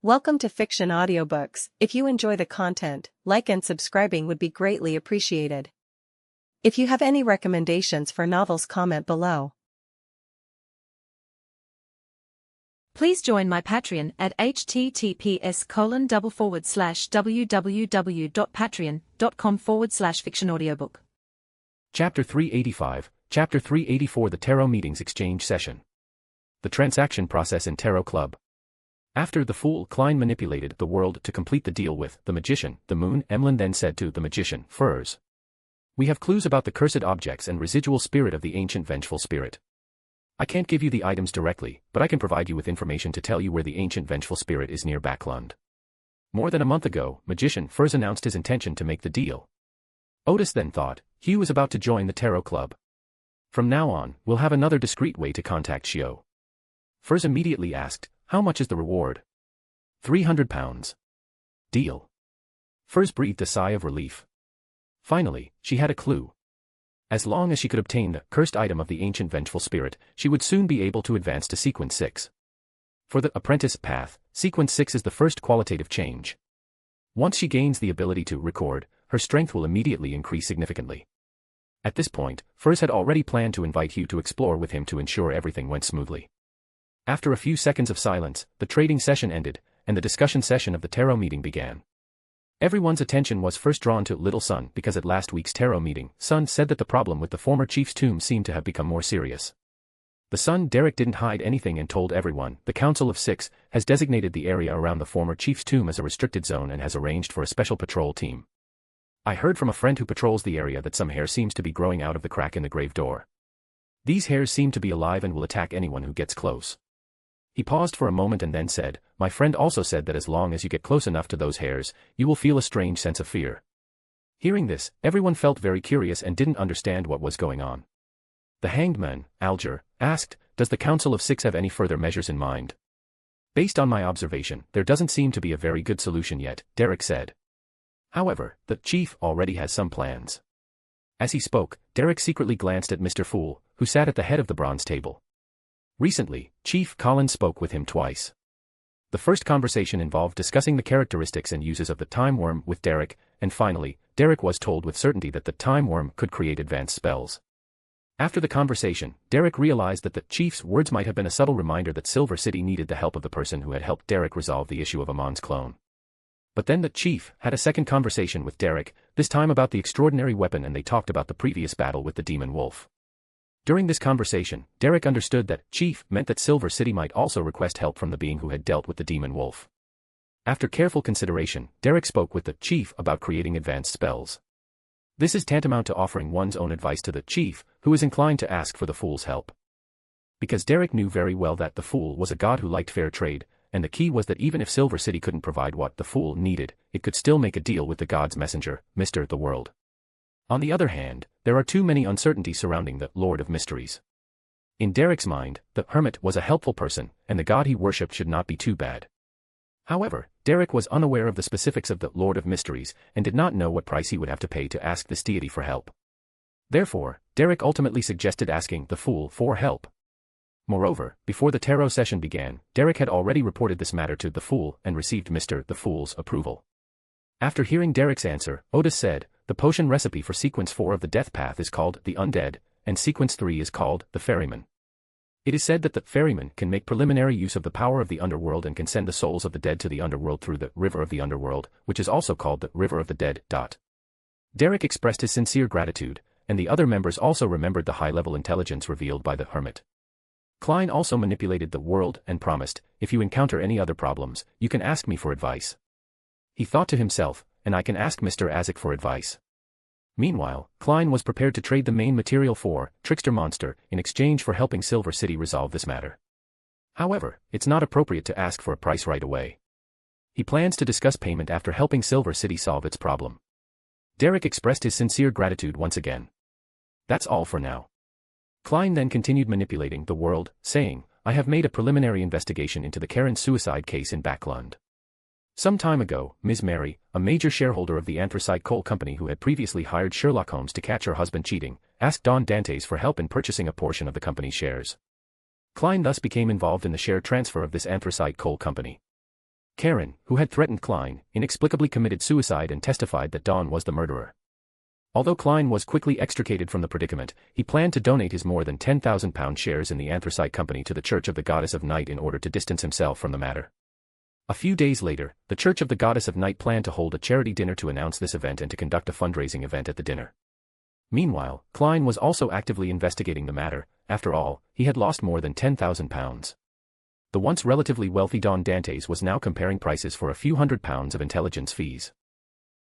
Welcome to Fiction Audiobooks. If you enjoy the content, like and subscribing would be greatly appreciated. If you have any recommendations for novels, comment below. Please join my Patreon at https://www.patreon.com/fictionaudiobook. Chapter 385, Chapter 384 The Tarot Meetings Exchange Session. The Transaction Process in Tarot Club. After the fool Klein manipulated the world to complete the deal with the magician, the moon, Emlyn then said to the magician, "Furs. We have clues about the cursed objects and residual spirit of the ancient vengeful spirit. I can't give you the items directly, but I can provide you with information to tell you where the ancient vengeful spirit is near Backlund." More than a month ago, magician Furs announced his intention to make the deal. Odis then thought, Hugh is about to join the tarot club. From now on, we'll have another discreet way to contact Shio. Furs immediately asked, "How much is the reward?" £300. Deal. Furs breathed a sigh of relief. Finally, she had a clue. As long as she could obtain the cursed item of the ancient vengeful spirit, she would soon be able to advance to Sequence 6. For the apprentice path, Sequence 6 is the first qualitative change. Once she gains the ability to record, her strength will immediately increase significantly. At this point, Furs had already planned to invite Hugh to explore with him to ensure everything went smoothly. After a few seconds of silence, the trading session ended, and the discussion session of the tarot meeting began. Everyone's attention was first drawn to Little Sun because at last week's tarot meeting, Sun said that the problem with the former chief's tomb seemed to have become more serious. The son Derek didn't hide anything and told everyone. The Council of Six has designated the area around the former chief's tomb as a restricted zone and has arranged for a special patrol team. I heard from a friend who patrols the area that some hair seems to be growing out of the crack in the grave door. These hairs seem to be alive and will attack anyone who gets close. He paused for a moment and then said, "My friend also said that as long as you get close enough to those hairs, you will feel a strange sense of fear." Hearing this, everyone felt very curious and didn't understand what was going on. The hanged man, Alger, asked, "Does the Council of Six have any further measures in mind?" "Based on my observation, there doesn't seem to be a very good solution yet," Derek said. "However, the chief already has some plans." As he spoke, Derek secretly glanced at Mr. Fool, who sat at the head of the bronze table. Recently, Chief Collins spoke with him twice. The first conversation involved discussing the characteristics and uses of the time worm with Derek, and finally, Derek was told with certainty that the time worm could create advanced spells. After the conversation, Derek realized that the chief's words might have been a subtle reminder that Silver City needed the help of the person who had helped Derek resolve the issue of Amon's clone. But then the chief had a second conversation with Derek, this time about the extraordinary weapon, and they talked about the previous battle with the demon wolf. During this conversation, Derek understood that Chief meant that Silver City might also request help from the being who had dealt with the demon wolf. After careful consideration, Derek spoke with the Chief about creating advanced spells. This is tantamount to offering one's own advice to the Chief, who is inclined to ask for the Fool's help. Because Derek knew very well that the Fool was a god who liked fair trade, and the key was that even if Silver City couldn't provide what the Fool needed, it could still make a deal with the god's messenger, Mr. The World. On the other hand, there are too many uncertainties surrounding the Lord of Mysteries. In Derek's mind, the Hermit was a helpful person, and the god he worshipped should not be too bad. However, Derek was unaware of the specifics of the Lord of Mysteries, and did not know what price he would have to pay to ask this deity for help. Therefore, Derek ultimately suggested asking the Fool for help. Moreover, before the tarot session began, Derek had already reported this matter to the Fool and received Mr. The Fool's approval. After hearing Derek's answer, Odis said, "The potion recipe for Sequence 4 of the Death Path is called the Undead, and Sequence 3 is called the Ferryman. It is said that the Ferryman can make preliminary use of the power of the underworld and can send the souls of the dead to the underworld through the River of the Underworld, which is also called the River of the Dead. Derek expressed his sincere gratitude, and the other members also remembered the high-level intelligence revealed by the Hermit. Klein also manipulated the world and promised, "If you encounter any other problems, you can ask me for advice." He thought to himself, "And I can ask Mr. Azek for advice." Meanwhile, Klein was prepared to trade the main material for Trickster Monster in exchange for helping Silver City resolve this matter. However, it's not appropriate to ask for a price right away. He plans to discuss payment after helping Silver City solve its problem. Derek expressed his sincere gratitude once again. "That's all for now." Klein then continued manipulating the world, saying, "I have made a preliminary investigation into the Karen suicide case in Backlund. Some time ago, Ms. Mary, a major shareholder of the anthracite coal company who had previously hired Sherlock Holmes to catch her husband cheating, asked Don Dantes for help in purchasing a portion of the company's shares. Klein thus became involved in the share transfer of this anthracite coal company. Karen, who had threatened Klein, inexplicably committed suicide and testified that Dawn was the murderer. Although Klein was quickly extricated from the predicament, he planned to donate his more than £10,000 shares in the anthracite company to the Church of the Goddess of Night in order to distance himself from the matter. A few days later, the Church of the Goddess of Night planned to hold a charity dinner to announce this event and to conduct a fundraising event at the dinner. Meanwhile, Klein was also actively investigating the matter. After all, he had lost more than £10,000. The once relatively wealthy Don Dantes was now comparing prices for a few £100s of intelligence fees.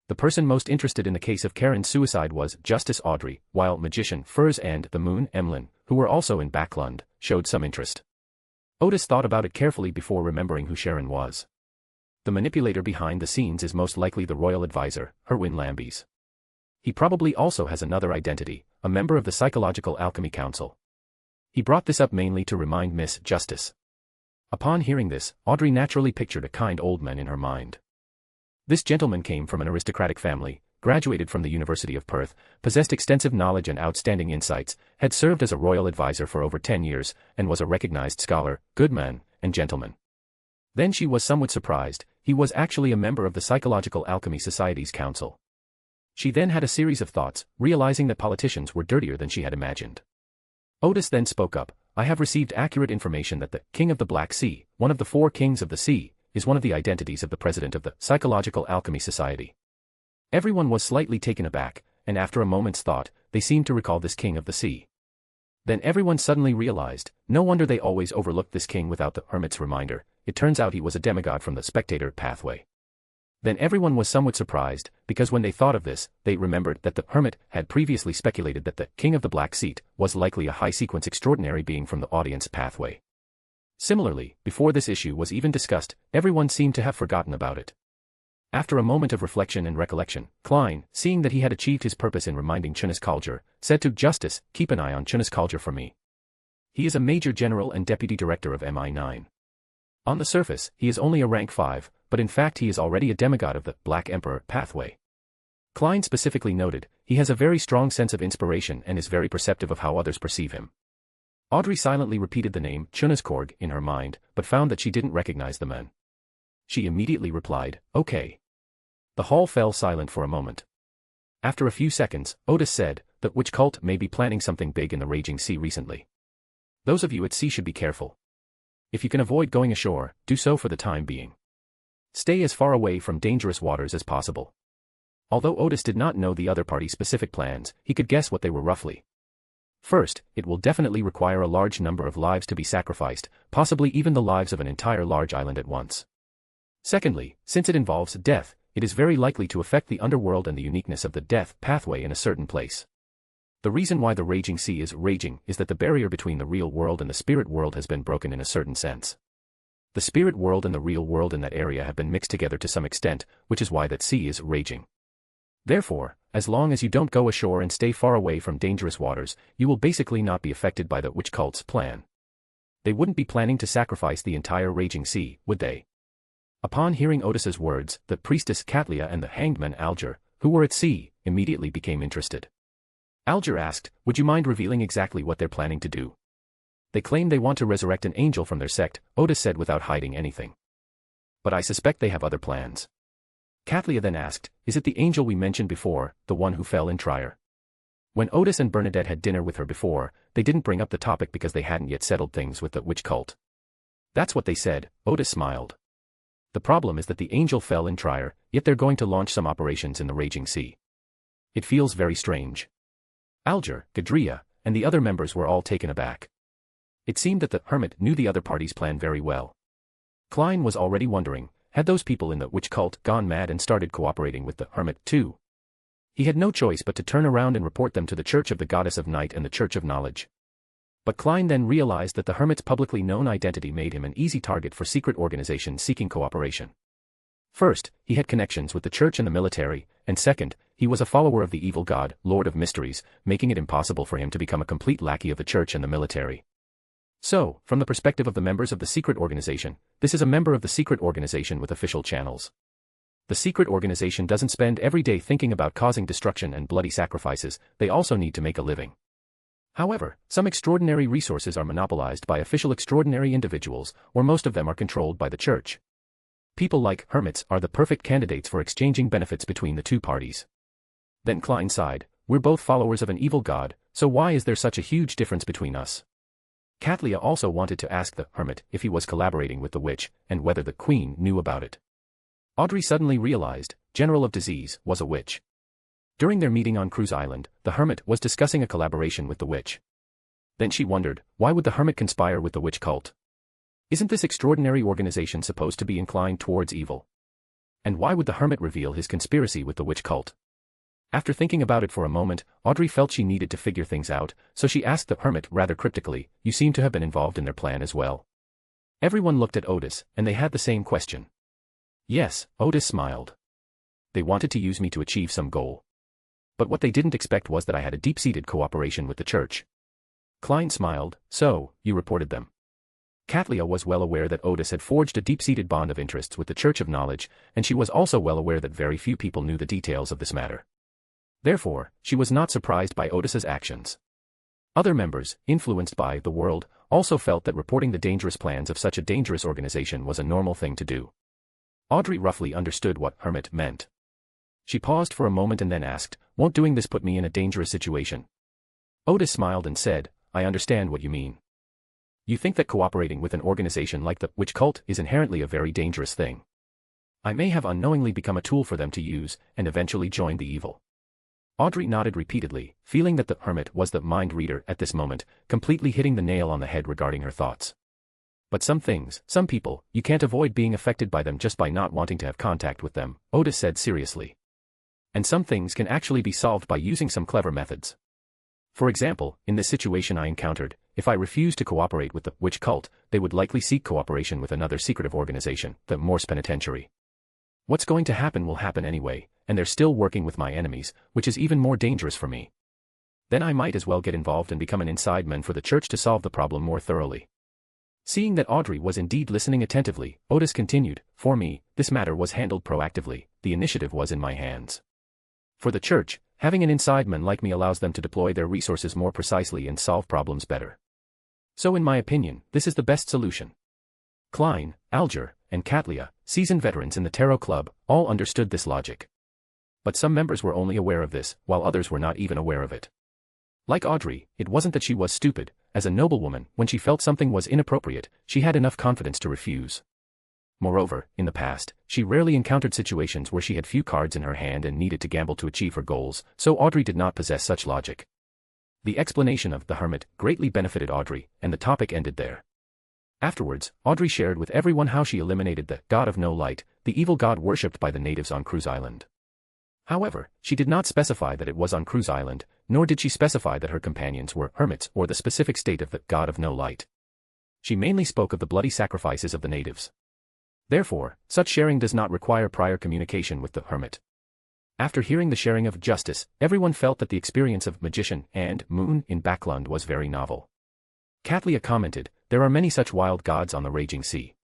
The person most interested in the case of Karen's suicide was Justice Audrey, while Magician Furs and the Moon Emlyn, who were also in Backlund, showed some interest. Odis thought about it carefully before remembering who Sharon was. The manipulator behind the scenes is most likely the royal advisor, Herwin Lambes. He probably also has another identity, a member of the Psychological Alchemy Council. He brought this up mainly to remind Miss Justice. Upon hearing this, Audrey naturally pictured a kind old man in her mind. This gentleman came from an aristocratic family, graduated from the University of Perth, possessed extensive knowledge and outstanding insights, had served as a royal advisor for over 10 years, and was a recognized scholar, good man, and gentleman. Then she was somewhat surprised, he was actually a member of the Psychological Alchemy Society's council. She then had a series of thoughts, realizing that politicians were dirtier than she had imagined. Odis then spoke up, I have received accurate information that the King of the Black Sea, one of the 4 kings of the sea, is one of the identities of the president of the Psychological Alchemy Society. Everyone was slightly taken aback, and after a moment's thought, they seemed to recall this king of the sea. Then everyone suddenly realized, no wonder they always overlooked this king without the Hermit's reminder, it turns out he was a demigod from the spectator pathway. Then everyone was somewhat surprised, because when they thought of this, they remembered that the Hermit had previously speculated that the King of the Black Seat was likely a high-sequence extraordinary being from the audience pathway. Similarly, before this issue was even discussed, everyone seemed to have forgotten about it. After a moment of reflection and recollection, Klein, seeing that he had achieved his purpose in reminding Chunas Kaljar, said to Justice, keep an eye on Chunas Kaljar for me. He is a Major General and Deputy Director of MI9. On the surface, he is only a rank 5, but in fact he is already a demigod of the Black Emperor pathway. Klein specifically noted, he has a very strong sense of inspiration and is very perceptive of how others perceive him. Audrey silently repeated the name Chunaskorg in her mind, but found that she didn't recognize the man. She immediately replied, okay. The hall fell silent for a moment. After a few seconds, Odis said, the witch cult may be planning something big in the raging sea recently. Those of you at sea should be careful. If you can avoid going ashore, do so for the time being. Stay as far away from dangerous waters as possible. Although Odis did not know the other party's specific plans, he could guess what they were roughly. First, it will definitely require a large number of lives to be sacrificed, possibly even the lives of an entire large island at once. Secondly, since it involves death, it is very likely to affect the underworld and the uniqueness of the death pathway in a certain place. The reason why the raging sea is raging is that the barrier between the real world and the spirit world has been broken in a certain sense. The spirit world and the real world in that area have been mixed together to some extent, which is why that sea is raging. Therefore, as long as you don't go ashore and stay far away from dangerous waters, you will basically not be affected by the witch cult's plan. They wouldn't be planning to sacrifice the entire raging sea, would they? Upon hearing Odis's words, the priestess Katlia and the hanged man Alger, who were at sea, immediately became interested. Alger asked, would you mind revealing exactly what they're planning to do? They claim they want to resurrect an angel from their sect, Odis said without hiding anything. But I suspect they have other plans. Katlia then asked, is it the angel we mentioned before, the one who fell in Trier? When Odis and Bernadette had dinner with her before, they didn't bring up the topic because they hadn't yet settled things with the witch cult. That's what they said, Odis smiled. The problem is that the angel fell in Trier, yet they're going to launch some operations in the raging sea. It feels very strange. Alger, Gadria, and the other members were all taken aback. It seemed that the Hermit knew the other party's plan very well. Klein was already wondering, had those people in the witch cult gone mad and started cooperating with the Hermit too? He had no choice but to turn around and report them to the Church of the Goddess of Night and the Church of Knowledge. But Klein then realized that the Hermit's publicly known identity made him an easy target for secret organizations seeking cooperation. First, he had connections with the church and the military, and second, he was a follower of the evil god, Lord of Mysteries, making it impossible for him to become a complete lackey of the church and the military. So, from the perspective of the members of the secret organization, this is a member of the secret organization with official channels. The secret organization doesn't spend every day thinking about causing destruction and bloody sacrifices, they also need to make a living. However, some extraordinary resources are monopolized by official extraordinary individuals, or most of them are controlled by the church. People like hermits are the perfect candidates for exchanging benefits between the two parties. Then Klein sighed, we're both followers of an evil god, so why is there such a huge difference between us? Katlia also wanted to ask the hermit if he was collaborating with the witch, and whether the queen knew about it. Audrey suddenly realized, General of Disease was a witch. During their meeting on Cruise Island, the hermit was discussing a collaboration with the witch. Then she wondered, why would the hermit conspire with the witch cult? Isn't this extraordinary organization supposed to be inclined towards evil? And why would the hermit reveal his conspiracy with the witch cult? After thinking about it for a moment, Audrey felt she needed to figure things out, so she asked the hermit rather cryptically, you seem to have been involved in their plan as well. Everyone looked at Odis, and they had the same question. Yes, Odis smiled. They wanted to use me to achieve some goal. But what they didn't expect was that I had a deep-seated cooperation with the church. Klein smiled, so, you reported them. Katlia was well aware that Odis had forged a deep-seated bond of interests with the Church of Knowledge, and she was also well aware that very few people knew the details of this matter. Therefore, she was not surprised by Odis's actions. Other members, influenced by the world, also felt that reporting the dangerous plans of such a dangerous organization was a normal thing to do. Audrey roughly understood what hermit meant. She paused for a moment and then asked, won't doing this put me in a dangerous situation? Odis smiled and said, I understand what you mean. You think that cooperating with an organization like the witch cult is inherently a very dangerous thing. I may have unknowingly become a tool for them to use, and eventually join the evil. Audrey nodded repeatedly, feeling that the hermit was the mind reader at this moment, completely hitting the nail on the head regarding her thoughts. But some things, some people, you can't avoid being affected by them just by not wanting to have contact with them, Odis said seriously. And some things can actually be solved by using some clever methods. For example, in this situation I encountered, if I refused to cooperate with the witch cult, they would likely seek cooperation with another secretive organization, the Moor's Penitentiary. What's going to happen will happen anyway, and they're still working with my enemies, which is even more dangerous for me. Then I might as well get involved and become an inside man for the church to solve the problem more thoroughly. Seeing that Audrey was indeed listening attentively, Odis continued, for me, this matter was handled proactively, the initiative was in my hands. For the church, having an inside man like me allows them to deploy their resources more precisely and solve problems better. So in my opinion, this is the best solution. Klein, Alger, and Katlia, seasoned veterans in the Tarot Club, all understood this logic. But some members were only aware of this, while others were not even aware of it. Like Audrey, it wasn't that she was stupid. As a noblewoman, when she felt something was inappropriate, she had enough confidence to refuse. Moreover, in the past, she rarely encountered situations where she had few cards in her hand and needed to gamble to achieve her goals, so Audrey did not possess such logic. The explanation of the hermit greatly benefited Audrey, and the topic ended there. Afterwards, Audrey shared with everyone how she eliminated the God of No Light, the evil god worshipped by the natives on Cruise Island. However, she did not specify that it was on Cruise Island, nor did she specify that her companions were hermits or the specific state of the God of No Light. She mainly spoke of the bloody sacrifices of the natives. Therefore, such sharing does not require prior communication with the hermit. After hearing the sharing of justice, everyone felt that the experience of magician and moon in Backlund was very novel. Katlia commented, there are many such wild gods on the raging sea.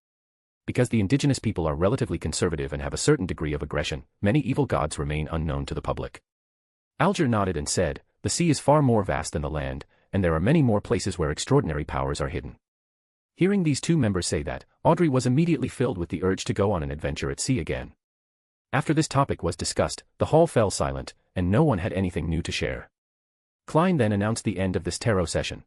Because the indigenous people are relatively conservative and have a certain degree of aggression, many evil gods remain unknown to the public. Alger nodded and said, the sea is far more vast than the land, and there are many more places where extraordinary powers are hidden. Hearing these two members say that, Audrey was immediately filled with the urge to go on an adventure at sea again. After this topic was discussed, the hall fell silent, and no one had anything new to share. Klein then announced the end of this tarot session.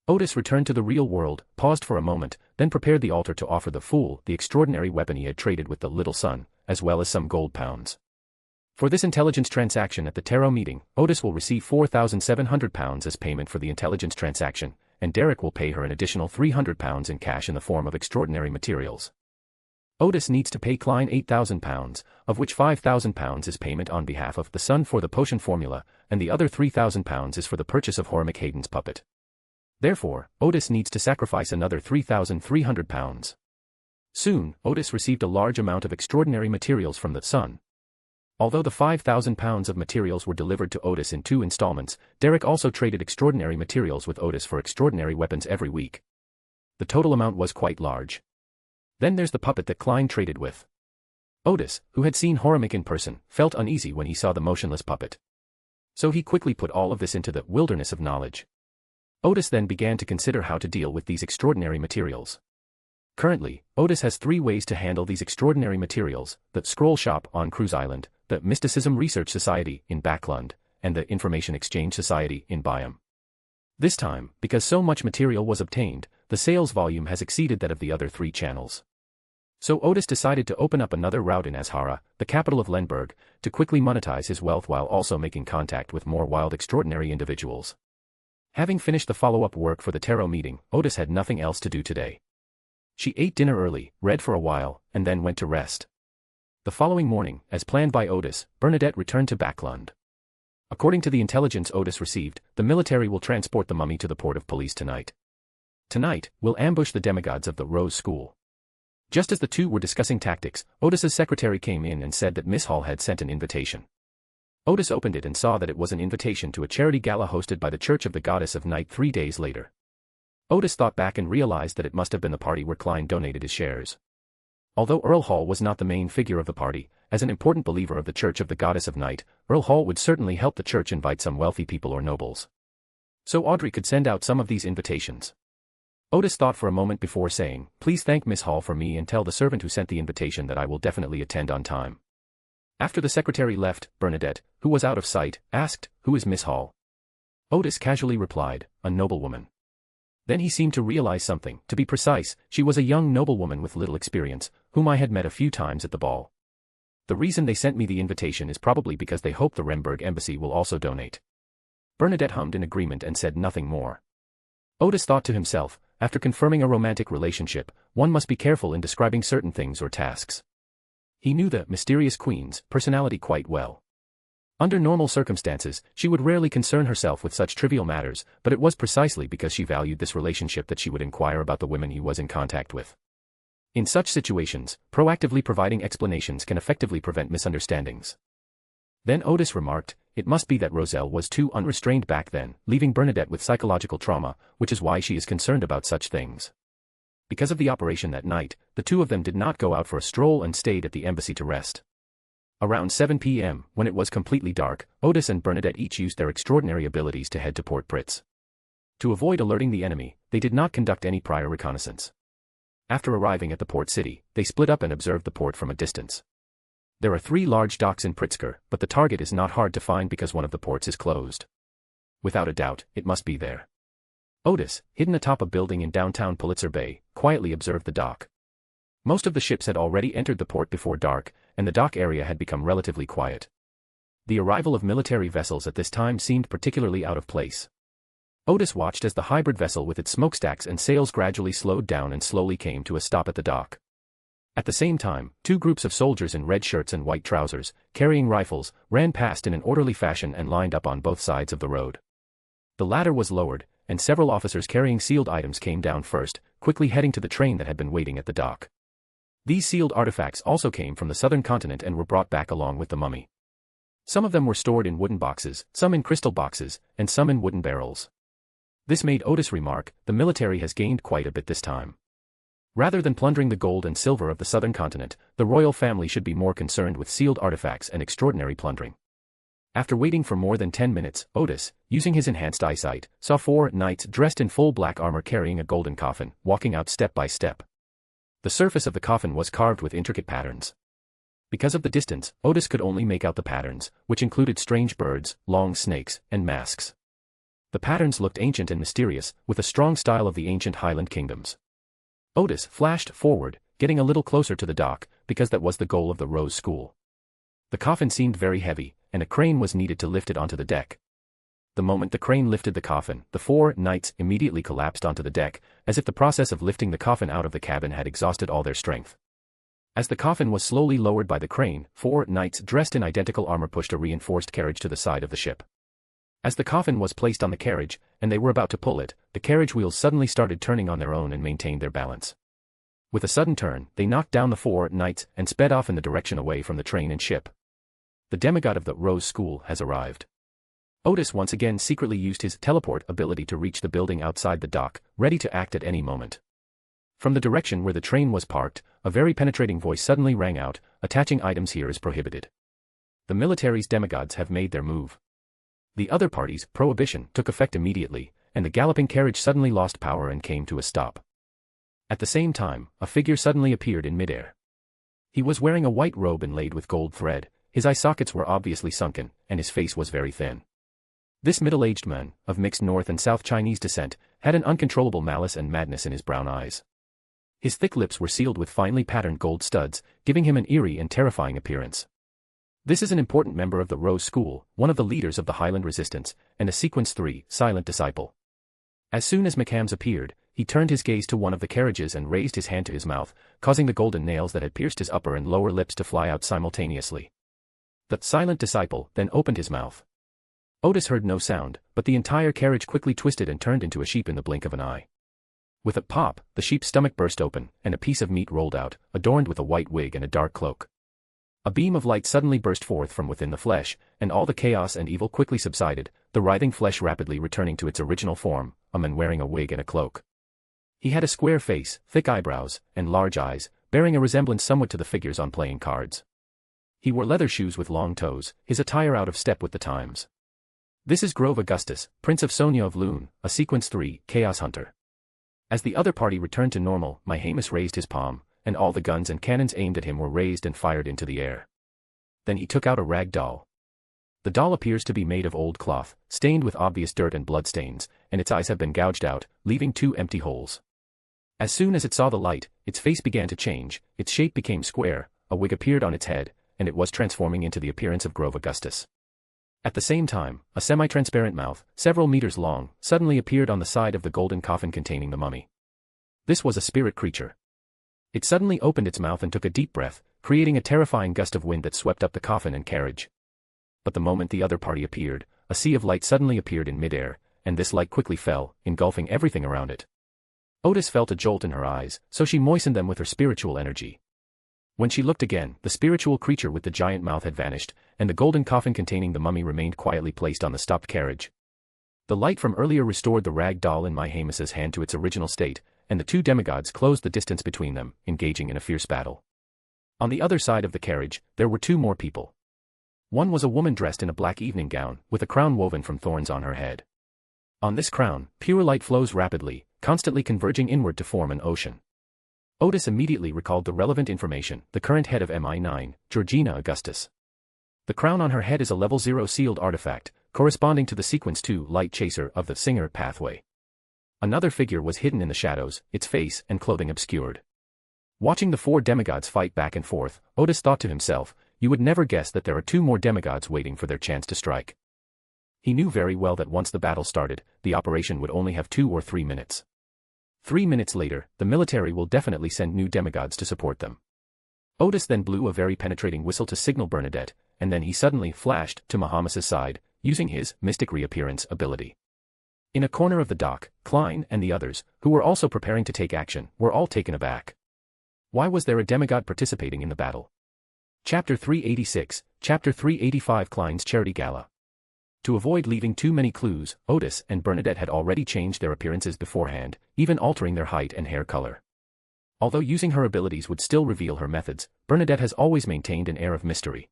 Odis returned to the real world, paused for a moment, then prepared the altar to offer the fool the extraordinary weapon he had traded with the little son, as well as some gold pounds. For this intelligence transaction at the tarot meeting, Odis will receive £4,700 as payment for the intelligence transaction, and Derek will pay her an additional £300 in cash in the form of extraordinary materials. Odis needs to pay Klein £8,000, of which £5,000 is payment on behalf of the son for the potion formula, and the other £3,000 is for the purchase of Hormick Hayden's puppet. Therefore, Odis needs to sacrifice another £3,300. Soon, Odis received a large amount of extraordinary materials from the son. Although the £5,000 of materials were delivered to Odis in 2 installments, Derek also traded extraordinary materials with Odis for extraordinary weapons every week. The total amount was quite large. Then there's the puppet that Klein traded with. Odis, who had seen Hormick in person, felt uneasy when he saw the motionless puppet. So he quickly put all of this into the wilderness of knowledge. Odis then began to consider how to deal with these extraordinary materials. Currently, Odis has 3 ways to handle these extraordinary materials: the Scroll Shop on Cruise Island, the Mysticism Research Society in Backlund, and the Information Exchange Society in Byam. This time, because so much material was obtained, the sales volume has exceeded that of the other 3 channels. So Odis decided to open up another route in Azhara, the capital of Lenberg, to quickly monetize his wealth while also making contact with more wild extraordinary individuals. Having finished the follow-up work for the tarot meeting, Odis had nothing else to do today. She ate dinner early, read for a while, and then went to rest. The following morning, as planned by Odis, Bernadette returned to Backlund. According to the intelligence Odis received, the military will transport the mummy to the port of police tonight. Tonight, we'll ambush the demigods of the Rose School. Just as the two were discussing tactics, Odis's secretary came in and said that Miss Hall had sent an invitation. Odis opened it and saw that it was an invitation to a charity gala hosted by the Church of the Goddess of Night 3 days later. Odis thought back and realized that it must have been the party where Klein donated his shares. Although Earl Hall was not the main figure of the party, as an important believer of the Church of the Goddess of Night, Earl Hall would certainly help the church invite some wealthy people or nobles. So Audrey could send out some of these invitations. Odis thought for a moment before saying, "Please thank Miss Hall for me and tell the servant who sent the invitation that I will definitely attend on time." After the secretary left, Bernadette, who was out of sight, asked, "Who is Miss Hall?" Odis casually replied, "A noblewoman." Then he seemed to realize something. To be precise, she was a young noblewoman with little experience, whom I had met a few times at the ball. The reason they sent me the invitation is probably because they hope the Remberg embassy will also donate. Bernadette hummed in agreement and said nothing more. Odis thought to himself, after confirming a romantic relationship, one must be careful in describing certain things or tasks. He knew the mysterious queen's personality quite well. Under normal circumstances, she would rarely concern herself with such trivial matters, but it was precisely because she valued this relationship that she would inquire about the women he was in contact with. In such situations, proactively providing explanations can effectively prevent misunderstandings. Then Odis remarked, "It must be that Roselle was too unrestrained back then, leaving Bernadette with psychological trauma, which is why she is concerned about such things." Because of the operation that night, the two of them did not go out for a stroll and stayed at the embassy to rest. Around 7 p.m., when it was completely dark, Odis and Bernadette each used their extraordinary abilities to head to Port Pritz. To avoid alerting the enemy, they did not conduct any prior reconnaissance. After arriving at the port city, they split up and observed the port from a distance. There are 3 large docks in Pritzker, but the target is not hard to find because one of the ports is closed. Without a doubt, it must be there. Odis, hidden atop a building in downtown Pulitzer Bay, quietly observed the dock. Most of the ships had already entered the port before dark, and the dock area had become relatively quiet. The arrival of military vessels at this time seemed particularly out of place. Odis watched as the hybrid vessel with its smokestacks and sails gradually slowed down and slowly came to a stop at the dock. At the same time, 2 groups of soldiers in red shirts and white trousers, carrying rifles, ran past in an orderly fashion and lined up on both sides of the road. The ladder was lowered, and several officers carrying sealed items came down first, quickly heading to the train that had been waiting at the dock. These sealed artifacts also came from the southern continent and were brought back along with the mummy. Some of them were stored in wooden boxes, some in crystal boxes, and some in wooden barrels. This made Odis remark, "The military has gained quite a bit this time. Rather than plundering the gold and silver of the southern continent, the royal family should be more concerned with sealed artifacts and extraordinary plundering." After waiting for more than 10 minutes, Odis, using his enhanced eyesight, saw 4 knights dressed in full black armor carrying a golden coffin, walking out step by step. The surface of the coffin was carved with intricate patterns. Because of the distance, Odis could only make out the patterns, which included strange birds, long snakes, and masks. The patterns looked ancient and mysterious, with a strong style of the ancient Highland kingdoms. Odis flashed forward, getting a little closer to the dock, because that was the goal of the Rose School. The coffin seemed very heavy, and a crane was needed to lift it onto the deck. The moment the crane lifted the coffin, the 4 knights immediately collapsed onto the deck, as if the process of lifting the coffin out of the cabin had exhausted all their strength. As the coffin was slowly lowered by the crane, 4 knights dressed in identical armor pushed a reinforced carriage to the side of the ship. As the coffin was placed on the carriage, and they were about to pull it, the carriage wheels suddenly started turning on their own and maintained their balance. With a sudden turn, they knocked down the 4 knights and sped off in the direction away from the train and ship. The demigod of the Rose School has arrived. Odis once again secretly used his teleport ability to reach the building outside the dock, ready to act at any moment. From the direction where the train was parked, a very penetrating voice suddenly rang out, "Attaching items here is prohibited. The military's demigods have made their move." The other party's prohibition took effect immediately, and the galloping carriage suddenly lost power and came to a stop. At the same time, a figure suddenly appeared in midair. He was wearing a white robe inlaid with gold thread, his eye sockets were obviously sunken, and his face was very thin. This middle-aged man, of mixed North and South Chinese descent, had an uncontrollable malice and madness in his brown eyes. His thick lips were sealed with finely patterned gold studs, giving him an eerie and terrifying appearance. This is an important member of the Rose School, one of the leaders of the Highland Resistance, and a Sequence 3, silent disciple. As soon as McCams appeared, he turned his gaze to one of the carriages and raised his hand to his mouth, causing the golden nails that had pierced his upper and lower lips to fly out simultaneously. The silent disciple then opened his mouth. Odis heard no sound, but the entire carriage quickly twisted and turned into a sheep in the blink of an eye. With a pop, the sheep's stomach burst open, and a piece of meat rolled out, adorned with a white wig and a dark cloak. A beam of light suddenly burst forth from within the flesh, and all the chaos and evil quickly subsided, the writhing flesh rapidly returning to its original form, a man wearing a wig and a cloak. He had a square face, thick eyebrows, and large eyes, bearing a resemblance somewhat to the figures on playing cards. He wore leather shoes with long toes, his attire out of step with the times. This is Grove Augustus, Prince of Sonia of Loon, a Sequence 3, Chaos Hunter. As the other party returned to normal, Mihamus raised his palm, and all the guns and cannons aimed at him were raised and fired into the air. Then he took out a rag doll. The doll appears to be made of old cloth, stained with obvious dirt and blood stains, and its eyes have been gouged out, leaving 2 empty holes. As soon as it saw the light, its face began to change, its shape became square, a wig appeared on its head, and it was transforming into the appearance of Grove Augustus. At the same time, a semi-transparent mouth, several meters long, suddenly appeared on the side of the golden coffin containing the mummy. This was a spirit creature. It suddenly opened its mouth and took a deep breath, creating a terrifying gust of wind that swept up the coffin and carriage. But the moment the other party appeared, a sea of light suddenly appeared in midair, and this light quickly fell, engulfing everything around it. Odis felt a jolt in her eyes, so she moistened them with her spiritual energy. When she looked again, the spiritual creature with the giant mouth had vanished, and the golden coffin containing the mummy remained quietly placed on the stopped carriage. The light from earlier restored the rag doll in Mihamus's hand to its original state, and the 2 demigods closed the distance between them, engaging in a fierce battle. On the other side of the carriage, there were 2 more people. One was a woman dressed in a black evening gown, with a crown woven from thorns on her head. On this crown, pure light flows rapidly, constantly converging inward to form an ocean. Odis immediately recalled the relevant information, the current head of MI9, Georgina Augustus. The crown on her head is a level 0 sealed artifact, corresponding to the Sequence 2 light chaser of the Singer pathway. Another figure was hidden in the shadows, its face and clothing obscured. Watching the 4 demigods fight back and forth, Odis thought to himself, you would never guess that there are 2 more demigods waiting for their chance to strike. He knew very well that once the battle started, the operation would only have 2 or 3 minutes. 3 minutes later, the military will definitely send new demigods to support them. Odis then blew a very penetrating whistle to signal Bernadette, and then he suddenly flashed to Mihamus's side, using his mystic reappearance ability. In a corner of the dock, Klein and the others, who were also preparing to take action, were all taken aback. Why was there a demigod participating in the battle? Chapter 386, Chapter 385 Klein's Charity Gala. To avoid leaving too many clues, Odis and Bernadette had already changed their appearances beforehand, even altering their height and hair color. Although using her abilities would still reveal her methods, Bernadette has always maintained an air of mystery.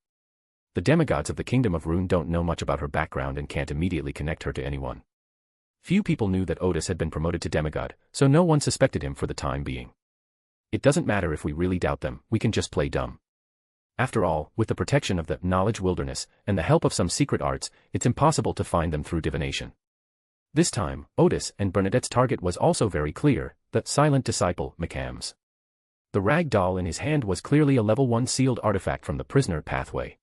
The demigods of the Kingdom of Rune don't know much about her background and can't immediately connect her to anyone. Few people knew that Odis had been promoted to demigod, so no one suspected him for the time being. It doesn't matter if we really doubt them, we can just play dumb. After all, with the protection of the knowledge wilderness, and the help of some secret arts, it's impossible to find them through divination. This time, Odis and Bernadette's target was also very clear, the silent disciple, McCams. The rag doll in his hand was clearly a level 1 sealed artifact from the prisoner pathway.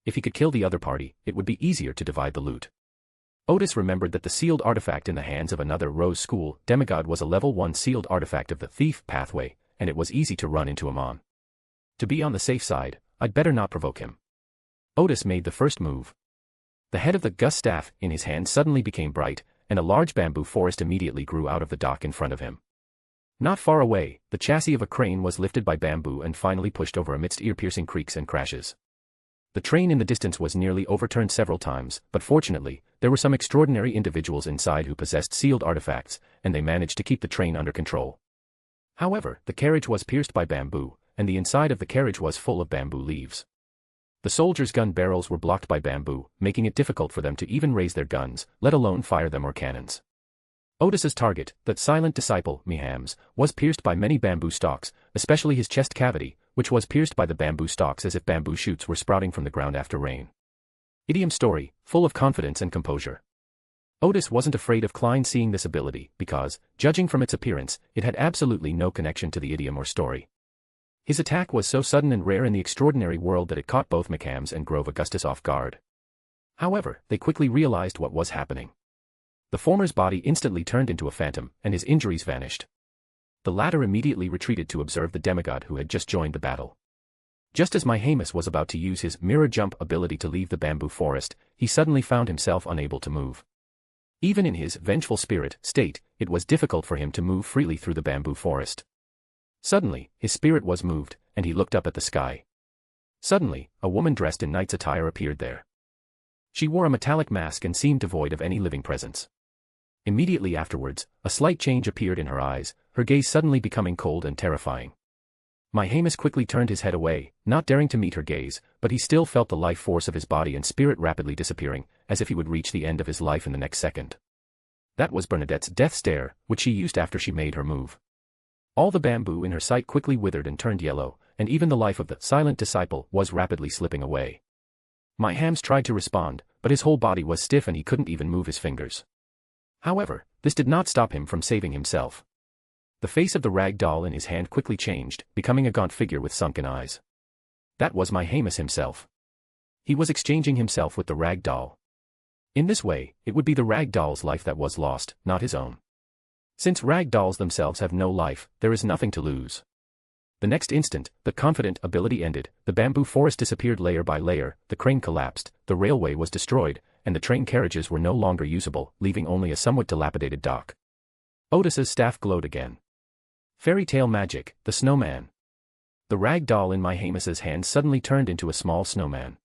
If he could kill the other party, it would be easier to divide the loot. Odis remembered that the sealed artifact in the hands of another Rose School demigod was a level 1 sealed artifact of the thief pathway, and it was easy to run into him on. To be on the safe side, I'd better not provoke him. Odis made the first move. The head of the Gus staff in his hand suddenly became bright, and a large bamboo forest immediately grew out of the dock in front of him. Not far away, the chassis of a crane was lifted by bamboo and finally pushed over amidst ear-piercing creaks and crashes. The train in the distance was nearly overturned several times, but fortunately, there were some extraordinary individuals inside who possessed sealed artifacts, and they managed to keep the train under control. However, the carriage was pierced by bamboo, and the inside of the carriage was full of bamboo leaves. The soldiers' gun barrels were blocked by bamboo, making it difficult for them to even raise their guns, let alone fire them or cannons. Odis's target, that silent disciple, Mihams, was pierced by many bamboo stalks, especially his chest cavity, which was pierced by the bamboo stalks as if bamboo shoots were sprouting from the ground after rain. Idiom story, full of confidence and composure. Odis wasn't afraid of Klein seeing this ability because, judging from its appearance, it had absolutely no connection to the idiom or story. His attack was so sudden and rare in the extraordinary world that it caught both Mihams and Grove Augustus off guard. However, they quickly realized what was happening. The former's body instantly turned into a phantom, and his injuries vanished. The latter immediately retreated to observe the demigod who had just joined the battle. Just as Mihams was about to use his mirror jump ability to leave the bamboo forest, he suddenly found himself unable to move. Even in his vengeful spirit state, it was difficult for him to move freely through the bamboo forest. Suddenly, his spirit was moved, and he looked up at the sky. Suddenly, a woman dressed in knight's attire appeared there. She wore a metallic mask and seemed devoid of any living presence. Immediately afterwards, a slight change appeared in her eyes, her gaze suddenly becoming cold and terrifying. Mihams quickly turned his head away, not daring to meet her gaze, but he still felt the life force of his body and spirit rapidly disappearing, as if he would reach the end of his life in the next second. That was Bernadette's death stare, which she used after she made her move. All the bamboo in her sight quickly withered and turned yellow, and even the life of the silent disciple was rapidly slipping away. Mihams tried to respond, but his whole body was stiff and he couldn't even move his fingers. However, this did not stop him from saving himself. The face of the rag doll in his hand quickly changed, becoming a gaunt figure with sunken eyes. That was Mihams himself. He was exchanging himself with the rag doll. In this way, it would be the rag doll's life that was lost, not his own. Since rag dolls themselves have no life, there is nothing to lose. The next instant, the confident ability ended, the bamboo forest disappeared layer by layer, the crane collapsed, the railway was destroyed, and the train carriages were no longer usable, leaving only a somewhat dilapidated dock. Odis's staff glowed again. Fairy tale magic, the snowman. The rag doll in Mihams' hand suddenly turned into a small snowman.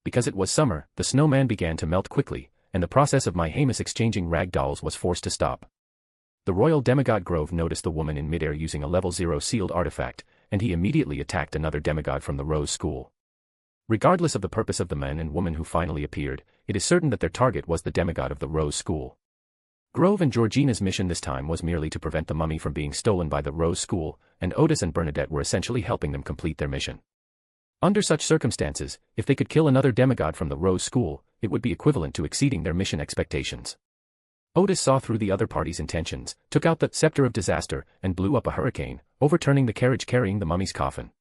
Because it was summer, the snowman began to melt quickly, and the process of Mihams exchanging rag dolls was forced to stop. The royal demigod Grove noticed the woman in midair using a level 0 sealed artifact, and he immediately attacked another demigod from the Rose School. Regardless of the purpose of the man and woman who finally appeared, it is certain that their target was the demigod of the Rose School. Grove and Georgina's mission this time was merely to prevent the mummy from being stolen by the Rose School, and Odis and Bernadette were essentially helping them complete their mission. Under such circumstances, if they could kill another demigod from the Rose School, it would be equivalent to exceeding their mission expectations. Odis saw through the other party's intentions, took out the scepter of disaster, and blew up a hurricane, overturning the carriage carrying the mummy's coffin.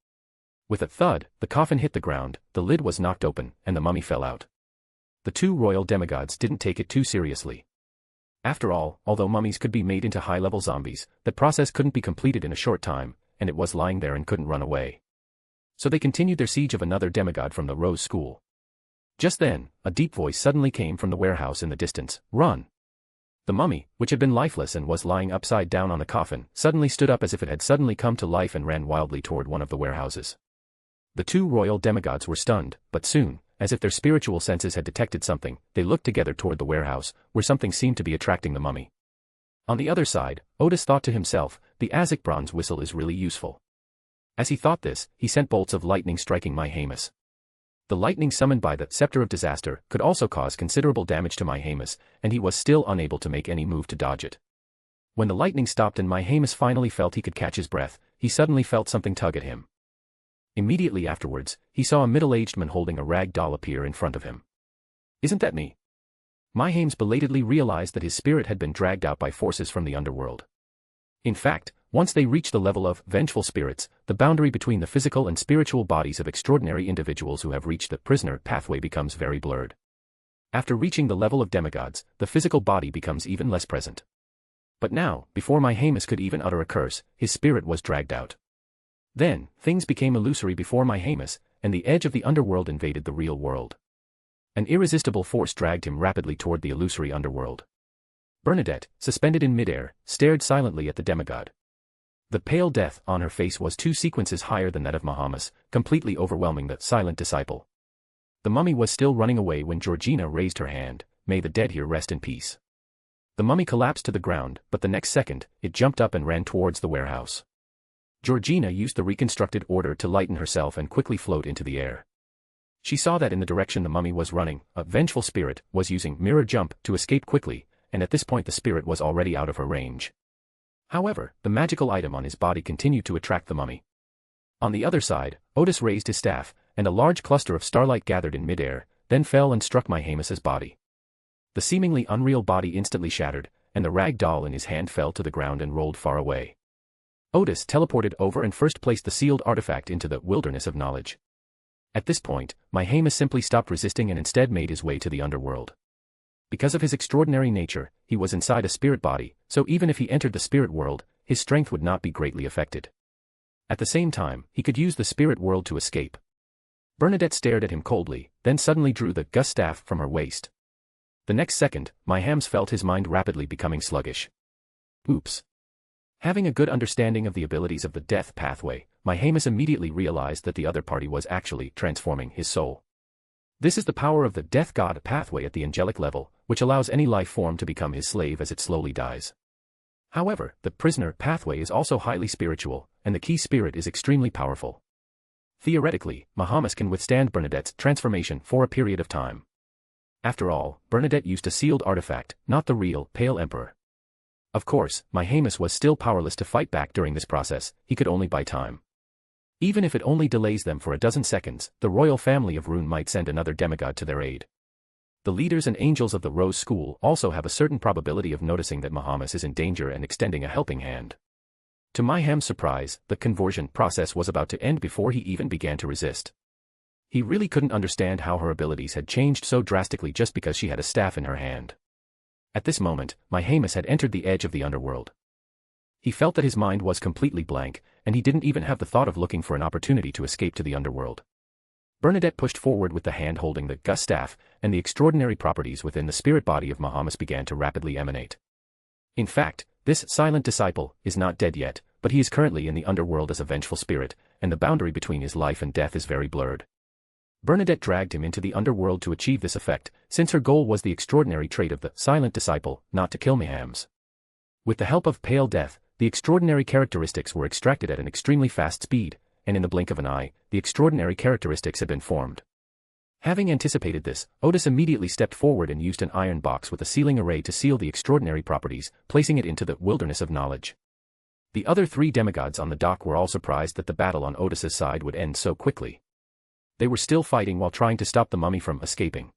With a thud, the coffin hit the ground, the lid was knocked open, and the mummy fell out. The two royal demigods didn't take it too seriously. After all, although mummies could be made into high-level zombies, the process couldn't be completed in a short time, and it was lying there and couldn't run away. So they continued their siege of another demigod from the Rose School. Just then, a deep voice suddenly came from the warehouse in the distance, "Run!" The mummy, which had been lifeless and was lying upside down on the coffin, suddenly stood up as if it had suddenly come to life and ran wildly toward one of the warehouses. The two royal demigods were stunned, but soon, as if their spiritual senses had detected something, they looked together toward the warehouse, where something seemed to be attracting the mummy. On the other side, Odis thought to himself, the Azek bronze whistle is really useful. As he thought this, he sent bolts of lightning striking Mihams. The lightning summoned by the Scepter of Disaster could also cause considerable damage to Mihams, and he was still unable to make any move to dodge it. When the lightning stopped and Mihams finally felt he could catch his breath, he suddenly felt something tug at him. Immediately afterwards, he saw a middle-aged man holding a rag doll appear in front of him. "Isn't that me?" Mihams belatedly realized that his spirit had been dragged out by forces from the underworld. In fact, once they reach the level of vengeful spirits, the boundary between the physical and spiritual bodies of extraordinary individuals who have reached the prisoner pathway becomes very blurred. After reaching the level of demigods, the physical body becomes even less present. But now, before Mihams could even utter a curse, his spirit was dragged out. Then, things became illusory before Mihams, and the edge of the underworld invaded the real world. An irresistible force dragged him rapidly toward the illusory underworld. Bernadette, suspended in midair, stared silently at the demigod. The pale death on her face was 2 sequences higher than that of Mihams, completely overwhelming the silent disciple. The mummy was still running away when Georgina raised her hand, "May the dead here rest in peace." The mummy collapsed to the ground, but the next second, it jumped up and ran towards the warehouse. Georgina used the reconstructed order to lighten herself and quickly float into the air. She saw that in the direction the mummy was running, a vengeful spirit was using mirror jump to escape quickly, and at this point the spirit was already out of her range. However, the magical item on his body continued to attract the mummy. On the other side, Odis raised his staff, and a large cluster of starlight gathered in midair, then fell and struck Myhamus's body. The seemingly unreal body instantly shattered, and the rag doll in his hand fell to the ground and rolled far away. Odis teleported over and first placed the sealed artifact into the wilderness of knowledge. At this point, Myhamus simply stopped resisting and instead made his way to the underworld. Because of his extraordinary nature, he was inside a spirit body, so even if he entered the spirit world, his strength would not be greatly affected. At the same time, he could use the spirit world to escape. Bernadette stared at him coldly, then suddenly drew the Gus staff from her waist. The next second, Myhamus felt his mind rapidly becoming sluggish. Oops. Having a good understanding of the abilities of the death pathway, Myhamus immediately realized that the other party was actually transforming his soul. This is the power of the death god pathway at the angelic level, which allows any life form to become his slave as it slowly dies. However, the prisoner pathway is also highly spiritual, and the key spirit is extremely powerful. Theoretically, Myhamus can withstand Bernadette's transformation for a period of time. After all, Bernadette used a sealed artifact, not the real Pale Emperor. Of course, Myhamus was still powerless to fight back during this process, he could only buy time. Even if it only delays them for a dozen seconds, the royal family of Rune might send another demigod to their aid. The leaders and angels of the Rose School also have a certain probability of noticing that Myhamus is in danger and extending a helping hand. To Myhamus's surprise, the conversion process was about to end before he even began to resist. He really couldn't understand how her abilities had changed so drastically just because she had a staff in her hand. At this moment, Myhamus had entered the edge of the underworld. He felt that his mind was completely blank, and he didn't even have the thought of looking for an opportunity to escape to the underworld. Bernadette pushed forward with the hand holding the Gus staff, and the extraordinary properties within the spirit body of Myhamus began to rapidly emanate. In fact, this silent disciple is not dead yet, but he is currently in the underworld as a vengeful spirit, and the boundary between his life and death is very blurred. Bernadette dragged him into the underworld to achieve this effect, since her goal was the extraordinary trait of the silent disciple, not to kill Myhamus. With the help of Pale Death, the extraordinary characteristics were extracted at an extremely fast speed, and in the blink of an eye, the extraordinary characteristics had been formed. Having anticipated this, Odis immediately stepped forward and used an iron box with a sealing array to seal the extraordinary properties, placing it into the wilderness of knowledge. The other three demigods on the dock were all surprised that the battle on Odis's side would end so quickly. They were still fighting while trying to stop the mummy from escaping.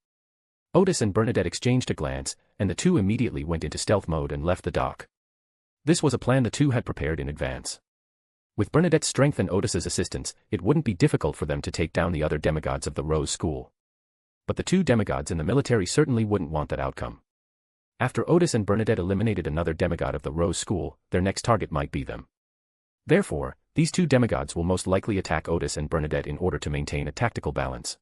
Odis and Bernadette exchanged a glance, and the two immediately went into stealth mode and left the dock. This was a plan the two had prepared in advance. With Bernadette's strength and Odis's assistance, it wouldn't be difficult for them to take down the other demigods of the Rose School. But the two demigods in the military certainly wouldn't want that outcome. After Odis and Bernadette eliminated another demigod of the Rose School, their next target might be them. Therefore, these two demigods will most likely attack Odis and Bernadette in order to maintain a tactical balance.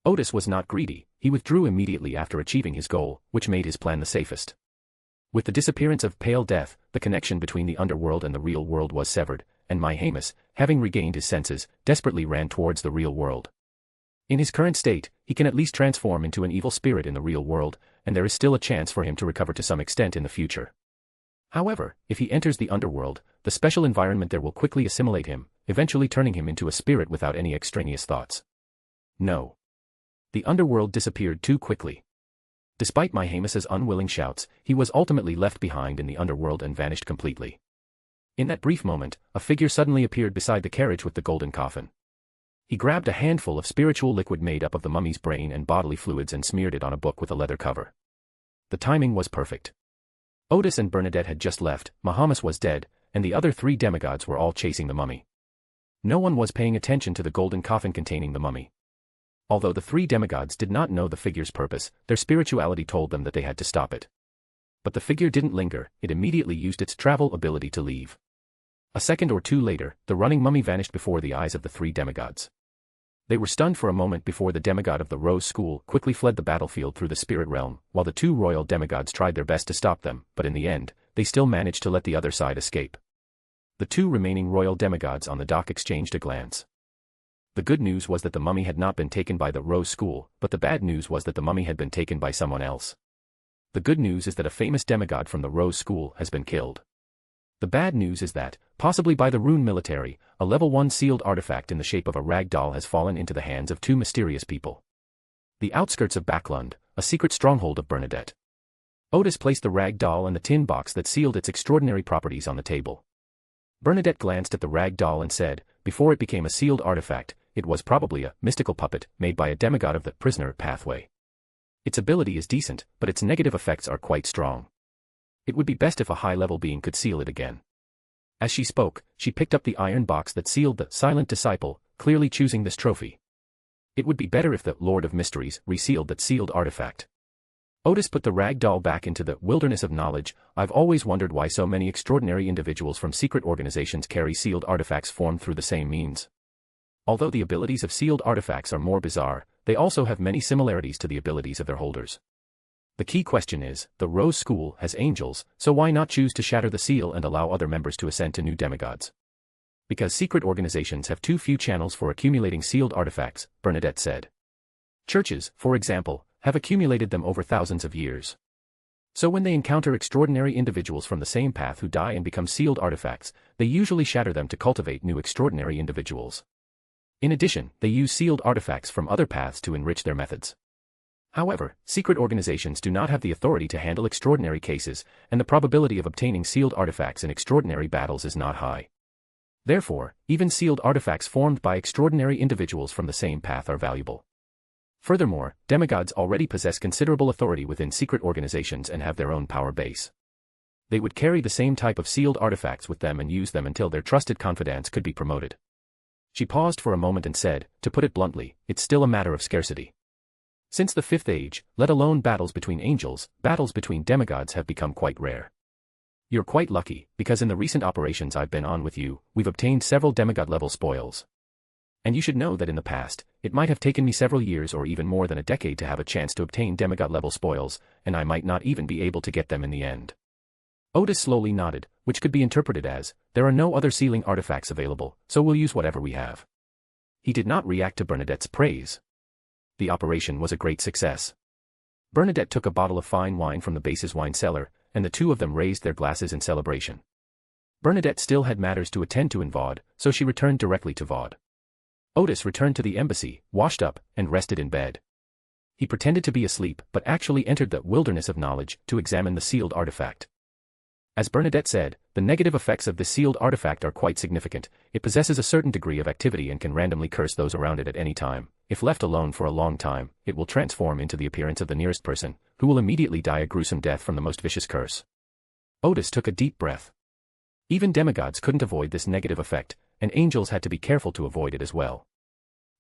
Odis was not greedy, he withdrew immediately after achieving his goal, which made his plan the safest. With the disappearance of Pale Death, the connection between the underworld and the real world was severed, and Myhamus, having regained his senses, desperately ran towards the real world. In his current state, he can at least transform into an evil spirit in the real world, and there is still a chance for him to recover to some extent in the future. However, if he enters the underworld, the special environment there will quickly assimilate him, eventually turning him into a spirit without any extraneous thoughts. No. The underworld disappeared too quickly. Despite Myhamus's unwilling shouts, he was ultimately left behind in the underworld and vanished completely. In that brief moment, a figure suddenly appeared beside the carriage with the golden coffin. He grabbed a handful of spiritual liquid made up of the mummy's brain and bodily fluids and smeared it on a book with a leather cover. The timing was perfect. Odis and Bernadette had just left, Myhamus was dead, and the other three demigods were all chasing the mummy. No one was paying attention to the golden coffin containing the mummy. Although the three demigods did not know the figure's purpose, their spirituality told them that they had to stop it. But the figure didn't linger, it immediately used its travel ability to leave. A second or two later, the running mummy vanished before the eyes of the three demigods. They were stunned for a moment before the demigod of the Rose School quickly fled the battlefield through the spirit realm, while the two royal demigods tried their best to stop them, but in the end, they still managed to let the other side escape. The two remaining royal demigods on the dock exchanged a glance. The good news was that the mummy had not been taken by the Rose School, but the bad news was that the mummy had been taken by someone else. The good news is that a famous demigod from the Rose School has been killed. The bad news is that, possibly by the Rune military, a level 1 sealed artifact in the shape of a rag doll has fallen into the hands of two mysterious people. The outskirts of Backlund, a secret stronghold of Bernadette. Odis placed the rag doll and the tin box that sealed its extraordinary properties on the table. Bernadette glanced at the rag doll and said, before it became a sealed artifact, it was probably a mystical puppet made by a demigod of the prisoner pathway. Its ability is decent, but its negative effects are quite strong. It would be best if a high-level being could seal it again. As she spoke, she picked up the iron box that sealed the silent disciple, clearly choosing this trophy. It would be better if the Lord of Mysteries resealed that sealed artifact. Odis put the rag doll back into the wilderness of knowledge. I've always wondered why so many extraordinary individuals from secret organizations carry sealed artifacts formed through the same means. Although the abilities of sealed artifacts are more bizarre, they also have many similarities to the abilities of their holders. The key question is, the Rose School has angels, so why not choose to shatter the seal and allow other members to ascend to new demigods? Because secret organizations have too few channels for accumulating sealed artifacts, Bernadette said. Churches, for example, have accumulated them over thousands of years. So when they encounter extraordinary individuals from the same path who die and become sealed artifacts, they usually shatter them to cultivate new extraordinary individuals. In addition, they use sealed artifacts from other paths to enrich their methods. However, secret organizations do not have the authority to handle extraordinary cases, and the probability of obtaining sealed artifacts in extraordinary battles is not high. Therefore, even sealed artifacts formed by extraordinary individuals from the same path are valuable. Furthermore, demigods already possess considerable authority within secret organizations and have their own power base. They would carry the same type of sealed artifacts with them and use them until their trusted confidants could be promoted. She paused for a moment and said, to put it bluntly, it's still a matter of scarcity. Since the Fifth Age, let alone battles between angels, battles between demigods have become quite rare. You're quite lucky, because in the recent operations I've been on with you, we've obtained several demigod-level spoils. And you should know that in the past, it might have taken me several years or even more than a decade to have a chance to obtain demigod-level spoils, and I might not even be able to get them in the end. Odis slowly nodded, which could be interpreted as, there are no other sealing artifacts available, so we'll use whatever we have. He did not react to Bernadette's praise. The operation was a great success. Bernadette took a bottle of fine wine from the base's wine cellar, and the two of them raised their glasses in celebration. Bernadette still had matters to attend to in Vaude, so she returned directly to Vaude. Odis returned to the embassy, washed up, and rested in bed. He pretended to be asleep, but actually entered the wilderness of knowledge to examine the sealed artifact. As Bernadette said, the negative effects of this sealed artifact are quite significant. It possesses a certain degree of activity and can randomly curse those around it at any time. If left alone for a long time, it will transform into the appearance of the nearest person, who will immediately die a gruesome death from the most vicious curse. Odis took a deep breath. Even demigods couldn't avoid this negative effect, and angels had to be careful to avoid it as well.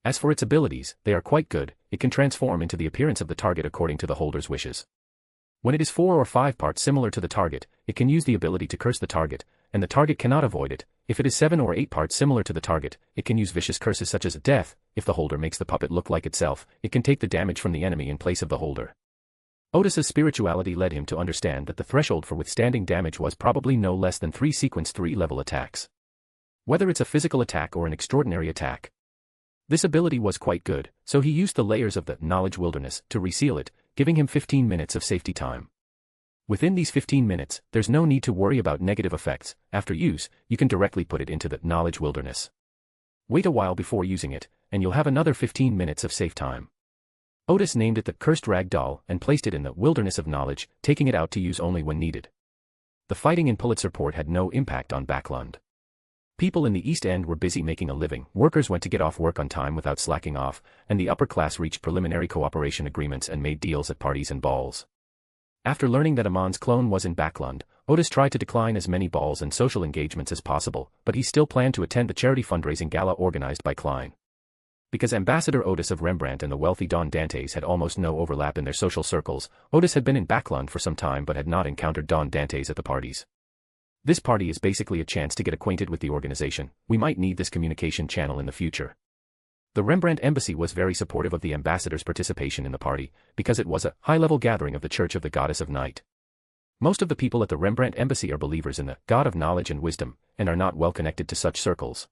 As for its abilities, they are quite good. It can transform into the appearance of the target according to the holder's wishes. When it is 4 or 5 parts similar to the target, it can use the ability to curse the target, and the target cannot avoid it. If it is 7 or 8 parts similar to the target, it can use vicious curses such as death. If the holder makes the puppet look like itself, it can take the damage from the enemy in place of the holder. Odis's spirituality led him to understand that the threshold for withstanding damage was probably no less than 3 sequence 3-level attacks. Whether it's a physical attack or an extraordinary attack. This ability was quite good, so he used the layers of the knowledge wilderness to reseal it, giving him 15 minutes of safety time. Within these 15 minutes, there's no need to worry about negative effects. After use, you can directly put it into the knowledge wilderness. Wait a while before using it, and you'll have another 15 minutes of safe time. Odis named it the Cursed Rag Doll and placed it in the wilderness of knowledge, taking it out to use only when needed. The fighting in Pulitzerport had no impact on Backlund. People in the East End were busy making a living, workers went to get off work on time without slacking off, and the upper class reached preliminary cooperation agreements and made deals at parties and balls. After learning that Amon's clone was in Backlund, Odis tried to decline as many balls and social engagements as possible, but he still planned to attend the charity fundraising gala organized by Klein. Because Ambassador Odis of Rembrandt and the wealthy Don Dantes had almost no overlap in their social circles, Odis had been in Backlund for some time but had not encountered Don Dantes at the parties. This party is basically a chance to get acquainted with the organization. We might need this communication channel in the future. The Rembrandt Embassy was very supportive of the ambassador's participation in the party, because it was a high-level gathering of the Church of the Goddess of Night. Most of the people at the Rembrandt Embassy are believers in the God of Knowledge and Wisdom, and are not well connected to such circles.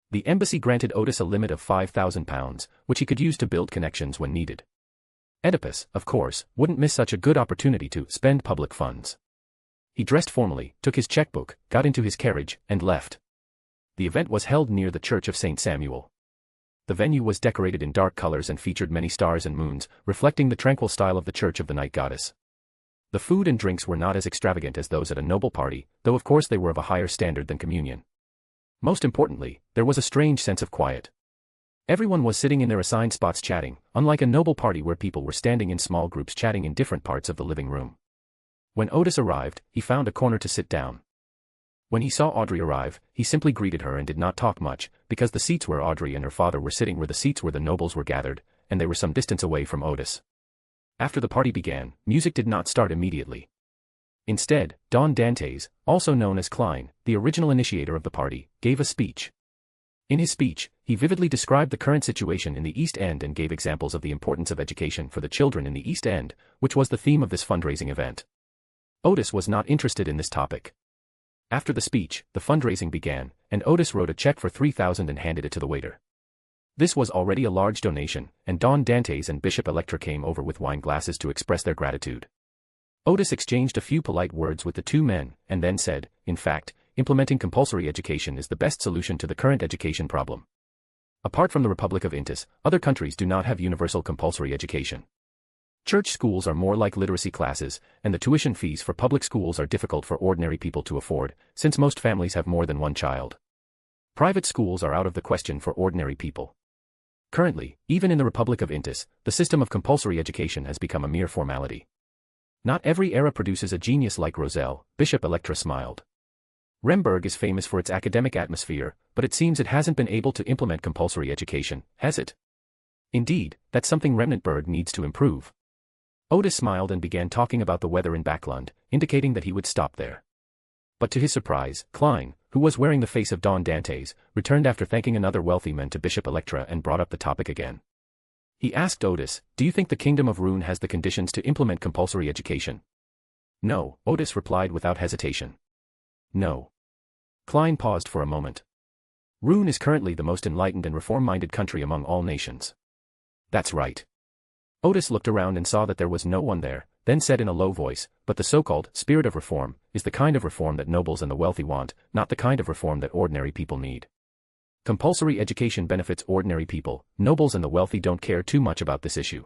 The embassy granted Odis a limit of £5,000, which he could use to build connections when needed. Oedipus, of course, wouldn't miss such a good opportunity to spend public funds. He dressed formally, took his checkbook, got into his carriage, and left. The event was held near the Church of St. Samuel. The venue was decorated in dark colors and featured many stars and moons, reflecting the tranquil style of the Church of the Night Goddess. The food and drinks were not as extravagant as those at a noble party, though of course they were of a higher standard than communion. Most importantly, there was a strange sense of quiet. Everyone was sitting in their assigned spots chatting, unlike a noble party where people were standing in small groups chatting in different parts of the living room. When Odis arrived, he found a corner to sit down. When he saw Audrey arrive, he simply greeted her and did not talk much, because the seats where Audrey and her father were sitting were the seats where the nobles were gathered, and they were some distance away from Odis. After the party began, music did not start immediately. Instead, Don Dantes, also known as Klein, the original initiator of the party, gave a speech. In his speech, he vividly described the current situation in the East End and gave examples of the importance of education for the children in the East End, which was the theme of this fundraising event. Odis was not interested in this topic. After the speech, the fundraising began, and Odis wrote a check for 3,000 and handed it to the waiter. This was already a large donation, and Don Dantes and Bishop Electra came over with wine glasses to express their gratitude. Odis exchanged a few polite words with the two men, and then said, in fact, implementing compulsory education is the best solution to the current education problem. Apart from the Republic of Intis, other countries do not have universal compulsory education. Church schools are more like literacy classes, and the tuition fees for public schools are difficult for ordinary people to afford, since most families have more than one child. Private schools are out of the question for ordinary people. Currently, even in the Republic of Intis, the system of compulsory education has become a mere formality. Not every era produces a genius like Roselle, Bishop Electra smiled. Remberg is famous for its academic atmosphere, but it seems it hasn't been able to implement compulsory education, has it? Indeed, that's something Remnantburg needs to improve. Odis smiled and began talking about the weather in Backlund, indicating that he would stop there. But to his surprise, Klein, who was wearing the face of Don Dantes, returned after thanking another wealthy man to Bishop Electra and brought up the topic again. He asked Odis, "Do you think the Kingdom of Rune has the conditions to implement compulsory education?" "No," Odis replied without hesitation. "No." Klein paused for a moment. "Rune is currently the most enlightened and reform-minded country among all nations." "That's right." Odis looked around and saw that there was no one there, then said in a low voice, "But the so-called spirit of reform is the kind of reform that nobles and the wealthy want, not the kind of reform that ordinary people need. Compulsory education benefits ordinary people, nobles and the wealthy don't care too much about this issue.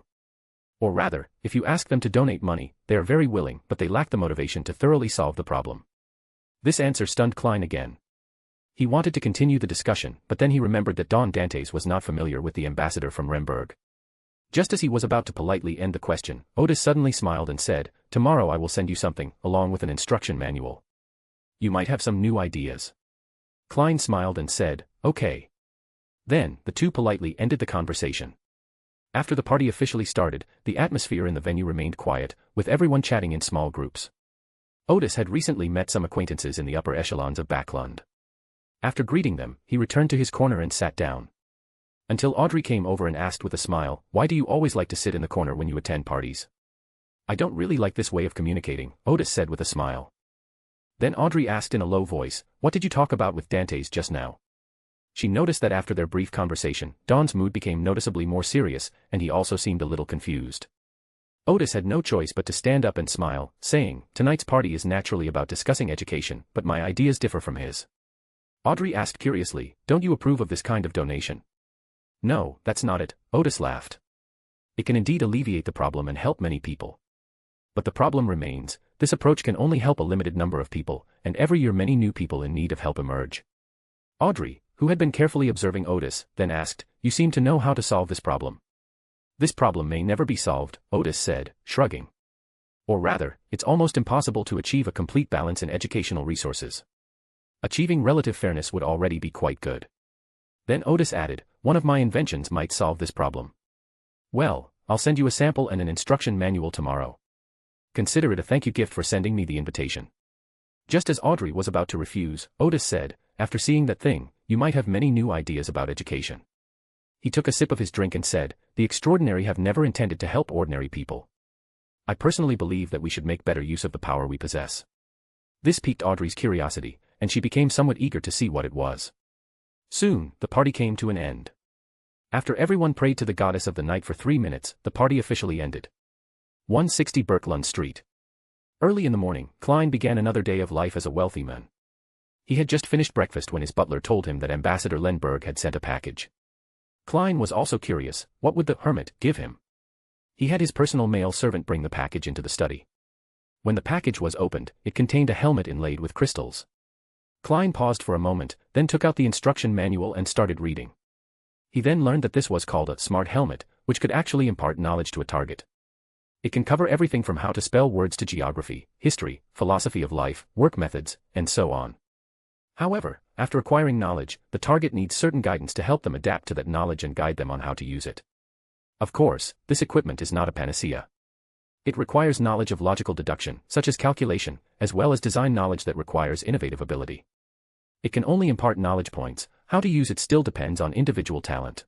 Or rather, if you ask them to donate money, they are very willing, but they lack the motivation to thoroughly solve the problem." This answer stunned Klein again. He wanted to continue the discussion, but then he remembered that Don Dantes was not familiar with the ambassador from Remberg. Just as he was about to politely end the question, Odis suddenly smiled and said, "Tomorrow I will send you something, along with an instruction manual. You might have some new ideas." Klein smiled and said, "Okay." Then, the two politely ended the conversation. After the party officially started, the atmosphere in the venue remained quiet, with everyone chatting in small groups. Odis had recently met some acquaintances in the upper echelons of Backlund. After greeting them, he returned to his corner and sat down. Until Audrey came over and asked with a smile, "Why do you always like to sit in the corner when you attend parties?" "I don't really like this way of communicating," Odis said with a smile. Then Audrey asked in a low voice, "What did you talk about with Dantes just now?" She noticed that after their brief conversation, Don's mood became noticeably more serious, and he also seemed a little confused. Odis had no choice but to stand up and smile, saying, "Tonight's party is naturally about discussing education, but my ideas differ from his." Audrey asked curiously, "Don't you approve of this kind of donation?" "No, that's not it," Odis laughed. "It can indeed alleviate the problem and help many people. But the problem remains, this approach can only help a limited number of people, and every year many new people in need of help emerge." Audrey, who had been carefully observing Odis, then asked, "You seem to know how to solve this problem." "This problem may never be solved," Odis said, shrugging. "Or rather, it's almost impossible to achieve a complete balance in educational resources. Achieving relative fairness would already be quite good." Then Odis added, "One of my inventions might solve this problem." "Well, I'll send you a sample and an instruction manual tomorrow. Consider it a thank you gift for sending me the invitation." Just as Audrey was about to refuse, Odis said, "After seeing that thing, you might have many new ideas about education." He took a sip of his drink and said, "The extraordinary have never intended to help ordinary people. I personally believe that we should make better use of the power we possess." This piqued Audrey's curiosity, and she became somewhat eager to see what it was. Soon, the party came to an end. After everyone prayed to the goddess of the night for 3 minutes, the party officially ended. 160 Berklund Street. Early in the morning, Klein began another day of life as a wealthy man. He had just finished breakfast when his butler told him that Ambassador Lenberg had sent a package. Klein was also curious, what would the Hermit give him? He had his personal male servant bring the package into the study. When the package was opened, it contained a helmet inlaid with crystals. Klein paused for a moment, then took out the instruction manual and started reading. He then learned that this was called a smart helmet, which could actually impart knowledge to a target. It can cover everything from how to spell words to geography, history, philosophy of life, work methods, and so on. However, after acquiring knowledge, the target needs certain guidance to help them adapt to that knowledge and guide them on how to use it. Of course, this equipment is not a panacea. It requires knowledge of logical deduction, such as calculation, as well as design knowledge that requires innovative ability. It can only impart knowledge points, how to use it still depends on individual talent.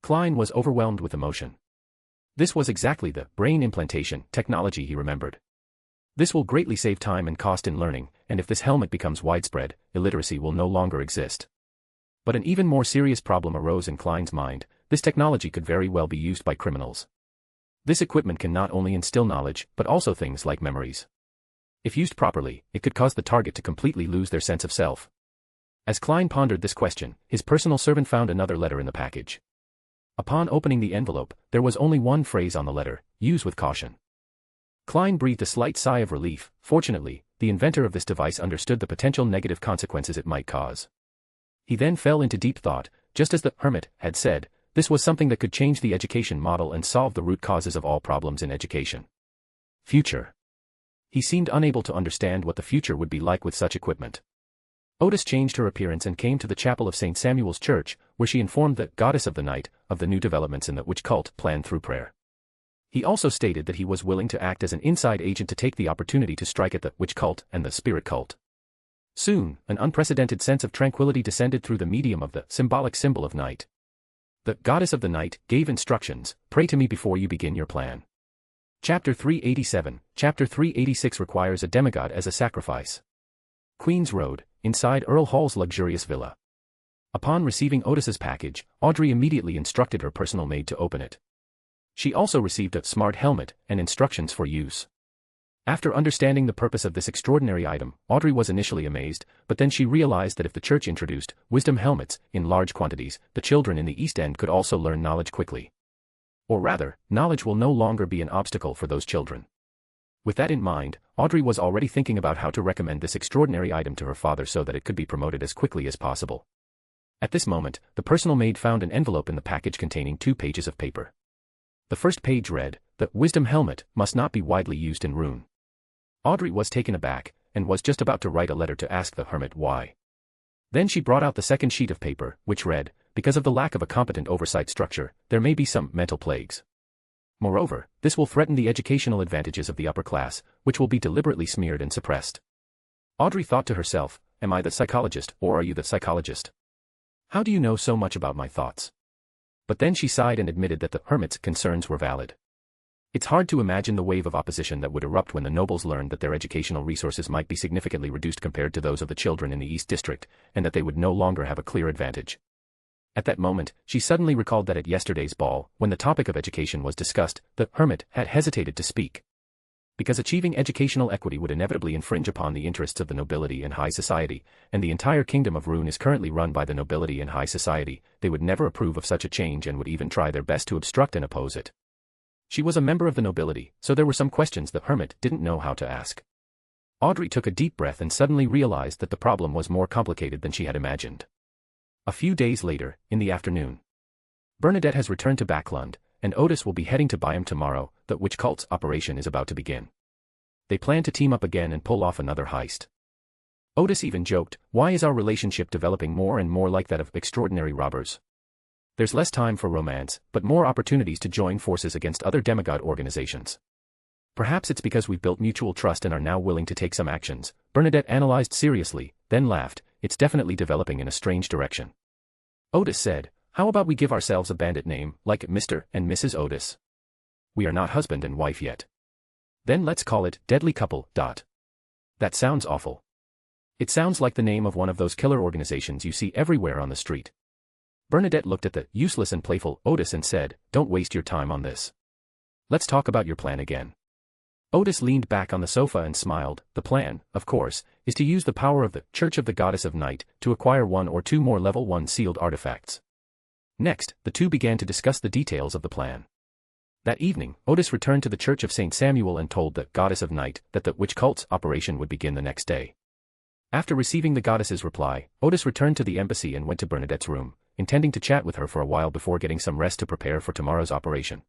Klein was overwhelmed with emotion. This was exactly the brain implantation technology he remembered. This will greatly save time and cost in learning, and if this helmet becomes widespread, illiteracy will no longer exist. But an even more serious problem arose in Klein's mind: this technology could very well be used by criminals. This equipment can not only instill knowledge, but also things like memories. If used properly, it could cause the target to completely lose their sense of self. As Klein pondered this question, his personal servant found another letter in the package. Upon opening the envelope, there was only one phrase on the letter: use with caution. Klein breathed a slight sigh of relief. Fortunately, the inventor of this device understood the potential negative consequences it might cause. He then fell into deep thought. Just as the Hermit had said, this was something that could change the education model and solve the root causes of all problems in education. Future. He seemed unable to understand what the future would be like with such equipment. Odis changed her appearance and came to the chapel of St. Samuel's Church, where she informed the goddess of the night of the new developments in the witch cult plan through prayer. He also stated that he was willing to act as an inside agent to take the opportunity to strike at the witch cult and the spirit cult. Soon, an unprecedented sense of tranquility descended through the medium of the symbolic symbol of night. The goddess of the night gave instructions: pray to me before you begin your plan. Chapter 387. Chapter 386 requires a demigod as a sacrifice. Queen's Road, inside Earl Hall's luxurious villa. Upon receiving Odis's package, Audrey immediately instructed her personal maid to open it. She also received a smart helmet and instructions for use. After understanding the purpose of this extraordinary item, Audrey was initially amazed, but then she realized that if the church introduced wisdom helmets in large quantities, the children in the East End could also learn knowledge quickly. Or rather, knowledge will no longer be an obstacle for those children. With that in mind, Audrey was already thinking about how to recommend this extraordinary item to her father so that it could be promoted as quickly as possible. At this moment, the personal maid found an envelope in the package containing 2 pages of paper. The first page read, "The wisdom helmet must not be widely used in Rune." Audrey was taken aback, and was just about to write a letter to ask the Hermit why. Then she brought out the second sheet of paper, which read, "Because of the lack of a competent oversight structure, there may be some mental plagues. Moreover, this will threaten the educational advantages of the upper class, which will be deliberately smeared and suppressed." Audrey thought to herself, "Am I the psychologist, or are you the psychologist? How do you know so much about my thoughts?" But then she sighed and admitted that the Hermit's concerns were valid. It's hard to imagine the wave of opposition that would erupt when the nobles learned that their educational resources might be significantly reduced compared to those of the children in the East District, and that they would no longer have a clear advantage. At that moment, she suddenly recalled that at yesterday's ball, when the topic of education was discussed, the Hermit had hesitated to speak. Because achieving educational equity would inevitably infringe upon the interests of the nobility and high society, and the entire kingdom of Rune is currently run by the nobility and high society, they would never approve of such a change and would even try their best to obstruct and oppose it. She was a member of the nobility, so there were some questions the Hermit didn't know how to ask. Audrey took a deep breath and suddenly realized that the problem was more complicated than she had imagined. A few days later, in the afternoon, Bernadette has returned to Backlund, and Odis will be heading to Byam tomorrow. The witch cult's operation is about to begin. They plan to team up again and pull off another heist. Odis even joked, "Why is our relationship developing more and more like that of extraordinary robbers? There's less time for romance, but more opportunities to join forces against other demigod organizations. Perhaps it's because we've built mutual trust and are now willing to take some actions." Bernadette analyzed seriously, then laughed. "It's definitely developing in a strange direction." Odis said, "How about we give ourselves a bandit name, like Mr. and Mrs. Odis? We are not husband and wife yet. Then let's call it Deadly Couple. That sounds awful. It sounds like the name of one of those killer organizations you see everywhere on the street." Bernadette looked at the useless and playful Odis and said, "Don't waste your time on this. Let's talk about your plan again." Odis leaned back on the sofa and smiled. "The plan, of course, is to use the power of the Church of the Goddess of Night to acquire 1 or 2 more level 1 sealed artifacts." Next, the two began to discuss the details of the plan. That evening, Odis returned to the Church of St. Samuel and told the Goddess of Night that the witch cult's operation would begin the next day. After receiving the goddess's reply, Odis returned to the embassy and went to Bernadette's room, intending to chat with her for a while before getting some rest to prepare for tomorrow's operation.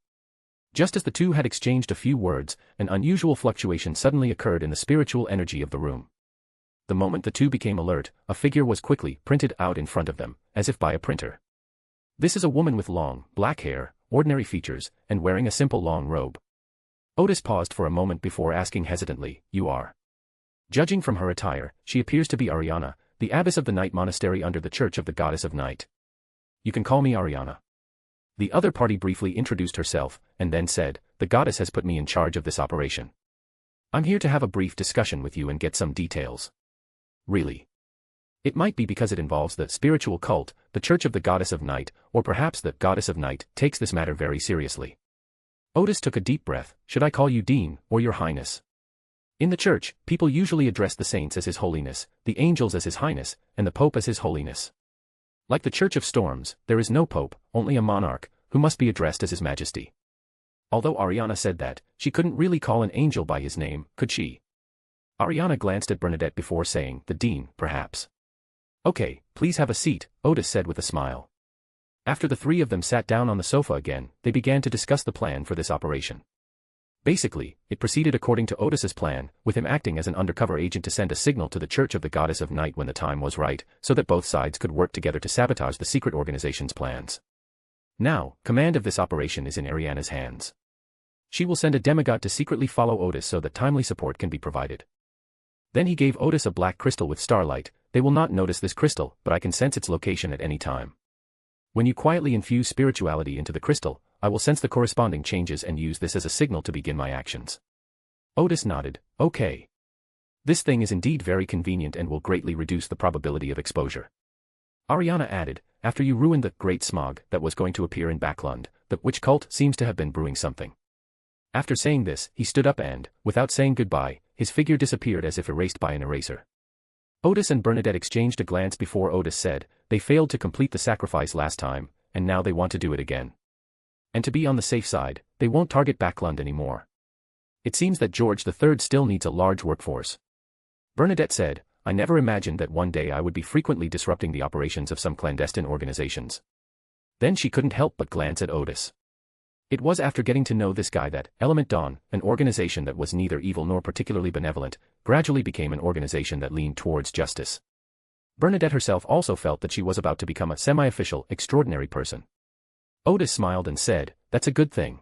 Just as the two had exchanged a few words, an unusual fluctuation suddenly occurred in the spiritual energy of the room. The moment the two became alert, a figure was quickly printed out in front of them, as if by a printer. This is a woman with long, black hair, ordinary features, and wearing a simple long robe. Odis paused for a moment before asking hesitantly, "You are?" Judging from her attire, she appears to be Ariana, the abbess of the Night Monastery under the Church of the Goddess of Night. "You can call me Ariana." The other party briefly introduced herself, and then said, "The goddess has put me in charge of this operation. I'm here to have a brief discussion with you and get some details." "Really?" "It might be because it involves the spiritual cult, the Church of the Goddess of Night, or perhaps the Goddess of Night takes this matter very seriously." Odis took a deep breath. "Should I call you Dean, or Your Highness?" In the Church, people usually address the saints as His Holiness, the angels as His Highness, and the Pope as His Holiness. Like the Church of Storms, there is no Pope, only a monarch, who must be addressed as His Majesty. Although Ariana said that, she couldn't really call an angel by his name, could she? Ariana glanced at Bernadette before saying, "The Dean, perhaps." "Okay, please have a seat," Odis said with a smile. After the three of them sat down on the sofa again, they began to discuss the plan for this operation. Basically, it proceeded according to Odis's plan, with him acting as an undercover agent to send a signal to the Church of the Goddess of Night when the time was right, so that both sides could work together to sabotage the secret organization's plans. Now, command of this operation is in Ariana's hands. She will send a demigod to secretly follow Odis so that timely support can be provided. Then he gave Odis a black crystal with starlight. "They will not notice this crystal, but I can sense its location at any time. When you quietly infuse spirituality into the crystal, I will sense the corresponding changes and use this as a signal to begin my actions." Odis nodded. "Okay. This thing is indeed very convenient and will greatly reduce the probability of exposure." Ariana added, "After you ruined the great smog that was going to appear in Backlund, the witch cult seems to have been brewing something." After saying this, he stood up and, without saying goodbye, his figure disappeared as if erased by an eraser. Odis and Bernadette exchanged a glance before Odis said, "They failed to complete the sacrifice last time, and now they want to do it again. And to be on the safe side, they won't target Backlund anymore. It seems that George III still needs a large workforce." Bernadette said, "I never imagined that one day I would be frequently disrupting the operations of some clandestine organizations." Then she couldn't help but glance at Odis. It was after getting to know this guy that Element Dawn, an organization that was neither evil nor particularly benevolent, gradually became an organization that leaned towards justice. Bernadette herself also felt that she was about to become a semi-official, extraordinary person. Odis smiled and said, "That's a good thing.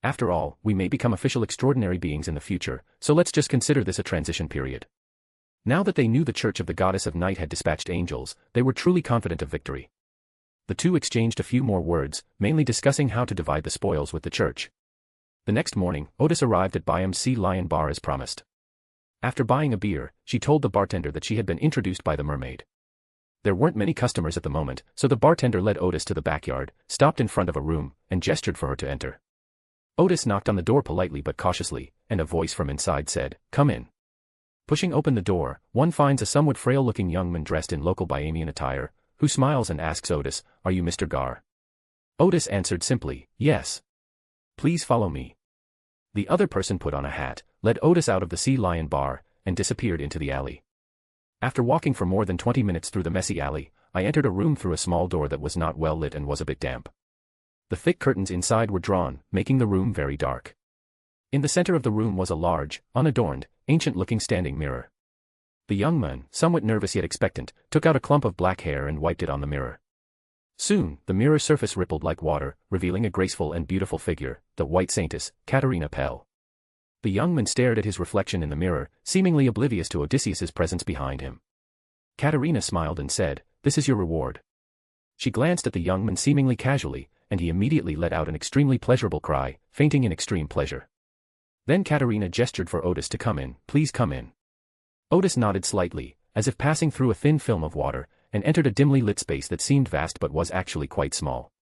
After all, we may become official extraordinary beings in the future, so let's just consider this a transition period." Now that they knew the Church of the Goddess of Night had dispatched angels, they were truly confident of victory. The two exchanged a few more words, mainly discussing how to divide the spoils with the church. The next morning, Odis arrived at Byam's Sea Lion Bar as promised. After buying a beer, she told the bartender that she had been introduced by the mermaid. There weren't many customers at the moment, so the bartender led Odis to the backyard, stopped in front of a room, and gestured for her to enter. Odis knocked on the door politely but cautiously, and a voice from inside said, "Come in." Pushing open the door, one finds a somewhat frail-looking young man dressed in local Byamian attire, who smiles and asks Odis, "Are you Mr. Gar?" Odis answered simply, "Yes. Please follow me." The other person put on a hat, led Odis out of the Sea Lion Bar, and disappeared into the alley. After walking for more than 20 minutes through the messy alley, I entered a room through a small door that was not well lit and was a bit damp. The thick curtains inside were drawn, making the room very dark. In the center of the room was a large, unadorned, ancient-looking standing mirror. The young man, somewhat nervous yet expectant, took out a clump of black hair and wiped it on the mirror. Soon, the mirror surface rippled like water, revealing a graceful and beautiful figure, the white saintess, Katerina Pell. The young man stared at his reflection in the mirror, seemingly oblivious to Odysseus's presence behind him. Katerina smiled and said, "This is your reward." She glanced at the young man seemingly casually, and he immediately let out an extremely pleasurable cry, fainting in extreme pleasure. Then Katerina gestured for Odis to come in. "Please come in." Odis nodded slightly, as if passing through a thin film of water, and entered a dimly lit space that seemed vast but was actually quite small.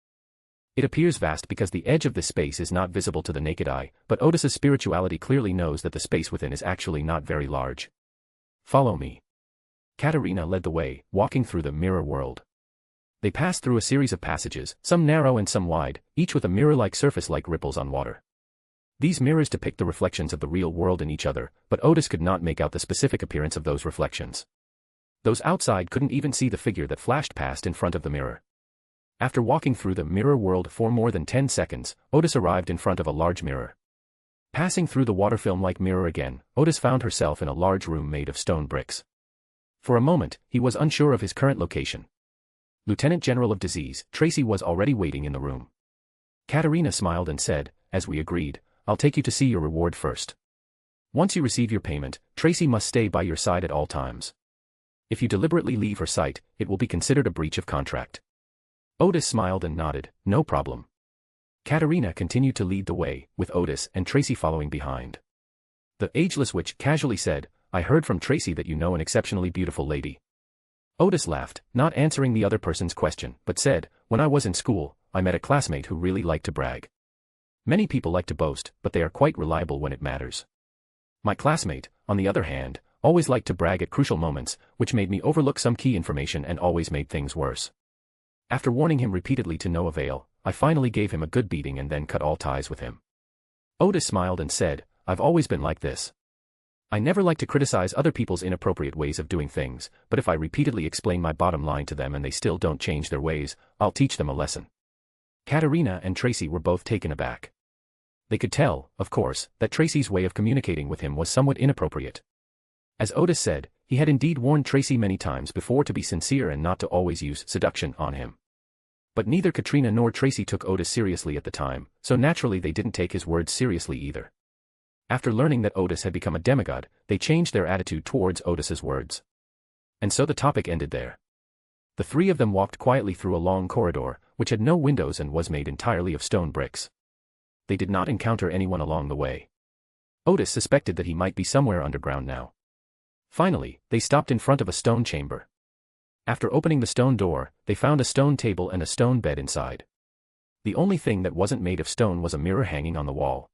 It appears vast because the edge of this space is not visible to the naked eye, but Odis's spirituality clearly knows that the space within is actually not very large. "Follow me." Katerina led the way, walking through the mirror world. They passed through a series of passages, some narrow and some wide, each with a mirror-like surface like ripples on water. These mirrors depict the reflections of the real world in each other, but Odis could not make out the specific appearance of those reflections. Those outside couldn't even see the figure that flashed past in front of the mirror. After walking through the mirror world for more than 10 seconds, Odis arrived in front of a large mirror. Passing through the water film-like mirror again, Odis found herself in a large room made of stone bricks. For a moment, he was unsure of his current location. Lieutenant General of Disease, Tracy was already waiting in the room. Katerina smiled and said, "As we agreed, I'll take you to see your reward first. Once you receive your payment, Tracy must stay by your side at all times. If you deliberately leave her sight, it will be considered a breach of contract." Odis smiled and nodded, "No problem." Katerina continued to lead the way, with Odis and Tracy following behind. The ageless witch casually said, "I heard from Tracy that you know an exceptionally beautiful lady." Odis laughed, not answering the other person's question, but said, "When I was in school, I met a classmate who really liked to brag. Many people like to boast, but they are quite reliable when it matters. My classmate, on the other hand, always liked to brag at crucial moments, which made me overlook some key information and always made things worse. After warning him repeatedly to no avail, I finally gave him a good beating and then cut all ties with him." Odis smiled and said, "I've always been like this. I never like to criticize other people's inappropriate ways of doing things, but if I repeatedly explain my bottom line to them and they still don't change their ways, I'll teach them a lesson." Katerina and Tracy were both taken aback. They could tell, of course, that Tracy's way of communicating with him was somewhat inappropriate. As Odis said, he had indeed warned Tracy many times before to be sincere and not to always use seduction on him. But neither Katrina nor Tracy took Odis seriously at the time, so naturally they didn't take his words seriously either. After learning that Odis had become a demigod, they changed their attitude towards Odis's words. And so the topic ended there. The three of them walked quietly through a long corridor, which had no windows and was made entirely of stone bricks. They did not encounter anyone along the way. Odis suspected that he might be somewhere underground now. Finally, they stopped in front of a stone chamber. After opening the stone door, they found a stone table and a stone bed inside. The only thing that wasn't made of stone was a mirror hanging on the wall.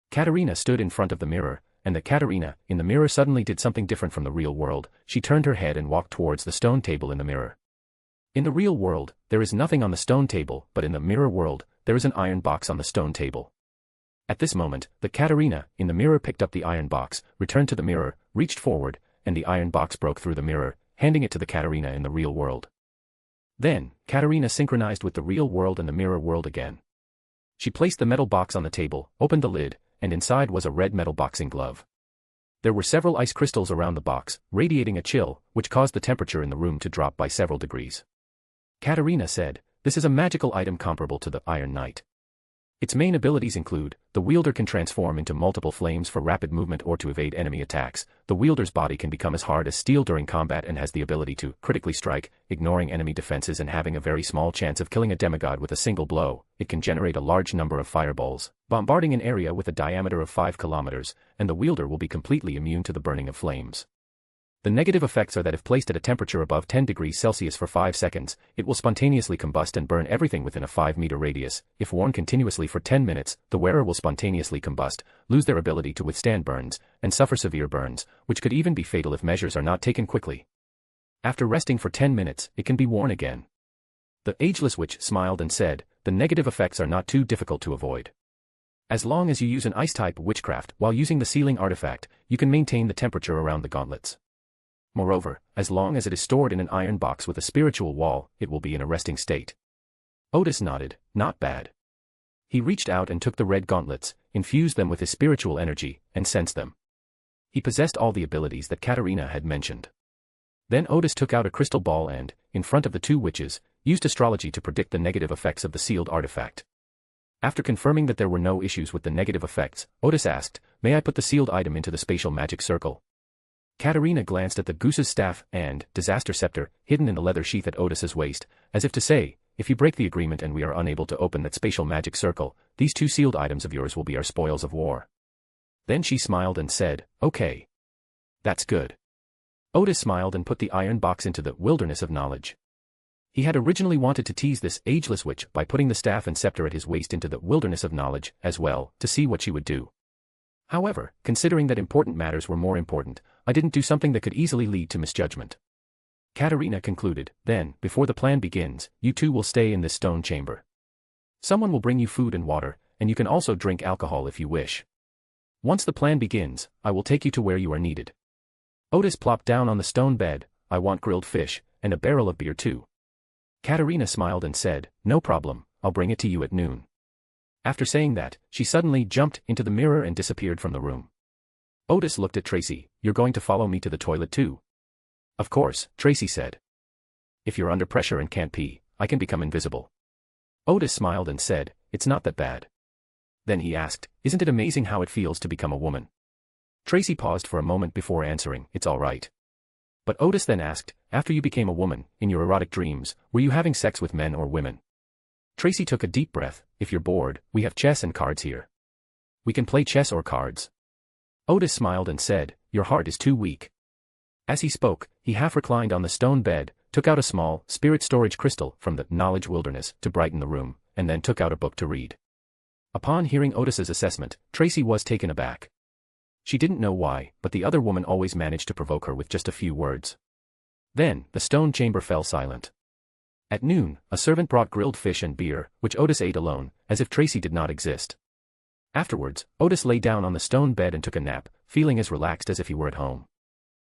Katerina stood in front of the mirror, and the Katerina in the mirror suddenly did something different from the real world. She turned her head and walked towards the stone table in the mirror. In the real world, there is nothing on the stone table, but in the mirror world, there is an iron box on the stone table. At this moment, the Katerina in the mirror picked up the iron box, returned to the mirror, reached forward, and the iron box broke through the mirror, handing it to the Katerina in the real world. Then, Katerina synchronized with the real world and the mirror world again. She placed the metal box on the table, opened the lid, and inside was a red metal boxing glove. There were several ice crystals around the box, radiating a chill, which caused the temperature in the room to drop by several degrees. Katerina said, "This is a magical item comparable to the Iron Knight. Its main abilities include, the wielder can transform into multiple flames for rapid movement or to evade enemy attacks, the wielder's body can become as hard as steel during combat and has the ability to critically strike, ignoring enemy defenses and having a very small chance of killing a demigod with a single blow, it can generate a large number of fireballs, bombarding an area with a diameter of 5 kilometers, and the wielder will be completely immune to the burning of flames. The negative effects are that if placed at a temperature above 10 degrees Celsius for 5 seconds, it will spontaneously combust and burn everything within a 5-meter radius. If worn continuously for 10 minutes, the wearer will spontaneously combust, lose their ability to withstand burns, and suffer severe burns, which could even be fatal if measures are not taken quickly. After resting for 10 minutes, it can be worn again." The ageless witch smiled and said, "The negative effects are not too difficult to avoid. As long as you use an ice-type witchcraft while using the sealing artifact, you can maintain the temperature around the gauntlets. Moreover, as long as it is stored in an iron box with a spiritual wall, it will be in a resting state." Odis nodded, "Not bad." He reached out and took the red gauntlets, infused them with his spiritual energy, and sensed them. He possessed all the abilities that Katerina had mentioned. Then Odis took out a crystal ball and, in front of the two witches, used astrology to predict the negative effects of the sealed artifact. After confirming that there were no issues with the negative effects, Odis asked, "May I put the sealed item into the spatial magic circle?" Katerina glanced at the goose's staff and disaster scepter, hidden in the leather sheath at Odis's waist, as if to say, "If you break the agreement and we are unable to open that spatial magic circle, these two sealed items of yours will be our spoils of war." Then she smiled and said, "Okay. That's good." Odis smiled and put the iron box into the wilderness of knowledge. He had originally wanted to tease this ageless witch by putting the staff and scepter at his waist into the wilderness of knowledge, as well, to see what she would do. However, considering that important matters were more important, I didn't do something that could easily lead to misjudgment. Katerina concluded. Then, before the plan begins, you two will stay in this stone chamber. Someone will bring you food and water, and you can also drink alcohol if you wish. Once the plan begins, I will take you to where you are needed. Odis plopped down on the stone bed. I want grilled fish, and a barrel of beer too. Katerina smiled and said, no problem, I'll bring it to you at noon. After saying that, she suddenly jumped into the mirror and disappeared from the room. Odis looked at Tracy. You're going to follow me to the toilet too? Of course, Tracy said. If you're under pressure and can't pee, I can become invisible. Odis smiled and said, it's not that bad. Then he asked, isn't it amazing how it feels to become a woman? Tracy paused for a moment before answering, it's all right. But Odis then asked, after you became a woman, in your erotic dreams, were you having sex with men or women? Tracy took a deep breath. If you're bored, we have chess and cards here. We can play chess or cards. Odis smiled and said, your heart is too weak. As he spoke, he half reclined on the stone bed, took out a small, spirit storage crystal from the knowledge wilderness to brighten the room, and then took out a book to read. Upon hearing Odis's assessment, Tracy was taken aback. She didn't know why, but the other woman always managed to provoke her with just a few words. Then, the stone chamber fell silent. At noon, a servant brought grilled fish and beer, which Odis ate alone, as if Tracy did not exist. Afterwards, Odis lay down on the stone bed and took a nap, feeling as relaxed as if he were at home.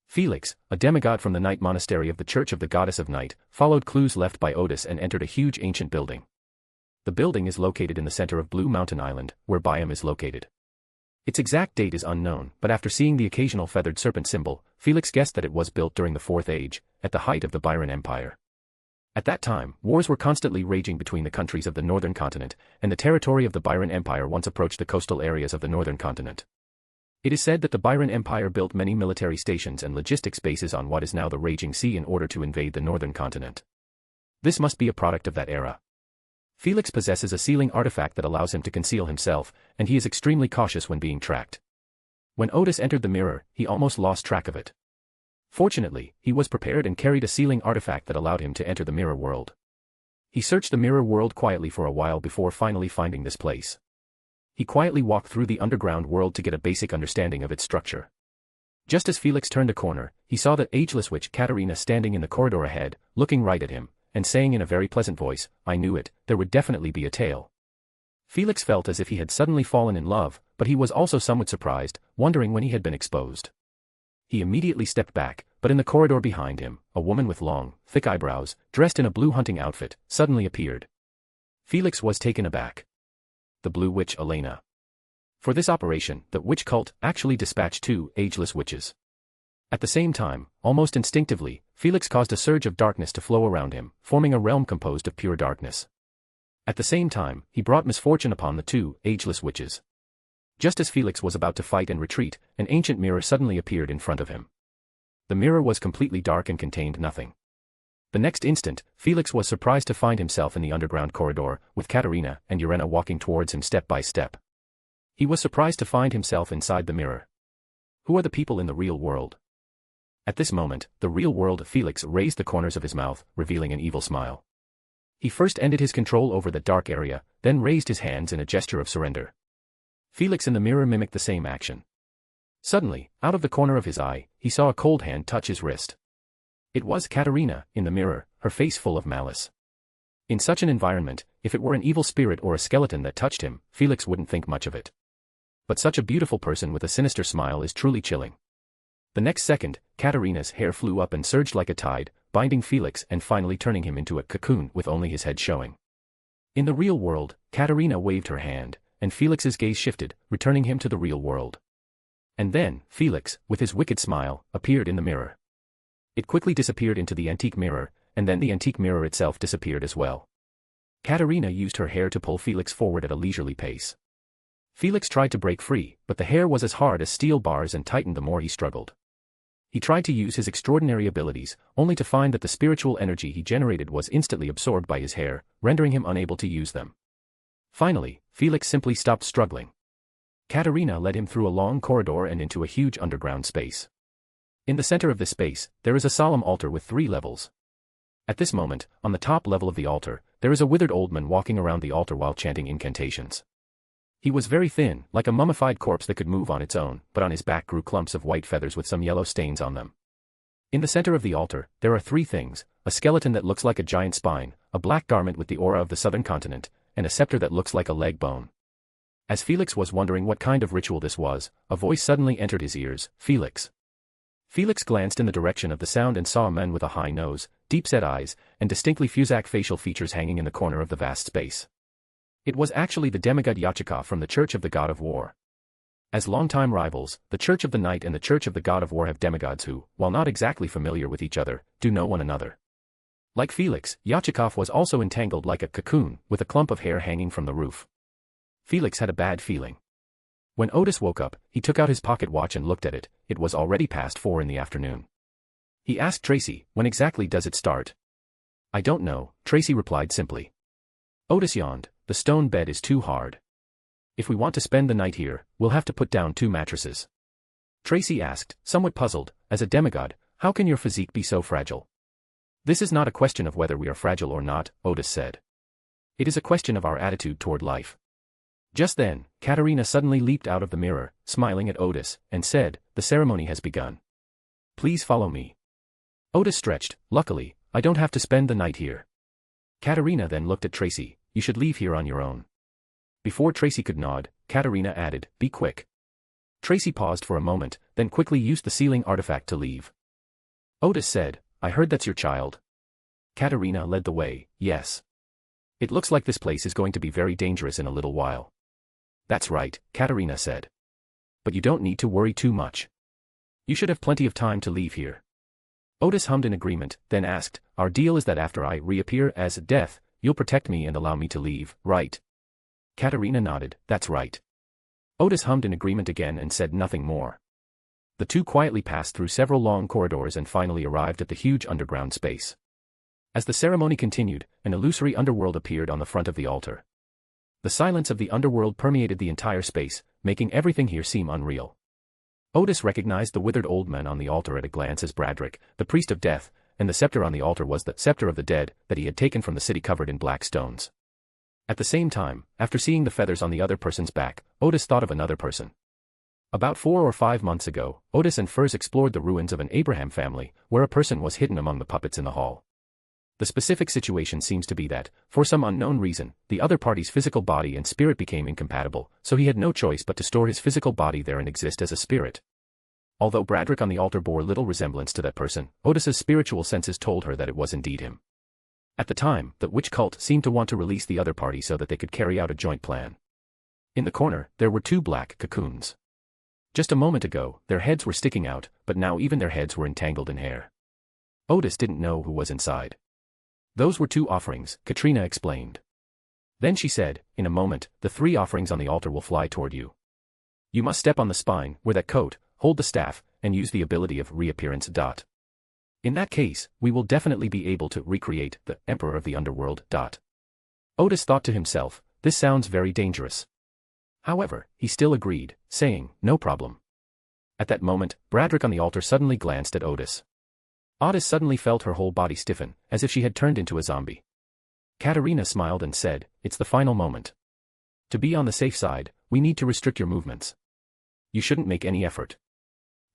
Felix, a demigod from the night monastery of the Church of the Goddess of Night, followed clues left by Odis and entered a huge ancient building. The building is located in the center of Blue Mountain Island, where Byam is located. Its exact date is unknown, but after seeing the occasional feathered serpent symbol, Felix guessed that it was built during the Fourth Age, at the height of the Byron Empire. At that time, wars were constantly raging between the countries of the northern continent, and the territory of the Byron Empire once approached the coastal areas of the northern continent. It is said that the Byron Empire built many military stations and logistics bases on what is now the raging sea in order to invade the northern continent. This must be a product of that era. Felix possesses a sealing artifact that allows him to conceal himself, and he is extremely cautious when being tracked. When Odis entered the mirror, he almost lost track of it. Fortunately, he was prepared and carried a sealing artifact that allowed him to enter the mirror world. He searched the mirror world quietly for a while before finally finding this place. He quietly walked through the underground world to get a basic understanding of its structure. Just as Felix turned a corner, he saw the ageless witch Katerina standing in the corridor ahead, looking right at him, and saying in a very pleasant voice, I knew it, there would definitely be a tale. Felix felt as if he had suddenly fallen in love, but he was also somewhat surprised, wondering when he had been exposed. He immediately stepped back, but in the corridor behind him, a woman with long, thick eyebrows, dressed in a blue hunting outfit, suddenly appeared. Felix was taken aback. The Blue Witch Elena. For this operation, the witch cult actually dispatched 2 ageless witches. At the same time, almost instinctively, Felix caused a surge of darkness to flow around him, forming a realm composed of pure darkness. At the same time, he brought misfortune upon the 2 ageless witches. Just as Felix was about to fight and retreat, an ancient mirror suddenly appeared in front of him. The mirror was completely dark and contained nothing. The next instant, Felix was surprised to find himself in the underground corridor, with Katerina and Urena walking towards him step by step. He was surprised to find himself inside the mirror. Who are the people in the real world? At this moment, the real world Felix raised the corners of his mouth, revealing an evil smile. He first ended his control over the dark area, then raised his hands in a gesture of surrender. Felix in the mirror mimicked the same action. Suddenly, out of the corner of his eye, he saw a cold hand touch his wrist. It was Katerina, in the mirror, her face full of malice. In such an environment, if it were an evil spirit or a skeleton that touched him, Felix wouldn't think much of it. But such a beautiful person with a sinister smile is truly chilling. The next second, Katerina's hair flew up and surged like a tide, binding Felix and finally turning him into a cocoon with only his head showing. In the real world, Katerina waved her hand, and Felix's gaze shifted, returning him to the real world. And then, Felix, with his wicked smile, appeared in the mirror. It quickly disappeared into the antique mirror, and then the antique mirror itself disappeared as well. Katerina used her hair to pull Felix forward at a leisurely pace. Felix tried to break free, but the hair was as hard as steel bars and tightened the more he struggled. He tried to use his extraordinary abilities, only to find that the spiritual energy he generated was instantly absorbed by his hair, rendering him unable to use them. Finally, Felix simply stopped struggling. Katerina led him through a long corridor and into a huge underground space. In the center of this space, there is a solemn altar with 3 levels. At this moment, on the top level of the altar, there is a withered old man walking around the altar while chanting incantations. He was very thin, like a mummified corpse that could move on its own, but on his back grew clumps of white feathers with some yellow stains on them. In the center of the altar, there are three things: a skeleton that looks like a giant spine, a black garment with the aura of the southern continent, and a scepter that looks like a leg bone. As Felix was wondering what kind of ritual this was, a voice suddenly entered his ears. Felix. Felix glanced in the direction of the sound and saw a man with a high nose, deep-set eyes, and distinctly Fusak facial features hanging in the corner of the vast space. It was actually the demigod Yachikov from the Church of the God of War. As longtime rivals, the Church of the Night and the Church of the God of War have demigods who, while not exactly familiar with each other, do know one another. Like Felix, Yachikov was also entangled like a cocoon, with a clump of hair hanging from the roof. Felix had a bad feeling. When Odis woke up, he took out his pocket watch and looked at it. It was already past 4 in the afternoon. He asked Tracy, "When exactly does it start?" "I don't know," Tracy replied simply. Odis yawned. "The stone bed is too hard. If we want to spend the night here, we'll have to put down 2 mattresses." Tracy asked, somewhat puzzled, "As a demigod, how can your physique be so fragile?" "This is not a question of whether we are fragile or not," Odis said. "It is a question of our attitude toward life." Just then, Katerina suddenly leaped out of the mirror, smiling at Odis, and said, "The ceremony has begun. Please follow me." Odis stretched. "Luckily, I don't have to spend the night here." Katerina then looked at Tracy. "You should leave here on your own." Before Tracy could nod, Katerina added, "Be quick." Tracy paused for a moment, then quickly used the sealing artifact to leave. Odis said, "I heard that's your child." Katerina led the way. "Yes. It looks like this place is going to be very dangerous in a little while." "That's right," Katerina said. "But you don't need to worry too much. You should have plenty of time to leave here." Odis hummed in agreement, then asked, "Our deal is that after I reappear as Death, you'll protect me and allow me to leave, right?" Katerina nodded. "That's right." Odis hummed in agreement again and said nothing more. The two quietly passed through several long corridors and finally arrived at the huge underground space. As the ceremony continued, an illusory underworld appeared on the front of the altar. The silence of the underworld permeated the entire space, making everything here seem unreal. Odis recognized the withered old man on the altar at a glance as Bradrick, the priest of death, and the scepter on the altar was the scepter of the dead that he had taken from the city covered in black stones. At the same time, after seeing the feathers on the other person's back, Odis thought of another person. About 4 or 5 months ago, Odis and Furs explored the ruins of an Abraham family, where a person was hidden among the puppets in the hall. The specific situation seems to be that, for some unknown reason, the other party's physical body and spirit became incompatible, so he had no choice but to store his physical body there and exist as a spirit. Although Bradrick on the altar bore little resemblance to that person, Odis's spiritual senses told her that it was indeed him. At the time, the witch cult seemed to want to release the other party so that they could carry out a joint plan. In the corner, there were 2 black cocoons. Just a moment ago, their heads were sticking out, but now even their heads were entangled in hair. Odis didn't know who was inside. "Those were 2 offerings," Katrina explained. Then she said, "In a moment, the 3 offerings on the altar will fly toward you. You must step on the spine, wear that coat, hold the staff, and use the ability of reappearance. In that case, we will definitely be able to recreate the Emperor of the Underworld. Odis thought to himself, this sounds very dangerous. However, he still agreed, saying, "No problem." At that moment, Bradrick on the altar suddenly glanced at Odis. Odis suddenly felt her whole body stiffen, as if she had turned into a zombie. Katerina smiled and said, "It's the final moment. To be on the safe side, we need to restrict your movements. You shouldn't make any effort.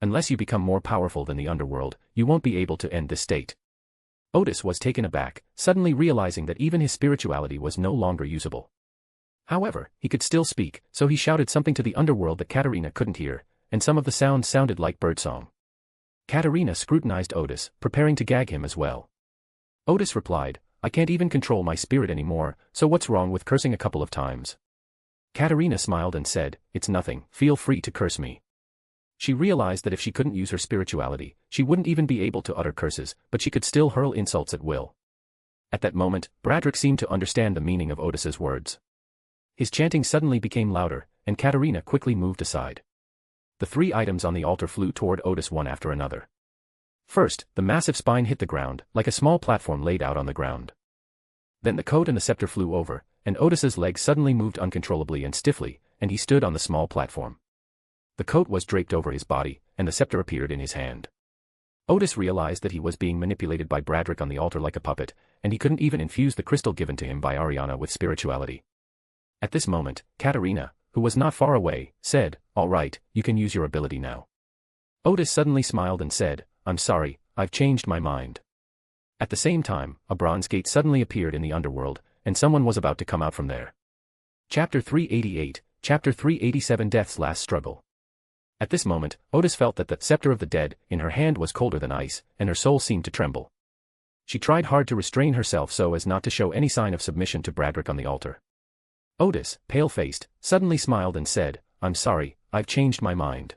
Unless you become more powerful than the underworld, you won't be able to end this state." Odis was taken aback, suddenly realizing that even his spirituality was no longer usable. However, he could still speak, so he shouted something to the underworld that Katerina couldn't hear, and some of the sounds sounded like birdsong. Katerina scrutinized Odis, preparing to gag him as well. Odis replied, "I can't even control my spirit anymore, so what's wrong with cursing a couple of times?" Katerina smiled and said, "It's nothing, feel free to curse me." She realized that if she couldn't use her spirituality, she wouldn't even be able to utter curses, but she could still hurl insults at will. At that moment, Bradrick seemed to understand the meaning of Odis's words. His chanting suddenly became louder, and Katerina quickly moved aside. The 3 items on the altar flew toward Odis one after another. First, the massive spine hit the ground, like a small platform laid out on the ground. Then the coat and the scepter flew over, and Odis's legs suddenly moved uncontrollably and stiffly, and he stood on the small platform. The coat was draped over his body, and the scepter appeared in his hand. Odis realized that he was being manipulated by Bradrick on the altar like a puppet, and he couldn't even infuse the crystal given to him by Ariana with spirituality. At this moment, Katerina, who was not far away, said, "All right, you can use your ability now." Odis suddenly smiled and said, "I'm sorry, I've changed my mind. At the same time, a bronze gate suddenly appeared in the underworld, and someone was about to come out from there. Chapter 388, Chapter 387 Death's Last Struggle. At this moment, Odis felt that the scepter of the dead in her hand was colder than ice, and her soul seemed to tremble. She tried hard to restrain herself so as not to show any sign of submission to Bradrick on the altar. Odis, pale-faced, suddenly smiled and said, "I'm sorry, I've changed my mind."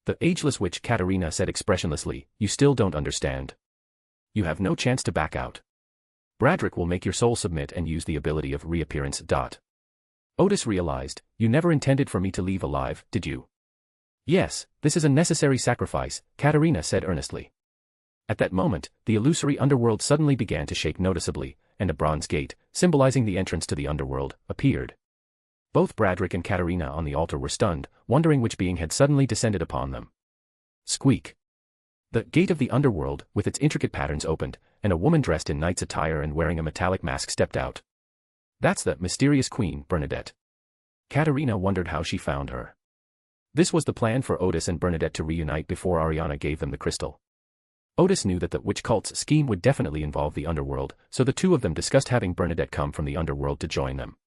The ageless witch Katerina said expressionlessly, "You still don't understand. You have no chance to back out. Bradrick will make your soul submit and use the ability of reappearance. Odis realized, "You never intended for me to leave alive, did you?" "Yes, this is a necessary sacrifice," Katerina said earnestly. At that moment, the illusory underworld suddenly began to shake noticeably, and a bronze gate, symbolizing the entrance to the underworld, appeared. Both Bradrick and Katerina on the altar were stunned, wondering which being had suddenly descended upon them. Squeak. The gate of the underworld, with its intricate patterns opened, and a woman dressed in knight's attire and wearing a metallic mask stepped out. "That's the mysterious queen, Bernadette." Katerina wondered how she found her. This was the plan for Odis and Bernadette to reunite before Ariana gave them the crystal. Odis knew that the witch cult's scheme would definitely involve the underworld, so the two of them discussed having Bernadette come from the underworld to join them.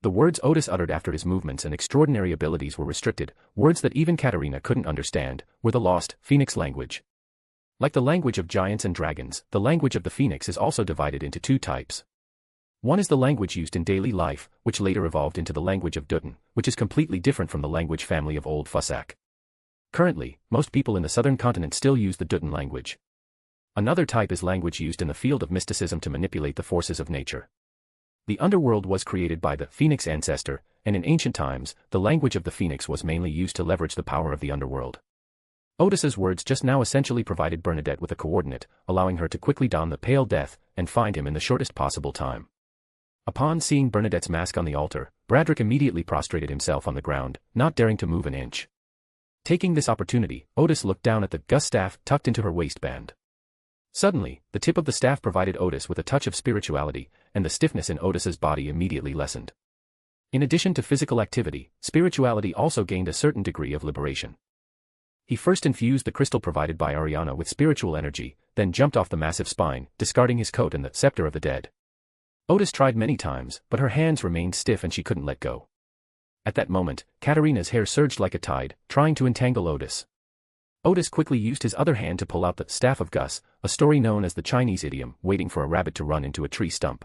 The words Odis uttered after his movements and extraordinary abilities were restricted, words that even Katerina couldn't understand, were the lost, Phoenix language. Like the language of giants and dragons, the language of the Phoenix is also divided into two types. One is the language used in daily life, which later evolved into the language of Dutton, which is completely different from the language family of Old Fussac. Currently, most people in the southern continent still use the Dutton language. Another type is language used in the field of mysticism to manipulate the forces of nature. The underworld was created by the Phoenix ancestor, and in ancient times, the language of the Phoenix was mainly used to leverage the power of the underworld. Odis's words just now essentially provided Bernadette with a coordinate, allowing her to quickly don the pale death and find him in the shortest possible time. Upon seeing Bernadette's mask on the altar, Bradrick immediately prostrated himself on the ground, not daring to move an inch. Taking this opportunity, Odis looked down at the Gus staff tucked into her waistband. Suddenly, the tip of the staff provided Odis with a touch of spirituality, and the stiffness in Odis's body immediately lessened. In addition to physical activity, spirituality also gained a certain degree of liberation. He first infused the crystal provided by Ariana with spiritual energy, then jumped off the massive spine, discarding his coat and the scepter of the dead. Odis tried many times, but her hands remained stiff and she couldn't let go. At that moment, Katerina's hair surged like a tide, trying to entangle Odis. Odis quickly used his other hand to pull out the Staff of Gus, a story known as the Chinese idiom, waiting for a rabbit to run into a tree stump.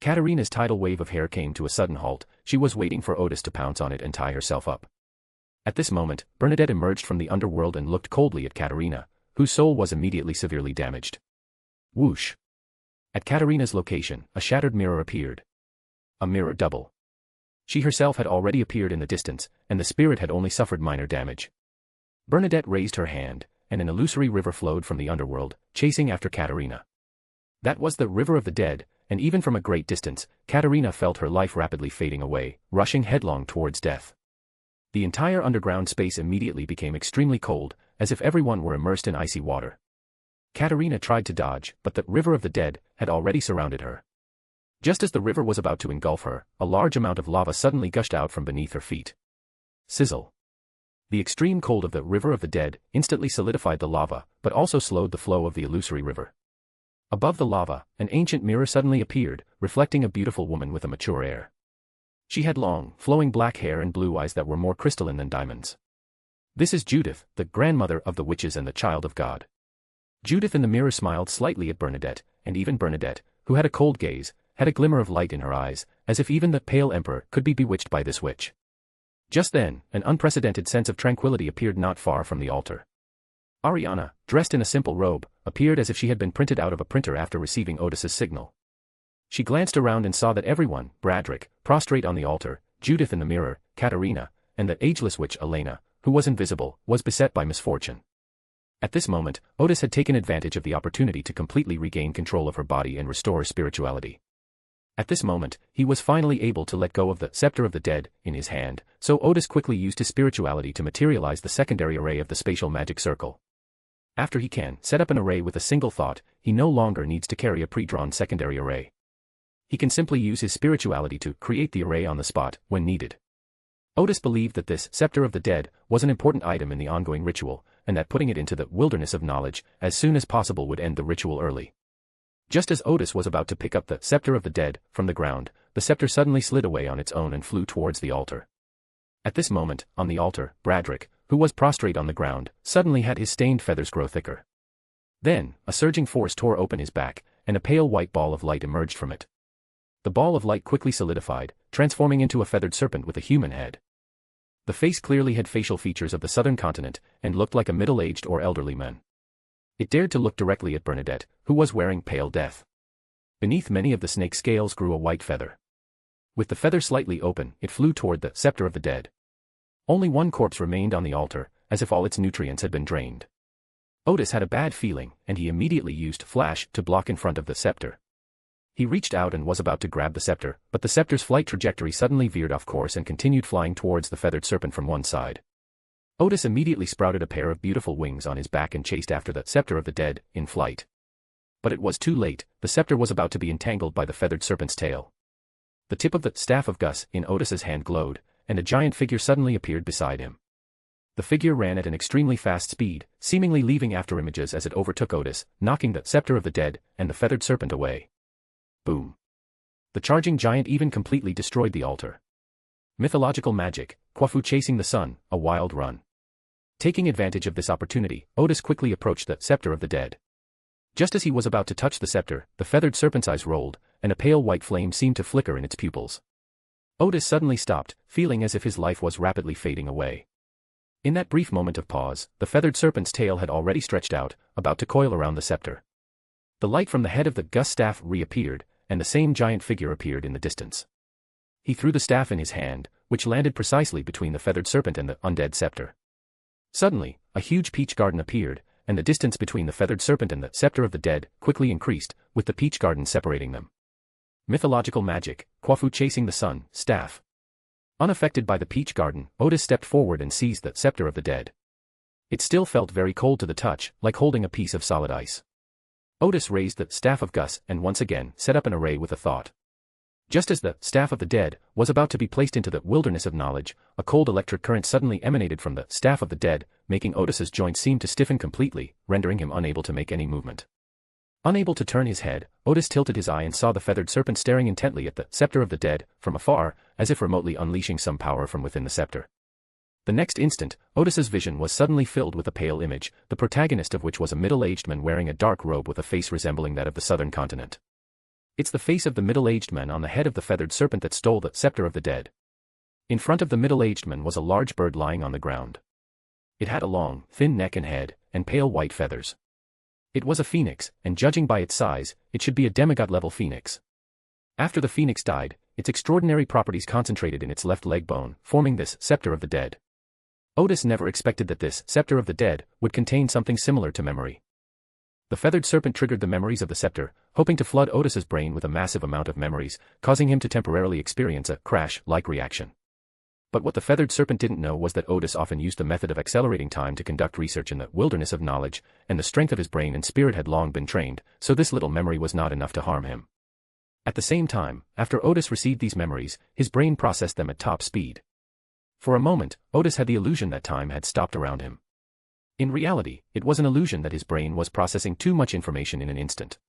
Katerina's tidal wave of hair came to a sudden halt, she was waiting for Odis to pounce on it and tie herself up. At this moment, Bernadette emerged from the underworld and looked coldly at Katerina, whose soul was immediately severely damaged. Whoosh! At Katerina's location, a shattered mirror appeared. A mirror double. She herself had already appeared in the distance, and the spirit had only suffered minor damage. Bernadette raised her hand, and an illusory river flowed from the underworld, chasing after Katerina. That was the River of the Dead, and even from a great distance, Katerina felt her life rapidly fading away, rushing headlong towards death. The entire underground space immediately became extremely cold, as if everyone were immersed in icy water. Katerina tried to dodge, but the River of the Dead had already surrounded her. Just as the river was about to engulf her, a large amount of lava suddenly gushed out from beneath her feet. Sizzle. The extreme cold of the River of the Dead instantly solidified the lava, but also slowed the flow of the illusory river. Above the lava, an ancient mirror suddenly appeared, reflecting a beautiful woman with a mature air. She had long, flowing black hair and blue eyes that were more crystalline than diamonds. This is Judith, the grandmother of the witches and the child of God. Judith in the mirror smiled slightly at Bernadette, and even Bernadette, who had a cold gaze, had a glimmer of light in her eyes, as if even the pale emperor could be bewitched by this witch. Just then, an unprecedented sense of tranquility appeared not far from the altar. Ariana, dressed in a simple robe, appeared as if she had been printed out of a printer after receiving Odis's signal. She glanced around and saw that everyone, Bradrick, prostrate on the altar, Judith in the mirror, Katerina, and the ageless witch Elena, who was invisible, was beset by misfortune. At this moment, Odis had taken advantage of the opportunity to completely regain control of her body and restore spirituality. At this moment, he was finally able to let go of the scepter of the dead in his hand, so Odis quickly used his spirituality to materialize the secondary array of the spatial magic circle. After he can set up an array with a single thought, he no longer needs to carry a pre-drawn secondary array. He can simply use his spirituality to create the array on the spot when needed. Odis believed that this scepter of the dead was an important item in the ongoing ritual, and that putting it into the wilderness of knowledge as soon as possible would end the ritual early. Just as Odis was about to pick up the scepter of the dead from the ground, the scepter suddenly slid away on its own and flew towards the altar. At this moment, on the altar, Bradrick, who was prostrate on the ground, suddenly had his stained feathers grow thicker. Then, a surging force tore open his back, and a pale white ball of light emerged from it. The ball of light quickly solidified, transforming into a feathered serpent with a human head. The face clearly had facial features of the southern continent, and looked like a middle-aged or elderly man. It dared to look directly at Bernadette, who was wearing pale death. Beneath many of the snake's scales grew a white feather. With the feather slightly open, it flew toward the scepter of the dead. Only one corpse remained on the altar, as if all its nutrients had been drained. Odis had a bad feeling, and he immediately used Flash to block in front of the scepter. He reached out and was about to grab the scepter, but the scepter's flight trajectory suddenly veered off course and continued flying towards the feathered serpent from one side. Odis immediately sprouted a pair of beautiful wings on his back and chased after the scepter of the dead, in flight. But it was too late, the scepter was about to be entangled by the feathered serpent's tail. The tip of the staff of Gus in Odis's hand glowed, and a giant figure suddenly appeared beside him. The figure ran at an extremely fast speed, seemingly leaving afterimages as it overtook Odis, knocking the scepter of the dead and the feathered serpent away. Boom. The charging giant even completely destroyed the altar. Mythological magic, Quafu chasing the sun, a wild run. Taking advantage of this opportunity, Odis quickly approached the scepter of the dead. Just as he was about to touch the scepter, the feathered serpent's eyes rolled, and a pale white flame seemed to flicker in its pupils. Odis suddenly stopped, feeling as if his life was rapidly fading away. In that brief moment of pause, the feathered serpent's tail had already stretched out, about to coil around the scepter. The light from the head of the Gus staff reappeared, and the same giant figure appeared in the distance. He threw the staff in his hand, which landed precisely between the feathered serpent and the undead scepter. Suddenly, a huge peach garden appeared, and the distance between the feathered serpent and the scepter of the dead quickly increased, with the peach garden separating them. Mythological magic, Quafu chasing the sun, staff. Unaffected by the peach garden, Odis stepped forward and seized the scepter of the dead. It still felt very cold to the touch, like holding a piece of solid ice. Odis raised the staff of Gus and once again set up an array with a thought. Just as the staff of the dead was about to be placed into the wilderness of knowledge, a cold electric current suddenly emanated from the staff of the dead, making Odis's joints seem to stiffen completely, rendering him unable to make any movement. Unable to turn his head, Odis tilted his eye and saw the feathered serpent staring intently at the scepter of the dead, from afar, as if remotely unleashing some power from within the scepter. The next instant, Odis's vision was suddenly filled with a pale image, the protagonist of which was a middle-aged man wearing a dark robe with a face resembling that of the southern continent. It's the face of the middle-aged man on the head of the feathered serpent that stole the scepter of the dead. In front of the middle-aged man was a large bird lying on the ground. It had a long, thin neck and head, and pale white feathers. It was a phoenix, and judging by its size, it should be a demigod-level phoenix. After the phoenix died, its extraordinary properties concentrated in its left leg bone, forming this scepter of the dead. Odis never expected that this scepter of the dead would contain something similar to memory. The feathered serpent triggered the memories of the scepter, hoping to flood Odis's brain with a massive amount of memories, causing him to temporarily experience a crash-like reaction. But what the feathered serpent didn't know was that Odis often used the method of accelerating time to conduct research in the wilderness of knowledge, and the strength of his brain and spirit had long been trained, so this little memory was not enough to harm him. At the same time, after Odis received these memories, his brain processed them at top speed. For a moment, Odis had the illusion that time had stopped around him. In reality, it was an illusion that his brain was processing too much information in an instant.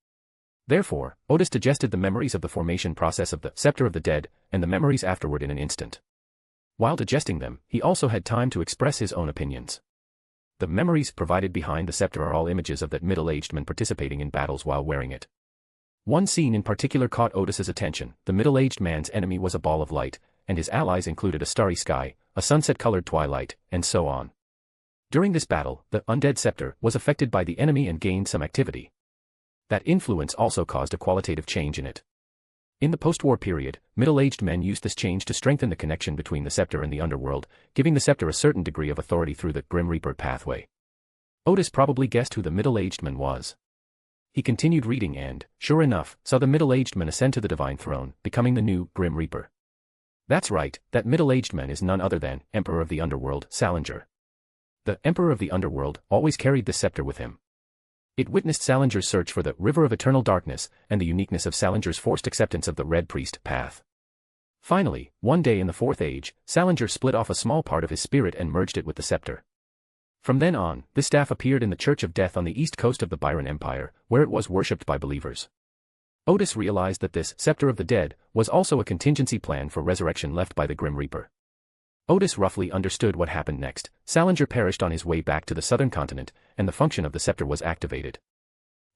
Therefore, Odis digested the memories of the formation process of the scepter of the dead, and the memories afterward in an instant. While digesting them, he also had time to express his own opinions. The memories provided behind the scepter are all images of that middle-aged man participating in battles while wearing it. One scene in particular caught Odis's attention. The middle-aged man's enemy was a ball of light, and his allies included a starry sky, a sunset-colored twilight, and so on. During this battle, the undead scepter was affected by the enemy and gained some activity. That influence also caused a qualitative change in it. In the post-war period, middle-aged men used this change to strengthen the connection between the scepter and the underworld, giving the scepter a certain degree of authority through the Grim Reaper pathway. Odis probably guessed who the middle-aged man was. He continued reading and, sure enough, saw the middle-aged man ascend to the divine throne, becoming the new Grim Reaper. That's right, that middle-aged man is none other than Emperor of the Underworld, Salinger. The Emperor of the Underworld always carried the scepter with him. It witnessed Salinger's search for the River of Eternal Darkness and the uniqueness of Salinger's forced acceptance of the Red Priest path. Finally, one day in the Fourth Age, Salinger split off a small part of his spirit and merged it with the scepter. From then on, this staff appeared in the Church of Death on the east coast of the Byron Empire, where it was worshipped by believers. Odis realized that this Scepter of the Dead was also a contingency plan for resurrection left by the Grim Reaper. Odis roughly understood what happened next. Salinger perished on his way back to the southern continent, and the function of the scepter was activated.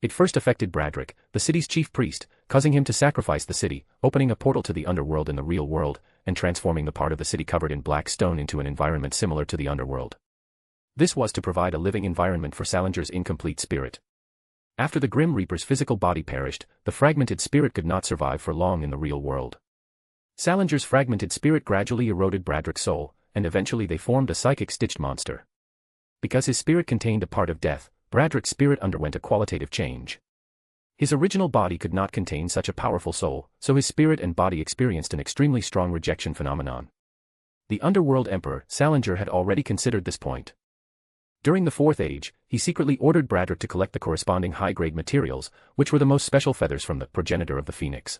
It first affected Bradrick, the city's chief priest, causing him to sacrifice the city, opening a portal to the underworld in the real world, and transforming the part of the city covered in black stone into an environment similar to the underworld. This was to provide a living environment for Salinger's incomplete spirit. After the Grim Reaper's physical body perished, the fragmented spirit could not survive for long in the real world. Salinger's fragmented spirit gradually eroded Bradrick's soul, and eventually they formed a psychic stitched monster. Because his spirit contained a part of death, Bradrick's spirit underwent a qualitative change. His original body could not contain such a powerful soul, so his spirit and body experienced an extremely strong rejection phenomenon. The Underworld Emperor, Salinger, had already considered this point. During the Fourth Age, he secretly ordered Bradrick to collect the corresponding high-grade materials, which were the most special feathers from the progenitor of the Phoenix.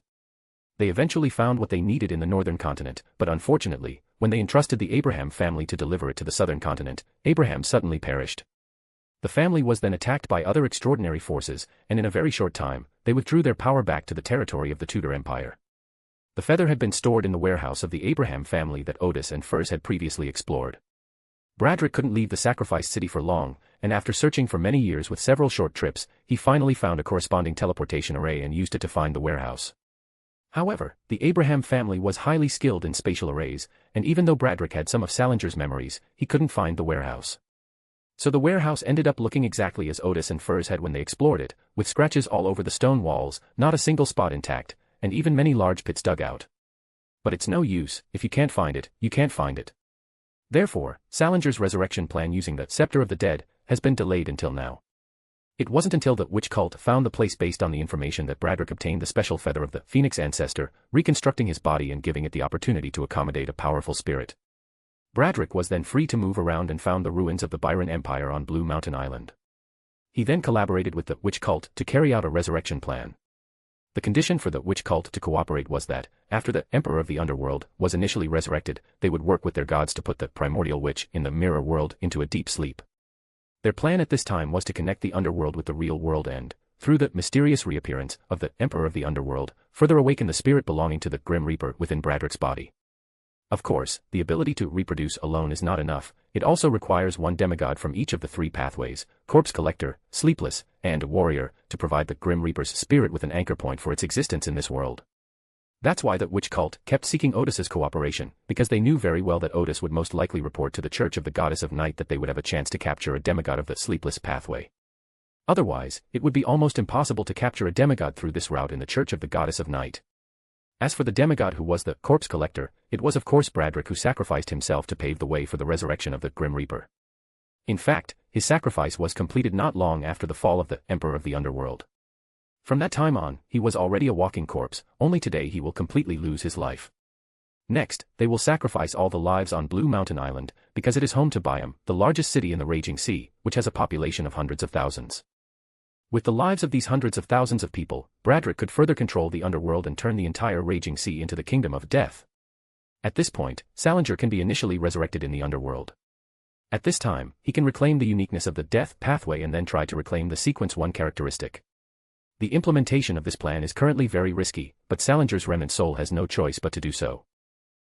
They eventually found what they needed in the northern continent, but unfortunately, when they entrusted the Abraham family to deliver it to the southern continent, Abraham suddenly perished. The family was then attacked by other extraordinary forces, and in a very short time, they withdrew their power back to the territory of the Tudor Empire. The feather had been stored in the warehouse of the Abraham family that Odis and Furs had previously explored. Bradrick couldn't leave the sacrificed city for long, and after searching for many years with several short trips, he finally found a corresponding teleportation array and used it to find the warehouse. However, the Abraham family was highly skilled in spatial arrays, and even though Bradrick had some of Salinger's memories, he couldn't find the warehouse. So the warehouse ended up looking exactly as Odis and Furs had when they explored it, with scratches all over the stone walls, not a single spot intact, and even many large pits dug out. But it's no use, if you can't find it, you can't find it. Therefore, Salinger's resurrection plan using the Scepter of the Dead has been delayed until now. It wasn't until the witch cult found the place based on the information that Bradrick obtained the special feather of the Phoenix ancestor, reconstructing his body and giving it the opportunity to accommodate a powerful spirit. Bradrick was then free to move around and found the ruins of the Byron Empire on Blue Mountain Island. He then collaborated with the witch cult to carry out a resurrection plan. The condition for the witch cult to cooperate was that, after the Emperor of the Underworld was initially resurrected, they would work with their gods to put the primordial witch in the mirror world into a deep sleep. Their plan at this time was to connect the underworld with the real world and, through the mysterious reappearance of the Emperor of the Underworld, further awaken the spirit belonging to the Grim Reaper within Bradrick's body. Of course, the ability to reproduce alone is not enough, it also requires one demigod from each of the three pathways, Corpse Collector, Sleepless, and Warrior, to provide the Grim Reaper's spirit with an anchor point for its existence in this world. That's why the witch cult kept seeking Odis's cooperation, because they knew very well that Odis would most likely report to the Church of the Goddess of Night that they would have a chance to capture a demigod of the Sleepless pathway. Otherwise, it would be almost impossible to capture a demigod through this route in the Church of the Goddess of Night. As for the demigod who was the Corpse Collector, it was of course Bradrick who sacrificed himself to pave the way for the resurrection of the Grim Reaper. In fact, his sacrifice was completed not long after the fall of the Emperor of the Underworld. From that time on, he was already a walking corpse, only today he will completely lose his life. Next, they will sacrifice all the lives on Blue Mountain Island, because it is home to Byam, the largest city in the Raging Sea, which has a population of hundreds of thousands. With the lives of these hundreds of thousands of people, Bradrick could further control the underworld and turn the entire Raging Sea into the Kingdom of Death. At this point, Salinger can be initially resurrected in the underworld. At this time, he can reclaim the uniqueness of the Death pathway and then try to reclaim the Sequence 1 characteristic. The implementation of this plan is currently very risky, but Salinger's remnant soul has no choice but to do so.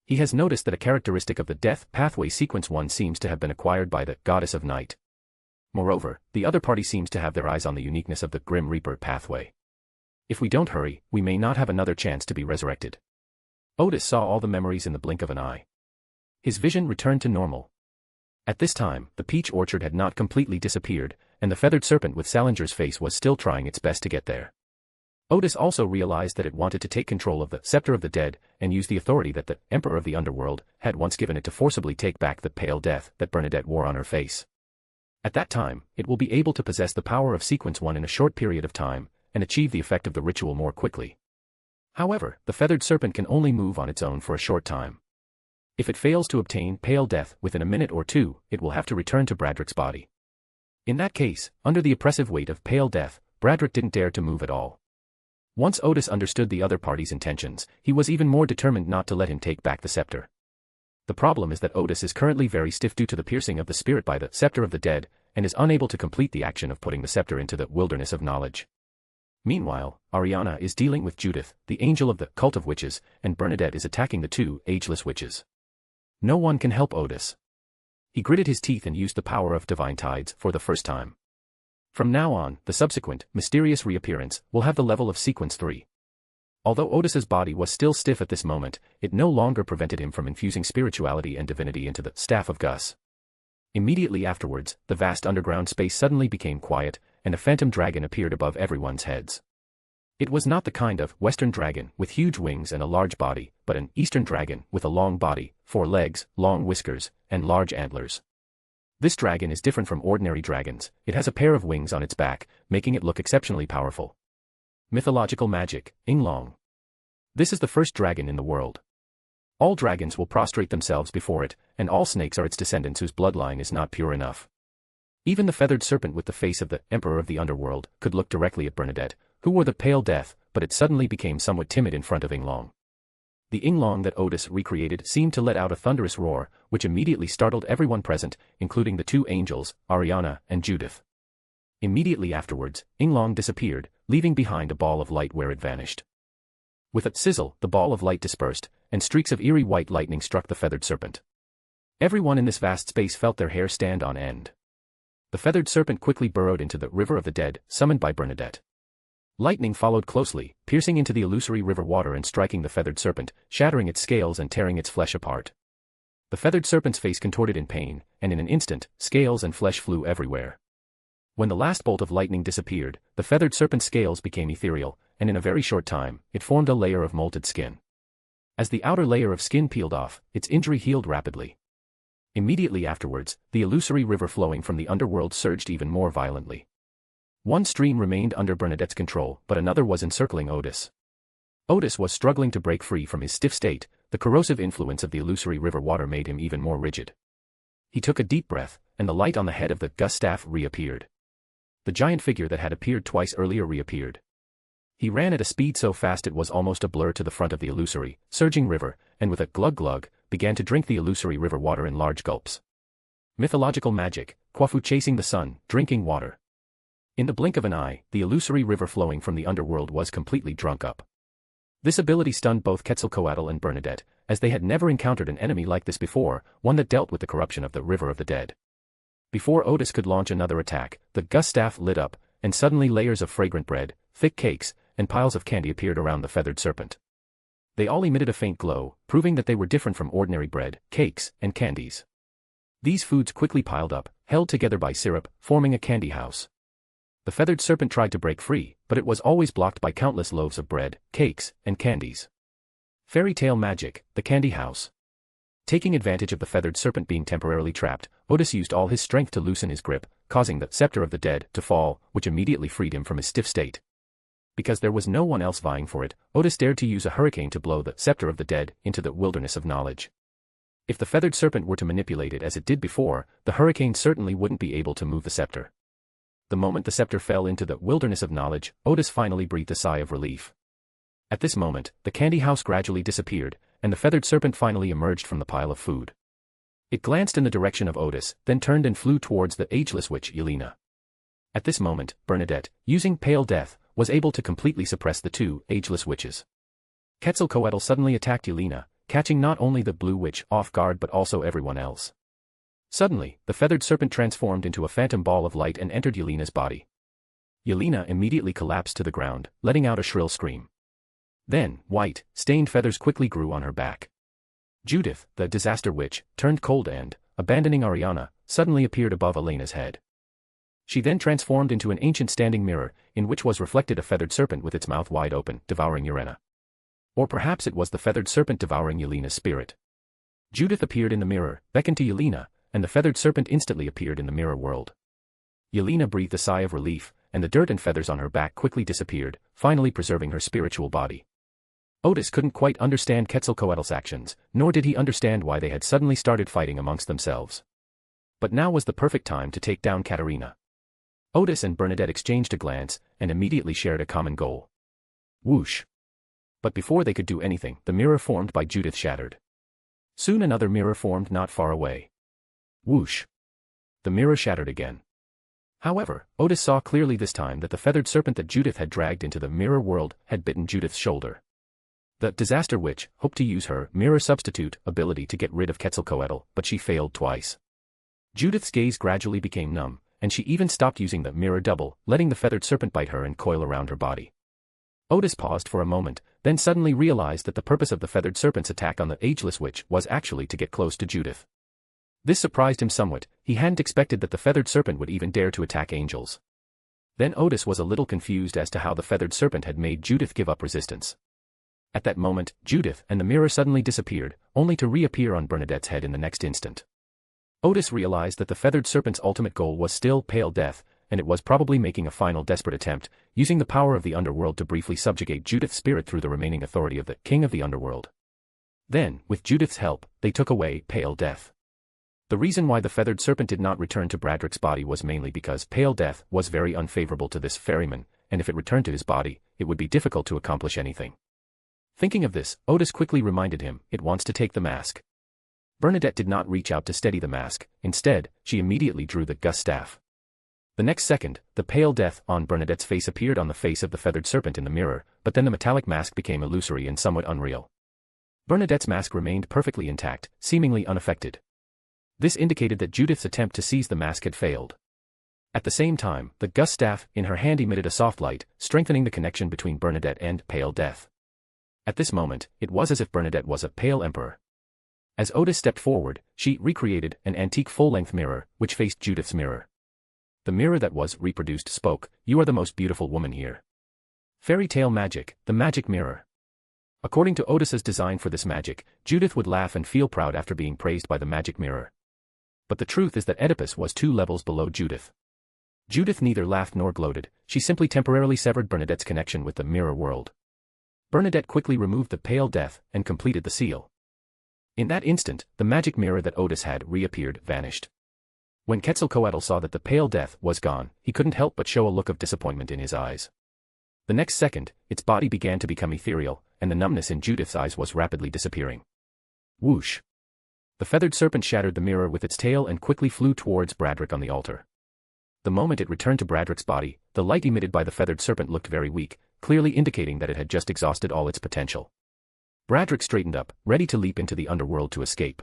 He has noticed that a characteristic of the Death pathway Sequence 1 seems to have been acquired by the Goddess of Night. Moreover, the other party seems to have their eyes on the uniqueness of the Grim Reaper pathway. If we don't hurry, we may not have another chance to be resurrected. Odis saw all the memories in the blink of an eye. His vision returned to normal. At this time, the peach orchard had not completely disappeared, and the feathered serpent with Salinger's face was still trying its best to get there. Odis also realized that it wanted to take control of the Scepter of the Dead, and use the authority that the Emperor of the Underworld had once given it to forcibly take back the pale death that Bernadette wore on her face. At that time, it will be able to possess the power of Sequence 1 in a short period of time, and achieve the effect of the ritual more quickly. However, the feathered serpent can only move on its own for a short time. If it fails to obtain pale death within a minute or two, it will have to return to Bradrick's body. In that case, under the oppressive weight of pale death, Bradrick didn't dare to move at all. Once Odis understood the other party's intentions, he was even more determined not to let him take back the scepter. The problem is that Odis is currently very stiff due to the piercing of the spirit by the scepter of the dead, and is unable to complete the action of putting the scepter into the wilderness of knowledge. Meanwhile, Ariana is dealing with Judith, the angel of the cult of witches, and Bernadette is attacking the two ageless witches. No one can help Odis. He gritted his teeth and used the power of divine tides for the first time. From now on, the subsequent, mysterious reappearance will have the level of sequence 3. Although Odis's body was still stiff at this moment, it no longer prevented him from infusing spirituality and divinity into the staff of Gus. Immediately afterwards, the vast underground space suddenly became quiet, and a phantom dragon appeared above everyone's heads. It was not the kind of Western dragon with huge wings and a large body, but an Eastern dragon with a long body, 4 legs, long whiskers, and large antlers. This dragon is different from ordinary dragons. It has a pair of wings on its back, making it look exceptionally powerful. Mythological magic, Inglong. This is the first dragon in the world. All dragons will prostrate themselves before it, and all snakes are its descendants whose bloodline is not pure enough. Even the feathered serpent with the face of the Emperor of the Underworld could look directly at Bernadette, who wore the pale death, but it suddenly became somewhat timid in front of Inglong. The Inglong that Odis recreated seemed to let out a thunderous roar, which immediately startled everyone present, including the two angels, Ariana and Judith. Immediately afterwards, Inglong disappeared, leaving behind a ball of light where it vanished. With a sizzle, the ball of light dispersed, and streaks of eerie white lightning struck the feathered serpent. Everyone in this vast space felt their hair stand on end. The feathered serpent quickly burrowed into the river of the dead, summoned by Bernadette. Lightning followed closely, piercing into the illusory river water and striking the feathered serpent, shattering its scales and tearing its flesh apart. The feathered serpent's face contorted in pain, and in an instant, scales and flesh flew everywhere. When the last bolt of lightning disappeared, the feathered serpent's scales became ethereal, and in a very short time, it formed a layer of molted skin. As the outer layer of skin peeled off, its injury healed rapidly. Immediately afterwards, the illusory river flowing from the underworld surged even more violently. One stream remained under Bernadette's control, but another was encircling Odis. Odis was struggling to break free from his stiff state. The corrosive influence of the illusory river water made him even more rigid. He took a deep breath, and the light on the head of the Gus staff reappeared. The giant figure that had appeared twice earlier reappeared. He ran at a speed so fast it was almost a blur to the front of the illusory, surging river, and with a glug-glug, began to drink the illusory river water in large gulps. Mythological magic, Quafu chasing the sun, drinking water. In the blink of an eye, the illusory river flowing from the underworld was completely drunk up. This ability stunned both Quetzalcoatl and Bernadette, as they had never encountered an enemy like this before, one that dealt with the corruption of the river of the dead. Before Odis could launch another attack, the Gus staff lit up, and suddenly layers of fragrant bread, thick cakes, and piles of candy appeared around the feathered serpent. They all emitted a faint glow, proving that they were different from ordinary bread, cakes, and candies. These foods quickly piled up, held together by syrup, forming a candy house. The feathered serpent tried to break free, but it was always blocked by countless loaves of bread, cakes, and candies. Fairy tale magic, the candy house. Taking advantage of the feathered serpent being temporarily trapped, Odis used all his strength to loosen his grip, causing the scepter of the dead to fall, which immediately freed him from his stiff state. Because there was no one else vying for it, Odis dared to use a hurricane to blow the scepter of the dead into the wilderness of knowledge. If the feathered serpent were to manipulate it as it did before, the hurricane certainly wouldn't be able to move the scepter. The moment the scepter fell into the wilderness of knowledge, Odis finally breathed a sigh of relief. At this moment, the candy house gradually disappeared, and the feathered serpent finally emerged from the pile of food. It glanced in the direction of Odis, then turned and flew towards the ageless witch Yelena. At this moment, Bernadette, using pale death, was able to completely suppress the two ageless witches. Quetzalcoatl suddenly attacked Yelena, catching not only the blue witch off guard but also everyone else. Suddenly, the feathered serpent transformed into a phantom ball of light and entered Yelena's body. Yelena immediately collapsed to the ground, letting out a shrill scream. Then, white, stained feathers quickly grew on her back. Judith, the disaster witch, turned cold and, abandoning Ariana, suddenly appeared above Elena's head. She then transformed into an ancient standing mirror, in which was reflected a feathered serpent with its mouth wide open, devouring Yelena. Or perhaps it was the feathered serpent devouring Yelena's spirit. Judith appeared in the mirror, beckoned to Yelena, and the feathered serpent instantly appeared in the mirror world. Yelena breathed a sigh of relief, and the dirt and feathers on her back quickly disappeared, finally preserving her spiritual body. Odis couldn't quite understand Quetzalcoatl's actions, nor did he understand why they had suddenly started fighting amongst themselves. But now was the perfect time to take down Katarina. Odis and Bernadette exchanged a glance, and immediately shared a common goal. Whoosh! But before they could do anything, the mirror formed by Judith shattered. Soon another mirror formed not far away. Whoosh! The mirror shattered again. However, Odis saw clearly this time that the feathered serpent that Judith had dragged into the mirror world had bitten Judith's shoulder. The disaster witch hoped to use her mirror substitute ability to get rid of Quetzalcoatl, but she failed twice. Judith's gaze gradually became numb, and she even stopped using the mirror double, letting the feathered serpent bite her and coil around her body. Odis paused for a moment, then suddenly realized that the purpose of the feathered serpent's attack on the ageless witch was actually to get close to Judith. This surprised him somewhat. He hadn't expected that the feathered serpent would even dare to attack angels. Then Odis was a little confused as to how the feathered serpent had made Judith give up resistance. At that moment, Judith and the mirror suddenly disappeared, only to reappear on Bernadette's head in the next instant. Odis realized that the feathered serpent's ultimate goal was still pale death, and it was probably making a final desperate attempt, using the power of the underworld to briefly subjugate Judith's spirit through the remaining authority of the king of the underworld. Then, with Judith's help, they took away pale death. The reason why the feathered serpent did not return to Bradrick's body was mainly because pale death was very unfavorable to this ferryman, and if it returned to his body, it would be difficult to accomplish anything. Thinking of this, Odis quickly reminded him, it wants to take the mask. Bernadette did not reach out to steady the mask, instead, she immediately drew the Gus staff. The next second, the pale death on Bernadette's face appeared on the face of the feathered serpent in the mirror, but then the metallic mask became illusory and somewhat unreal. Bernadette's mask remained perfectly intact, seemingly unaffected. This indicated that Judith's attempt to seize the mask had failed. At the same time, the Gus staff in her hand emitted a soft light, strengthening the connection between Bernadette and pale death. At this moment, it was as if Bernadette was a pale emperor. As Odis stepped forward, she recreated an antique full-length mirror, which faced Judith's mirror. The mirror that was reproduced spoke, "You are the most beautiful woman here." Fairy tale magic, the magic mirror. According to Odis's design for this magic, Judith would laugh and feel proud after being praised by the magic mirror. But the truth is that Oedipus was 2 levels below Judith. Judith neither laughed nor gloated, she simply temporarily severed Bernadette's connection with the mirror world. Bernadette quickly removed the pale death and completed the seal. In that instant, the magic mirror that Odis had reappeared vanished. When Quetzalcoatl saw that the pale death was gone, he couldn't help but show a look of disappointment in his eyes. The next second, its body began to become ethereal, and the numbness in Judith's eyes was rapidly disappearing. Whoosh! The feathered serpent shattered the mirror with its tail and quickly flew towards Bradrick on the altar. The moment it returned to Bradrick's body, the light emitted by the feathered serpent looked very weak, clearly indicating that it had just exhausted all its potential. Bradrick straightened up, ready to leap into the underworld to escape.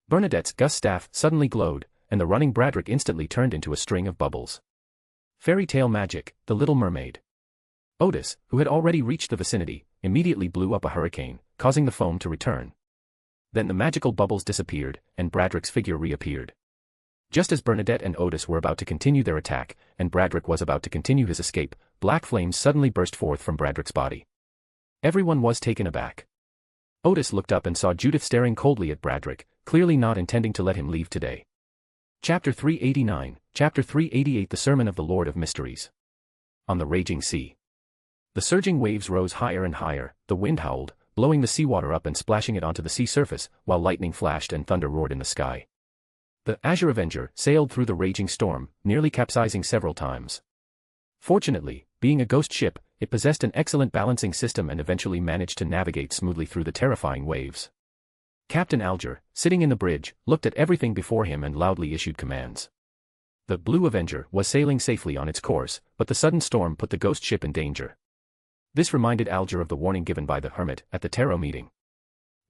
Bernadette's Gus staff suddenly glowed, and the running Bradrick instantly turned into a string of bubbles. Fairy tale magic, the Little Mermaid. Odis, who had already reached the vicinity, immediately blew up a hurricane, causing the foam to return. Then the magical bubbles disappeared, and Bradrick's figure reappeared. Just as Bernadette and Odis were about to continue their attack, and Bradrick was about to continue his escape, black flames suddenly burst forth from Bradrick's body. Everyone was taken aback. Odis looked up and saw Judith staring coldly at Bradrick, clearly not intending to let him leave today. Chapter 389, Chapter 388 The Sermon of the Lord of Mysteries. On the raging sea. The surging waves rose higher and higher, the wind howled, blowing the seawater up and splashing it onto the sea surface, while lightning flashed and thunder roared in the sky. The Azure Avenger sailed through the raging storm, nearly capsizing several times. Fortunately, being a ghost ship, it possessed an excellent balancing system and eventually managed to navigate smoothly through the terrifying waves. Captain Alger, sitting in the bridge, looked at everything before him and loudly issued commands. The Blue Avenger was sailing safely on its course, but the sudden storm put the ghost ship in danger. This reminded Alger of the warning given by the Hermit at the tarot meeting.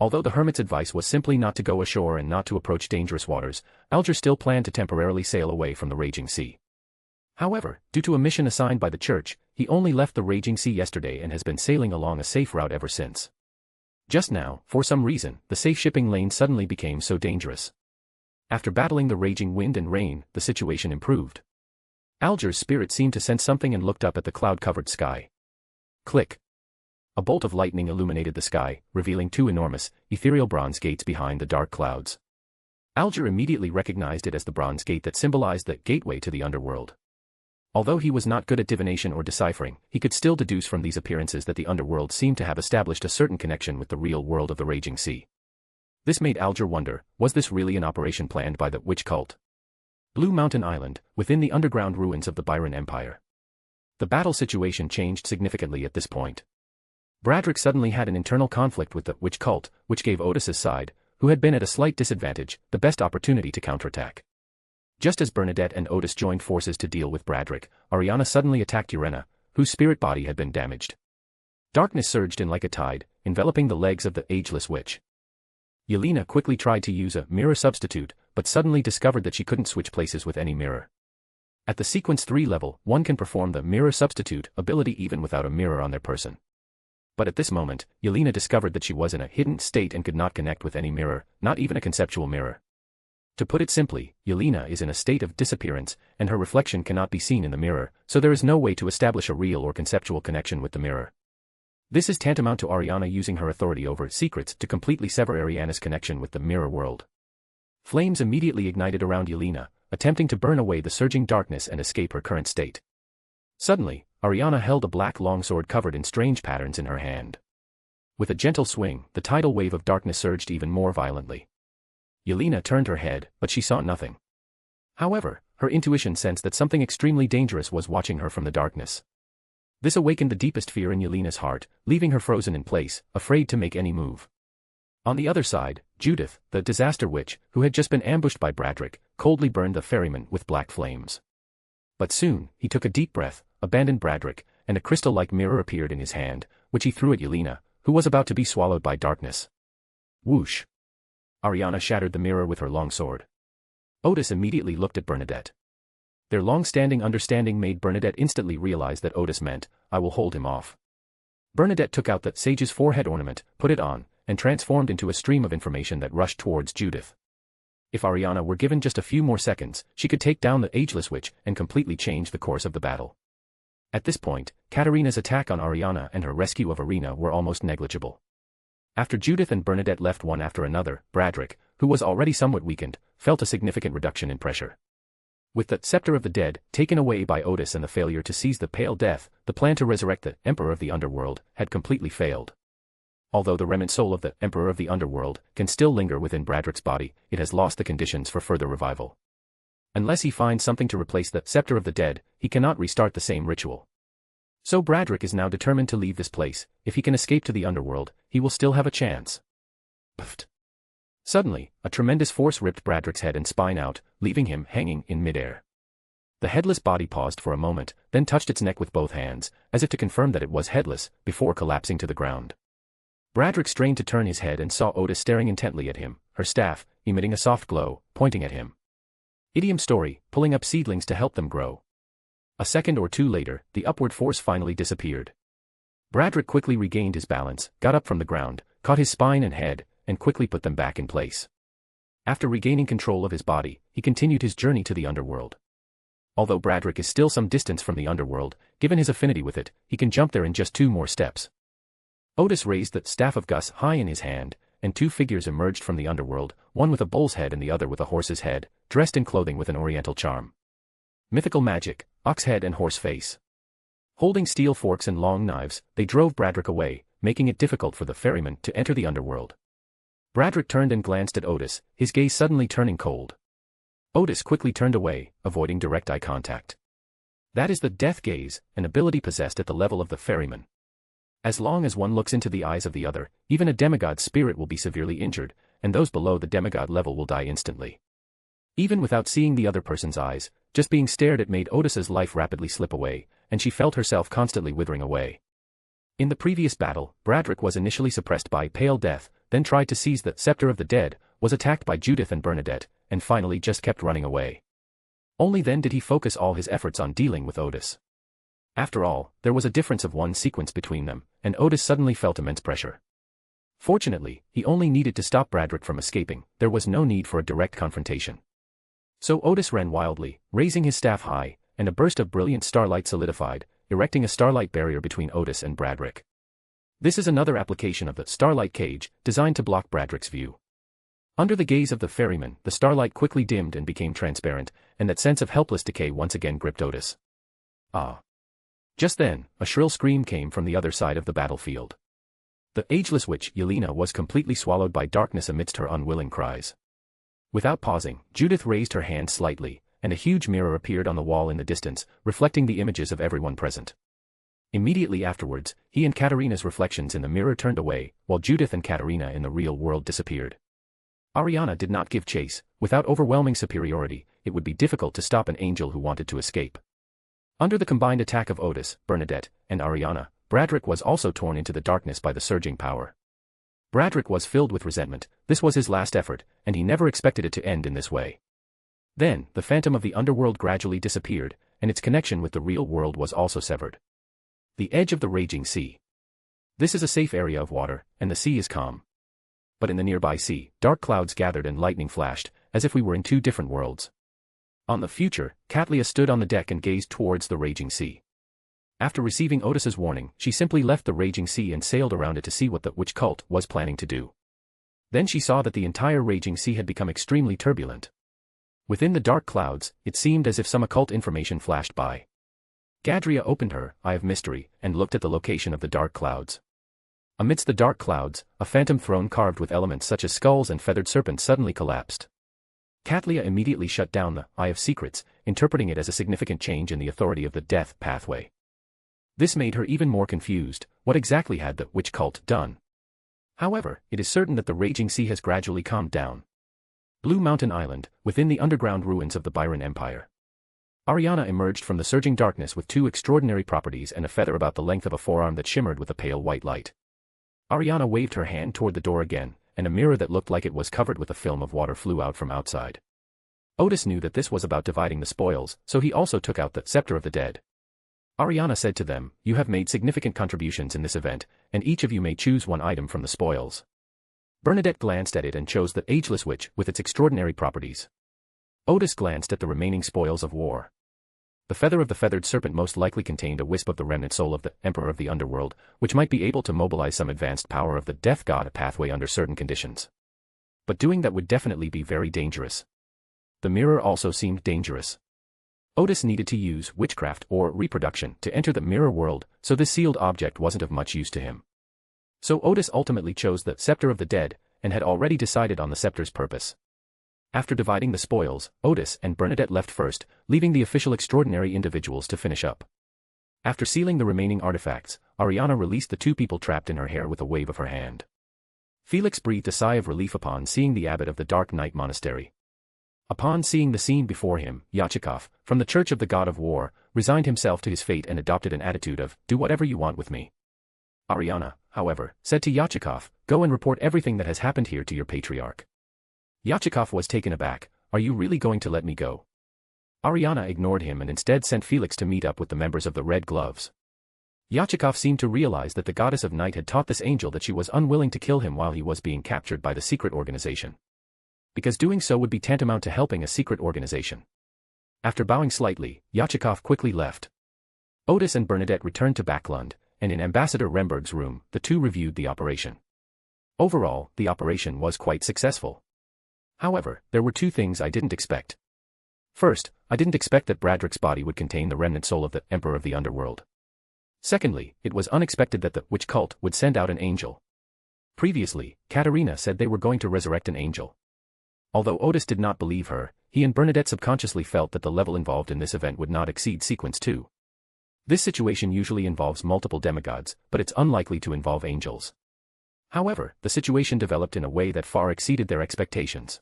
Although the Hermit's advice was simply not to go ashore and not to approach dangerous waters, Alger still planned to temporarily sail away from the raging sea. However, due to a mission assigned by the church, he only left the raging sea yesterday and has been sailing along a safe route ever since. Just now, for some reason, the safe shipping lane suddenly became so dangerous. After battling the raging wind and rain, the situation improved. Alger's spirit seemed to sense something and looked up at the cloud-covered sky. Click. A bolt of lightning illuminated the sky, revealing 2 enormous, ethereal bronze gates behind the dark clouds. Alger immediately recognized it as the bronze gate that symbolized the gateway to the underworld. Although he was not good at divination or deciphering, he could still deduce from these appearances that the underworld seemed to have established a certain connection with the real world of the raging sea. This made Alger wonder, was this really an operation planned by the witch cult? Blue Mountain Island, within the underground ruins of the Byron Empire. The battle situation changed significantly at this point. Bradrick suddenly had an internal conflict with the witch cult, which gave Odis's side, who had been at a slight disadvantage, the best opportunity to counterattack. Just as Bernadette and Odis joined forces to deal with Bradrick, Ariana suddenly attacked Urena, whose spirit body had been damaged. Darkness surged in like a tide, enveloping the legs of the ageless witch. Yelena quickly tried to use a mirror substitute, but suddenly discovered that she couldn't switch places with any mirror. At the Sequence 3 level, one can perform the mirror substitute ability even without a mirror on their person. But at this moment, Yelena discovered that she was in a hidden state and could not connect with any mirror, not even a conceptual mirror. To put it simply, Yelena is in a state of disappearance, and her reflection cannot be seen in the mirror, so there is no way to establish a real or conceptual connection with the mirror. This is tantamount to Ariana using her authority over secrets to completely sever Ariana's connection with the mirror world. Flames immediately ignited around Yelena, attempting to burn away the surging darkness and escape her current state. Suddenly, Ariana held a black longsword covered in strange patterns in her hand. With a gentle swing, the tidal wave of darkness surged even more violently. Yelena turned her head, but she saw nothing. However, her intuition sensed that something extremely dangerous was watching her from the darkness. This awakened the deepest fear in Yelena's heart, leaving her frozen in place, afraid to make any move. On the other side, Judith, the disaster witch, who had just been ambushed by Bradrick, coldly burned the ferryman with black flames. But soon, he took a deep breath, abandoned Bradrick, and a crystal-like mirror appeared in his hand, which he threw at Yelena, who was about to be swallowed by darkness. Whoosh! Ariana shattered the mirror with her longsword. Odis immediately looked at Bernadette. Their long-standing understanding made Bernadette instantly realize that Odis meant, "I will hold him off." Bernadette took out the sage's forehead ornament, put it on, and transformed into a stream of information that rushed towards Judith. If Ariana were given just a few more seconds, she could take down the ageless witch and completely change the course of the battle. At this point, Katarina's attack on Ariana and her rescue of Arena were almost negligible. After Judith and Bernadette left one after another, Bradrick, who was already somewhat weakened, felt a significant reduction in pressure. With the Scepter of the Dead taken away by Odis and the failure to seize the Pale Death, the plan to resurrect the Emperor of the Underworld had completely failed. Although the remnant soul of the Emperor of the Underworld can still linger within Bradrick's body, it has lost the conditions for further revival. Unless he finds something to replace the Scepter of the Dead, he cannot restart the same ritual. So Bradrick is now determined to leave this place. If he can escape to the Underworld, he will still have a chance. Pfft. Suddenly, a tremendous force ripped Bradrick's head and spine out, leaving him hanging in midair. The headless body paused for a moment, then touched its neck with both hands, as if to confirm that it was headless, before collapsing to the ground. Bradrick strained to turn his head and saw Odis staring intently at him, her staff, emitting a soft glow, pointing at him. Idiom story, pulling up seedlings to help them grow. A second or two later, the upward force finally disappeared. Bradrick quickly regained his balance, got up from the ground, caught his spine and head, and quickly put them back in place. After regaining control of his body, he continued his journey to the Underworld. Although Bradrick is still some distance from the Underworld, given his affinity with it, he can jump there in just 2 more steps. Odis raised the Staff of Gus high in his hand, and 2 figures emerged from the Underworld, one with a bull's head and the other with a horse's head, dressed in clothing with an oriental charm. Mythical magic, ox head and horse face. Holding steel forks and long knives, they drove Bradrick away, making it difficult for the ferryman to enter the Underworld. Bradrick turned and glanced at Odis, his gaze suddenly turning cold. Odis quickly turned away, avoiding direct eye contact. That is the death gaze, an ability possessed at the level of the ferryman. As long as one looks into the eyes of the other, even a demigod's spirit will be severely injured, and those below the demigod level will die instantly. Even without seeing the other person's eyes, just being stared at made Odis's life rapidly slip away, and she felt herself constantly withering away. In the previous battle, Bradrick was initially suppressed by Pale Death, then tried to seize the Scepter of the Dead, was attacked by Judith and Bernadette, and finally just kept running away. Only then did he focus all his efforts on dealing with Odis. After all, there was a difference of 1 sequence between them, and Odis suddenly felt immense pressure. Fortunately, he only needed to stop Bradrick from escaping, there was no need for a direct confrontation. So Odis ran wildly, raising his staff high, and a burst of brilliant starlight solidified, erecting a starlight barrier between Odis and Bradrick. This is another application of the starlight cage, designed to block Bradrick's view. Under the gaze of the ferryman, the starlight quickly dimmed and became transparent, and that sense of helpless decay once again gripped Odis. Ah! Just then, a shrill scream came from the other side of the battlefield. The ageless witch, Yelena, was completely swallowed by darkness amidst her unwilling cries. Without pausing, Judith raised her hand slightly, and a huge mirror appeared on the wall in the distance, reflecting the images of everyone present. Immediately afterwards, he and Katarina's reflections in the mirror turned away, while Judith and Katarina in the real world disappeared. Ariana did not give chase. Without overwhelming superiority, it would be difficult to stop an angel who wanted to escape. Under the combined attack of Odis, Bernadette, and Ariana, Bradrick was also torn into the darkness by the surging power. Bradrick was filled with resentment. This was his last effort, and he never expected it to end in this way. Then, the phantom of the underworld gradually disappeared, and its connection with the real world was also severed. The edge of the raging sea. This is a safe area of water, and the sea is calm. But in the nearby sea, dark clouds gathered and lightning flashed, as if we were in two different worlds. On the future, Katlia stood on the deck and gazed towards the raging sea. After receiving Odis's warning, she simply left the raging sea and sailed around it to see what the witch cult was planning to do. Then she saw that the entire raging sea had become extremely turbulent. Within the dark clouds, it seemed as if some occult information flashed by. Gadria opened her eye of mystery and looked at the location of the dark clouds. Amidst the dark clouds, a phantom throne carved with elements such as skulls and feathered serpents suddenly collapsed. Katlia immediately shut down the Eye of Secrets, interpreting it as a significant change in the authority of the death pathway. This made her even more confused. What exactly had the witch cult done? However, it is certain that the raging sea has gradually calmed down. Blue Mountain Island, within the underground ruins of the Byron Empire. Ariana emerged from the surging darkness with two extraordinary properties and a feather about the length of a forearm that shimmered with a pale white light. Ariana waved her hand toward the door again, and a mirror that looked like it was covered with a film of water flew out from outside. Odis knew that this was about dividing the spoils, so he also took out the Scepter of the Dead. Ariana said to them, "You have made significant contributions in this event, and each of you may choose one item from the spoils." Bernadette glanced at it and chose the Ageless Witch with its extraordinary properties. Odis glanced at the remaining spoils of war. The feather of the feathered serpent most likely contained a wisp of the remnant soul of the Emperor of the Underworld, which might be able to mobilize some advanced power of the Death God pathway under certain conditions. But doing that would definitely be very dangerous. The mirror also seemed dangerous. Odis needed to use witchcraft or reproduction to enter the mirror world, so this sealed object wasn't of much use to him. So Odis ultimately chose the Scepter of the Dead, and had already decided on the scepter's purpose. After dividing the spoils, Odis and Bernadette left first, leaving the official extraordinary individuals to finish up. After sealing the remaining artifacts, Ariana released the two people trapped in her hair with a wave of her hand. Felix breathed a sigh of relief upon seeing the abbot of the Dark Knight Monastery. Upon seeing the scene before him, Yachikov, from the Church of the God of War, resigned himself to his fate and adopted an attitude of, "Do whatever you want with me." Ariana, however, said to Yachikov, "Go and report everything that has happened here to your patriarch." Yachikov was taken aback. "Are you really going to let me go?" Ariana ignored him and instead sent Felix to meet up with the members of the Red Gloves. Yachikov seemed to realize that the goddess of night had taught this angel that she was unwilling to kill him while he was being captured by the secret organization. Because doing so would be tantamount to helping a secret organization. After bowing slightly, Yachikov quickly left. Odis and Bernadette returned to Backlund, and in Ambassador Remberg's room, the two reviewed the operation. Overall, the operation was quite successful. However, there were two things I didn't expect. First, I didn't expect that Bradrick's body would contain the remnant soul of the Emperor of the Underworld. Secondly, it was unexpected that the witch cult would send out an angel. Previously, Katerina said they were going to resurrect an angel. Although Odis did not believe her, he and Bernadette subconsciously felt that the level involved in this event would not exceed Sequence 2. This situation usually involves multiple demigods, but it's unlikely to involve angels. However, the situation developed in a way that far exceeded their expectations.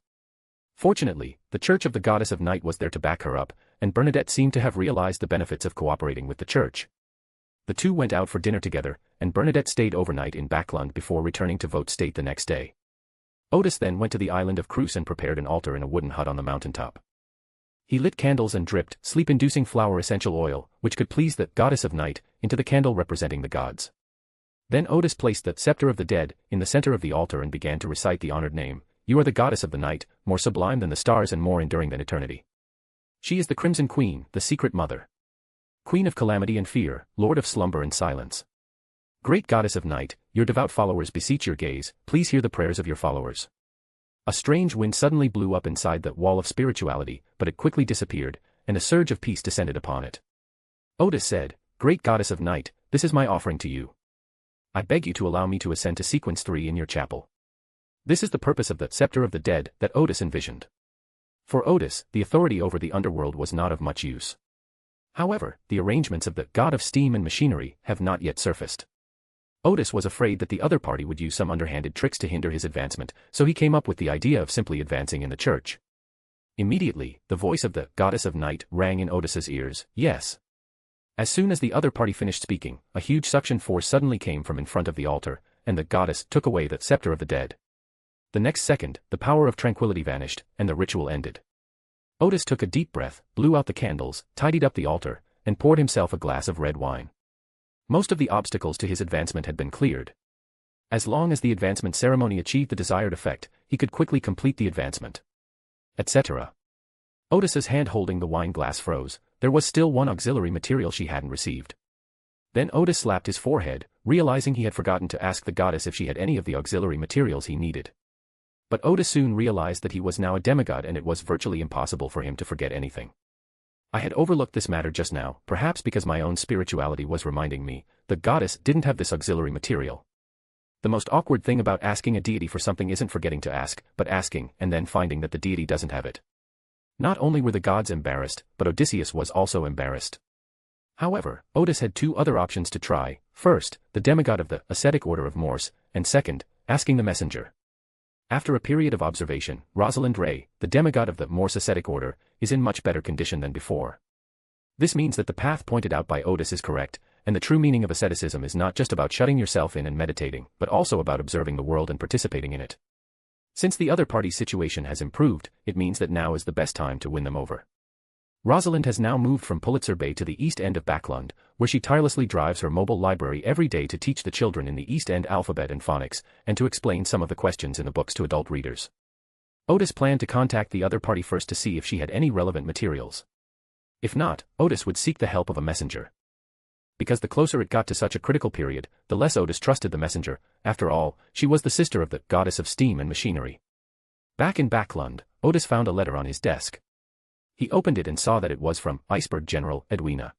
Fortunately, the Church of the Goddess of Night was there to back her up, and Bernadette seemed to have realized the benefits of cooperating with the Church. The two went out for dinner together, and Bernadette stayed overnight in Backlund before returning to Vote State the next day. Odis then went to the island of Cruz and prepared an altar in a wooden hut on the mountaintop. He lit candles and dripped sleep-inducing flower essential oil, which could please the Goddess of Night, into the candle representing the gods. Then Odis placed the Scepter of the Dead in the center of the altar and began to recite the honored name, "You are the Goddess of the Night, more sublime than the stars and more enduring than eternity. She is the Crimson Queen, the Secret Mother. Queen of calamity and fear, Lord of slumber and silence. Great Goddess of Night, your devout followers beseech your gaze, please hear the prayers of your followers." A strange wind suddenly blew up inside the wall of spirituality, but it quickly disappeared, and a surge of peace descended upon it. Odis said, "Great Goddess of Night, this is my offering to you. I beg you to allow me to ascend to Sequence 3 in your chapel." This is the purpose of the Scepter of the Dead that Odis envisioned. For Odis, the authority over the underworld was not of much use. However, the arrangements of the God of Steam and Machinery have not yet surfaced. Odis was afraid that the other party would use some underhanded tricks to hinder his advancement, so he came up with the idea of simply advancing in the church. Immediately, the voice of the goddess of night rang in Odis's ears, yes. As soon as the other party finished speaking, a huge suction force suddenly came from in front of the altar, and the goddess took away the scepter of the dead. The next second, the power of tranquility vanished, and the ritual ended. Odis took a deep breath, blew out the candles, tidied up the altar, and poured himself a glass of red wine. Most of the obstacles to his advancement had been cleared. As long as the advancement ceremony achieved the desired effect, he could quickly complete the advancement. Etc. Odis's hand holding the wine glass froze. There was still one auxiliary material she hadn't received. Then Odis slapped his forehead, realizing he had forgotten to ask the goddess if she had any of the auxiliary materials he needed. But Odis soon realized that he was now a demigod and it was virtually impossible for him to forget anything. I had overlooked this matter just now, perhaps because my own spirituality was reminding me, the goddess didn't have this auxiliary material. The most awkward thing about asking a deity for something isn't forgetting to ask, but asking and then finding that the deity doesn't have it. Not only were the gods embarrassed, but Odysseus was also embarrassed. However, Odis had two other options to try: first, the demigod of the ascetic order of Moors, and second, asking the messenger. After a period of observation, Rosalind Ray, the demigod of the Moss Ascetic Order, is in much better condition than before. This means that the path pointed out by Odis is correct, and the true meaning of asceticism is not just about shutting yourself in and meditating, but also about observing the world and participating in it. Since the other party's situation has improved, it means that now is the best time to win them over. Rosalind has now moved from Pulitzer Bay to the east end of Backlund, where she tirelessly drives her mobile library every day to teach the children in the East End alphabet and phonics, and to explain some of the questions in the books to adult readers. Odis planned to contact the other party first to see if she had any relevant materials. If not, Odis would seek the help of a messenger. Because the closer it got to such a critical period, the less Odis trusted the messenger. After all, she was the sister of the goddess of steam and machinery. Back in Backlund, Odis found a letter on his desk. He opened it and saw that it was from Iceberg General Edwina.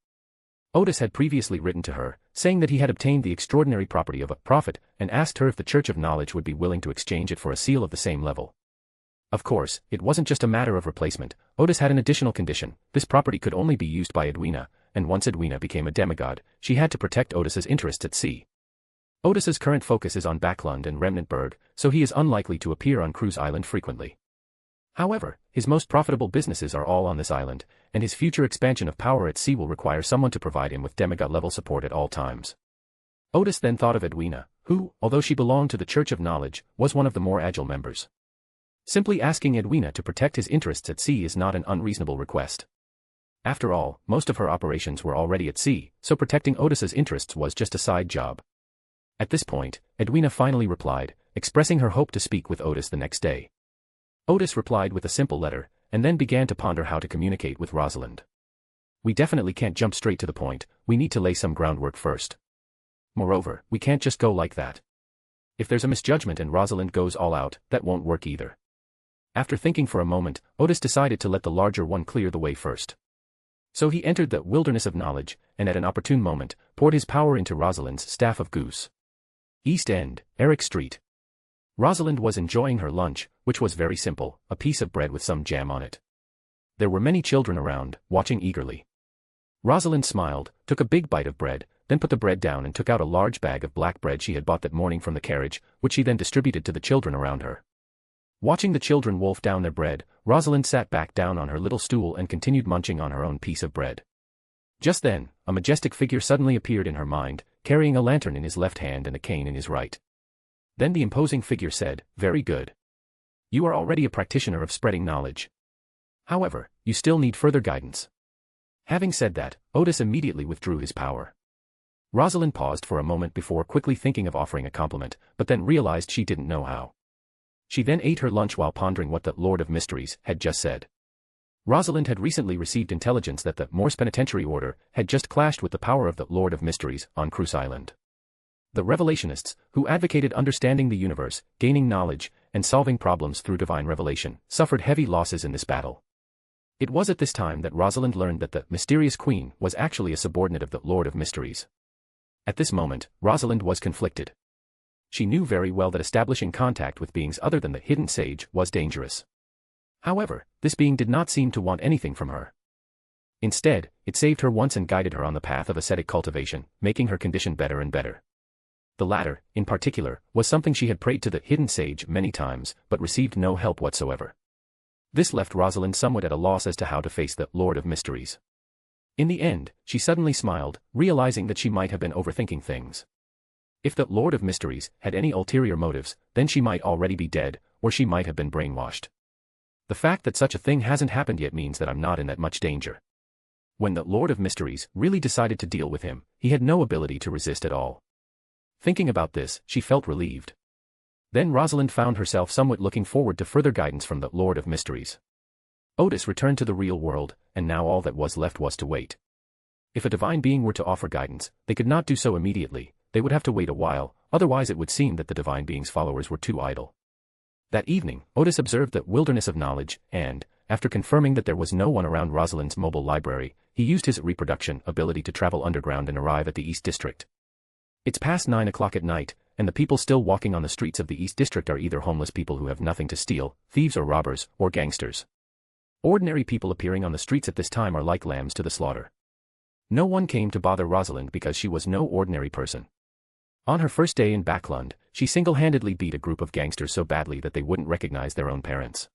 Odis had previously written to her, saying that he had obtained the extraordinary property of a prophet, and asked her if the Church of Knowledge would be willing to exchange it for a seal of the same level. Of course, it wasn't just a matter of replacement. Odis had an additional condition: this property could only be used by Edwina, and once Edwina became a demigod, she had to protect Odis's interests at sea. Odis's current focus is on Backlund and Remnantburg, so he is unlikely to appear on Cruise Island frequently. However, his most profitable businesses are all on this island, and his future expansion of power at sea will require someone to provide him with demigod-level support at all times. Odis then thought of Edwina, who, although she belonged to the Church of Knowledge, was one of the more agile members. Simply asking Edwina to protect his interests at sea is not an unreasonable request. After all, most of her operations were already at sea, so protecting Odis's interests was just a side job. At this point, Edwina finally replied, expressing her hope to speak with Odis the next day. Odis replied with a simple letter, and then began to ponder how to communicate with Rosalind. We definitely can't jump straight to the point, we need to lay some groundwork first. Moreover, we can't just go like that. If there's a misjudgment and Rosalind goes all out, that won't work either. After thinking for a moment, Odis decided to let the larger one clear the way first. So he entered the wilderness of knowledge, and at an opportune moment, poured his power into Rosalind's staff of goose. East End, Eric Street. Rosalind was enjoying her lunch, which was very simple, a piece of bread with some jam on it. There were many children around, watching eagerly. Rosalind smiled, took a big bite of bread, then put the bread down and took out a large bag of black bread she had bought that morning from the carriage, which she then distributed to the children around her. Watching the children wolf down their bread, Rosalind sat back down on her little stool and continued munching on her own piece of bread. Just then, a majestic figure suddenly appeared in her mind, carrying a lantern in his left hand and a cane in his right. Then the imposing figure said, "Very good. You are already a practitioner of spreading knowledge. However, you still need further guidance." Having said that, Odis immediately withdrew his power. Rosalind paused for a moment before quickly thinking of offering a compliment, but then realized she didn't know how. She then ate her lunch while pondering what the Lord of Mysteries had just said. Rosalind had recently received intelligence that the Moss Penitentiary Order had just clashed with the power of the Lord of Mysteries on Cruise Island. The Revelationists, who advocated understanding the universe, gaining knowledge, and solving problems through divine revelation, suffered heavy losses in this battle. It was at this time that Rosalind learned that the mysterious queen was actually a subordinate of the Lord of Mysteries. At this moment, Rosalind was conflicted. She knew very well that establishing contact with beings other than the hidden sage was dangerous. However, this being did not seem to want anything from her. Instead, it saved her once and guided her on the path of ascetic cultivation, making her condition better and better. The latter, in particular, was something she had prayed to the hidden sage many times, but received no help whatsoever. This left Rosalind somewhat at a loss as to how to face the Lord of Mysteries. In the end, she suddenly smiled, realizing that she might have been overthinking things. If the Lord of Mysteries had any ulterior motives, then she might already be dead, or she might have been brainwashed. The fact that such a thing hasn't happened yet means that I'm not in that much danger. When the Lord of Mysteries really decided to deal with him, he had no ability to resist at all. Thinking about this, she felt relieved. Then Rosalind found herself somewhat looking forward to further guidance from the Lord of Mysteries. Odis returned to the real world, and now all that was left was to wait. If a divine being were to offer guidance, they could not do so immediately, they would have to wait a while, otherwise it would seem that the divine being's followers were too idle. That evening, Odis observed the wilderness of knowledge, and, after confirming that there was no one around Rosalind's mobile library, he used his reproduction ability to travel underground and arrive at the East District. It's past 9 o'clock at night, and the people still walking on the streets of the East District are either homeless people who have nothing to steal, thieves or robbers, or gangsters. Ordinary people appearing on the streets at this time are like lambs to the slaughter. No one came to bother Rosalind because she was no ordinary person. On her first day in Backlund, she single-handedly beat a group of gangsters so badly that they wouldn't recognize their own parents.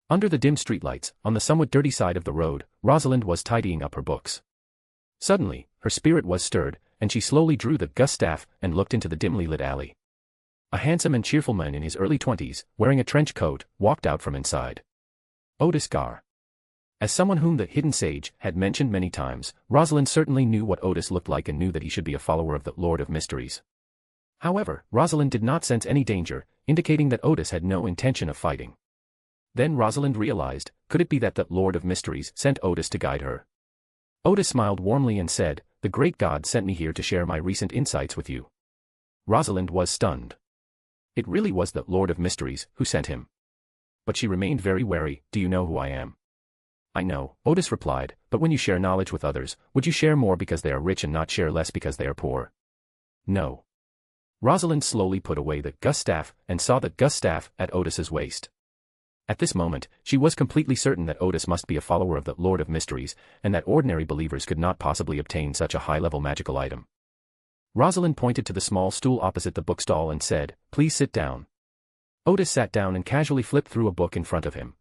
Under the dim streetlights, on the somewhat dirty side of the road, Rosalind was tidying up her books. Suddenly, her spirit was stirred, and she slowly drew the staff and looked into the dimly lit alley. A handsome and cheerful man in his early 20s, wearing a trench coat, walked out from inside. Odis Gard. As someone whom the hidden sage had mentioned many times, Rosalind certainly knew what Odis looked like and knew that he should be a follower of the Lord of Mysteries. However, Rosalind did not sense any danger, indicating that Odis had no intention of fighting. Then Rosalind realized, could it be that the Lord of Mysteries sent Odis to guide her? Odis smiled warmly and said, "The great God sent me here to share my recent insights with you." Rosalind was stunned. It really was the Lord of Mysteries who sent him. But she remained very wary. "Do you know who I am?" "I know," Odis replied, "but when you share knowledge with others, would you share more because they are rich and not share less because they are poor?" "No." Rosalind slowly put away the staff and saw the staff at Odis's waist. At this moment, she was completely certain that Odis must be a follower of the Lord of Mysteries, and that ordinary believers could not possibly obtain such a high-level magical item. Rosalind pointed to the small stool opposite the bookstall and said, "Please sit down." Odis sat down and casually flipped through a book in front of him.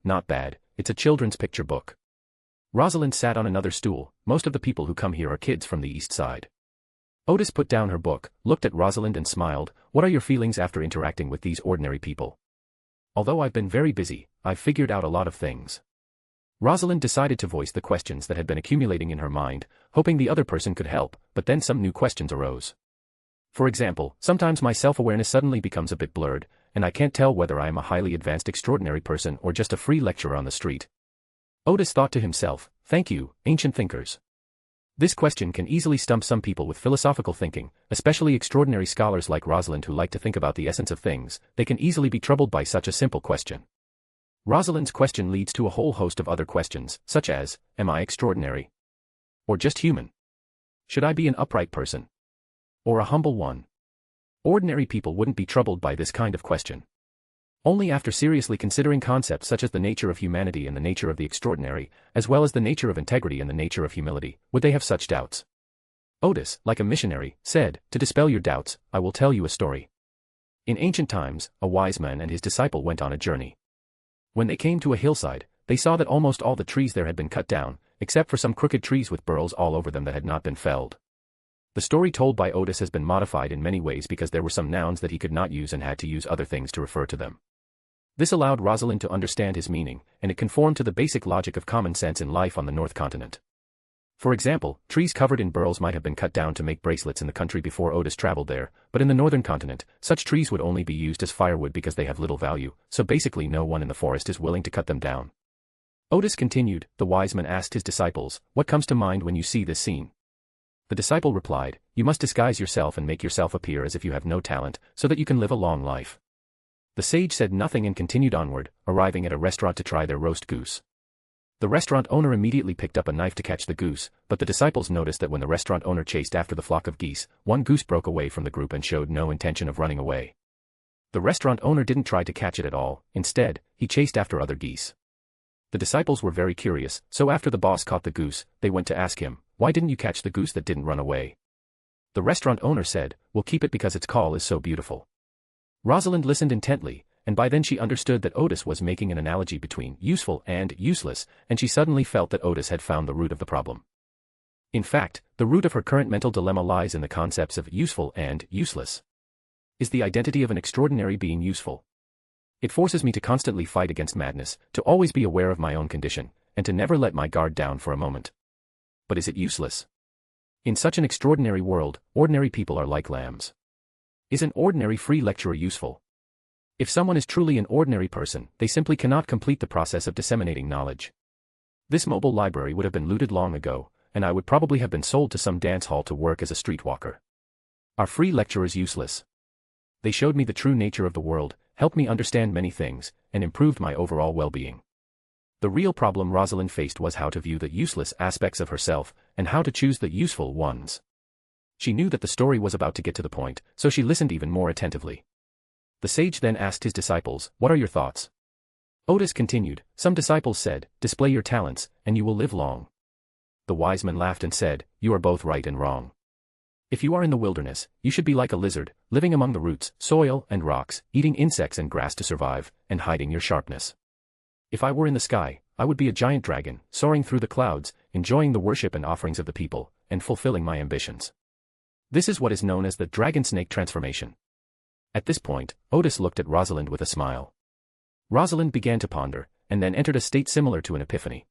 Not bad, it's a children's picture book." Rosalind sat on another stool. "Most of the people who come here are kids from the East Side." Odis put down her book, looked at Rosalind and smiled. "What are your feelings after interacting with these ordinary people?" "Although I've been very busy, I've figured out a lot of things." Rosalind decided to voice the questions that had been accumulating in her mind, hoping the other person could help, but then some new questions arose. For example, sometimes my self-awareness suddenly becomes a bit blurred, and I can't tell whether I am a highly advanced extraordinary person or just a free lecturer on the street. Odis thought to himself, "Thank you, ancient thinkers." This question can easily stump some people with philosophical thinking, especially extraordinary scholars like Rosalind who like to think about the essence of things. They can easily be troubled by such a simple question. Rosalind's question leads to a whole host of other questions, such as, am I extraordinary? Or just human? Should I be an upright person? Or a humble one? Ordinary people wouldn't be troubled by this kind of question. Only after seriously considering concepts such as the nature of humanity and the nature of the extraordinary, as well as the nature of integrity and the nature of humility, would they have such doubts. Odis, like a missionary, said, "To dispel your doubts, I will tell you a story." In ancient times, a wise man and his disciple went on a journey. When they came to a hillside, they saw that almost all the trees there had been cut down, except for some crooked trees with burls all over them that had not been felled. The story told by Odis has been modified in many ways because there were some nouns that he could not use and had to use other things to refer to them. This allowed Rosalind to understand his meaning, and it conformed to the basic logic of common sense in life on the North Continent. For example, trees covered in burls might have been cut down to make bracelets in the country before Odis traveled there, but in the Northern Continent, such trees would only be used as firewood because they have little value, so basically no one in the forest is willing to cut them down. Odis continued, "The wise man asked his disciples, 'What comes to mind when you see this scene?' The disciple replied, 'You must disguise yourself and make yourself appear as if you have no talent, so that you can live a long life.' The sage said nothing and continued onward, arriving at a restaurant to try their roast goose. The restaurant owner immediately picked up a knife to catch the goose, but the disciples noticed that when the restaurant owner chased after the flock of geese, one goose broke away from the group and showed no intention of running away. The restaurant owner didn't try to catch it at all, instead, he chased after other geese. The disciples were very curious, so after the boss caught the goose, they went to ask him, 'Why didn't you catch the goose that didn't run away?' The restaurant owner said, "We'll keep it because its call is so beautiful." Rosalind listened intently, and by then she understood that Odis was making an analogy between useful and useless, and she suddenly felt that Odis had found the root of the problem. In fact, the root of her current mental dilemma lies in the concepts of useful and useless. Is the identity of an extraordinary being useful? It forces me to constantly fight against madness, to always be aware of my own condition, and to never let my guard down for a moment. But is it useless? In such an extraordinary world, ordinary people are like lambs. Is an ordinary free lecturer useful? If someone is truly an ordinary person, they simply cannot complete the process of disseminating knowledge. This mobile library would have been looted long ago, and I would probably have been sold to some dance hall to work as a streetwalker. Are free lecturers useless? They showed me the true nature of the world, helped me understand many things, and improved my overall well-being. The real problem Rosalind faced was how to view the useless aspects of herself, and how to choose the useful ones. She knew that the story was about to get to the point, so she listened even more attentively. The sage then asked his disciples, "What are your thoughts?" Odis continued, "Some disciples said, 'Display your talents, and you will live long.' The wise men laughed and said, 'You are both right and wrong. If you are in the wilderness, you should be like a lizard, living among the roots, soil, and rocks, eating insects and grass to survive, and hiding your sharpness. If I were in the sky, I would be a giant dragon, soaring through the clouds, enjoying the worship and offerings of the people, and fulfilling my ambitions.' This is what is known as the dragon-snake transformation." At this point, Odis looked at Rosalind with a smile. Rosalind began to ponder, and then entered a state similar to an epiphany.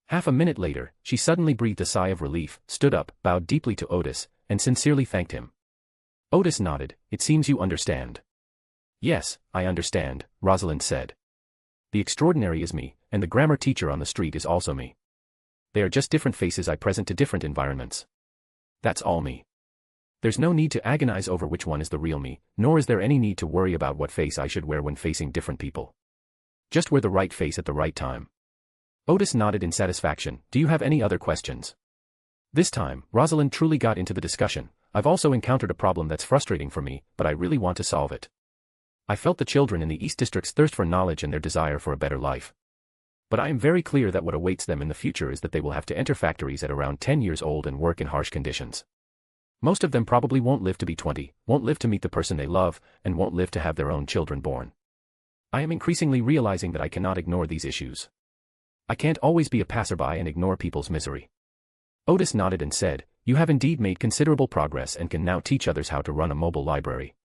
Half a minute later, she suddenly breathed a sigh of relief, stood up, bowed deeply to Odis, and sincerely thanked him. Odis nodded. "It seems you understand." "Yes, I understand," Rosalind said. "The extraordinary is me, and the grammar teacher on the street is also me. They are just different faces I present to different environments. That's all me. There's no need to agonize over which one is the real me, nor is there any need to worry about what face I should wear when facing different people. Just wear the right face at the right time." Odis nodded in satisfaction. "Do you have any other questions?" This time, Rosalind truly got into the discussion. "I've also encountered a problem that's frustrating for me, but I really want to solve it. I felt the children in the East District's thirst for knowledge and their desire for a better life. But I am very clear that what awaits them in the future is that they will have to enter factories at around 10 years old and work in harsh conditions. Most of them probably won't live to be 20, won't live to meet the person they love, and won't live to have their own children born. I am increasingly realizing that I cannot ignore these issues. I can't always be a passerby and ignore people's misery." Odis nodded and said, "You have indeed made considerable progress and can now teach others how to run a mobile library."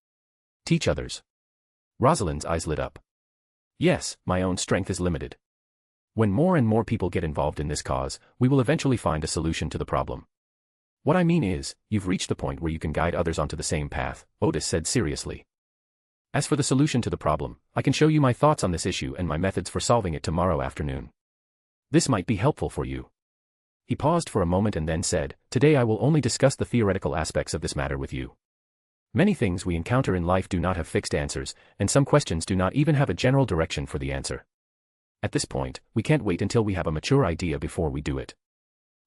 "Teach others?" Rosalind's eyes lit up. "Yes, my own strength is limited. When more and more people get involved in this cause, we will eventually find a solution to the problem. What I mean is, you've reached the point where you can guide others onto the same path," Odis said seriously. "As for the solution to the problem, I can show you my thoughts on this issue and my methods for solving it tomorrow afternoon. This might be helpful for you." He paused for a moment and then said, "Today I will only discuss the theoretical aspects of this matter with you. Many things we encounter in life do not have fixed answers, and some questions do not even have a general direction for the answer. At this point, we can't wait until we have a mature idea before we do it.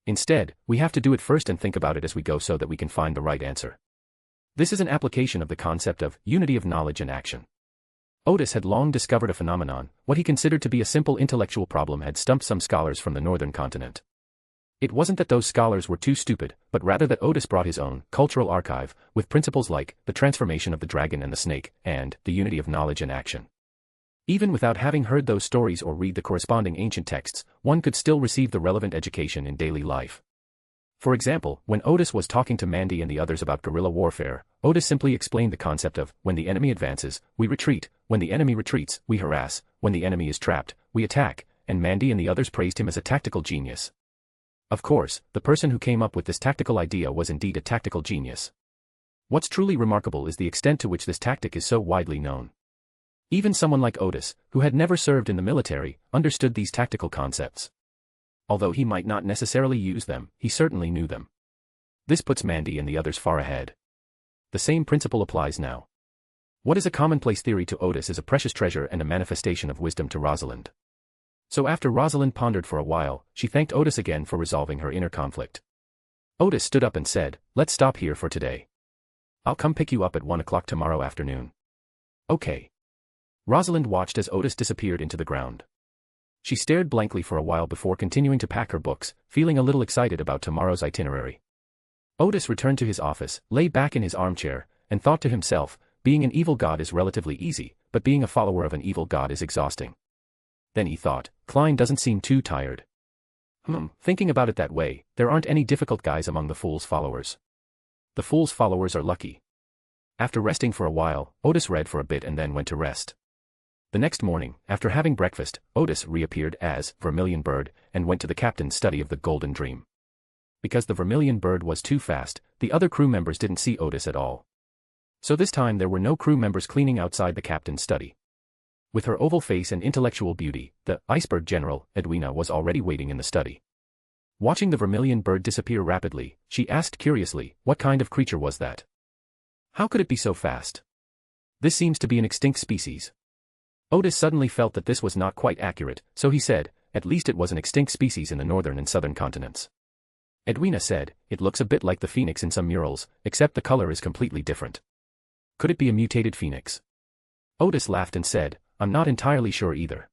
Instead, we have to do it first and think about it as we go so that we can find the right answer. This is an application of the concept of unity of knowledge and action." Odis had long discovered a phenomenon. What he considered to be a simple intellectual problem had stumped some scholars from the northern continent. It wasn't that those scholars were too stupid, but rather that Odis brought his own cultural archive, with principles like the transformation of the dragon and the snake, and the unity of knowledge and action. Even without having heard those stories or read the corresponding ancient texts, one could still receive the relevant education in daily life. For example, when Odis was talking to Mandy and the others about guerrilla warfare, Odis simply explained the concept of, when the enemy advances, we retreat, when the enemy retreats, we harass, when the enemy is trapped, we attack, and Mandy and the others praised him as a tactical genius. Of course, the person who came up with this tactical idea was indeed a tactical genius. What's truly remarkable is the extent to which this tactic is so widely known. Even someone like Odis, who had never served in the military, understood these tactical concepts. Although he might not necessarily use them, he certainly knew them. This puts Mandy and the others far ahead. The same principle applies now. What is a commonplace theory to Odis is a precious treasure and a manifestation of wisdom to Rosalind. So after Rosalind pondered for a while, she thanked Odis again for resolving her inner conflict. Odis stood up and said, "Let's stop here for today. I'll come pick you up at 1 o'clock tomorrow afternoon." "Okay." Rosalind watched as Odis disappeared into the ground. She stared blankly for a while before continuing to pack her books, feeling a little excited about tomorrow's itinerary. Odis returned to his office, lay back in his armchair, and thought to himself, being an evil god is relatively easy, but being a follower of an evil god is exhausting. Then he thought, Klein doesn't seem too tired. Thinking about it that way, there aren't any difficult guys among the Fool's followers. The Fool's followers are lucky. After resting for a while, Odis read for a bit and then went to rest. The next morning, after having breakfast, Odis reappeared as Vermilion Bird and went to the captain's study of the Golden Dream. Because the Vermilion Bird was too fast, the other crew members didn't see Odis at all. So this time there were no crew members cleaning outside the captain's study. With her oval face and intellectual beauty, the iceberg general, Edwina, was already waiting in the study. Watching the Vermilion Bird disappear rapidly, she asked curiously, what kind of creature was that? How could it be so fast? This seems to be an extinct species. Odis suddenly felt that this was not quite accurate, so he said, at least it was an extinct species in the northern and southern continents. Edwina said, it looks a bit like the phoenix in some murals, except the color is completely different. Could it be a mutated phoenix? Odis laughed and said, I'm not entirely sure either.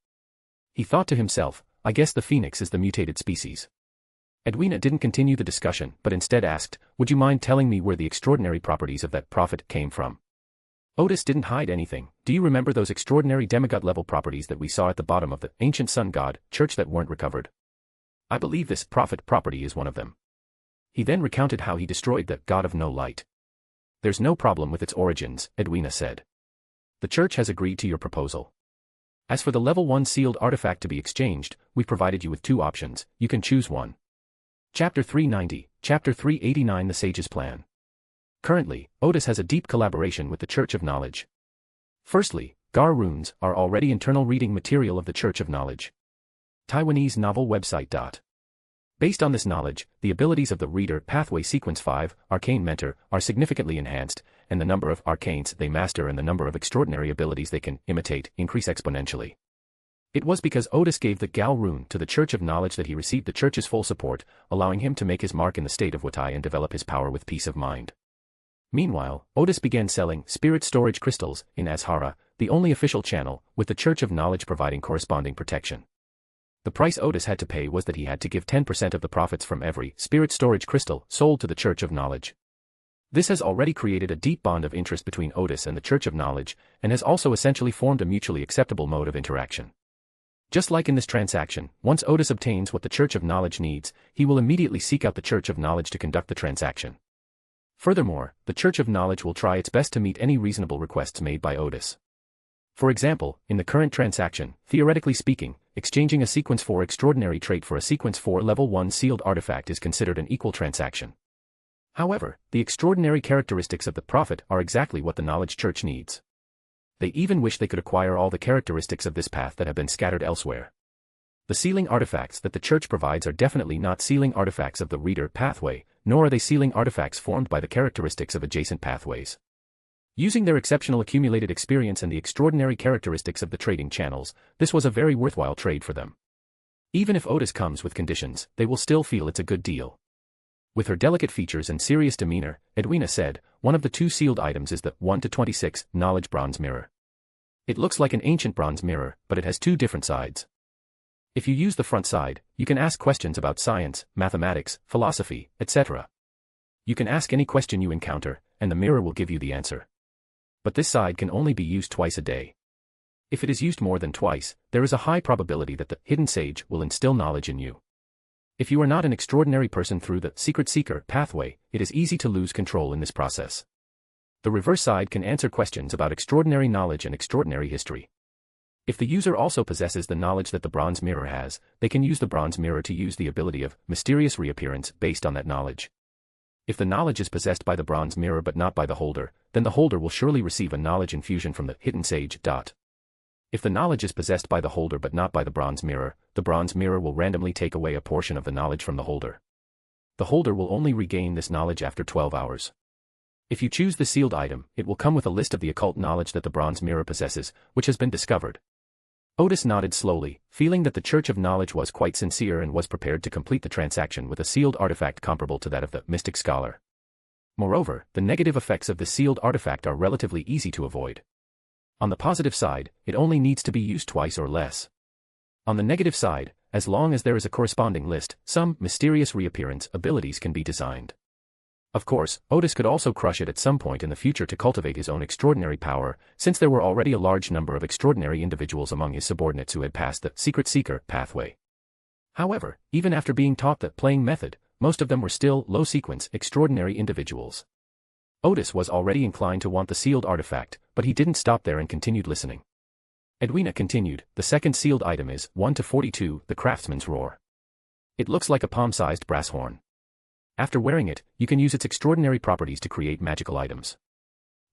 He thought to himself, I guess the phoenix is the mutated species. Edwina didn't continue the discussion but instead asked, would you mind telling me where the extraordinary properties of that prophet came from? Odis didn't hide anything. Do you remember those extraordinary demigod-level properties that we saw at the bottom of the ancient sun god church that weren't recovered? I believe this prophet property is one of them. He then recounted how he destroyed the god of no light. There's no problem with its origins, Edwina said. The church has agreed to your proposal. As for the level 1 sealed artifact to be exchanged, we provided you with 2 options, you can choose one. Chapter 390, Chapter 389 The Sage's Plan. Currently, Odis has a deep collaboration with the Church of Knowledge. Firstly, Gar runes are already internal reading material of the Church of Knowledge. Taiwanese novel website. Based on this knowledge, the abilities of the Reader Pathway Sequence 5, Arcane Mentor, are significantly enhanced, and the number of arcanes they master and the number of extraordinary abilities they can imitate increase exponentially. It was because Odis gave the Gal rune to the Church of Knowledge that he received the Church's full support, allowing him to make his mark in the state of Wutai and develop his power with peace of mind. Meanwhile, Odis began selling spirit storage crystals in Azhara, the only official channel, with the Church of Knowledge providing corresponding protection. The price Odis had to pay was that he had to give 10% of the profits from every spirit storage crystal sold to the Church of Knowledge. This has already created a deep bond of interest between Odis and the Church of Knowledge, and has also essentially formed a mutually acceptable mode of interaction. Just like in this transaction, once Odis obtains what the Church of Knowledge needs, he will immediately seek out the Church of Knowledge to conduct the transaction. Furthermore, the Church of Knowledge will try its best to meet any reasonable requests made by Odis. For example, in the current transaction, theoretically speaking, exchanging a Sequence 4 extraordinary trait for a Sequence 4 Level 1 sealed artifact is considered an equal transaction. However, the extraordinary characteristics of the Prophet are exactly what the Knowledge Church needs. They even wish they could acquire all the characteristics of this path that have been scattered elsewhere. The sealing artifacts that the Church provides are definitely not sealing artifacts of the Reader Pathway, nor are they sealing artifacts formed by the characteristics of adjacent pathways. Using their exceptional accumulated experience and the extraordinary characteristics of the trading channels, this was a very worthwhile trade for them. Even if Odis comes with conditions, they will still feel it's a good deal. With her delicate features and serious demeanor, Edwina said, one of the 2 sealed items is the 1-26 Knowledge Bronze Mirror. It looks like an ancient bronze mirror, but it has 2 different sides. If you use the front side, you can ask questions about science, mathematics, philosophy, etc. You can ask any question you encounter, and the mirror will give you the answer. But this side can only be used twice a day. If it is used more than twice, there is a high probability that the hidden sage will instill knowledge in you. If you are not an extraordinary person through the Secret Seeker pathway, it is easy to lose control in this process. The reverse side can answer questions about extraordinary knowledge and extraordinary history. If the user also possesses the knowledge that the bronze mirror has, they can use the bronze mirror to use the ability of mysterious reappearance based on that knowledge. If the knowledge is possessed by the bronze mirror but not by the holder, then the holder will surely receive a knowledge infusion from the hidden sage. If the knowledge is possessed by the holder but not by the bronze mirror will randomly take away a portion of the knowledge from the holder. The holder will only regain this knowledge after 12 hours. If you choose the sealed item, it will come with a list of the occult knowledge that the bronze mirror possesses, which has been discovered. Odis nodded slowly, feeling that the Church of Knowledge was quite sincere and was prepared to complete the transaction with a sealed artifact comparable to that of the Mystic Scholar. Moreover, the negative effects of the sealed artifact are relatively easy to avoid. On the positive side, it only needs to be used twice or less. On the negative side, as long as there is a corresponding list, some mysterious reappearance abilities can be designed. Of course, Odis could also crush it at some point in the future to cultivate his own extraordinary power, since there were already a large number of extraordinary individuals among his subordinates who had passed the secret seeker pathway. However, even after being taught the playing method, most of them were still low-sequence, extraordinary individuals. Odis was already inclined to want the sealed artifact, but he didn't stop there and continued listening. Edwina continued, the second sealed item is 1 to 42, the craftsman's roar. It looks like a palm-sized brass horn. After wearing it, you can use its extraordinary properties to create magical items.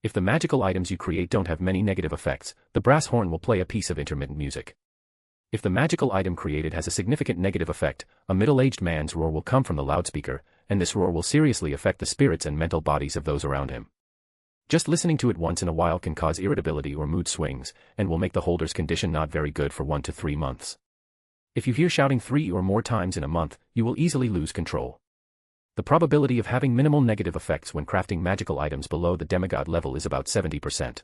If the magical items you create don't have many negative effects, the brass horn will play a piece of intermittent music. If the magical item created has a significant negative effect, a middle-aged man's roar will come from the loudspeaker, and this roar will seriously affect the spirits and mental bodies of those around him. Just listening to it once in a while can cause irritability or mood swings, and will make the holder's condition not very good for 1 to 3 months. If you hear shouting 3 or more times in a month, you will easily lose control. The probability of having minimal negative effects when crafting magical items below the demigod level is about 70%.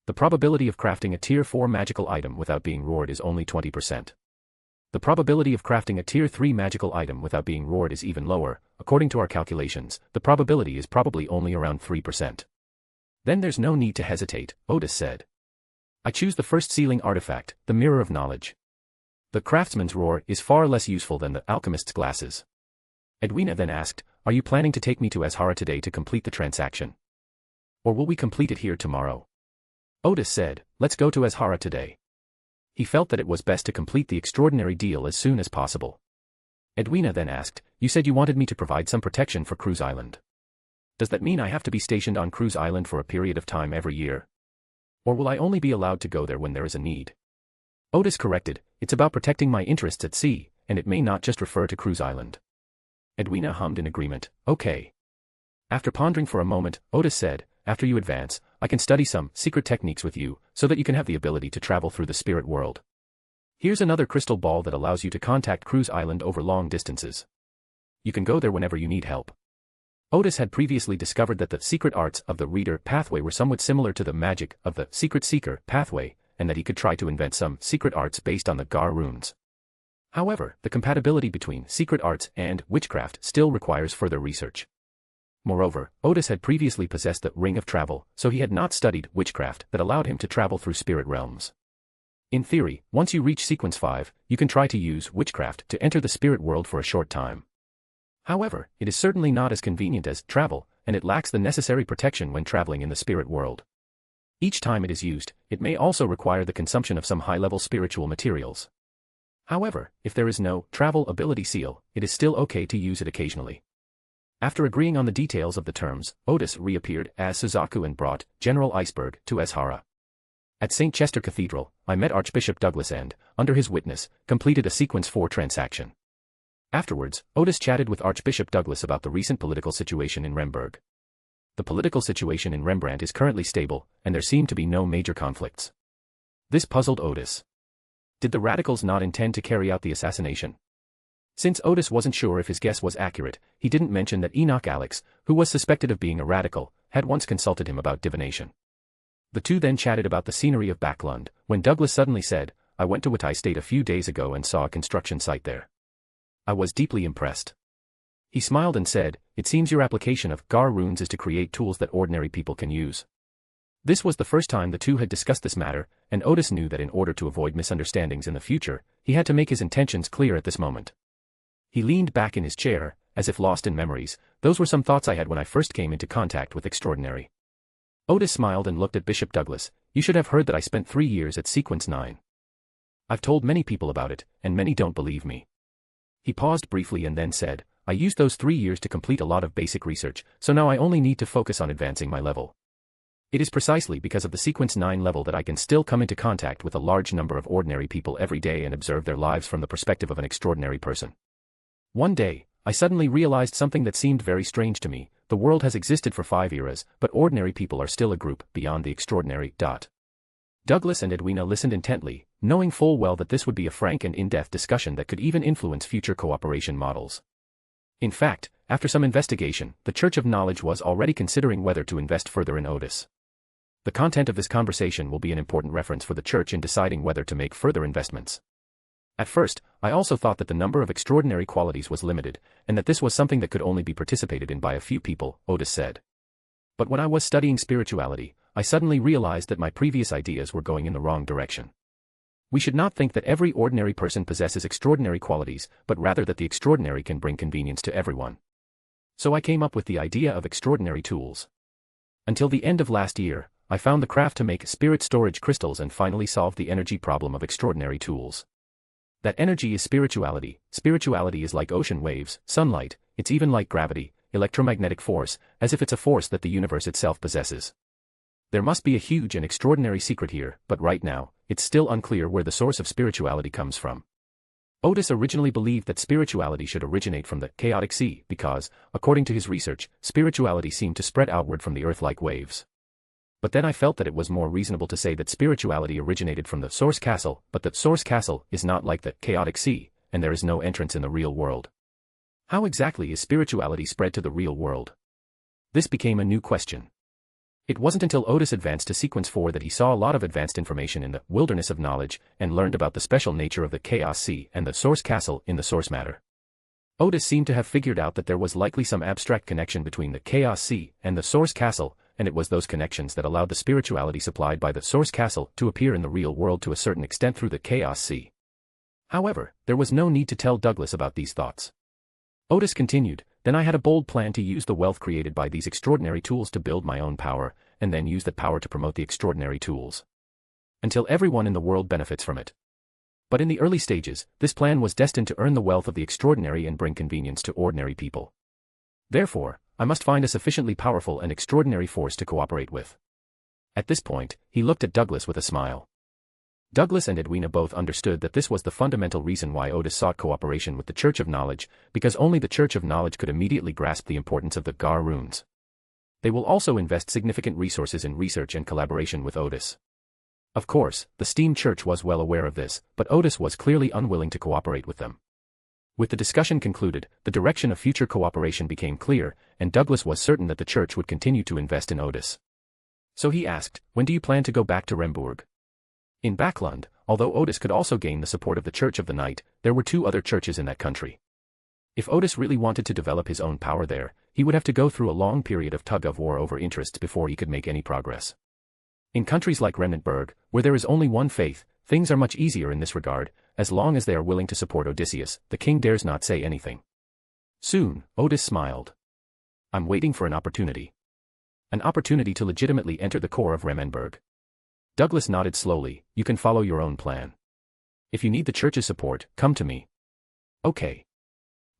The probability of crafting a Tier 4 magical item without being roared is only 20%. The probability of crafting a Tier 3 magical item without being roared is even lower. According to our calculations, the probability is probably only around 3%. Then there's no need to hesitate, Odis said. I choose the first sealing artifact, the Mirror of Knowledge. The craftsman's roar is far less useful than the alchemist's glasses. Edwina then asked, are you planning to take me to Azhara today to complete the transaction? Or will we complete it here tomorrow? Odis said, let's go to Azhara today. He felt that it was best to complete the extraordinary deal as soon as possible. Edwina then asked, you said you wanted me to provide some protection for Cruise Island. Does that mean I have to be stationed on Cruise Island for a period of time every year? Or will I only be allowed to go there when there is a need? Odis corrected, it's about protecting my interests at sea, and it may not just refer to Cruise Island. Edwina hummed in agreement, okay. After pondering for a moment, Odis said, after you advance, I can study some secret techniques with you, so that you can have the ability to travel through the spirit world. Here's another crystal ball that allows you to contact Cruise Island over long distances. You can go there whenever you need help. Odis had previously discovered that the secret arts of the Reader pathway were somewhat similar to the magic of the Secret Seeker pathway, and that he could try to invent some secret arts based on the Gar runes. However, the compatibility between secret arts and witchcraft still requires further research. Moreover, Odis had previously possessed the Ring of Travel, so he had not studied witchcraft that allowed him to travel through spirit realms. In theory, once you reach Sequence 5, you can try to use witchcraft to enter the spirit world for a short time. However, it is certainly not as convenient as travel, and it lacks the necessary protection when traveling in the spirit world. Each time it is used, it may also require the consumption of some high-level spiritual materials. However, if there is no travel ability seal, it is still okay to use it occasionally. After agreeing on the details of the terms, Odis reappeared as Suzaku and brought General Iceberg to Azhara. At St. Chester Cathedral, I met Archbishop Douglas and, under his witness, completed a Sequence 4 transaction. Afterwards, Odis chatted with Archbishop Douglas about the recent political situation in Remberg. The political situation in Rembrandt is currently stable, and there seem to be no major conflicts. This puzzled Odis. Did the radicals not intend to carry out the assassination? Since Odis wasn't sure if his guess was accurate, he didn't mention that Enoch Alex, who was suspected of being a radical, had once consulted him about divination. The two then chatted about the scenery of Backlund, when Douglas suddenly said, I went to Witai State a few days ago and saw a construction site there. I was deeply impressed. He smiled and said, it seems your application of Gar runes is to create tools that ordinary people can use. This was the first time the two had discussed this matter, and Odis knew that in order to avoid misunderstandings in the future, he had to make his intentions clear at this moment. He leaned back in his chair, as if lost in memories. Those were some thoughts I had when I first came into contact with Extraordinary. Odis smiled and looked at Bishop Douglas. You should have heard that I spent 3 years at Sequence 9. I've told many people about it, and many don't believe me. He paused briefly and then said, I used those 3 years to complete a lot of basic research, so now I only need to focus on advancing my level. It is precisely because of the Sequence 9 level that I can still come into contact with a large number of ordinary people every day and observe their lives from the perspective of an extraordinary person. One day, I suddenly realized something that seemed very strange to me. The world has existed for 5 eras, but ordinary people are still a group beyond the extraordinary. Douglas and Edwina listened intently, knowing full well that this would be a frank and in-depth discussion that could even influence future cooperation models. In fact, after some investigation, the Church of Knowledge was already considering whether to invest further in Odis. The content of this conversation will be an important reference for the Church in deciding whether to make further investments. At first, I also thought that the number of extraordinary qualities was limited, and that this was something that could only be participated in by a few people, Odis said. But when I was studying spirituality, I suddenly realized that my previous ideas were going in the wrong direction. We should not think that every ordinary person possesses extraordinary qualities, but rather that the extraordinary can bring convenience to everyone. So I came up with the idea of extraordinary tools. Until the end of last year, I found the craft to make spirit storage crystals and finally solved the energy problem of extraordinary tools. That energy is spirituality. Spirituality is like ocean waves, sunlight, it's even like gravity, electromagnetic force, as if it's a force that the universe itself possesses. There must be a huge and extraordinary secret here, but right now, it's still unclear where the source of spirituality comes from. Odis originally believed that spirituality should originate from the chaotic sea because, according to his research, spirituality seemed to spread outward from the earth like waves. But then I felt that it was more reasonable to say that spirituality originated from the source castle, but the source castle is not like the chaotic sea, and there is no entrance in the real world. How exactly is spirituality spread to the real world? This became a new question. It wasn't until Odis advanced to sequence 4 that he saw a lot of advanced information in the wilderness of knowledge and learned about the special nature of the chaos sea and the source castle in the source matter. Odis seemed to have figured out that there was likely some abstract connection between the chaos sea and the source castle, and it was those connections that allowed the spirituality supplied by the source castle to appear in the real world to a certain extent through the chaos sea. However, there was no need to tell Douglas about these thoughts. Odis continued, then I had a bold plan to use the wealth created by these extraordinary tools to build my own power, and then use that power to promote the extraordinary tools. Until everyone in the world benefits from it. But in the early stages, this plan was destined to earn the wealth of the extraordinary and bring convenience to ordinary people. Therefore, I must find a sufficiently powerful and extraordinary force to cooperate with. At this point, he looked at Douglas with a smile. Douglas and Edwina both understood that this was the fundamental reason why Odis sought cooperation with the Church of Knowledge, because only the Church of Knowledge could immediately grasp the importance of the Gar runes. They will also invest significant resources in research and collaboration with Odis. Of course, the Steam Church was well aware of this, but Odis was clearly unwilling to cooperate with them. With the discussion concluded, the direction of future cooperation became clear, and Douglas was certain that the Church would continue to invest in Odis. So he asked, when do you plan to go back to Remburg? In Backlund, although Odis could also gain the support of the Church of the Night, there were 2 other churches in that country. If Odis really wanted to develop his own power there, he would have to go through a long period of tug-of-war over interests before he could make any progress. In countries like Remnantburg, where there is only one faith, things are much easier in this regard, as long as they are willing to support Odysseus, the king dares not say anything. Soon, Odis smiled. I'm waiting for an opportunity. An opportunity to legitimately enter the core of Remnantburg. Douglas nodded slowly, you can follow your own plan. If you need the church's support, come to me. Okay.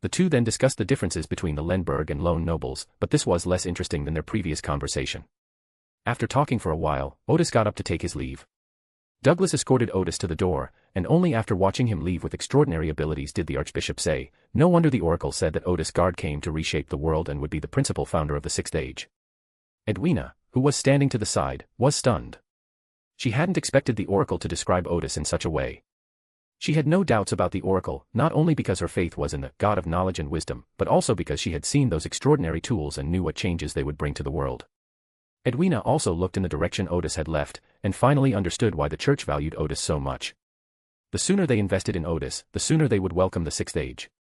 The two then discussed the differences between the Lenberg and lone nobles, but this was less interesting than their previous conversation. After talking for a while, Odis got up to take his leave. Douglas escorted Odis to the door, and only after watching him leave with extraordinary abilities did the Archbishop say, no wonder the Oracle said that Odis Gard came to reshape the world and would be the principal founder of the Sixth Age. Edwina, who was standing to the side, was stunned. She hadn't expected the Oracle to describe Odis in such a way. She had no doubts about the Oracle, not only because her faith was in the God of knowledge and wisdom, but also because she had seen those extraordinary tools and knew what changes they would bring to the world. Edwina also looked in the direction Odis had left, and finally understood why the church valued Odis so much. The sooner they invested in Odis, the sooner they would welcome the Sixth Age.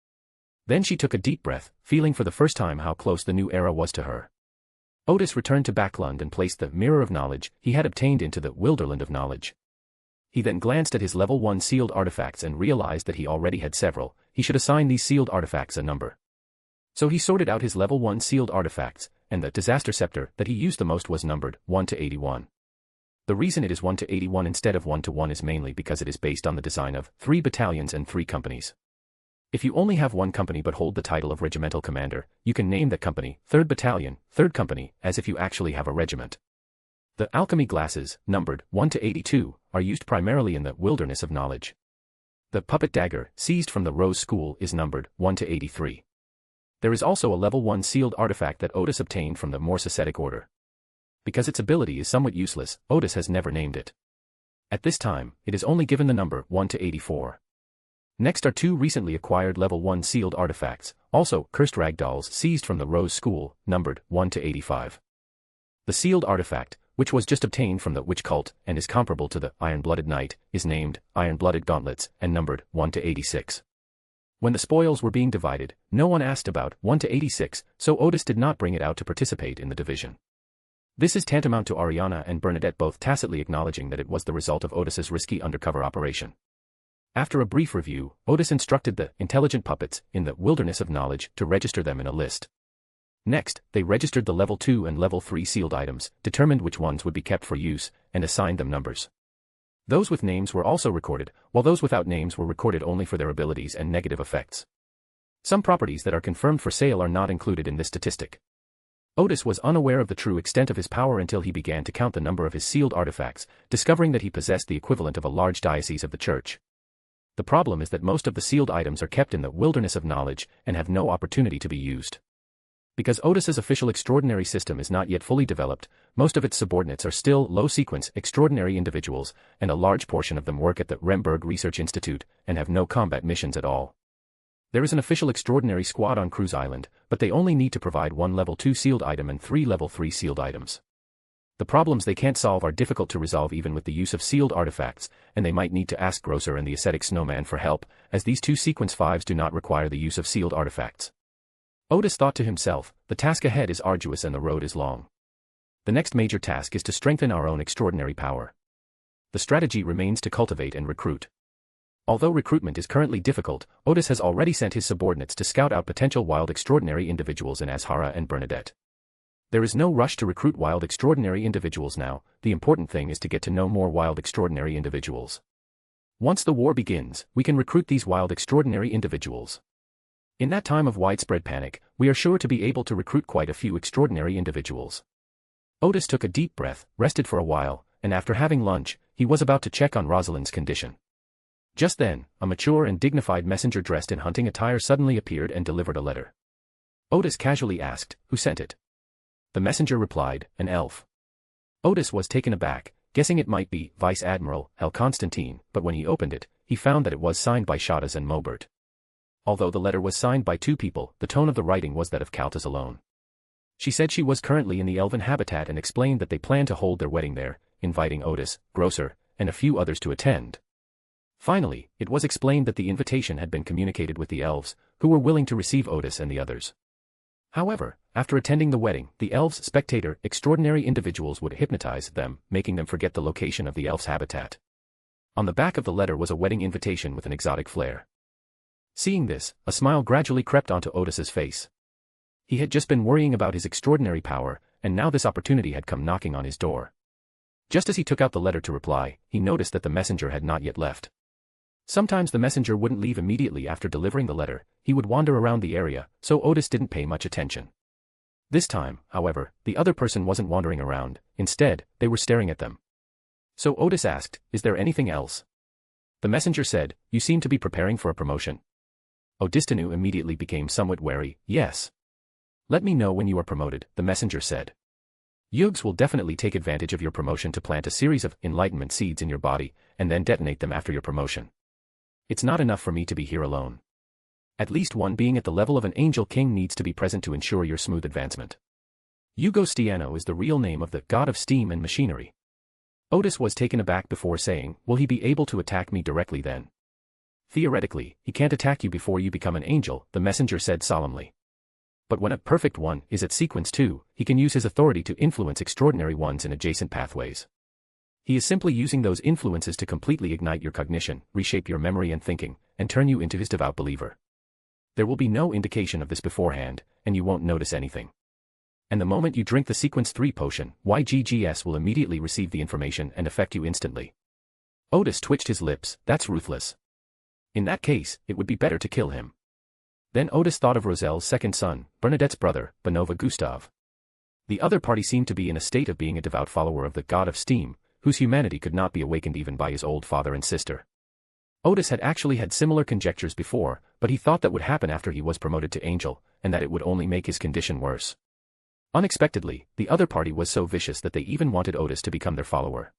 Then she took a deep breath, feeling for the first time how close the new era was to her. Odis returned to Backlund and placed the Mirror of Knowledge he had obtained into the Wilderland of Knowledge. He then glanced at his level 1 sealed artifacts and realized that he already had several. He should assign these sealed artifacts a number. So he sorted out his level 1 sealed artifacts, and the Disaster Scepter that he used the most was numbered 1 to 81. The reason it is 1 to 81 instead of 1 to 1 is mainly because it is based on the design of 3 battalions and 3 companies. If you only have one company but hold the title of regimental commander, you can name that company 3rd Battalion, 3rd Company, as if you actually have a regiment. The alchemy glasses, numbered 1 to 82, are used primarily in the Wilderness of Knowledge. The puppet dagger, seized from the Rose School, is numbered 1 to 83. There is also a level 1 sealed artifact that Odis obtained from the Moss Ascetic Order. Because its ability is somewhat useless, Odis has never named it. At this time, it is only given the number 1 to 84. Next are 2 recently acquired level 1 sealed artifacts, also cursed ragdolls seized from the Rose School, numbered 1 to 85. The sealed artifact, which was just obtained from the witch cult and is comparable to the Iron-Blooded Knight, is named Iron-Blooded Gauntlets and numbered 1 to 86. When the spoils were being divided, no one asked about 1 to 86, so Odis did not bring it out to participate in the division. This is tantamount to Ariana and Bernadette both tacitly acknowledging that it was the result of Odis's risky undercover operation. After a brief review, Odis instructed the intelligent puppets in the wilderness of knowledge to register them in a list. Next, they registered the level 2 and level 3 sealed items, determined which ones would be kept for use, and assigned them numbers. Those with names were also recorded, while those without names were recorded only for their abilities and negative effects. Some properties that are confirmed for sale are not included in this statistic. Odis was unaware of the true extent of his power until he began to count the number of his sealed artifacts, discovering that he possessed the equivalent of a large diocese of the church. The problem is that most of the sealed items are kept in the wilderness of knowledge and have no opportunity to be used. Because Odis's official extraordinary system is not yet fully developed, most of its subordinates are still low-sequence extraordinary individuals, and a large portion of them work at the Remberg Research Institute and have no combat missions at all. There is an official extraordinary squad on Cruise Island, but they only need to provide 1 level 2 sealed item and 3 level 3 sealed items. The problems they can't solve are difficult to resolve even with the use of sealed artifacts, and they might need to ask Grocer and the Ascetic Snowman for help, as these two sequence 5s do not require the use of sealed artifacts. Odis thought to himself, the task ahead is arduous and the road is long. The next major task is to strengthen our own extraordinary power. The strategy remains to cultivate and recruit. Although recruitment is currently difficult, Odis has already sent his subordinates to scout out potential wild extraordinary individuals in Azhara and Bernadette. There is no rush to recruit wild extraordinary individuals now, the important thing is to get to know more wild extraordinary individuals. Once the war begins, we can recruit these wild extraordinary individuals. In that time of widespread panic, we are sure to be able to recruit quite a few extraordinary individuals. Odis took a deep breath, rested for a while, and after having lunch, he was about to check on Rosalind's condition. Just then, a mature and dignified messenger dressed in hunting attire suddenly appeared and delivered a letter. Odis casually asked, "Who sent it?" The messenger replied, "An elf." Odis was taken aback, guessing it might be Vice Admiral Hel Constantine, but when he opened it, he found that it was signed by Shadas and Mobert. Although the letter was signed by two people, the tone of the writing was that of Kaltas alone. She said she was currently in the elven habitat and explained that they planned to hold their wedding there, inviting Odis, Grocer, and a few others to attend. Finally, it was explained that the invitation had been communicated with the elves, who were willing to receive Odis and the others. However, after attending the wedding, the elves' spectator, extraordinary individuals would hypnotize them, making them forget the location of the elves' habitat. On the back of the letter was a wedding invitation with an exotic flair. Seeing this, a smile gradually crept onto Odis's face. He had just been worrying about his extraordinary power, and now this opportunity had come knocking on his door. Just as he took out the letter to reply, he noticed that the messenger had not yet left. Sometimes the messenger wouldn't leave immediately after delivering the letter, he would wander around the area, so Odis didn't pay much attention. This time, however, the other person wasn't wandering around, instead, they were staring at them. So Odis asked, "Is there anything else?" The messenger said, "You seem to be preparing for a promotion." Odistanu immediately became somewhat wary, "Yes. Let me know when you are promoted," the messenger said. Yugs will definitely take advantage of your promotion to plant a series of enlightenment seeds in your body, and then detonate them after your promotion. It's not enough for me to be here alone. At least one being at the level of an angel king needs to be present to ensure your smooth advancement. Hugo Stiano is the real name of the god of steam and machinery. Odis was taken aback before saying, "Will he be able to attack me directly then?" "Theoretically, he can't attack you before you become an angel," the messenger said solemnly. "But when a perfect one is at sequence 2, he can use his authority to influence extraordinary ones in adjacent pathways. He is simply using those influences to completely ignite your cognition, reshape your memory and thinking, and turn you into his devout believer. There will be no indication of this beforehand, and you won't notice anything. And the moment you drink the sequence 3 potion, YGGS will immediately receive the information and affect you instantly." Odis twitched his lips, "That's ruthless. In that case, it would be better to kill him." Then Odis thought of Roselle's second son, Bernadette's brother, Benova Gustav. The other party seemed to be in a state of being a devout follower of the god of steam, whose humanity could not be awakened even by his old father and sister. Odis had actually had similar conjectures before, but he thought that would happen after he was promoted to angel, and that it would only make his condition worse. Unexpectedly, the other party was so vicious that they even wanted Odis to become their follower.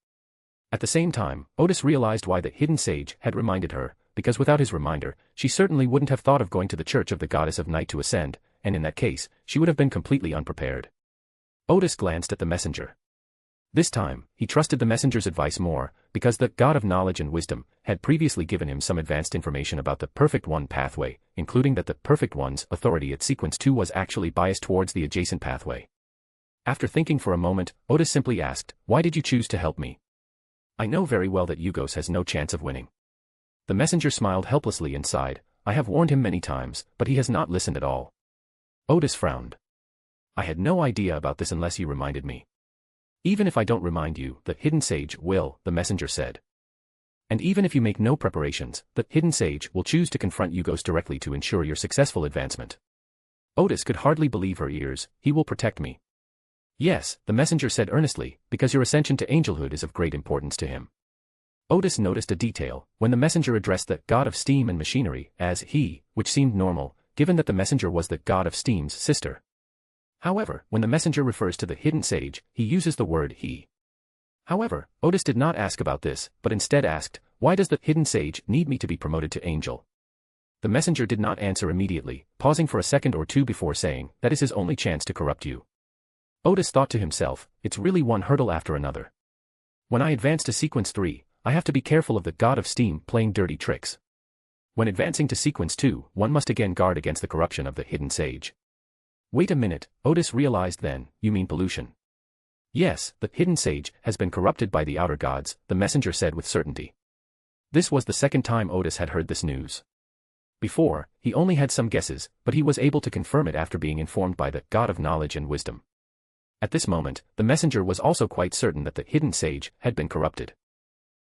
At the same time, Odis realized why the hidden sage had reminded her, because without his reminder, she certainly wouldn't have thought of going to the church of the goddess of night to ascend, and in that case, she would have been completely unprepared. Odis glanced at the messenger. This time, he trusted the messenger's advice more, because the God of Knowledge and Wisdom had previously given him some advanced information about the Perfect One pathway, including that the Perfect One's authority at Sequence 2 was actually biased towards the adjacent pathway. After thinking for a moment, Odis simply asked, "Why did you choose to help me? I know very well that Yugos has no chance of winning." The messenger smiled helplessly and sighed, "I have warned him many times, but he has not listened at all." Odis frowned. "I had no idea about this unless you reminded me." "Even if I don't remind you, the Hidden Sage will," the messenger said. "And even if you make no preparations, the Hidden Sage will choose to confront Yugos directly to ensure your successful advancement." Odis could hardly believe her ears. "He will protect me." "Yes," the messenger said earnestly, "because your ascension to angelhood is of great importance to him." Odis noticed a detail, when the messenger addressed the God of Steam and Machinery as he, which seemed normal, given that the messenger was the God of Steam's sister. However, when the messenger refers to the Hidden Sage, he uses the word he. However, Odis did not ask about this, but instead asked, "Why does the Hidden Sage need me to be promoted to angel?" The messenger did not answer immediately, pausing for a second or two before saying, "That is his only chance to corrupt you." Odis thought to himself, "It's really one hurdle after another. When I advance to Sequence 3, I have to be careful of the God of Steam playing dirty tricks. When advancing to Sequence 2, one must again guard against the corruption of the Hidden Sage." "Wait a minute," Odis realized then, "you mean pollution." "Yes, the Hidden Sage has been corrupted by the outer gods," the messenger said with certainty. This was the second time Odis had heard this news. Before, he only had some guesses, but he was able to confirm it after being informed by the God of Knowledge and Wisdom. At this moment, the messenger was also quite certain that the Hidden Sage had been corrupted.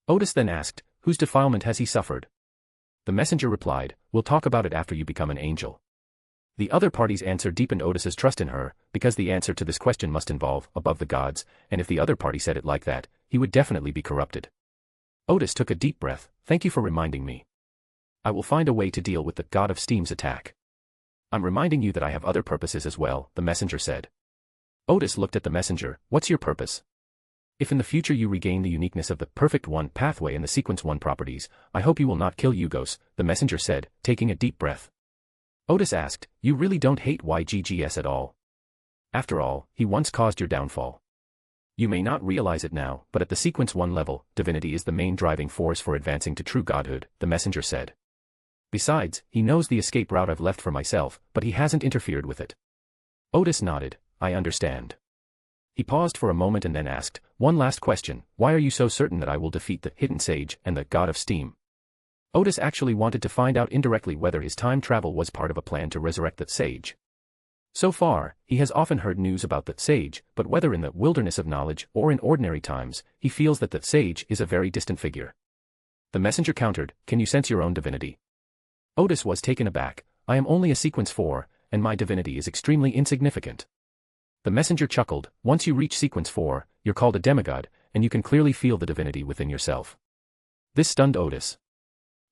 Odis then asked, "Whose defilement has he suffered?" The messenger replied, "We'll talk about it after you become an angel." The other party's answer deepened Odis's trust in her, because the answer to this question must involve above the gods, and if the other party said it like that, he would definitely be corrupted. Odis took a deep breath. "Thank you for reminding me. I will find a way to deal with the God of Steam's attack." "I'm reminding you that I have other purposes as well," the messenger said. Odis looked at the messenger. "What's your purpose?" "If in the future you regain the uniqueness of the Perfect One pathway and the Sequence 1 properties, I hope you will not kill Yugos," the messenger said, taking a deep breath. Odis asked, "You really don't hate YGGS at all? After all, he once caused your downfall. You may not realize it now, but at the Sequence 1 level, divinity is the main driving force for advancing to true godhood," the messenger said. "Besides, he knows the escape route I've left for myself, but he hasn't interfered with it." Odis nodded. "I understand." He paused for a moment and then asked, "One last question, why are you so certain that I will defeat the Hidden Sage and the God of Steam?" Odis actually wanted to find out indirectly whether his time travel was part of a plan to resurrect the Sage. So far, he has often heard news about the Sage, but whether in the wilderness of knowledge or in ordinary times, he feels that the Sage is a very distant figure. The messenger countered, "Can you sense your own divinity?" Odis was taken aback. "I am only a Sequence 4, and my divinity is extremely insignificant." The messenger chuckled, "Once you reach Sequence 4, you're called a demigod, and you can clearly feel the divinity within yourself." This stunned Odis.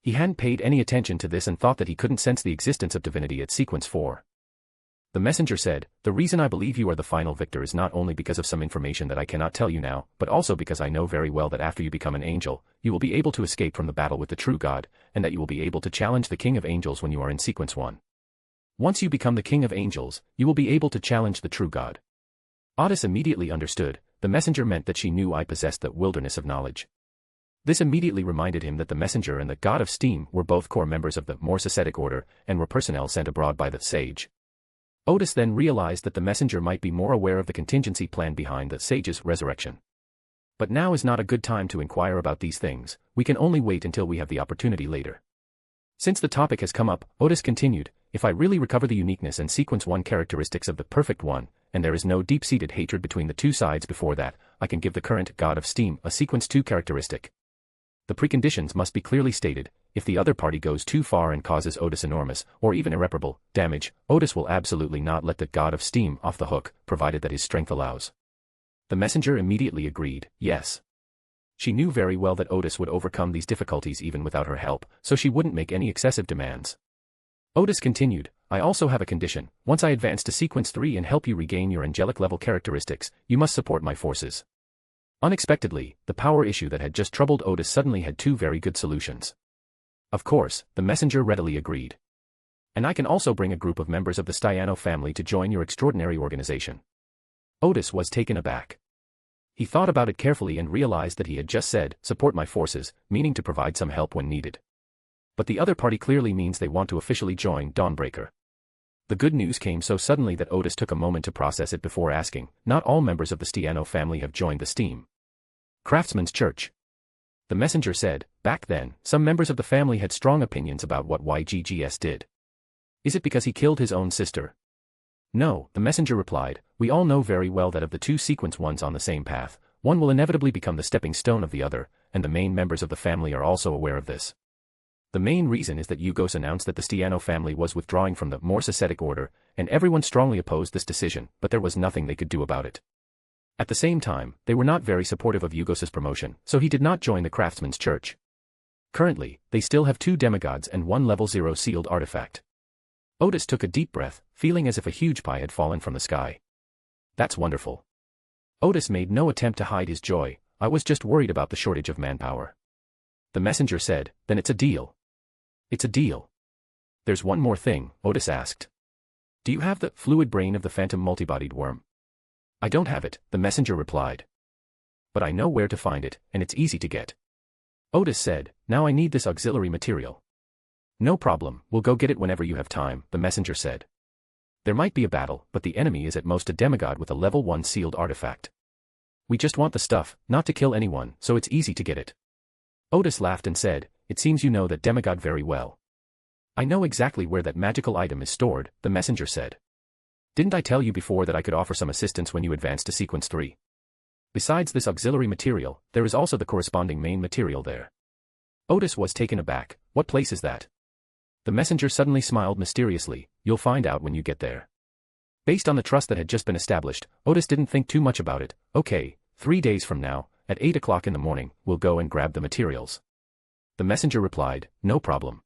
He hadn't paid any attention to this and thought that he couldn't sense the existence of divinity at Sequence 4. The messenger said, "The reason I believe you are the final victor is not only because of some information that I cannot tell you now, but also because I know very well that after you become an angel, you will be able to escape from the battle with the true God, and that you will be able to challenge the King of Angels when you are in Sequence 1. Once you become the King of Angels, you will be able to challenge the true God." Odis immediately understood. The messenger meant that she knew I possessed the wilderness of knowledge. This immediately reminded him that the messenger and the God of Steam were both core members of the Moss Ascetic Order, and were personnel sent abroad by the Sage. Odis then realized that the messenger might be more aware of the contingency plan behind the Sage's resurrection. But now is not a good time to inquire about these things, we can only wait until we have the opportunity later. Since the topic has come up, Odis continued, "If I really recover the uniqueness and Sequence 1 characteristics of the Perfect One, and there is no deep-seated hatred between the two sides before that, I can give the current God of Steam a Sequence 2 characteristic. The preconditions must be clearly stated. If the other party goes too far and causes Odis enormous, or even irreparable, damage, Odis will absolutely not let the God of Steam off the hook, provided that his strength allows." The messenger immediately agreed, yes. She knew very well that Odis would overcome these difficulties even without her help, so she wouldn't make any excessive demands. Odis continued, "I also have a condition. Once I advance to Sequence 3 and help you regain your angelic level characteristics, you must support my forces." Unexpectedly, the power issue that had just troubled Odis suddenly had two very good solutions. Of course, the messenger readily agreed. "And I can also bring a group of members of the Styano family to join your extraordinary organization." Odis was taken aback. He thought about it carefully and realized that he had just said, support my forces, meaning to provide some help when needed. But the other party clearly means they want to officially join Dawnbreaker. The good news came so suddenly that Odis took a moment to process it before asking, not all members of the Stiano family have joined the Steam Craftsman's Church. The messenger said, back then, some members of the family had strong opinions about what YGGS did. Is it because he killed his own sister? No, the messenger replied, we all know very well that of the two sequence ones on the same path, one will inevitably become the stepping stone of the other, and the main members of the family are also aware of this. The main reason is that Yugos announced that the Stiano family was withdrawing from the Moss Ascetic Order, and everyone strongly opposed this decision, but there was nothing they could do about it. At the same time, they were not very supportive of Yugos' promotion, so he did not join the Craftsman's Church. Currently, they still have 2 demigods and 1 level 0 sealed artifact. Odis took a deep breath, feeling as if a huge pie had fallen from the sky. That's wonderful. Odis made no attempt to hide his joy. I was just worried about the shortage of manpower. The messenger said, then it's a deal. It's a deal. There's one more thing, Odis asked. Do you have the fluid brain of the phantom multibodied worm? I don't have it, the messenger replied. But I know where to find it, and it's easy to get. Odis said, now I need this auxiliary material. No problem, we'll go get it whenever you have time, the messenger said. There might be a battle, but the enemy is at most a demigod with a level 1 sealed artifact. We just want the stuff, not to kill anyone, so it's easy to get it. Odis laughed and said, it seems you know that demigod very well. I know exactly where that magical item is stored, the messenger said. Didn't I tell you before that I could offer some assistance when you advance to sequence 3? Besides this auxiliary material, there is also the corresponding main material there. Odis was taken aback, what place is that? The messenger suddenly smiled mysteriously, you'll find out when you get there. Based on the trust that had just been established, Odis didn't think too much about it. Okay, 3 days from now, at 8 o'clock in the morning, we'll go and grab the materials. The messenger replied, no problem.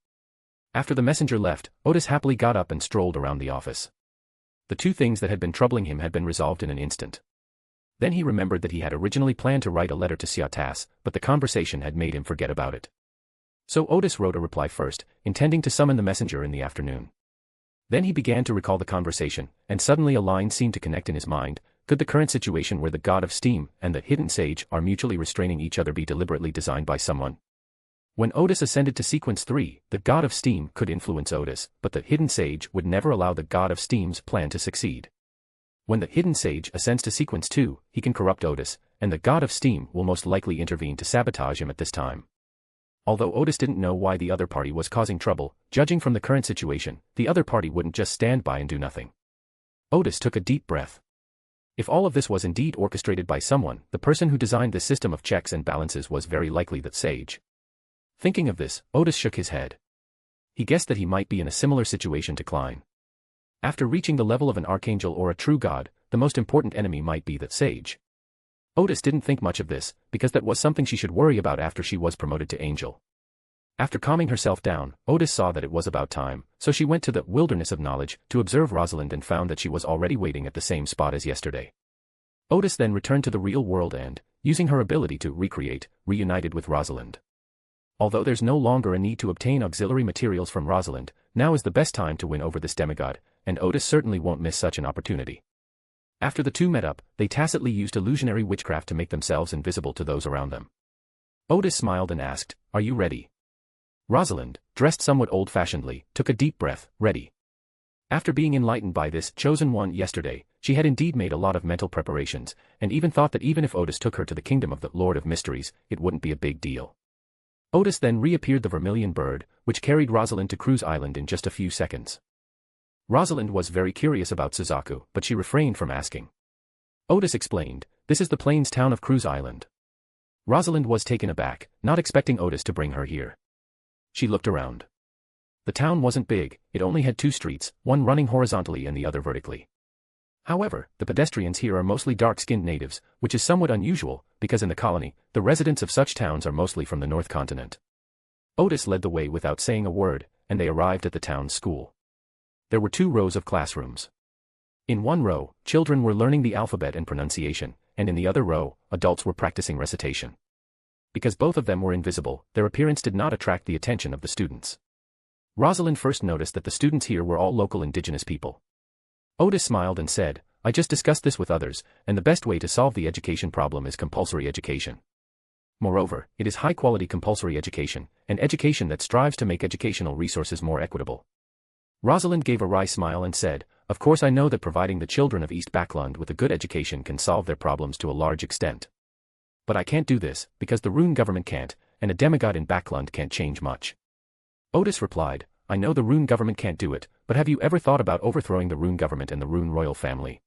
After the messenger left, Odis happily got up and strolled around the office. The 2 things that had been troubling him had been resolved in an instant. Then he remembered that he had originally planned to write a letter to Siatas, but the conversation had made him forget about it. So Odis wrote a reply first, intending to summon the messenger in the afternoon. Then he began to recall the conversation, and suddenly a line seemed to connect in his mind. Could the current situation where the god of steam and the hidden sage are mutually restraining each other be deliberately designed by someone? When Odis ascended to sequence 3, the god of steam could influence Odis, but the hidden sage would never allow the god of steam's plan to succeed. When the hidden sage ascends to sequence 2, he can corrupt Odis, and the god of steam will most likely intervene to sabotage him at this time. Although Odis didn't know why the other party was causing trouble, judging from the current situation, the other party wouldn't just stand by and do nothing. Odis took a deep breath. If all of this was indeed orchestrated by someone, the person who designed this system of checks and balances was very likely that sage. Thinking of this, Odis shook his head. He guessed that he might be in a similar situation to Klein. After reaching the level of an archangel or a true god, the most important enemy might be that sage. Odis didn't think much of this, because that was something she should worry about after she was promoted to angel. After calming herself down, Odis saw that it was about time, so she went to the wilderness of knowledge to observe Rosalind and found that she was already waiting at the same spot as yesterday. Odis then returned to the real world and, using her ability to recreate, reunited with Rosalind. Although there's no longer a need to obtain auxiliary materials from Rosalind, now is the best time to win over this demigod, and Odis certainly won't miss such an opportunity. After the two met up, they tacitly used illusionary witchcraft to make themselves invisible to those around them. Odis smiled and asked, "Are you ready?" Rosalind, dressed somewhat old-fashionedly, took a deep breath, ready. After being enlightened by this chosen one yesterday, she had indeed made a lot of mental preparations, and even thought that even if Odis took her to the kingdom of the Lord of Mysteries, it wouldn't be a big deal. Odis then reappeared the vermilion bird, which carried Rosalind to Cruz Island in just a few seconds. Rosalind was very curious about Suzaku, but she refrained from asking. Odis explained, "This is the plains town of Cruz Island." Rosalind was taken aback, not expecting Odis to bring her here. She looked around. The town wasn't big, it only had 2 streets, one running horizontally and the other vertically. However, the pedestrians here are mostly dark-skinned natives, which is somewhat unusual, because in the colony, the residents of such towns are mostly from the North Continent. Odis led the way without saying a word, and they arrived at the town's school. There were 2 rows of classrooms. In one row, children were learning the alphabet and pronunciation, and in the other row, adults were practicing recitation. Because both of them were invisible, their appearance did not attract the attention of the students. Rosalind first noticed that the students here were all local indigenous people. Odis smiled and said, I just discussed this with others, and the best way to solve the education problem is compulsory education. Moreover, it is high-quality compulsory education, and education that strives to make educational resources more equitable. Rosalind gave a wry smile and said, "Of course I know that providing the children of East Backland with a good education can solve their problems to a large extent. But I can't do this, because the Rune government can't, and a demigod in Backland can't change much." Odis replied, "I know the Rune government can't do it, but have you ever thought about overthrowing the Rune government and the Rune royal family?"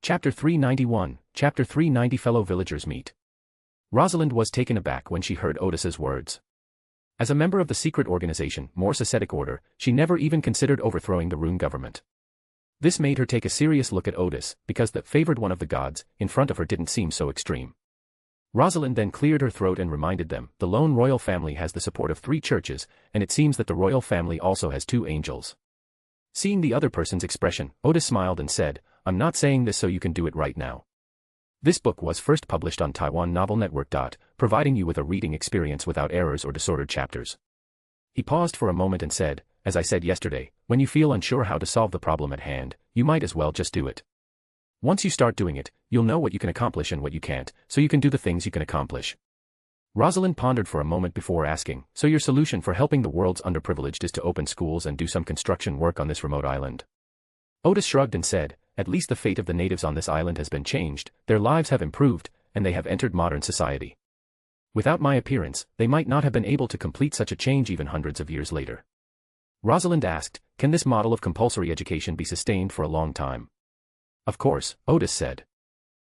Chapter 391, Chapter 390 Fellow Villagers Meet. Rosalind was taken aback when she heard Odis's words. As a member of the secret organization, Moss Ascetic Order, she never even considered overthrowing the Rune government. This made her take a serious look at Odis, because the favored one of the gods in front of her didn't seem so extreme. Rosalind then cleared her throat and reminded them, the lone royal family has the support of 3 churches, and it seems that the royal family also has 2 angels. Seeing the other person's expression, Odis smiled and said, "I'm not saying this so you can do it right now. This book was first published on Taiwan Novel Network. Providing you with a reading experience without errors or disordered chapters." He paused for a moment and said, "As I said yesterday, when you feel unsure how to solve the problem at hand, you might as well just do it. Once you start doing it, you'll know what you can accomplish and what you can't, so you can do the things you can accomplish." Rosalind pondered for a moment before asking, "So your solution for helping the world's underprivileged is to open schools and do some construction work on this remote island?" Odis shrugged and said, "At least the fate of the natives on this island has been changed, their lives have improved, and they have entered modern society. Without my appearance, they might not have been able to complete such a change even hundreds of years later." Rosalind asked, "Can this model of compulsory education be sustained for a long time?" "Of course," Odis said.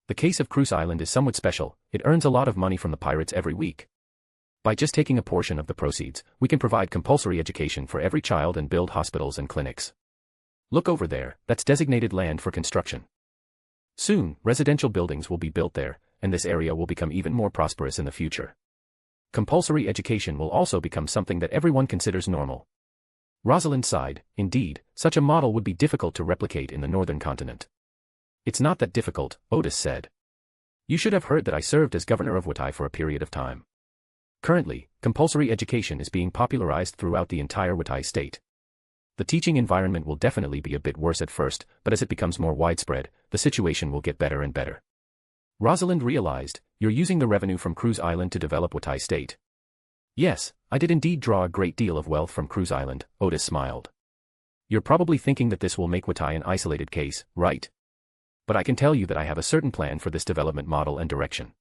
"The case of Cruise Island is somewhat special, it earns a lot of money from the pirates every week. By just taking a portion of the proceeds, we can provide compulsory education for every child and build hospitals and clinics. Look over there, that's designated land for construction. Soon, residential buildings will be built there, and this area will become even more prosperous in the future. Compulsory education will also become something that everyone considers normal." Rosalind sighed. Indeed, such a model would be difficult to replicate in the northern continent. "It's not that difficult," Odis said. "You should have heard that I served as governor of Wutai for a period of time. Currently, compulsory education is being popularized throughout the entire Wutai state. The teaching environment will definitely be a bit worse at first, but as it becomes more widespread, the situation will get better and better." Rosalind realized, "You're using the revenue from Cruise Island to develop Wutai state." "Yes, I did indeed draw a great deal of wealth from Cruise Island," Odis smiled. "You're probably thinking that this will make Wutai an isolated case, right? But I can tell you that I have a certain plan for this development model and direction.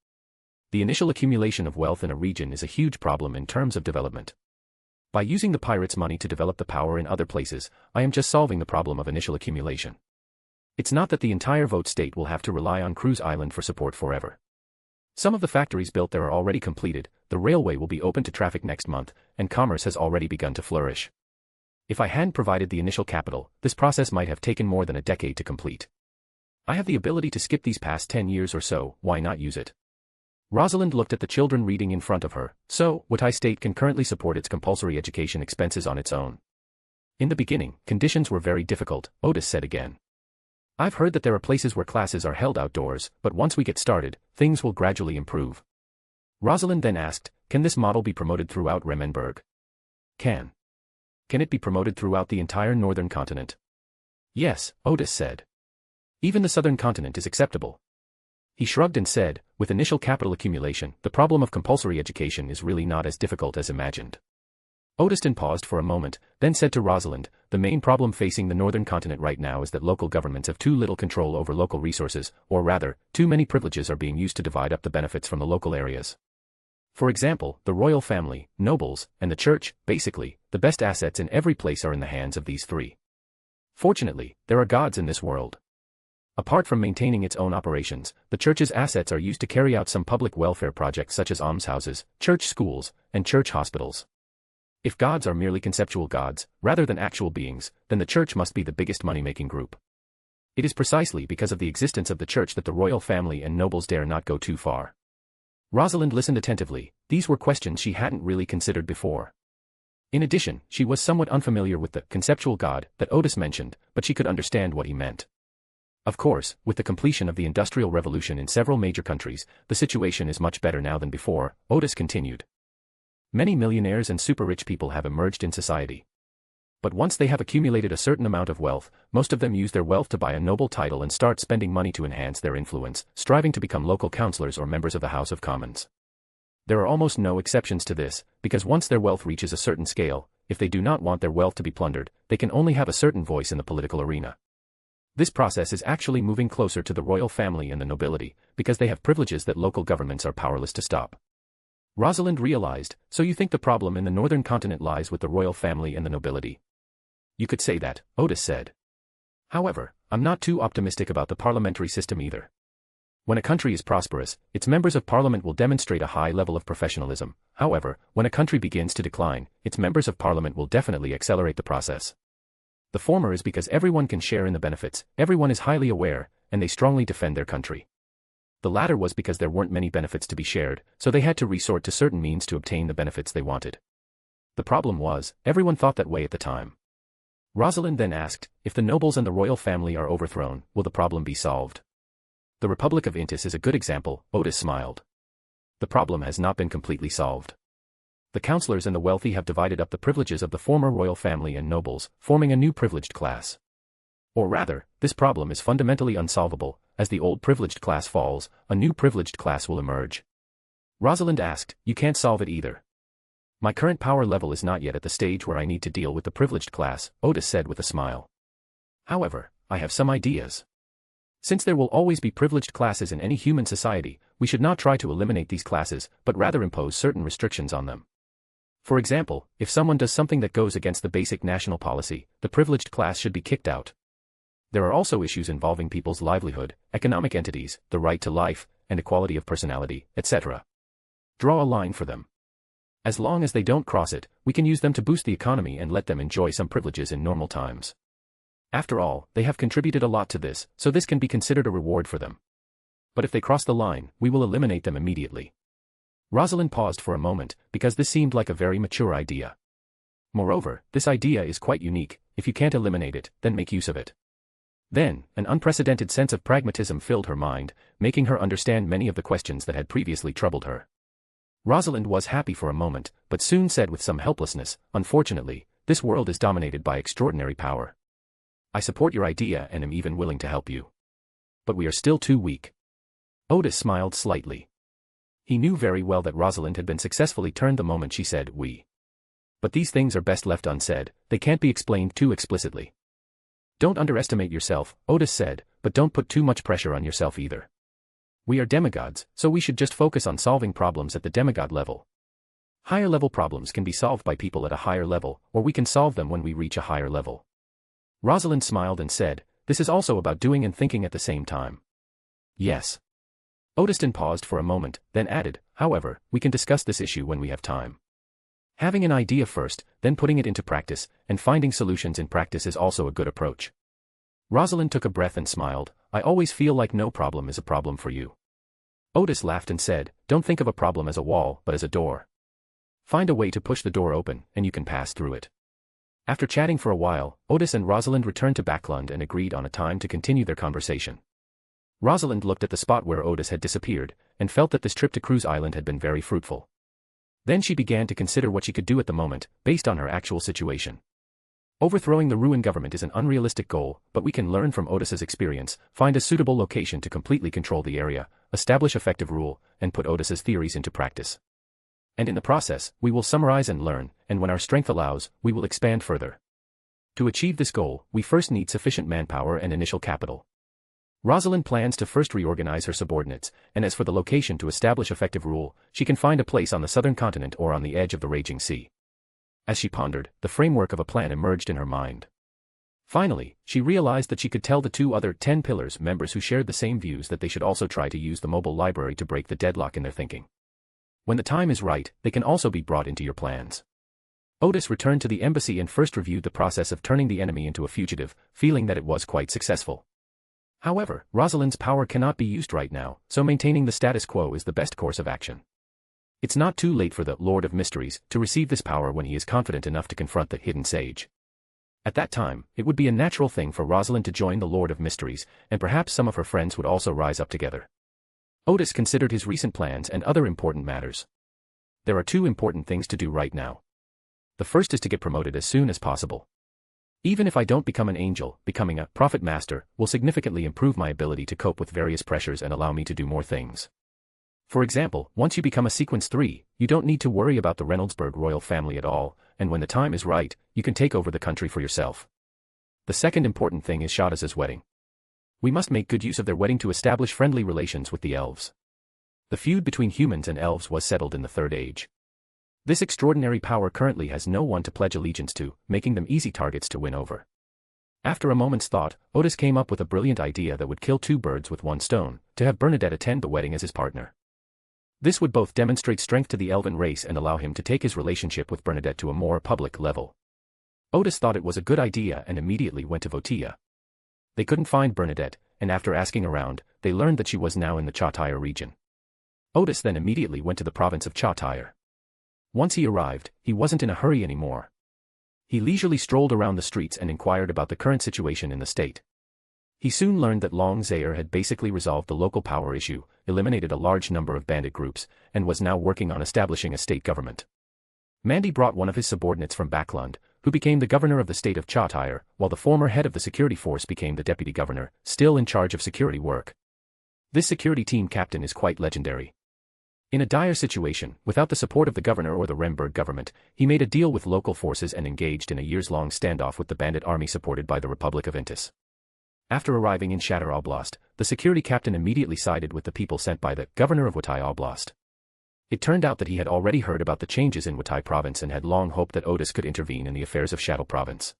The initial accumulation of wealth in a region is a huge problem in terms of development. By using the pirates' money to develop the power in other places, I am just solving the problem of initial accumulation. It's not that the entire vote state will have to rely on Cruise Island for support forever. Some of the factories built there are already completed, the railway will be open to traffic next month, and commerce has already begun to flourish. If I hadn't provided the initial capital, this process might have taken more than a decade to complete. I have the ability to skip these past 10 years or so, why not use it?" Rosalind looked at the children reading in front of her. "So, Wutai State can currently support its compulsory education expenses on its own." "In the beginning, conditions were very difficult," Odis said again. "I've heard that there are places where classes are held outdoors, but once we get started, things will gradually improve." Rosalind then asked, "Can this model be promoted throughout Remenberg?" Can it be promoted throughout the entire northern continent?" "Yes," Odis said. "Even the southern continent is acceptable." He shrugged and said, "With initial capital accumulation, the problem of compulsory education is really not as difficult as imagined." Odis paused for a moment, then said to Rosalind, "The main problem facing the northern continent right now is that local governments have too little control over local resources, or rather, too many privileges are being used to divide up the benefits from the local areas. For example, the royal family, nobles, and the church, basically, the best assets in every place are in the hands of these 3. Fortunately, there are gods in this world. Apart from maintaining its own operations, the church's assets are used to carry out some public welfare projects such as almshouses, church schools, and church hospitals. If gods are merely conceptual gods, rather than actual beings, then the church must be the biggest money-making group. It is precisely because of the existence of the church that the royal family and nobles dare not go too far." Rosalind listened attentively. These were questions she hadn't really considered before. In addition, she was somewhat unfamiliar with the conceptual god that Odis mentioned, but she could understand what he meant. Of course, with the completion of the Industrial Revolution in several major countries, the situation is much better now than before, Odis continued. Many millionaires and super-rich people have emerged in society. But once they have accumulated a certain amount of wealth, most of them use their wealth to buy a noble title and start spending money to enhance their influence, striving to become local councillors or members of the House of Commons. There are almost no exceptions to this, because once their wealth reaches a certain scale, if they do not want their wealth to be plundered, they can only have a certain voice in the political arena. This process is actually moving closer to the royal family and the nobility, because they have privileges that local governments are powerless to stop. Rosalind realized, so you think the problem in the northern continent lies with the royal family and the nobility? You could say that, Odis said. However, I'm not too optimistic about the parliamentary system either. When a country is prosperous, its members of parliament will demonstrate a high level of professionalism. However, when a country begins to decline, its members of parliament will definitely accelerate the process. The former is because everyone can share in the benefits, everyone is highly aware, and they strongly defend their country. The latter was because there weren't many benefits to be shared, so they had to resort to certain means to obtain the benefits they wanted. The problem was, everyone thought that way at the time. Rosalind then asked, if the nobles and the royal family are overthrown, will the problem be solved? The Republic of Intis is a good example, Odis smiled. The problem has not been completely solved. The councillors and the wealthy have divided up the privileges of the former royal family and nobles, forming a new privileged class. Or rather, this problem is fundamentally unsolvable. As the old privileged class falls, a new privileged class will emerge. Rosalind asked, you can't solve it either. My current power level is not yet at the stage where I need to deal with the privileged class, Odis said with a smile. However, I have some ideas. Since there will always be privileged classes in any human society, we should not try to eliminate these classes, but rather impose certain restrictions on them. For example, if someone does something that goes against the basic national policy, the privileged class should be kicked out. There are also issues involving people's livelihood, economic entities, the right to life, and equality of personality, etc. Draw a line for them. As long as they don't cross it, we can use them to boost the economy and let them enjoy some privileges in normal times. After all, they have contributed a lot to this, so this can be considered a reward for them. But if they cross the line, we will eliminate them immediately. Rosalind paused for a moment, because this seemed like a very mature idea. Moreover, this idea is quite unique. If you can't eliminate it, then make use of it. Then, an unprecedented sense of pragmatism filled her mind, making her understand many of the questions that had previously troubled her. Rosalind was happy for a moment, but soon said with some helplessness, unfortunately, this world is dominated by extraordinary power. I support your idea and am even willing to help you. But we are still too weak. Odis smiled slightly. He knew very well that Rosalind had been successfully turned the moment she said we. But these things are best left unsaid, they can't be explained too explicitly. Don't underestimate yourself, Odis said, but don't put too much pressure on yourself either. We are demigods, so we should just focus on solving problems at the demigod level. Higher level problems can be solved by people at a higher level, or we can solve them when we reach a higher level. Rosalind smiled and said, this is also about doing and thinking at the same time. Yes. Odis paused for a moment, then added, however, we can discuss this issue when we have time. Having an idea first, then putting it into practice, and finding solutions in practice is also a good approach. Rosalind took a breath and smiled, I always feel like no problem is a problem for you. Odis laughed and said, don't think of a problem as a wall, but as a door. Find a way to push the door open, and you can pass through it. After chatting for a while, Odis and Rosalind returned to Backlund and agreed on a time to continue their conversation. Rosalind looked at the spot where Odis had disappeared, and felt that this trip to Cruise Island had been very fruitful. Then she began to consider what she could do at the moment, based on her actual situation. Overthrowing the ruined government is an unrealistic goal, but we can learn from Odis's experience, find a suitable location to completely control the area, establish effective rule, and put Odis's theories into practice. And in the process, we will summarize and learn, and when our strength allows, we will expand further. To achieve this goal, we first need sufficient manpower and initial capital. Rosalind plans to first reorganize her subordinates, and as for the location to establish effective rule, she can find a place on the southern continent or on the edge of the raging sea. As she pondered, the framework of a plan emerged in her mind. Finally, she realized that she could tell the two other 10 Pillars members who shared the same views that they should also try to use the mobile library to break the deadlock in their thinking. When the time is right, they can also be brought into your plans. Odis returned to the embassy and first reviewed the process of turning the enemy into a fugitive, feeling that it was quite successful. However, Rosalind's power cannot be used right now, so maintaining the status quo is the best course of action. It's not too late for the Lord of Mysteries to receive this power when he is confident enough to confront the hidden sage. At that time, it would be a natural thing for Rosalind to join the Lord of Mysteries, and perhaps some of her friends would also rise up together. Odis considered his recent plans and other important matters. There are two important things to do right now. The first is to get promoted as soon as possible. Even if I don't become an angel, becoming a prophet master will significantly improve my ability to cope with various pressures and allow me to do more things. For example, once you become a Sequence 3, you don't need to worry about the Reynoldsburg royal family at all, and when the time is right, you can take over the country for yourself. The second important thing is Shadas's wedding. We must make good use of their wedding to establish friendly relations with the elves. The feud between humans and elves was settled in the Third Age. This extraordinary power currently has no one to pledge allegiance to, making them easy targets to win over. After a moment's thought, Odis came up with a brilliant idea that would kill two birds with one stone, to have Bernadette attend the wedding as his partner. This would both demonstrate strength to the elven race and allow him to take his relationship with Bernadette to a more public level. Odis thought it was a good idea and immediately went to Votia. They couldn't find Bernadette, and after asking around, they learned that she was now in the Chatyre region. Odis then immediately went to the province of Chatyre. Once he arrived, he wasn't in a hurry anymore. He leisurely strolled around the streets and inquired about the current situation in the state. He soon learned that Long Zaire had basically resolved the local power issue, eliminated a large number of bandit groups, and was now working on establishing a state government. Mandy brought one of his subordinates from Backlund, who became the governor of the state of Chatyre, while the former head of the security force became the deputy governor, still in charge of security work. This security team captain is quite legendary. In a dire situation, without the support of the governor or the Remberg government, he made a deal with local forces and engaged in a years-long standoff with the bandit army supported by the Republic of Intis. After arriving in Shatter Oblast, the security captain immediately sided with the people sent by the governor of Watai Oblast. It turned out that he had already heard about the changes in Watai province and had long hoped that Odis could intervene in the affairs of Shadow province.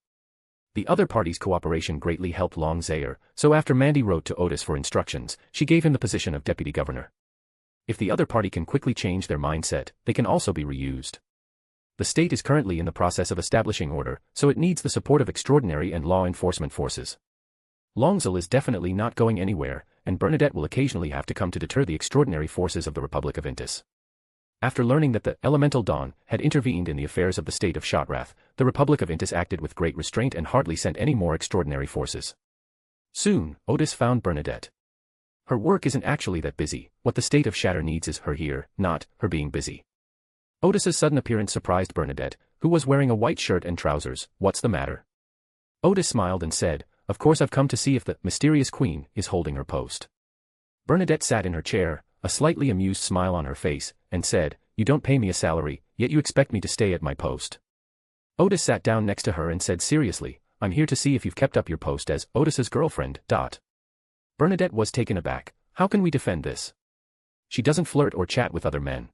The other party's cooperation greatly helped Long Zaire, so after Mandy wrote to Odis for instructions, she gave him the position of deputy governor. If the other party can quickly change their mindset, they can also be reused. The state is currently in the process of establishing order, so it needs the support of extraordinary and law enforcement forces. Longzil is definitely not going anywhere, and Bernadette will occasionally have to come to deter the extraordinary forces of the Republic of Intis. After learning that the Elemental Dawn had intervened in the affairs of the state of Shotrath, the Republic of Intis acted with great restraint and hardly sent any more extraordinary forces. Soon, Odis found Bernadette. Her work isn't actually that busy, what the state of Shatter needs is her here, not her being busy. Odis's sudden appearance surprised Bernadette, who was wearing a white shirt and trousers. What's the matter? Odis smiled and said, of course I've come to see if the mysterious queen is holding her post. Bernadette sat in her chair, a slightly amused smile on her face, and said, you don't pay me a salary, yet you expect me to stay at my post. Odis sat down next to her and said seriously, I'm here to see if you've kept up your post as Odis's girlfriend. Bernadette was taken aback. How can we defend this? She doesn't flirt or chat with other men.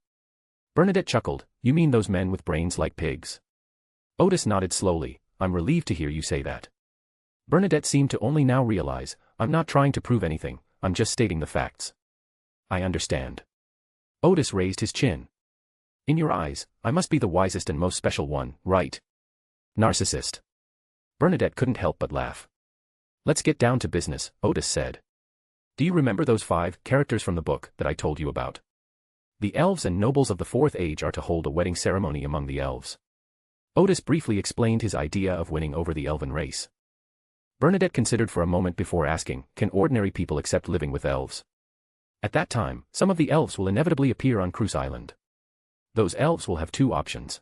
Bernadette chuckled, you mean those men with brains like pigs? Odis nodded slowly, I'm relieved to hear you say that. Bernadette seemed to only now realize, I'm not trying to prove anything, I'm just stating the facts. I understand. Odis raised his chin. In your eyes, I must be the wisest and most special one, right? Narcissist. Bernadette couldn't help but laugh. Let's get down to business, Odis said. Do you remember those 5 characters from the book that I told you about? The elves and nobles of the Fourth Age are to hold a wedding ceremony among the elves. Odis briefly explained his idea of winning over the elven race. Bernadette considered for a moment before asking, can ordinary people accept living with elves? At that time, some of the elves will inevitably appear on Cruise Island. Those elves will have 2 options.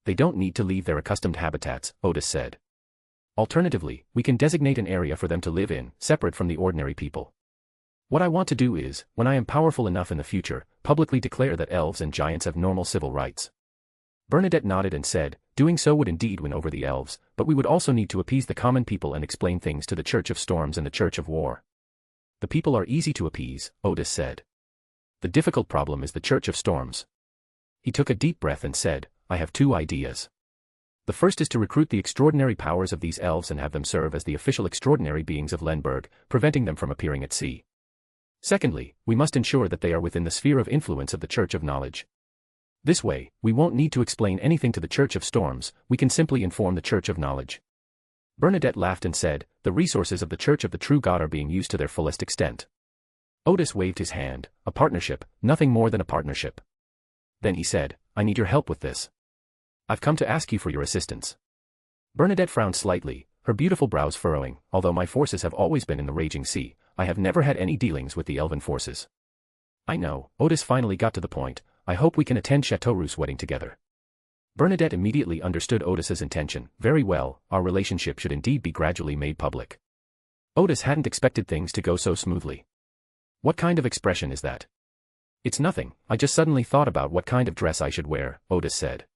They don't need to leave their accustomed habitats, Odis said. Alternatively, we can designate an area for them to live in, separate from the ordinary people. What I want to do is, when I am powerful enough in the future, publicly declare that elves and giants have normal civil rights. Bernadette nodded and said, doing so would indeed win over the elves, but we would also need to appease the common people and explain things to the Church of Storms and the Church of War. The people are easy to appease, Odis said. The difficult problem is the Church of Storms. He took a deep breath and said, I have 2 ideas. The first is to recruit the extraordinary powers of these elves and have them serve as the official extraordinary beings of Lenberg, preventing them from appearing at sea. Secondly, we must ensure that they are within the sphere of influence of the Church of Knowledge. This way, we won't need to explain anything to the Church of Storms, we can simply inform the Church of Knowledge. Bernadette laughed and said, the resources of the Church of the True God are being used to their fullest extent. Odis waved his hand, a partnership, nothing more than a partnership. Then he said, I need your help with this. I've come to ask you for your assistance. Bernadette frowned slightly, her beautiful brows furrowing, although my forces have always been in the raging sea, I have never had any dealings with the elven forces. I know, Odis finally got to the point, I hope we can attend Chateauroux's wedding together. Bernadette immediately understood Odis's intention. Very well, our relationship should indeed be gradually made public. Odis hadn't expected things to go so smoothly. What kind of expression is that? It's nothing, I just suddenly thought about what kind of dress I should wear, Odis said.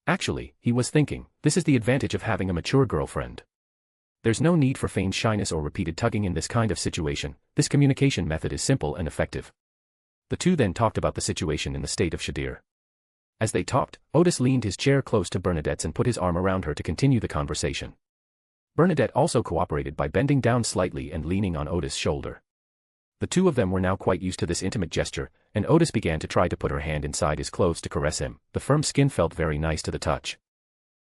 Actually, he was thinking, this is the advantage of having a mature girlfriend. There's no need for feigned shyness or repeated tugging in this kind of situation. This communication method is simple and effective. The two then talked about the situation in the state of Shadir. As they talked, Odis leaned his chair close to Bernadette's and put his arm around her to continue the conversation. Bernadette also cooperated by bending down slightly and leaning on Odis' shoulder. The two of them were now quite used to this intimate gesture, and Odis began to try to put her hand inside his clothes to caress him. The firm skin felt very nice to the touch.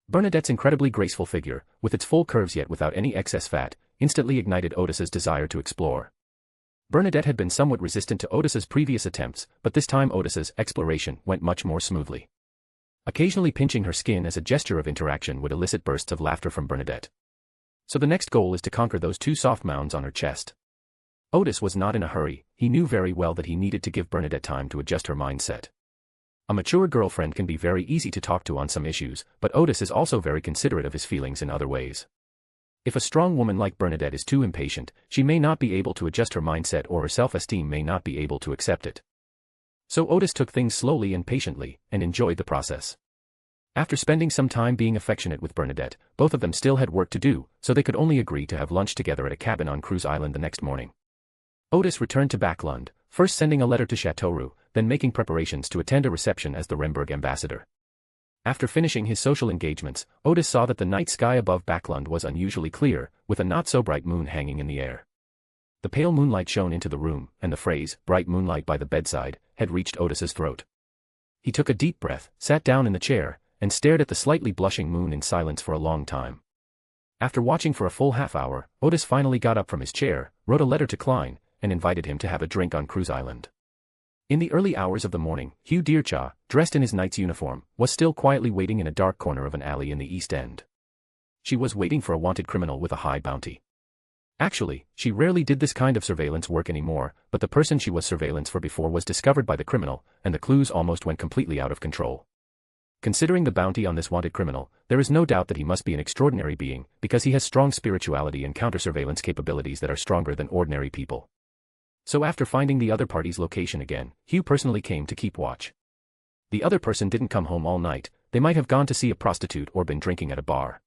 Bernadette's incredibly graceful figure, with its full curves yet without any excess fat, instantly ignited Odis's desire to explore. Bernadette had been somewhat resistant to Odis's previous attempts, but this time Odis's exploration went much more smoothly. Occasionally pinching her skin as a gesture of interaction would elicit bursts of laughter from Bernadette. So the next goal is to conquer those two soft mounds on her chest. Odis was not in a hurry. He knew very well that he needed to give Bernadette time to adjust her mindset. A mature girlfriend can be very easy to talk to on some issues, but Odis is also very considerate of his feelings in other ways. If a strong woman like Bernadette is too impatient, she may not be able to adjust her mindset or her self-esteem may not be able to accept it. So Odis took things slowly and patiently, and enjoyed the process. After spending some time being affectionate with Bernadette, both of them still had work to do, so they could only agree to have lunch together at a cabin on Cruise Island the next morning. Odis returned to Backlund, first sending a letter to Chateauroux, then making preparations to attend a reception as the Remburg ambassador. After finishing his social engagements, Odis saw that the night sky above Backlund was unusually clear, with a not-so-bright moon hanging in the air. The pale moonlight shone into the room, and the phrase, bright moonlight by the bedside, had reached Odis's throat. He took a deep breath, sat down in the chair, and stared at the slightly blushing moon in silence for a long time. After watching for a full half-hour, Odis finally got up from his chair, wrote a letter to Klein, and invited him to have a drink on Cruise Island. In the early hours of the morning, Hugh Deerchaw, dressed in his knight's uniform, was still quietly waiting in a dark corner of an alley in the East End. She was waiting for a wanted criminal with a high bounty. Actually, she rarely did this kind of surveillance work anymore, but the person she was surveillance for before was discovered by the criminal, and the clues almost went completely out of control. Considering the bounty on this wanted criminal, there is no doubt that he must be an extraordinary being, because he has strong spirituality and counter-surveillance capabilities that are stronger than ordinary people. So after finding the other party's location again, Hugh personally came to keep watch. The other person didn't come home all night. They might have gone to see a prostitute or been drinking at a bar.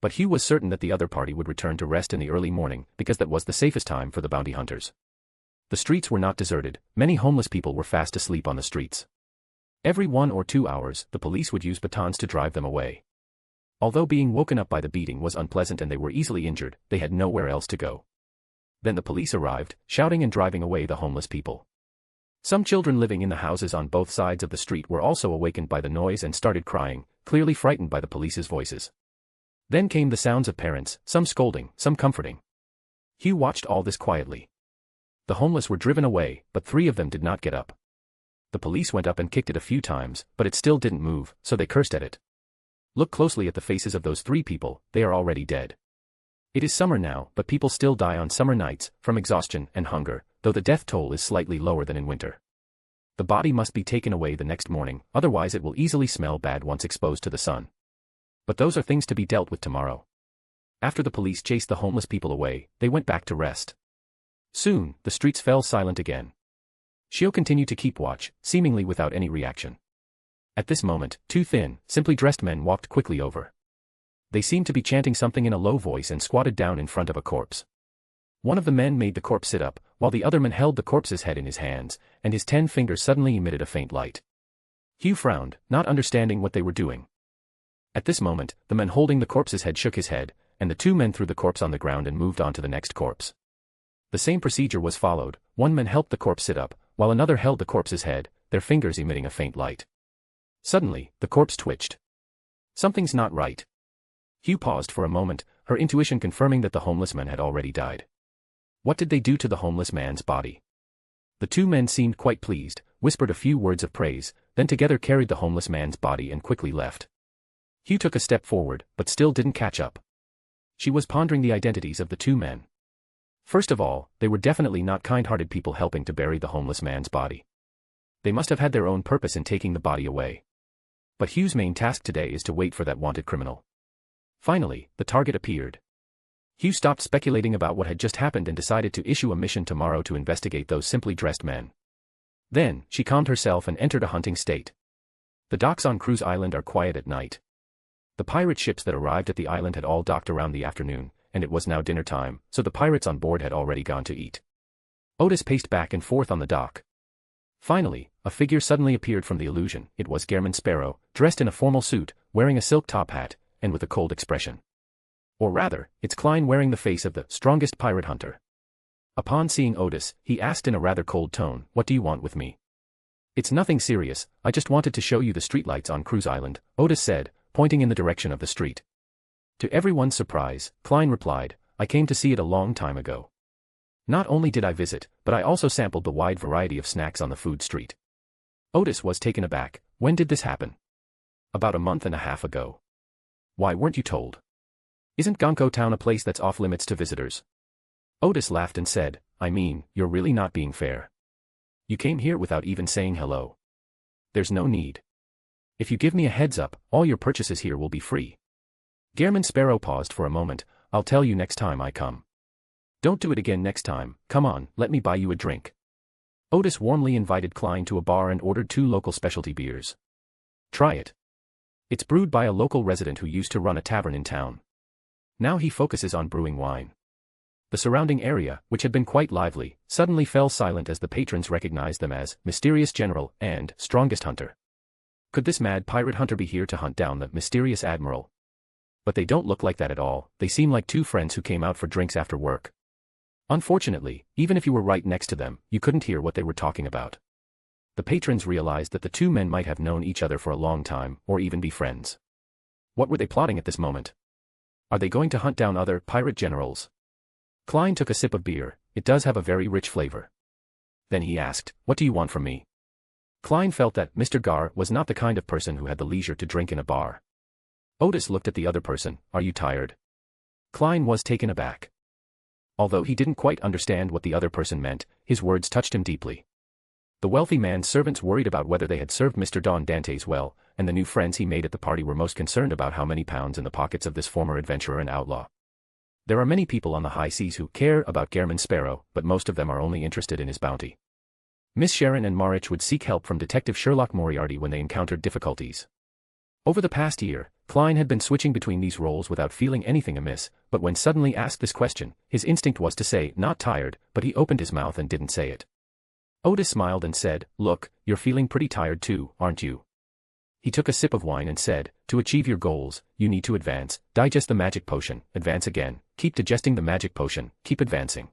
But Hugh was certain that the other party would return to rest in the early morning, because that was the safest time for the bounty hunters. The streets were not deserted. Many homeless people were fast asleep on the streets. Every 1 or 2 hours, the police would use batons to drive them away. Although being woken up by the beating was unpleasant and they were easily injured, they had nowhere else to go. Then the police arrived, shouting and driving away the homeless people. Some children living in the houses on both sides of the street were also awakened by the noise and started crying, clearly frightened by the police's voices. Then came the sounds of parents, some scolding, some comforting. Hugh watched all this quietly. The homeless were driven away, but 3 of them did not get up. The police went up and kicked it a few times, but it still didn't move, so they cursed at it. Look closely at the faces of those 3 people, they are already dead. It is summer now, but people still die on summer nights, from exhaustion and hunger, though the death toll is slightly lower than in winter. The body must be taken away the next morning, otherwise it will easily smell bad once exposed to the sun. But those are things to be dealt with tomorrow. After the police chased the homeless people away, they went back to rest. Soon, the streets fell silent again. Shio continued to keep watch, seemingly without any reaction. At this moment, 2 thin, simply dressed men walked quickly over. They seemed to be chanting something in a low voice and squatted down in front of a corpse. One of the men made the corpse sit up, while the other man held the corpse's head in his hands, and his 10 fingers suddenly emitted a faint light. Hugh frowned, not understanding what they were doing. At this moment, the man holding the corpse's head shook his head, and the 2 men threw the corpse on the ground and moved on to the next corpse. The same procedure was followed. One man helped the corpse sit up, while another held the corpse's head, their fingers emitting a faint light. Suddenly, the corpse twitched. Something's not right. Hugh paused for a moment, her intuition confirming that the homeless man had already died. What did they do to the homeless man's body? The 2 men seemed quite pleased, whispered a few words of praise, then together carried the homeless man's body and quickly left. Hugh took a step forward, but still didn't catch up. She was pondering the identities of the 2 men. First of all, they were definitely not kind-hearted people helping to bury the homeless man's body. They must have had their own purpose in taking the body away. But Hugh's main task today is to wait for that wanted criminal. Finally, the target appeared. Hugh stopped speculating about what had just happened and decided to issue a mission tomorrow to investigate those simply dressed men. Then, she calmed herself and entered a hunting state. The docks on Cruise Island are quiet at night. The pirate ships that arrived at the island had all docked around the afternoon, and it was now dinner time, so the pirates on board had already gone to eat. Odis paced back and forth on the dock. Finally, a figure suddenly appeared from the illusion. It was Gehrman Sparrow, dressed in a formal suit, wearing a silk top hat, and with a cold expression. Or rather, it's Klein wearing the face of the strongest pirate hunter. Upon seeing Odis, he asked in a rather cold tone, "What do you want with me?" "It's nothing serious, I just wanted to show you the streetlights on Cruise Island," Odis said, pointing in the direction of the street. To everyone's surprise, Klein replied, "I came to see it a long time ago. Not only did I visit, but I also sampled the wide variety of snacks on the food street." Odis was taken aback. "When did this happen?" "About a month and a half ago." "Why weren't you told? Isn't Gonko Town a place that's off limits to visitors?" Odis laughed and said, "I mean, you're really not being fair. You came here without even saying hello. There's no need. If you give me a heads up, all your purchases here will be free." Gehrman Sparrow paused for a moment. "I'll tell you next time I come. Don't do it again next time, come on, let me buy you a drink." Odis warmly invited Klein to a bar and ordered 2 local specialty beers. "Try it. It's brewed by a local resident who used to run a tavern in town. Now he focuses on brewing wine." The surrounding area, which had been quite lively, suddenly fell silent as the patrons recognized them as Mysterious General and Strongest Hunter. Could this mad pirate hunter be here to hunt down the mysterious admiral? But they don't look like that at all. They seem like 2 friends who came out for drinks after work. Unfortunately, even if you were right next to them, you couldn't hear what they were talking about. The patrons realized that the 2 men might have known each other for a long time, or even be friends. What were they plotting at this moment? Are they going to hunt down other pirate generals? Klein took a sip of beer. It does have a very rich flavor. Then he asked, "What do you want from me?" Klein felt that Mr. Gar was not the kind of person who had the leisure to drink in a bar. Odis looked at the other person. "Are you tired?" Klein was taken aback. Although he didn't quite understand what the other person meant, his words touched him deeply. The wealthy man's servants worried about whether they had served Mr. Don Dantes well, and the new friends he made at the party were most concerned about how many pounds in the pockets of this former adventurer and outlaw. There are many people on the high seas who care about Gehrman Sparrow, but most of them are only interested in his bounty. Miss Sharon and Marich would seek help from Detective Sherlock Moriarty when they encountered difficulties. Over the past year, Klein had been switching between these roles without feeling anything amiss, but when suddenly asked this question, his instinct was to say, "Not tired," but he opened his mouth and didn't say it. Odis smiled and said, "Look, you're feeling pretty tired too, aren't you?" He took a sip of wine and said, "To achieve your goals, you need to advance, digest the magic potion, advance again, keep digesting the magic potion, keep advancing.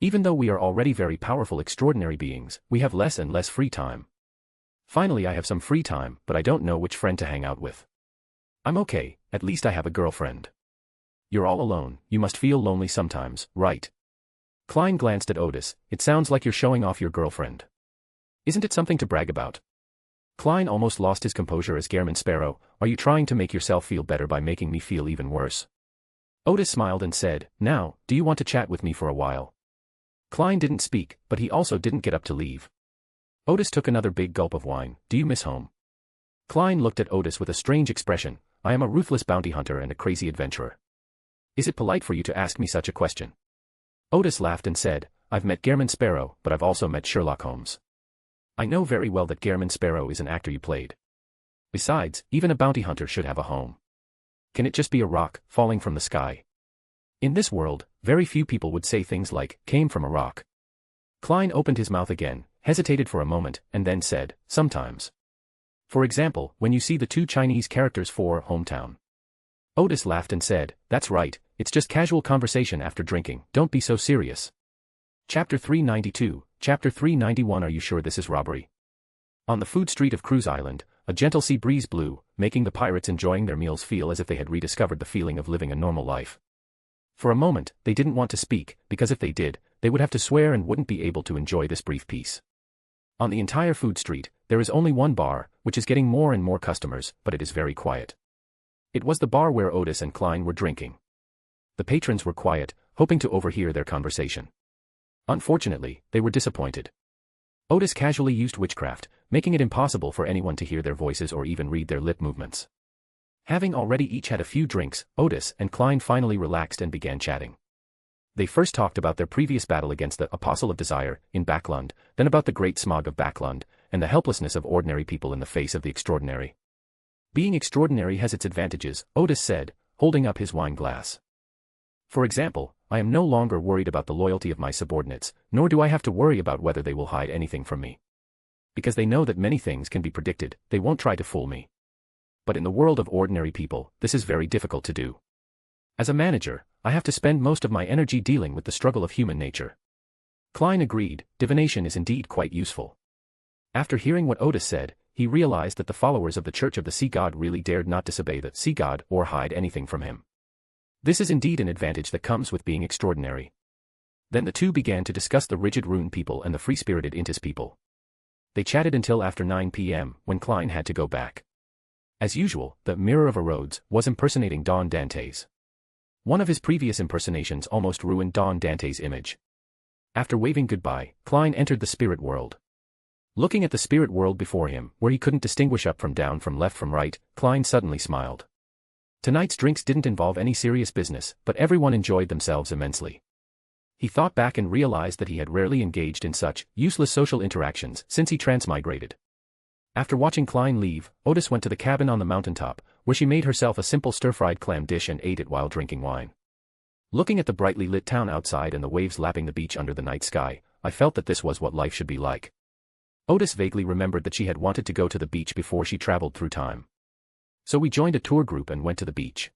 Even though we are already very powerful extraordinary beings, we have less and less free time. Finally I have some free time, but I don't know which friend to hang out with. I'm okay, at least I have a girlfriend. You're all alone, you must feel lonely sometimes, right?" Klein glanced at Odis. "It sounds like you're showing off your girlfriend. Isn't it something to brag about?" Klein almost lost his composure as Gehrman Sparrow. "Are you trying to make yourself feel better by making me feel even worse?" Odis smiled and said, "Now, do you want to chat with me for a while?" Klein didn't speak, but he also didn't get up to leave. Odis took another big gulp of wine. "Do you miss home?" Klein looked at Odis with a strange expression. "I am a ruthless bounty hunter and a crazy adventurer. Is it polite for you to ask me such a question?" Odis laughed and said, "I've met Gehrman Sparrow, but I've also met Sherlock Holmes. I know very well that Gehrman Sparrow is an actor you played. Besides, even a bounty hunter should have a home. Can it just be a rock, falling from the sky? In this world, very few people would say things like, came from a rock." Klein opened his mouth again, hesitated for a moment, and then said, "Sometimes. For example, when you see the 2 Chinese characters for hometown." Odis laughed and said, "That's right, it's just casual conversation after drinking, don't be so serious." Chapter 392, Chapter 391. Are you sure this is robbery? On the food street of Cruise Island, a gentle sea breeze blew, making the pirates enjoying their meals feel as if they had rediscovered the feeling of living a normal life. For a moment, they didn't want to speak, because if they did, they would have to swear and wouldn't be able to enjoy this brief peace. On the entire food street, there is only one bar, which is getting more and more customers, but it is very quiet. It was the bar where Odis and Klein were drinking. The patrons were quiet, hoping to overhear their conversation. Unfortunately, they were disappointed. Odis casually used witchcraft, making it impossible for anyone to hear their voices or even read their lip movements. Having already each had a few drinks, Odis and Klein finally relaxed and began chatting. They first talked about their previous battle against the Apostle of Desire in Backlund, then about the great smog of Backlund, and the helplessness of ordinary people in the face of the extraordinary. Being extraordinary has its advantages, Odis said, holding up his wine glass. For example, I am no longer worried about the loyalty of my subordinates, nor do I have to worry about whether they will hide anything from me. Because they know that many things can be predicted, they won't try to fool me. But in the world of ordinary people, this is very difficult to do. As a manager, I have to spend most of my energy dealing with the struggle of human nature. Klein agreed, divination is indeed quite useful. After hearing what Odis said, he realized that the followers of the Church of the Sea God really dared not disobey the Sea God or hide anything from him. This is indeed an advantage that comes with being extraordinary. Then the two began to discuss the rigid Rune people and the free-spirited Intis people. They chatted until after 9 p.m., when Klein had to go back. As usual, the Mirror of Erodes was impersonating Don Dante's. One of his previous impersonations almost ruined Don Dante's image. After waving goodbye, Klein entered the spirit world. Looking at the spirit world before him, where he couldn't distinguish up from down from left from right, Klein suddenly smiled. Tonight's drinks didn't involve any serious business, but everyone enjoyed themselves immensely. He thought back and realized that he had rarely engaged in such useless social interactions since he transmigrated. After watching Klein leave, Odis went to the cabin on the mountaintop, where she made herself a simple stir-fried clam dish and ate it while drinking wine. Looking at the brightly lit town outside and the waves lapping the beach under the night sky, I felt that this was what life should be like. Odis vaguely remembered that she had wanted to go to the beach before she traveled through time. So we joined a tour group and went to the beach.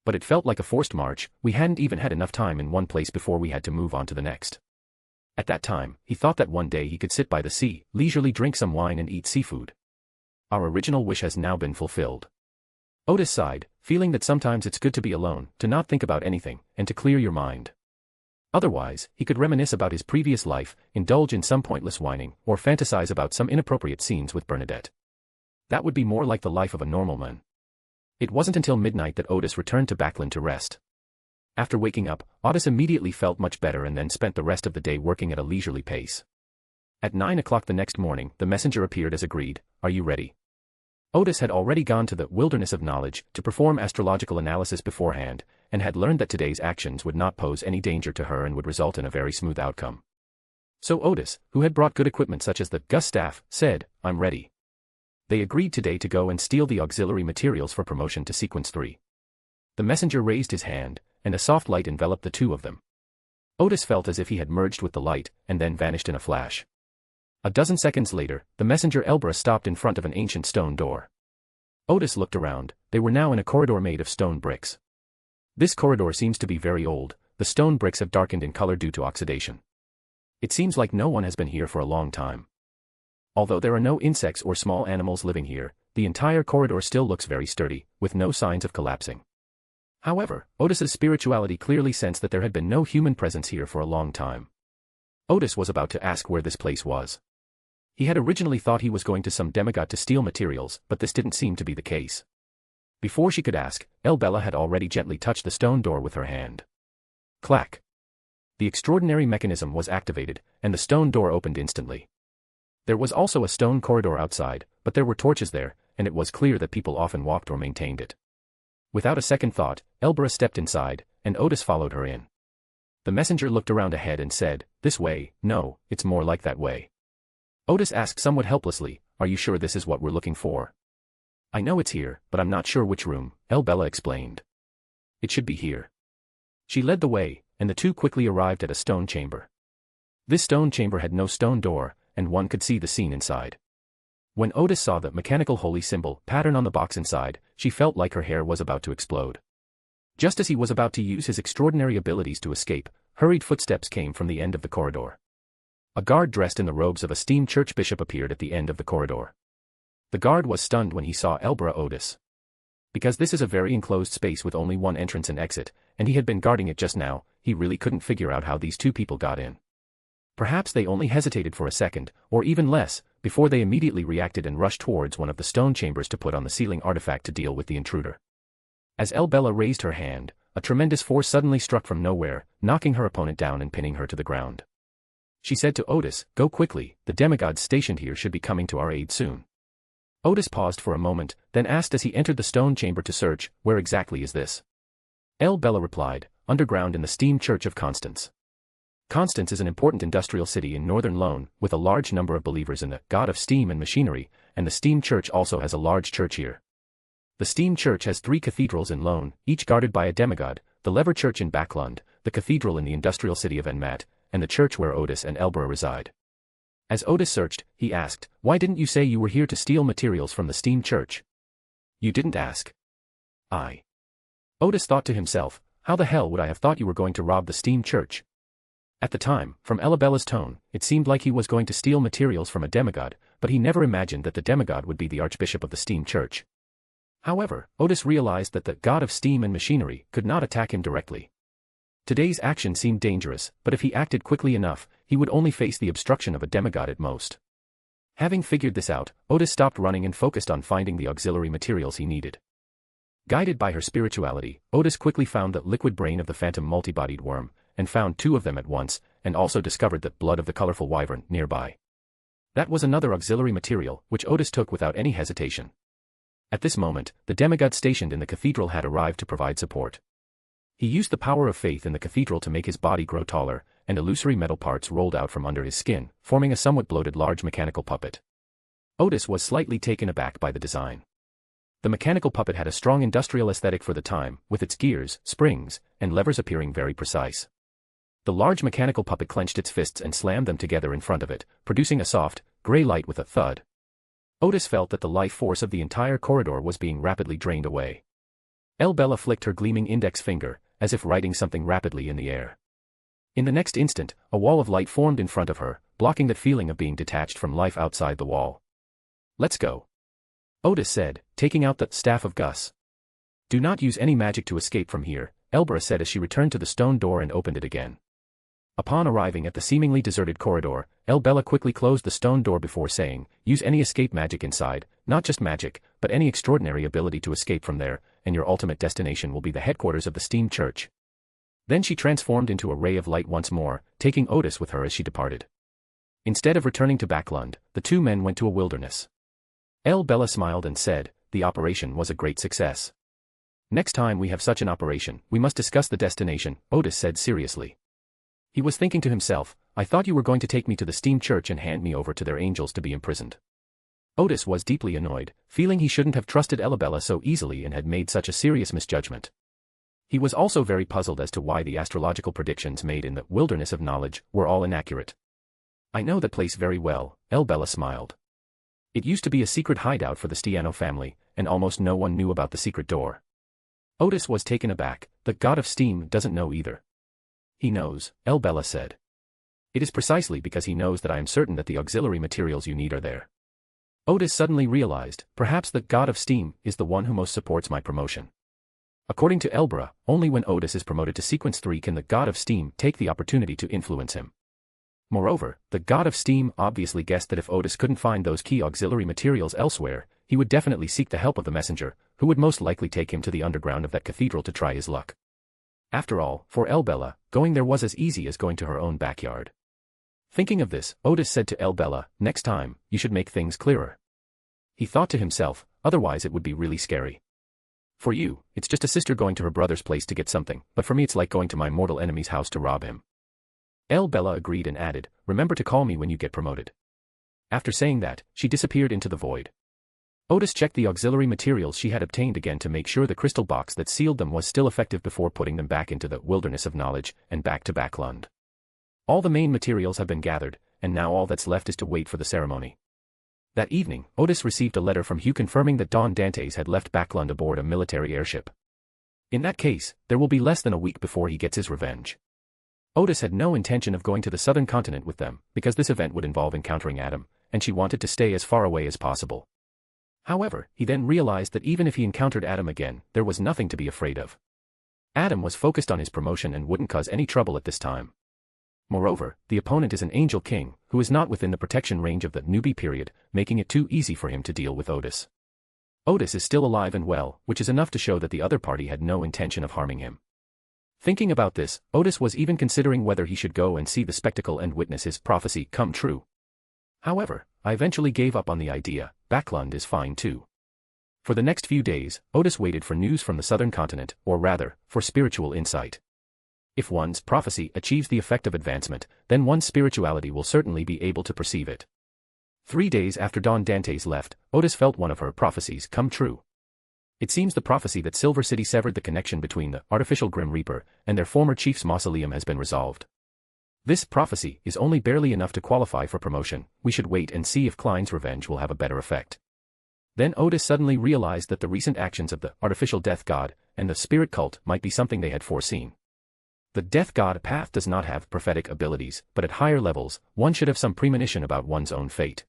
But it felt like a forced march, we hadn't even had enough time in one place before we had to move on to the next. At that time, he thought that one day he could sit by the sea, leisurely drink some wine and eat seafood. Our original wish has now been fulfilled. Odis sighed, feeling that sometimes it's good to be alone, to not think about anything, and to clear your mind. Otherwise, he could reminisce about his previous life, indulge in some pointless whining, or fantasize about some inappropriate scenes with Bernadette. That would be more like the life of a normal man. It wasn't until midnight that Odis returned to Backlund to rest. After waking up, Odis immediately felt much better and then spent the rest of the day working at a leisurely pace. At 9 o'clock the next morning, the messenger appeared as agreed. Are you ready? Odis had already gone to the wilderness of knowledge to perform astrological analysis beforehand, and had learned that today's actions would not pose any danger to her and would result in a very smooth outcome. So Odis, who had brought good equipment such as the Gus staff, said, I'm ready. They agreed today to go and steal the auxiliary materials for promotion to Sequence 3. The messenger raised his hand, and a soft light enveloped the two of them. Odis felt as if he had merged with the light, and then vanished in a flash. A dozen seconds later, the messenger Elbra stopped in front of an ancient stone door. Odis looked around. They were now in a corridor made of stone bricks. This corridor seems to be very old, the stone bricks have darkened in color due to oxidation. It seems like no one has been here for a long time. Although there are no insects or small animals living here, the entire corridor still looks very sturdy, with no signs of collapsing. However, Odis's spirituality clearly sensed that there had been no human presence here for a long time. Odis was about to ask where this place was. He had originally thought he was going to some demigod to steal materials, but this didn't seem to be the case. Before she could ask, Elbella had already gently touched the stone door with her hand. Clack! The extraordinary mechanism was activated, and the stone door opened instantly. There was also a stone corridor outside, but there were torches there, and it was clear that people often walked or maintained it. Without a second thought, Elbera stepped inside, and Odis followed her in. The messenger looked around ahead and said, this way, no, it's more like that way. Odis asked somewhat helplessly, are you sure this is what we're looking for? I know it's here, but I'm not sure which room, Elbella explained. It should be here. She led the way, and the two quickly arrived at a stone chamber. This stone chamber had no stone door, and one could see the scene inside. When Odis saw the mechanical holy symbol pattern on the box inside, she felt like her hair was about to explode. Just as he was about to use his extraordinary abilities to escape, hurried footsteps came from the end of the corridor. A guard dressed in the robes of a steamed church bishop appeared at the end of the corridor. The guard was stunned when he saw Elbera Odis. Because this is a very enclosed space with only one entrance and exit, and he had been guarding it just now, he really couldn't figure out how these two people got in. Perhaps they only hesitated for a second, or even less, before they immediately reacted and rushed towards one of the stone chambers to put on the ceiling artifact to deal with the intruder. As Elbella raised her hand, a tremendous force suddenly struck from nowhere, knocking her opponent down and pinning her to the ground. She said to Odis, "Go quickly, the demigods stationed here should be coming to our aid soon." Odis paused for a moment, then asked as he entered the stone chamber to search, "Where exactly is this?" Bella replied, "Underground in the steam church of Constance." Constance is an important industrial city in northern Loan, with a large number of believers in the god of steam and machinery, and the steam church also has a large church here. The steam church has 3 cathedrals in Loan, each guarded by a demigod, the Lever Church in Backlund, the cathedral in the industrial city of Enmat, and the church where Odis and Elbera reside. As Odis searched, he asked, "Why didn't you say you were here to steal materials from the steam church?" "You didn't ask." Odis thought to himself, "How the hell would I have thought you were going to rob the steam church?" At the time, from Bella's tone, it seemed like he was going to steal materials from a demigod, but he never imagined that the demigod would be the archbishop of the steam church. However, Odis realized that the god of steam and machinery could not attack him directly. Today's action seemed dangerous, but if he acted quickly enough, he would only face the obstruction of a demigod at most. Having figured this out, Odis stopped running and focused on finding the auxiliary materials he needed. Guided by her spirituality, Odis quickly found the liquid brain of the phantom multibodied worm, and found 2 of them at once, and also discovered the blood of the colorful wyvern nearby. That was another auxiliary material, which Odis took without any hesitation. At this moment, the demigod stationed in the cathedral had arrived to provide support. He used the power of faith in the cathedral to make his body grow taller, and illusory metal parts rolled out from under his skin, forming a somewhat bloated large mechanical puppet. Odis was slightly taken aback by the design. The mechanical puppet had a strong industrial aesthetic for the time, with its gears, springs, and levers appearing very precise. The large mechanical puppet clenched its fists and slammed them together in front of it, producing a soft, gray light with a thud. Odis felt that the life force of the entire corridor was being rapidly drained away. Bella flicked her gleaming index finger, as if writing something rapidly in the air. In the next instant, a wall of light formed in front of her, blocking that feeling of being detached from life outside the wall. "Let's go," Odis said, taking out the staff of Gus. "Do not use any magic to escape from here," Elbera said as she returned to the stone door and opened it again. Upon arriving at the seemingly deserted corridor, Bella quickly closed the stone door before saying, "Use any escape magic inside, not just magic, but any extraordinary ability to escape from there, and your ultimate destination will be the headquarters of the steam church." Then she transformed into a ray of light once more, taking Odis with her as she departed. Instead of returning to Backlund, the 2 men went to a wilderness. Bella smiled and said, "The operation was a great success. Next time we have such an operation, we must discuss the destination," Odis said seriously. He was thinking to himself, "I thought you were going to take me to the steam church and hand me over to their angels to be imprisoned." Odis was deeply annoyed, feeling he shouldn't have trusted Bella so easily and had made such a serious misjudgment. He was also very puzzled as to why the astrological predictions made in the wilderness of knowledge were all inaccurate. "I know that place very well," Bella smiled. "It used to be a secret hideout for the Stiano family, and almost no one knew about the secret door." Odis was taken aback. "The god of steam doesn't know either." "He knows," Bella said. "It is precisely because he knows that I am certain that the auxiliary materials you need are there." Odis suddenly realized, perhaps the god of steam is the one who most supports my promotion. According to Elbera, only when Odis is promoted to sequence 3 can the god of steam take the opportunity to influence him. Moreover, the god of steam obviously guessed that if Odis couldn't find those key auxiliary materials elsewhere, he would definitely seek the help of the messenger, who would most likely take him to the underground of that cathedral to try his luck. After all, for Bella, going there was as easy as going to her own backyard. Thinking of this, Odis said to Bella, "Next time, you should make things clearer." He thought to himself, otherwise it would be really scary. "For you, it's just a sister going to her brother's place to get something, but for me it's like going to my mortal enemy's house to rob him." Bella agreed and added, "Remember to call me when you get promoted." After saying that, she disappeared into the void. Odis checked the auxiliary materials she had obtained again to make sure the crystal box that sealed them was still effective before putting them back into the wilderness of knowledge and back to Backlund. All the main materials have been gathered, and now all that's left is to wait for the ceremony. That evening, Odis received a letter from Hugh confirming that Don Dantes had left Backlund aboard a military airship. In that case, there will be less than a week before he gets his revenge. Odis had no intention of going to the southern continent with them, because this event would involve encountering Adam, and she wanted to stay as far away as possible. However, he then realized that even if he encountered Adam again, there was nothing to be afraid of. Adam was focused on his promotion and wouldn't cause any trouble at this time. Moreover, the opponent is an angel king, who is not within the protection range of the newbie period, making it too easy for him to deal with Odis. Odis is still alive and well, which is enough to show that the other party had no intention of harming him. Thinking about this, Odis was even considering whether he should go and see the spectacle and witness his prophecy come true. However, I eventually gave up on the idea. Backlund is fine too. For the next few days, Odis waited for news from the southern continent, or rather, for spiritual insight. If one's prophecy achieves the effect of advancement, then one's spirituality will certainly be able to perceive it. 3 days after Dawn Dantes left, Odis felt one of her prophecies come true. It seems the prophecy that Silver City severed the connection between the artificial Grim Reaper and their former chief's mausoleum has been resolved. This prophecy is only barely enough to qualify for promotion. We should wait and see if Klein's revenge will have a better effect. Then Odis suddenly realized that the recent actions of the artificial death god and the spirit cult might be something they had foreseen. The death god path does not have prophetic abilities, but at higher levels, one should have some premonition about one's own fate.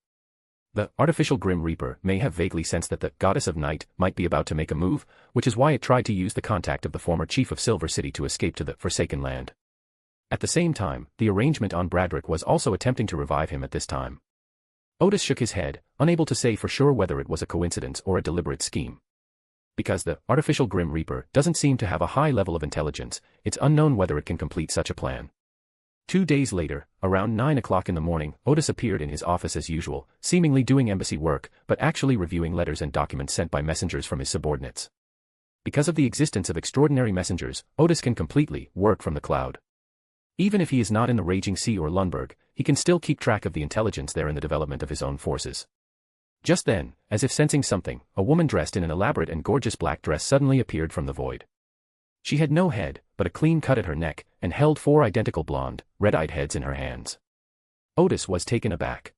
The artificial Grim Reaper may have vaguely sensed that the goddess of night might be about to make a move, which is why it tried to use the contact of the former chief of Silver City to escape to the Forsaken Land. At the same time, the arrangement on Bradrick was also attempting to revive him at this time. Odis shook his head, unable to say for sure whether it was a coincidence or a deliberate scheme. Because the artificial Grim Reaper doesn't seem to have a high level of intelligence, it's unknown whether it can complete such a plan. 2 days later, around 9 o'clock in the morning, Odis appeared in his office as usual, seemingly doing embassy work, but actually reviewing letters and documents sent by messengers from his subordinates. Because of the existence of extraordinary messengers, Odis can completely work from the cloud. Even if he is not in the Raging Sea or Lundberg, he can still keep track of the intelligence there in the development of his own forces. Just then, as if sensing something, a woman dressed in an elaborate and gorgeous black dress suddenly appeared from the void. She had no head, but a clean cut at her neck, and held 4 identical blonde, red-eyed heads in her hands. Odis was taken aback.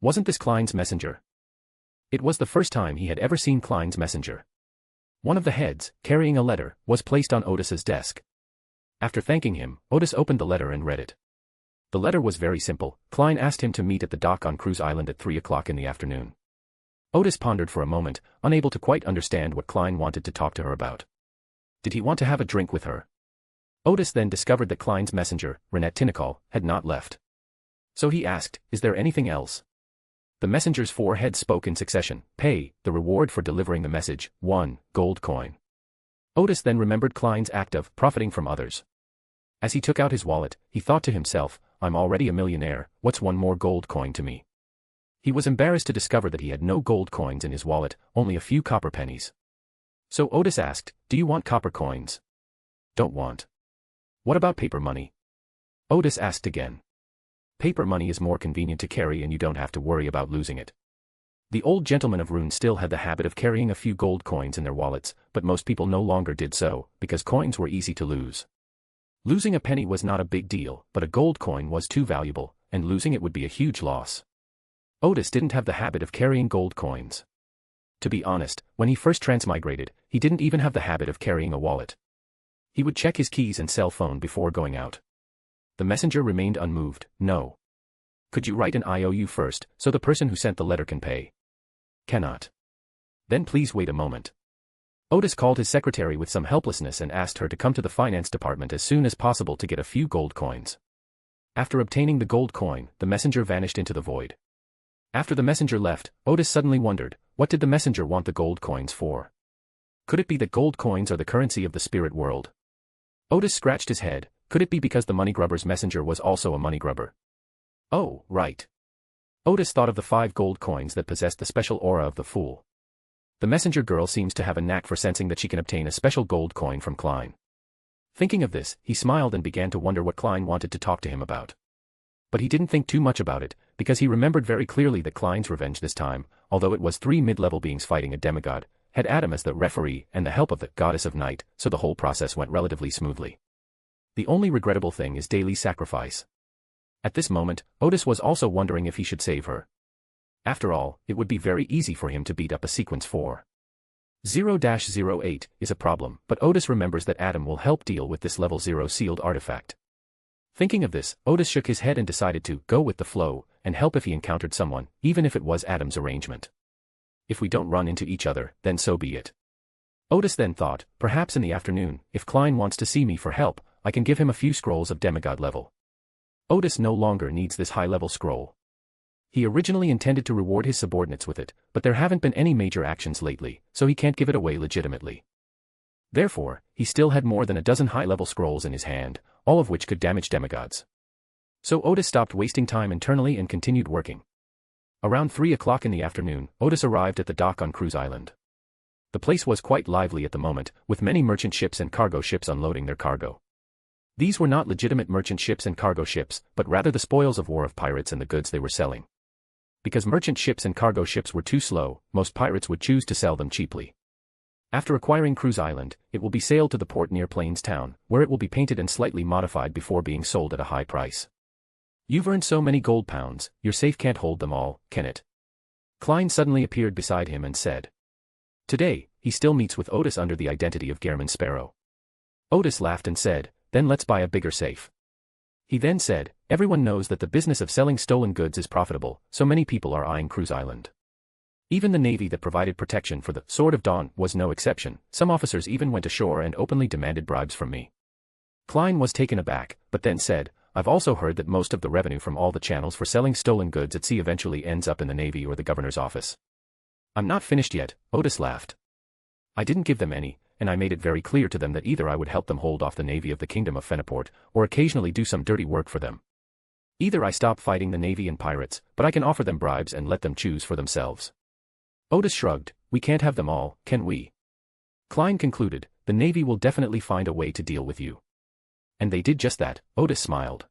Wasn't this Klein's messenger? It was the first time he had ever seen Klein's messenger. One of the heads, carrying a letter, was placed on Odis's desk. After thanking him, Odis opened the letter and read it. The letter was very simple. Klein asked him to meet at the dock on Cruise Island at 3 o'clock in the afternoon. Odis pondered for a moment, unable to quite understand what Klein wanted to talk to her about. Did he want to have a drink with her? Odis then discovered that Klein's messenger, Renette Tinnikal, had not left. So he asked, is there anything else? The messenger's 4 heads spoke in succession. Pay, the reward for delivering the message, 1 gold coin. Odis then remembered Klein's act of profiting from others. As he took out his wallet, he thought to himself, I'm already a millionaire, what's 1 more gold coin to me? He was embarrassed to discover that he had no gold coins in his wallet, only a few copper pennies. So Odis asked, do you want copper coins? Don't want. What about paper money? Odis asked again. Paper money is more convenient to carry and you don't have to worry about losing it. The old gentlemen of Rune still had the habit of carrying a few gold coins in their wallets, but most people no longer did so, because coins were easy to lose. Losing a penny was not a big deal, but a gold coin was too valuable, and losing it would be a huge loss. Odis didn't have the habit of carrying gold coins. To be honest, when he first transmigrated, he didn't even have the habit of carrying a wallet. He would check his keys and cell phone before going out. The messenger remained unmoved. No. Could you write an IOU first, so the person who sent the letter can pay? Cannot. Then please wait a moment. Odis called his secretary with some helplessness and asked her to come to the finance department as soon as possible to get a few gold coins. After obtaining the gold coin, the messenger vanished into the void. After the messenger left, Odis suddenly wondered, what did the messenger want the gold coins for? Could it be that gold coins are the currency of the spirit world? Odis scratched his head. Could it be because the moneygrubber's messenger was also a moneygrubber? Oh, right. Odis thought of the 5 gold coins that possessed the special aura of the Fool. The messenger girl seems to have a knack for sensing that she can obtain a special gold coin from Klein. Thinking of this, he smiled and began to wonder what Klein wanted to talk to him about. But he didn't think too much about it, because he remembered very clearly that Klein's revenge this time, although it was 3 mid-level beings fighting a demigod, had Adam as the referee and the help of the goddess of night, so the whole process went relatively smoothly. The only regrettable thing is daily sacrifice. At this moment, Odis was also wondering if he should save her. After all, it would be very easy for him to beat up a sequence 4. 0-08 is a problem, but Odis remembers that Adam will help deal with this level 0 sealed artifact. Thinking of this, Odis shook his head and decided to go with the flow and help if he encountered someone, even if it was Adam's arrangement. If we don't run into each other, then so be it. Odis then thought, perhaps in the afternoon, if Klein wants to see me for help, I can give him a few scrolls of demigod level. Odis no longer needs this high-level scroll. He originally intended to reward his subordinates with it, but there haven't been any major actions lately, so he can't give it away legitimately. Therefore, he still had more than a dozen high-level scrolls in his hand, all of which could damage demigods. So Odis stopped wasting time internally and continued working. Around 3 o'clock in the afternoon, Odis arrived at the dock on Cruise Island. The place was quite lively at the moment, with many merchant ships and cargo ships unloading their cargo. These were not legitimate merchant ships and cargo ships, but rather the spoils of war of pirates and the goods they were selling. Because merchant ships and cargo ships were too slow, most pirates would choose to sell them cheaply. After acquiring Cruise Island, it will be sailed to the port near Plains Town, where it will be painted and slightly modified before being sold at a high price. You've earned so many gold pounds, your safe can't hold them all, can it? Klein suddenly appeared beside him and said. Today, he still meets with Odis under the identity of Gehrman Sparrow. Odis laughed and said, then let's buy a bigger safe. He then said, everyone knows that the business of selling stolen goods is profitable, so many people are eyeing Cruise Island. Even the navy that provided protection for the Sword of Dawn was no exception. Some officers even went ashore and openly demanded bribes from me. Klein was taken aback, but then said, I've also heard that most of the revenue from all the channels for selling stolen goods at sea eventually ends up in the navy or the governor's office. I'm not finished yet, Odis laughed. I didn't give them any, and I made it very clear to them that either I would help them hold off the navy of the Kingdom of Feniport, or occasionally do some dirty work for them. Either I stop fighting the navy and pirates, but I can offer them bribes and let them choose for themselves. Odis shrugged, we can't have them all, can we? Klein concluded, the navy will definitely find a way to deal with you. And they did just that, Odis smiled.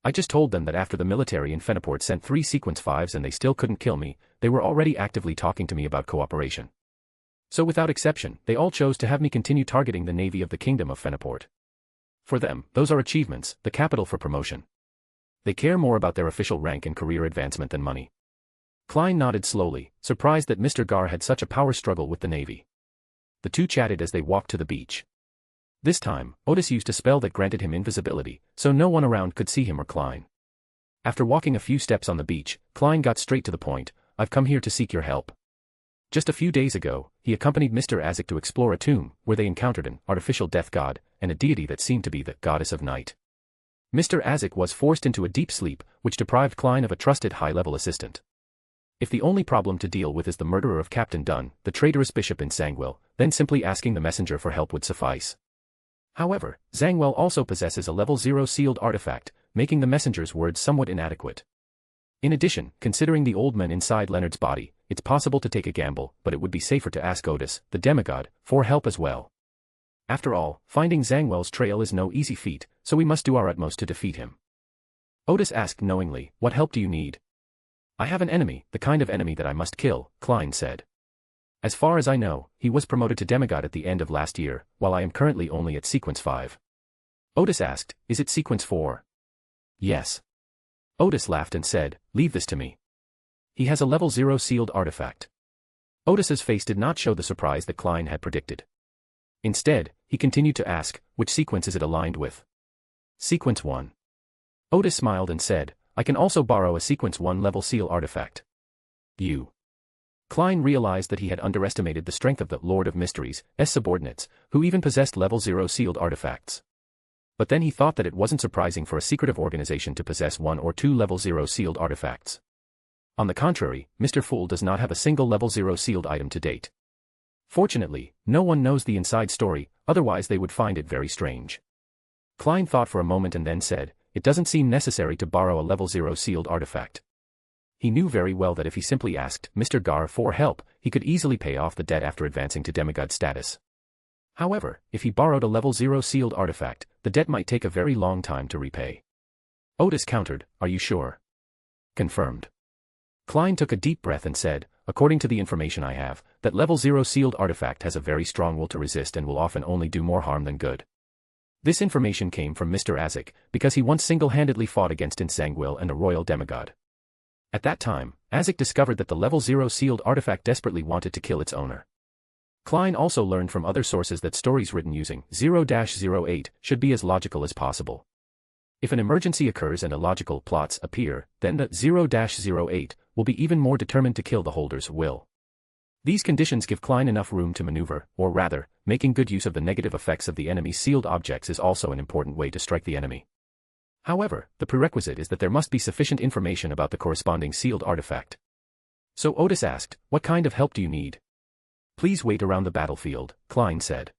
I just told them that after the military in Feniport sent 3 sequence 5s and they still couldn't kill me, they were already actively talking to me about cooperation. So without exception, they all chose to have me continue targeting the navy of the Kingdom of Feniport. For them, those are achievements, the capital for promotion. They care more about their official rank and career advancement than money. Klein nodded slowly, surprised that Mr. Gar had such a power struggle with the navy. The two chatted as they walked to the beach. This time, Odis used a spell that granted him invisibility, so no one around could see him or Klein. After walking a few steps on the beach, Klein got straight to the point, I've come here to seek your help. Just a few days ago, he accompanied Mr. Ascetic to explore a tomb, where they encountered an artificial death god, and a deity that seemed to be the goddess of night. Mr. Ascetic was forced into a deep sleep, which deprived Klein of a trusted high-level assistant. If the only problem to deal with is the murderer of Captain Dunn, the traitorous bishop in Zangwill, then simply asking the messenger for help would suffice. However, Zangwill also possesses a level 0 sealed artifact, making the messenger's words somewhat inadequate. In addition, considering the old man inside Leonard's body, it's possible to take a gamble, but it would be safer to ask Odis, the demigod, for help as well. After all, finding Zangwill's trail is no easy feat, so we must do our utmost to defeat him. Odis asked knowingly, what help do you need? I have an enemy, the kind of enemy that I must kill, Klein said. As far as I know, he was promoted to demigod at the end of last year, while I am currently only at sequence 5. Odis asked, is it sequence 4? Yes. Odis laughed and said, leave this to me. He has a level 0 sealed artifact. Odis's face did not show the surprise that Klein had predicted. Instead, he continued to ask, which sequence is it aligned with? Sequence 1. Odis smiled and said, I can also borrow a sequence 1 level seal artifact. You. Klein realized that he had underestimated the strength of the Lord of Mysteries' subordinates, who even possessed level 0 sealed artifacts. But then he thought that it wasn't surprising for a secretive organization to possess 1 or 2 level 0 sealed artifacts. On the contrary, Mr. Fool does not have a single level 0 sealed item to date. Fortunately, no one knows the inside story, otherwise they would find it very strange. Klein thought for a moment and then said, it doesn't seem necessary to borrow a level 0 sealed artifact. He knew very well that if he simply asked Mr. Gar for help, he could easily pay off the debt after advancing to demigod status. However, if he borrowed a level 0 sealed artifact, the debt might take a very long time to repay. Odis countered, are you sure? Confirmed. Klein took a deep breath and said, according to the information I have, that level 0 sealed artifact has a very strong will to resist and will often only do more harm than good. This information came from Mr. Ascetic, because he once single-handedly fought against Zangwill and a royal demigod. At that time, Ascetic discovered that the level 0 sealed artifact desperately wanted to kill its owner. Klein also learned from other sources that stories written using 0-08 should be as logical as possible. If an emergency occurs and illogical plots appear, then the 0-08 will be even more determined to kill the holder's will. These conditions give Klein enough room to maneuver, or rather, making good use of the negative effects of the enemy's sealed objects is also an important way to strike the enemy. However, the prerequisite is that there must be sufficient information about the corresponding sealed artifact. So Odis asked, what kind of help do you need? Please wait around the battlefield, Klein said.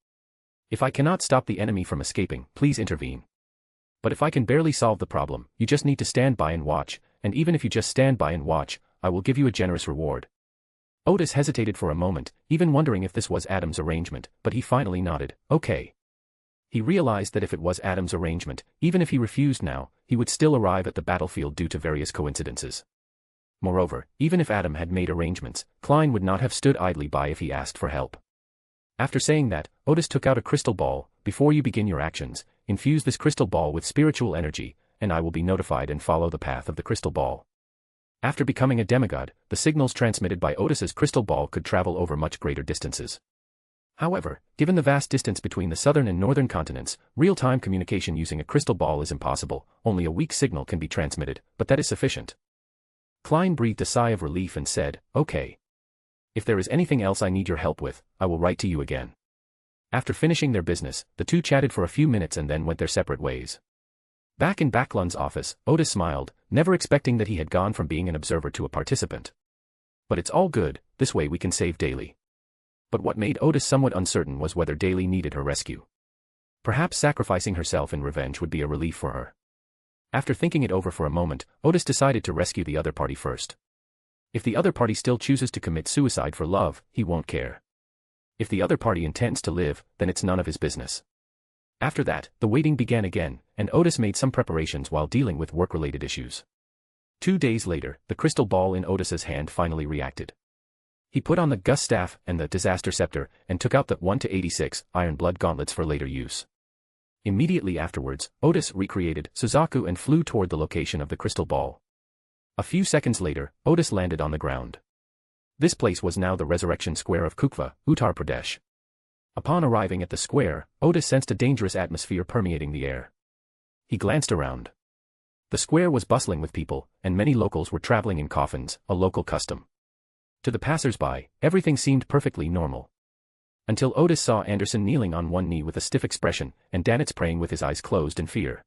If I cannot stop the enemy from escaping, please intervene. But if I can barely solve the problem, you just need to stand by and watch, and even if you just stand by and watch, I will give you a generous reward. Odis hesitated for a moment, even wondering if this was Adam's arrangement, but he finally nodded, okay. He realized that if it was Adam's arrangement, even if he refused now, he would still arrive at the battlefield due to various coincidences. Moreover, even if Adam had made arrangements, Klein would not have stood idly by if he asked for help. After saying that, Odis took out a crystal ball. Before you begin your actions, infuse this crystal ball with spiritual energy, and I will be notified and follow the path of the crystal ball. After becoming a demigod, the signals transmitted by Odis's crystal ball could travel over much greater distances. However, given the vast distance between the southern and northern continents, real-time communication using a crystal ball is impossible. Only a weak signal can be transmitted, but that is sufficient. Klein breathed a sigh of relief and said, okay. If there is anything else I need your help with, I will write to you again. After finishing their business, the two chatted for a few minutes and then went their separate ways. Back in Backlund's office, Odis smiled, never expecting that he had gone from being an observer to a participant. But it's all good, this way we can save Daly. But what made Odis somewhat uncertain was whether Daly needed her rescue. Perhaps sacrificing herself in revenge would be a relief for her. After thinking it over for a moment, Odis decided to rescue the other party first. If the other party still chooses to commit suicide for love, he won't care. If the other party intends to live, then it's none of his business. After that, the waiting began again, and Odis made some preparations while dealing with work-related issues. 2 days later, the crystal ball in Odis's hand finally reacted. He put on the Gus staff and the Disaster Scepter, and took out the 1-86 Iron Blood gauntlets for later use. Immediately afterwards, Odis recreated Suzaku and flew toward the location of the crystal ball. A few seconds later, Odis landed on the ground. This place was now the Resurrection Square of Kukva, Uttar Pradesh. Upon arriving at the square, Odis sensed a dangerous atmosphere permeating the air. He glanced around. The square was bustling with people, and many locals were traveling in coffins, a local custom. To the passers-by, everything seemed perfectly normal. Until Odis saw Anderson kneeling on one knee with a stiff expression, and Danitz praying with his eyes closed in fear.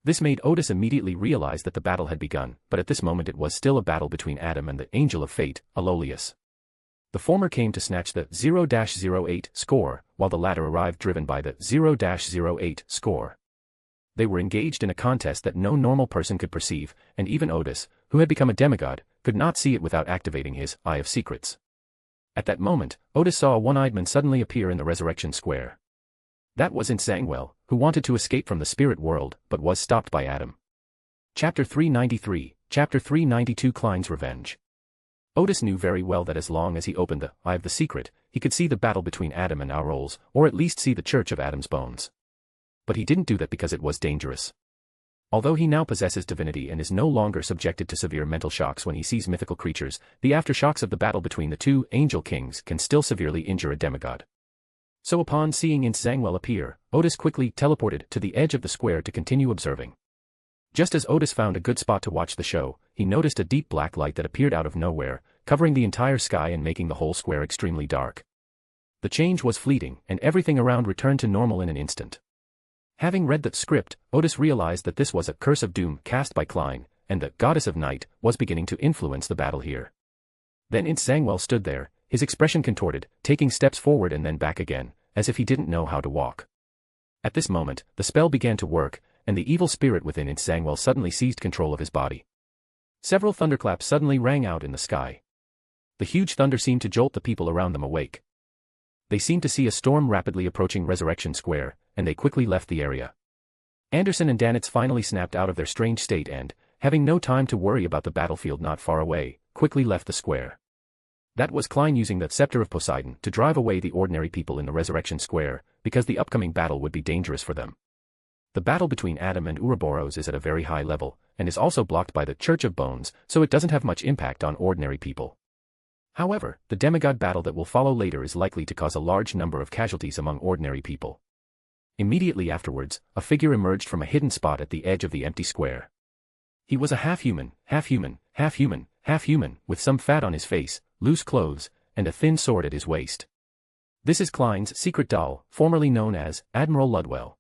This made Odis immediately realize that the battle had begun, but at this moment it was still a battle between Adam and the Angel of Fate, Alolius. The former came to snatch the 0-08 score, while the latter arrived driven by the 0-08 score. They were engaged in a contest that no normal person could perceive, and even Odis, who had become a demigod, could not see it without activating his Eye of Secrets. At that moment, Odis saw a one-eyed man suddenly appear in the Resurrection Square. That was Sangwell, who wanted to escape from the spirit world, but was stopped by Adam. Chapter 393, Chapter 392 Klein's Revenge. Odis knew very well that as long as he opened the Eye of the Secret, he could see the battle between Adam and Aurols, or at least see the Church of Adam's Bones. But he didn't do that because it was dangerous. Although he now possesses divinity and is no longer subjected to severe mental shocks when he sees mythical creatures, the aftershocks of the battle between the two angel kings can still severely injure a demigod. So upon seeing Sangwell appear, Odis quickly teleported to the edge of the square to continue observing. Just as Odis found a good spot to watch the show, he noticed a deep black light that appeared out of nowhere, covering the entire sky and making the whole square extremely dark. The change was fleeting, and everything around returned to normal in an instant. Having read the script, Odis realized that this was a curse of doom cast by Klein, and the Goddess of Night was beginning to influence the battle here. Then Sangwell stood there, his expression contorted, taking steps forward and then back again, as if he didn't know how to walk. At this moment, the spell began to work, and the evil spirit within Sangwell suddenly seized control of his body. Several thunderclaps suddenly rang out in the sky. The huge thunder seemed to jolt the people around them awake. They seemed to see a storm rapidly approaching Resurrection Square, and they quickly left the area. Anderson and Danitz finally snapped out of their strange state and, having no time to worry about the battlefield not far away, quickly left the square. That was Klein using the Scepter of Poseidon to drive away the ordinary people in the Resurrection Square, because the upcoming battle would be dangerous for them. The battle between Adam and Ouroboros is at a very high level, and is also blocked by the Church of Bones, so it doesn't have much impact on ordinary people. However, the demigod battle that will follow later is likely to cause a large number of casualties among ordinary people. Immediately afterwards, a figure emerged from a hidden spot at the edge of the empty square. He was a half-human, with some fat on his face, loose clothes, and a thin sword at his waist. This is Klein's secret doll, formerly known as Admiral Ludwell.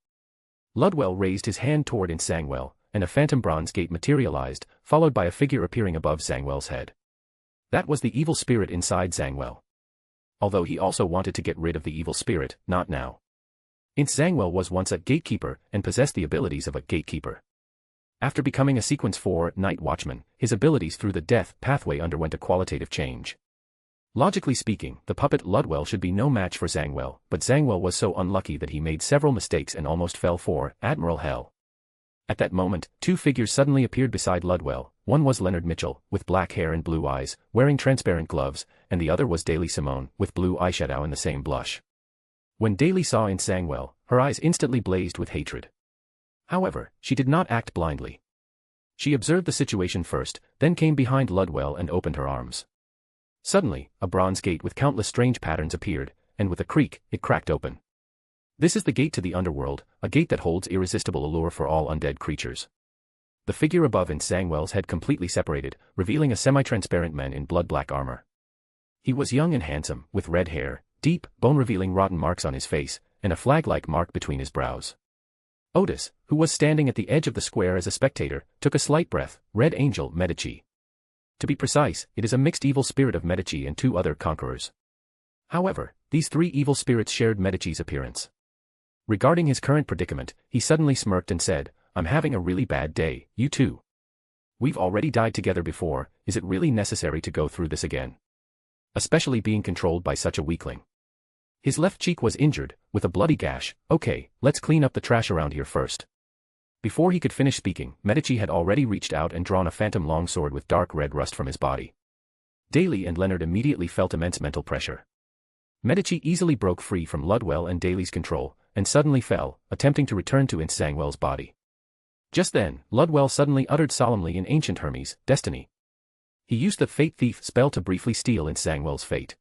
Ludwell raised his hand toward Sangwell, and a phantom bronze gate materialized, followed by a figure appearing above Sangwell's head. That was the evil spirit inside Sangwell. Although he also wanted to get rid of the evil spirit, not now. Zangwell was once a gatekeeper and possessed the abilities of a gatekeeper. After becoming a Sequence 4 Night Watchman, his abilities through the death pathway underwent a qualitative change. Logically speaking, the puppet Ludwell should be no match for Zangwell, but Zangwell was so unlucky that he made several mistakes and almost fell for Admiral Hell. At that moment, two figures suddenly appeared beside Ludwell. One was Leonard Mitchell, with black hair and blue eyes, wearing transparent gloves, and the other was Daly Simone, with blue eyeshadow and the same blush. When Daly saw Zangwell, her eyes instantly blazed with hatred. However, she did not act blindly. She observed the situation first, then came behind Ludwell and opened her arms. Suddenly, a bronze gate with countless strange patterns appeared, and with a creak, it cracked open. This is the gate to the underworld, a gate that holds irresistible allure for all undead creatures. The figure above Zangwell's head completely separated, revealing a semi-transparent man in blood-black armor. He was young and handsome, with red hair, deep, bone-revealing rotten marks on his face, and a flag-like mark between his brows. Odis, who was standing at the edge of the square as a spectator, took a slight breath. Red Angel Medici. To be precise, it is a mixed evil spirit of Medici and two other conquerors. However, these three evil spirits shared Medici's appearance. Regarding his current predicament, he suddenly smirked and said, "I'm having a really bad day, you too. We've already died together before, is it really necessary to go through this again? Especially being controlled by such a weakling." His left cheek was injured, with a bloody gash. "Okay, let's clean up the trash around here first." Before he could finish speaking, Medici had already reached out and drawn a phantom longsword with dark red rust from his body. Daly and Leonard immediately felt immense mental pressure. Medici easily broke free from Ludwell and Daly's control, and suddenly fell, attempting to return to Zangwell's body. Just then, Ludwell suddenly uttered solemnly in ancient Hermes, "Destiny." He used the Fate Thief spell to briefly steal Zangwell's fate.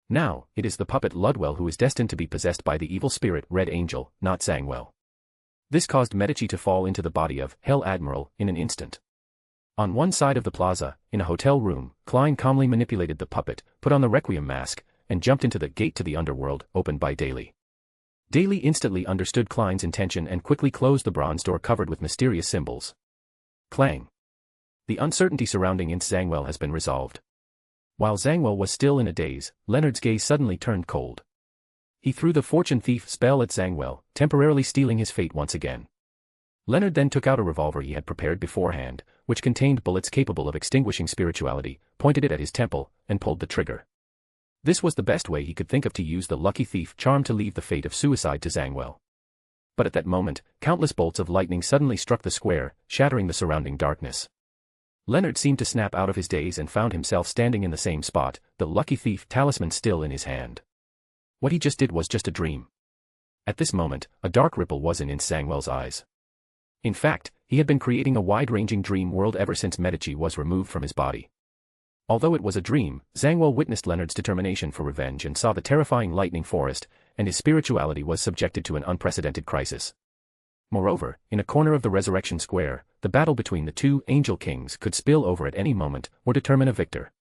Now, it is the puppet Ludwell who is destined to be possessed by the evil spirit Red Angel, not Zangwell. This caused Medici to fall into the body of Hell Admiral in an instant. On one side of the plaza, in a hotel room, Klein calmly manipulated the puppet, put on the Requiem mask, and jumped into the gate to the underworld, opened by Daly. Daly instantly understood Klein's intention and quickly closed the bronze door covered with mysterious symbols. Clang. The uncertainty surrounding Zangwell has been resolved. While Zangwell was still in a daze, Leonard's gaze suddenly turned cold. He threw the Fortune Thief spell at Zangwell, temporarily stealing his fate once again. Leonard then took out a revolver he had prepared beforehand, which contained bullets capable of extinguishing spirituality, pointed it at his temple, and pulled the trigger. This was the best way he could think of to use the lucky thief charm to leave the fate of suicide to Zangwell. But at that moment, countless bolts of lightning suddenly struck the square, shattering the surrounding darkness. Leonard seemed to snap out of his daze and found himself standing in the same spot, the lucky thief talisman still in his hand. What he just did was just a dream. At this moment, a dark ripple was in Zangwell's eyes. In fact, he had been creating a wide-ranging dream world ever since Medici was removed from his body. Although it was a dream, Zangwell witnessed Leonard's determination for revenge and saw the terrifying lightning forest, and his spirituality was subjected to an unprecedented crisis. Moreover, in a corner of the Resurrection Square, the battle between the two Angel Kings could spill over at any moment or determine a victor.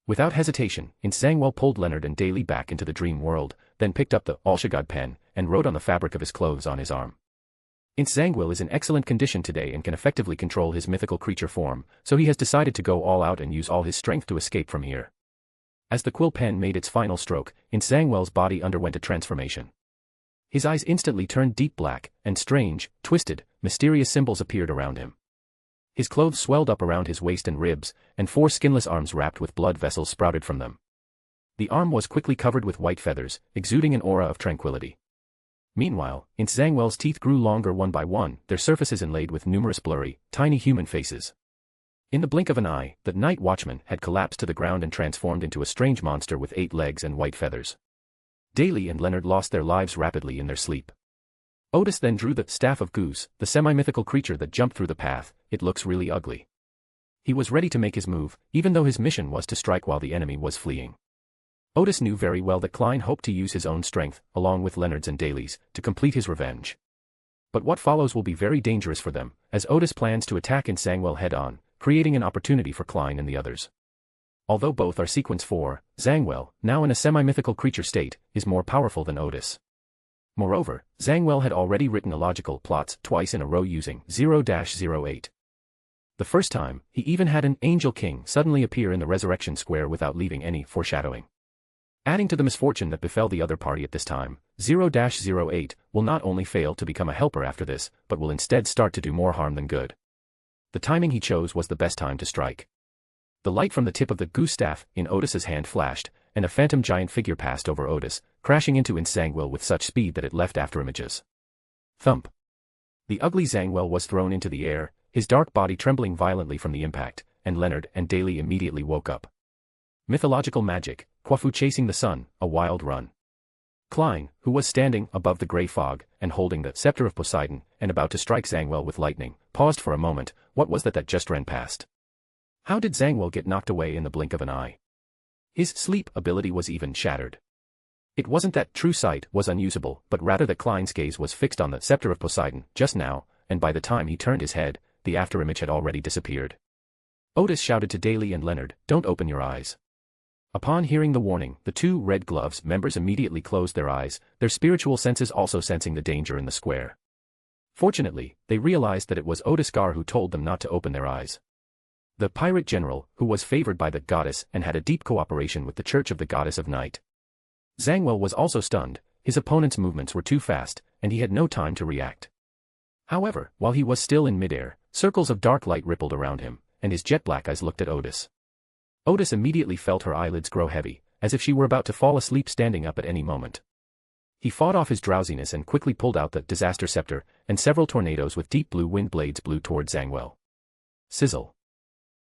Without hesitation, Zangwell pulled Leonard and Daly back into the dream world, then picked up the Olshagad pen and wrote on the fabric of his clothes on his arm. Zangwell is in excellent condition today and can effectively control his mythical creature form, so he has decided to go all out and use all his strength to escape from here. As the quill pen made its final stroke, Zangwell's body underwent a transformation. His eyes instantly turned deep black, and strange, twisted, mysterious symbols appeared around him. His clothes swelled up around his waist and ribs, and 4 skinless arms wrapped with blood vessels sprouted from them. The arm was quickly covered with white feathers, exuding an aura of tranquility. Meanwhile, Zangwell's teeth grew longer one by one, their surfaces inlaid with numerous blurry, tiny human faces. In the blink of an eye, the Night Watchman had collapsed to the ground and transformed into a strange monster with 8 legs and white feathers. Daly and Leonard lost their lives rapidly in their sleep. Odis then drew the Staff of Goose, the semi-mythical creature that jumped through the path. It looks really ugly. He was ready to make his move, even though his mission was to strike while the enemy was fleeing. Odis knew very well that Klein hoped to use his own strength, along with Leonard's and Daly's, to complete his revenge. But what follows will be very dangerous for them, as Odis plans to attack Zangwell head-on, creating an opportunity for Klein and the others. Although both are Sequence 4, Zangwell, now in a semi-mythical creature state, is more powerful than Odis. Moreover, Zangwell had already written illogical plots twice in a row using 0-08. The first time, he even had an Angel King suddenly appear in the Resurrection Square without leaving any foreshadowing. Adding to the misfortune that befell the other party at this time, 0-08 will not only fail to become a helper after this, but will instead start to do more harm than good. The timing he chose was the best time to strike. The light from the tip of the goose staff in Odis's hand flashed, and a phantom giant figure passed over Odis, crashing into Zangwill with such speed that it left afterimages. Thump. The ugly Zangwill was thrown into the air, his dark body trembling violently from the impact, and Leonard and Daly immediately woke up. Mythological magic, Quafu chasing the sun, a wild run. Klein, who was standing above the grey fog, and holding the scepter of Poseidon, and about to strike Zangwill with lightning, paused for a moment. What was that just ran past? How did Zangwill get knocked away in the blink of an eye? His sleep ability was even shattered. It wasn't that true sight was unusable, but rather that Klein's gaze was fixed on the scepter of Poseidon just now, and by the time he turned his head, the afterimage had already disappeared. Odis shouted to Daly and Leonard, "Don't open your eyes." Upon hearing the warning, the two Red Gloves members immediately closed their eyes, their spiritual senses also sensing the danger in the square. Fortunately, they realized that it was Odis Gard who told them not to open their eyes. The pirate general, who was favored by the goddess and had a deep cooperation with the Church of the Goddess of Night. Zangwill was also stunned, his opponent's movements were too fast, and he had no time to react. However, while he was still in midair, circles of dark light rippled around him, and his jet-black eyes looked at Odis. Odis immediately felt her eyelids grow heavy, as if she were about to fall asleep standing up at any moment. He fought off his drowsiness and quickly pulled out the disaster scepter, and several tornadoes with deep blue wind blades blew toward Zangwill. Sizzle.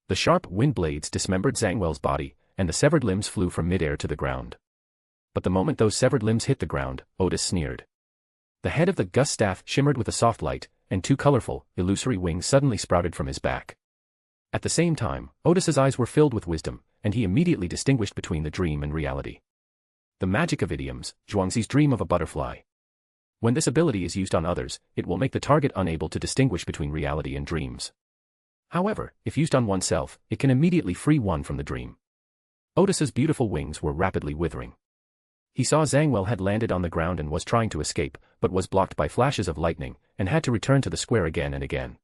The sharp wind blades dismembered Zangwill's body, and the severed limbs flew from midair to the ground. But the moment those severed limbs hit the ground, Odis sneered. The head of the gust staff shimmered with a soft light, and two colorful, illusory wings suddenly sprouted from his back. At the same time, Odis's eyes were filled with wisdom, and he immediately distinguished between the dream and reality. The magic of idioms, Zhuangzi's dream of a butterfly. When this ability is used on others, it will make the target unable to distinguish between reality and dreams. However, if used on oneself, it can immediately free one from the dream. Odis's beautiful wings were rapidly withering. He saw Zangwill had landed on the ground and was trying to escape, but was blocked by flashes of lightning, and had to return to the square again and again.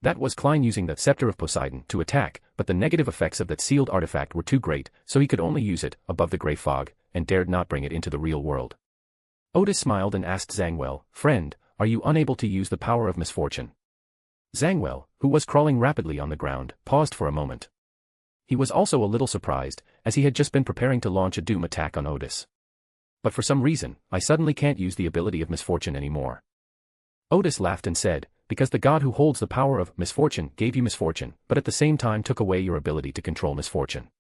That was Klein using the scepter of Poseidon to attack, but the negative effects of that sealed artifact were too great, so he could only use it above the grey fog, and dared not bring it into the real world. Odis smiled and asked Zangwill, "Friend, are you unable to use the power of misfortune?" Zangwill, who was crawling rapidly on the ground, paused for a moment. He was also a little surprised, as he had just been preparing to launch a doom attack on Odis. "But for some reason, I suddenly can't use the ability of misfortune anymore." Odis laughed and said, "Because the god who holds the power of misfortune gave you misfortune, but at the same time took away your ability to control misfortune."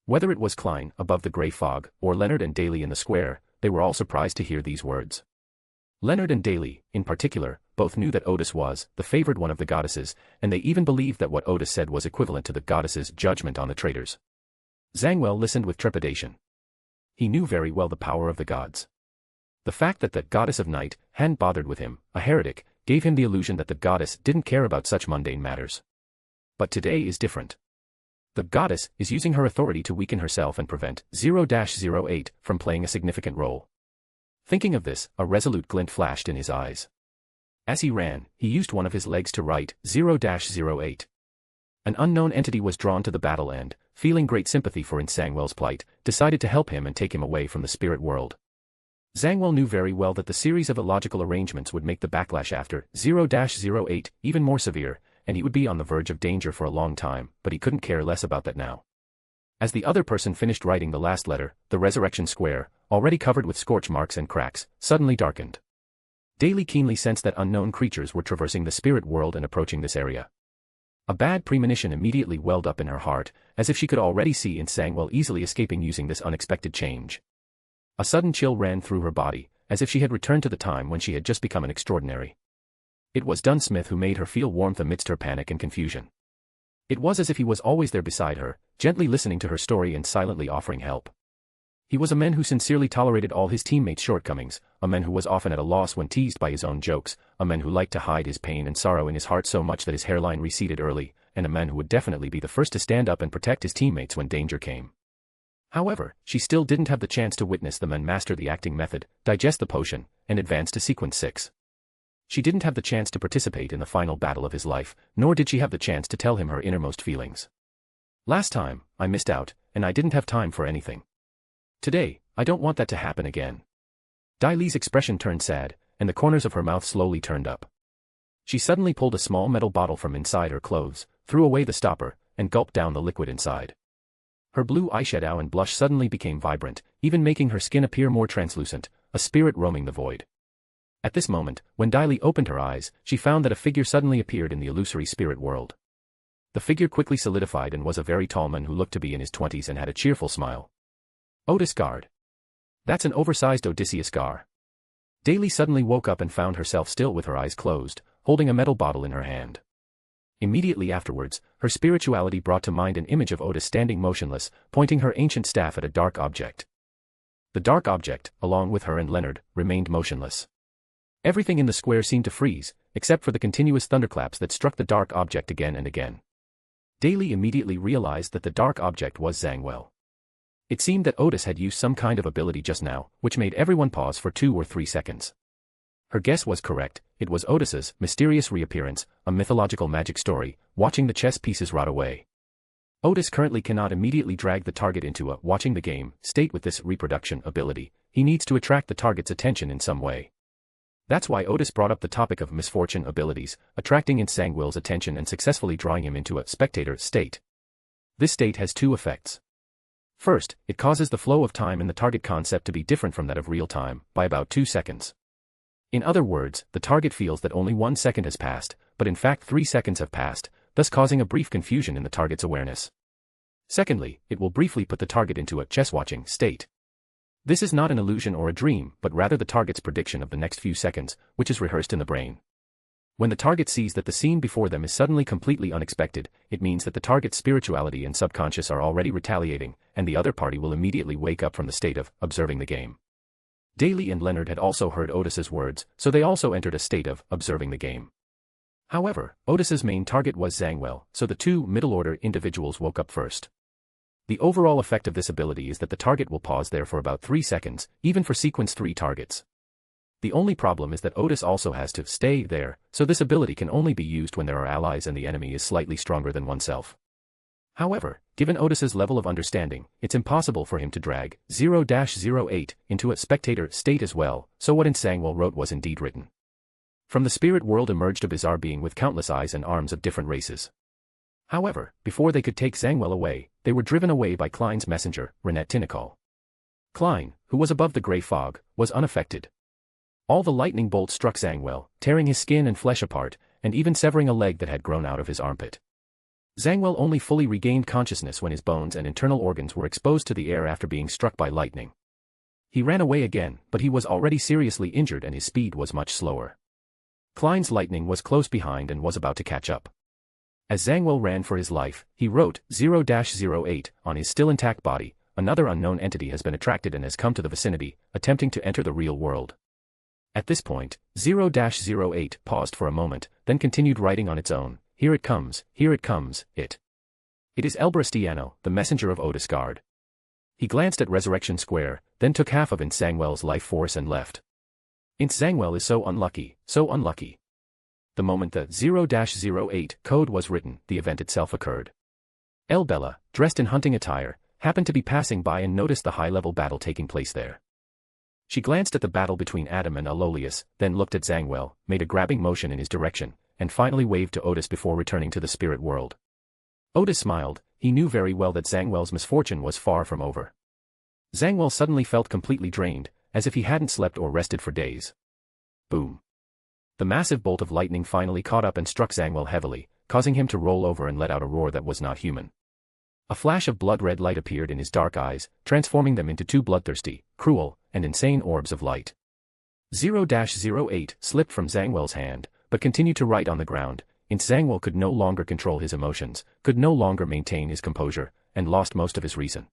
Whether it was Klein above the grey fog, or Leonard and Daly in the square, they were all surprised to hear these words. Leonard and Daly, in particular, both knew that Odis was the favored one of the goddesses, and they even believed that what Odis said was equivalent to the goddess's judgment on the traitors. Zangwill listened with trepidation. He knew very well the power of the gods. The fact that the goddess of night hadn't bothered with him, a heretic, gave him the illusion that the goddess didn't care about such mundane matters. But today is different. The goddess is using her authority to weaken herself and prevent 0-08 from playing a significant role. Thinking of this, a resolute glint flashed in his eyes. As he ran, he used one of his legs to write 0-08. An unknown entity was drawn to the battle and, feeling great sympathy for Zangwill's plight, decided to help him and take him away from the spirit world. Zangwill knew very well that the series of illogical arrangements would make the backlash after 0-08 even more severe, and he would be on the verge of danger for a long time, but he couldn't care less about that now. As the other person finished writing the last letter, the resurrection square, already covered with scorch marks and cracks, suddenly darkened. Daly keenly sensed that unknown creatures were traversing the spirit world and approaching this area. A bad premonition immediately welled up in her heart, as if she could already see Zangwill easily escaping using this unexpected change. A sudden chill ran through her body, as if she had returned to the time when she had just become an extraordinary. It was Dunsmith who made her feel warmth amidst her panic and confusion. It was as if he was always there beside her, gently listening to her story and silently offering help. He was a man who sincerely tolerated all his teammates' shortcomings, a man who was often at a loss when teased by his own jokes, a man who liked to hide his pain and sorrow in his heart so much that his hairline receded early, and a man who would definitely be the first to stand up and protect his teammates when danger came. However, she still didn't have the chance to witness the man master the acting method, digest the potion, and advance to sequence 6. She didn't have the chance to participate in the final battle of his life, nor did she have the chance to tell him her innermost feelings. "Last time, I missed out, and I didn't have time for anything. Today, I don't want that to happen again. Dai Li's expression turned sad, and the corners of her mouth slowly turned up. She suddenly pulled a small metal bottle from inside her clothes, threw away the stopper, and gulped down the liquid inside. Her blue eyeshadow and blush suddenly became vibrant, even making her skin appear more translucent, a spirit roaming the void. At this moment, when Dai Li opened her eyes, she found that a figure suddenly appeared in the illusory spirit world. The figure quickly solidified and was a very tall man who looked to be in his 20s and had a cheerful smile. Odis Gard. That's an oversized Odysseus Gar. Dai Li suddenly woke up and found herself still with her eyes closed, holding a metal bottle in her hand. Immediately afterwards, her spirituality brought to mind an image of Odis standing motionless, pointing her ancient staff at a dark object. The dark object, along with her and Leonard, remained motionless. Everything in the square seemed to freeze, except for the continuous thunderclaps that struck the dark object again and again. Dai Li immediately realized that the dark object was Zangwell. It seemed that Odis had used some kind of ability just now, which made everyone pause for 2 or 3 seconds. Her guess was correct, it was Odis's mysterious reappearance, a mythological magic story, watching the chess pieces rot away. Odis currently cannot immediately drag the target into a watching the game state with this reproduction ability. He needs to attract the target's attention in some way. That's why Odis brought up the topic of misfortune abilities, attracting in Zangwell's attention and successfully drawing him into a spectator state. This state has 2 effects. First, it causes the flow of time in the target concept to be different from that of real time, by about 2 seconds. In other words, the target feels that only 1 second has passed, but in fact 3 seconds have passed, thus causing a brief confusion in the target's awareness. Secondly, it will briefly put the target into a chess-watching state. This is not an illusion or a dream, but rather the target's prediction of the next few seconds, which is rehearsed in the brain. When the target sees that the scene before them is suddenly completely unexpected, it means that the target's spirituality and subconscious are already retaliating, and the other party will immediately wake up from the state of observing the game. Dai Li and Leonard had also heard Odis's words, so they also entered a state of observing the game. However, Odis's main target was Zangwell, so the 2 middle-order individuals woke up first. The overall effect of this ability is that the target will pause there for about 3 seconds, even for sequence 3 targets. The only problem is that Odis also has to stay there, so this ability can only be used when there are allies and the enemy is slightly stronger than oneself. However, given Odis's level of understanding, it's impossible for him to drag 0-08 into a spectator state as well, so what Zangwell wrote was indeed written. From the spirit world emerged a bizarre being with countless eyes and arms of different races. However, before they could take Zangwell away, they were driven away by Klein's messenger, Bernadette. Klein, who was above the grey fog, was unaffected. All the lightning bolts struck Zangwell, tearing his skin and flesh apart, and even severing a leg that had grown out of his armpit. Zangwell only fully regained consciousness when his bones and internal organs were exposed to the air after being struck by lightning. He ran away again, but he was already seriously injured and his speed was much slower. Klein's lightning was close behind and was about to catch up. As Zangwell ran for his life, he wrote 0-08 on his still intact body. Another unknown entity has been attracted and has come to the vicinity, attempting to enter the real world. At this point, 0-08 paused for a moment, then continued writing on its own. Here it comes, it. It is Elbristiano, the messenger of Odis Gard. He glanced at Resurrection Square, then took half of Zangwell's life force and left. Zangwell is so unlucky, so unlucky. The moment the 0-08 code was written, the event itself occurred. Bella, dressed in hunting attire, happened to be passing by and noticed the high-level battle taking place there. She glanced at the battle between Adam and Alolius, then looked at Zangwell, made a grabbing motion in his direction, and finally waved to Odis before returning to the spirit world. Odis smiled. He knew very well that Zangwell's misfortune was far from over. Zangwell suddenly felt completely drained, as if he hadn't slept or rested for days. Boom. The massive bolt of lightning finally caught up and struck Zangwell heavily, causing him to roll over and let out a roar that was not human. A flash of blood-red light appeared in his dark eyes, transforming them into 2 bloodthirsty, cruel, and insane orbs of light. 0-08 slipped from Zangwell's hand, but continued to write on the ground. Zangwell could no longer control his emotions, could no longer maintain his composure, and lost most of his reason.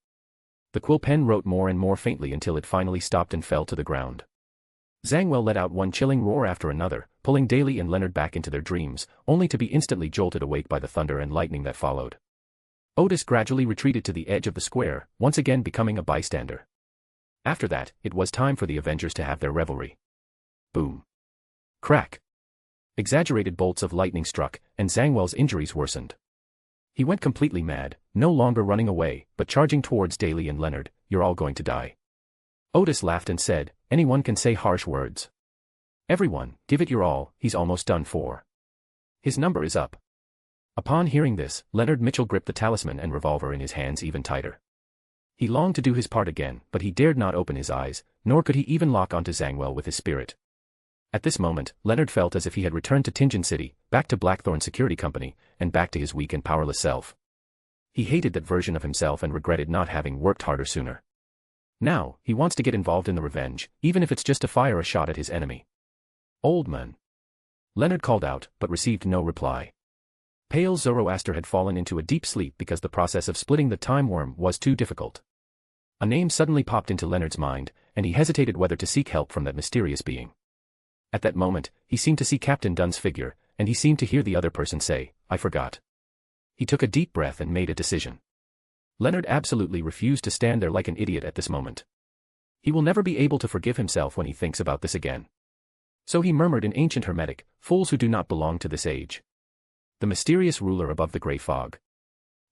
The quill pen wrote more and more faintly until it finally stopped and fell to the ground. Zangwell let out one chilling roar after another, pulling Dai Li and Leonard back into their dreams, only to be instantly jolted awake by the thunder and lightning that followed. Odis gradually retreated to the edge of the square, once again becoming a bystander. After that, it was time for the Avengers to have their revelry. Boom. Crack. Exaggerated bolts of lightning struck, and Zangwell's injuries worsened. He went completely mad, no longer running away, but charging towards Daly and Leonard. You're all going to die. Odis laughed and said, anyone can say harsh words. Everyone, give it your all, he's almost done for. His number is up. Upon hearing this, Leonard Mitchell gripped the talisman and revolver in his hands even tighter. He longed to do his part again, but he dared not open his eyes, nor could he even lock onto Zangwell with his spirit. At this moment, Leonard felt as if he had returned to Tingen City, back to Blackthorn Security Company, and back to his weak and powerless self. He hated that version of himself and regretted not having worked harder sooner. Now, he wants to get involved in the revenge, even if it's just to fire a shot at his enemy. Old man. Leonard called out, but received no reply. Pale Zoroaster had fallen into a deep sleep because the process of splitting the time worm was too difficult. A name suddenly popped into Leonard's mind, and he hesitated whether to seek help from that mysterious being. At that moment, he seemed to see Captain Dunn's figure, and he seemed to hear the other person say, I forgot. He took a deep breath and made a decision. Leonard absolutely refused to stand there like an idiot at this moment. He will never be able to forgive himself when he thinks about this again. So he murmured in ancient Hermetic, fools who do not belong to this age. The mysterious ruler above the grey fog.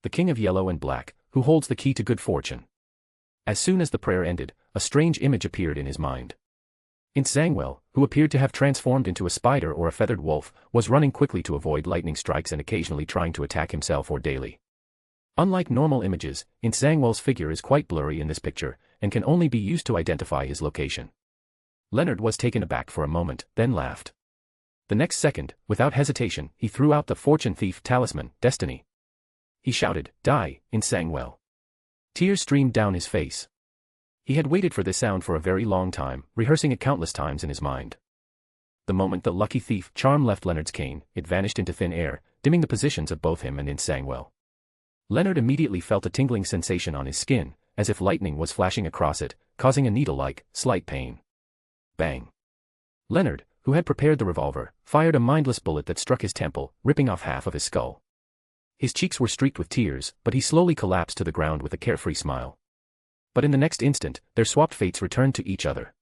The king of yellow and black, who holds the key to good fortune. As soon as the prayer ended, a strange image appeared in his mind. Ince Zangwell, who appeared to have transformed into a spider or a feathered wolf, was running quickly to avoid lightning strikes and occasionally trying to attack himself or Daly. Unlike normal images, Ince Zangwell's figure is quite blurry in this picture, and can only be used to identify his location. Leonard was taken aback for a moment, then laughed. The next second, without hesitation, he threw out the fortune thief talisman, Destiny. He shouted, Die, Ince Zangwell. Tears streamed down his face. He had waited for this sound for a very long time, rehearsing it countless times in his mind. The moment the lucky thief charm left Leonard's cane, it vanished into thin air, dimming the positions of both him and Ince Zangwell. Leonard immediately felt a tingling sensation on his skin, as if lightning was flashing across it, causing a needle-like, slight pain. Bang. Leonard, who had prepared the revolver, fired a mindless bullet that struck his temple, ripping off half of his skull. His cheeks were streaked with tears, but he slowly collapsed to the ground with a carefree smile. But in the next instant, their swapped fates returned to each other.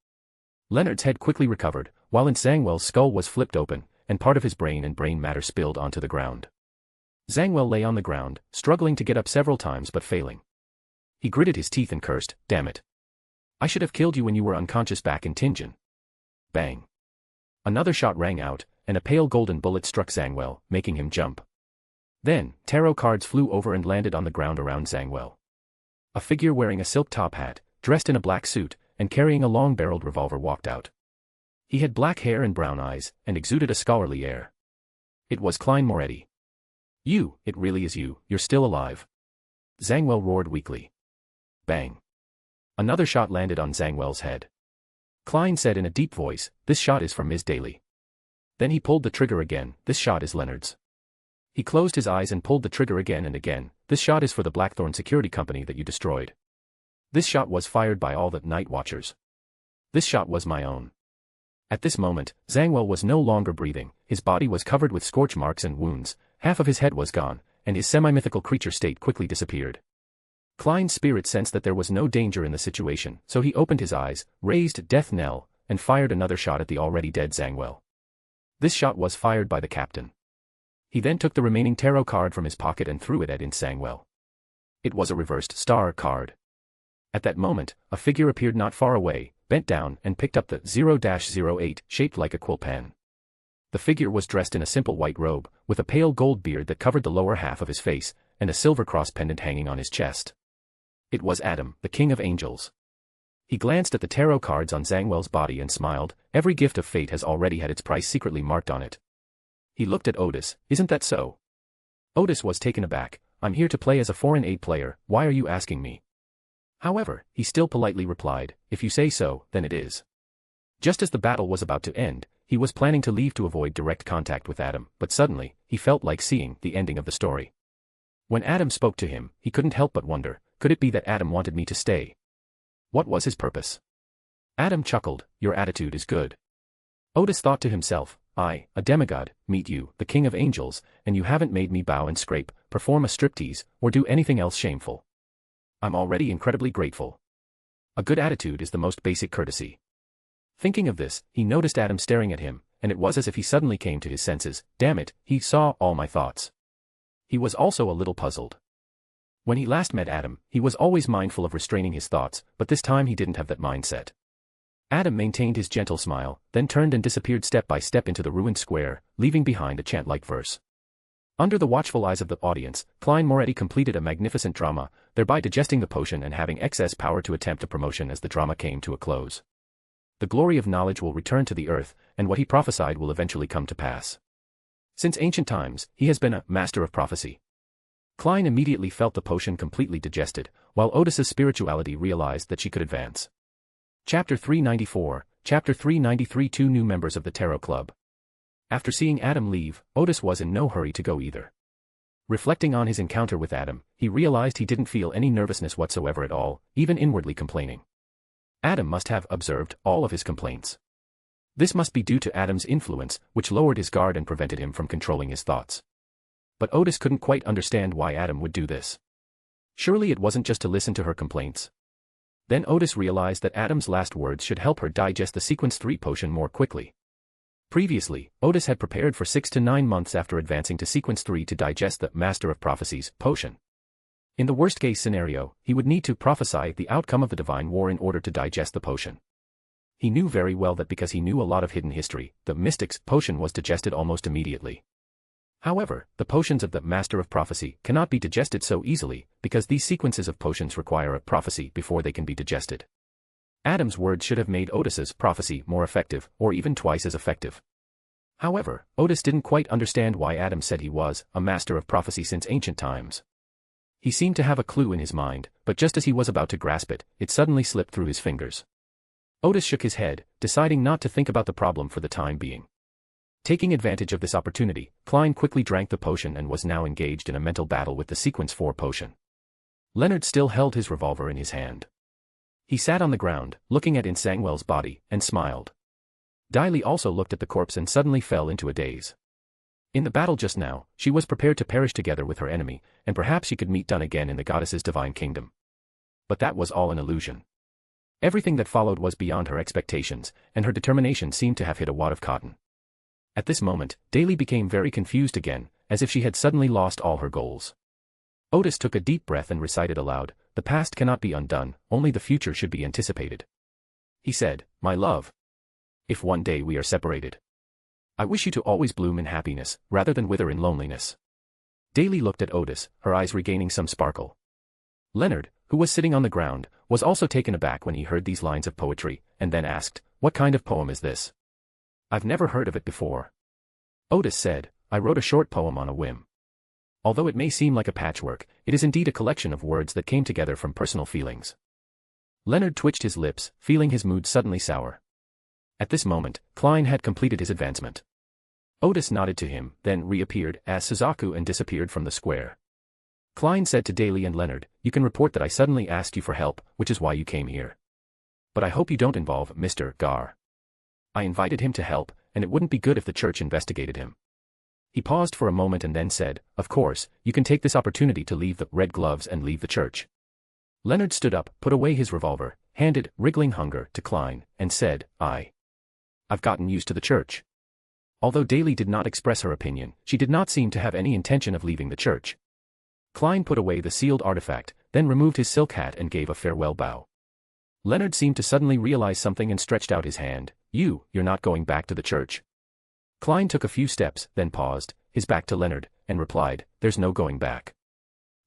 Leonard's head quickly recovered, while Ince Zangwell's skull was flipped open, and part of his brain and brain matter spilled onto the ground. Zangwell lay on the ground, struggling to get up several times but failing. He gritted his teeth and cursed, Damn it. I should have killed you when you were unconscious back in Tingen. Bang. Another shot rang out, and a pale golden bullet struck Zangwell, making him jump. Then, tarot cards flew over and landed on the ground around Zangwell. A figure wearing a silk top hat, dressed in a black suit, and carrying a long-barreled revolver walked out. He had black hair and brown eyes, and exuded a scholarly air. It was Klein Moretti. You, it really is you, you're still alive. Zangwell roared weakly. Bang. Another shot landed on Zangwell's head. Klein said in a deep voice, This shot is for Ms. Daly. Then he pulled the trigger again, This shot is Leonard's. He closed his eyes and pulled the trigger again and again, This shot is for the Blackthorn Security Company that you destroyed. This shot was fired by all the Night Watchers. This shot was my own. At this moment, Zangwell was no longer breathing, his body was covered with scorch marks and wounds, half of his head was gone, and his semi-mythical creature state quickly disappeared. Klein's spirit sensed that there was no danger in the situation, so he opened his eyes, raised death knell, and fired another shot at the already dead Zangwell. This shot was fired by the captain. He then took the remaining tarot card from his pocket and threw it at Ince Zangwell. It was a reversed star card. At that moment, a figure appeared not far away, bent down and picked up the 0-08, shaped like a quill pen. The figure was dressed in a simple white robe, with a pale gold beard that covered the lower half of his face, and a silver cross pendant hanging on his chest. It was Adam, the King of Angels. He glanced at the tarot cards on Zangwell's body and smiled, Every gift of fate has already had its price secretly marked on it. He looked at Odis, Isn't that so? Odis was taken aback, I'm here to play as a foreign aid player, why are you asking me? However, he still politely replied, If you say so, then it is. Just as the battle was about to end, he was planning to leave to avoid direct contact with Adam, but suddenly, he felt like seeing the ending of the story. When Adam spoke to him, he couldn't help but wonder, could it be that Adam wanted me to stay? What was his purpose? Adam chuckled, Your attitude is good. Odis thought to himself, I, a demigod, meet you, the King of Angels, and you haven't made me bow and scrape, perform a striptease, or do anything else shameful. I'm already incredibly grateful. A good attitude is the most basic courtesy. Thinking of this, he noticed Adam staring at him, and it was as if he suddenly came to his senses, damn it, he saw all my thoughts. He was also a little puzzled. When he last met Adam, he was always mindful of restraining his thoughts, but this time he didn't have that mindset. Adam maintained his gentle smile, then turned and disappeared step by step into the ruined square, leaving behind a chant-like verse. Under the watchful eyes of the audience, Klein already completed a magnificent drama, thereby digesting the potion and having excess power to attempt a promotion as the drama came to a close. The glory of knowledge will return to the earth, and what he prophesied will eventually come to pass. Since ancient times, he has been a master of prophecy. Klein immediately felt the potion completely digested, while Odis's spirituality realized that she could advance. Chapter 394, Chapter 393. 2 new members of the Tarot Club. After seeing Adam leave, Odis was in no hurry to go either. Reflecting on his encounter with Adam, he realized he didn't feel any nervousness whatsoever at all, even inwardly complaining. Adam must have observed all of his complaints. This must be due to Adam's influence, which lowered his guard and prevented him from controlling his thoughts. But Odis couldn't quite understand why Adam would do this. Surely it wasn't just to listen to her complaints. Then Odis realized that Adam's last words should help her digest the Sequence 3 potion more quickly. Previously, Odis had prepared for 6 to 9 months after advancing to Sequence 3 to digest the Master of Prophecies potion. In the worst-case scenario, he would need to prophesy the outcome of the Divine War in order to digest the potion. He knew very well that because he knew a lot of hidden history, the Mystic's potion was digested almost immediately. However, the potions of the Master of Prophecy cannot be digested so easily, because these sequences of potions require a prophecy before they can be digested. Adam's words should have made Odis's prophecy more effective, or even twice as effective. However, Odis didn't quite understand why Adam said he was a master of prophecy since ancient times. He seemed to have a clue in his mind, but just as he was about to grasp it, it suddenly slipped through his fingers. Odis shook his head, deciding not to think about the problem for the time being. Taking advantage of this opportunity, Klein quickly drank the potion and was now engaged in a mental battle with the Sequence 4 potion. Leonard still held his revolver in his hand. He sat on the ground, looking at Insangwell's body, and smiled. Daily also looked at the corpse and suddenly fell into a daze. In the battle just now, she was prepared to perish together with her enemy, and perhaps she could meet Dun again in the goddess's divine kingdom. But that was all an illusion. Everything that followed was beyond her expectations, and her determination seemed to have hit a wad of cotton. At this moment, Daly became very confused again, as if she had suddenly lost all her goals. Odis took a deep breath and recited aloud, "The past cannot be undone, only the future should be anticipated." He said, "My love. If one day we are separated, I wish you to always bloom in happiness, rather than wither in loneliness." Daly looked at Odis, her eyes regaining some sparkle. Leonard, who was sitting on the ground, was also taken aback when he heard these lines of poetry, and then asked, "What kind of poem is this? I've never heard of it before." Odis said, "I wrote a short poem on a whim. Although it may seem like a patchwork, it is indeed a collection of words that came together from personal feelings." Leonard twitched his lips, feeling his mood suddenly sour. At this moment, Klein had completed his advancement. Odis nodded to him, then reappeared as Suzaku and disappeared from the square. Klein said to Daly and Leonard, "You can report that I suddenly asked you for help, which is why you came here. But I hope you don't involve Mr. Gar. I invited him to help, and it wouldn't be good if the church investigated him." He paused for a moment and then said, "Of course, you can take this opportunity to leave the red gloves and leave the church." Leonard stood up, put away his revolver, handed Wriggling Hunger to Klein, and said, I've gotten used to the church." Although Daly did not express her opinion, she did not seem to have any intention of leaving the church. Klein put away the sealed artifact, then removed his silk hat and gave a farewell bow. Leonard seemed to suddenly realize something and stretched out his hand. You're not going back to the church?" Klein took a few steps, then paused, his back to Leonard, and replied, "There's no going back.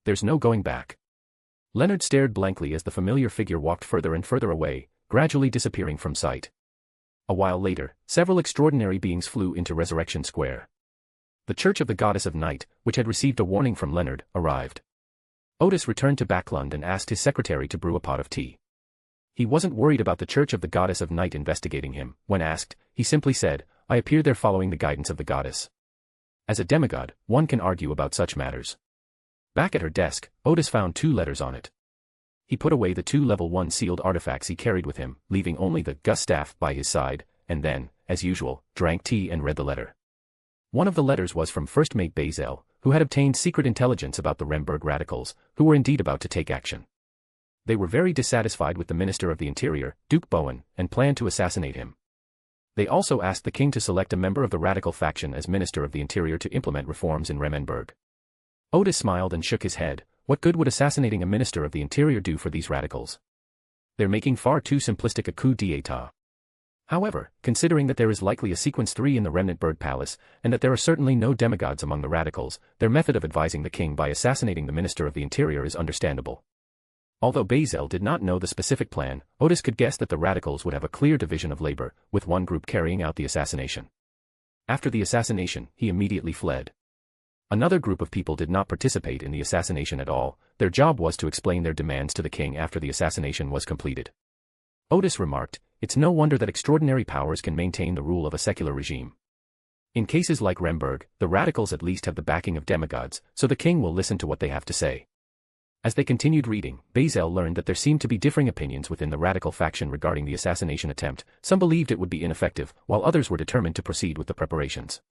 There's no going back." Leonard stared blankly as the familiar figure walked further and further away, gradually disappearing from sight. A while later, several extraordinary beings flew into Resurrection Square. The Church of the Goddess of Night, which had received a warning from Leonard, arrived. Odis returned to Backlund and asked his secretary to brew a pot of tea. He wasn't worried about the Church of the Goddess of Night investigating him. When asked, he simply said, "I appear there following the guidance of the goddess." As a demigod, one can argue about such matters. Back at her desk, Odis found 2 letters on it. He put away the 2 level 1 sealed artifacts he carried with him, leaving only the Gustaff by his side, and then, as usual, drank tea and read the letter. One of the letters was from First Mate Bazel, who had obtained secret intelligence about the Remberg radicals, who were indeed about to take action. They were very dissatisfied with the Minister of the Interior, Duke Bowen, and planned to assassinate him. They also asked the king to select a member of the radical faction as Minister of the Interior to implement reforms in Remenberg. Odis smiled and shook his head. What good would assassinating a minister of the interior do for these radicals? They're making far too simplistic a coup d'état. However, considering that there is likely a sequence 3 in the remnant bird palace, and that there are certainly no demigods among the radicals, their method of advising the king by assassinating the minister of the interior is understandable. Although Bazel did not know the specific plan, Odis could guess that the radicals would have a clear division of labor, with one group carrying out the assassination. After the assassination, he immediately fled. Another group of people did not participate in the assassination at all. Their job was to explain their demands to the king after the assassination was completed. Odis remarked, "It's no wonder that extraordinary powers can maintain the rule of a secular regime. In cases like Remberg, the radicals at least have the backing of demigods, so the king will listen to what they have to say." As they continued reading, Bazel learned that there seemed to be differing opinions within the radical faction regarding the assassination attempt. Some believed it would be ineffective, while others were determined to proceed with the preparations.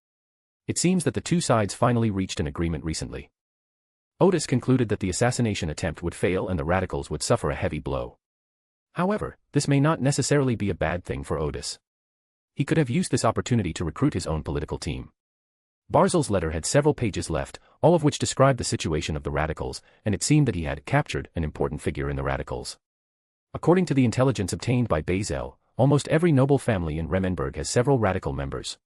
It seems that the two sides finally reached an agreement recently. Odis concluded that the assassination attempt would fail and the radicals would suffer a heavy blow. However, this may not necessarily be a bad thing for Odis. He could have used this opportunity to recruit his own political team. Barzel's letter had several pages left, all of which described the situation of the radicals, and it seemed that he had captured an important figure in the radicals. According to the intelligence obtained by Bazel, almost every noble family in Remenberg has several radical members.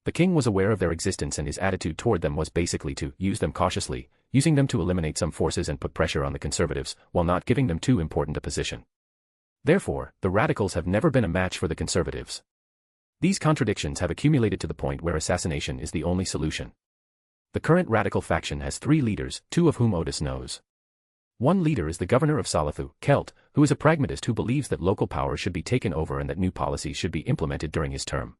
The king was aware of their existence and his attitude toward them was basically to use them cautiously, using them to eliminate some forces and put pressure on the conservatives, while not giving them too important a position. Therefore, the radicals have never been a match for the conservatives. These contradictions have accumulated to the point where assassination is the only solution. The current radical faction has 3 leaders, 2 of whom Odis knows. One leader is the governor of Salathu, Kelt, who is a pragmatist who believes that local power should be taken over and that new policies should be implemented during his term.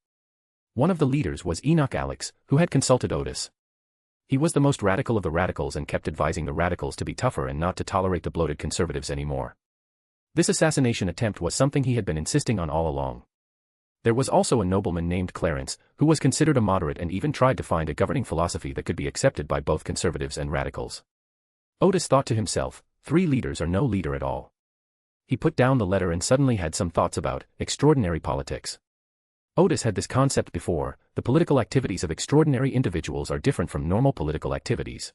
One of the leaders was Enoch Alex, who had consulted Odis. He was the most radical of the radicals and kept advising the radicals to be tougher and not to tolerate the bloated conservatives anymore. This assassination attempt was something he had been insisting on all along. There was also a nobleman named Clarence, who was considered a moderate and even tried to find a governing philosophy that could be accepted by both conservatives and radicals. Odis thought to himself, 3 leaders are no leader at all. He put down the letter and suddenly had some thoughts about extraordinary politics. Odis had this concept before: the political activities of extraordinary individuals are different from normal political activities.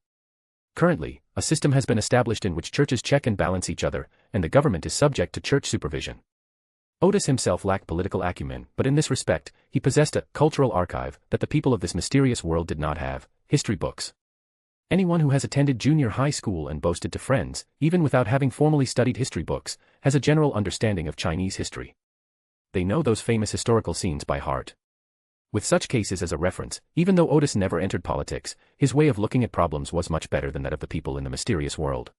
Currently, a system has been established in which churches check and balance each other, and the government is subject to church supervision. Odis himself lacked political acumen, but in this respect, he possessed a cultural archive that the people of this mysterious world did not have: history books. Anyone who has attended junior high school and boasted to friends, even without having formally studied history books, has a general understanding of Chinese history. They know those famous historical scenes by heart. With such cases as a reference, even though Odis never entered politics, his way of looking at problems was much better than that of the people in the mysterious world.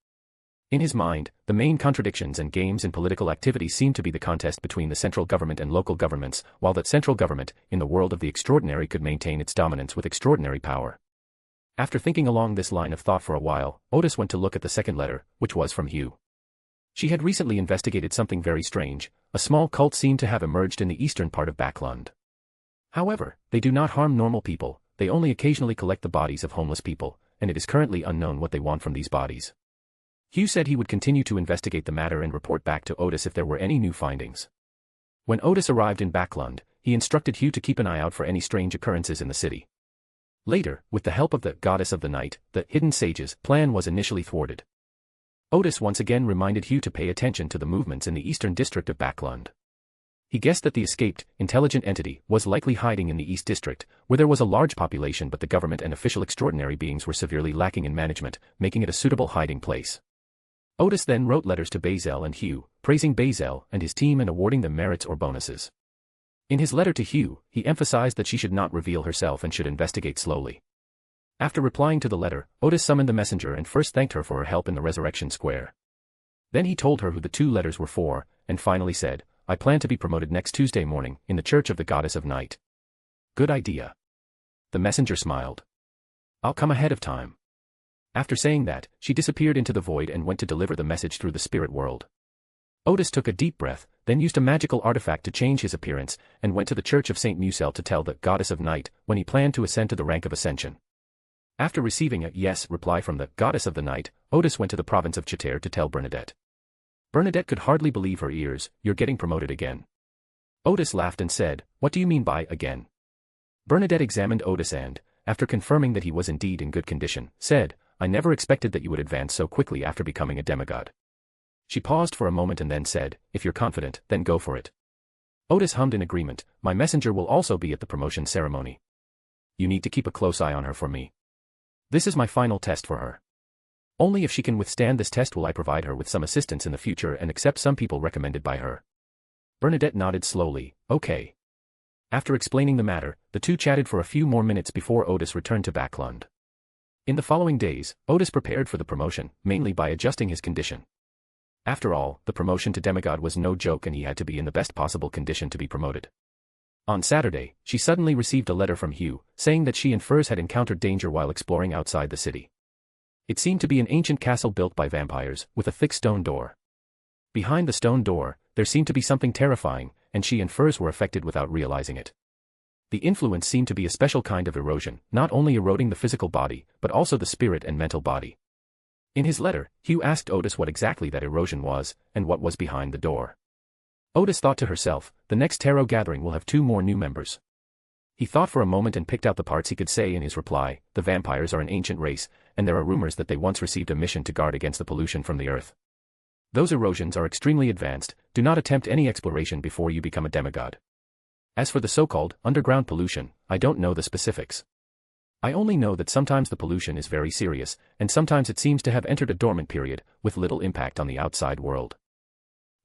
In his mind, the main contradictions and games in political activity seemed to be the contest between the central government and local governments, while that central government, in the world of the extraordinary, could maintain its dominance with extraordinary power. After thinking along this line of thought for a while, Odis went to look at the second letter, which was from Hugh. She had recently investigated something very strange. A small cult seemed to have emerged in the eastern part of Backlund. However, they do not harm normal people, they only occasionally collect the bodies of homeless people, and it is currently unknown what they want from these bodies. Hugh said he would continue to investigate the matter and report back to Odis if there were any new findings. When Odis arrived in Backlund, he instructed Hugh to keep an eye out for any strange occurrences in the city. Later, with the help of the goddess of the night, the hidden sage's plan was initially thwarted. Odis once again reminded Hugh to pay attention to the movements in the eastern district of Backlund. He guessed that the escaped, intelligent entity was likely hiding in the East District, where there was a large population but the government and official extraordinary beings were severely lacking in management, making it a suitable hiding place. Odis then wrote letters to Bazel and Hugh, praising Bazel and his team and awarding them merits or bonuses. In his letter to Hugh, he emphasized that she should not reveal herself and should investigate slowly. After replying to the letter, Odis summoned the messenger and first thanked her for her help in the Resurrection Square. Then he told her who the 2 letters were for, and finally said, "I plan to be promoted next Tuesday morning, in the Church of the Goddess of Night." "Good idea." The messenger smiled. "I'll come ahead of time." After saying that, she disappeared into the void and went to deliver the message through the spirit world. Odis took a deep breath, then used a magical artifact to change his appearance, and went to the Church of St. Musel to tell the Goddess of Night when he planned to ascend to the rank of Ascension. After receiving a yes reply from the Goddess of the Night, Odis went to the province of Chitair to tell Bernadette. Bernadette could hardly believe her ears. "You're getting promoted again." Odis laughed and said, "What do you mean by again?" Bernadette examined Odis and, after confirming that he was indeed in good condition, said, I never expected that you would advance so quickly after becoming a demigod. She paused for a moment and then said, if you're confident, then go for it. Odis hummed in agreement, my messenger will also be at the promotion ceremony. You need to keep a close eye on her for me. This is my final test for her. Only if she can withstand this test will I provide her with some assistance in the future and accept some people recommended by her. Bernadette nodded slowly, okay. After explaining the matter, the two chatted for a few more minutes before Odis returned to Backlund. In the following days, Odis prepared for the promotion, mainly by adjusting his condition. After all, the promotion to demigod was no joke and he had to be in the best possible condition to be promoted. On Saturday, she suddenly received a letter from Hugh, saying that she and Furs had encountered danger while exploring outside the city. It seemed to be an ancient castle built by vampires, with a thick stone door. Behind the stone door, there seemed to be something terrifying, and she and Furs were affected without realizing it. The influence seemed to be a special kind of erosion, not only eroding the physical body, but also the spirit and mental body. In his letter, Hugh asked Odis what exactly that erosion was, and what was behind the door. Odis thought to herself, the next tarot gathering will have 2 more new members. He thought for a moment and picked out the parts he could say in his reply, the vampires are an ancient race, and there are rumors that they once received a mission to guard against the pollution from the earth. Those erosions are extremely advanced, do not attempt any exploration before you become a demigod. As for the so-called underground pollution, I don't know the specifics. I only know that sometimes the pollution is very serious, and sometimes it seems to have entered a dormant period, with little impact on the outside world.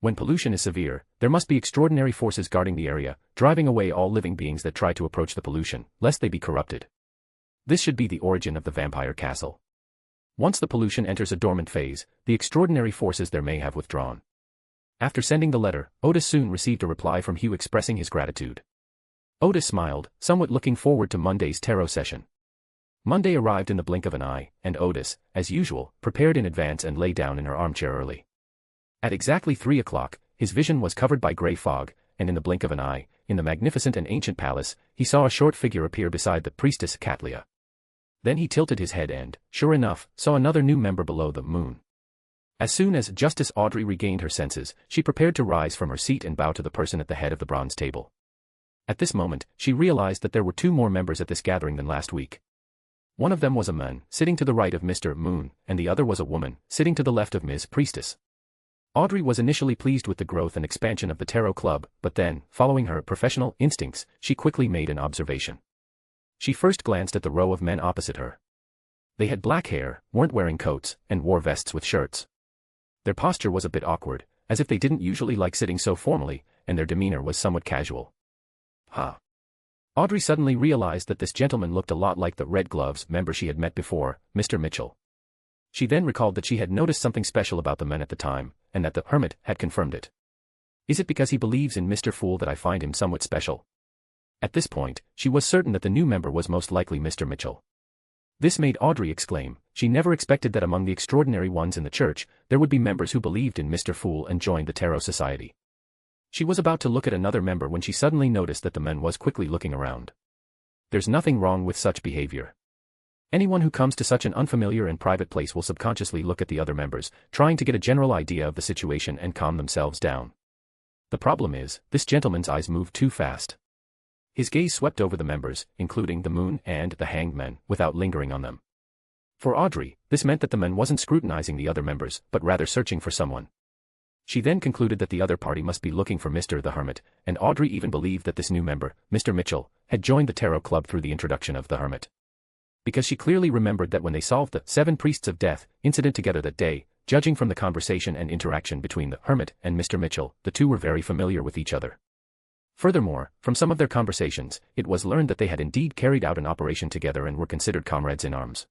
When pollution is severe, there must be extraordinary forces guarding the area, driving away all living beings that try to approach the pollution, lest they be corrupted. This should be the origin of the vampire castle. Once the pollution enters a dormant phase, the extraordinary forces there may have withdrawn. After sending the letter, Odis soon received a reply from Hugh expressing his gratitude. Odis smiled, somewhat looking forward to Monday's tarot session. Monday arrived in the blink of an eye, and Odis, as usual, prepared in advance and lay down in her armchair early. At exactly 3 o'clock, his vision was covered by grey fog, and in the blink of an eye, in the magnificent and ancient palace, he saw a short figure appear beside the priestess Catlia. Then he tilted his head and, sure enough, saw another new member below the moon. As soon as Justice Audrey regained her senses, she prepared to rise from her seat and bow to the person at the head of the bronze table. At this moment, she realized that there were 2 more members at this gathering than last week. One of them was a man, sitting to the right of Mr. Moon, and the other was a woman, sitting to the left of Ms. Priestess. Audrey was initially pleased with the growth and expansion of the Tarot Club, but then, following her professional instincts, she quickly made an observation. She first glanced at the row of men opposite her. They had black hair, weren't wearing coats, and wore vests with shirts. Their posture was a bit awkward, as if they didn't usually like sitting so formally, and their demeanor was somewhat casual. Audrey suddenly realized that this gentleman looked a lot like the Red Gloves member she had met before, Mr. Mitchell. She then recalled that she had noticed something special about the men at the time, and that the Hermit had confirmed it. Is it because he believes in Mr. Fool that I find him somewhat special? At this point, she was certain that the new member was most likely Mr. Mitchell. This made Audrey exclaim, she never expected that among the extraordinary ones in the church, there would be members who believed in Mr. Fool and joined the Tarot Society. She was about to look at another member when she suddenly noticed that the man was quickly looking around. There's nothing wrong with such behavior. Anyone who comes to such an unfamiliar and private place will subconsciously look at the other members, trying to get a general idea of the situation and calm themselves down. The problem is, this gentleman's eyes moved too fast. His gaze swept over the members, including the moon and the hanged men, without lingering on them. For Audrey, this meant that the man wasn't scrutinizing the other members, but rather searching for someone. She then concluded that the other party must be looking for Mr. the Hermit, and Audrey even believed that this new member, Mr. Mitchell, had joined the Tarot Club through the introduction of the Hermit. Because she clearly remembered that when they solved the 7 Priests of Death incident together that day, judging from the conversation and interaction between the Hermit and Mr. Mitchell, the two were very familiar with each other. Furthermore, from some of their conversations, it was learned that they had indeed carried out an operation together and were considered comrades in arms.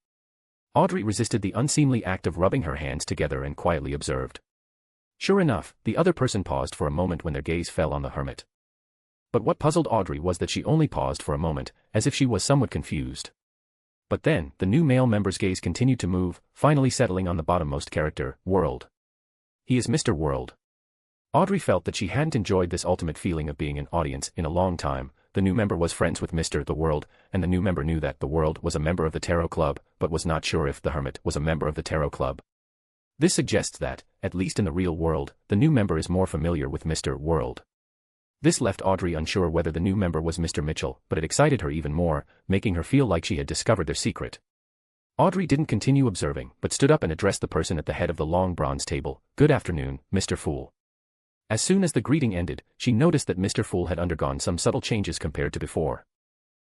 Audrey resisted the unseemly act of rubbing her hands together and quietly observed. Sure enough, the other person paused for a moment when their gaze fell on the Hermit. But what puzzled Audrey was that she only paused for a moment, as if she was somewhat confused. But then, the new male member's gaze continued to move, finally settling on the bottommost character, World. He is Mr. World. Audrey felt that she hadn't enjoyed this ultimate feeling of being an audience in a long time. The new member was friends with Mr. the World, and the new member knew that the World was a member of the Tarot Club, but was not sure if the Hermit was a member of the Tarot Club. This suggests that, at least in the real world, the new member is more familiar with Mr. World. This left Audrey unsure whether the new member was Mr. Mitchell, but it excited her even more, making her feel like she had discovered their secret. Audrey didn't continue observing, but stood up and addressed the person at the head of the long bronze table. "Good afternoon, Mr. Fool." As soon as the greeting ended, she noticed that Mr. Fool had undergone some subtle changes compared to before.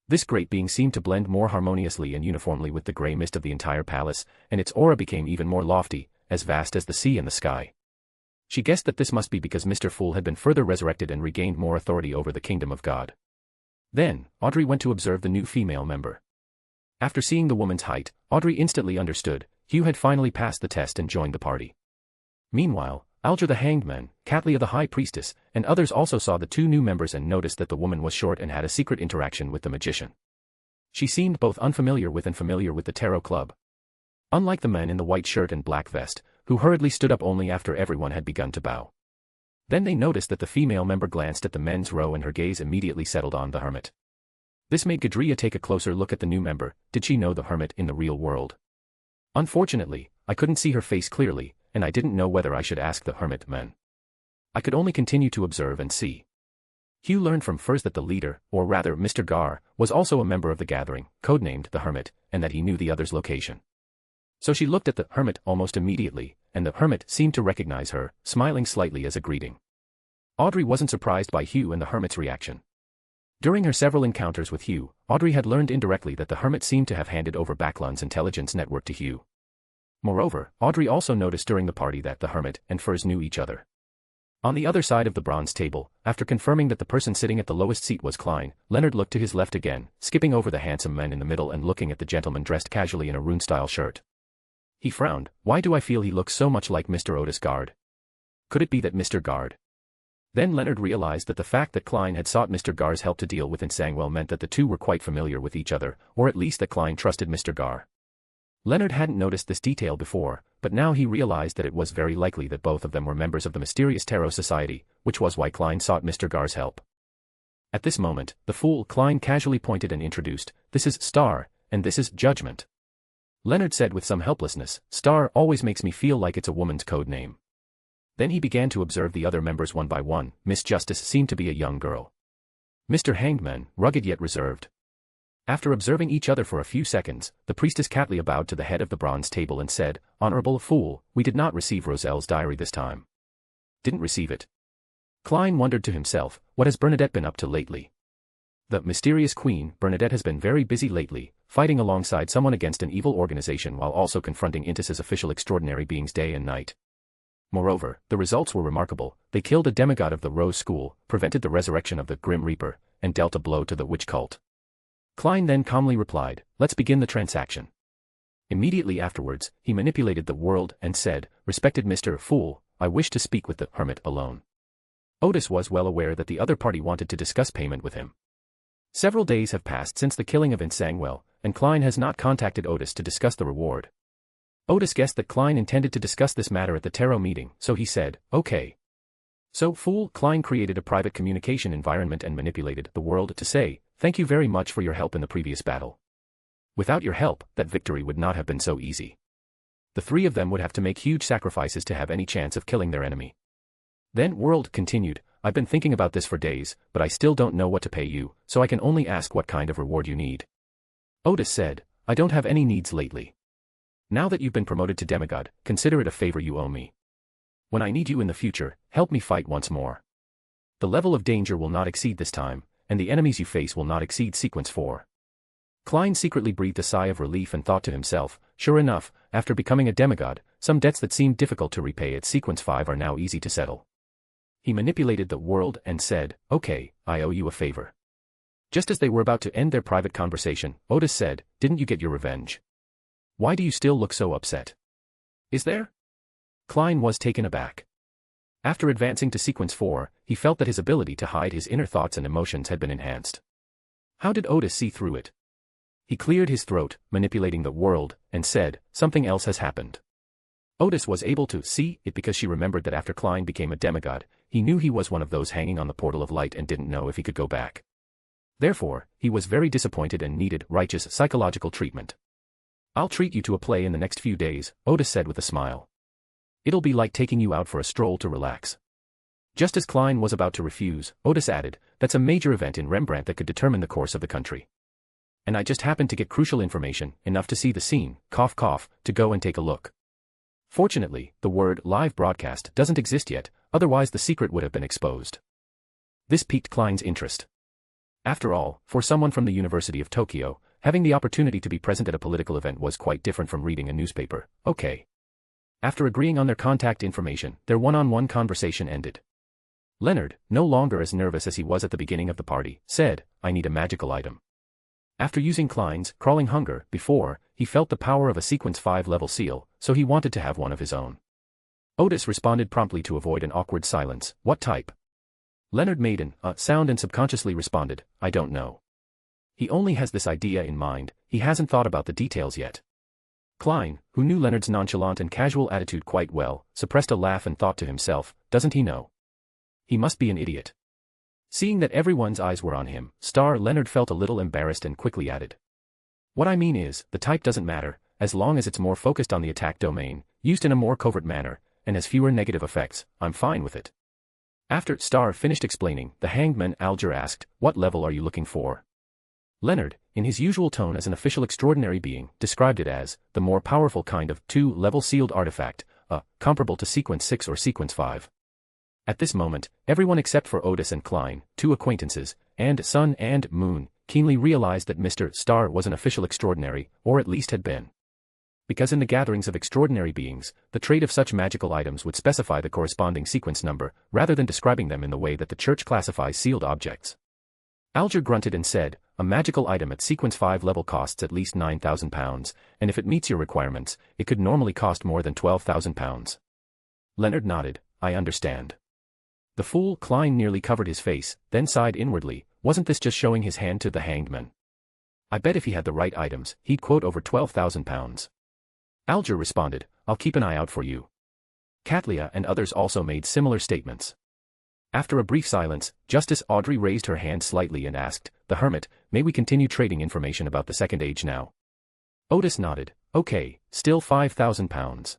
This great being seemed to blend more harmoniously and uniformly with the grey mist of the entire palace, and its aura became even more lofty, as vast as the sea and the sky. She guessed that this must be because Mr. Fool had been further resurrected and regained more authority over the kingdom of God. Then, Audrey went to observe the new female member. After seeing the woman's height, Audrey instantly understood. Hugh had finally passed the test and joined the party. Meanwhile, Alger the Hanged Man, Catlia the High Priestess, and others also saw the two new members and noticed that the woman was short and had a secret interaction with the magician. She seemed both unfamiliar with and familiar with the Tarot Club. Unlike the men in the white shirt and black vest, who hurriedly stood up only after everyone had begun to bow. Then they noticed that the female member glanced at the men's row and her gaze immediately settled on the Hermit. This made Gadria take a closer look at the new member. Did she know the Hermit in the real world? Unfortunately, I couldn't see her face clearly, and I didn't know whether I should ask the Hermit man. I could only continue to observe and see. Hugh learned from first that the leader, or rather Mr. Gar, was also a member of the gathering, codenamed the Hermit, and that he knew the other's location. So she looked at the Hermit almost immediately, and the Hermit seemed to recognize her, smiling slightly as a greeting. Audrey wasn't surprised by Hugh and the Hermit's reaction. During her several encounters with Hugh, Audrey had learned indirectly that the Hermit seemed to have handed over Backlund's intelligence network to Hugh. Moreover, Audrey also noticed during the party that the Hermit and Furs knew each other. On the other side of the bronze table, after confirming that the person sitting at the lowest seat was Klein, Leonard looked to his left again, skipping over the handsome men in the middle and looking at the gentleman dressed casually in a rune-style shirt. He frowned. Why do I feel he looks so much like Mr. Odis Gard? Could it be that Mr. Gard? Then Leonard realized that the fact that Klein had sought Mr. Gar's help to deal with Insangwell meant that the two were quite familiar with each other, or at least that Klein trusted Mr. Gar. Leonard hadn't noticed this detail before, but now he realized that it was very likely that both of them were members of the mysterious Tarot Society, which was why Klein sought Mr. Gar's help. At this moment, the fool Klein casually pointed and introduced, "This is Star, and this is Judgment." Leonard said with some helplessness, "Star always makes me feel like it's a woman's code name." Then he began to observe the other members one by one. Miss Justice seemed to be a young girl. Mr. Hangman, rugged yet reserved. After observing each other for a few seconds, the priestess Catlia bowed to the head of the bronze table and said, "Honorable Fool, we did not receive Roselle's diary this time." Didn't receive it? Klein wondered to himself, what has Bernadette been up to lately? The mysterious queen, Bernadette, has been very busy lately, fighting alongside someone against an evil organization while also confronting Intis's official extraordinary beings day and night. Moreover, the results were remarkable. They killed a demigod of the Rose School, prevented the resurrection of the Grim Reaper, and dealt a blow to the witch cult. Klein then calmly replied, "Let's begin the transaction." Immediately afterwards, he manipulated the world and said, "Respected Mr. Fool, I wish to speak with the Hermit alone." Odis was well aware that the other party wanted to discuss payment with him. Several days have passed since the killing of Insangwell, and Klein has not contacted Odis to discuss the reward. Odis guessed that Klein intended to discuss this matter at the Tarot meeting, so he said, "Okay." So Fool Klein created a private communication environment and manipulated the world to say, "Thank you very much for your help in the previous battle. Without your help, that victory would not have been so easy. The three of them would have to make huge sacrifices to have any chance of killing their enemy." Then World continued, "I've been thinking about this for days, but I still don't know what to pay you, so I can only ask what kind of reward you need." Odis said, "I don't have any needs lately. Now that you've been promoted to demigod, consider it a favor you owe me. When I need you in the future, help me fight once more. The level of danger will not exceed this time, and the enemies you face will not exceed sequence 4. Klein secretly breathed a sigh of relief and thought to himself, sure enough, after becoming a demigod, some debts that seemed difficult to repay at sequence 5 are now easy to settle. He manipulated the world and said, "Okay, I owe you a favor." Just as they were about to end their private conversation, Odis said, "Didn't you get your revenge? Why do you still look so upset? Is there?" Klein was taken aback. After advancing to sequence 4, he felt that his ability to hide his inner thoughts and emotions had been enhanced. How did Odis see through it? He cleared his throat, manipulating the world, and said, "Something else has happened." Odis was able to see it because she remembered that after Klein became a demigod, he knew he was one of those hanging on the portal of light and didn't know if he could go back. Therefore, he was very disappointed and needed righteous psychological treatment. "I'll treat you to a play in the next few days," Odis said with a smile. "It'll be like taking you out for a stroll to relax." Just as Klein was about to refuse, Odis added, "That's a major event in Rembrandt that could determine the course of the country. And I just happened to get crucial information, enough to see the scene, cough cough, to go and take a look. Fortunately, the word live broadcast doesn't exist yet, otherwise the secret would have been exposed. This piqued Klein's interest. After all, for someone from the University of Tokyo, having the opportunity to be present at a political event was quite different from reading a newspaper. Okay. After agreeing on their contact information, their one-on-one conversation ended. Leonard, no longer as nervous as he was at the beginning of the party, said, "I need a magical item." After using Klein's crawling hunger before, he felt the power of a sequence 5 level seal, so he wanted to have one of his own. Odis responded promptly to avoid an awkward silence. "What type?" Leonard made an sound and subconsciously responded, "I don't know." He only has this idea in mind, he hasn't thought about the details yet. Klein, who knew Leonard's nonchalant and casual attitude quite well, suppressed a laugh and thought to himself, doesn't he know? He must be an idiot. Seeing that everyone's eyes were on him, Leonard felt a little embarrassed and quickly added. "What I mean is, the type doesn't matter, as long as it's more focused on the attack domain, used in a more covert manner, and has fewer negative effects, I'm fine with it." After finished explaining, the hangman Alger asked, "What level are you looking for?" Leonard, in his usual tone as an official extraordinary being, described it as the more powerful kind of 2-level sealed artifact, comparable to Sequence 6 or Sequence 5. At this moment, everyone except for Odis and Klein, 2 acquaintances, and Sun and Moon, keenly realized that Mr. was an official extraordinary, or at least had been. Because in the gatherings of extraordinary beings, the trait of such magical items would specify the corresponding sequence number, rather than describing them in the way that the Church classifies sealed objects. Alger grunted and said, "A magical item at Sequence 5 level costs at least £9,000, and if it meets your requirements, it could normally cost more than £12,000. Leonard nodded, "I understand." The fool Klein nearly covered his face, then sighed inwardly, wasn't this just showing his hand to the hanged man? I bet if he had the right items, he'd quote over £12,000. Alger responded, "I'll keep an eye out for you." Katlia and others also made similar statements. After a brief silence, Justice Audrey raised her hand slightly and asked, "The Hermit, may we continue trading information about the Second Age now?" Odis nodded, "Okay, still £5,000.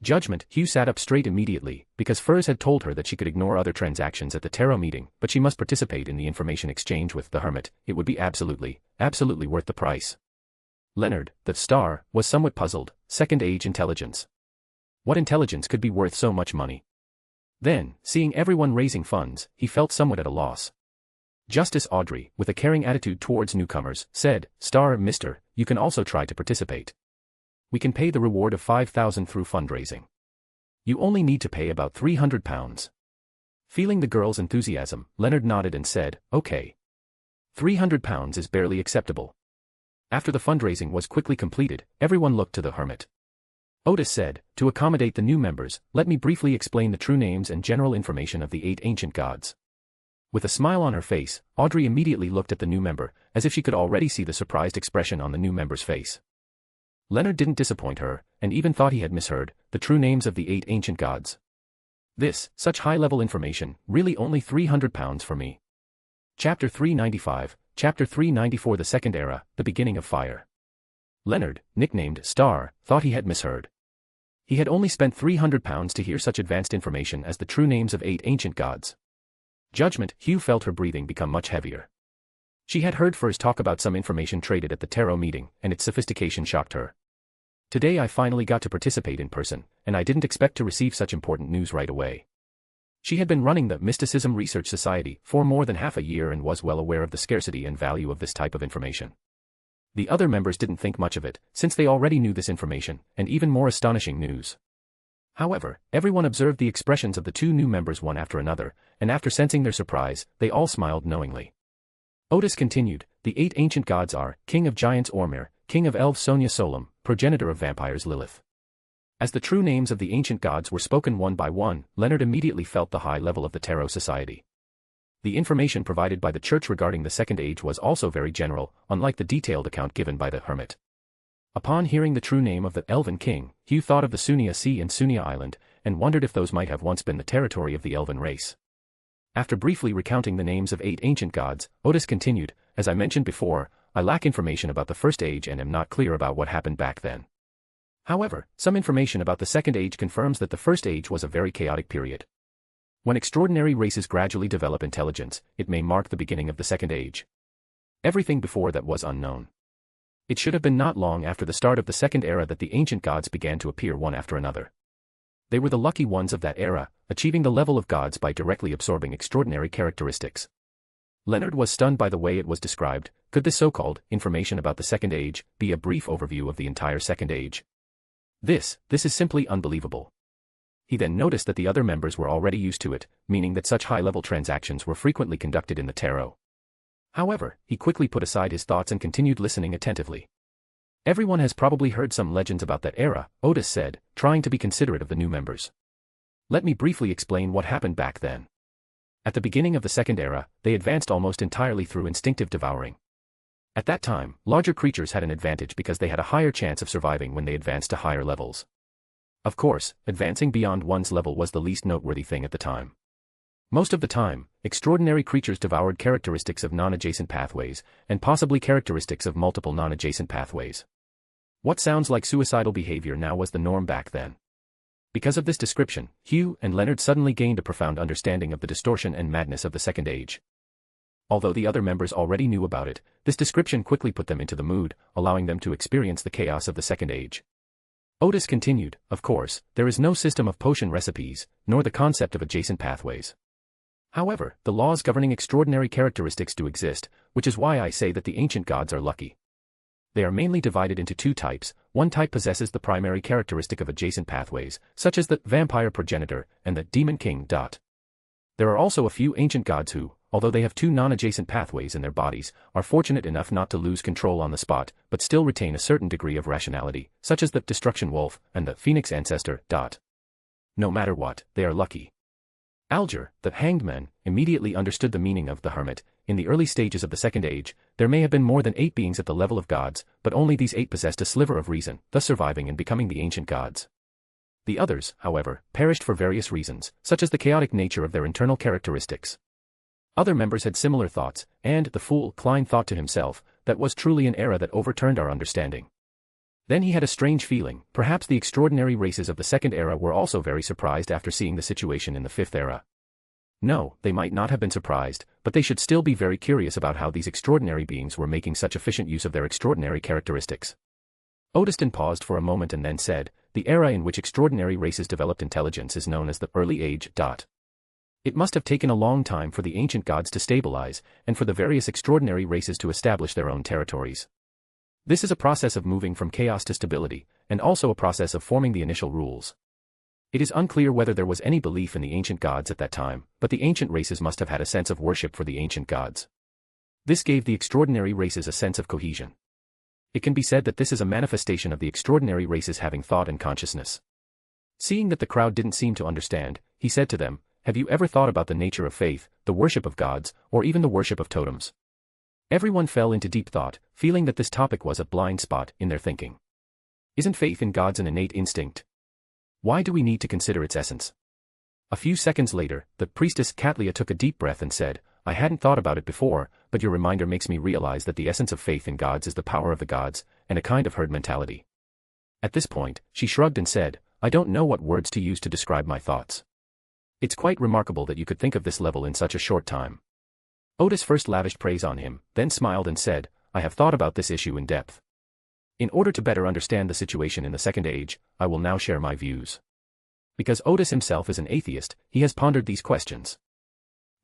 Judgment, Hugh sat up straight immediately, because Furs had told her that she could ignore other transactions at the tarot meeting, but she must participate in the information exchange with the Hermit. It would be absolutely worth the price. Leonard, the star, was somewhat puzzled. Second Age intelligence. What intelligence could be worth so much money? Then, seeing everyone raising funds, he felt somewhat at a loss. Justice Audrey, with a caring attitude towards newcomers, said, "Mister, you can also try to participate. We can pay the reward of £5,000 through fundraising. You only need to pay about £300. Feeling the girl's enthusiasm, Leonard nodded and said, "Okay. £300 is barely acceptable." After the fundraising was quickly completed, everyone looked to the Hermit. Odis said, "To accommodate the new members, let me briefly explain the true names and general information of the 8 ancient gods." With a smile on her face, Audrey immediately looked at the new member, as if she could already see the surprised expression on the new member's face. Leonard didn't disappoint her, and even thought he had misheard, the true names of the 8 ancient gods. Such high-level information, really only £300 for me. Chapter 395, Chapter 394 The Second Era, The Beginning of Fire. Leonard, nicknamed Star, thought he had misheard. He had only spent £300 to hear such advanced information as the true names of 8 ancient gods. Judgment, Hugh felt her breathing become much heavier. She had heard Furs talk about some information traded at the tarot meeting, and its sophistication shocked her. Today I finally got to participate in person, and I didn't expect to receive such important news right away. She had been running the Mysticism Research Society for more than half a year and was well aware of the scarcity and value of this type of information. The other members didn't think much of it, since they already knew this information, and even more astonishing news. However, everyone observed the expressions of the 2 new members one after another, and after sensing their surprise, they all smiled knowingly. Odis continued, "The 8 ancient gods are, King of Giants Ormir, King of Elves Sonia Solum, progenitor of vampires Lilith." As the true names of the ancient gods were spoken one by one, Leonard immediately felt the high level of the Tarot Society. The information provided by the Church regarding the Second Age was also very general, unlike the detailed account given by the Hermit. Upon hearing the true name of the Elven King, Hugh thought of the Sunia Sea and Sunia Island, and wondered if those might have once been the territory of the Elven race. After briefly recounting the names of 8 ancient gods, Odis continued, "As I mentioned before, I lack information about the First Age and am not clear about what happened back then. However, some information about the Second Age confirms that the First Age was a very chaotic period. When extraordinary races gradually develop intelligence, it may mark the beginning of the Second Age. Everything before that was unknown. It should have been not long after the start of the Second Era that the ancient gods began to appear one after another. They were the lucky ones of that era, achieving the level of gods by directly absorbing extraordinary characteristics. Leonard was stunned by the way it was described. Could this so-called information about the Second Age be a brief overview of the entire Second Age? This is simply unbelievable. He then noticed that the other members were already used to it, meaning that such high-level transactions were frequently conducted in the tarot. However, he quickly put aside his thoughts and continued listening attentively. Everyone has probably heard some legends about that era, Odis said, trying to be considerate of the new members. Let me briefly explain what happened back then. At the beginning of the Second Era, they advanced almost entirely through instinctive devouring. At that time, larger creatures had an advantage because they had a higher chance of surviving when they advanced to higher levels. Of course, advancing beyond one's level was the least noteworthy thing at the time. Most of the time, extraordinary creatures devoured characteristics of non-adjacent pathways, and possibly characteristics of multiple non-adjacent pathways. What sounds like suicidal behavior now was the norm back then. Because of this description, Hugh and Leonard suddenly gained a profound understanding of the distortion and madness of the Second Age. Although the other members already knew about it, this description quickly put them into the mood, allowing them to experience the chaos of the Second Age. Odis continued, of course, there is no system of potion recipes, nor the concept of adjacent pathways. However, the laws governing extraordinary characteristics do exist, which is why I say that the ancient gods are lucky. They are mainly divided into two types. One type possesses the primary characteristic of adjacent pathways, such as the vampire progenitor and the demon king. There are also a few ancient gods who, although they have two non-adjacent pathways in their bodies, are fortunate enough not to lose control on the spot, but still retain a certain degree of rationality, such as the destruction wolf and the phoenix ancestor. No matter what, they are lucky. Alger, the hanged man, immediately understood the meaning of the Hermit. In the early stages of the Second Age, there may have been more than 8 beings at the level of gods, but only these 8 possessed a sliver of reason, thus surviving and becoming the ancient gods. The others, however, perished for various reasons, such as the chaotic nature of their internal characteristics. Other members had similar thoughts, and the fool Klein thought to himself, that was truly an era that overturned our understanding. Then he had a strange feeling. Perhaps the extraordinary races of the Second Era were also very surprised after seeing the situation in the Fifth Era. No, they might not have been surprised, but they should still be very curious about how these extraordinary beings were making such efficient use of their extraordinary characteristics. Odiston paused for a moment and then said, the era in which extraordinary races developed intelligence is known as the Early Age. It must have taken a long time for the ancient gods to stabilize, and for the various extraordinary races to establish their own territories. This is a process of moving from chaos to stability, and also a process of forming the initial rules. It is unclear whether there was any belief in the ancient gods at that time, but the ancient races must have had a sense of worship for the ancient gods. This gave the extraordinary races a sense of cohesion. It can be said that this is a manifestation of the extraordinary races having thought and consciousness. Seeing that the crowd didn't seem to understand, he said to them, have you ever thought about the nature of faith, the worship of gods, or even the worship of totems? Everyone fell into deep thought, feeling that this topic was a blind spot in their thinking. Isn't faith in gods an innate instinct? Why do we need to consider its essence? A few seconds later, the priestess Katlia took a deep breath and said, I hadn't thought about it before, but your reminder makes me realize that the essence of faith in gods is the power of the gods, and a kind of herd mentality. At this point, she shrugged and said, I don't know what words to use to describe my thoughts. It's quite remarkable that you could think of this level in such a short time. Odis first lavished praise on him, then smiled and said, I have thought about this issue in depth. In order to better understand the situation in the Second Age, I will now share my views. Because Odis himself is an atheist, he has pondered these questions.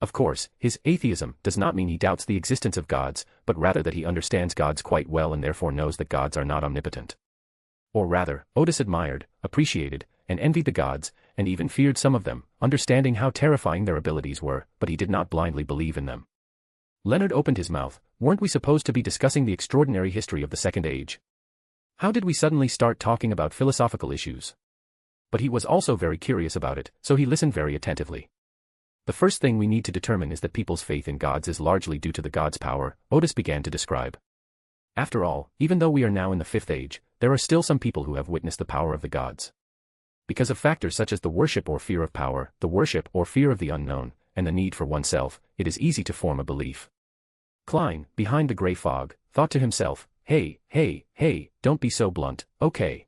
Of course, his atheism does not mean he doubts the existence of gods, but rather that he understands gods quite well and therefore knows that gods are not omnipotent. Or rather, Odis admired, appreciated, and envied the gods, and even feared some of them, understanding how terrifying their abilities were, but he did not blindly believe in them. Leonard opened his mouth. Weren't we supposed to be discussing the extraordinary history of the Second Age? How did we suddenly start talking about philosophical issues? But he was also very curious about it, so he listened very attentively. The first thing we need to determine is that people's faith in gods is largely due to the gods' power, Odis began to describe. After all, even though we are now in the Fifth Age, there are still some people who have witnessed the power of the gods. Because of factors such as the worship or fear of power, the worship or fear of the unknown, and the need for oneself, it is easy to form a belief. Klein, behind the grey fog, thought to himself, hey, don't be so blunt, okay.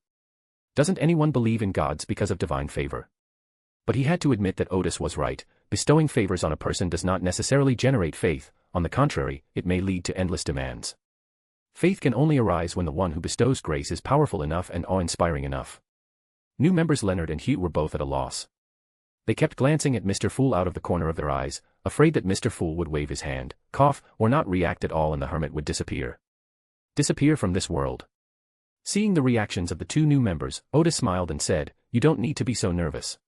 Doesn't anyone believe in gods because of divine favor? But he had to admit that Odis was right. Bestowing favors on a person does not necessarily generate faith. on the contrary, it may lead to endless demands. Faith can only arise when the one who bestows grace is powerful enough and awe-inspiring enough. New members Leonard and Hugh were both at a loss. They kept glancing at Mr. Fool out of the corner of their eyes, afraid that Mr. Fool would wave his hand, cough, or not react at all and the hermit would disappear. Disappear from this world. Seeing the reactions of the two new members, Odis smiled and said, "You don't need to be so nervous.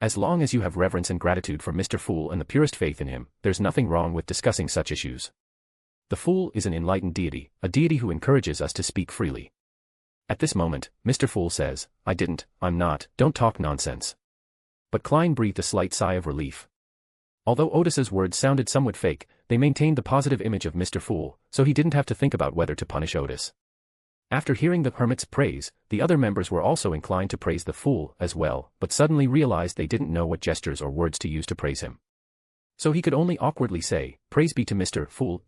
As long as you have reverence and gratitude for Mr. Fool and the purest faith in him, there's nothing wrong with discussing such issues. The Fool is an enlightened deity, a deity who encourages us to speak freely." At this moment, Mr. Fool says, I'm not, don't talk nonsense. But Klein breathed a slight sigh of relief. Although Odis's words sounded somewhat fake, they maintained the positive image of Mr. Fool, so he didn't have to think about whether to punish Odis. After hearing the hermit's praise, the other members were also inclined to praise the Fool as well, but suddenly realized they didn't know what gestures or words to use to praise him. So he could only awkwardly say, "Praise be to Mr. Fool."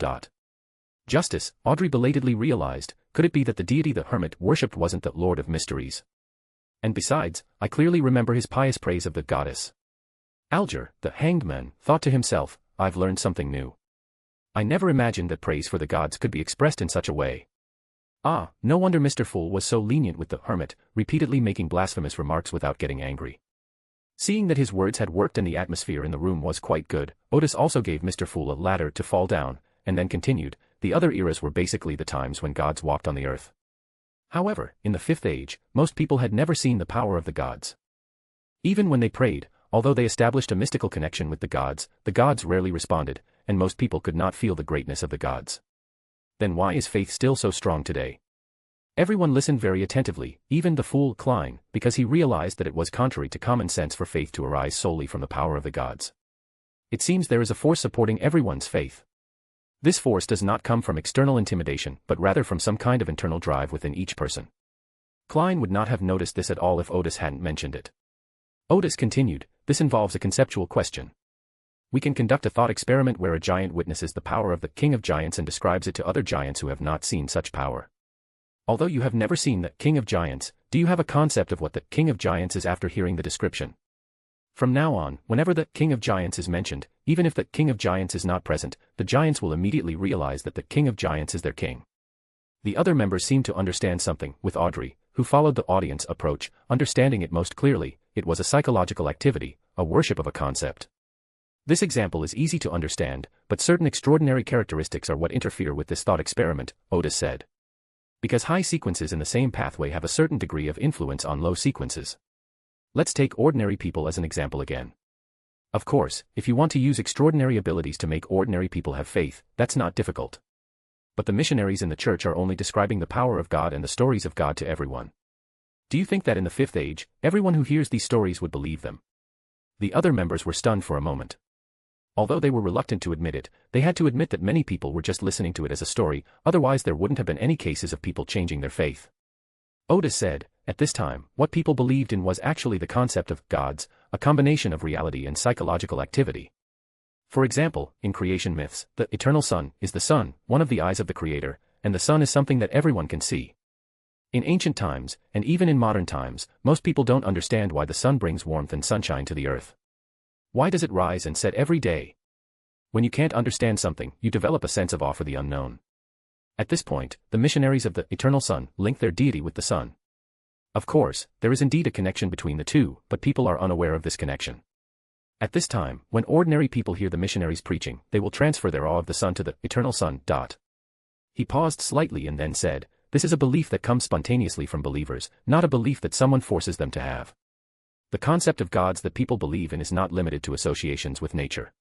Justice, Audrey belatedly realized, could it be that the deity the hermit worshipped wasn't the Lord of Mysteries? And besides, I clearly remember his pious praise of the goddess. Alger, the hanged man, thought to himself, I've learned something new. I never imagined that praise for the gods could be expressed in such a way. Ah, no wonder Mr. Fool was so lenient with the hermit, repeatedly making blasphemous remarks without getting angry. Seeing that his words had worked and the atmosphere in the room was quite good, Odis also gave Mr. Fool a ladder to fall down, and then continued, the other eras were basically the times when gods walked on the earth. However, in the Fifth Age, most people had never seen the power of the gods. Even when they prayed, although they established a mystical connection with the gods rarely responded, and most people could not feel the greatness of the gods. Then why is faith still so strong today? Everyone listened very attentively, even the fool Klein, because he realized that it was contrary to common sense for faith to arise solely from the power of the gods. It seems there is a force supporting everyone's faith. This force does not come from external intimidation, but rather from some kind of internal drive within each person. Klein would not have noticed this at all if Odis hadn't mentioned it. Odis continued, this involves a conceptual question. We can conduct a thought experiment where a giant witnesses the power of the king of giants and describes it to other giants who have not seen such power. Although you have never seen the king of giants, do you have a concept of what the king of giants is after hearing the description? From now on, whenever the king of giants is mentioned, even if the king of giants is not present, the giants will immediately realize that the king of giants is their king. The other members seemed to understand something, with Audrey, who followed the audience approach, understanding it most clearly. It was a psychological activity, a worship of a concept. This example is easy to understand, but certain extraordinary characteristics are what interfere with this thought experiment, Odis said. Because high sequences in the same pathway have a certain degree of influence on low sequences. Let's take ordinary people as an example again. Of course, if you want to use extraordinary abilities to make ordinary people have faith, that's not difficult. But the missionaries in the church are only describing the power of God and the stories of God to everyone. Do you think that in the Fifth Age, everyone who hears these stories would believe them? The other members were stunned for a moment. Although they were reluctant to admit it, they had to admit that many people were just listening to it as a story, otherwise there wouldn't have been any cases of people changing their faith. Odis said, at this time, what people believed in was actually the concept of gods, a combination of reality and psychological activity. For example, in creation myths, the eternal sun is the sun, one of the eyes of the creator, and the sun is something that everyone can see. In ancient times, and even in modern times, most people don't understand why the sun brings warmth and sunshine to the earth. Why does it rise and set every day? When you can't understand something, you develop a sense of awe for the unknown. At this point, the missionaries of the eternal sun link their deity with the sun. Of course, there is indeed a connection between the two, but people are unaware of this connection. At this time, when ordinary people hear the missionaries preaching, they will transfer their awe of the sun to the eternal sun. He paused slightly and then said, this is a belief that comes spontaneously from believers, not a belief that someone forces them to have. The concept of gods that people believe in is not limited to associations with nature.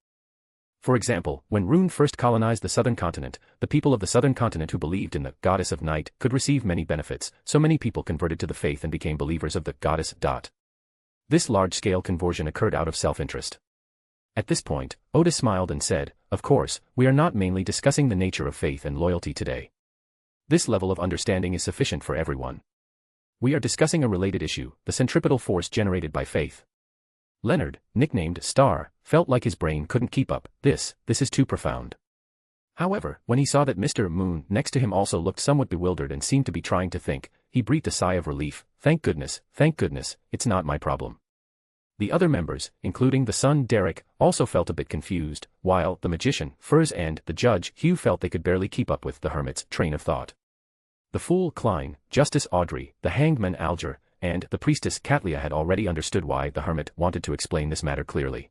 For example, when Rune first colonized the southern continent, the people of the southern continent who believed in the goddess of night could receive many benefits, so many people converted to the faith and became believers of the goddess. This large-scale conversion occurred out of self-interest. At this point, Odis smiled and said, of course, we are not mainly discussing the nature of faith and loyalty today. This level of understanding is sufficient for everyone. We are discussing a related issue, the centripetal force generated by faith. Leonard, nicknamed Star, felt like his brain couldn't keep up. This is too profound. However, when he saw that Mr. Moon next to him also looked somewhat bewildered and seemed to be trying to think, he breathed a sigh of relief. Thank goodness, it's not my problem. The other members, including the son Derek, also felt a bit confused, while the magician, Furs and the judge, Hugh felt they could barely keep up with the hermit's train of thought. The fool Klein, Justice Audrey, the hangman Alger, and the priestess Katlia had already understood why the hermit wanted to explain this matter clearly.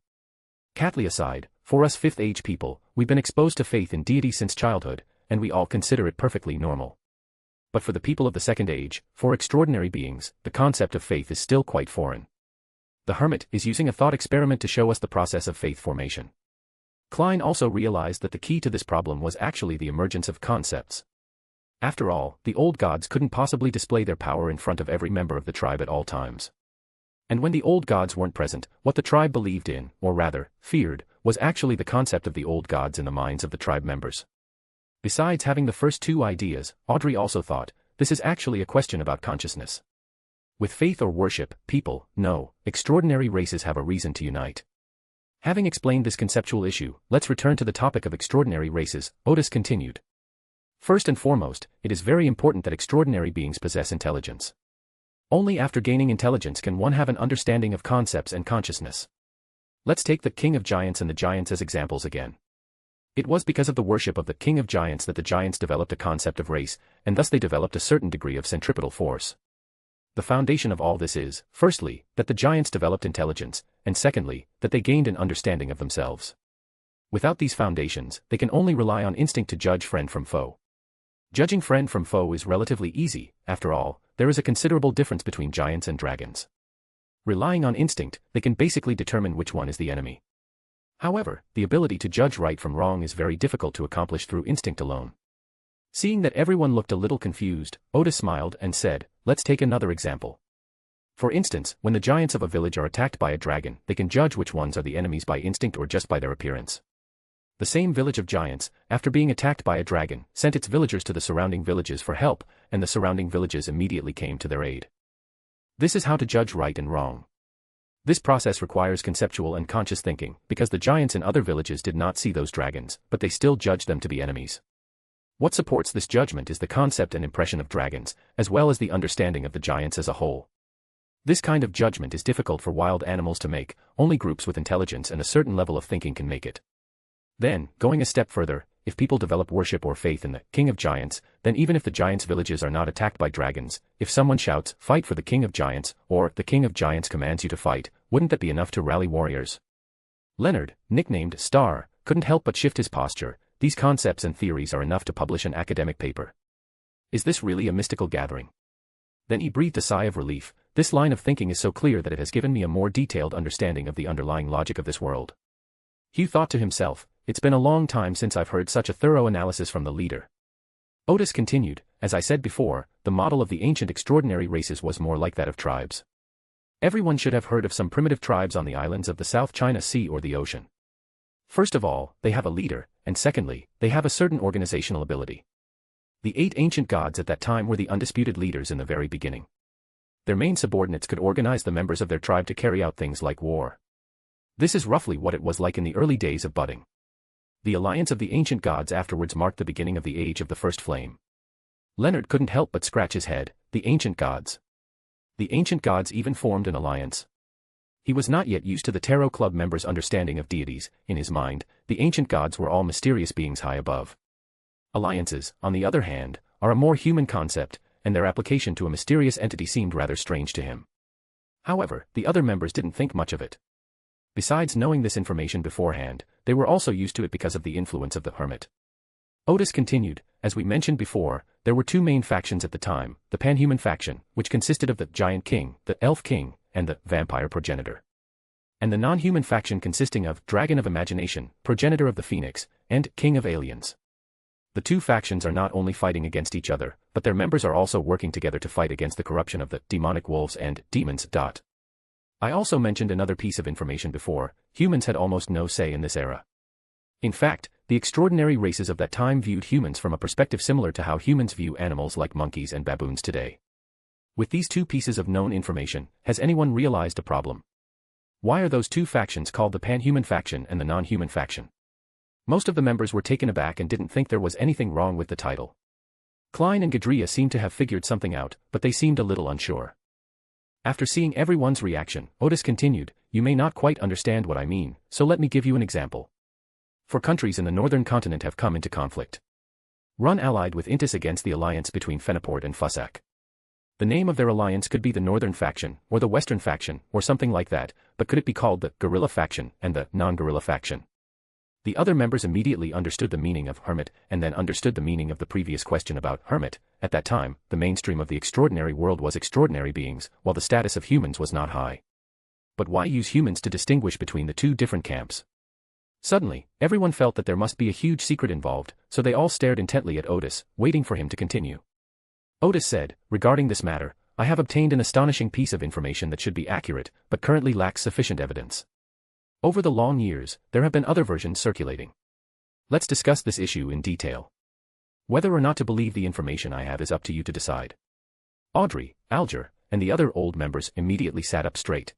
Katlia sighed, "For us fifth-age people, we've been exposed to faith in deity since childhood, and we all consider it perfectly normal. But for the people of the second age, for extraordinary beings, the concept of faith is still quite foreign. The hermit is using a thought experiment to show us the process of faith formation." Klein also realized that the key to this problem was actually the emergence of concepts. After all, the old gods couldn't possibly display their power in front of every member of the tribe at all times. And when the old gods weren't present, what the tribe believed in, or rather, feared, was actually the concept of the old gods in the minds of the tribe members. Besides having the first two ideas, Audrey also thought, this is actually a question about consciousness. With faith or worship, people, no, extraordinary races have a reason to unite. Having explained this conceptual issue, let's return to the topic of extraordinary races, Odis continued. First and foremost, it is very important that extraordinary beings possess intelligence. Only after gaining intelligence can one have an understanding of concepts and consciousness. Let's take the King of Giants and the Giants as examples again. It was because of the worship of the King of Giants that the Giants developed a concept of race, and thus they developed a certain degree of centripetal force. The foundation of all this is, firstly, that the Giants developed intelligence, and secondly, that they gained an understanding of themselves. Without these foundations, they can only rely on instinct to judge friend from foe. Judging friend from foe is relatively easy, after all, there is a considerable difference between giants and dragons. Relying on instinct, they can basically determine which one is the enemy. However, the ability to judge right from wrong is very difficult to accomplish through instinct alone. Seeing that everyone looked a little confused, Odis smiled and said, "Let's take another example. For instance, when the giants of a village are attacked by a dragon, they can judge which ones are the enemies by instinct or just by their appearance. The same village of giants, after being attacked by a dragon, sent its villagers to the surrounding villages for help, and the surrounding villages immediately came to their aid. This is how to judge right and wrong. This process requires conceptual and conscious thinking, because the giants in other villages did not see those dragons, but they still judged them to be enemies. What supports this judgment is the concept and impression of dragons, as well as the understanding of the giants as a whole. This kind of judgment is difficult for wild animals to make, only groups with intelligence and a certain level of thinking can make it. Then, going a step further, if people develop worship or faith in the King of Giants, then even if the giants' villages are not attacked by dragons, if someone shouts, "Fight for the King of Giants," or "The King of Giants commands you to fight," wouldn't that be enough to rally warriors? Leonard, nicknamed Star, couldn't help but shift his posture. These concepts and theories are enough to publish an academic paper. Is this really a mystical gathering? Then he breathed a sigh of relief. This line of thinking is so clear that it has given me a more detailed understanding of the underlying logic of this world. Hugh thought to himself, it's been a long time since I've heard such a thorough analysis from the leader. Odis continued, as I said before, the model of the ancient extraordinary races was more like that of tribes. Everyone should have heard of some primitive tribes on the islands of the South China Sea or the ocean. First of all, they have a leader, and secondly, they have a certain organizational ability. The 8 ancient gods at that time were the undisputed leaders in the very beginning. Their main subordinates could organize the members of their tribe to carry out things like war. This is roughly what it was like in the early days of budding. The alliance of the ancient gods afterwards marked the beginning of the age of the first flame. Leonard couldn't help but scratch his head. The ancient gods. The ancient gods even formed an alliance. He was not yet used to the Tarot Club members' understanding of deities. In his mind, the ancient gods were all mysterious beings high above. Alliances, on the other hand, are a more human concept, and their application to a mysterious entity seemed rather strange to him. However, the other members didn't think much of it. Besides knowing this information beforehand, they were also used to it because of the influence of the Hermit. Odis continued, as we mentioned before, there were 2 main factions at the time, the Panhuman faction, which consisted of the Giant King, the Elf King, and the Vampire Progenitor. And the non-human faction consisting of Dragon of Imagination, Progenitor of the Phoenix, and King of Aliens. The 2 factions are not only fighting against each other, but their members are also working together to fight against the corruption of the demonic wolves and demons. I also mentioned another piece of information before, humans had almost no say in this era. In fact, the extraordinary races of that time viewed humans from a perspective similar to how humans view animals like monkeys and baboons today. With these 2 pieces of known information, has anyone realized a problem? Why are those 2 factions called the Panhuman faction and the non-human faction? Most of the members were taken aback and didn't think there was anything wrong with the title. Klein and Gadria seemed to have figured something out, but they seemed a little unsure. After seeing everyone's reaction, Odis continued, you may not quite understand what I mean, so let me give you an example. 4 countries in the northern continent have come into conflict. Run allied with Intis against the alliance between Fenaport and Fussac. The name of their alliance could be the Northern Faction, or the Western Faction, or something like that, but could it be called the Guerrilla Faction and the Non-Guerrilla Faction? The other members immediately understood the meaning of Hermit, and then understood the meaning of the previous question about Hermit. At that time, the mainstream of the extraordinary world was extraordinary beings, while the status of humans was not high. But why use humans to distinguish between the 2 different camps? Suddenly, everyone felt that there must be a huge secret involved, so they all stared intently at Odis, waiting for him to continue. Odis said, regarding this matter, I have obtained an astonishing piece of information that should be accurate, but currently lacks sufficient evidence. Over the long years, there have been other versions circulating. Let's discuss this issue in detail. Whether or not to believe the information I have is up to you to decide. Audrey, Alger, and the other old members immediately sat up straight.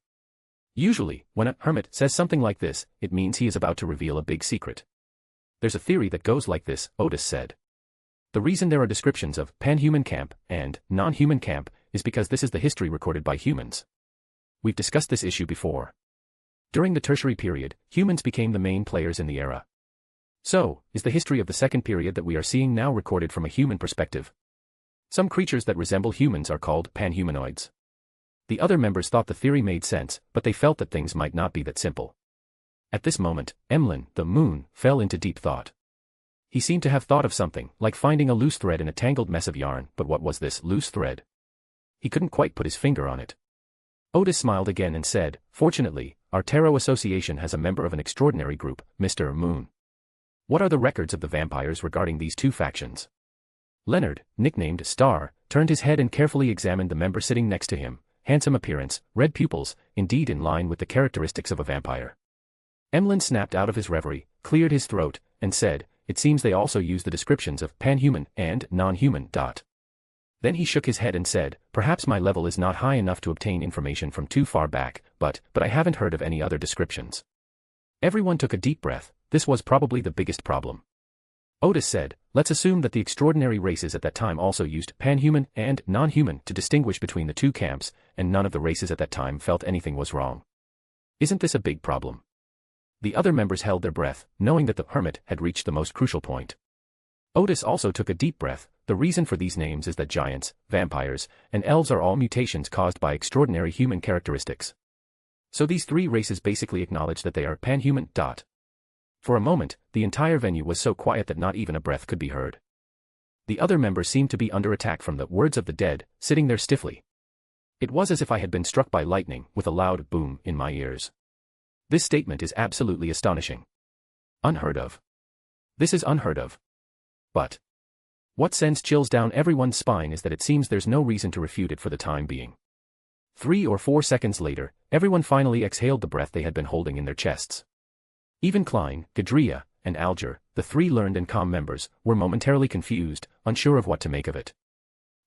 Usually, when a hermit says something like this, it means he is about to reveal a big secret. There's a theory that goes like this, Odis said. The reason there are descriptions of pan-human camp and non-human camp is because this is the history recorded by humans. We've discussed this issue before. During the tertiary period, humans became the main players in the era. So, is the history of the second period that we are seeing now recorded from a human perspective? Some creatures that resemble humans are called pan-humanoids. The other members thought the theory made sense, but they felt that things might not be that simple. At this moment, Emlyn, the moon, fell into deep thought. He seemed to have thought of something, like finding a loose thread in a tangled mess of yarn, but what was this loose thread? He couldn't quite put his finger on it. Odis smiled again and said, fortunately, our Tarot Association has a member of an extraordinary group, Mr. Moon. What are the records of the vampires regarding these 2 factions? Leonard, nicknamed Star, turned his head and carefully examined the member sitting next to him. Handsome appearance, red pupils, indeed in line with the characteristics of a vampire. Emlyn snapped out of his reverie, cleared his throat, and said, it seems they also use the descriptions of pan-human and non-human. Then he shook his head and said, perhaps my level is not high enough to obtain information from too far back, but I haven't heard of any other descriptions. Everyone took a deep breath. This was probably the biggest problem. Odis said, let's assume that the extraordinary races at that time also used pan-human and non-human to distinguish between the 2 camps, and none of the races at that time felt anything was wrong. Isn't this a big problem? The other members held their breath, knowing that the hermit had reached the most crucial point. Odis also took a deep breath. The reason for these names is that giants, vampires, and elves are all mutations caused by extraordinary human characteristics. So these 3 races basically acknowledge that they are pan-human. For a moment, the entire venue was so quiet that not even a breath could be heard. The other members seemed to be under attack from the words of the dead, sitting there stiffly. It was as if I had been struck by lightning, with a loud boom in my ears. This statement is absolutely astonishing. Unheard of. This is unheard of. But what sends chills down everyone's spine is that it seems there's no reason to refute it for the time being. 3 or 4 seconds later, everyone finally exhaled the breath they had been holding in their chests. Even Klein, Gadria, and Alger, the 3 learned and calm members, were momentarily confused, unsure of what to make of it.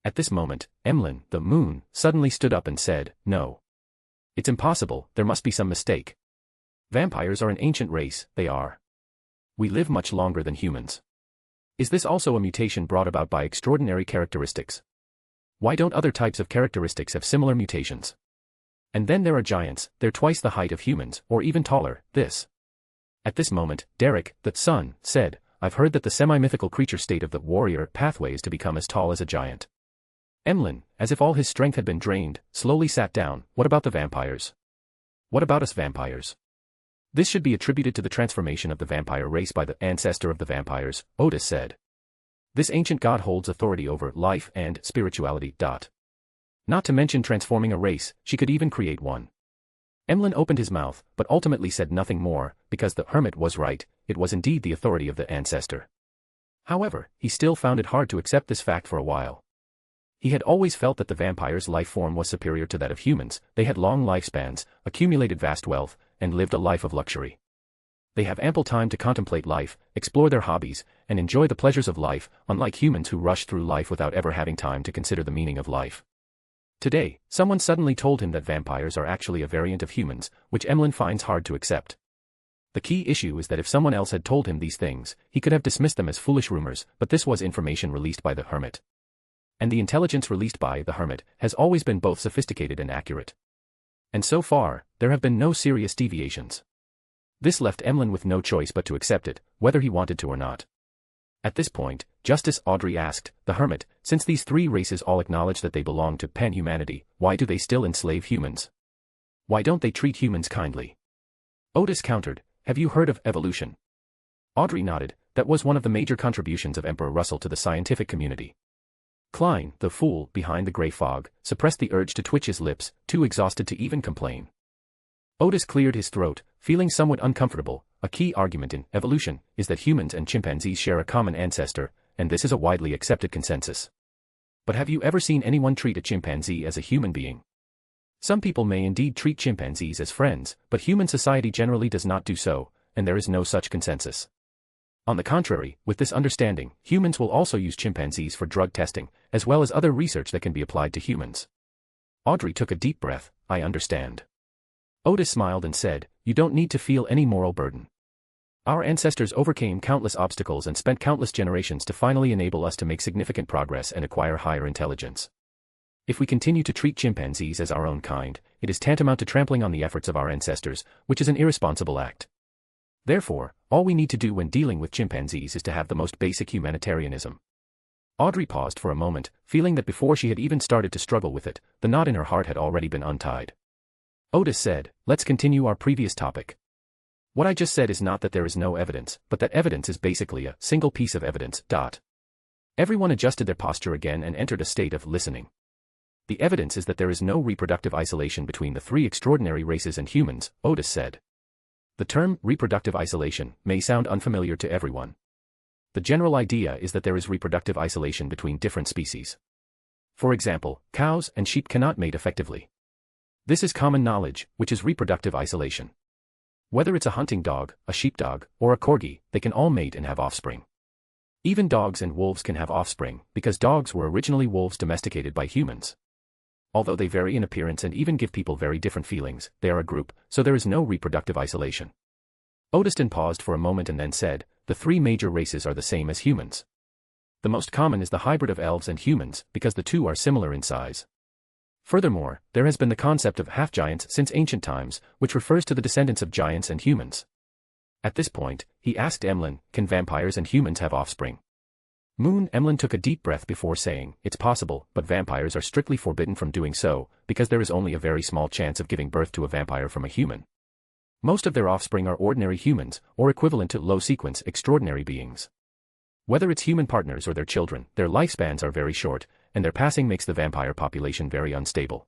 At this moment, Emlyn, the moon, suddenly stood up and said, no. It's impossible, there must be some mistake. Vampires are an ancient race, they are. We live much longer than humans. Is this also a mutation brought about by extraordinary characteristics? Why don't other types of characteristics have similar mutations? And then there are giants, they're twice the height of humans, or even taller, this. At this moment, Derek, the son, said, I've heard that the semi-mythical creature state of the warrior pathway is to become as tall as a giant. Emlyn, as if all his strength had been drained, slowly sat down. What about the vampires? What about us vampires? This should be attributed to the transformation of the vampire race by the ancestor of the vampires, Odis said. This ancient god holds authority over life and spirituality. Not to mention transforming a race, she could even create one. Emlyn opened his mouth, but ultimately said nothing more, because the hermit was right, it was indeed the authority of the ancestor. However, he still found it hard to accept this fact for a while. He had always felt that the vampire's life form was superior to that of humans. They had long lifespans, accumulated vast wealth, and lived a life of luxury. They have ample time to contemplate life, explore their hobbies, and enjoy the pleasures of life, unlike humans who rush through life without ever having time to consider the meaning of life. Today, someone suddenly told him that vampires are actually a variant of humans, which Emlyn finds hard to accept. The key issue is that if someone else had told him these things, he could have dismissed them as foolish rumors, but this was information released by the hermit. And the intelligence released by the hermit has always been both sophisticated and accurate. And so far, there have been no serious deviations. This left Emlyn with no choice but to accept it, whether he wanted to or not. At this point, Justice Audrey asked, the Hermit, since these three races all acknowledge that they belong to pan-humanity, why do they still enslave humans? Why don't they treat humans kindly? Odis countered, have you heard of evolution? Audrey nodded, that was one of the major contributions of Emperor Russell to the scientific community. Klein, the fool behind the grey fog, suppressed the urge to twitch his lips, too exhausted to even complain. Odis cleared his throat, feeling somewhat uncomfortable. A key argument in evolution is that humans and chimpanzees share a common ancestor, and this is a widely accepted consensus. But have you ever seen anyone treat a chimpanzee as a human being? Some people may indeed treat chimpanzees as friends, but human society generally does not do so, and there is no such consensus. On the contrary, with this understanding, humans will also use chimpanzees for drug testing, as well as other research that can be applied to humans. Audrey took a deep breath, I understand. Odis smiled and said, you don't need to feel any moral burden. Our ancestors overcame countless obstacles and spent countless generations to finally enable us to make significant progress and acquire higher intelligence. If we continue to treat chimpanzees as our own kind, it is tantamount to trampling on the efforts of our ancestors, which is an irresponsible act. Therefore, all we need to do when dealing with chimpanzees is to have the most basic humanitarianism. Audrey paused for a moment, feeling that before she had even started to struggle with it, the knot in her heart had already been untied. Odis said, let's continue our previous topic. What I just said is not that there is no evidence, but that evidence is basically a single piece of evidence. Everyone adjusted their posture again and entered a state of listening. The evidence is that there is no reproductive isolation between the three extraordinary races and humans, Odis said. The term reproductive isolation may sound unfamiliar to everyone. The general idea is that there is reproductive isolation between different species. For example, cows and sheep cannot mate effectively. This is common knowledge, which is reproductive isolation. Whether it's a hunting dog, a sheepdog, or a corgi, they can all mate and have offspring. Even dogs and wolves can have offspring, because dogs were originally wolves domesticated by humans. Although they vary in appearance and even give people very different feelings, they are a group, so there is no reproductive isolation. Odis paused for a moment and then said, the three major races are the same as humans. The most common is the hybrid of elves and humans, because the two are similar in size. Furthermore, there has been the concept of half-giants since ancient times, which refers to the descendants of giants and humans. At this point, he asked Emlyn, can vampires and humans have offspring? Emlyn took a deep breath before saying, it's possible, but vampires are strictly forbidden from doing so, because there is only a very small chance of giving birth to a vampire from a human. Most of their offspring are ordinary humans, or equivalent to low-sequence extraordinary beings. Whether it's human partners or their children, their lifespans are very short, and their passing makes the vampire population very unstable.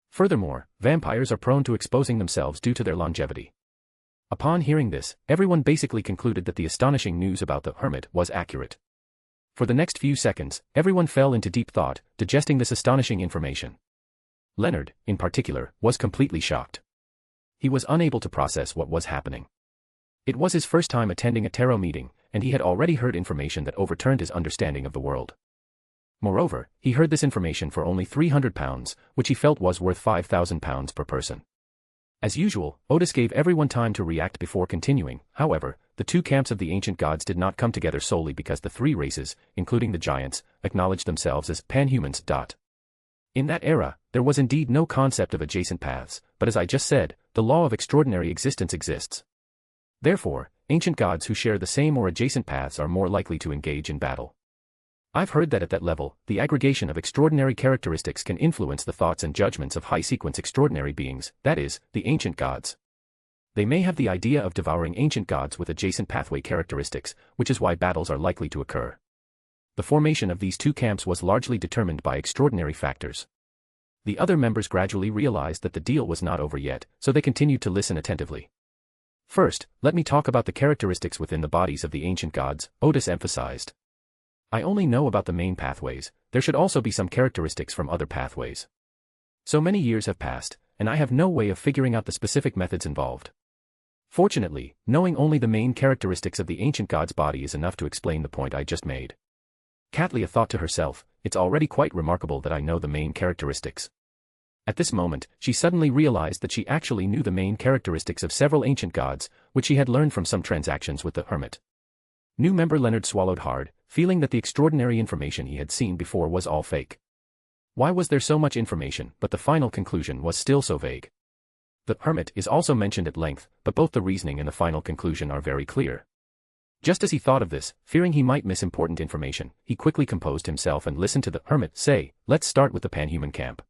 Furthermore, vampires are prone to exposing themselves due to their longevity. Upon hearing this, everyone basically concluded that the astonishing news about the Hermit was accurate. For the next few seconds, everyone fell into deep thought, digesting this astonishing information. Leonard, in particular, was completely shocked. He was unable to process what was happening. It was his first time attending a tarot meeting, and he had already heard information that overturned his understanding of the world. Moreover, he heard this information for only £300, which he felt was worth £5,000 per person. As usual, Odis gave everyone time to react before continuing. However, the two camps of the ancient gods did not come together solely because the three races, including the giants, acknowledged themselves as pan-humans. In that era, there was indeed no concept of adjacent paths, but as I just said, the law of extraordinary existence exists. Therefore, ancient gods who share the same or adjacent paths are more likely to engage in battle. I've heard that at that level, the aggregation of extraordinary characteristics can influence the thoughts and judgments of high-sequence extraordinary beings, that is, the ancient gods. They may have the idea of devouring ancient gods with adjacent pathway characteristics, which is why battles are likely to occur. The formation of these two camps was largely determined by extraordinary factors. The other members gradually realized that the deal was not over yet, so they continued to listen attentively. First, let me talk about the characteristics within the bodies of the ancient gods, Odis emphasized. I only know about the main pathways, there should also be some characteristics from other pathways. So many years have passed, and I have no way of figuring out the specific methods involved. Fortunately, knowing only the main characteristics of the ancient god's body is enough to explain the point I just made. Katlia thought to herself, it's already quite remarkable that I know the main characteristics. At this moment, she suddenly realized that she actually knew the main characteristics of several ancient gods, which she had learned from some transactions with the Hermit. New member Leonard swallowed hard, feeling that the extraordinary information he had seen before was all fake. Why was there so much information, but the final conclusion was still so vague? The Hermit is also mentioned at length, but both the reasoning and the final conclusion are very clear. Just as he thought of this, fearing he might miss important information, he quickly composed himself and listened to the Hermit say, "Let's start with the Panhuman camp.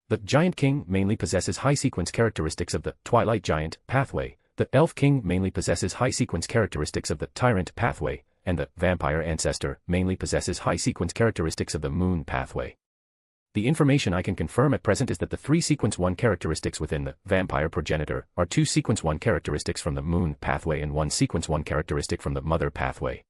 The Giant King mainly possesses high sequence characteristics of the Twilight Giant pathway, the Elf King mainly possesses high sequence characteristics of the Tyrant pathway, and the Vampire Ancestor mainly possesses high sequence characteristics of the Moon pathway. The information I can confirm at present is that the 3 sequence 1 characteristics within the Vampire Progenitor are 2 sequence 1 characteristics from the Moon pathway and 1 sequence 1 characteristic from the Mother pathway."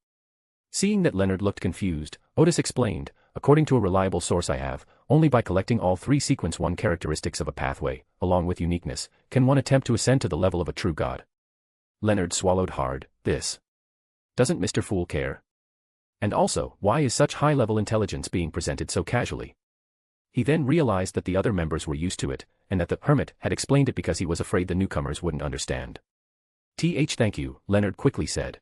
Seeing that Leonard looked confused, Odis explained, "According to a reliable source I have, only by collecting all 3 sequence 1 characteristics of a pathway, along with uniqueness, can one attempt to ascend to the level of a true god." Leonard swallowed hard. This. Doesn't Mr. Fool care? And also, why is such high-level intelligence being presented so casually? He then realized that the other members were used to it, and that the Hermit had explained it because he was afraid the newcomers wouldn't understand. Thank you, Leonard quickly said.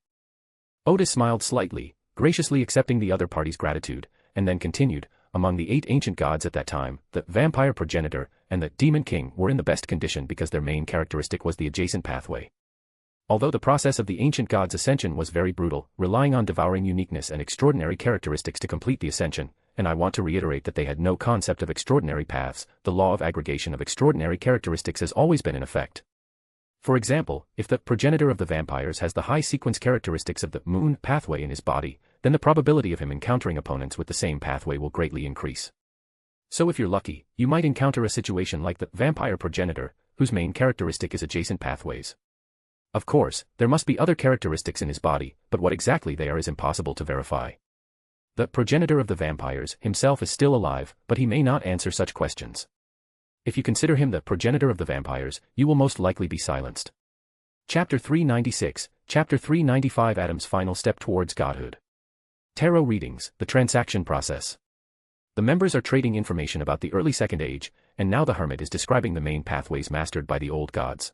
Odis smiled slightly, graciously accepting the other party's gratitude, and then continued, "Among the 8 ancient gods at that time, the Vampire Progenitor and the Demon King were in the best condition because their main characteristic was the adjacent pathway. Although the process of the ancient god's ascension was very brutal, relying on devouring uniqueness and extraordinary characteristics to complete the ascension, and I want to reiterate that they had no concept of extraordinary paths, the law of aggregation of extraordinary characteristics has always been in effect. For example, if the progenitor of the vampires has the high sequence characteristics of the Moon pathway in his body, then the probability of him encountering opponents with the same pathway will greatly increase. So if you're lucky, you might encounter a situation like the Vampire Progenitor, whose main characteristic is adjacent pathways. Of course, there must be other characteristics in his body, but what exactly they are is impossible to verify. The progenitor of the vampires himself is still alive, but he may not answer such questions. If you consider him the progenitor of the vampires, you will most likely be silenced." Chapter 396, Chapter 395 Adam's final step towards godhood. Tarot readings, the transaction process. The members are trading information about the early Second Age, and now the Hermit is describing the main pathways mastered by the old gods.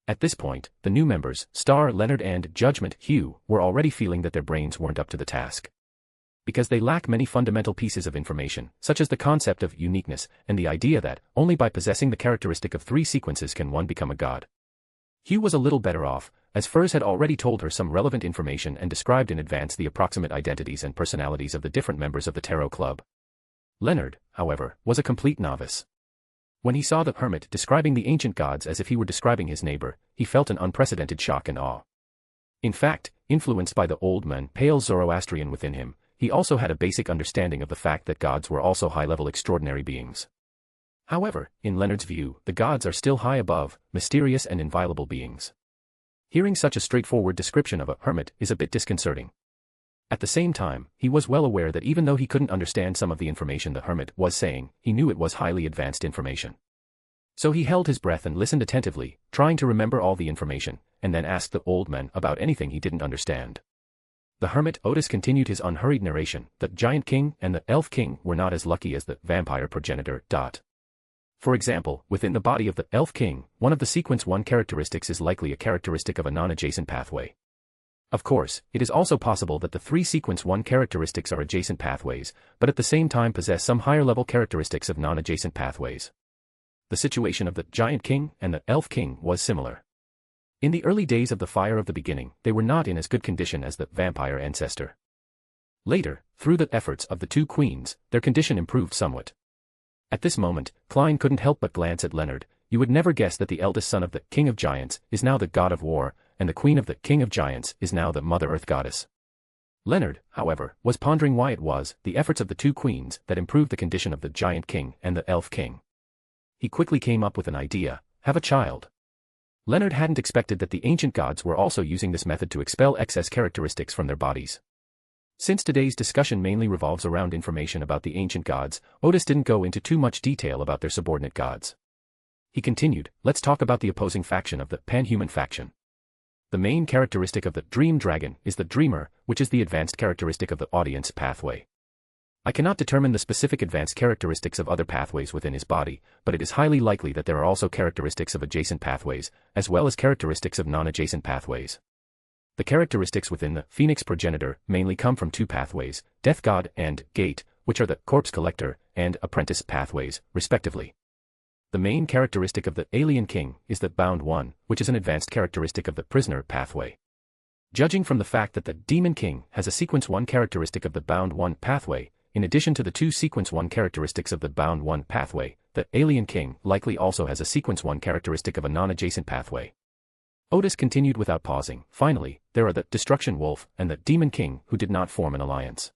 At this point, the new members, Star, Leonard and Judgment, Hugh, were already feeling that their brains weren't up to the task. Because they lack many fundamental pieces of information, such as the concept of uniqueness, and the idea that, only by possessing the characteristic of 3 sequences can one become a god. Hugh was a little better off, as Furs had already told her some relevant information and described in advance the approximate identities and personalities of the different members of the Tarot Club. Leonard, however, was a complete novice. When he saw the Hermit describing the ancient gods as if he were describing his neighbor, he felt an unprecedented shock and awe. In fact, influenced by the old man, pale Zoroastrian within him, he also had a basic understanding of the fact that gods were also high-level extraordinary beings. However, in Leonard's view, the gods are still high above, mysterious and inviolable beings. Hearing such a straightforward description of a hermit is a bit disconcerting. At the same time, he was well aware that even though he couldn't understand some of the information the hermit was saying, he knew it was highly advanced information. So he held his breath and listened attentively, trying to remember all the information, and then asked the old man about anything he didn't understand. The Hermit Odis continued his unhurried narration. The Giant King and the Elf King were not as lucky as the Vampire Progenitor. For example, within the body of the Elf King, one of the sequence 1 characteristics is likely a characteristic of a non-adjacent pathway. Of course, it is also possible that the 3 sequence 1 characteristics are adjacent pathways, but at the same time possess some higher-level characteristics of non-adjacent pathways. The situation of the Giant King and the Elf King was similar. In the early days of the Fire of the Beginning, they were not in as good condition as the Vampire Ancestor. Later, through the efforts of the 2 queens, their condition improved somewhat. At this moment, Klein couldn't help but glance at Leonard. You would never guess that the eldest son of the King of Giants is now the God of War, and the Queen of the King of Giants is now the Mother Earth Goddess. Leonard, however, was pondering why it was the efforts of the 2 queens that improved the condition of the Giant King and the Elf King. He quickly came up with an idea: have a child. Leonard hadn't expected that the ancient gods were also using this method to expel excess characteristics from their bodies. Since today's discussion mainly revolves around information about the ancient gods, Odis didn't go into too much detail about their subordinate gods. He continued, let's talk about the opposing faction of the Panhuman faction. The main characteristic of the Dream Dragon is the Dreamer, which is the advanced characteristic of the audience pathway. I cannot determine the specific advanced characteristics of other pathways within his body, but it is highly likely that there are also characteristics of adjacent pathways, as well as characteristics of non-adjacent pathways. The characteristics within the Phoenix Progenitor mainly come from 2 pathways, Death God and Gate, which are the Corpse Collector and Apprentice pathways, respectively. The main characteristic of the Alien King is the Bound One, which is an advanced characteristic of the Prisoner pathway. Judging from the fact that the Demon King has a Sequence 1 characteristic of the Bound 1 pathway, in addition to the two Sequence 1 characteristics of the Bound 1 pathway, the Alien King likely also has a Sequence 1 characteristic of a non-adjacent pathway. Odis continued without pausing. Finally, there are the Destruction Wolf and the Demon King who did not form an alliance.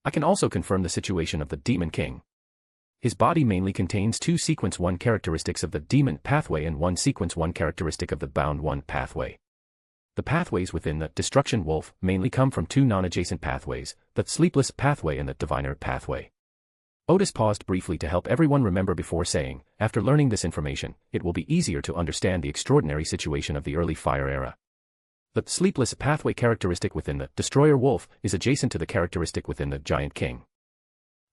I can also confirm the situation of the Demon King. His body mainly contains two Sequence 1 characteristics of the Demon pathway and one Sequence 1 characteristic of the Bound 1 pathway. The pathways within the Destruction Wolf mainly come from two non-adjacent pathways, the Sleepless pathway and the Diviner pathway. Odis paused briefly to help everyone remember before saying, after learning this information, it will be easier to understand the extraordinary situation of the early Fire era. The Sleepless pathway characteristic within the Destroyer Wolf is adjacent to the characteristic within the Giant King.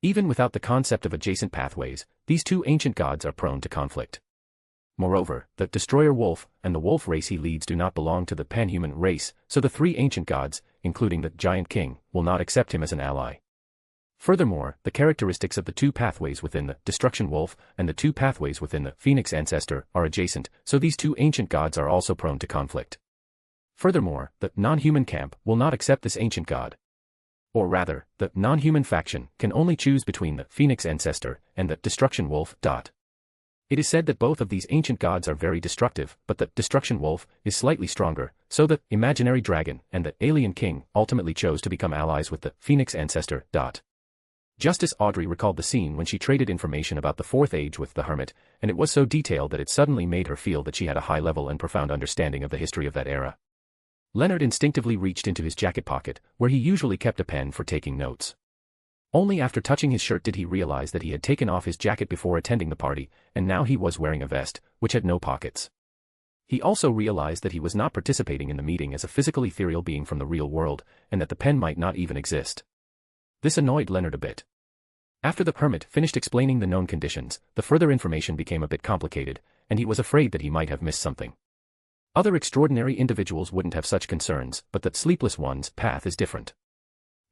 Even without the concept of adjacent pathways, these two ancient gods are prone to conflict. Moreover, the Destroyer Wolf and the wolf race he leads do not belong to the panhuman race, so the three ancient gods, including the Giant King, will not accept him as an ally. Furthermore, the characteristics of the two pathways within the Destruction Wolf and the two pathways within the Phoenix Ancestor are adjacent, so these two ancient gods are also prone to conflict. Furthermore, the non-human camp will not accept this ancient god. Or rather, the non-human faction can only choose between the Phoenix Ancestor and the Destruction Wolf. It is said that both of these ancient gods are very destructive, but the Destruction Wolf is slightly stronger, so the imaginary dragon and the Alien King ultimately chose to become allies with the Phoenix Ancestor. Justice Audrey recalled the scene when she traded information about the Fourth Age with the Hermit, and it was so detailed that it suddenly made her feel that she had a high level and profound understanding of the history of that era. Leonard instinctively reached into his jacket pocket, where he usually kept a pen for taking notes. Only after touching his shirt did he realize that he had taken off his jacket before attending the party, and now he was wearing a vest, which had no pockets. He also realized that he was not participating in the meeting as a physical ethereal being from the real world, and that the pen might not even exist. This annoyed Leonard a bit. After the Hermit finished explaining the known conditions, the further information became a bit complicated, and he was afraid that he might have missed something. Other extraordinary individuals wouldn't have such concerns, but that Sleepless One's path is different.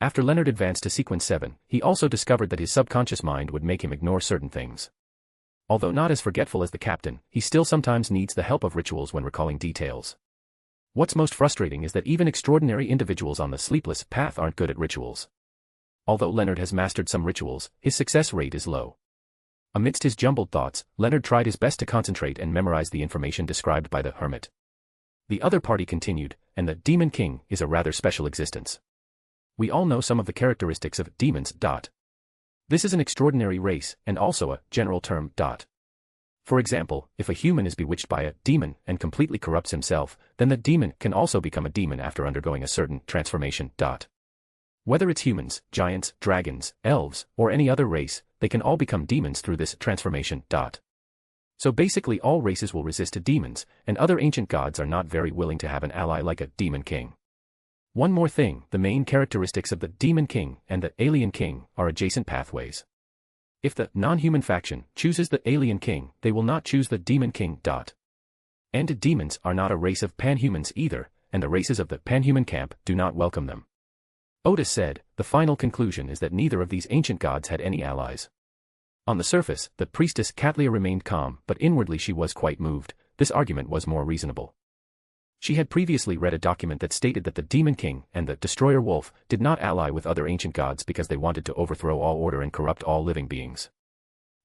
After Leonard advanced to Sequence 7, he also discovered that his subconscious mind would make him ignore certain things. Although not as forgetful as the captain, he still sometimes needs the help of rituals when recalling details. What's most frustrating is that even extraordinary individuals on the Sleepless path aren't good at rituals. Although Leonard has mastered some rituals, his success rate is low. Amidst his jumbled thoughts, Leonard tried his best to concentrate and memorize the information described by the Hermit. The other party continued, and the Demon King is a rather special existence. We all know some of the characteristics of demons. This is an extraordinary race, and also a general term. For example, if a human is bewitched by a demon and completely corrupts himself, then the demon can also become a demon after undergoing a certain transformation. Whether it's humans, giants, dragons, elves, or any other race, they can all become demons through this transformation. So basically all races will resist demons, and other ancient gods are not very willing to have an ally like a Demon King. One more thing, the main characteristics of the Demon King and the Alien King are adjacent pathways. If the non-human faction chooses the Alien King, they will not choose the Demon King. And demons are not a race of panhumans either, and the races of the panhuman camp do not welcome them. Odis said, the final conclusion is that neither of these ancient gods had any allies. On the surface, the priestess Katlia remained calm, but inwardly she was quite moved. This argument was more reasonable. She had previously read a document that stated that the Demon King and the Destroyer Wolf did not ally with other ancient gods because they wanted to overthrow all order and corrupt all living beings.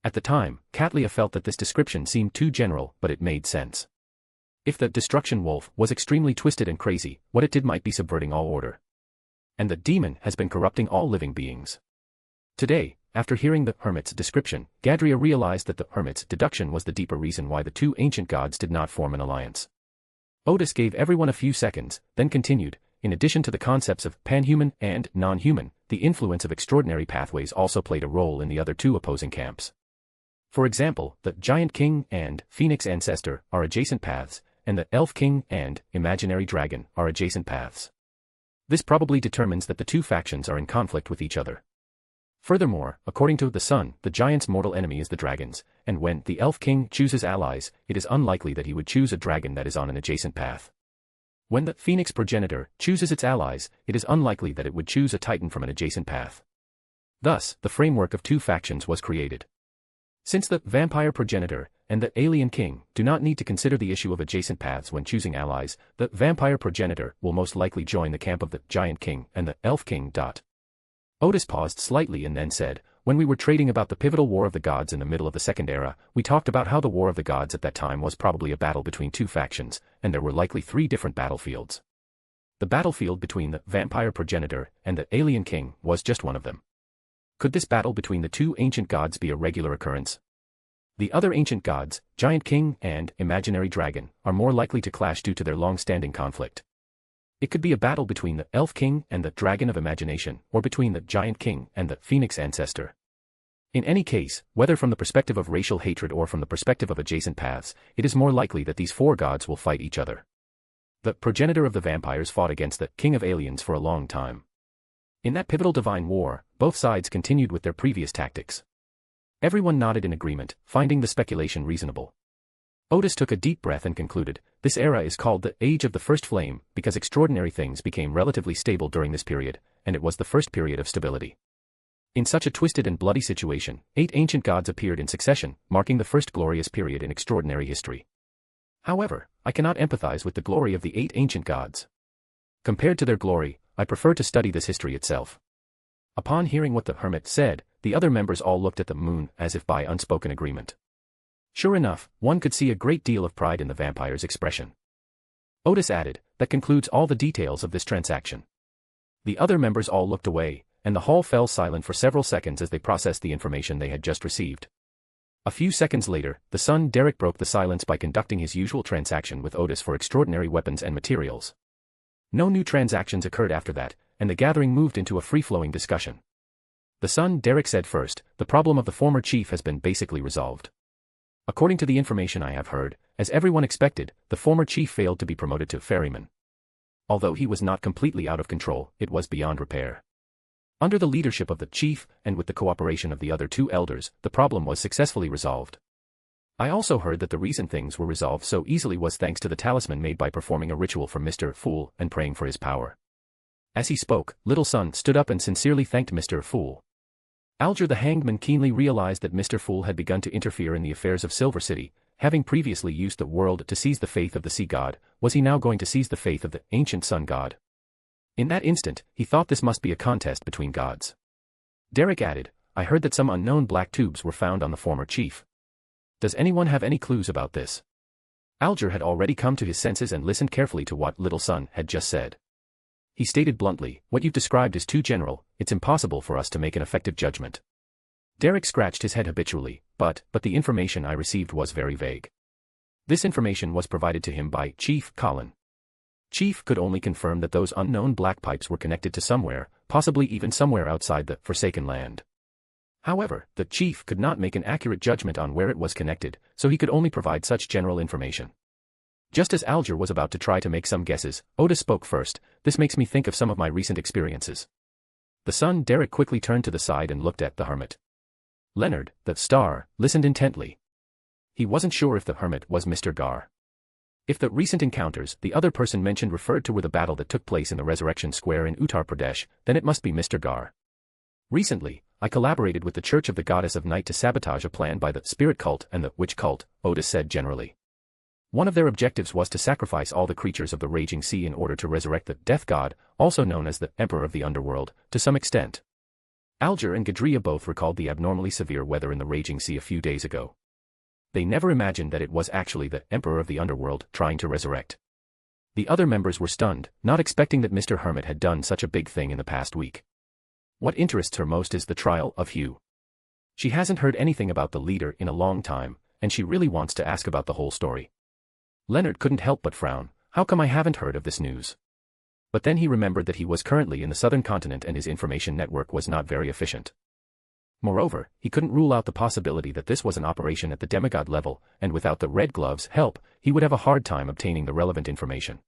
At the time, Katlia felt that this description seemed too general, but it made sense. If the Destruction Wolf was extremely twisted and crazy, what it did might be subverting all order. And the demon has been corrupting all living beings. Today, after hearing the Hermit's description, Gadria realized that the Hermit's deduction was the deeper reason why the two ancient gods did not form an alliance. Odis gave everyone a few seconds, then continued, in addition to the concepts of panhuman and non-human, the influence of extraordinary pathways also played a role in the other two opposing camps. For example, the Giant King and Phoenix Ancestor are adjacent paths, and the Elf King and Imaginary Dragon are adjacent paths. This probably determines that the two factions are in conflict with each other. Furthermore, according to the Sun, the giant's mortal enemy is the dragons, and when the Elf King chooses allies, it is unlikely that he would choose a dragon that is on an adjacent path. When the Phoenix progenitor chooses its allies, it is unlikely that it would choose a titan from an adjacent path. Thus, the framework of two factions was created. Since the vampire progenitor and the alien king do not need to consider the issue of adjacent paths when choosing allies. The vampire progenitor will most likely join the camp of the giant king and the elf king. Odis paused slightly and then said, when we were trading about the pivotal war of the gods in the middle of the Second Era, we talked about how the war of the gods at that time was probably a battle between two factions, and there were likely three different battlefields. The battlefield between the vampire progenitor and the alien king was just one of them. Could this battle between the two ancient gods be a regular occurrence? The other ancient gods, giant king and imaginary dragon, are more likely to clash due to their long-standing conflict. It could be a battle between the elf king and the dragon of imagination, or between the giant king and the phoenix ancestor. In any case, whether from the perspective of racial hatred or from the perspective of adjacent paths, it is more likely that these four gods will fight each other. The progenitor of the vampires fought against the king of aliens for a long time. In that pivotal divine war, both sides continued with their previous tactics. Everyone nodded in agreement, finding the speculation reasonable. Odis took a deep breath and concluded, this era is called the Age of the First Flame because extraordinary things became relatively stable during this period, and it was the first period of stability. In such a twisted and bloody situation, 8 ancient gods appeared in succession, marking the first glorious period in extraordinary history. However, I cannot empathize with the glory of the 8 ancient gods. Compared to their glory, I prefer to study this history itself. Upon hearing what the Hermit said, the other members all looked at the moon as if by unspoken agreement. Sure enough, one could see a great deal of pride in the vampire's expression. Odis added, that concludes all the details of this transaction. The other members all looked away, and the hall fell silent for several seconds as they processed the information they had just received. A few seconds later, the son Derek broke the silence by conducting his usual transaction with Odis for extraordinary weapons and materials. No new transactions occurred after that, and the gathering moved into a free-flowing discussion. The son Derek said first, the problem of the former chief has been basically resolved. According to the information I have heard, as everyone expected, the former chief failed to be promoted to ferryman. Although he was not completely out of control, it was beyond repair. Under the leadership of the chief, and with the cooperation of the other 2 elders, the problem was successfully resolved. I also heard that the reason things were resolved so easily was thanks to the talisman made by performing a ritual for Mr. Fool and praying for his power. As he spoke, Little Son stood up and sincerely thanked Mr. Fool. Alger the Hangman keenly realized that Mr. Fool had begun to interfere in the affairs of Silver City. Having previously used the world to seize the faith of the sea god, was he now going to seize the faith of the ancient sun god? In that instant, he thought this must be a contest between gods. Derek added, I heard that some unknown black tubes were found on the former chief. Does anyone have any clues about this? Alger had already come to his senses and listened carefully to what Little Son had just said. He stated bluntly, what you've described is too general, it's impossible for us to make an effective judgment. Derek scratched his head habitually, but the information I received was very vague. This information was provided to him by Chief Colin. Chief could only confirm that those unknown black pipes were connected to somewhere, possibly even somewhere outside the Forsaken Land. However, the chief could not make an accurate judgment on where it was connected, so he could only provide such general information. Just as Alger was about to try to make some guesses, Odis spoke first, this makes me think of some of my recent experiences. The son Derek quickly turned to the side and looked at the Hermit. Leonard, the star, listened intently. He wasn't sure if the Hermit was Mr. Gar. If the recent encounters the other person mentioned referred to were the battle that took place in the Resurrection Square in Uttar Pradesh, then it must be Mr. Gar. Recently, I collaborated with the Church of the Goddess of Night to sabotage a plan by the Spirit Cult and the Witch Cult, Odis said generally. One of their objectives was to sacrifice all the creatures of the Raging Sea in order to resurrect the Death God, also known as the Emperor of the Underworld, to some extent. Alger and Gadria both recalled the abnormally severe weather in the Raging Sea a few days ago. They never imagined that it was actually the Emperor of the Underworld trying to resurrect. The other members were stunned, not expecting that Mr. Hermit had done such a big thing in the past week. What interests her most is the trial of Hugh. She hasn't heard anything about the leader in a long time, and she really wants to ask about the whole story. Leonard couldn't help but frown, how come I haven't heard of this news? But then he remembered that he was currently in the southern continent and his information network was not very efficient. Moreover, he couldn't rule out the possibility that this was an operation at the demigod level, and without the Red Glove's help, he would have a hard time obtaining the relevant information.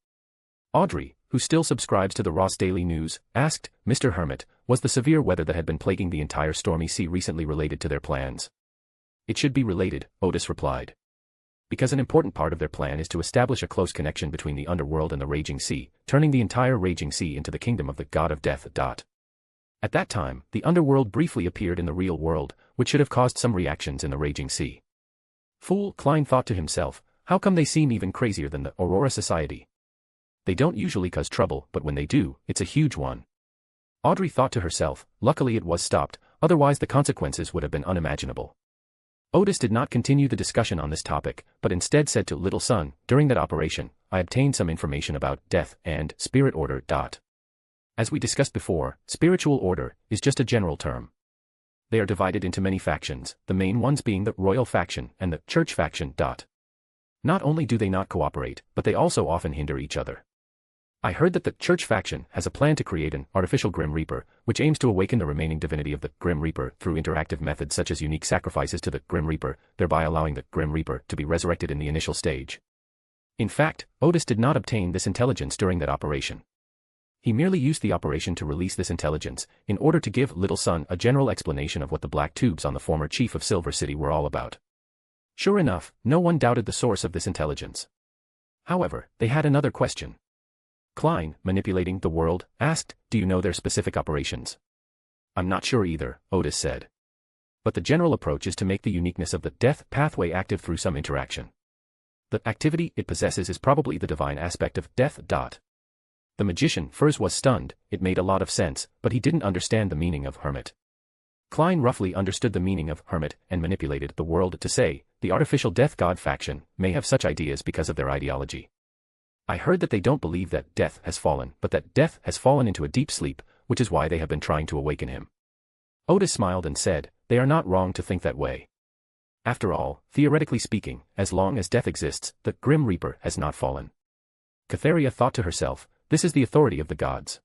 Audrey, who still subscribes to the Ross Daily News, asked, Mr. Hermit, was the severe weather that had been plaguing the entire stormy sea recently related to their plans? It should be related, Odis replied. Because an important part of their plan is to establish a close connection between the underworld and the Raging Sea, turning the entire Raging Sea into the kingdom of the God of Death. At that time, the underworld briefly appeared in the real world, which should have caused some reactions in the Raging Sea. Fool, Klein thought to himself, how come they seem even crazier than the Aurora Society? They don't usually cause trouble, but when they do, it's a huge one. Audrey thought to herself, luckily it was stopped, otherwise the consequences would have been unimaginable. Odis did not continue the discussion on this topic, but instead said to Little Son, during that operation, I obtained some information about death and spirit order. As we discussed before, spiritual order is just a general term. They are divided into many factions, the main ones being the royal faction and the church faction. Not only do they not cooperate, but they also often hinder each other. I heard that the church faction has a plan to create an artificial Grim Reaper, which aims to awaken the remaining divinity of the Grim Reaper through interactive methods such as unique sacrifices to the Grim Reaper, thereby allowing the Grim Reaper to be resurrected in the initial stage. In fact, Odis did not obtain this intelligence during that operation. He merely used the operation to release this intelligence, in order to give Little Son a general explanation of what the black tubes on the former chief of Silver City were all about. Sure enough, no one doubted the source of this intelligence. However, they had another question. Klein, manipulating the world, asked, do you know their specific operations? I'm not sure either, Odis said. But the general approach is to make the uniqueness of the death pathway active through some interaction. The activity it possesses is probably the divine aspect of death. The magician Furs was stunned, it made a lot of sense, but he didn't understand the meaning of Hermit. Klein roughly understood the meaning of Hermit and manipulated the world to say, the artificial death god faction may have such ideas because of their ideology. I heard that they don't believe that death has fallen, but that death has fallen into a deep sleep, which is why they have been trying to awaken him. Odis smiled and said, they are not wrong to think that way. After all, theoretically speaking, as long as death exists, the Grim Reaper has not fallen. Catharia thought to herself, this is the authority of the gods.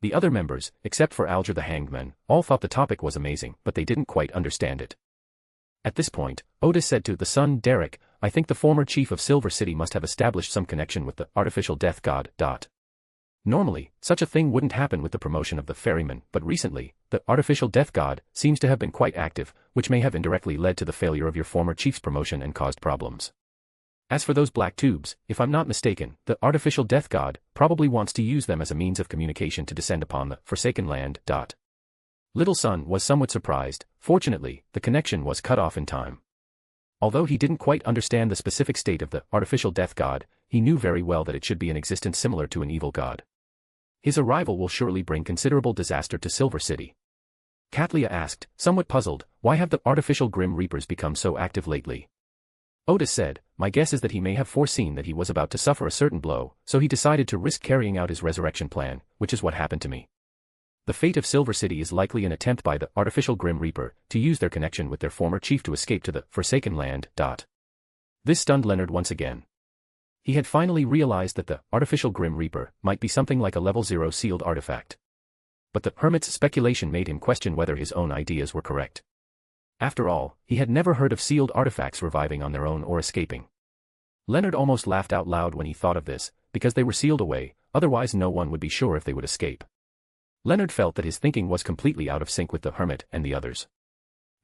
The other members, except for Alger the Hangman, all thought the topic was amazing, but they didn't quite understand it. At this point, Odis said to the son Derek, I think the former chief of Silver City must have established some connection with the artificial death god. Normally, such a thing wouldn't happen with the promotion of the ferryman, but recently, the artificial death god seems to have been quite active, which may have indirectly led to the failure of your former chief's promotion and caused problems. As for those black tubes, if I'm not mistaken, the artificial death god probably wants to use them as a means of communication to descend upon the Forsaken Land. Little Son was somewhat surprised. Fortunately, the connection was cut off in time. Although he didn't quite understand the specific state of the artificial death god, he knew very well that it should be an existence similar to an evil god. His arrival will surely bring considerable disaster to Silver City. Katlia asked, somewhat puzzled, why have the artificial Grim Reapers become so active lately? Odis said, my guess is that he may have foreseen that he was about to suffer a certain blow, so he decided to risk carrying out his resurrection plan, which is what happened to me. The fate of Silver City is likely an attempt by the artificial Grim Reaper to use their connection with their former chief to escape to the Forsaken Land. This stunned Leonard once again. He had finally realized that the artificial Grim Reaper might be something like a level 0 sealed artifact. But the Hermit's speculation made him question whether his own ideas were correct. After all, he had never heard of sealed artifacts reviving on their own or escaping. Leonard almost laughed out loud when he thought of this, because they were sealed away, otherwise no one would be sure if they would escape. Leonard felt that his thinking was completely out of sync with the Hermit and the others.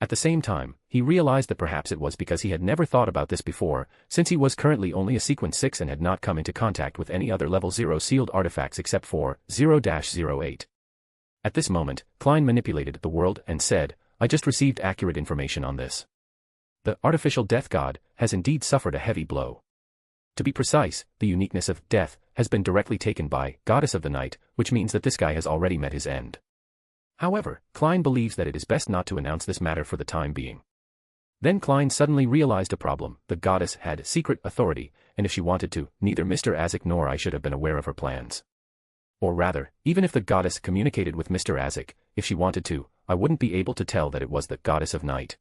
At the same time, he realized that perhaps it was because he had never thought about this before, since he was currently only a Sequence 6 and had not come into contact with any other level 0 sealed artifacts except for 0-08. At this moment, Klein manipulated the world and said, I just received accurate information on this. The artificial death god has indeed suffered a heavy blow. To be precise, the uniqueness of death has been directly taken by Goddess of the Night, which means that this guy has already met his end. However, Klein believes that it is best not to announce this matter for the time being. Then Klein suddenly realized a problem. The goddess had secret authority, and if she wanted to, neither Mr. Azek nor I should have been aware of her plans. Or rather, even if the goddess communicated with Mr. Azek, if she wanted to, I wouldn't be able to tell that it was the Goddess of Night.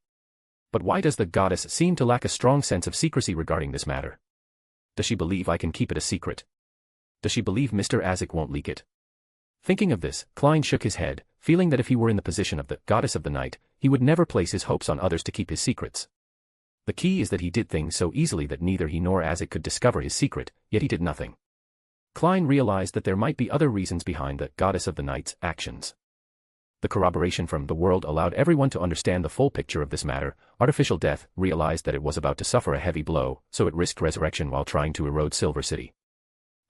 But why does the goddess seem to lack a strong sense of secrecy regarding this matter? Does she believe I can keep it a secret? Does she believe Mr. Azek won't leak it? Thinking of this, Klein shook his head, feeling that if he were in the position of the Goddess of the Night, he would never place his hopes on others to keep his secrets. The key is that he did things so easily that neither he nor Azek could discover his secret, yet he did nothing. Klein realized that there might be other reasons behind the Goddess of the Night's actions. The corroboration from the world allowed everyone to understand the full picture of this matter. Artificial Death realized that it was about to suffer a heavy blow, so it risked resurrection while trying to erode Silver City.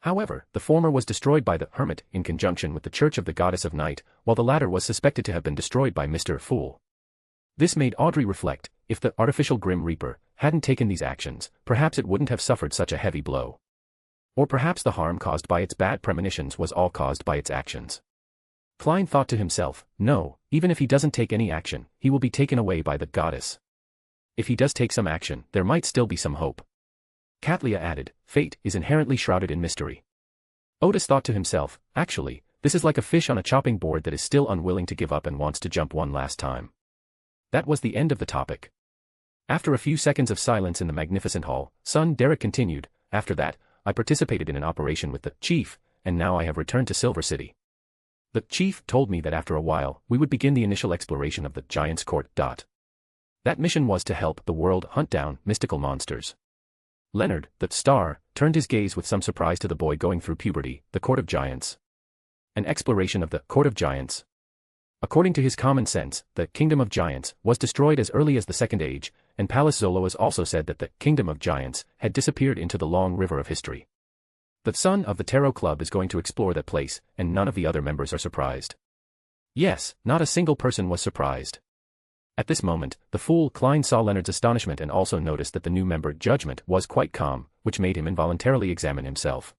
However, the former was destroyed by the Hermit in conjunction with the Church of the Goddess of Night, while the latter was suspected to have been destroyed by Mr. Fool. This made Audrey reflect, if the artificial Grim Reaper hadn't taken these actions, perhaps it wouldn't have suffered such a heavy blow. Or perhaps the harm caused by its bad premonitions was all caused by its actions. Klein thought to himself, no, even if he doesn't take any action, he will be taken away by the goddess. If he does take some action, there might still be some hope. Katlia added, fate is inherently shrouded in mystery. Odis thought to himself, actually, this is like a fish on a chopping board that is still unwilling to give up and wants to jump one last time. That was the end of the topic. After a few seconds of silence in the magnificent hall, son Derek continued, after that, I participated in an operation with the chief, and now I have returned to Silver City. The chief told me that after a while, we would begin the initial exploration of the Giant's Court. That mission was to help the world hunt down mystical monsters. Leonard, the star, turned his gaze with some surprise to the boy going through puberty, the Court of Giants. An exploration of the Court of Giants. According to his common sense, the Kingdom of Giants was destroyed as early as the Second Age, and Pallas Zoloas also said that the Kingdom of Giants had disappeared into the long river of history. The son of the Tarot Club is going to explore that place, and none of the other members are surprised. Yes, not a single person was surprised. At this moment, the fool Klein saw Leonard's astonishment and also noticed that the new member Judgment was quite calm, which made him involuntarily examine himself.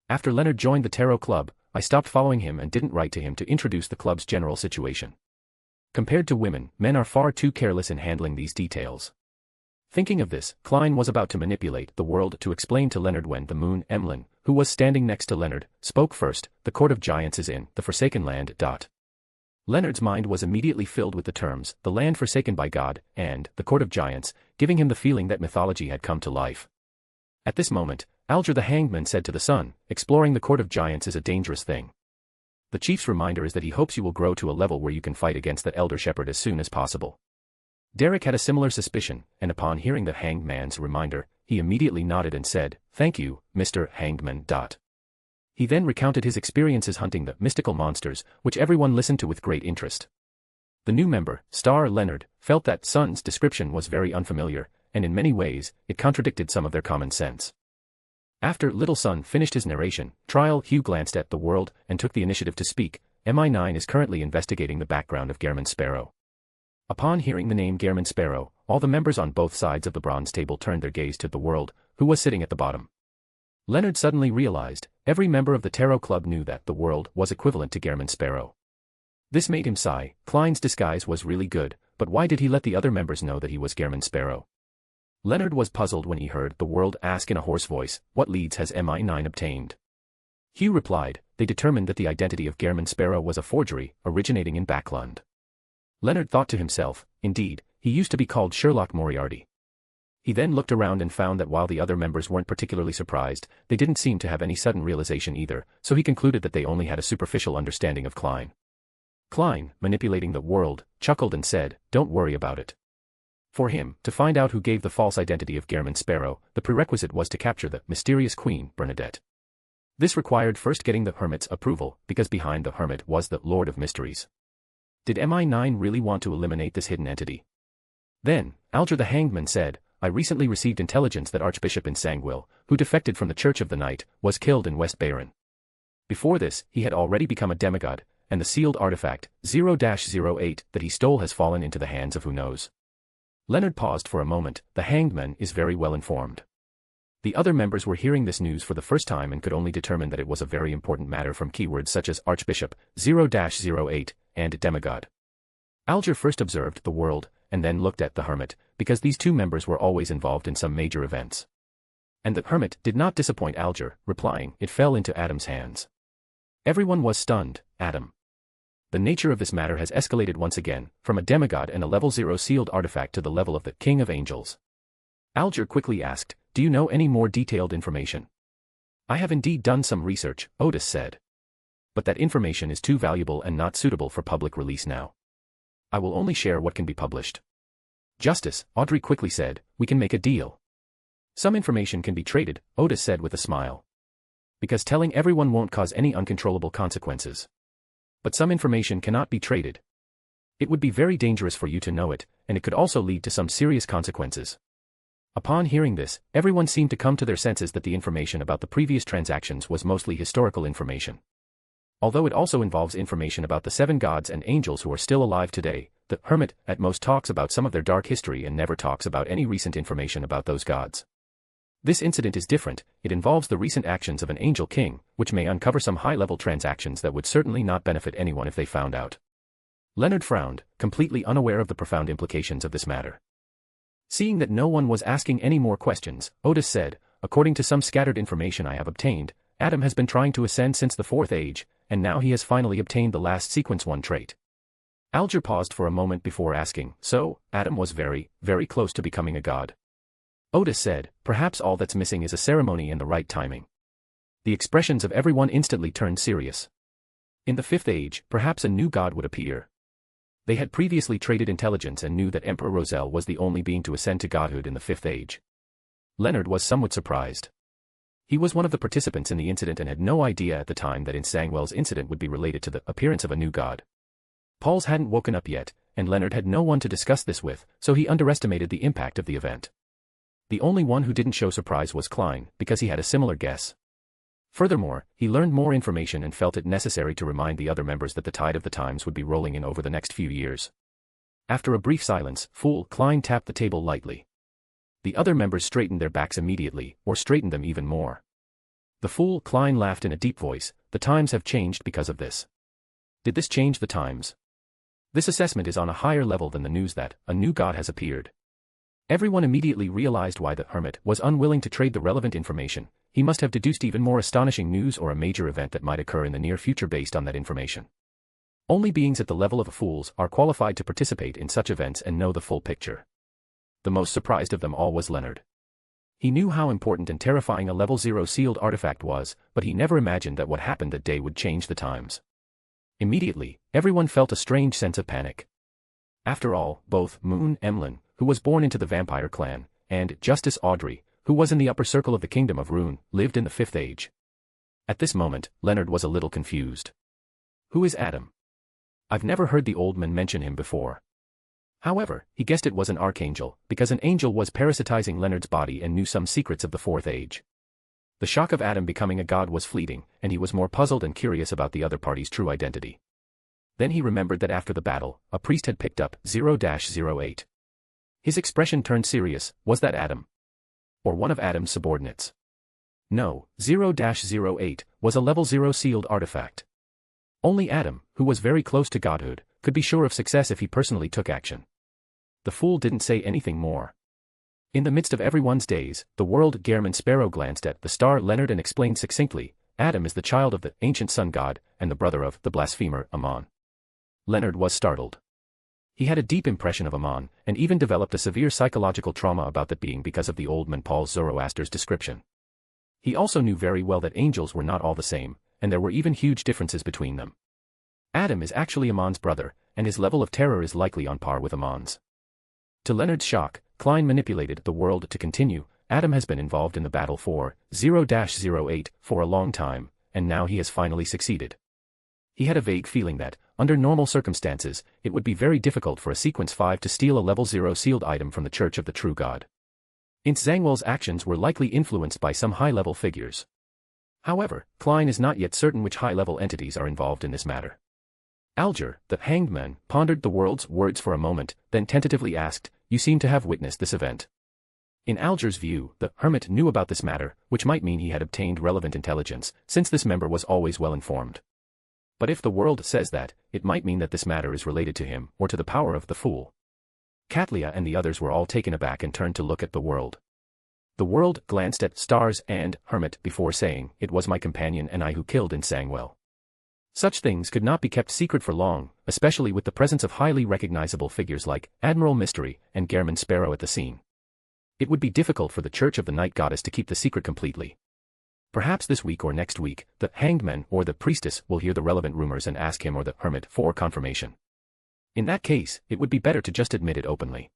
After Leonard joined the Tarot Club, I stopped following him and didn't write to him to introduce the club's general situation. Compared to women, men are far too careless in handling these details. Thinking of this, Klein was about to manipulate the world to explain to Leonard when the moon Emlyn, who was standing next to Leonard, spoke first, the Court of Giants is in the Forsaken Land. Leonard's mind was immediately filled with the terms, the land forsaken by God, and the Court of Giants, giving him the feeling that mythology had come to life. At this moment, Alger the Hangman said to the son, exploring the Court of Giants is a dangerous thing. The chief's reminder is that he hopes you will grow to a level where you can fight against that elder shepherd as soon as possible. Derek had a similar suspicion, and upon hearing the Hanged Man's reminder, he immediately nodded and said, thank you, Mr. Hangman. He then recounted his experiences hunting the mystical monsters, which everyone listened to with great interest. The new member, Star Leonard, felt that son's description was very unfamiliar, and in many ways, it contradicted some of their common sense. After Little Son finished his narration, Trial Hugh glanced at the world and took the initiative to speak. MI9 is currently investigating the background of Gehrman Sparrow. Upon hearing the name Gehrman Sparrow, all the members on both sides of the bronze table turned their gaze to the world, who was sitting at the bottom. Leonard suddenly realized, every member of the Tarot Club knew that the world was equivalent to Gehrman Sparrow. This made him sigh. Klein's disguise was really good, but why did he let the other members know that he was Gehrman Sparrow? Leonard was puzzled when he heard the world ask in a hoarse voice, what leads has MI9 obtained? Hugh replied, they determined that the identity of Gehrman Sparrow was a forgery, originating in Backlund. Leonard thought to himself, indeed, he used to be called Sherlock Moriarty. He then looked around and found that while the other members weren't particularly surprised, they didn't seem to have any sudden realization either, so he concluded that they only had a superficial understanding of Klein. Klein, manipulating the world, chuckled and said, don't worry about it. For him, to find out who gave the false identity of Gehrman Sparrow, the prerequisite was to capture the mysterious queen, Bernadette. This required first getting the Hermit's approval, because behind the Hermit was the Lord of Mysteries. Did MI9 really want to eliminate this hidden entity? Then, Alger the Hangman said, I recently received intelligence that Archbishop in Sangwil, who defected from the Church of the Night, was killed in West Bayern. Before this, he had already become a demigod, and the sealed artifact, 0-08, that he stole has fallen into the hands of who knows. Leonard paused for a moment. The Hanged Man is very well informed. The other members were hearing this news for the first time and could only determine that it was a very important matter from keywords such as Archbishop, 0-08, and demigod. Alger first observed the world, and then looked at the Hermit, because these two members were always involved in some major events. And the Hermit did not disappoint Alger, replying, it fell into Adam's hands. Everyone was stunned. Adam. The nature of this matter has escalated once again, from a demigod and a level 0 sealed artifact to the level of the King of Angels. Alger quickly asked, do you know any more detailed information? I have indeed done some research, Odis said. But that information is too valuable and not suitable for public release now. I will only share what can be published. Justice, Audrey quickly said, we can make a deal. Some information can be traded, Odis said with a smile. Because telling everyone won't cause any uncontrollable consequences. But some information cannot be traded. It would be very dangerous for you to know it, and it could also lead to some serious consequences. Upon hearing this, everyone seemed to come to their senses that the information about the previous transactions was mostly historical information. Although it also involves information about the 7 gods and angels who are still alive today, the Hermit at most talks about some of their dark history and never talks about any recent information about those gods. This incident is different. It involves the recent actions of an angel king, which may uncover some high-level transactions that would certainly not benefit anyone if they found out. Leonard frowned, completely unaware of the profound implications of this matter. Seeing that no one was asking any more questions, Odis said, according to some scattered information I have obtained, Adam has been trying to ascend since the 4th age, and now he has finally obtained the last sequence 1 trait. Alger paused for a moment before asking, so, Adam was very, very close to becoming a god. Odis said, perhaps all that's missing is a ceremony and the right timing. The expressions of everyone instantly turned serious. In the 5th age, perhaps a new god would appear. They had previously traded intelligence and knew that Emperor Roselle was the only being to ascend to godhood in the 5th age. Leonard was somewhat surprised. He was one of the participants in the incident and had no idea at the time that Sangwell's incident would be related to the appearance of a new god. Pauls hadn't woken up yet, and Leonard had no one to discuss this with, so he underestimated the impact of the event. The only one who didn't show surprise was Klein, because he had a similar guess. Furthermore, he learned more information and felt it necessary to remind the other members that the tide of the times would be rolling in over the next few years. After a brief silence, Klein tapped the table lightly. The other members straightened their backs immediately, or straightened them even more. The Klein laughed in a deep voice. The times have changed because of this. Did this change the times? This assessment is on a higher level than the news that a new god has appeared. Everyone immediately realized why the Hermit was unwilling to trade the relevant information. He must have deduced even more astonishing news or a major event that might occur in the near future based on that information. Only beings at the level of fools are qualified to participate in such events and know the full picture. The most surprised of them all was Leonard. He knew how important and terrifying a level 0 sealed artifact was, but he never imagined that what happened that day would change the times. Immediately, everyone felt a strange sense of panic. After all, both Moon Emlyn, who was born into the vampire clan, and Justice Audrey, who was in the upper circle of the Kingdom of Rune, lived in the 5th age. At this moment, Leonard was a little confused. Who is Adam? I've never heard the old man mention him before. However, he guessed it was an archangel, because an angel was parasitizing Leonard's body and knew some secrets of the 4th age. The shock of Adam becoming a god was fleeting, and he was more puzzled and curious about the other party's true identity. Then he remembered that after the battle, a priest had picked up 0-08. His expression turned serious. Was that Adam? Or one of Adam's subordinates? No, 0-08 was a level 0 sealed artifact. Only Adam, who was very close to godhood, could be sure of success if he personally took action. The fool didn't say anything more. In the midst of everyone's daze, the world Gehrman Sparrow glanced at the star Leonard and explained succinctly, Adam is the child of the ancient sun god, and the brother of the blasphemer Ammon. Leonard was startled. He had a deep impression of Ammon, and even developed a severe psychological trauma about that being because of the old man Paul Zoroaster's description. He also knew very well that angels were not all the same, and there were even huge differences between them. Adam is actually Ammon's brother, and his level of terror is likely on par with Ammon's. To Leonard's shock, Klein manipulated the world to continue. Adam has been involved in the battle for 0-08 for a long time, and now he has finally succeeded. He had a vague feeling that, under normal circumstances, it would be very difficult for a Sequence 5 to steal a level 0 sealed item from the Church of the True God. Zangwell's actions were likely influenced by some high-level figures. However, Klein is not yet certain which high-level entities are involved in this matter. Alger, the hanged man, pondered the world's words for a moment, then tentatively asked, "You seem to have witnessed this event." In Alger's view, the Hermit knew about this matter, which might mean he had obtained relevant intelligence, since this member was always well informed. But if the world says that, it might mean that this matter is related to him, or to the power of the fool. Katlia and the others were all taken aback and turned to look at the world. The world glanced at Stars and Hermit before saying, "It was my companion and I who killed Sangwell." Such things could not be kept secret for long, especially with the presence of highly recognizable figures like Admiral Mystery and Gehrman Sparrow at the scene. It would be difficult for the Church of the Night Goddess to keep the secret completely. Perhaps this week or next week, the hanged man or the priestess will hear the relevant rumors and ask him or the Hermit for confirmation. In that case, it would be better to just admit it openly.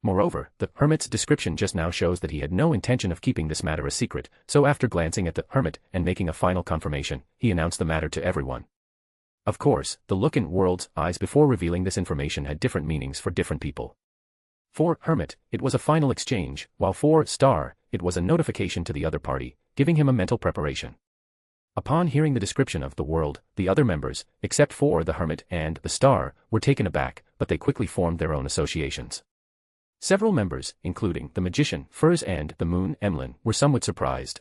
Moreover, the Hermit's description just now shows that he had no intention of keeping this matter a secret, so after glancing at the Hermit and making a final confirmation, he announced the matter to everyone. Of course, the look in world's eyes before revealing this information had different meanings for different people. For Hermit, it was a final exchange, while for Star, it was a notification to the other party, giving him a mental preparation. Upon hearing the description of the world, the other members, except for the Hermit and the Star, were taken aback, but they quickly formed their own associations. Several members, including the Magician, Furs and the Moon Emlyn, were somewhat surprised.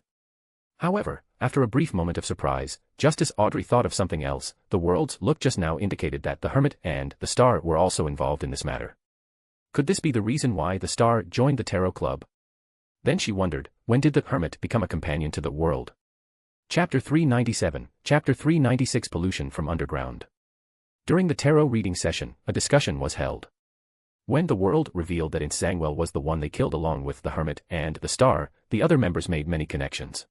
However, after a brief moment of surprise, just as Audrey thought of something else, the world's look just now indicated that the Hermit and the Star were also involved in this matter. Could this be the reason why the Star joined the Tarot Club? Then she wondered, when did the Hermit become a companion to the world? Chapter 397, Chapter 396 Pollution from Underground. During the tarot reading session, a discussion was held. When the world revealed that Insangwell was the one they killed along with the Hermit and the Star, the other members made many connections.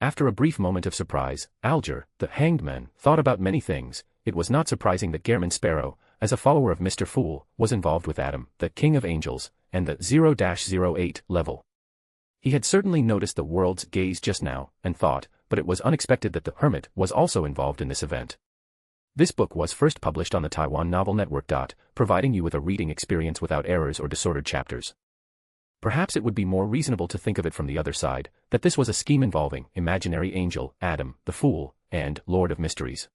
After a brief moment of surprise, Alger, the Hanged Man, thought about many things. It was not surprising that Gehrman Sparrow, as a follower of Mr. Fool, was involved with Adam, the King of Angels, and the 0-08 level. He had certainly noticed the world's gaze just now, and thought, but it was unexpected that the Hermit was also involved in this event. This book was first published on the Taiwan Novel Network. Providing you with a reading experience without errors or disordered chapters. Perhaps it would be more reasonable to think of it from the other side, that this was a scheme involving imaginary angel, Adam, the Fool, and Lord of Mysteries.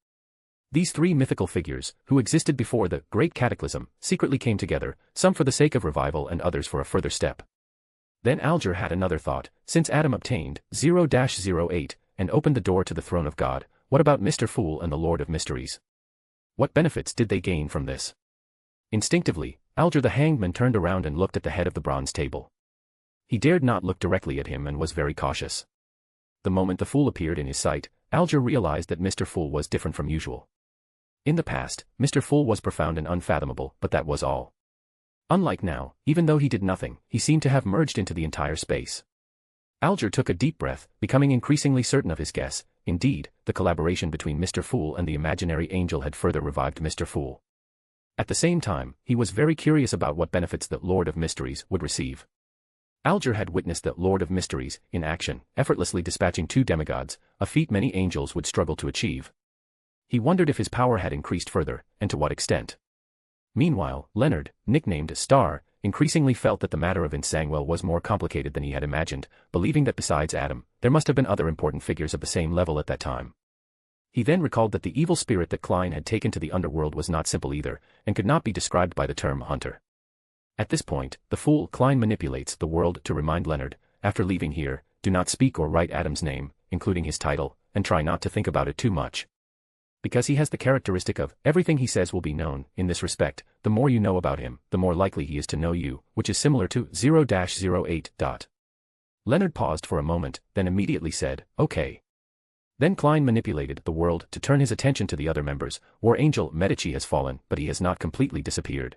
These three mythical figures, who existed before the Great Cataclysm, secretly came together, some for the sake of revival and others for a further step. Then Alger had another thought. Since Adam obtained 0-08 and opened the door to the throne of God, what about Mr. Fool and the Lord of Mysteries? What benefits did they gain from this? Instinctively, Alger the Hanged Man turned around and looked at the head of the bronze table. He dared not look directly at him and was very cautious. The moment the Fool appeared in his sight, Alger realized that Mr. Fool was different from usual. In the past, Mr. Fool was profound and unfathomable, but that was all. Unlike now, even though he did nothing, he seemed to have merged into the entire space. Alger took a deep breath, becoming increasingly certain of his guess. Indeed, the collaboration between Mr. Fool and the imaginary angel had further revived Mr. Fool. At the same time, he was very curious about what benefits the Lord of Mysteries would receive. Alger had witnessed the Lord of Mysteries, in action, effortlessly dispatching 2 demigods, a feat many angels would struggle to achieve. He wondered if his power had increased further, and to what extent. Meanwhile, Leonard, nicknamed Star, increasingly felt that the matter of Insangwell was more complicated than he had imagined, believing that besides Adam, there must have been other important figures of the same level at that time. He then recalled that the evil spirit that Klein had taken to the underworld was not simple either, and could not be described by the term hunter. At this point, the Fool Klein manipulates the world to remind Leonard, after leaving here, do not speak or write Adam's name, including his title, and try not to think about it too much. Because he has the characteristic of, everything he says will be known. In this respect, the more you know about him, the more likely he is to know you, which is similar to 0-08. Leonard paused for a moment, then immediately said, okay. Then Klein manipulated the world to turn his attention to the other members. War Angel Medici has fallen, but he has not completely disappeared.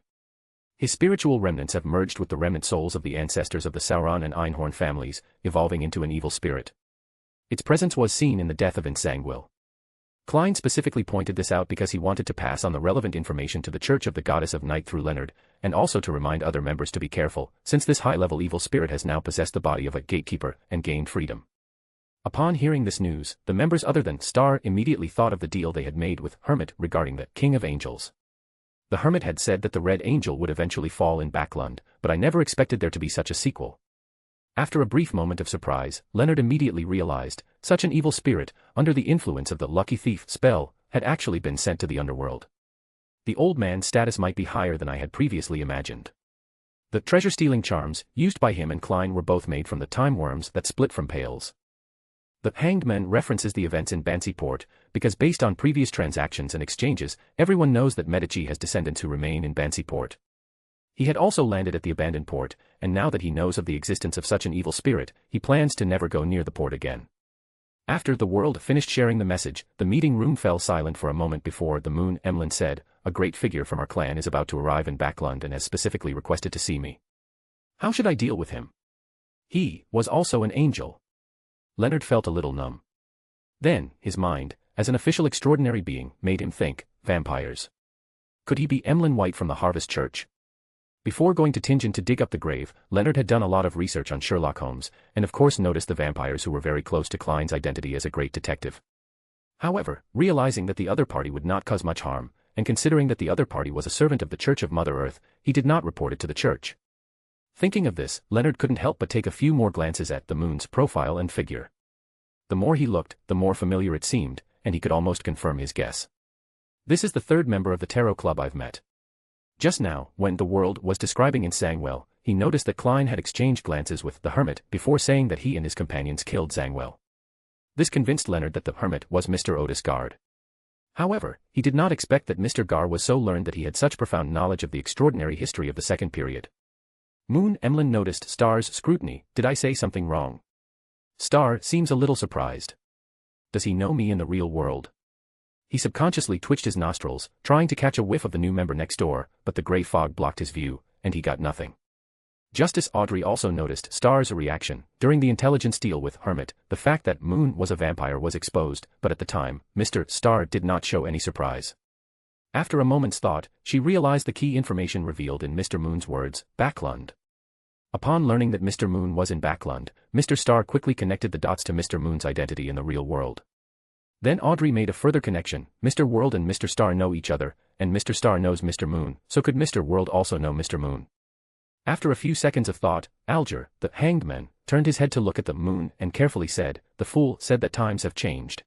His spiritual remnants have merged with the remnant souls of the ancestors of the Sauron and Einhorn families, evolving into an evil spirit. Its presence was seen in the death of Insangwell. Klein specifically pointed this out because he wanted to pass on the relevant information to the Church of the Goddess of Night through Leonard, and also to remind other members to be careful, since this high-level evil spirit has now possessed the body of a gatekeeper and gained freedom. Upon hearing this news, the members other than Star immediately thought of the deal they had made with Hermit regarding the King of Angels. The Hermit had said that the Red Angel would eventually fall in Backlund, but I never expected there to be such a sequel. After a brief moment of surprise, Leonard immediately realized, such an evil spirit, under the influence of the Lucky Thief spell, had actually been sent to the underworld. The old man's status might be higher than I had previously imagined. The treasure-stealing charms, used by him and Klein were both made from the time worms that split from pails. The Hanged Man references the events in Bansi Port, because based on previous transactions and exchanges, everyone knows that Medici has descendants who remain in Bansi Port. He had also landed at the abandoned port, and now that he knows of the existence of such an evil spirit, he plans to never go near the port again. After the world finished sharing the message, the meeting room fell silent for a moment before the Moon Emlyn said, a great figure from our clan is about to arrive in Backlund and has specifically requested to see me. How should I deal with him? He was also an angel. Leonard felt a little numb. Then, his mind, as an official extraordinary being, made him think, vampires. Could he be Emlyn White from the Harvest Church? Before going to Tingen to dig up the grave, Leonard had done a lot of research on Sherlock Holmes, and of course noticed the vampires who were very close to Klein's identity as a great detective. However, realizing that the other party would not cause much harm, and considering that the other party was a servant of the Church of Mother Earth, he did not report it to the church. Thinking of this, Leonard couldn't help but take a few more glances at the Moon's profile and figure. The more he looked, the more familiar it seemed, and he could almost confirm his guess. This is the third member of the Tarot Club I've met. Just now, when the world was describing in Zangwell, he noticed that Klein had exchanged glances with the Hermit before saying that he and his companions killed Zangwell. This convinced Leonard that the Hermit was Mr. Odis Gard. However, he did not expect that Mr. Gar was so learned that he had such profound knowledge of the extraordinary history of the second period. Moon Emlyn noticed Star's scrutiny. Did I say something wrong? Star seems a little surprised. Does he know me in the real world? He subconsciously twitched his nostrils, trying to catch a whiff of the new member next door, but the grey fog blocked his view, and he got nothing. Justice Audrey also noticed Star's reaction. During the intelligence deal with Hermit, the fact that Moon was a vampire was exposed, but at the time, Mr. Star did not show any surprise. After a moment's thought, she realized the key information revealed in Mr. Moon's words, Backlund. Upon learning that Mr. Moon was in Backlund, Mr. Star quickly connected the dots to Mr. Moon's identity in the real world. Then Audrey made a further connection. Mr. World and Mr. Star know each other, and Mr. Star knows Mr. Moon, so could Mr. World also know Mr. Moon? After a few seconds of thought, Alger, the hanged man, turned his head to look at the Moon and carefully said, "The fool said that times have changed.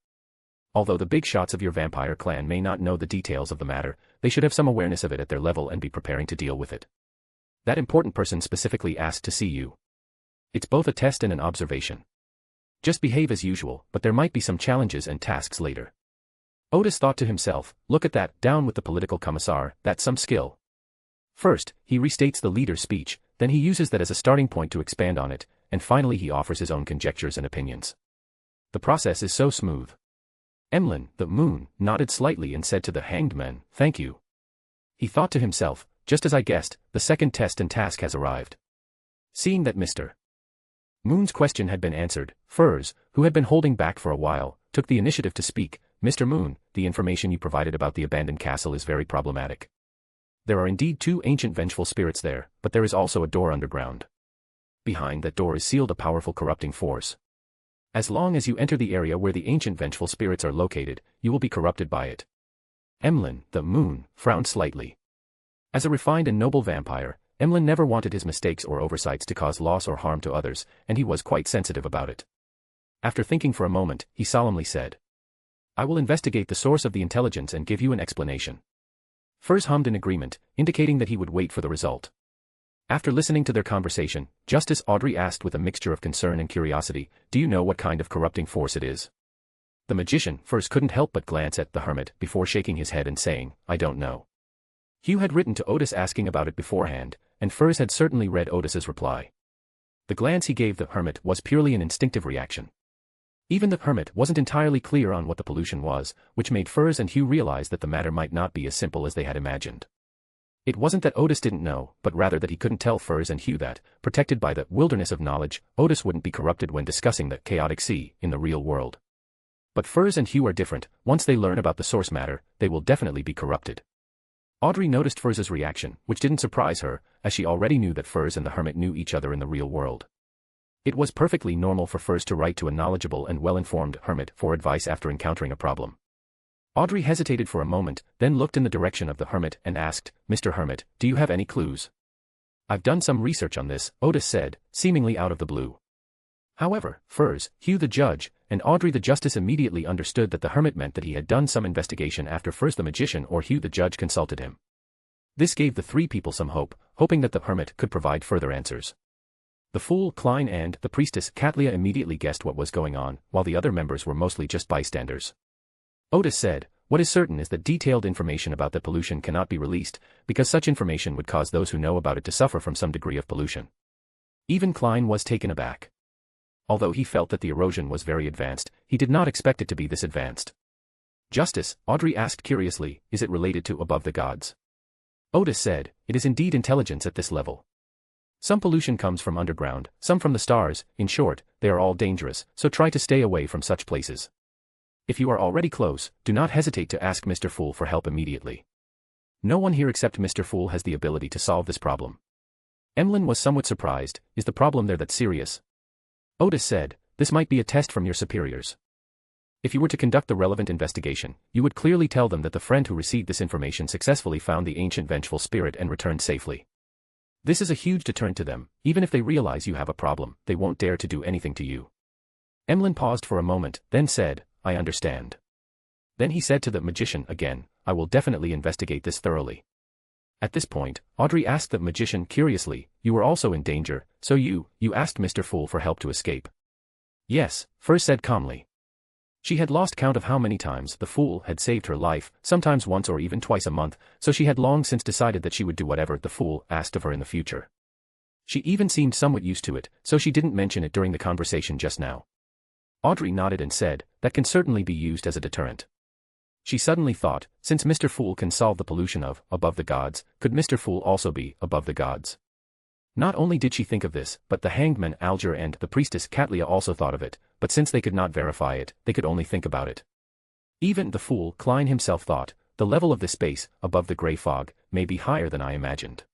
Although the big shots of your vampire clan may not know the details of the matter, they should have some awareness of it at their level and be preparing to deal with it. That important person specifically asked to see you. It's both a test and an observation. Just behave as usual, but there might be some challenges and tasks later." Odis thought to himself, look at that, down with the political commissar, that's some skill. First, he restates the leader's speech, then he uses that as a starting point to expand on it, and finally he offers his own conjectures and opinions. The process is so smooth. Emlyn, the Moon, nodded slightly and said to the hanged man, "Thank you." He thought to himself, just as I guessed, the second test and task has arrived. Seeing that Mr. Moon's question had been answered, Furs, who had been holding back for a while, took the initiative to speak. "Mr. Moon, the information you provided about the abandoned castle is very problematic. There are indeed 2 ancient vengeful spirits there, but there is also a door underground. Behind that door is sealed a powerful corrupting force. As long as you enter the area where the ancient vengeful spirits are located, you will be corrupted by it." Emlyn, the Moon, frowned slightly. As a refined and noble vampire, Emlyn never wanted his mistakes or oversights to cause loss or harm to others, and he was quite sensitive about it. After thinking for a moment, he solemnly said, "I will investigate the source of the intelligence and give you an explanation." Furs hummed in agreement, indicating that he would wait for the result. After listening to their conversation, Justice Audrey asked with a mixture of concern and curiosity, "Do you know what kind of corrupting force it is?" The magician, Furs, couldn't help but glance at the Hermit before shaking his head and saying, "I don't know." Hugh had written to Odis asking about it beforehand, and Furs had certainly read Odis's reply. The glance he gave the Hermit was purely an instinctive reaction. Even the Hermit wasn't entirely clear on what the pollution was, which made Furs and Hugh realize that the matter might not be as simple as they had imagined. It wasn't that Odis didn't know, but rather that he couldn't tell Furs and Hugh that, protected by the wilderness of knowledge, Odis wouldn't be corrupted when discussing the chaotic sea in the real world. But Furs and Hugh are different. Once they learn about the source matter, they will definitely be corrupted. Audrey noticed Furs's reaction, which didn't surprise her, as she already knew that Furs and the Hermit knew each other in the real world. It was perfectly normal for Furs to write to a knowledgeable and well-informed Hermit for advice after encountering a problem. Audrey hesitated for a moment, then looked in the direction of the Hermit and asked, "Mr. Hermit, do you have any clues?" "I've done some research on this," Odis said, seemingly out of the blue. However, Furs, Hugh the judge, and Audrey the justice immediately understood that the Hermit meant that he had done some investigation after Furs the magician or Hugh the judge consulted him. This gave the 3 people some hope, hoping that the Hermit could provide further answers. The fool, Klein, and the priestess, Katlia, immediately guessed what was going on, while the other members were mostly just bystanders. Odis said, "What is certain is that detailed information about the pollution cannot be released, because such information would cause those who know about it to suffer from some degree of pollution." Even Klein was taken aback. Although he felt that the erosion was very advanced, he did not expect it to be this advanced. "Justice," Audrey asked curiously, "is it related to above the gods?" Odis said, "It is indeed intelligence at this level. Some pollution comes from underground, some from the stars. In short, they are all dangerous, so try to stay away from such places. If you are already close, do not hesitate to ask Mr. Fool for help immediately. No one here except Mr. Fool has the ability to solve this problem." Emlyn was somewhat surprised. "Is the problem there that serious?" Odis said, "This might be a test from your superiors. If you were to conduct the relevant investigation, you would clearly tell them that the friend who received this information successfully found the ancient vengeful spirit and returned safely. This is a huge deterrent to them. Even if they realize you have a problem, they won't dare to do anything to you." Emlyn paused for a moment, then said, I understand. Then he said to the magician again, I will definitely investigate this thoroughly. At this point, Audrey asked the magician curiously, you were also in danger, so you asked Mr. Fool for help to escape. Yes, Fur said calmly. She had lost count of how many times the Fool had saved her life, sometimes once or even twice a month, so she had long since decided that she would do whatever the Fool asked of her in the future. She even seemed somewhat used to it, so she didn't mention it during the conversation just now. Audrey nodded and said, that can certainly be used as a deterrent. She suddenly thought, since Mr. Fool can solve the pollution of above the gods, could Mr. Fool also be above the gods? Not only did she think of this, but the hangman Alger and the priestess Catlia also thought of it, but since they could not verify it, they could only think about it. Even the Fool Klein himself thought, the level of this space, above the grey fog, may be higher than I imagined.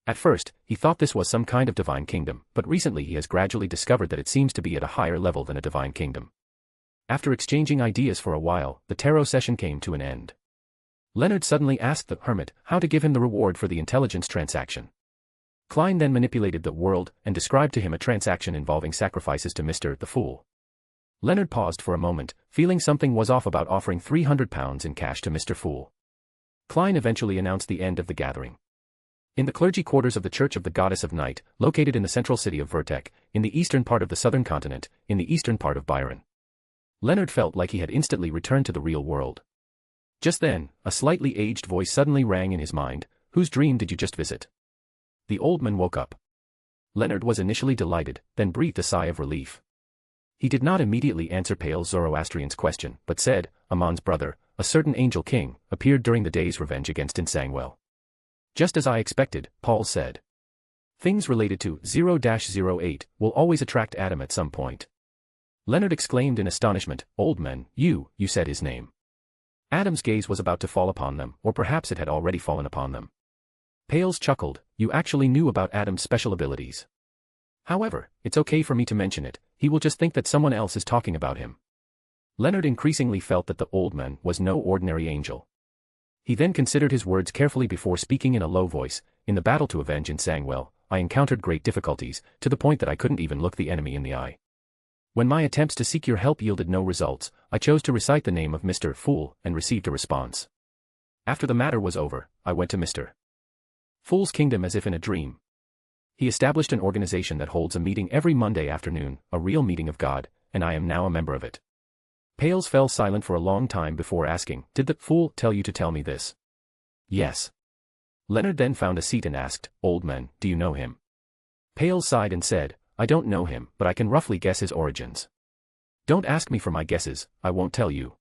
At first, he thought this was some kind of divine kingdom, but recently he has gradually discovered that it seems to be at a higher level than a divine kingdom. After exchanging ideas for a while, the tarot session came to an end. Leonard suddenly asked the Hermit how to give him the reward for the intelligence transaction. Klein then manipulated the world and described to him a transaction involving sacrifices to Mr. the Fool. Leonard paused for a moment, feeling something was off about offering £300 in cash to Mr. Fool. Klein eventually announced the end of the gathering. In the clergy quarters of the Church of the Goddess of Night, located in the central city of Vertek, in the eastern part of the southern continent, in the eastern part of Byron. Leonard felt like he had instantly returned to the real world. Just then, a slightly aged voice suddenly rang in his mind, whose dream did you just visit? The old man woke up. Leonard was initially delighted, then breathed a sigh of relief. He did not immediately answer pale Zoroastrian's question, but said, Amon's brother, a certain angel king, appeared during the day's revenge against Insangwell. Just as I expected, Paul said. Things related to 0-08 will always attract Adam at some point. Leonard exclaimed in astonishment, Old man, you said his name. Adam's gaze was about to fall upon them, or perhaps it had already fallen upon them. Pales chuckled, you actually knew about Adam's special abilities. However, it's okay for me to mention it, he will just think that someone else is talking about him. Leonard increasingly felt that the old man was no ordinary angel. He then considered his words carefully before speaking in a low voice, in the battle to avenge Insangwell, I encountered great difficulties, to the point that I couldn't even look the enemy in the eye. When my attempts to seek your help yielded no results, I chose to recite the name of Mr. Fool and received a response. After the matter was over, I went to Mr. Fool's kingdom as if in a dream. He established an organization that holds a meeting every Monday afternoon, a real meeting of God, and I am now a member of it. Pales fell silent for a long time before asking, did the Fool tell you to tell me this? Yes. Leonard then found a seat and asked, Old man, do you know him? Pales sighed and said, I don't know him, but I can roughly guess his origins. Don't ask me for my guesses, I won't tell you.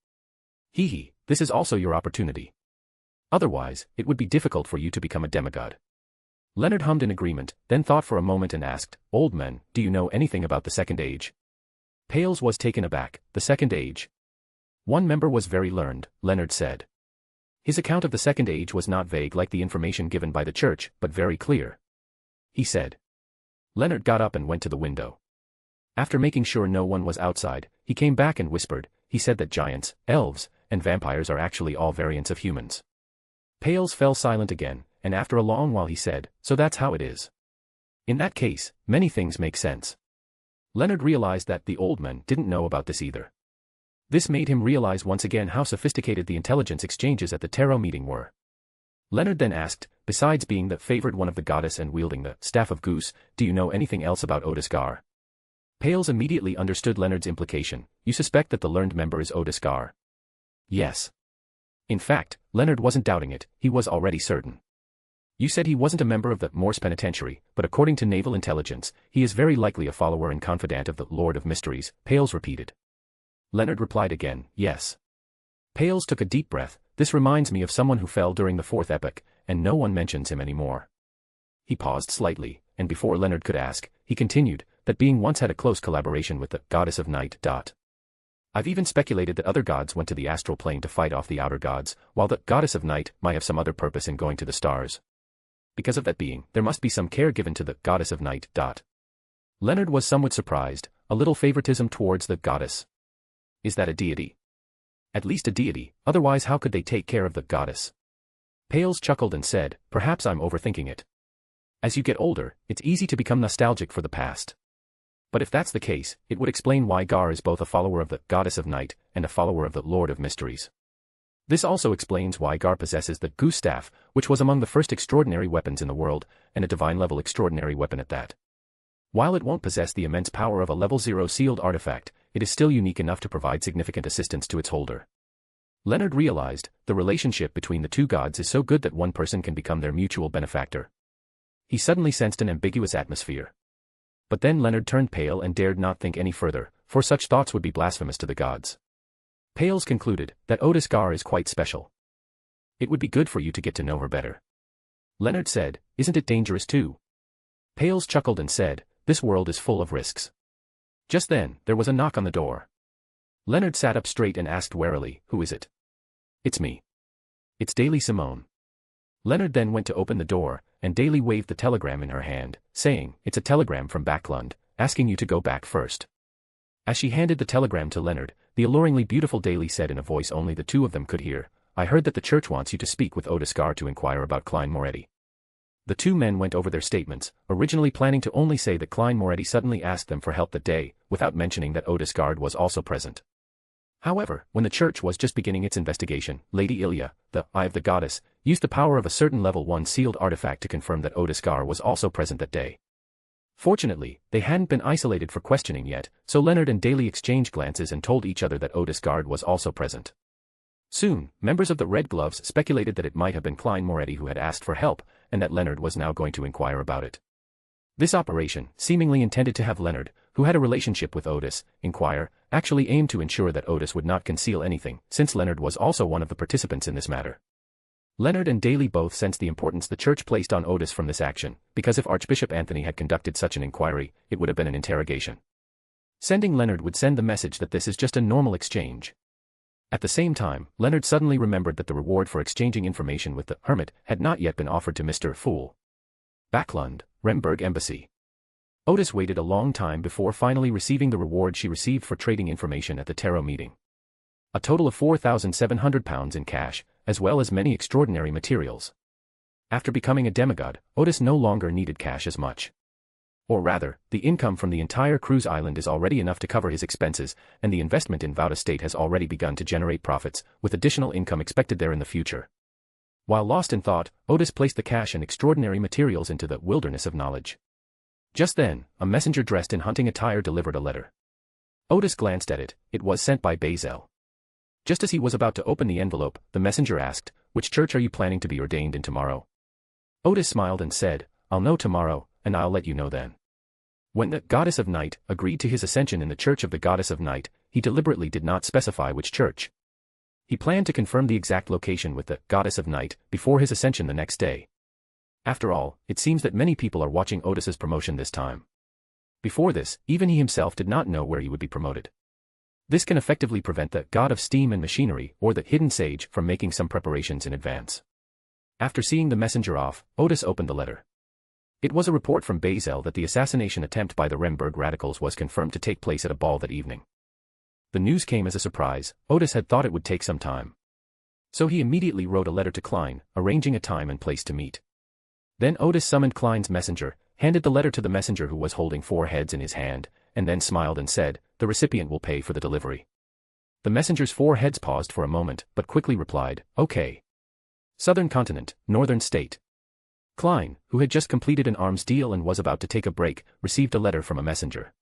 Hee, this is also your opportunity. Otherwise, it would be difficult for you to become a demigod. Leonard hummed in agreement, then thought for a moment and asked, Old man, do you know anything about the Second Age? Pales was taken aback, the Second Age. One member was very learned, Leonard said. His account of the Second Age was not vague like the information given by the church, but very clear. He said. Leonard got up and went to the window. After making sure no one was outside, he came back and whispered, he said that giants, elves, and vampires are actually all variants of humans. Pales fell silent again, and after a long while he said, so that's how it is. In that case, many things make sense. Leonard realized that the old man didn't know about this either. This made him realize once again how sophisticated the intelligence exchanges at the tarot meeting were. Leonard then asked, besides being the favored one of the goddess and wielding the staff of Goose, do you know anything else about Odis Gard? Pales immediately understood Leonard's implication, you suspect that the learned member is Odis Gard? Yes. In fact, Leonard wasn't doubting it, he was already certain. You said he wasn't a member of the Moor's penitentiary, but according to naval intelligence, he is very likely a follower and confidant of the Lord of Mysteries, Pales repeated. Leonard replied again, yes. Pales took a deep breath, this reminds me of someone who fell during the Fourth Epoch, and no one mentions him anymore. He paused slightly, and before Leonard could ask, he continued, that being once had a close collaboration with the Goddess of Night. I've even speculated that other gods went to the astral plane to fight off the outer gods, while the Goddess of Night might have some other purpose in going to the stars. Because of that being, there must be some care given to the Goddess of Night. Leonard was somewhat surprised, a little favoritism towards the goddess. Is that a deity? At least a deity, otherwise how could they take care of the goddess? Pales chuckled and said, perhaps I'm overthinking it. As you get older, it's easy to become nostalgic for the past. But if that's the case, it would explain why Gar is both a follower of the Goddess of Night and a follower of the Lord of Mysteries. This also explains why Gar possesses the Goose Staff, which was among the first extraordinary weapons in the world, and a divine-level extraordinary weapon at that. While it won't possess the immense power of a level 0 sealed artifact, it is still unique enough to provide significant assistance to its holder. Leonard realized, the relationship between the two gods is so good that one person can become their mutual benefactor. He suddenly sensed an ambiguous atmosphere. But then Leonard turned pale and dared not think any further, for such thoughts would be blasphemous to the gods. Pales concluded that Odis Gard is quite special. It would be good for you to get to know her better. Leonard said, isn't it dangerous too? Pales chuckled and said, this world is full of risks. Just then, there was a knock on the door. Leonard sat up straight and asked warily, who is it? It's me. It's Daly Simone. Leonard then went to open the door, and Daly waved the telegram in her hand, saying, it's a telegram from Backlund, asking you to go back first. As she handed the telegram to Leonard, the alluringly beautiful Daly said in a voice only the two of them could hear, I heard that the church wants you to speak with Odis Gard to inquire about Klein Moretti. The two men went over their statements, originally planning to only say that Klein Moretti suddenly asked them for help that day, without mentioning that Odis Gard was also present. However, when the church was just beginning its investigation, Lady Ilya, the Eye of the Goddess, used the power of a certain level 1 sealed artifact to confirm that Odis Gard was also present that day. Fortunately, they hadn't been isolated for questioning yet, so Leonard and Daly exchanged glances and told each other that Odis Gard was also present. Soon, members of the Red Gloves speculated that it might have been Klein Moretti who had asked for help, and that Leonard was now going to inquire about it. This operation, seemingly intended to have Leonard, who had a relationship with Odis, inquire, actually aimed to ensure that Odis would not conceal anything, since Leonard was also one of the participants in this matter. Leonard and Daly both sensed the importance the church placed on Odis from this action, because if Archbishop Anthony had conducted such an inquiry, it would have been an interrogation. Sending Leonard would send the message that this is just a normal exchange. At the same time, Leonard suddenly remembered that the reward for exchanging information with the Hermit had not yet been offered to Mr. Fool. Backlund, Remberg Embassy. Odis waited a long time before finally receiving the reward she received for trading information at the tarot meeting. A total of £4,700 in cash, as well as many extraordinary materials. After becoming a demigod, Odis no longer needed cash as much. Or rather, the income from the entire cruise island is already enough to cover his expenses, and the investment in Vaud Estate has already begun to generate profits, with additional income expected there in the future. While lost in thought, Odis placed the cash and extraordinary materials into the wilderness of knowledge. Just then, a messenger dressed in hunting attire delivered a letter. Odis glanced at it. It was sent by Bazel. Just as he was about to open the envelope, the messenger asked, which church are you planning to be ordained in tomorrow? Odis smiled and said, I'll know tomorrow, and I'll let you know then. When the Goddess of Night agreed to his ascension in the Church of the Goddess of Night, he deliberately did not specify which church. He planned to confirm the exact location with the Goddess of Night before his ascension the next day. After all, it seems that many people are watching Odis's promotion this time. Before this, even he himself did not know where he would be promoted. This can effectively prevent the God of Steam and Machinery or the Hidden Sage from making some preparations in advance. After seeing the messenger off, Odis opened the letter. It was a report from Bazel that the assassination attempt by the Remberg radicals was confirmed to take place at a ball that evening. The news came as a surprise. Odis had thought it would take some time. So he immediately wrote a letter to Klein, arranging a time and place to meet. Then Odis summoned Klein's messenger, handed the letter to the messenger who was holding 4 heads in his hand, and then smiled and said, the recipient will pay for the delivery. The messenger's 4 heads paused for a moment, but quickly replied, okay. Southern Continent, Northern State. Klein, who had just completed an arms deal and was about to take a break, received a letter from a messenger.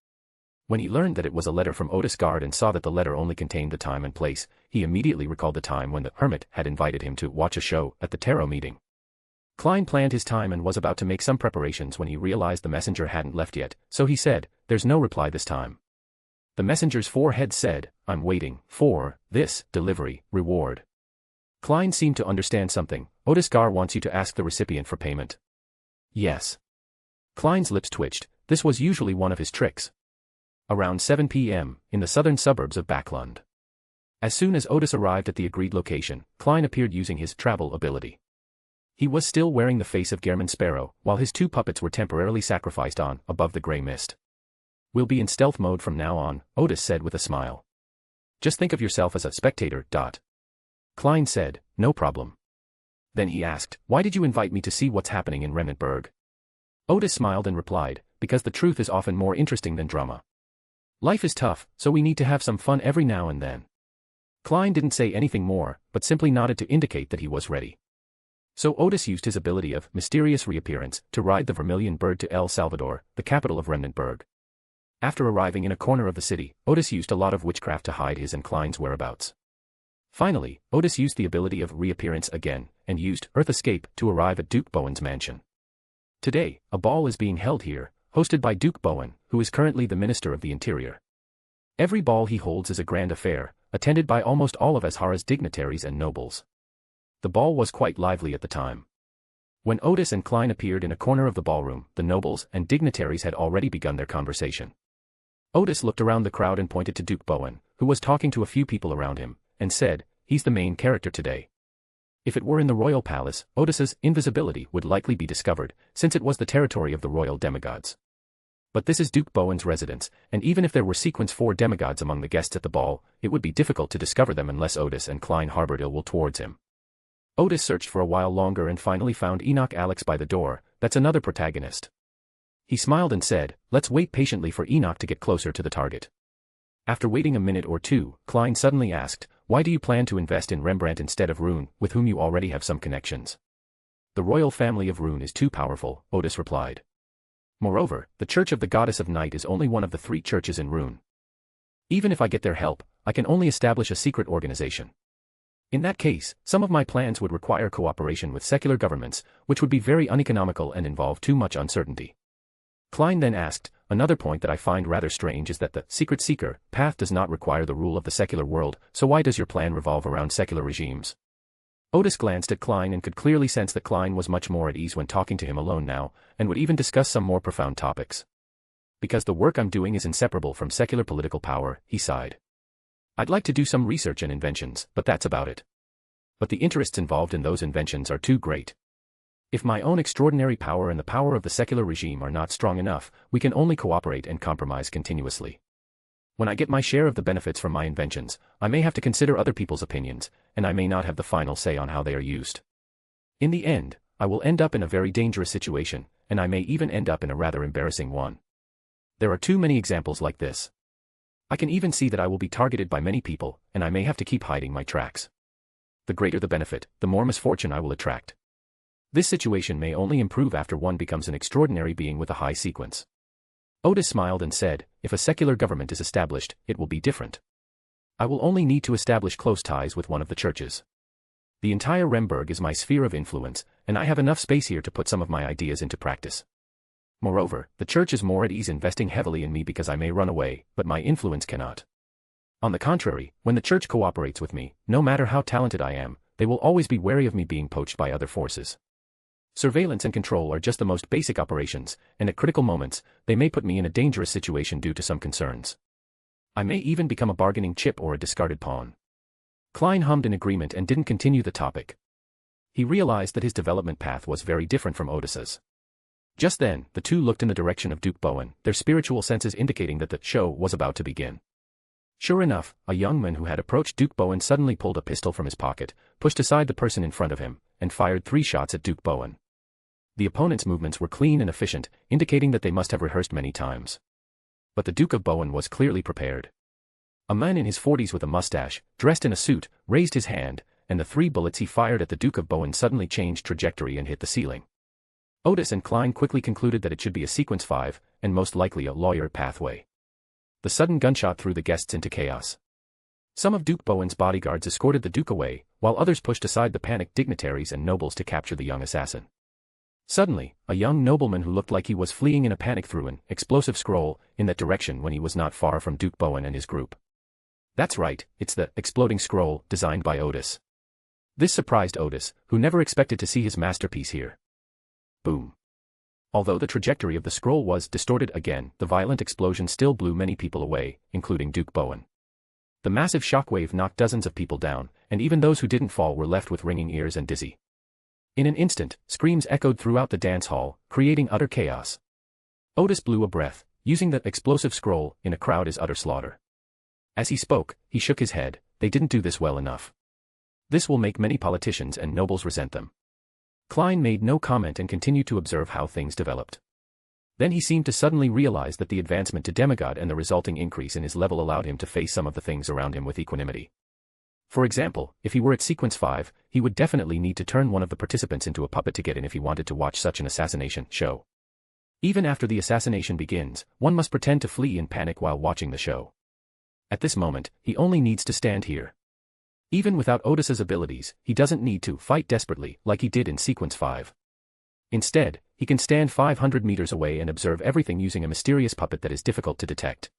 When he learned that it was a letter from Odis Gard and saw that the letter only contained the time and place, he immediately recalled the time when the Hermit had invited him to watch a show at the tarot meeting. Klein planned his time and was about to make some preparations when he realized the messenger hadn't left yet, so he said, there's no reply this time. The messenger's 4 heads said, I'm waiting for this delivery reward. Klein seemed to understand something. Odis Gard wants you to ask the recipient for payment. Yes. Klein's lips twitched. This was usually one of his tricks. Around 7 p.m., in the southern suburbs of Backlund. As soon as Odis arrived at the agreed location, Klein appeared using his travel ability. He was still wearing the face of Gehrman Sparrow, while his 2 puppets were temporarily sacrificed on, above the grey mist. We'll be in stealth mode from now on, Odis said with a smile. Just think of yourself as a spectator. Klein said, no problem. Then he asked, why did you invite me to see what's happening in Remnantburg? Odis smiled and replied, because the truth is often more interesting than drama. Life is tough, so we need to have some fun every now and then. Klein didn't say anything more, but simply nodded to indicate that he was ready. So Odis used his ability of mysterious reappearance to ride the vermilion bird to El Salvador, the capital of Remnantburg. After arriving in a corner of the city, Odis used a lot of witchcraft to hide his and Klein's whereabouts. Finally, Odis used the ability of reappearance again, and used Earth Escape to arrive at Duke Bowen's mansion. Today, a ball is being held here, hosted by Duke Bowen, who is currently the Minister of the Interior. Every ball he holds is a grand affair, attended by almost all of Azhara's dignitaries and nobles. The ball was quite lively at the time. When Odis and Klein appeared in a corner of the ballroom, the nobles and dignitaries had already begun their conversation. Odis looked around the crowd and pointed to Duke Bowen, who was talking to a few people around him, and said, "He's the main character today." If it were in the royal palace, Odis's invisibility would likely be discovered, since it was the territory of the royal demigods. But this is Duke Bowen's residence, and even if there were sequence 4 demigods among the guests at the ball, it would be difficult to discover them unless Odis and Klein harbored ill will towards him. Odis searched for a while longer and finally found Enoch Alex by the door. That's another protagonist. He smiled and said, "Let's wait patiently for Enoch to get closer to the target." After waiting a minute or two, Klein suddenly asked, "Why do you plan to invest in Rembrandt instead of Rune, with whom you already have some connections?" "The royal family of Rune is too powerful," Odis replied. "Moreover, the Church of the Goddess of Night is only one of the 3 churches in Rune. Even if I get their help, I can only establish a secret organization. In that case, some of my plans would require cooperation with secular governments, which would be very uneconomical and involve too much uncertainty." Klein then asked, "Another point that I find rather strange is that the secret seeker path does not require the rule of the secular world, so why does your plan revolve around secular regimes?" Odis glanced at Klein and could clearly sense that Klein was much more at ease when talking to him alone now, and would even discuss some more profound topics. "Because the work I'm doing is inseparable from secular political power," he sighed. "I'd like to do some research and inventions, but that's about it. But the interests involved in those inventions are too great. If my own extraordinary power and the power of the secular regime are not strong enough, we can only cooperate and compromise continuously. When I get my share of the benefits from my inventions, I may have to consider other people's opinions, and I may not have the final say on how they are used. In the end, I will end up in a very dangerous situation, and I may even end up in a rather embarrassing one. There are too many examples like this. I can even see that I will be targeted by many people, and I may have to keep hiding my tracks. The greater the benefit, the more misfortune I will attract. This situation may only improve after one becomes an extraordinary being with a high sequence." Odis smiled and said, "If a secular government is established, it will be different. I will only need to establish close ties with one of the churches. The entire Remburg is my sphere of influence, and I have enough space here to put some of my ideas into practice. Moreover, the church is more at ease investing heavily in me because I may run away, but my influence cannot. On the contrary, when the church cooperates with me, no matter how talented I am, they will always be wary of me being poached by other forces. Surveillance and control are just the most basic operations, and at critical moments, they may put me in a dangerous situation due to some concerns. I may even become a bargaining chip or a discarded pawn." Klein hummed in agreement and didn't continue the topic. He realized that his development path was very different from Odis's. Just then, the two looked in the direction of Duke Bowen, their spiritual senses indicating that the show was about to begin. Sure enough, a young man who had approached Duke Bowen suddenly pulled a pistol from his pocket, pushed aside the person in front of him, and fired 3 shots at Duke Bowen. The opponent's movements were clean and efficient, indicating that they must have rehearsed many times. But the Duke of Bowen was clearly prepared. A man in his 40s with a mustache, dressed in a suit, raised his hand, and the 3 bullets he fired at the Duke of Bowen suddenly changed trajectory and hit the ceiling. Odis and Klein quickly concluded that it should be a sequence 5, and most likely a lawyer pathway. The sudden gunshot threw the guests into chaos. Some of Duke Bowen's bodyguards escorted the Duke away, while others pushed aside the panicked dignitaries and nobles to capture the young assassin. Suddenly, a young nobleman who looked like he was fleeing in a panic threw an explosive scroll in that direction when he was not far from Duke Bowen and his group. That's right, it's the exploding scroll designed by Odis. This surprised Odis, who never expected to see his masterpiece here. Boom. Although the trajectory of the scroll was distorted again, the violent explosion still blew many people away, including Duke Bowen. The massive shockwave knocked dozens of people down, and even those who didn't fall were left with ringing ears and dizzy. In an instant, screams echoed throughout the dance hall, creating utter chaos. Odis blew a breath, using the explosive scroll in a crowd is utter slaughter. As he spoke, he shook his head. They didn't do this well enough. This will make many politicians and nobles resent them. Klein made no comment and continued to observe how things developed. Then he seemed to suddenly realize that the advancement to demigod and the resulting increase in his level allowed him to face some of the things around him with equanimity. For example, if he were at sequence 5, he would definitely need to turn one of the participants into a puppet to get in if he wanted to watch such an assassination show. Even after the assassination begins, one must pretend to flee in panic while watching the show. At this moment, he only needs to stand here. Even without Odis's abilities, he doesn't need to fight desperately like he did in sequence 5. Instead, he can stand 500 meters away and observe everything using a mysterious puppet that is difficult to detect.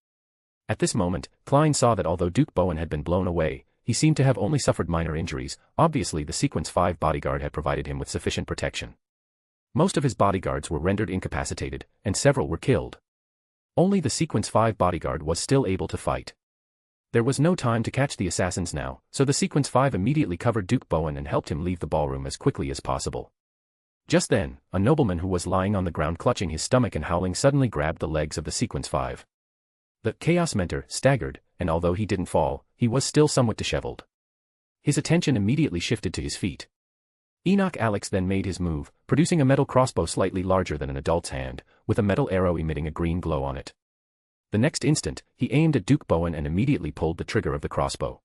At this moment, Klein saw that although Duke Bowen had been blown away, he seemed to have only suffered minor injuries. Obviously the sequence 5 bodyguard had provided him with sufficient protection. Most of his bodyguards were rendered incapacitated, and several were killed. Only the sequence 5 bodyguard was still able to fight. There was no time to catch the assassins now, so the sequence 5 immediately covered Duke Bowen and helped him leave the ballroom as quickly as possible. Just then, a nobleman who was lying on the ground clutching his stomach and howling suddenly grabbed the legs of the sequence 5. The Chaos Mentor staggered, and although he didn't fall, he was still somewhat disheveled. His attention immediately shifted to his feet. Enoch Alex then made his move, producing a metal crossbow slightly larger than an adult's hand, with a metal arrow emitting a green glow on it. The next instant, he aimed at Duke Bowen and immediately pulled the trigger of the crossbow.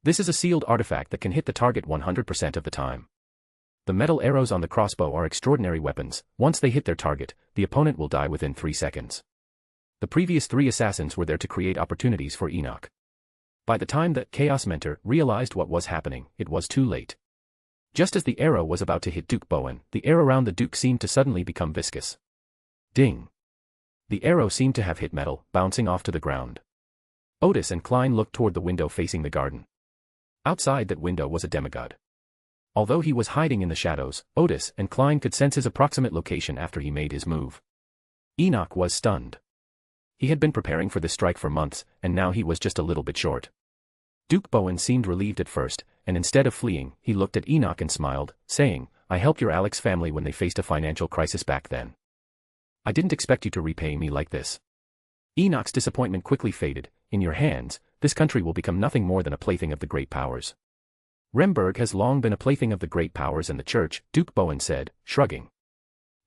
This is a sealed artifact that can hit the target 100% of the time. The metal arrows on the crossbow are extraordinary weapons. Once they hit their target, the opponent will die within 3 seconds. The previous 3 assassins were there to create opportunities for Enoch. By the time that Chaos Mentor realized what was happening, it was too late. Just as the arrow was about to hit Duke Bowen, the air around the Duke seemed to suddenly become viscous. Ding! The arrow seemed to have hit metal, bouncing off to the ground. Odis and Klein looked toward the window facing the garden. Outside that window was a demigod. Although he was hiding in the shadows, Odis and Klein could sense his approximate location after he made his move. Enoch was stunned. He had been preparing for this strike for months, and now he was just a little bit short. Duke Bowen seemed relieved at first, and instead of fleeing, he looked at Enoch and smiled, saying, "I helped your Alex family when they faced a financial crisis back then. I didn't expect you to repay me like this." Enoch's disappointment quickly faded. "In your hands, this country will become nothing more than a plaything of the great powers." "Remberg has long been a plaything of the great powers and the church," Duke Bowen said, shrugging.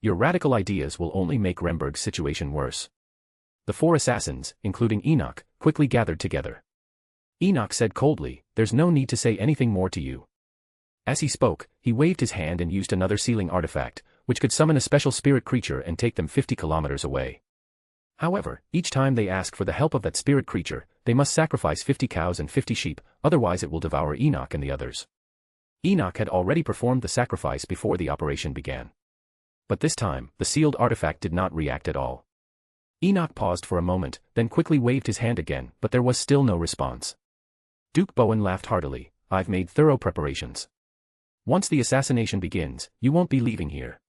"Your radical ideas will only make Remberg's situation worse." The 4 assassins, including Enoch, quickly gathered together. Enoch said coldly, "There's no need to say anything more to you." As he spoke, he waved his hand and used another sealing artifact, which could summon a special spirit creature and take them 50 kilometers away. However, each time they ask for the help of that spirit creature, they must sacrifice 50 cows and 50 sheep, otherwise it will devour Enoch and the others. Enoch had already performed the sacrifice before the operation began. But this time, the sealed artifact did not react at all. Enoch paused for a moment, then quickly waved his hand again, but there was still no response. Duke Bowen laughed heartily, "I've made thorough preparations. Once the assassination begins, you won't be leaving here."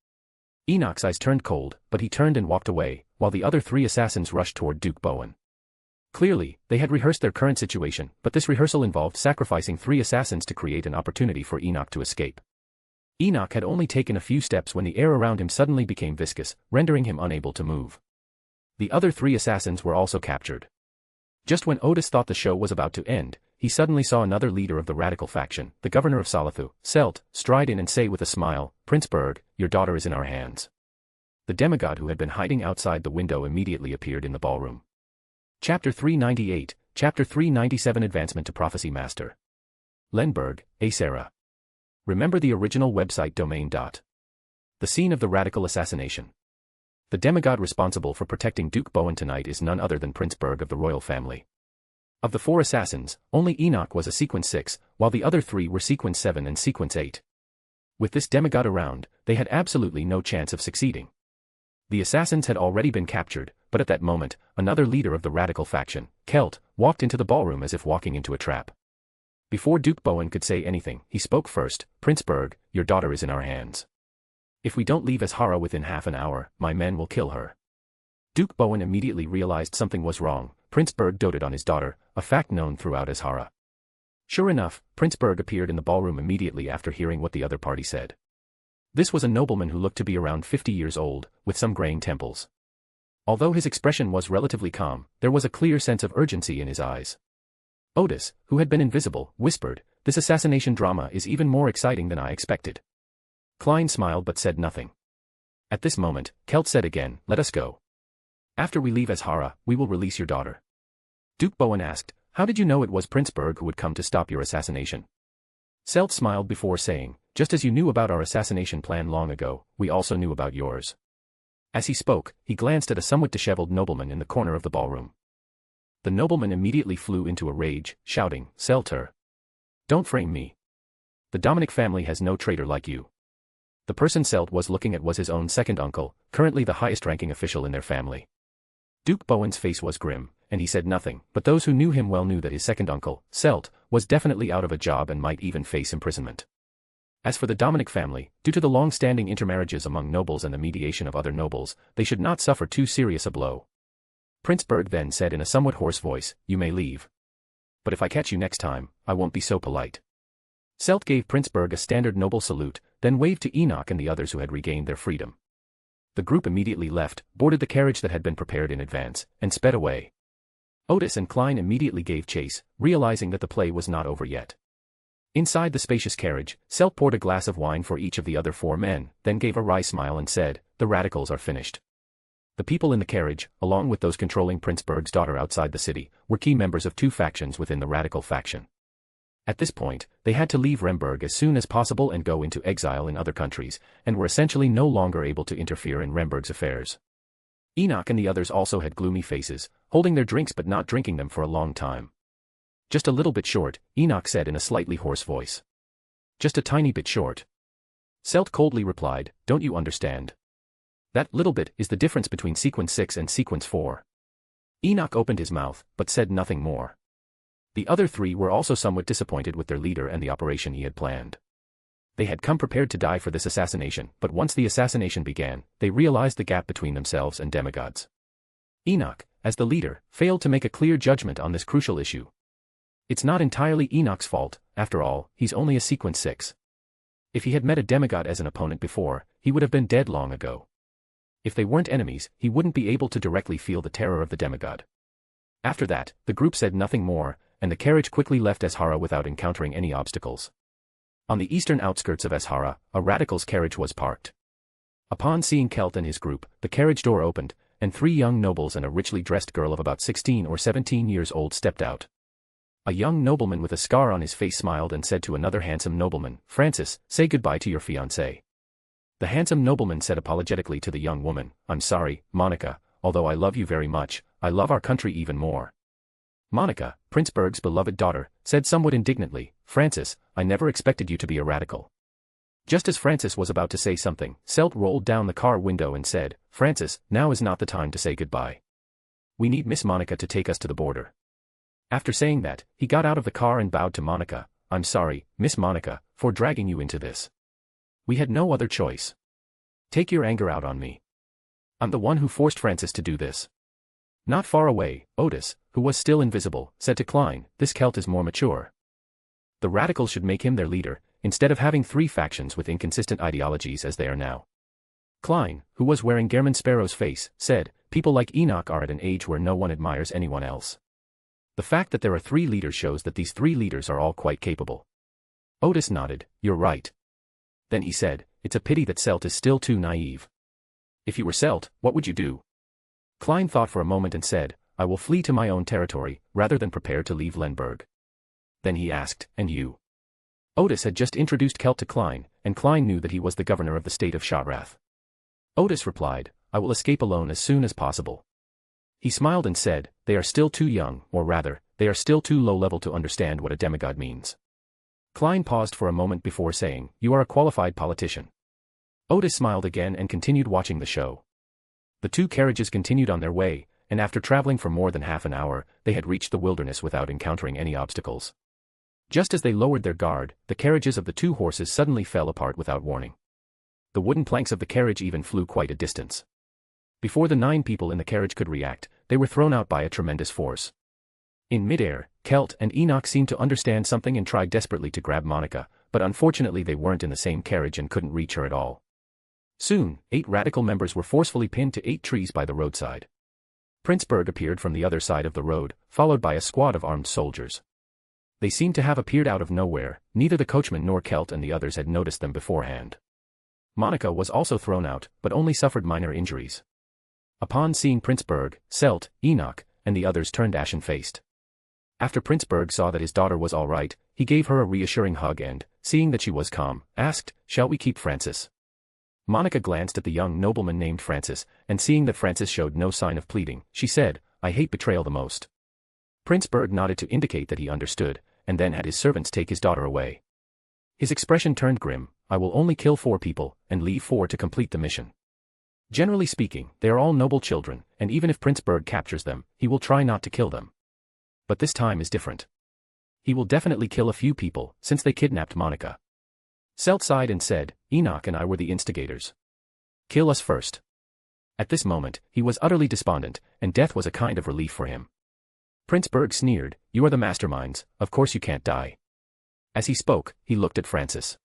Enoch's eyes turned cold, but he turned and walked away, while the other 3 assassins rushed toward Duke Bowen. Clearly, they had rehearsed their current situation, but this rehearsal involved sacrificing 3 assassins to create an opportunity for Enoch to escape. Enoch had only taken a few steps when the air around him suddenly became viscous, rendering him unable to move. The other 3 assassins were also captured. Just when Odis thought the show was about to end, he suddenly saw another leader of the radical faction, the governor of Salathu, Selt, stride in and say with a smile, "Prince Berg, your daughter is in our hands." The demigod who had been hiding outside the window immediately appeared in the ballroom. Chapter 398, Chapter 397 Advancement to Prophecy Master. Lenberg, Sarah. Remember the original website domain. The scene of the radical assassination. The demigod responsible for protecting Duke Bowen tonight is none other than Prince Berg of the royal family. Of the 4 assassins, only Enoch was a sequence 6, while the other 3 were sequence 7 and sequence 8. With this demigod around, they had absolutely no chance of succeeding. The assassins had already been captured, but at that moment, another leader of the radical faction, Kelt, walked into the ballroom as if walking into a trap. Before Duke Bowen could say anything, he spoke first, "Prince Berg, your daughter is in our hands. If we don't leave Ashara within half an hour, my men will kill her." Duke Bowen immediately realized something was wrong. Prince Berg doted on his daughter, a fact known throughout Ashara. Sure enough, Prince Berg appeared in the ballroom immediately after hearing what the other party said. This was a nobleman who looked to be around 50 years old, with some graying temples. Although his expression was relatively calm, there was a clear sense of urgency in his eyes. Odis, who had been invisible, whispered, "This assassination drama is even more exciting than I expected." Klein smiled but said nothing. At this moment, Kelt said again, let us go. After we leave Azhara, we will release your daughter. Duke Bowen asked, how did you know it was Prince Berg who would come to stop your assassination? Selt smiled before saying, just as you knew about our assassination plan long ago, we also knew about yours. As he spoke, he glanced at a somewhat disheveled nobleman in the corner of the ballroom. The nobleman immediately flew into a rage, shouting, Selter. Don't frame me. The Dominic family has no traitor like you. The person Selt was looking at was his own second uncle, currently the highest-ranking official in their family. Duke Bowen's face was grim, and he said nothing, but those who knew him well knew that his second uncle, Selt, was definitely out of a job and might even face imprisonment. As for the Dominic family, due to the long-standing intermarriages among nobles and the mediation of other nobles, they should not suffer too serious a blow. Prince Berg then said in a somewhat hoarse voice, you may leave. But if I catch you next time, I won't be so polite. Selt gave Prince Berg a standard noble salute, then waved to Enoch and the others who had regained their freedom. The group immediately left, boarded the carriage that had been prepared in advance, and sped away. Odis and Klein immediately gave chase, realizing that the play was not over yet. Inside the spacious carriage, Selt poured a glass of wine for each of the other 4 men, then gave a wry smile and said, the radicals are finished. The people in the carriage, along with those controlling Prince Berg's daughter outside the city, were key members of 2 factions within the radical faction. At this point, they had to leave Remberg as soon as possible and go into exile in other countries, and were essentially no longer able to interfere in Remberg's affairs. Enoch and the others also had gloomy faces, holding their drinks but not drinking them for a long time. Just a little bit short, Enoch said in a slightly hoarse voice. Just a tiny bit short. Selt coldly replied, don't you understand? That little bit is the difference between sequence 6 and sequence 4. Enoch opened his mouth, but said nothing more. The other 3 were also somewhat disappointed with their leader and the operation he had planned. They had come prepared to die for this assassination, but once the assassination began, they realized the gap between themselves and demigods. Enoch, as the leader, failed to make a clear judgment on this crucial issue. It's not entirely Enoch's fault, after all, he's only a sequence 6. If he had met a demigod as an opponent before, he would have been dead long ago. If they weren't enemies, he wouldn't be able to directly feel the terror of the demigod. After that, the group said nothing more, and the carriage quickly left Azhara without encountering any obstacles. On the eastern outskirts of Azhara, a radical's carriage was parked. Upon seeing Kelt and his group, the carriage door opened, and 3 young nobles and a richly dressed girl of about 16 or 17 years old stepped out. A young nobleman with a scar on his face smiled and said to another handsome nobleman, Francis, say goodbye to your fiancée. The handsome nobleman said apologetically to the young woman, I'm sorry, Monica, although I love you very much, I love our country even more. Monica, Prince Berg's beloved daughter, said somewhat indignantly, Francis, I never expected you to be a radical. Just as Francis was about to say something, Selt rolled down the car window and said, Francis, now is not the time to say goodbye. We need Miss Monica to take us to the border. After saying that, he got out of the car and bowed to Monica, I'm sorry, Miss Monica, for dragging you into this. We had no other choice. Take your anger out on me. I'm the one who forced Francis to do this. Not far away, Odis, who was still invisible, said to Klein, this Celt is more mature. The radicals should make him their leader, instead of having 3 factions with inconsistent ideologies as they are now. Klein, who was wearing Gehrman Sparrow's face, said, people like Enoch are at an age where no one admires anyone else. The fact that there are 3 leaders shows that these 3 leaders are all quite capable. Odis nodded, you're right. Then he said, it's a pity that Selt is still too naive. If you were Selt, what would you do? Klein thought for a moment and said, I will flee to my own territory, rather than prepare to leave Lenberg. Then he asked, and you? Odis had just introduced Kelt to Klein, and Klein knew that he was the governor of the state of Sharath. Odis replied, I will escape alone as soon as possible. He smiled and said, they are still too young, or rather, they are still too low level to understand what a demigod means. Klein paused for a moment before saying, you are a qualified politician. Odis smiled again and continued watching the show. The 2 carriages continued on their way, and after traveling for more than half an hour, they had reached the wilderness without encountering any obstacles. Just as they lowered their guard, the carriages of the 2 horses suddenly fell apart without warning. The wooden planks of the carriage even flew quite a distance. Before the 9 people in the carriage could react, they were thrown out by a tremendous force. In midair, Kelt and Enoch seemed to understand something and tried desperately to grab Monica, but unfortunately they weren't in the same carriage and couldn't reach her at all. Soon, 8 radical members were forcefully pinned to 8 trees by the roadside. Prince Berg appeared from the other side of the road, followed by a squad of armed soldiers. They seemed to have appeared out of nowhere, neither the coachman nor Kelt and the others had noticed them beforehand. Monica was also thrown out, but only suffered minor injuries. Upon seeing Prince Berg, Selt, Enoch, and the others turned ashen-faced. After Prince Berg saw that his daughter was all right, he gave her a reassuring hug and, seeing that she was calm, asked, "Shall we keep Francis?" Monica glanced at the young nobleman named Francis, and seeing that Francis showed no sign of pleading, she said, "I hate betrayal the most." Prince Berg nodded to indicate that he understood, and then had his servants take his daughter away. His expression turned grim. "I will only kill 4 people, and leave 4 to complete the mission. Generally speaking, they are all noble children, and even if Prince Berg captures them, he will try not to kill them. But this time is different. He will definitely kill a few people, since they kidnapped Monica." Selt sighed and said, "Enoch and I were the instigators. Kill us first." At this moment, he was utterly despondent, and death was a kind of relief for him. Prince Berg sneered, "You are the masterminds, of course you can't die." As he spoke, he looked at Francis.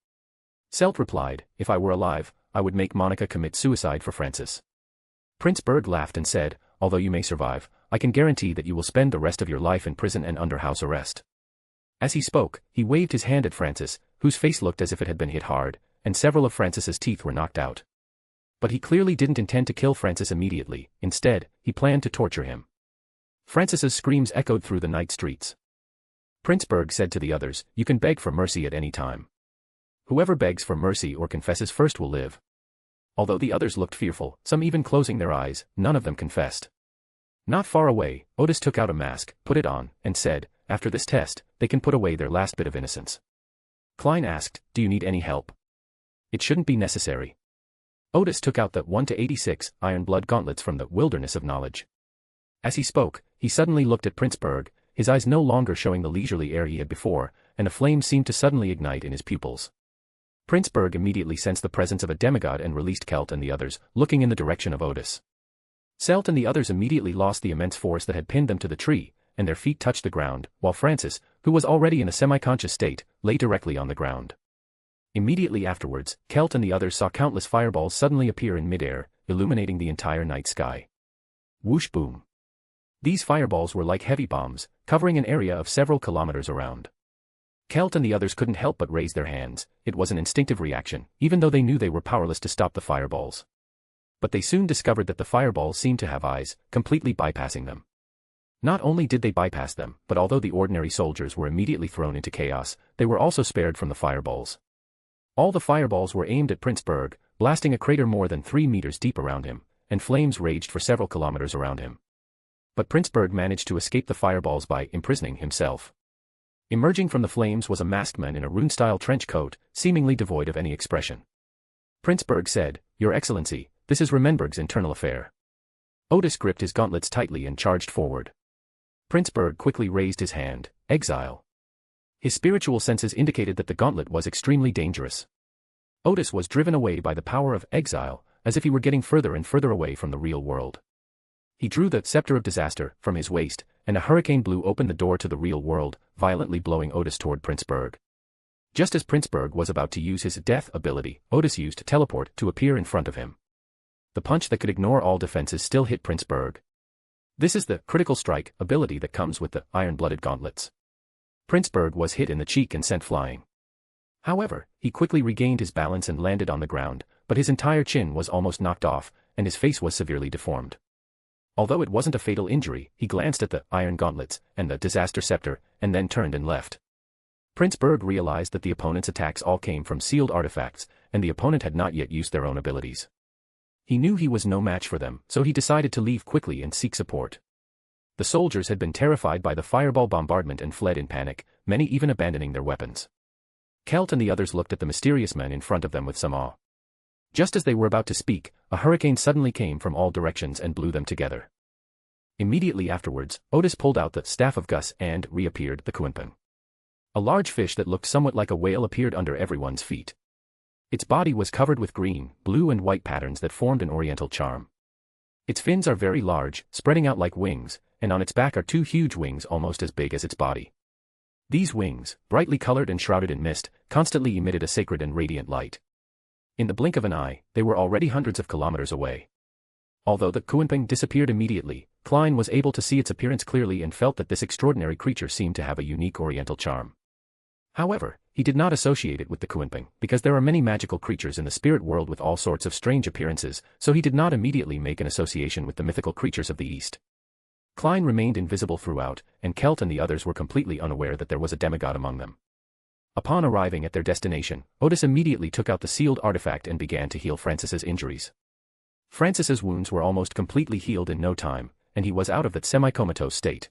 Selt replied, "If I were alive, I would make Monica commit suicide for Francis." Prince Berg laughed and said, "Although you may survive, I can guarantee that you will spend the rest of your life in prison and under house arrest." As he spoke, he waved his hand at Francis, whose face looked as if it had been hit hard, and several of Francis's teeth were knocked out. But he clearly didn't intend to kill Francis immediately. Instead, he planned to torture him. Francis's screams echoed through the night streets. Prince Berg said to the others, "You can beg for mercy at any time. Whoever begs for mercy or confesses first will live." Although the others looked fearful, some even closing their eyes, none of them confessed. Not far away, Odis took out a mask, put it on, and said, "After this test, they can put away their last bit of innocence." Klein asked, "Do you need any help?" "It shouldn't be necessary." Odis took out the 1-86 iron blood gauntlets from the wilderness of knowledge. As he spoke, he suddenly looked at Prince Berg, his eyes no longer showing the leisurely air he had before, and a flame seemed to suddenly ignite in his pupils. Prince Berg immediately sensed the presence of a demigod and released Kelt and the others, looking in the direction of Odis. Selt and the others immediately lost the immense force that had pinned them to the tree, and their feet touched the ground, while Francis, who was already in a semi-conscious state, lay directly on the ground. Immediately afterwards, Kelt and the others saw countless fireballs suddenly appear in midair, illuminating the entire night sky. Whoosh boom. These fireballs were like heavy bombs, covering an area of several kilometers around. Kelt and the others couldn't help but raise their hands. It was an instinctive reaction, even though they knew they were powerless to stop the fireballs. But they soon discovered that the fireballs seemed to have eyes, completely bypassing them. Not only did they bypass them, but although the ordinary soldiers were immediately thrown into chaos, they were also spared from the fireballs. All the fireballs were aimed at Prince Berg, blasting a crater more than 3 meters deep around him, and flames raged for several kilometers around him. But Prince Berg managed to escape the fireballs by imprisoning himself. Emerging from the flames was a masked man in a rune-style trench coat, seemingly devoid of any expression. Prince Berg said, "Your Excellency, this is Remenberg's internal affair." Odis gripped his gauntlets tightly and charged forward. Prince Berg quickly raised his hand, "Exile." His spiritual senses indicated that the gauntlet was extremely dangerous. Odis was driven away by the power of exile, as if he were getting further and further away from the real world. He drew the scepter of disaster from his waist, and a hurricane blew open the door to the real world, violently blowing Odis toward Prince Berg. Just as Prince Berg was about to use his death ability, Odis used teleport to appear in front of him. The punch that could ignore all defenses still hit Prince Berg. This is the critical strike ability that comes with the iron-blooded gauntlets. Prince Berg was hit in the cheek and sent flying. However, he quickly regained his balance and landed on the ground, but his entire chin was almost knocked off, and his face was severely deformed. Although it wasn't a fatal injury, he glanced at the iron gauntlets and the disaster scepter, and then turned and left. Prince Berg realized that the opponent's attacks all came from sealed artifacts, and the opponent had not yet used their own abilities. He knew he was no match for them, so he decided to leave quickly and seek support. The soldiers had been terrified by the fireball bombardment and fled in panic, many even abandoning their weapons. Kelt and the others looked at the mysterious man in front of them with some awe. Just as they were about to speak, a hurricane suddenly came from all directions and blew them together. Immediately afterwards, Odis pulled out the Staff of Gus and reappeared the Kuinpin. A large fish that looked somewhat like a whale appeared under everyone's feet. Its body was covered with green, blue and white patterns that formed an oriental charm. Its fins are very large, spreading out like wings, and on its back are 2 huge wings almost as big as its body. These wings, brightly colored and shrouded in mist, constantly emitted a sacred and radiant light. In the blink of an eye, they were already hundreds of kilometers away. Although the Kuinping disappeared immediately, Klein was able to see its appearance clearly and felt that this extraordinary creature seemed to have a unique oriental charm. However, he did not associate it with the Kuinping, because there are many magical creatures in the spirit world with all sorts of strange appearances, so he did not immediately make an association with the mythical creatures of the East. Klein remained invisible throughout, and Kelt and the others were completely unaware that there was a demigod among them. Upon arriving at their destination, Odis immediately took out the sealed artifact and began to heal Francis's injuries. Francis's wounds were almost completely healed in no time, and he was out of that semi-comatose state.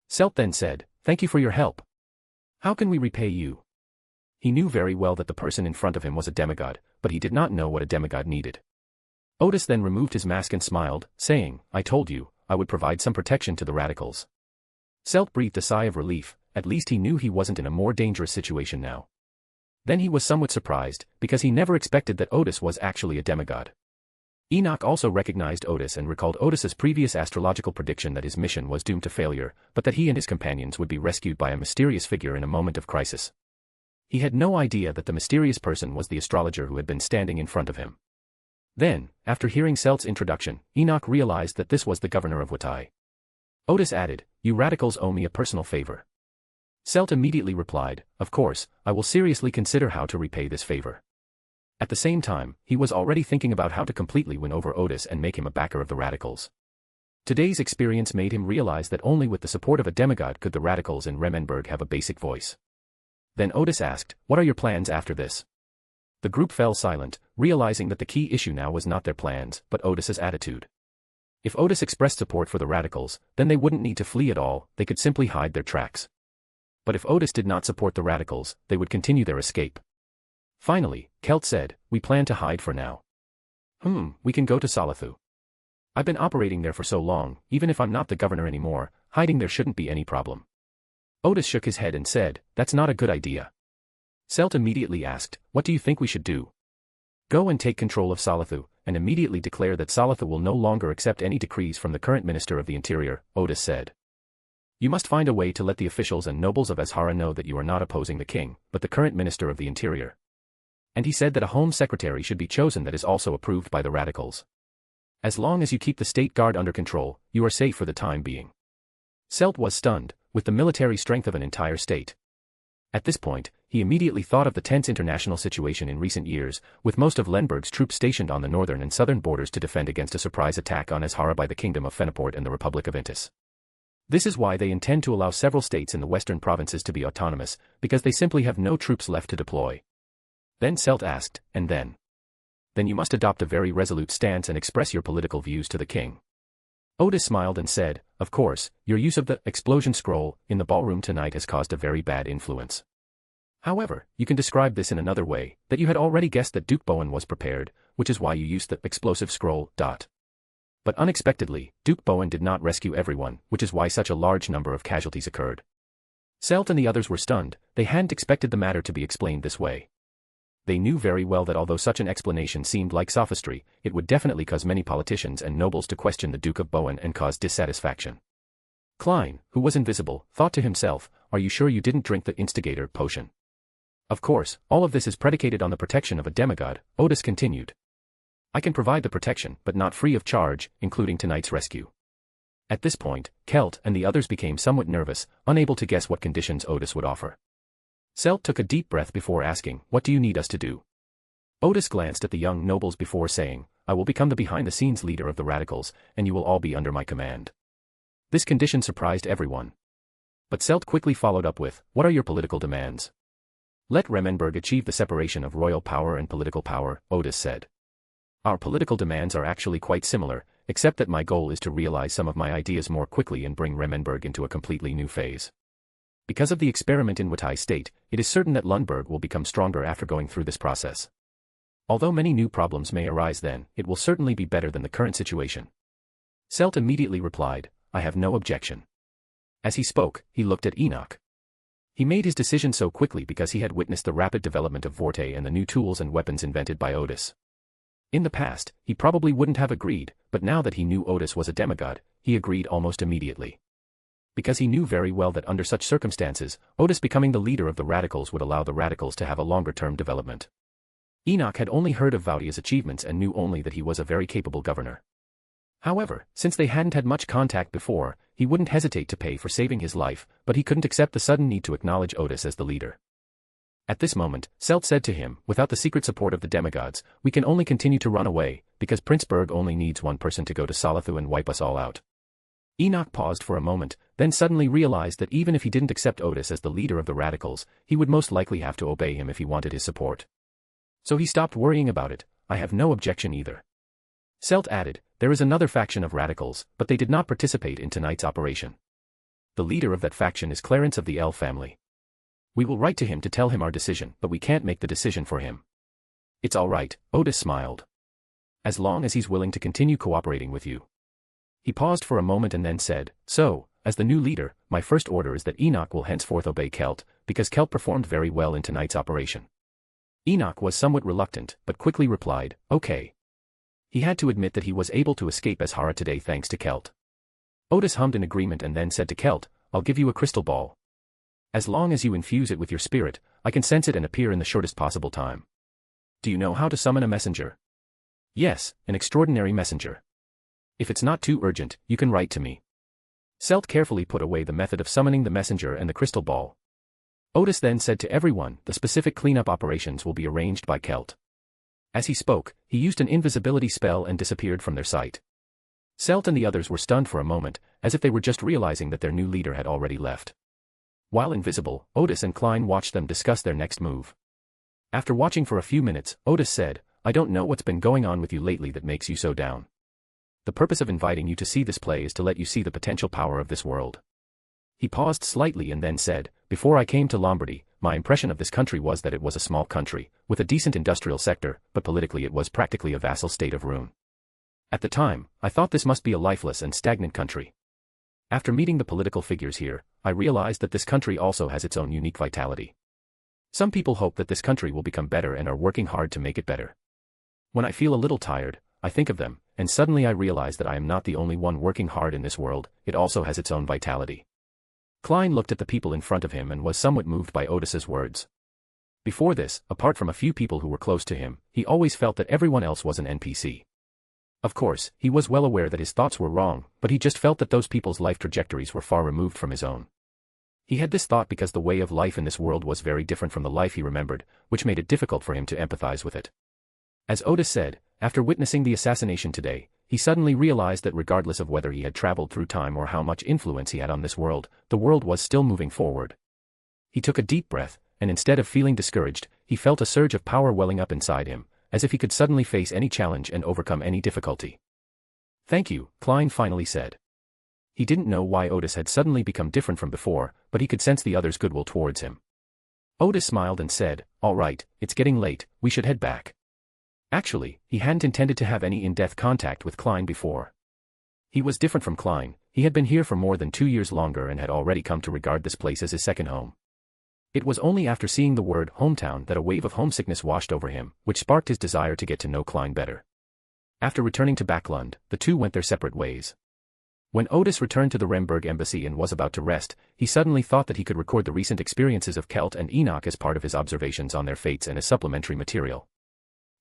Selt then said, "Thank you for your help. How can we repay you?" He knew very well that the person in front of him was a demigod, but he did not know what a demigod needed. Odis then removed his mask and smiled, saying, "I told you, I would provide some protection to the radicals." Selt breathed a sigh of relief, at least he knew he wasn't in a more dangerous situation now. Then he was somewhat surprised, because he never expected that Odis was actually a demigod. Enoch also recognized Odis and recalled Odis's previous astrological prediction that his mission was doomed to failure, but that he and his companions would be rescued by a mysterious figure in a moment of crisis. He had no idea that the mysterious person was the astrologer who had been standing in front of him. Then, after hearing Selt's introduction, Enoch realized that this was the governor of Wutai. Odis added, "You radicals owe me a personal favor." Selt immediately replied, "Of course, I will seriously consider how to repay this favor." At the same time, he was already thinking about how to completely win over Odis and make him a backer of the radicals. Today's experience made him realize that only with the support of a demigod could the radicals in Remenberg have a basic voice. Then Odis asked, "What are your plans after this?" The group fell silent, realizing that the key issue now was not their plans, but Odis's attitude. If Odis expressed support for the radicals, then they wouldn't need to flee at all, they could simply hide their tracks. But if Odis did not support the radicals, they would continue their escape. Finally, Kelt said, "We plan to hide for now." We can go to Salathu. I've been operating there for so long, even if I'm not the governor anymore, hiding there shouldn't be any problem. Odis shook his head and said, "That's not a good idea." Selt immediately asked, "What do you think we should do?" "Go and take control of Salathu, and immediately declare that Salathu will no longer accept any decrees from the current Minister of the Interior," Odis said. "You must find a way to let the officials and nobles of Azhara know that you are not opposing the king, but the current Minister of the Interior." And he said that a Home Secretary should be chosen that is also approved by the radicals. "As long as you keep the State Guard under control, you are safe for the time being." Selt was stunned, with the military strength of an entire state. At this point, he immediately thought of the tense international situation in recent years, with most of Lenberg's troops stationed on the northern and southern borders to defend against a surprise attack on Azhara by the Kingdom of Fenaport and the Republic of Intis. This is why they intend to allow several states in the western provinces to be autonomous, because they simply have no troops left to deploy. Then Selt asked, "And then?" "Then you must adopt a very resolute stance and express your political views to the king." Odis smiled and said, "Of course, your use of the explosion scroll in the ballroom tonight has caused a very bad influence. However, you can describe this in another way, that you had already guessed that Duke Bowen was prepared, which is why you used the explosive scroll. But unexpectedly, Duke Bowen did not rescue everyone, which is why such a large number of casualties occurred." Selt and the others were stunned, they hadn't expected the matter to be explained this way. They knew very well that although such an explanation seemed like sophistry, it would definitely cause many politicians and nobles to question the Duke of Bowen and cause dissatisfaction. Klein, who was invisible, thought to himself, "Are you sure you didn't drink the instigator potion?" "Of course, all of this is predicated on the protection of a demigod," Odis continued. "I can provide the protection, but not free of charge, including tonight's rescue." At this point, Kelt and the others became somewhat nervous, unable to guess what conditions Odis would offer. Selt took a deep breath before asking, "What do you need us to do?" Odis glanced at the young nobles before saying, "I will become the behind-the-scenes leader of the radicals, and you will all be under my command." This condition surprised everyone. But Selt quickly followed up with, "What are your political demands?" "Let Remenberg achieve the separation of royal power and political power," Odis said. "Our political demands are actually quite similar, except that my goal is to realize some of my ideas more quickly and bring Remenberg into a completely new phase. Because of the experiment in Wutai State, it is certain that Lundberg will become stronger after going through this process. Although many new problems may arise then, it will certainly be better than the current situation." Selt immediately replied, "I have no objection." As he spoke, he looked at Enoch. He made his decision so quickly because he had witnessed the rapid development of Vorte and the new tools and weapons invented by Odis. In the past, he probably wouldn't have agreed, but now that he knew Odis was a demigod, he agreed almost immediately. Because he knew very well that under such circumstances, Odis becoming the leader of the radicals would allow the radicals to have a longer-term development. Enoch had only heard of Vaudia's achievements and knew only that he was a very capable governor. However, since they hadn't had much contact before, he wouldn't hesitate to pay for saving his life, but he couldn't accept the sudden need to acknowledge Odis as the leader. At this moment, Selt said to him, without the secret support of the demigods, we can only continue to run away, because Prince Berg only needs one person to go to Salathu and wipe us all out. Enoch paused for a moment, then suddenly realized that even if he didn't accept Odis as the leader of the radicals, he would most likely have to obey him if he wanted his support. So he stopped worrying about it. I have no objection either. Selt added, there is another faction of radicals, but they did not participate in tonight's operation. The leader of that faction is Clarence of the L family. We will write to him to tell him our decision, but we can't make the decision for him. It's all right, Odis smiled. As long as he's willing to continue cooperating with you. He paused for a moment and then said, so, as the new leader, my first order is that Enoch will henceforth obey Kelt, because Kelt performed very well in tonight's operation. Enoch was somewhat reluctant, but quickly replied, okay. He had to admit that he was able to escape as Hara today thanks to Kelt. Odis hummed in agreement and then said to Kelt, I'll give you a crystal ball. As long as you infuse it with your spirit, I can sense it and appear in the shortest possible time. Do you know how to summon a messenger? Yes, an extraordinary messenger. If it's not too urgent, you can write to me. Selt carefully put away the method of summoning the messenger and the crystal ball. Odis then said to everyone, the specific cleanup operations will be arranged by Kelt. As he spoke, he used an invisibility spell and disappeared from their sight. Selt and the others were stunned for a moment, as if they were just realizing that their new leader had already left. While invisible, Odis and Klein watched them discuss their next move. After watching for a few minutes, Odis said, I don't know what's been going on with you lately that makes you so down. The purpose of inviting you to see this play is to let you see the potential power of this world. He paused slightly and then said, before I came to Lombardy, my impression of this country was that it was a small country, with a decent industrial sector, but politically it was practically a vassal state of ruin. At the time, I thought this must be a lifeless and stagnant country. After meeting the political figures here, I realized that this country also has its own unique vitality. Some people hope that this country will become better and are working hard to make it better. When I feel a little tired, I think of them, and suddenly I realize that I am not the only one working hard in this world, it also has its own vitality. Klein looked at the people in front of him and was somewhat moved by Odis's words. Before this, apart from a few people who were close to him, he always felt that everyone else was an NPC. Of course, he was well aware that his thoughts were wrong, but he just felt that those people's life trajectories were far removed from his own. He had this thought because the way of life in this world was very different from the life he remembered, which made it difficult for him to empathize with it. As Odis said, after witnessing the assassination today, he suddenly realized that regardless of whether he had traveled through time or how much influence he had on this world, the world was still moving forward. He took a deep breath, and instead of feeling discouraged, he felt a surge of power welling up inside him, as if he could suddenly face any challenge and overcome any difficulty. Thank you, Klein finally said. He didn't know why Odis had suddenly become different from before, but he could sense the others' goodwill towards him. Odis smiled and said, all right, it's getting late, we should head back. Actually, he hadn't intended to have any in-depth contact with Klein before. He was different from Klein, he had been here for more than 2 years longer and had already come to regard this place as his second home. It was only after seeing the word hometown that a wave of homesickness washed over him, which sparked his desire to get to know Klein better. After returning to Backlund, the two went their separate ways. When Odis returned to the Remberg embassy and was about to rest, he suddenly thought that he could record the recent experiences of Kelt and Enoch as part of his observations on their fates and as supplementary material.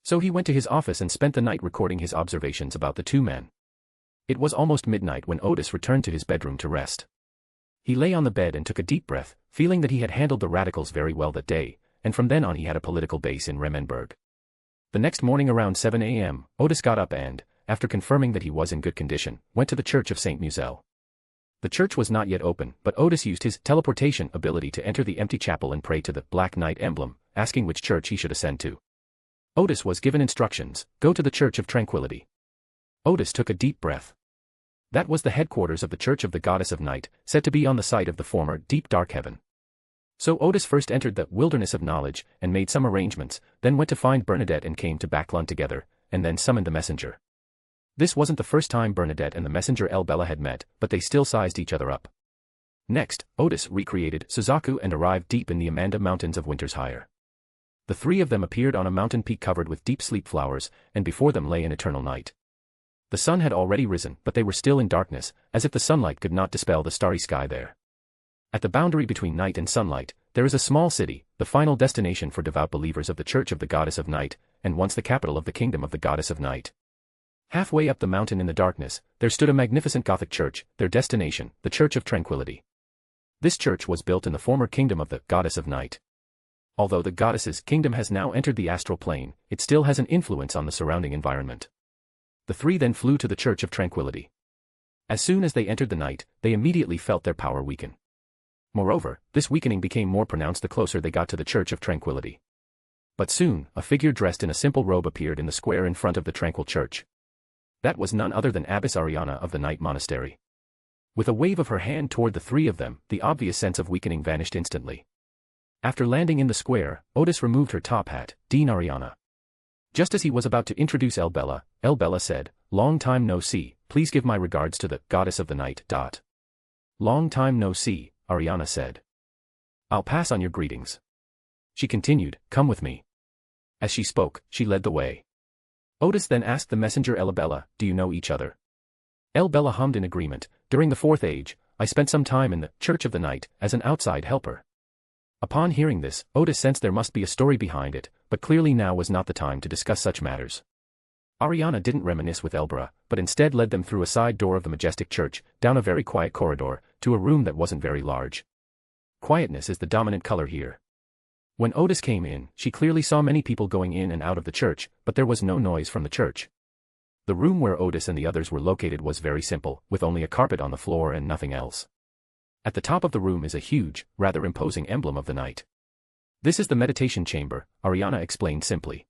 So he went to his office and spent the night recording his observations about the two men. It was almost midnight when Odis returned to his bedroom to rest. He lay on the bed and took a deep breath, feeling that he had handled the radicals very well that day, and from then on he had a political base in Remmenberg. The next morning around 7 a.m., Odis got up and, after confirming that he was in good condition, went to the church of St. Musel. The church was not yet open, but Odis used his teleportation ability to enter the empty chapel and pray to the Black Knight emblem, asking which church he should ascend to. Odis was given instructions, go to the Church of Tranquility. Odis took a deep breath. That was the headquarters of the Church of the Goddess of Night, said to be on the site of the former Deep Dark Heaven. So Odis first entered the Wilderness of Knowledge, and made some arrangements, then went to find Bernadette and came to Backlund together, and then summoned the messenger. This wasn't the first time Bernadette and the messenger El Bella had met, but they still sized each other up. Next, Odis recreated Suzaku and arrived deep in the Amanda Mountains of Winter's Hire. The three of them appeared on a mountain peak covered with deep sleep flowers, and before them lay an eternal night. The sun had already risen, but they were still in darkness, as if the sunlight could not dispel the starry sky there. At the boundary between night and sunlight, there is a small city, the final destination for devout believers of the Church of the Goddess of Night, and once the capital of the Kingdom of the Goddess of Night. Halfway up the mountain in the darkness, there stood a magnificent Gothic church, their destination, the Church of Tranquility. This church was built in the former Kingdom of the Goddess of Night. Although the goddess's kingdom has now entered the astral plane, it still has an influence on the surrounding environment. The three then flew to the Church of Tranquility. As soon as they entered the night, they immediately felt their power weaken. Moreover, this weakening became more pronounced the closer they got to the Church of Tranquility. But soon, a figure dressed in a simple robe appeared in the square in front of the tranquil church. That was none other than Abbess Ariana of the Night Monastery. With a wave of her hand toward the three of them, the obvious sense of weakening vanished instantly. After landing in the square, Odis removed her top hat. "Dean Ariana." Just as he was about to introduce Elbella said, "Long time no see, please give my regards to the goddess of the night." "Long time no see," Ariana said. "I'll pass on your greetings." She continued, "Come with me." As she spoke, she led the way. Odis then asked the messenger Elbella, "Do you know each other?" Elbella hummed in agreement. "During the Fourth Age, I spent some time in the Church of the Night as an outside helper." Upon hearing this, Odis sensed there must be a story behind it, but clearly now was not the time to discuss such matters. Ariana didn't reminisce with Elbera, but instead led them through a side door of the majestic church, down a very quiet corridor, to a room that wasn't very large. Quietness is the dominant color here. When Odis came in, she clearly saw many people going in and out of the church, but there was no noise from the church. The room where Odis and the others were located was very simple, with only a carpet on the floor and nothing else. At the top of the room is a huge, rather imposing emblem of the night. "This is the meditation chamber," Ariana explained simply.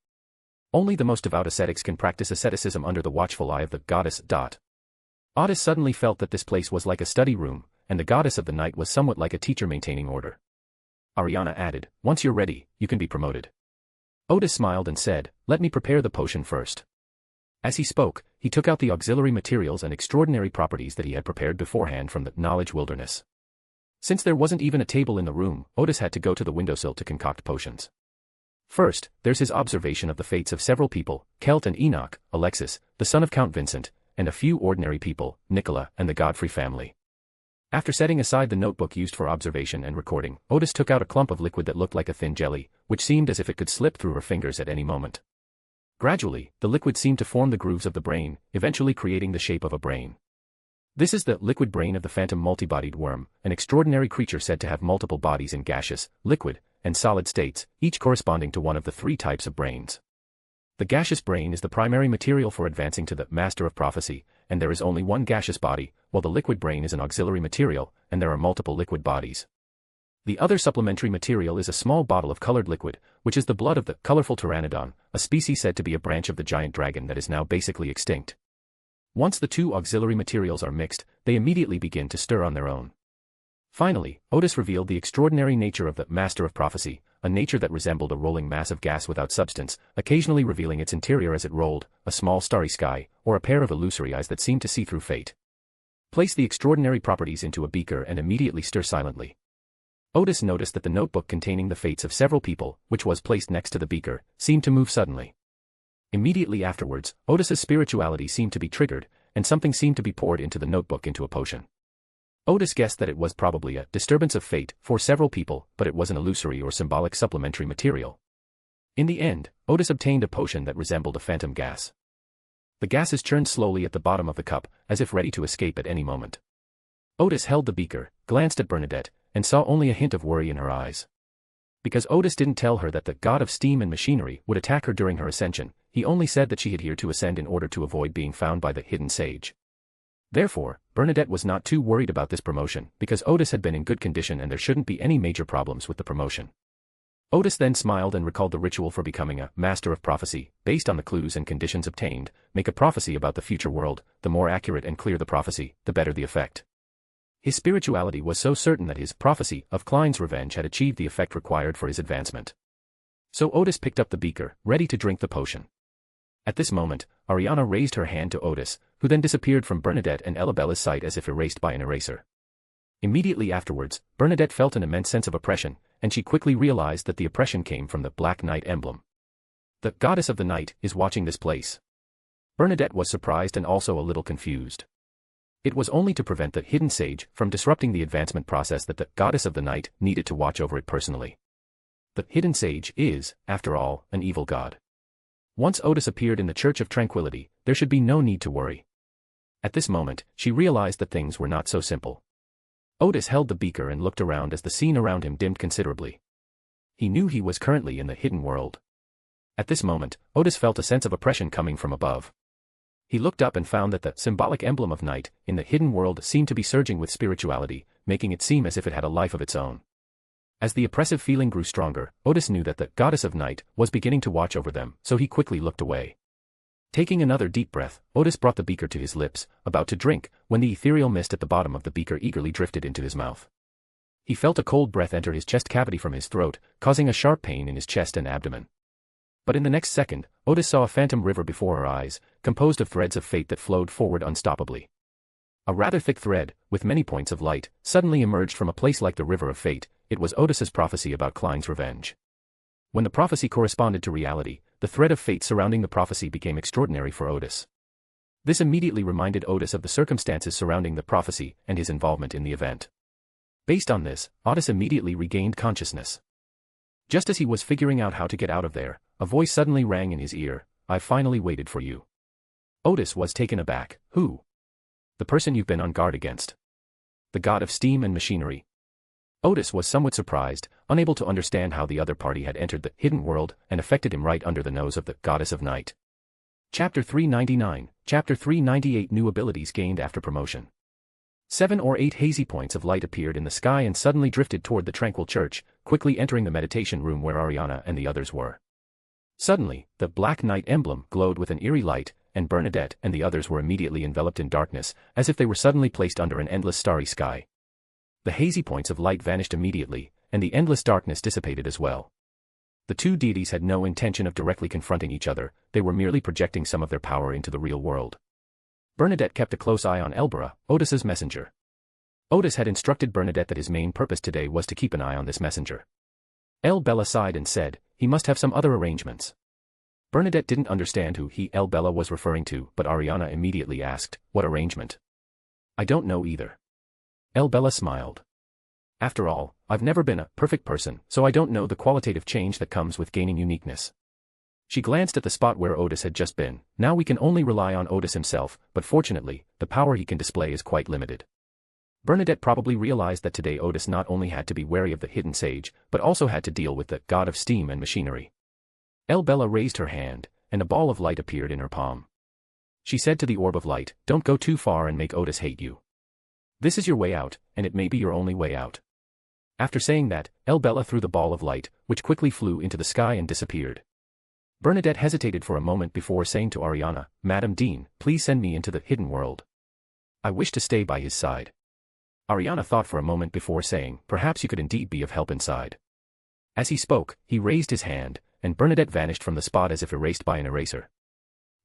"Only the most devout ascetics can practice asceticism under the watchful eye of the goddess. Odis suddenly felt that this place was like a study room, and the goddess of the night was somewhat like a teacher maintaining order. Ariana added, "Once you're ready, you can be promoted." Odis smiled and said, "Let me prepare the potion first." As he spoke, he took out the auxiliary materials and extraordinary properties that he had prepared beforehand from the knowledge wilderness. Since there wasn't even a table in the room, Odis had to go to the windowsill to concoct potions. First, there's his observation of the fates of several people, Kelt and Enoch, Alexis, the son of Count Vincent, and a few ordinary people, Nicola and the Godfrey family. After setting aside the notebook used for observation and recording, Odis took out a clump of liquid that looked like a thin jelly, which seemed as if it could slip through her fingers at any moment. Gradually, the liquid seemed to form the grooves of the brain, eventually creating the shape of a brain. This is the liquid brain of the phantom multibodied worm, an extraordinary creature said to have multiple bodies in gaseous, liquid, and solid states, each corresponding to one of the three types of brains. The gaseous brain is the primary material for advancing to the Master of Prophecy, and there is only one gaseous body, while the liquid brain is an auxiliary material, and there are multiple liquid bodies. The other supplementary material is a small bottle of colored liquid, which is the blood of the colorful pteranodon, a species said to be a branch of the giant dragon that is now basically extinct. Once the two auxiliary materials are mixed, they immediately begin to stir on their own. Finally, Odis revealed the extraordinary nature of the Master of Prophecy, a nature that resembled a rolling mass of gas without substance, occasionally revealing its interior as it rolled, a small starry sky, or a pair of illusory eyes that seemed to see through fate. Place the extraordinary properties into a beaker and immediately stir silently. Odis noticed that the notebook containing the fates of several people, which was placed next to the beaker, seemed to move suddenly. Immediately afterwards, Odis's spirituality seemed to be triggered, and something seemed to be poured into the notebook into a potion. Odis guessed that it was probably a disturbance of fate for several people, but it was an illusory or symbolic supplementary material. In the end, Odis obtained a potion that resembled a phantom gas. The gases churned slowly at the bottom of the cup, as if ready to escape at any moment. Odis held the beaker, glanced at Bernadette, and saw only a hint of worry in her eyes. Because Odis didn't tell her that the god of steam and machinery would attack her during her ascension, he only said that she had here to ascend in order to avoid being found by the hidden sage. Therefore, Bernadette was not too worried about this promotion, because Odis had been in good condition and there shouldn't be any major problems with the promotion. Odis then smiled and recalled the ritual for becoming a Master of Prophecy. Based on the clues and conditions obtained, make a prophecy about the future world. The more accurate and clear the prophecy, the better the effect. His spirituality was so certain that his prophecy of Klein's revenge had achieved the effect required for his advancement. So Odis picked up the beaker, ready to drink the potion. At this moment, Ariana raised her hand to Odis, who then disappeared from Bernadette and Elabella's sight as if erased by an eraser. Immediately afterwards, Bernadette felt an immense sense of oppression, and she quickly realized that the oppression came from the Black Knight emblem. The goddess of the night is watching this place. Bernadette was surprised and also a little confused. It was only to prevent the hidden sage from disrupting the advancement process that the goddess of the night needed to watch over it personally. The hidden sage is, after all, an evil god. Once Odis appeared in the Church of Tranquility, there should be no need to worry. At this moment, she realized that things were not so simple. Odis held the beaker and looked around as the scene around him dimmed considerably. he knew he was currently in the hidden world. At this moment, Odis felt a sense of oppression coming from above. He looked up and found that the symbolic emblem of night in the hidden world seemed to be surging with spirituality, making it seem as if it had a life of its own. As the oppressive feeling grew stronger, Odis knew that the goddess of night was beginning to watch over them, so he quickly looked away. Taking another deep breath, Odis brought the beaker to his lips, about to drink, when the ethereal mist at the bottom of the beaker eagerly drifted into his mouth. He felt a cold breath enter his chest cavity from his throat, causing a sharp pain in his chest and abdomen. But in the next second, Odis saw a phantom river before her eyes, composed of threads of fate that flowed forward unstoppably. A rather thick thread, with many points of light, suddenly emerged from a place like the river of fate. It was Odis's prophecy about Klein's revenge. When the prophecy corresponded to reality, the thread of fate surrounding the prophecy became extraordinary for Odis. This immediately reminded Odis of the circumstances surrounding the prophecy and his involvement in the event. Based on this, Odis immediately regained consciousness. Just as he was figuring out how to get out of there, a voice suddenly rang in his ear. "I've finally waited for you." Odis was taken aback. Who? The person you've been on guard against. The god of steam and machinery. Odis was somewhat surprised, unable to understand how the other party had entered the hidden world and affected him right under the nose of the goddess of night. Chapter 399, Chapter 398 New abilities gained after promotion. 7 or 8 hazy points of light appeared in the sky and suddenly drifted toward the tranquil church, quickly entering the meditation room where Ariana and the others were. Suddenly, the black night emblem glowed with an eerie light, and Bernadette and the others were immediately enveloped in darkness, as if they were suddenly placed under an endless starry sky. The hazy points of light vanished immediately, and the endless darkness dissipated as well. The two deities had no intention of directly confronting each other, they were merely projecting some of their power into the real world. Bernadette kept a close eye on Elbera, Odis's messenger. Odis had instructed Bernadette that his main purpose today was to keep an eye on this messenger. Elbella sighed and said, "He must have some other arrangements." Bernadette didn't understand who Elbella was referring to, but Ariana immediately asked, "What arrangement?" "I don't know either." Elbella smiled. "After all, I've never been a perfect person, so I don't know the qualitative change that comes with gaining uniqueness." She glanced at the spot where Odis had just been. Now we can only rely on Odis himself, but fortunately, the power he can display is quite limited. Bernadette probably realized that today Odis not only had to be wary of the hidden sage, but also had to deal with the god of steam and machinery. Elbella raised her hand, and a ball of light appeared in her palm. She said to the orb of light, "Don't go too far and make Odis hate you. This is your way out, and it may be your only way out." After saying that, Elbella threw the ball of light, which quickly flew into the sky and disappeared. Bernadette hesitated for a moment before saying to Ariana, "Madam Dean, please send me into the hidden world. I wish to stay by his side." Ariana thought for a moment before saying, "Perhaps you could indeed be of help inside." As he spoke, he raised his hand, and Bernadette vanished from the spot as if erased by an eraser.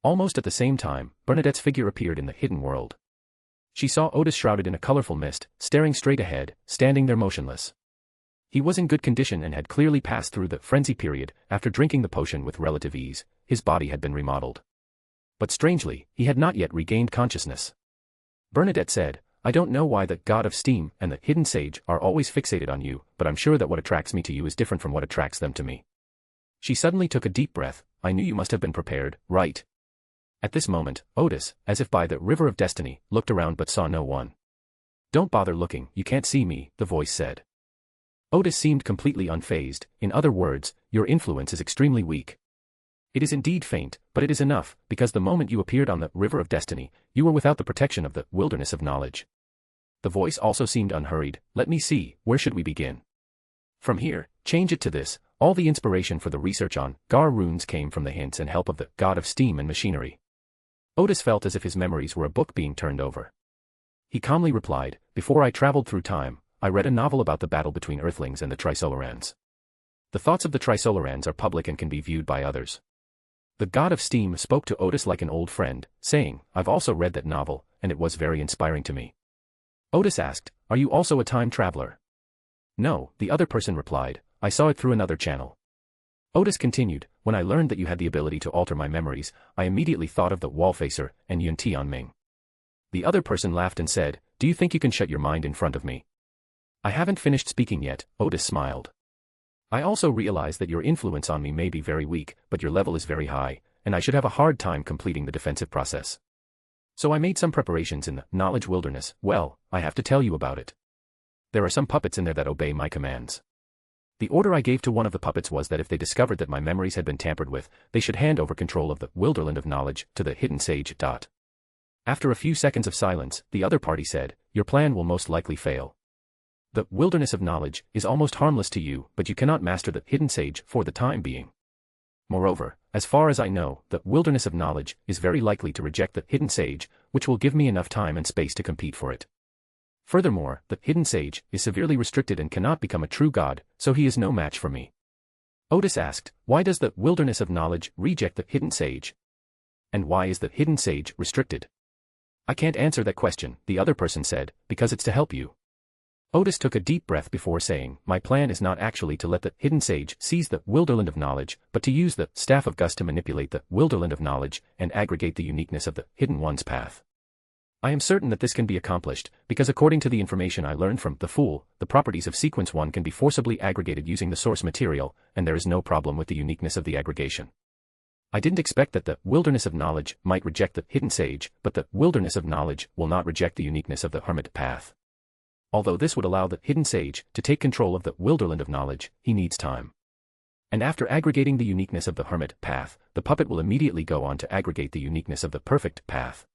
Almost at the same time, Bernadette's figure appeared in the hidden world. She saw Odis shrouded in a colorful mist, staring straight ahead, standing there motionless. He was in good condition and had clearly passed through the frenzy period. After drinking the potion with relative ease, his body had been remodeled. But strangely, he had not yet regained consciousness. Bernadette said, "I don't know why the god of steam and the hidden sage are always fixated on you, but I'm sure that what attracts me to you is different from what attracts them to me." She suddenly took a deep breath. "I knew you must have been prepared, right?" At this moment, Odis, as if by the river of destiny, looked around but saw no one. "Don't bother looking, you can't see me," the voice said. Odis seemed completely unfazed. "In other words, your influence is extremely weak. It is indeed faint, but it is enough, because the moment you appeared on the river of destiny, you were without the protection of the wilderness of knowledge." The voice also seemed unhurried. "Let me see, where should we begin? From here, change it to this." All the inspiration for the research on Gar runes came from the hints and help of the god of steam and machinery. Odis felt as if his memories were a book being turned over. He calmly replied, "Before I traveled through time, I read a novel about the battle between Earthlings and the Trisolarans. The thoughts of the Trisolarans are public and can be viewed by others." The god of steam spoke to Odis like an old friend, saying, "I've also read that novel, and it was very inspiring to me." Odis asked, "Are you also a time traveler?" "No," the other person replied, "I saw it through another channel." Odis continued, "When I learned that you had the ability to alter my memories, I immediately thought of the Wallfacer and Yun Tianming." The other person laughed and said, "Do you think you can shut your mind in front of me?" "I haven't finished speaking yet," Odis smiled. "I also realize that your influence on me may be very weak, but your level is very high, and I should have a hard time completing the defensive process. So I made some preparations in the knowledge wilderness. Well, I have to tell you about it. There are some puppets in there that obey my commands. The order I gave to one of the puppets was that if they discovered that my memories had been tampered with, they should hand over control of the Wilderland of Knowledge to the hidden sage. After a few seconds of silence, the other party said, your plan will most likely fail. The wilderness of knowledge is almost harmless to you, but you cannot master the hidden sage for the time being. Moreover, as far as I know, the wilderness of knowledge is very likely to reject the hidden sage, which will give me enough time and space to compete for it. Furthermore, the hidden sage is severely restricted and cannot become a true god, so he is no match for me. Odis asked, why does the wilderness of knowledge reject the hidden sage? And why is the hidden sage restricted? I can't answer that question, the other person said, because it's to help you. Odis took a deep breath before saying, my plan is not actually to let the hidden sage seize the Wilderland of Knowledge, but to use the Staff of Gus to manipulate the Wilderland of Knowledge and aggregate the uniqueness of the Hidden One's path. I am certain that this can be accomplished, because according to the information I learned from the Fool, the properties of Sequence 1 can be forcibly aggregated using the source material, and there is no problem with the uniqueness of the aggregation. I didn't expect that the Wilderness of Knowledge might reject the Hidden Sage, but the Wilderness of Knowledge will not reject the uniqueness of the Hermit path. Although this would allow the Hidden Sage to take control of the Wilderland of Knowledge, he needs time. And after aggregating the uniqueness of the Hermit path, the puppet will immediately go on to aggregate the uniqueness of the Perfect path.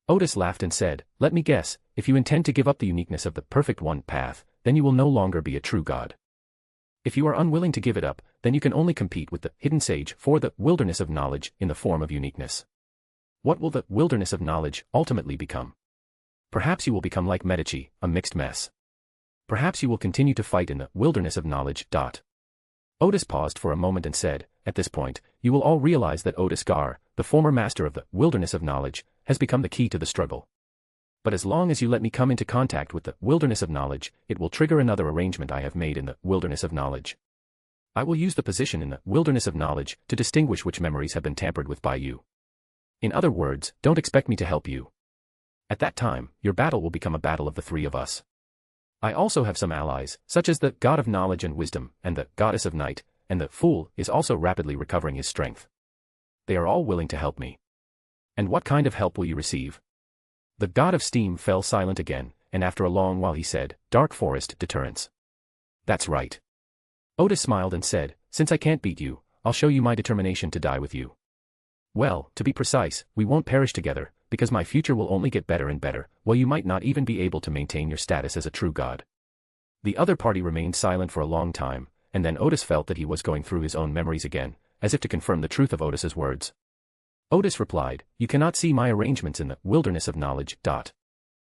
Odis laughed and said, let me guess, if you intend to give up the uniqueness of the Perfect One path, then you will no longer be a true god. If you are unwilling to give it up, then you can only compete with the Hidden Sage for the Wilderness of Knowledge in the form of uniqueness. What will the Wilderness of Knowledge ultimately become? Perhaps you will become like Medici, a mixed mess. Perhaps you will continue to fight in the Wilderness of Knowledge. Odis paused for a moment and said, at this point, you will all realize that Odis Gard, the former master of the Wilderness of Knowledge, has become the key to the struggle. But as long as you let me come into contact with the Wilderness of Knowledge, it will trigger another arrangement I have made in the Wilderness of Knowledge. I will use the position in the Wilderness of Knowledge to distinguish which memories have been tampered with by you. In other words, don't expect me to help you. At that time, your battle will become a battle of the three of us. I also have some allies, such as the God of Knowledge and Wisdom, and the Goddess of Night, and the Fool is also rapidly recovering his strength. They are all willing to help me. And what kind of help will you receive? The God of Steam fell silent again, and after a long while he said, Dark Forest Deterrence. That's right. Odis smiled and said, since I can't beat you, I'll show you my determination to die with you. Well, to be precise, we won't perish together, because my future will only get better and better, while you might not even be able to maintain your status as a true god. The other party remained silent for a long time, and then Odis felt that he was going through his own memories again, as if to confirm the truth of Odis's words. Odis replied, you cannot see my arrangements in the Wilderness of Knowledge.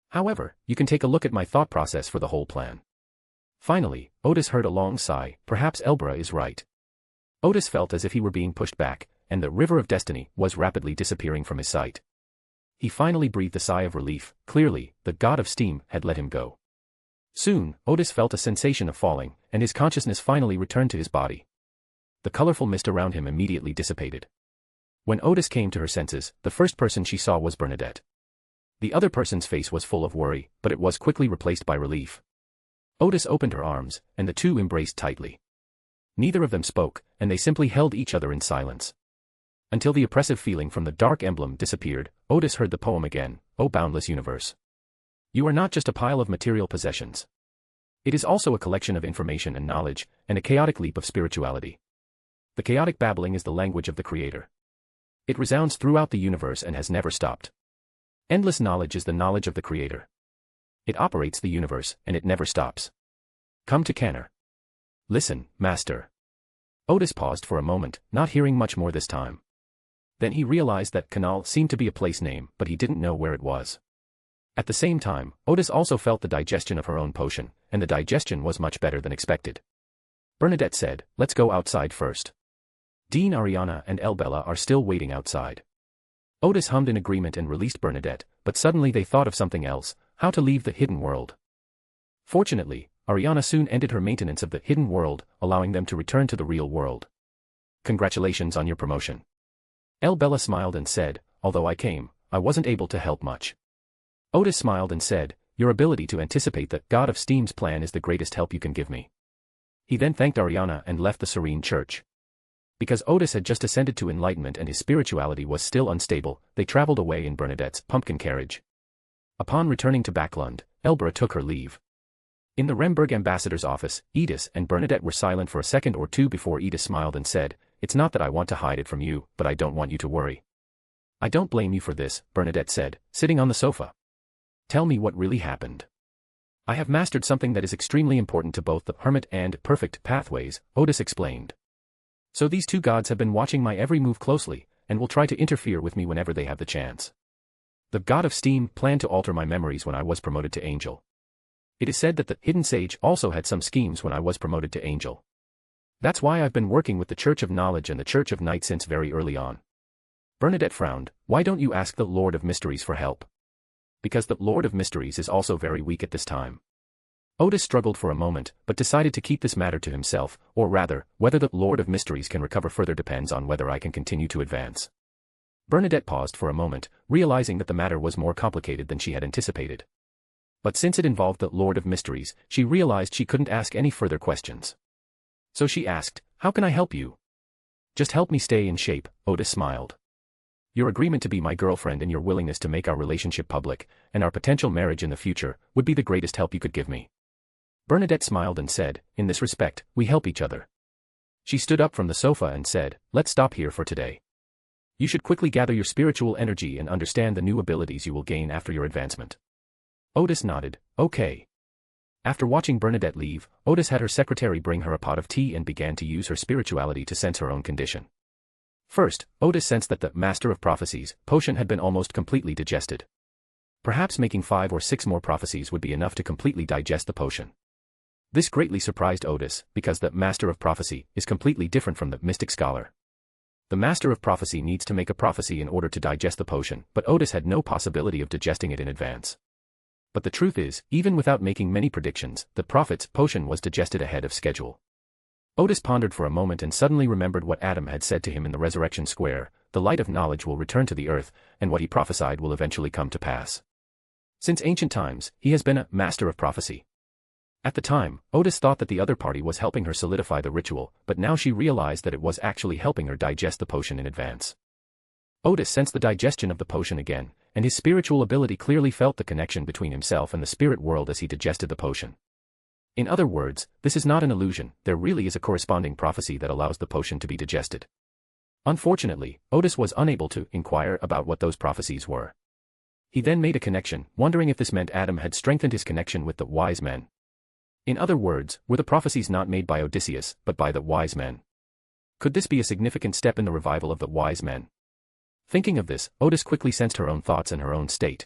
However, you can take a look at my thought process for the whole plan. Finally, Odis heard a long sigh, perhaps Elbra is right. Odis felt as if he were being pushed back, and the River of Destiny was rapidly disappearing from his sight. He finally breathed a sigh of relief, clearly, the God of Steam had let him go. Soon, Odis felt a sensation of falling, and his consciousness finally returned to his body. The colorful mist around him immediately dissipated. When Odis came to her senses, the first person she saw was Bernadette. The other person's face was full of worry, but it was quickly replaced by relief. Odis opened her arms, and the two embraced tightly. Neither of them spoke, and they simply held each other in silence. Until the oppressive feeling from the dark emblem disappeared, Odis heard the poem again, O boundless universe. You are not just a pile of material possessions. It is also a collection of information and knowledge, and a chaotic leap of spirituality. The chaotic babbling is the language of the Creator. It resounds throughout the universe and has never stopped. Endless knowledge is the knowledge of the Creator. It operates the universe, and it never stops. Come to Canner. Listen, Master. Odis paused for a moment, not hearing much more this time. Then he realized that Canal seemed to be a place name, but he didn't know where it was. At the same time, Odis also felt the digestion of her own potion, and the digestion was much better than expected. Bernadette said, let's go outside first. Dean, Ariana and Elbella are still waiting outside. Odis hummed in agreement and released Bernadette, but suddenly they thought of something else, how to leave the hidden world. Fortunately, Ariana soon ended her maintenance of the hidden world, allowing them to return to the real world. Congratulations on your promotion. Elbella smiled and said, although I came, I wasn't able to help much. Odis smiled and said, your ability to anticipate the God of Steam's plan is the greatest help you can give me. He then thanked Ariana and left the Serene Church. Because Odis had just ascended to enlightenment and his spirituality was still unstable, they traveled away in Bernadette's pumpkin carriage. Upon returning to Backlund, Elbra took her leave. In the Remberg ambassador's office, Odis and Bernadette were silent for a second or two before Odis smiled and said, "It's not that I want to hide it from you, but I don't want you to worry." "I don't blame you for this," Bernadette said, sitting on the sofa. "Tell me what really happened." "I have mastered something that is extremely important to both the Hermit and Perfect pathways," Odis explained. "So these two gods have been watching my every move closely, and will try to interfere with me whenever they have the chance. The god of steam planned to alter my memories when I was promoted to angel. It is said that the hidden sage also had some schemes when I was promoted to angel. That's why I've been working with the Church of Knowledge and the Church of Night since very early on." Bernadette frowned. "Why don't you ask the Lord of Mysteries for help?" "Because the Lord of Mysteries is also very weak at this time." Odis struggled for a moment, but decided to keep this matter to himself, or rather, whether the Lord of Mysteries can recover further depends on whether I can continue to advance. Bernadette paused for a moment, realizing that the matter was more complicated than she had anticipated. But since it involved the Lord of Mysteries, she realized she couldn't ask any further questions. So she asked, "How can I help you?" "Just help me stay in shape," Odis smiled. "Your agreement to be my girlfriend and your willingness to make our relationship public, and our potential marriage in the future, would be the greatest help you could give me." Bernadette smiled and said, "In this respect, we help each other." She stood up from the sofa and said, "Let's stop here for today. You should quickly gather your spiritual energy and understand the new abilities you will gain after your advancement." Odis nodded, "Okay." After watching Bernadette leave, Odis had her secretary bring her a pot of tea and began to use her spirituality to sense her own condition. First, Odis sensed that the Master of Prophecies potion had been almost completely digested. Perhaps making 5 or 6 more prophecies would be enough to completely digest the potion. This greatly surprised Odis, because the Master of Prophecy is completely different from the Mystic Scholar. The Master of Prophecy needs to make a prophecy in order to digest the potion, but Odis had no possibility of digesting it in advance. But the truth is, even without making many predictions, the prophet's potion was digested ahead of schedule. Odis pondered for a moment and suddenly remembered what Adam had said to him in the Resurrection Square: "The light of knowledge will return to the earth, and what he prophesied will eventually come to pass." Since ancient times, he has been a Master of Prophecy. At the time, Odis thought that the other party was helping her solidify the ritual, but now she realized that it was actually helping her digest the potion in advance. Odis sensed the digestion of the potion again, and his spiritual ability clearly felt the connection between himself and the spirit world as he digested the potion. In other words, this is not an illusion, there really is a corresponding prophecy that allows the potion to be digested. Unfortunately, Odis was unable to inquire about what those prophecies were. He then made a connection, wondering if this meant Adam had strengthened his connection with the wise men. In other words, were the prophecies not made by Odysseus, but by the wise men? Could this be a significant step in the revival of the wise men? Thinking of this, Odis quickly sensed her own thoughts and her own state.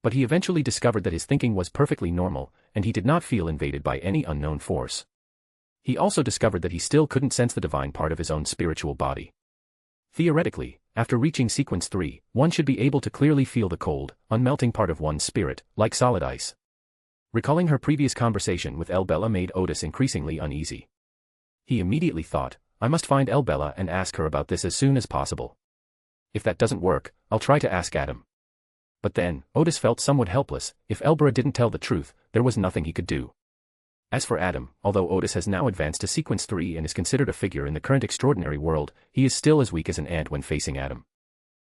But he eventually discovered that his thinking was perfectly normal, and he did not feel invaded by any unknown force. He also discovered that he still couldn't sense the divine part of his own spiritual body. Theoretically, after reaching sequence 3, one should be able to clearly feel the cold, unmelting part of one's spirit, like solid ice. Recalling her previous conversation with Elbella made Odis increasingly uneasy. He immediately thought, "I must find Elbella and ask her about this as soon as possible. If that doesn't work, I'll try to ask Adam." But then, Odis felt somewhat helpless. If Elbera didn't tell the truth, there was nothing he could do. As for Adam, although Odis has now advanced to sequence 3 and is considered a figure in the current extraordinary world, he is still as weak as an ant when facing Adam.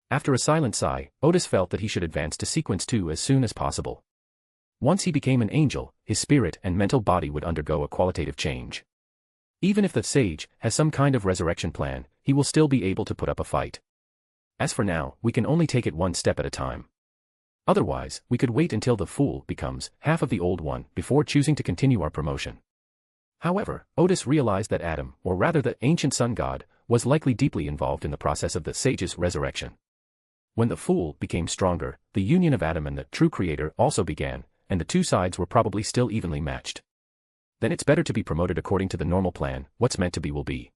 After a silent sigh, Odis felt that he should advance to sequence 2 as soon as possible. Once he became an angel, his spirit and mental body would undergo a qualitative change. Even if the sage has some kind of resurrection plan, he will still be able to put up a fight. As for now, we can only take it one step at a time. Otherwise, we could wait until the fool becomes half of the old one before choosing to continue our promotion. However, Odis realized that Adam, or rather the ancient sun god, was likely deeply involved in the process of the sage's resurrection. When the fool became stronger, the union of Adam and the true creator also began, and the two sides were probably still evenly matched. Then it's better to be promoted according to the normal plan. What's meant to be will be.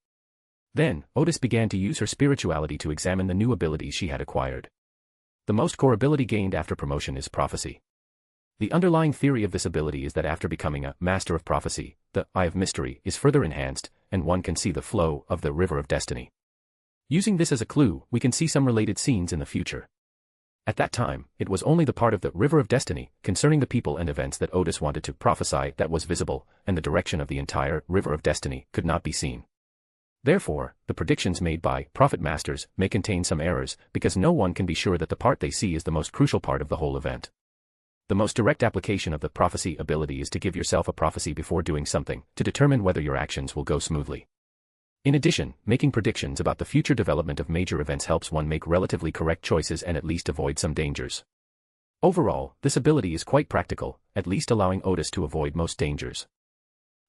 Then, Odis began to use her spirituality to examine the new abilities she had acquired. The most core ability gained after promotion is prophecy. The underlying theory of this ability is that after becoming a Master of Prophecy, the Eye of Mystery is further enhanced, and one can see the flow of the River of Destiny. Using this as a clue, we can see some related scenes in the future. At that time, it was only the part of the River of Destiny, concerning the people and events that Odis wanted to prophesy, that was visible, and the direction of the entire River of Destiny could not be seen. Therefore, the predictions made by prophet masters may contain some errors, because no one can be sure that the part they see is the most crucial part of the whole event. The most direct application of the prophecy ability is to give yourself a prophecy before doing something, to determine whether your actions will go smoothly. In addition, making predictions about the future development of major events helps one make relatively correct choices and at least avoid some dangers. Overall, this ability is quite practical, at least allowing Odis to avoid most dangers.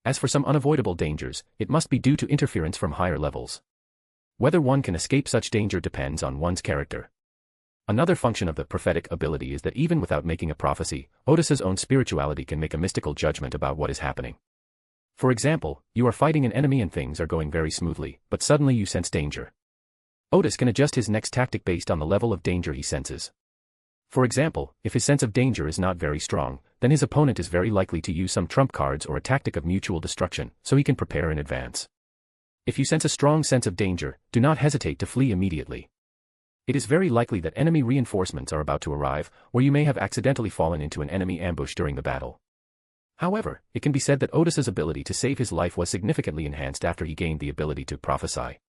As for some unavoidable dangers, it must be due to interference from higher levels. Whether one can escape such danger depends on one's character. Another function of the prophetic ability is that even without making a prophecy, Odis's own spirituality can make a mystical judgment about what is happening. For example, you are fighting an enemy and things are going very smoothly, but suddenly you sense danger. Odis can adjust his next tactic based on the level of danger he senses. For example, if his sense of danger is not very strong, then his opponent is very likely to use some trump cards or a tactic of mutual destruction, so he can prepare in advance. If you sense a strong sense of danger, do not hesitate to flee immediately. It is very likely that enemy reinforcements are about to arrive, or you may have accidentally fallen into an enemy ambush during the battle. However, it can be said that Odis's ability to save his life was significantly enhanced after he gained the ability to prophesy.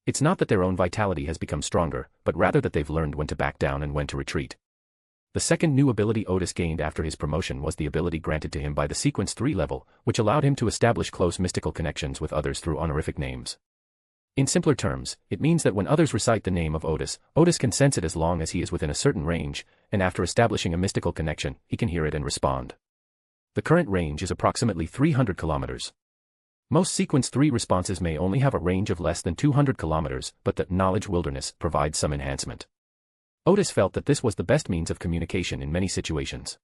It's not that their own vitality has become stronger, but rather that they've learned when to back down and when to retreat. The second new ability Odis gained after his promotion was the ability granted to him by the Sequence 3 level, which allowed him to establish close mystical connections with others through honorific names. In simpler terms, it means that when others recite the name of Odis, Odis can sense it as long as he is within a certain range, and after establishing a mystical connection, he can hear it and respond. The current range is approximately 300 kilometers. Most Sequence 3 responses may only have a range of less than 200 kilometers, but the knowledge wilderness provides some enhancement. Odis felt that this was the best means of communication in many situations.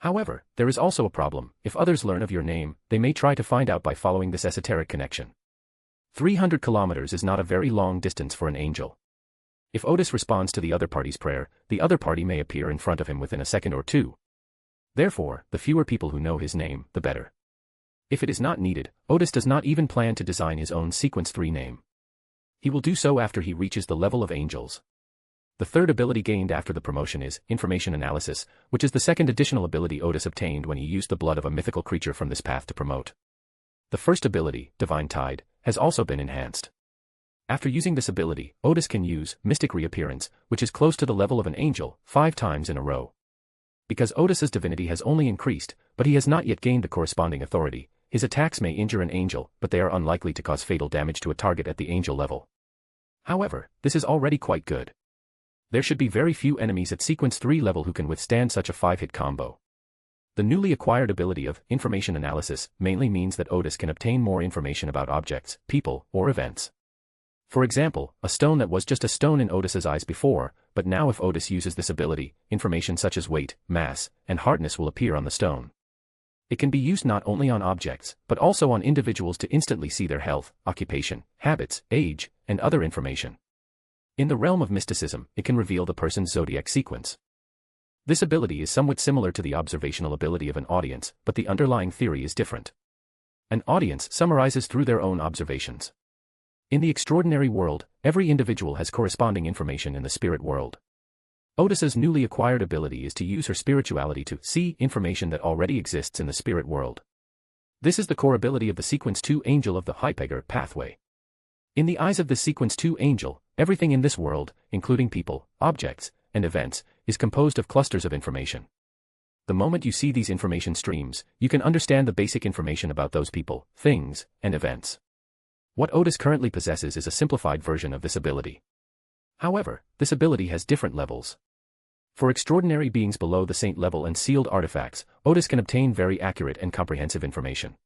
However, there is also a problem. If others learn of your name, they may try to find out by following this esoteric connection. 300 kilometers is not a very long distance for an angel. If Odis responds to the other party's prayer, the other party may appear in front of him within a second or two. Therefore, the fewer people who know his name, the better. If it is not needed, Odis does not even plan to design his own Sequence 3 name. He will do so after he reaches the level of angels. The third ability gained after the promotion is information analysis, which is the second additional ability Odis obtained when he used the blood of a mythical creature from this path to promote. The first ability, Divine Tide, has also been enhanced. After using this ability, Odis can use Mystic Reappearance, which is close to the level of an angel, 5 times in a row. Because Odis's divinity has only increased, but he has not yet gained the corresponding authority, his attacks may injure an angel, but they are unlikely to cause fatal damage to a target at the angel level. However, this is already quite good. There should be very few enemies at Sequence 3 level who can withstand such a 5-hit combo. The newly acquired ability of information analysis mainly means that Odis can obtain more information about objects, people, or events. For example, a stone that was just a stone in Odis's eyes before, but now if Odis uses this ability, information such as weight, mass, and hardness will appear on the stone. It can be used not only on objects, but also on individuals to instantly see their health, occupation, habits, age, and other information. In the realm of mysticism, it can reveal the person's zodiac sequence. This ability is somewhat similar to the observational ability of an audience, but the underlying theory is different. An audience summarizes through their own observations. In the extraordinary world, every individual has corresponding information in the spirit world. Odis's newly acquired ability is to use her spirituality to see information that already exists in the spirit world. This is the core ability of the Sequence 2 Angel of the Hypegger pathway. In the eyes of the Sequence 2 Angel, everything in this world, including people, objects, and events, is composed of clusters of information. The moment you see these information streams, you can understand the basic information about those people, things, and events. What Odis currently possesses is a simplified version of this ability. However, this ability has different levels. For extraordinary beings below the saint level and sealed artifacts, Odis can obtain very accurate and comprehensive information.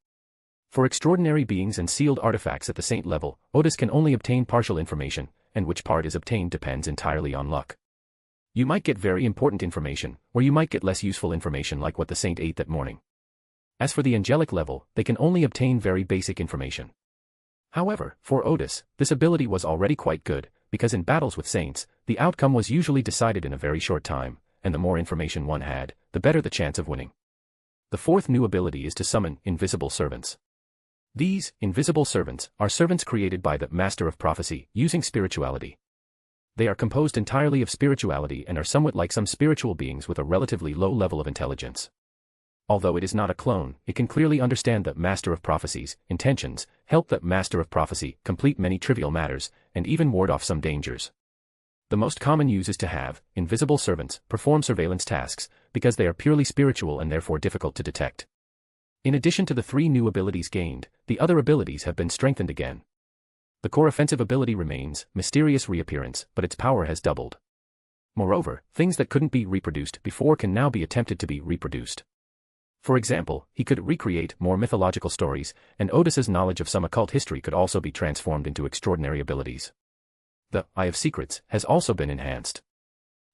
For extraordinary beings and sealed artifacts at the saint level, Odis can only obtain partial information, and which part is obtained depends entirely on luck. You might get very important information, or you might get less useful information like what the saint ate that morning. As for the angelic level, they can only obtain very basic information. However, for Odis, this ability was already quite good, because in battles with saints, the outcome was usually decided in a very short time, and the more information one had, the better the chance of winning. The fourth new ability is to summon invisible servants. These invisible servants are servants created by the Master of Prophecy, using spirituality. They are composed entirely of spirituality and are somewhat like some spiritual beings with a relatively low level of intelligence. Although it is not a clone, it can clearly understand the Master of Prophecy's intentions, help the Master of Prophecy complete many trivial matters, and even ward off some dangers. The most common use is to have invisible servants perform surveillance tasks, because they are purely spiritual and therefore difficult to detect. In addition to the 3 new abilities gained, the other abilities have been strengthened again. The core offensive ability remains mysterious reappearance, but its power has doubled. Moreover, things that couldn't be reproduced before can now be attempted to be reproduced. For example, he could recreate more mythological stories, and Odis's knowledge of some occult history could also be transformed into extraordinary abilities. The Eye of Secrets has also been enhanced.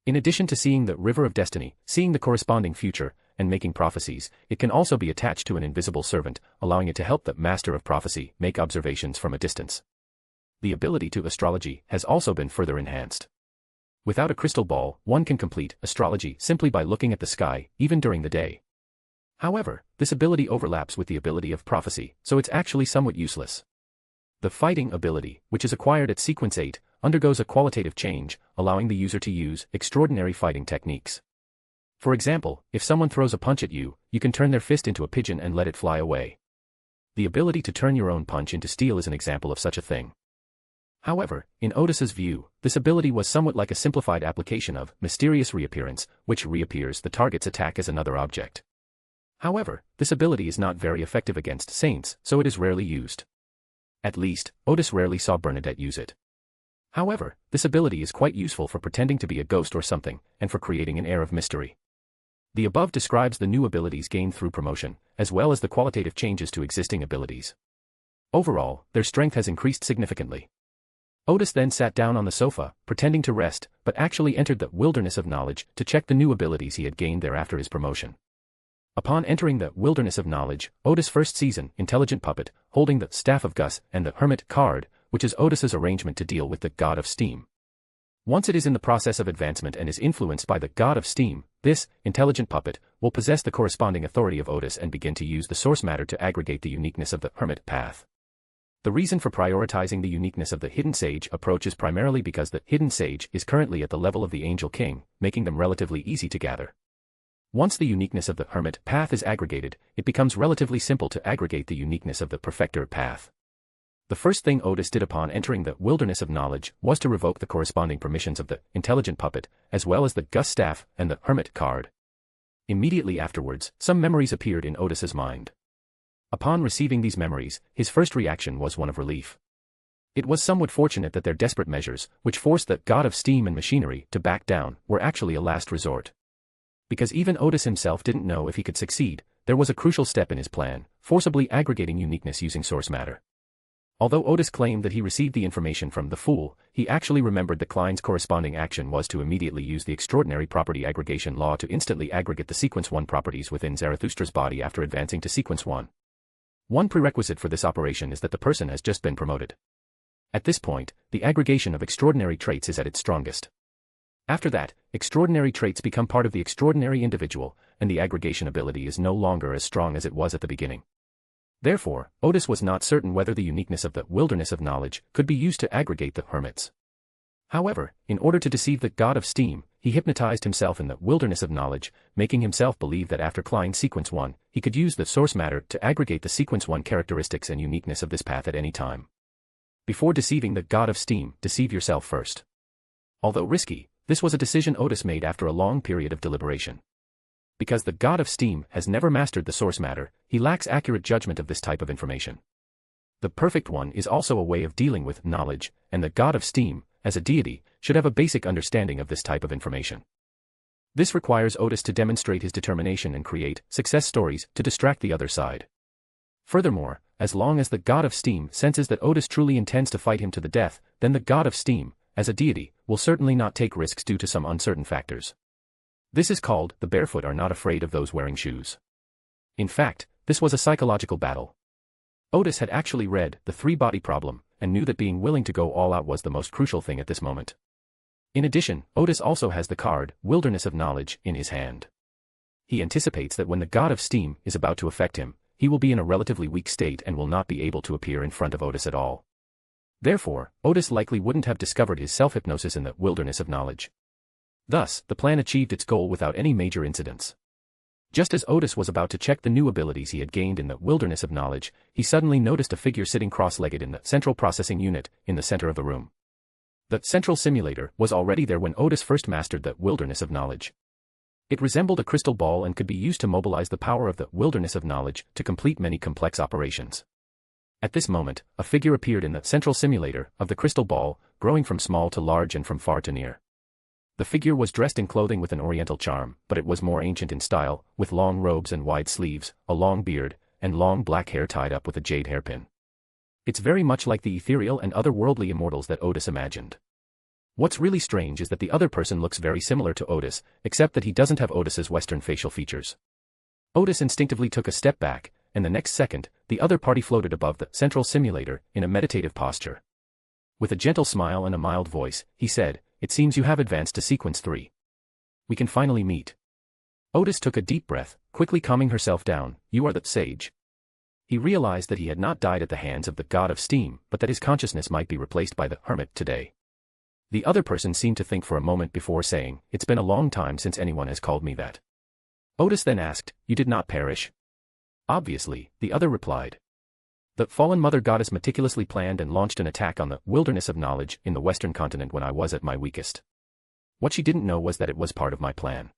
In addition to seeing the River of Destiny, seeing the corresponding future, and making prophecies, it can also be attached to an invisible servant, allowing it to help the Master of Prophecy make observations from a distance. The ability to astrology has also been further enhanced. Without a crystal ball, one can complete astrology simply by looking at the sky, even during the day. However, this ability overlaps with the ability of prophecy, so it's actually somewhat useless. The fighting ability, which is acquired at sequence 8, undergoes a qualitative change, allowing the user to use extraordinary fighting techniques. For example, if someone throws a punch at you, you can turn their fist into a pigeon and let it fly away. The ability to turn your own punch into steel is an example of such a thing. However, in Odis's view, this ability was somewhat like a simplified application of mysterious reappearance, which reappears the target's attack as another object. However, this ability is not very effective against saints, so it is rarely used. At least, Odis rarely saw Bernadette use it. However, this ability is quite useful for pretending to be a ghost or something, and for creating an air of mystery. The above describes the new abilities gained through promotion, as well as the qualitative changes to existing abilities. Overall, their strength has increased significantly. Odis then sat down on the sofa, pretending to rest, but actually entered the wilderness of knowledge to check the new abilities he had gained there after his promotion. Upon entering the wilderness of knowledge, Odis first sees an intelligent puppet, holding the Staff of Gus and the Hermit card, which is Odis's arrangement to deal with the God of Steam. Once it is in the process of advancement and is influenced by the God of Steam, this intelligent puppet will possess the corresponding authority of Odis and begin to use the source matter to aggregate the uniqueness of the Hermit path. The reason for prioritizing the uniqueness of the Hidden Sage approach is primarily because the Hidden Sage is currently at the level of the Angel King, making them relatively easy to gather. Once the uniqueness of the Hermit path is aggregated, it becomes relatively simple to aggregate the uniqueness of the Perfector path. The first thing Odis did upon entering the wilderness of knowledge was to revoke the corresponding permissions of the intelligent puppet, as well as the Gus staff and the Hermit card. Immediately afterwards, some memories appeared in Odis's mind. Upon receiving these memories, his first reaction was one of relief. It was somewhat fortunate that their desperate measures, which forced the God of Steam and Machinery to back down, were actually a last resort. Because even Odis himself didn't know if he could succeed, there was a crucial step in his plan, forcibly aggregating uniqueness using source matter. Although Odis claimed that he received the information from the Fool, he actually remembered that Klein's corresponding action was to immediately use the extraordinary property aggregation law to instantly aggregate the sequence 1 properties within Zarathustra's body after advancing to sequence 1. One prerequisite for this operation is that the person has just been promoted. At this point, the aggregation of extraordinary traits is at its strongest. After that, extraordinary traits become part of the extraordinary individual, and the aggregation ability is no longer as strong as it was at the beginning. Therefore, Odis was not certain whether the uniqueness of the wilderness of knowledge could be used to aggregate the hermits. However, in order to deceive the God of Steam, he hypnotized himself in the wilderness of knowledge, making himself believe that after Klein's sequence 1, he could use the source matter to aggregate the sequence 1 characteristics and uniqueness of this path at any time. Before deceiving the God of Steam, deceive yourself first. Although risky, this was a decision Odis made after a long period of deliberation. Because the God of Steam has never mastered the source matter, he lacks accurate judgment of this type of information. The perfect one is also a way of dealing with knowledge, and the God of Steam, as a deity, should have a basic understanding of this type of information. This requires Odis to demonstrate his determination and create success stories to distract the other side. Furthermore, as long as the God of Steam senses that Odis truly intends to fight him to the death, then the God of Steam, as a deity, will certainly not take risks due to some uncertain factors. This is called, the barefoot are not afraid of those wearing shoes. In fact, this was a psychological battle. Odis had actually read the three-body problem, and knew that being willing to go all out was the most crucial thing at this moment. In addition, Odis also has the card, Wilderness of Knowledge, in his hand. He anticipates that when the God of Steam is about to affect him, he will be in a relatively weak state and will not be able to appear in front of Odis at all. Therefore, Odis likely wouldn't have discovered his self-hypnosis in the Wilderness of Knowledge. Thus, the plan achieved its goal without any major incidents. Just as Odis was about to check the new abilities he had gained in the Wilderness of Knowledge, he suddenly noticed a figure sitting cross-legged in the central processing unit, in the center of the room. The central simulator was already there when Odis first mastered the wilderness of knowledge. It resembled a crystal ball and could be used to mobilize the power of the wilderness of knowledge to complete many complex operations. At this moment, a figure appeared in the central simulator of the crystal ball, growing from small to large and from far to near. The figure was dressed in clothing with an oriental charm, but it was more ancient in style, with long robes and wide sleeves, a long beard, and long black hair tied up with a jade hairpin. It's very much like the ethereal and otherworldly immortals that Odis imagined. What's really strange is that the other person looks very similar to Odis, except that he doesn't have Odis's Western facial features. Odis instinctively took a step back, and the next second, the other party floated above the central simulator in a meditative posture. With a gentle smile and a mild voice, he said, "It seems you have advanced to sequence 3. We can finally meet." Odis took a deep breath, quickly calming herself down. "You are the sage." He realized that he had not died at the hands of the god of steam, but that his consciousness might be replaced by the Hermit today. The other person seemed to think for a moment before saying, "It's been a long time since anyone has called me that." Odis then asked, "You did not perish?" "Obviously," the other replied. "The fallen mother goddess meticulously planned and launched an attack on the wilderness of knowledge in the western continent when I was at my weakest. What she didn't know was that it was part of my plan.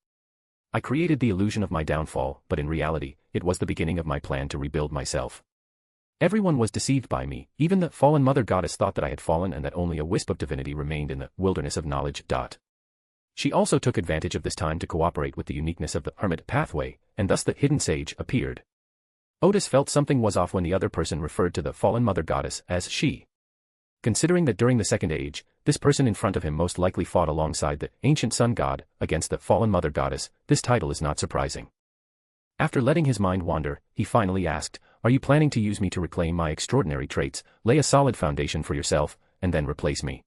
I created the illusion of my downfall, but in reality, it was the beginning of my plan to rebuild myself. Everyone was deceived by me, even the fallen mother goddess thought that I had fallen and that only a wisp of divinity remained in the wilderness of knowledge. She also took advantage of this time to cooperate with the uniqueness of the Hermit pathway, and thus the hidden sage appeared." Odis felt something was off when the other person referred to the fallen mother goddess as she. Considering that during the Second Age, this person in front of him most likely fought alongside the ancient sun god against the fallen mother goddess, this title is not surprising. After letting his mind wander, he finally asked, "Are you planning to use me to reclaim my extraordinary traits, lay a solid foundation for yourself, and then replace me?"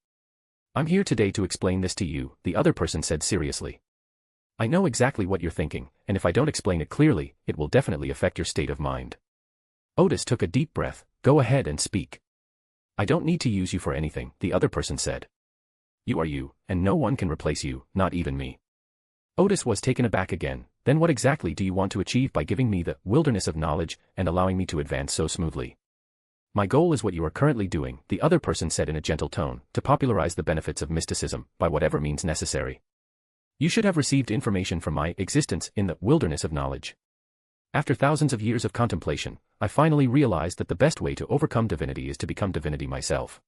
"I'm here today to explain this to you," the other person said seriously. "I know exactly what you're thinking, and if I don't explain it clearly, it will definitely affect your state of mind." Odis took a deep breath. "Go ahead and speak." "I don't need to use you for anything," the other person said. "You are you, and no one can replace you, not even me." Odis was taken aback again. "Then what exactly do you want to achieve by giving me the wilderness of knowledge and allowing me to advance so smoothly?" "My goal is what you are currently doing," the other person said in a gentle tone, "to popularize the benefits of mysticism, by whatever means necessary. You should have received information from my existence in the wilderness of knowledge. After thousands of years of contemplation, I finally realized that the best way to overcome divinity is to become divinity myself.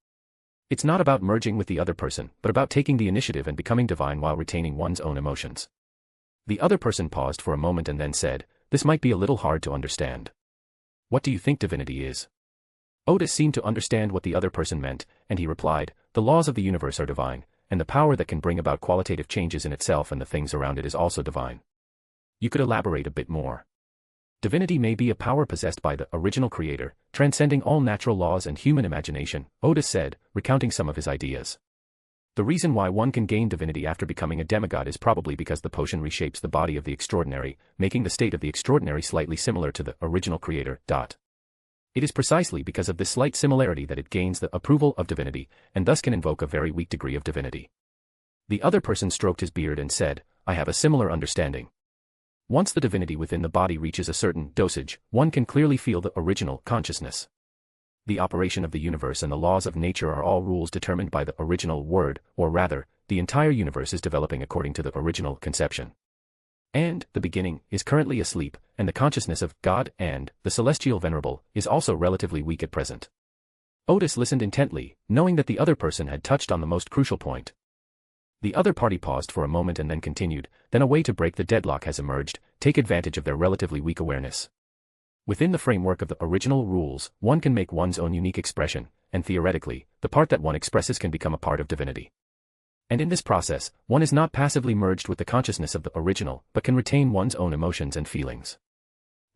It's not about merging with the other person, but about taking the initiative and becoming divine while retaining one's own emotions." The other person paused for a moment and then said, "This might be a little hard to understand. What do you think divinity is?" Odis seemed to understand what the other person meant, and he replied, "The laws of the universe are divine, and the power that can bring about qualitative changes in itself and the things around it is also divine. You could elaborate a bit more." "Divinity may be a power possessed by the original creator, transcending all natural laws and human imagination," Odis said, recounting some of his ideas. "The reason why one can gain divinity after becoming a demigod is probably because the potion reshapes the body of the extraordinary, making the state of the extraordinary slightly similar to the original creator. It is precisely because of this slight similarity that it gains the approval of divinity, and thus can invoke a very weak degree of divinity." The other person stroked his beard and said, "I have a similar understanding. Once the divinity within the body reaches a certain dosage, one can clearly feel the original consciousness. The operation of the universe and the laws of nature are all rules determined by the original word, or rather, the entire universe is developing according to the original conception. And, the beginning, is currently asleep, and the consciousness of God and the celestial venerable is also relatively weak at present." Odis listened intently, knowing that the other person had touched on the most crucial point. The other party paused for a moment and then continued, "Then a way to break the deadlock has emerged. Take advantage of their relatively weak awareness. Within the framework of the original rules, one can make one's own unique expression, and theoretically, the part that one expresses can become a part of divinity. And in this process, one is not passively merged with the consciousness of the original, but can retain one's own emotions and feelings.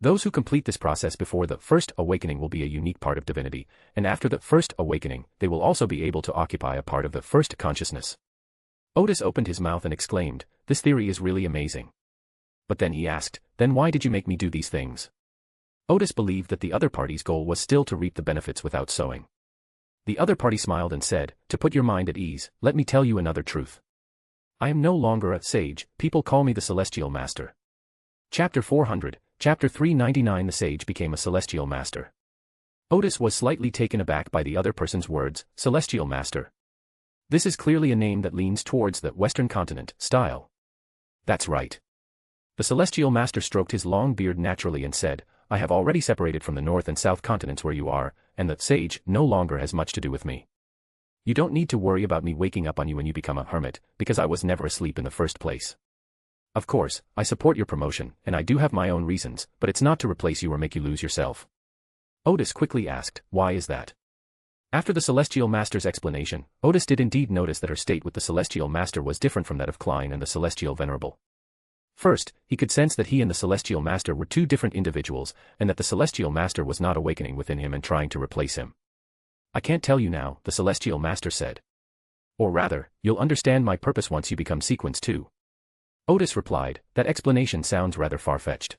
Those who complete this process before the first awakening will be a unique part of divinity, and after the first awakening, they will also be able to occupy a part of the first consciousness." Odis opened his mouth and exclaimed, "This theory is really amazing." But then he asked, "Then why did you make me do these things?" Odis believed that the other party's goal was still to reap the benefits without sowing. The other party smiled and said, "To put your mind at ease, let me tell you another truth. I am no longer a sage, people call me the Celestial Master." Chapter 400, Chapter 399. The sage became a Celestial Master. Odis was slightly taken aback by the other person's words, "Celestial Master." This is clearly a name that leans towards the Western continent style. That's right. The Celestial Master stroked his long beard naturally and said, I have already separated from the North and South continents where you are, and the Sage no longer has much to do with me. You don't need to worry about me waking up on you when you become a hermit, because I was never asleep in the first place. Of course, I support your promotion, and I do have my own reasons, but it's not to replace you or make you lose yourself. Odis quickly asked, why is that? After the Celestial Master's explanation, Odis did indeed notice that her state with the Celestial Master was different from that of Klein and the Celestial Venerable. First, he could sense that he and the Celestial Master were two different individuals, and that the Celestial Master was not awakening within him and trying to replace him. I can't tell you now, the Celestial Master said. Or rather, you'll understand my purpose once you become Sequence 2. Odis replied, that explanation sounds rather far-fetched.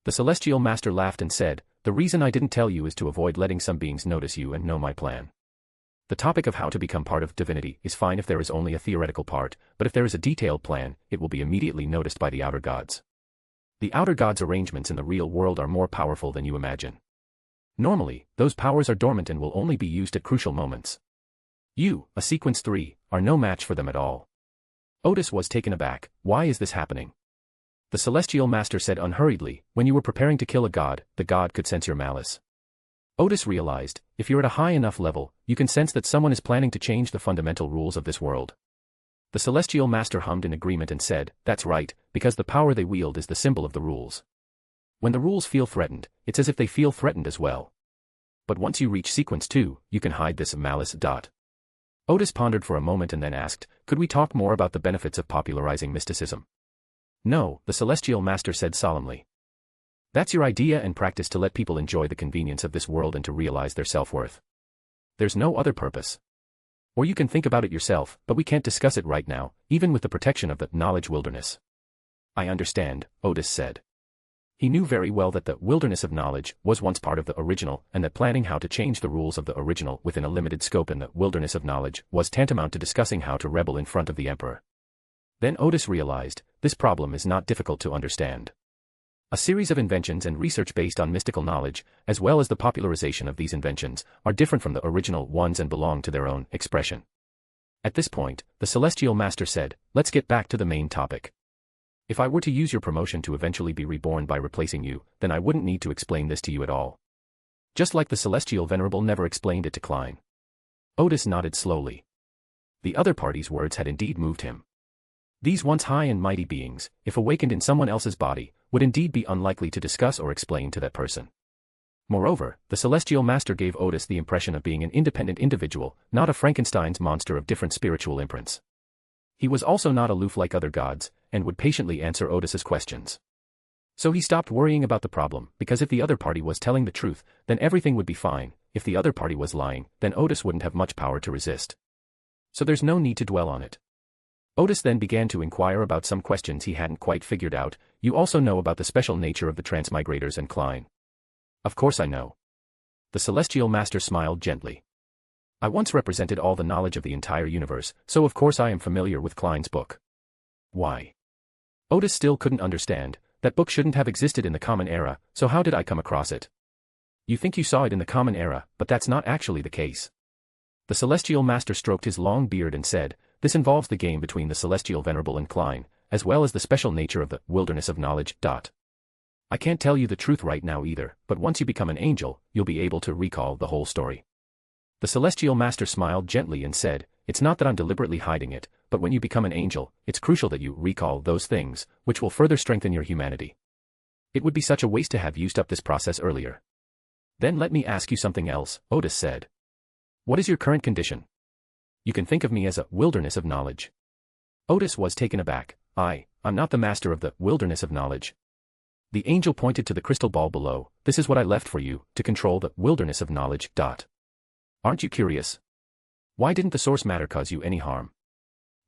The Celestial Master laughed and said, the reason I didn't tell you is to avoid letting some beings notice you and know my plan. The topic of how to become part of divinity is fine if there is only a theoretical part, but if there is a detailed plan, it will be immediately noticed by the outer gods. The outer gods' arrangements in the real world are more powerful than you imagine. Normally, those powers are dormant and will only be used at crucial moments. You, a Sequence 3, are no match for them at all. Odis was taken aback. Why is this happening? The Celestial Master said unhurriedly, when you were preparing to kill a god, the god could sense your malice. Odis realized, if you're at a high enough level, you can sense that someone is planning to change the fundamental rules of this world. The Celestial Master hummed in agreement and said, that's right, because the power they wield is the symbol of the rules. When the rules feel threatened, it's as if they feel threatened as well. But once you reach Sequence 2, you can hide this malice. Odis pondered for a moment and then asked, could we talk more about the benefits of popularizing mysticism? No, the Celestial Master said solemnly. That's your idea and practice to let people enjoy the convenience of this world and to realize their self-worth. There's no other purpose. Or you can think about it yourself, but we can't discuss it right now, even with the protection of the knowledge wilderness. I understand, Odis said. He knew very well that the wilderness of knowledge was once part of the original and that planning how to change the rules of the original within a limited scope in the wilderness of knowledge was tantamount to discussing how to rebel in front of the Emperor. Then Odis realized, this problem is not difficult to understand. A series of inventions and research based on mystical knowledge, as well as the popularization of these inventions, are different from the original ones and belong to their own expression. At this point, the Celestial Master said, let's get back to the main topic. If I were to use your promotion to eventually be reborn by replacing you, then I wouldn't need to explain this to you at all. Just like the Celestial Venerable never explained it to Klein. Odis nodded slowly. The other party's words had indeed moved him. These once high and mighty beings, if awakened in someone else's body, would indeed be unlikely to discuss or explain to that person. Moreover, the Celestial Master gave Odis the impression of being an independent individual, not a Frankenstein's monster of different spiritual imprints. He was also not aloof like other gods, and would patiently answer Odis's questions. So he stopped worrying about the problem, because if the other party was telling the truth, then everything would be fine. If the other party was lying, then Odis wouldn't have much power to resist. So there's no need to dwell on it. Odis then began to inquire about some questions he hadn't quite figured out. You also know about the special nature of the transmigrators and Klein. Of course I know. The Celestial Master smiled gently. I once represented all the knowledge of the entire universe, so of course I am familiar with Klein's book. Why? Odis still couldn't understand. That book shouldn't have existed in the Common Era, so how did I come across it? You think you saw it in the Common Era, but that's not actually the case. The Celestial Master stroked his long beard and said, this involves the game between the Celestial Venerable and Klein, as well as the special nature of the wilderness of knowledge. I can't tell you the truth right now either, but once you become an angel, you'll be able to recall the whole story. The Celestial Master smiled gently and said, it's not that I'm deliberately hiding it, but when you become an angel, it's crucial that you recall those things, which will further strengthen your humanity. It would be such a waste to have used up this process earlier. Then let me ask you something else, Odis said. What is your current condition? You can think of me as a wilderness of knowledge. Odis was taken aback. I'm not the master of the wilderness of knowledge. The angel pointed to the crystal ball below. This is what I left for you, to control the wilderness of knowledge. Aren't you curious? Why didn't the source matter cause you any harm?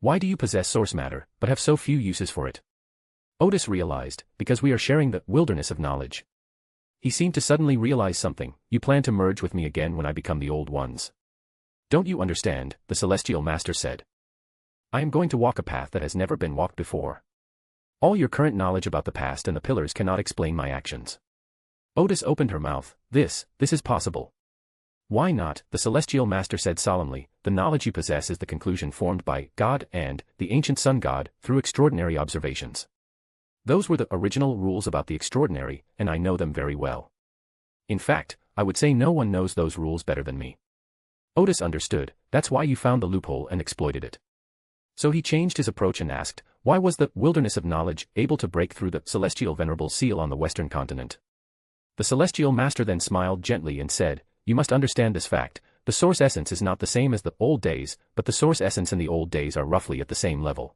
Why do you possess source matter, but have so few uses for it? Odis realized, because we are sharing the wilderness of knowledge. He seemed to suddenly realize something. You plan to merge with me again when I become the old ones. Don't you understand? The Celestial Master said. I am going to walk a path that has never been walked before. All your current knowledge about the past and the pillars cannot explain my actions. Odis opened her mouth. This is possible. Why not? The Celestial Master said solemnly. The knowledge you possess is the conclusion formed by God and the ancient sun god through extraordinary observations. Those were the original rules about the extraordinary, and I know them very well. In fact, I would say no one knows those rules better than me. Odis understood. That's why you found the loophole and exploited it. So he changed his approach and asked, why was the wilderness of knowledge able to break through the celestial venerable seal on the western continent? The Celestial Master then smiled gently and said, you must understand this fact. The source essence is not the same as the old days, but the source essence and the old days are roughly at the same level.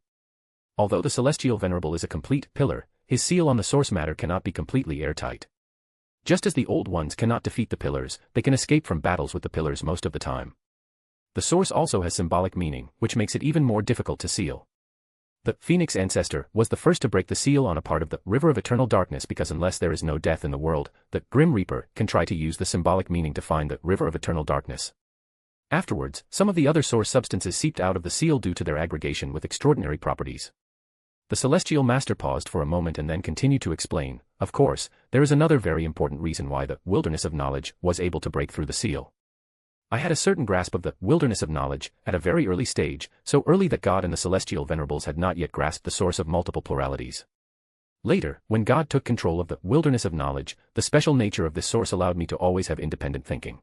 Although the celestial venerable is a complete pillar, his seal on the source matter cannot be completely airtight. Just as the old ones cannot defeat the pillars, they can escape from battles with the pillars most of the time. The source also has symbolic meaning, which makes it even more difficult to seal. The Phoenix Ancestor was the first to break the seal on a part of the River of Eternal Darkness because unless there is no death in the world, the Grim Reaper can try to use the symbolic meaning to find the River of Eternal Darkness. Afterwards, some of the other source substances seeped out of the seal due to their aggregation with extraordinary properties. The Celestial Master paused for a moment and then continued to explain, of course, there is another very important reason why the wilderness of knowledge was able to break through the seal. I had a certain grasp of the wilderness of knowledge at a very early stage, so early that God and the celestial venerables had not yet grasped the source of multiple pluralities. Later, when God took control of the wilderness of knowledge, the special nature of this source allowed me to always have independent thinking.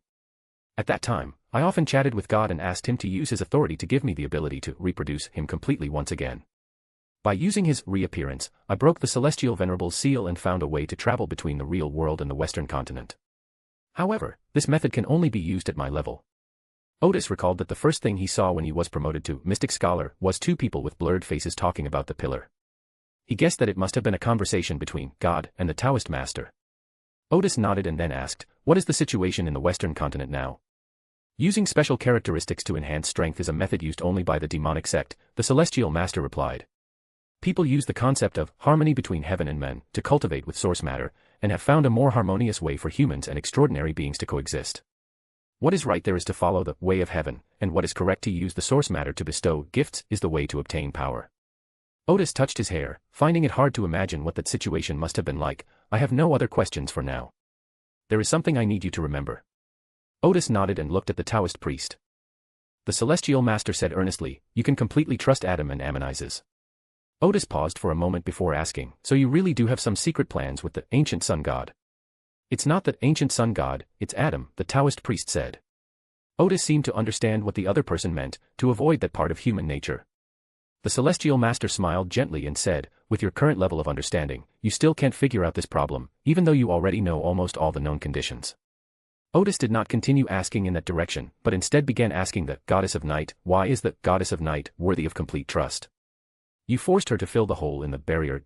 At that time, I often chatted with God and asked him to use his authority to give me the ability to reproduce him completely once again. By using his reappearance, I broke the celestial venerable's seal and found a way to travel between the real world and the western continent. However, this method can only be used at my level. Odis recalled that the first thing he saw when he was promoted to Mystic Scholar was two people with blurred faces talking about the pillar. He guessed that it must have been a conversation between God and the Taoist master. Odis nodded and then asked, what is the situation in the western continent now? Using special characteristics to enhance strength is a method used only by the demonic sect, the celestial master replied. People use the concept of harmony between heaven and men to cultivate with source matter, and have found a more harmonious way for humans and extraordinary beings to coexist. What is right there is to follow the way of heaven, and what is correct to use the source matter to bestow gifts is the way to obtain power. Odis touched his hair, finding it hard to imagine what that situation must have been like. I have no other questions for now. There is something I need you to remember. Odis nodded and looked at the Taoist priest. The celestial master said earnestly, you can completely trust Adam and Ammonizes. Odis paused for a moment before asking, so you really do have some secret plans with the ancient sun god? It's not the ancient sun god, it's Adam, the Taoist priest said. Odis seemed to understand what the other person meant, to avoid that part of human nature. The celestial master smiled gently and said, with your current level of understanding, you still can't figure out this problem, even though you already know almost all the known conditions. Odis did not continue asking in that direction, but instead began asking the goddess of night, why is the goddess of night worthy of complete trust? You forced her to fill the hole in the barrier.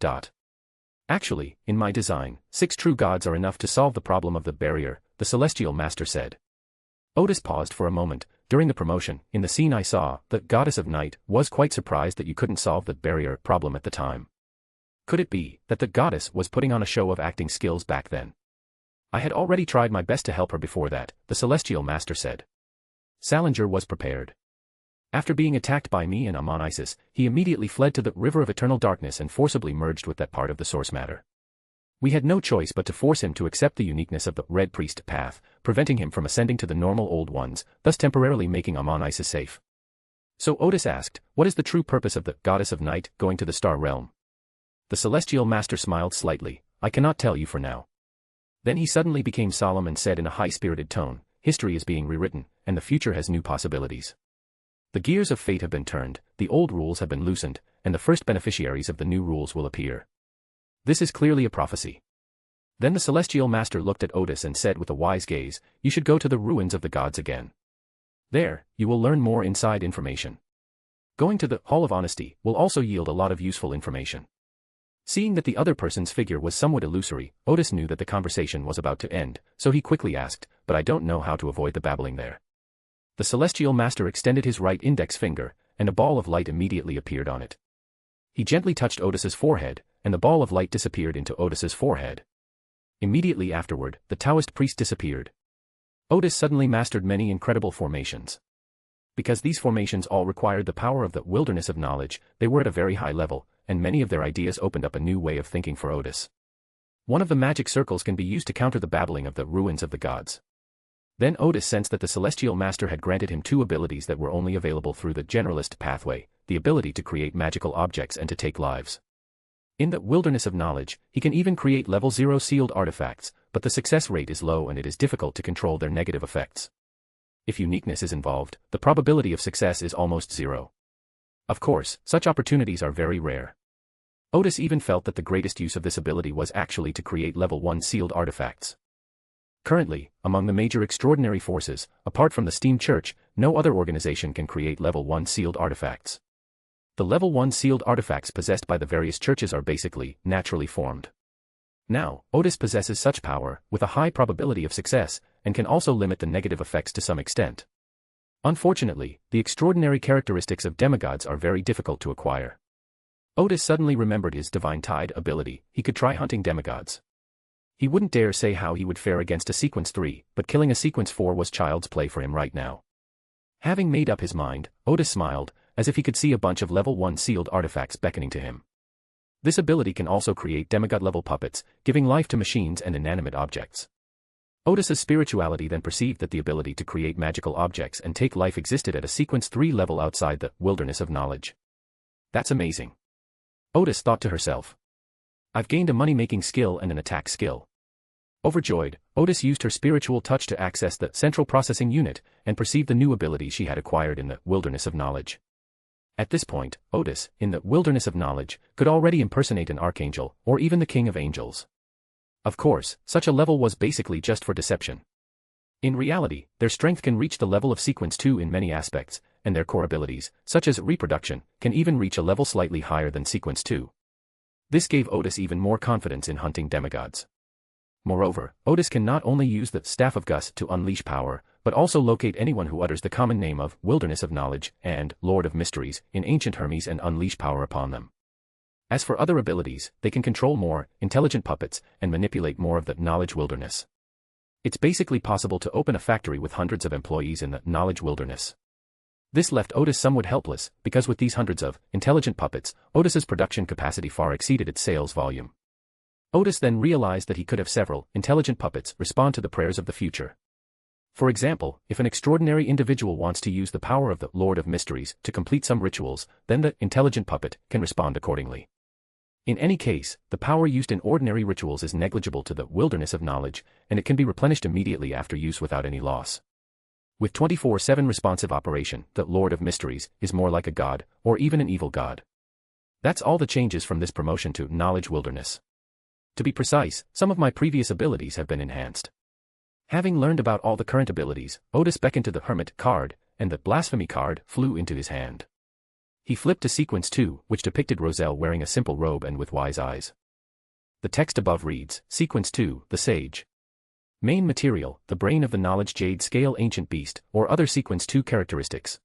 Actually, in my design, 6 true gods are enough to solve the problem of the barrier, the celestial master said. Odis paused for a moment. During the promotion, in the scene I saw, the goddess of night was quite surprised that you couldn't solve the barrier problem at the time. Could it be that the goddess was putting on a show of acting skills back then? I had already tried my best to help her before that, the celestial master said. Salinger was prepared. After being attacked by me and Amon-Isis, he immediately fled to the River of Eternal Darkness and forcibly merged with that part of the source matter. We had no choice but to force him to accept the uniqueness of the Red Priest path, preventing him from ascending to the normal old ones, thus temporarily making Amon-Isis safe. So Odis asked, what is the true purpose of the Goddess of Night going to the Star Realm? The Celestial Master smiled slightly, I cannot tell you for now. Then he suddenly became solemn and said in a high-spirited tone, history is being rewritten, and the future has new possibilities. The gears of fate have been turned, the old rules have been loosened, and the first beneficiaries of the new rules will appear. This is clearly a prophecy. Then the Celestial Master looked at Odis and said with a wise gaze, you should go to the ruins of the gods again. There, you will learn more inside information. Going to the Hall of Honesty will also yield a lot of useful information. Seeing that the other person's figure was somewhat illusory, Odis knew that the conversation was about to end, so he quickly asked, but I don't know how to avoid the babbling there. The Celestial Master extended his right index finger, and a ball of light immediately appeared on it. He gently touched Odis's forehead, and the ball of light disappeared into Odis's forehead. Immediately afterward, the Taoist priest disappeared. Odis suddenly mastered many incredible formations. Because these formations all required the power of the wilderness of knowledge, they were at a very high level, and many of their ideas opened up a new way of thinking for Odis. One of the magic circles can be used to counter the babbling of the ruins of the gods. Then Odis sensed that the Celestial Master had granted him two abilities that were only available through the Generalist pathway, the ability to create magical objects and to take lives. In the Wilderness of Knowledge, he can even create level 0 sealed artifacts, but the success rate is low and it is difficult to control their negative effects. If uniqueness is involved, the probability of success is almost zero. Of course, such opportunities are very rare. Odis even felt that the greatest use of this ability was actually to create level 1 sealed artifacts. Currently, among the major extraordinary forces, apart from the Steam Church, no other organization can create level 1 sealed artifacts. The level 1 sealed artifacts possessed by the various churches are basically naturally formed. Now, Odis possesses such power, with a high probability of success, and can also limit the negative effects to some extent. Unfortunately, the extraordinary characteristics of demigods are very difficult to acquire. Odis suddenly remembered his Divine Tide ability. He could try hunting demigods. He wouldn't dare say how he would fare against a Sequence 3, but killing a Sequence 4 was child's play for him right now. Having made up his mind, Odis smiled, as if he could see a bunch of level 1 sealed artifacts beckoning to him. This ability can also create demigod-level puppets, giving life to machines and inanimate objects. Odis's spirituality then perceived that the ability to create magical objects and take life existed at a Sequence 3 level outside the Wilderness of Knowledge. That's amazing. Odis thought to herself. I've gained a money-making skill and an attack skill. Overjoyed, Odis used her spiritual touch to access the central processing unit and perceived the new ability she had acquired in the Wilderness of Knowledge. At this point, Odis, in the Wilderness of Knowledge, could already impersonate an archangel, or even the king of angels. Of course, such a level was basically just for deception. In reality, their strength can reach the level of Sequence 2 in many aspects, and their core abilities, such as reproduction, can even reach a level slightly higher than Sequence 2. This gave Odis even more confidence in hunting demigods. Moreover, Odis can not only use the Staff of Gus to unleash power, but also locate anyone who utters the common name of Wilderness of Knowledge and Lord of Mysteries in ancient Hermes and unleash power upon them. As for other abilities, they can control more intelligent puppets and manipulate more of the knowledge wilderness. It's basically possible to open a factory with hundreds of employees in the knowledge wilderness. This left Odis somewhat helpless, because with these hundreds of intelligent puppets, Odis's production capacity far exceeded its sales volume. Odis then realized that he could have several intelligent puppets respond to the prayers of the future. For example, if an extraordinary individual wants to use the power of the Lord of Mysteries to complete some rituals, then the intelligent puppet can respond accordingly. In any case, the power used in ordinary rituals is negligible to the Wilderness of Knowledge, and it can be replenished immediately after use without any loss. With 24/7 responsive operation, the Lord of Mysteries is more like a god, or even an evil god. That's all the changes from this promotion to Knowledge Wilderness. To be precise, some of my previous abilities have been enhanced. Having learned about all the current abilities, Odis beckoned to the Hermit card, and the Blasphemy card flew into his hand. He flipped to Sequence 2, which depicted Roselle wearing a simple robe and with wise eyes. The text above reads, Sequence 2, the Sage. Main material, the brain of the knowledge jade scale ancient beast, or other Sequence 2 characteristics.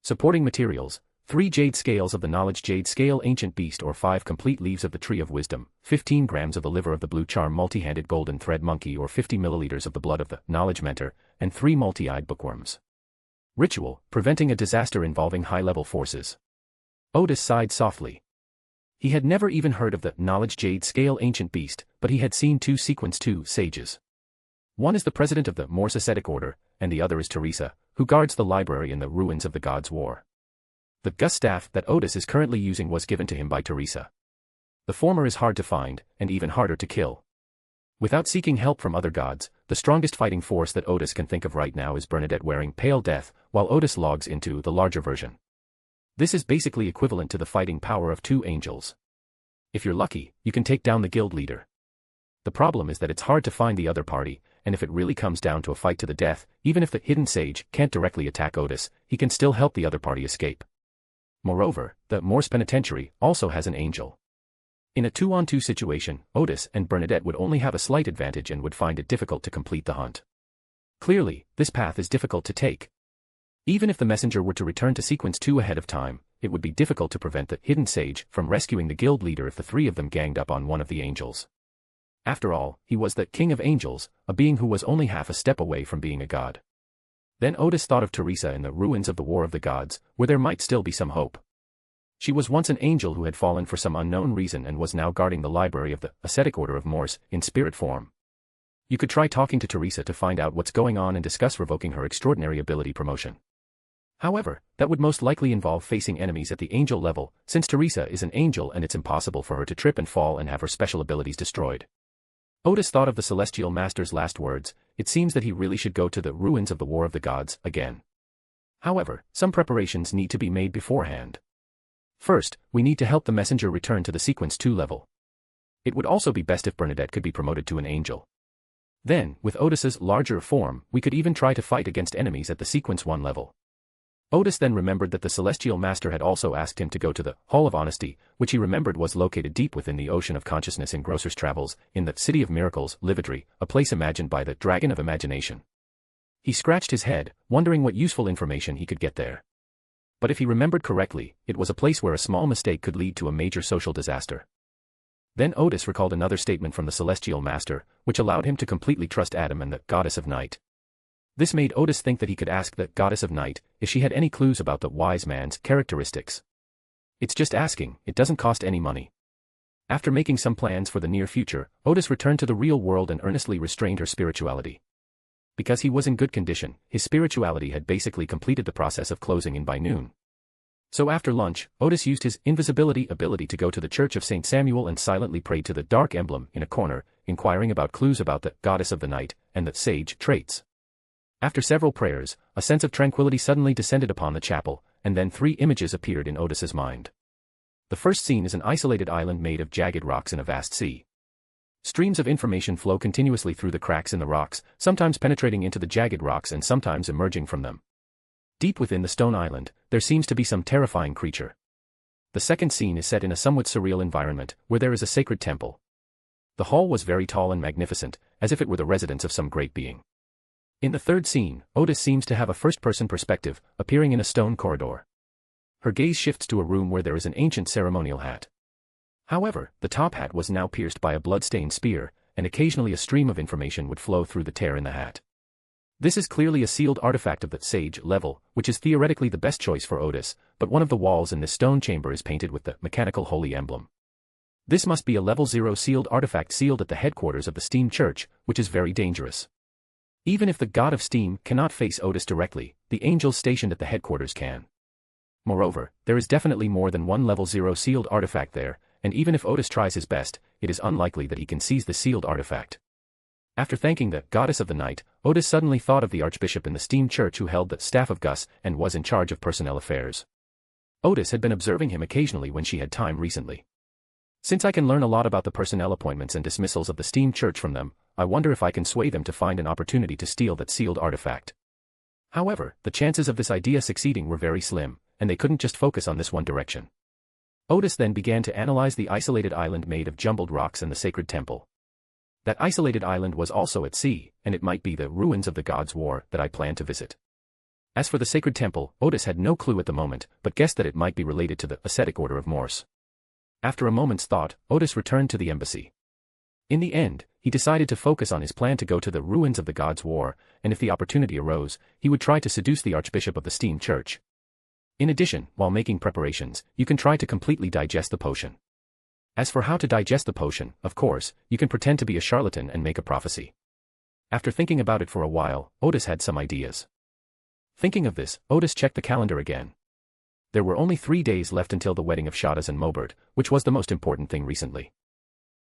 Supporting materials, 3 jade scales of the knowledge jade scale ancient beast or 5 complete leaves of the tree of wisdom, 15 grams of the liver of the blue charm multi-handed golden thread monkey or 50 milliliters of the blood of the knowledge mentor, and 3 multi-eyed bookworms. Ritual, preventing a disaster involving high-level forces. Odis sighed softly. He had never even heard of the knowledge jade scale ancient beast, but he had seen 2 Sequence 2 sages. One is the president of the Moss Ascetic Order, and the other is Teresa, who guards the library in the ruins of the Gods' War. The Gus staff that Odis is currently using was given to him by Teresa. The former is hard to find, and even harder to kill. Without seeking help from other gods, the strongest fighting force that Odis can think of right now is Bernadette wearing Pale Death, while Odis logs into the larger version. This is basically equivalent to the fighting power of 2 angels. If you're lucky, you can take down the guild leader. The problem is that it's hard to find the other party, and if it really comes down to a fight to the death, even if the hidden sage can't directly attack Odis, he can still help the other party escape. Moreover, the Moor's Penitentiary also has an angel. In a 2-on-2 situation, Odis and Bernadette would only have a slight advantage and would find it difficult to complete the hunt. Clearly, this path is difficult to take. Even if the messenger were to return to Sequence 2 ahead of time, it would be difficult to prevent the hidden sage from rescuing the guild leader if the 3 of them ganged up on one of the angels. After all, he was the king of angels, a being who was only half a step away from being a god. Then Odis thought of Teresa in the ruins of the War of the Gods, where there might still be some hope. She was once an angel who had fallen for some unknown reason and was now guarding the library of the Ascetic Order of Moors in spirit form. You could try talking to Teresa to find out what's going on and discuss revoking her extraordinary ability promotion. However, that would most likely involve facing enemies at the angel level, since Teresa is an angel and it's impossible for her to trip and fall and have her special abilities destroyed. Odis thought of the Celestial Master's last words. It seems that he really should go to the ruins of the War of the Gods again. However, some preparations need to be made beforehand. First, we need to help the messenger return to the Sequence 2 level. It would also be best if Bernadette could be promoted to an angel. Then, with Odis's larger form, we could even try to fight against enemies at the Sequence 1 level. Odis then remembered that the Celestial Master had also asked him to go to the Hall of Honesty, which he remembered was located deep within the ocean of consciousness in Grosser's Travels, in the City of Miracles, Lividry, a place imagined by the Dragon of Imagination. He scratched his head, wondering what useful information he could get there. But if he remembered correctly, it was a place where a small mistake could lead to a major social disaster. Then Odis recalled another statement from the Celestial Master, which allowed him to completely trust Adam and the Goddess of Night. This made Odis think that he could ask the Goddess of Night if she had any clues about the wise man's characteristics. It's just asking, it doesn't cost any money. After making some plans for the near future, Odis returned to the real world and earnestly restrained her spirituality. Because he was in good condition, his spirituality had basically completed the process of closing in by noon. So after lunch, Odis used his invisibility ability to go to the Church of St. Samuel and silently prayed to the dark emblem in a corner, inquiring about clues about the Goddess of the Night and the sage traits. After several prayers, a sense of tranquility suddenly descended upon the chapel, and then 3 images appeared in Odis's mind. The first scene is an isolated island made of jagged rocks in a vast sea. Streams of information flow continuously through the cracks in the rocks, sometimes penetrating into the jagged rocks and sometimes emerging from them. Deep within the stone island, there seems to be some terrifying creature. The second scene is set in a somewhat surreal environment, where there is a sacred temple. The hall was very tall and magnificent, as if it were the residence of some great being. In the third scene, Odis seems to have a first-person perspective, appearing in a stone corridor. Her gaze shifts to a room where there is an ancient ceremonial hat. However, the top hat was now pierced by a blood-stained spear, and occasionally a stream of information would flow through the tear in the hat. This is clearly a sealed artifact of the sage level, which is theoretically the best choice for Odis, but one of the walls in this stone chamber is painted with the mechanical holy emblem. This must be a level 0 sealed artifact sealed at the headquarters of the Steam Church, which is very dangerous. Even if the god of steam cannot face Odis directly, the angels stationed at the headquarters can. Moreover, there is definitely more than one level 0 sealed artifact there, and even if Odis tries his best, it is unlikely that he can seize the sealed artifact. After thanking the Goddess of the Night, Odis suddenly thought of the Archbishop in the Steam Church who held the staff of Gus and was in charge of personnel affairs. Odis had been observing him occasionally when she had time recently. Since I can learn a lot about the personnel appointments and dismissals of the Steam Church from them, I wonder if I can sway them to find an opportunity to steal that sealed artifact. However, the chances of this idea succeeding were very slim, and they couldn't just focus on this one direction. Odis then began to analyze the isolated island made of jumbled rocks and the sacred temple. That isolated island was also at sea, and it might be the ruins of the Gods' War that I planned to visit. As for the sacred temple, Odis had no clue at the moment, but guessed that it might be related to the Ascetic Order of Moors. After a moment's thought, Odis returned to the embassy. In the end, he decided to focus on his plan to go to the ruins of the Gods' War, and if the opportunity arose, he would try to seduce the Archbishop of the Steam Church. In addition, while making preparations, you can try to completely digest the potion. As for how to digest the potion, of course, you can pretend to be a charlatan and make a prophecy. After thinking about it for a while, Odis had some ideas. Thinking of this, Odis checked the calendar again. There were only 3 days left until the wedding of Shadas and Mobert, which was the most important thing recently.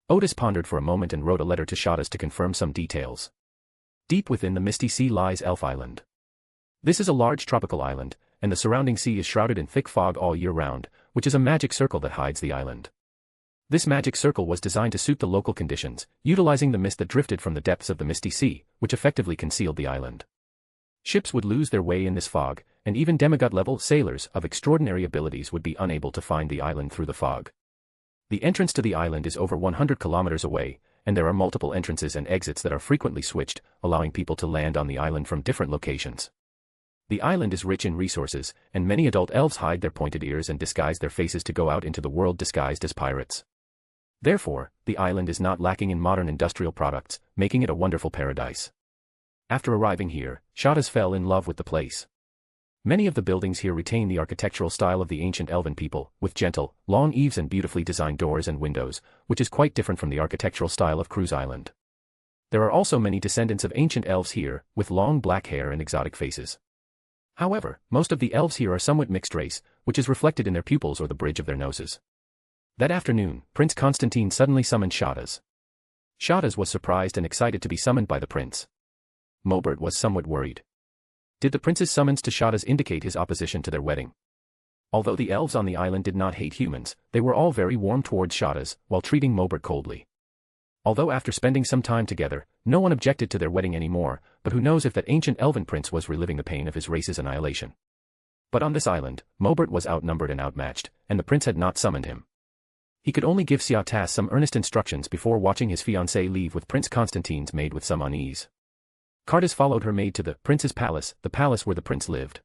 Odis pondered for a moment and wrote a letter to Shadas to confirm some details. Deep within the misty sea lies Elf Island. This is a large tropical island, and the surrounding sea is shrouded in thick fog all year round, which is a magic circle that hides the island. This magic circle was designed to suit the local conditions, utilizing the mist that drifted from the depths of the misty sea, which effectively concealed the island. Ships would lose their way in this fog, and even demigod-level sailors of extraordinary abilities would be unable to find the island through the fog. The entrance to the island is over 100 kilometers away, and there are multiple entrances and exits that are frequently switched, allowing people to land on the island from different locations. The island is rich in resources, and many adult elves hide their pointed ears and disguise their faces to go out into the world disguised as pirates. Therefore, the island is not lacking in modern industrial products, making it a wonderful paradise. After arriving here, Shadas fell in love with the place. Many of the buildings here retain the architectural style of the ancient elven people, with gentle, long eaves and beautifully designed doors and windows, which is quite different from the architectural style of Cruise Island. There are also many descendants of ancient elves here, with long black hair and exotic faces. However, most of the elves here are somewhat mixed race, which is reflected in their pupils or the bridge of their noses. That afternoon, Prince Constantine suddenly summoned Shadas. Shadas was surprised and excited to be summoned by the prince. Mobert was somewhat worried. Did the prince's summons to Shadas indicate his opposition to their wedding? Although the elves on the island did not hate humans, they were all very warm towards Shadas, while treating Mobert coldly. Although after spending some time together, no one objected to their wedding anymore, but who knows if that ancient elven prince was reliving the pain of his race's annihilation. But on this island, Mobert was outnumbered and outmatched, and the prince had not summoned him. He could only give Shadas some earnest instructions before watching his fiancée leave with Prince Constantine's maid with some unease. Shadas followed her maid to the prince's palace, the palace where the prince lived.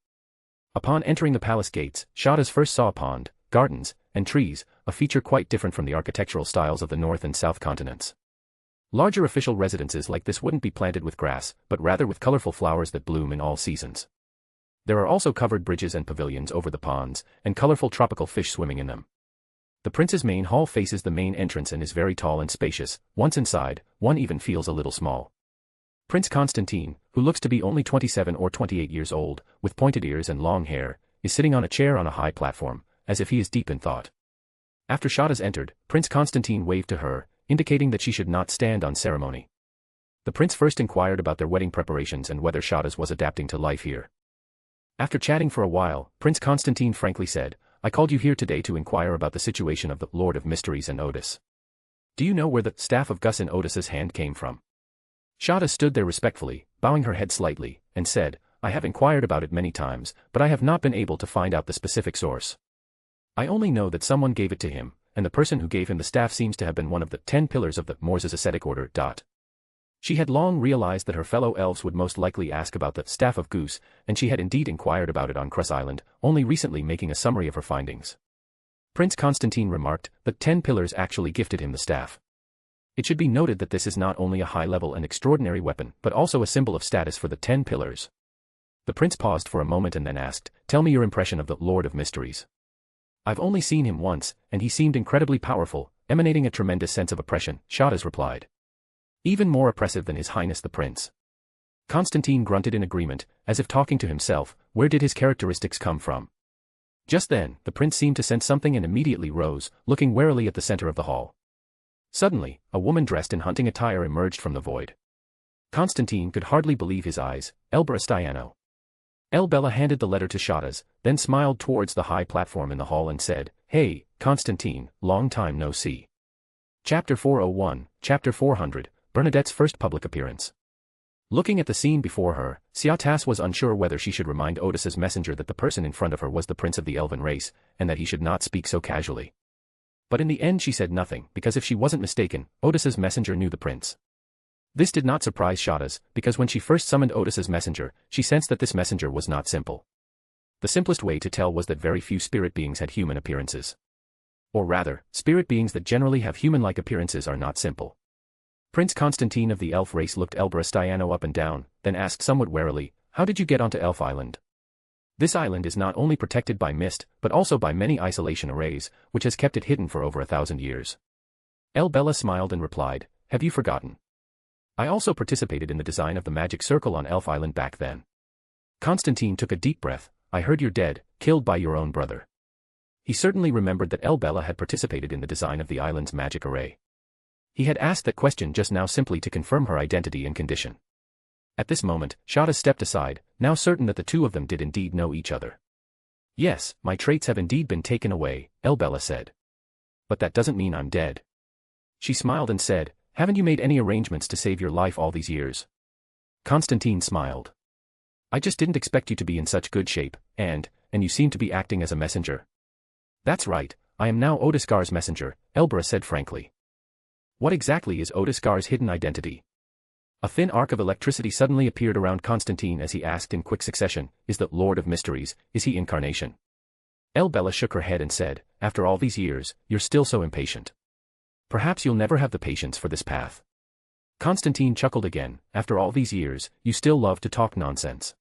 Upon entering the palace gates, Shadas first saw a pond, gardens, and trees, a feature quite different from the architectural styles of the north and south continents. Larger official residences like this wouldn't be planted with grass, but rather with colorful flowers that bloom in all seasons. There are also covered bridges and pavilions over the ponds, and colorful tropical fish swimming in them. The prince's main hall faces the main entrance and is very tall and spacious. Once inside, one even feels a little small. Prince Constantine, who looks to be only 27 or 28 years old, with pointed ears and long hair, is sitting on a chair on a high platform, as if he is deep in thought. After Shadas entered, Prince Constantine waved to her, indicating that she should not stand on ceremony. The prince first inquired about their wedding preparations and whether Shadas was adapting to life here. After chatting for a while, Prince Constantine frankly said, "I called you here today to inquire about the situation of the Lord of Mysteries and Odis. Do you know where the staff of Gus in Odis's hand came from?" Shadas stood there respectfully, bowing her head slightly, and said, "I have inquired about it many times, but I have not been able to find out the specific source. I only know that someone gave it to him, and the person who gave him the staff seems to have been one of the 10 pillars of the Moss Ascetic Order. She had long realized that her fellow elves would most likely ask about the Staff of Goose, and she had indeed inquired about it on Crus Island, only recently making a summary of her findings. Prince Constantine remarked that 10 pillars actually gifted him the staff. It should be noted that this is not only a high-level and extraordinary weapon, but also a symbol of status for the 10 pillars. The prince paused for a moment and then asked, "Tell me your impression of the Lord of Mysteries." "I've only seen him once, and he seemed incredibly powerful, emanating a tremendous sense of oppression," Shadas replied. "Even more oppressive than His Highness the Prince." Constantine grunted in agreement, as if talking to himself. Where did his characteristics come from? Just then, the prince seemed to sense something and immediately rose, looking warily at the center of the hall. Suddenly, a woman dressed in hunting attire emerged from the void. Constantine could hardly believe his eyes. Elbera Stiano. Elbella handed the letter to Shadas, then smiled towards the high platform in the hall and said, "Hey, Constantine, long time no see." Chapter 401, Chapter 400, Bernadette's first public appearance. Looking at the scene before her, Shadas was unsure whether she should remind Odis's messenger that the person in front of her was the prince of the elven race, and that he should not speak so casually. But in the end she said nothing, because if she wasn't mistaken, Odis's messenger knew the prince. This did not surprise Shadas, because when she first summoned Odis's messenger, she sensed that this messenger was not simple. The simplest way to tell was that very few spirit beings had human appearances. Or rather, spirit beings that generally have human-like appearances are not simple. Prince Constantine of the elf race looked Elbera Stiano up and down, then asked somewhat warily, "How did you get onto Elf Island?" This island is not only protected by mist, but also by many isolation arrays, which has kept it hidden for over 1,000 years. Elbella smiled and replied, "Have you forgotten? I also participated in the design of the magic circle on Elf Island back then." Constantine took a deep breath. "I heard you're dead, killed by your own brother." He certainly remembered that Elbella had participated in the design of the island's magic array. He had asked that question just now simply to confirm her identity and condition. At this moment, Shadas stepped aside, now certain that the two of them did indeed know each other. "Yes, my traits have indeed been taken away," Elbella said. "But that doesn't mean I'm dead." She smiled and said, "Haven't you made any arrangements to save your life all these years?" Constantine smiled. "I just didn't expect you to be in such good shape, and you seem to be acting as a messenger." "That's right, I am now Odis Gard's messenger," Elbera said frankly. "What exactly is Odis Gard's hidden identity?" A thin arc of electricity suddenly appeared around Constantine as he asked in quick succession, "Is the Lord of Mysteries, is he incarnation?" Elbella shook her head and said, "After all these years, you're still so impatient. Perhaps you'll never have the patience for this path." Constantine chuckled again. "After all these years, you still love to talk nonsense."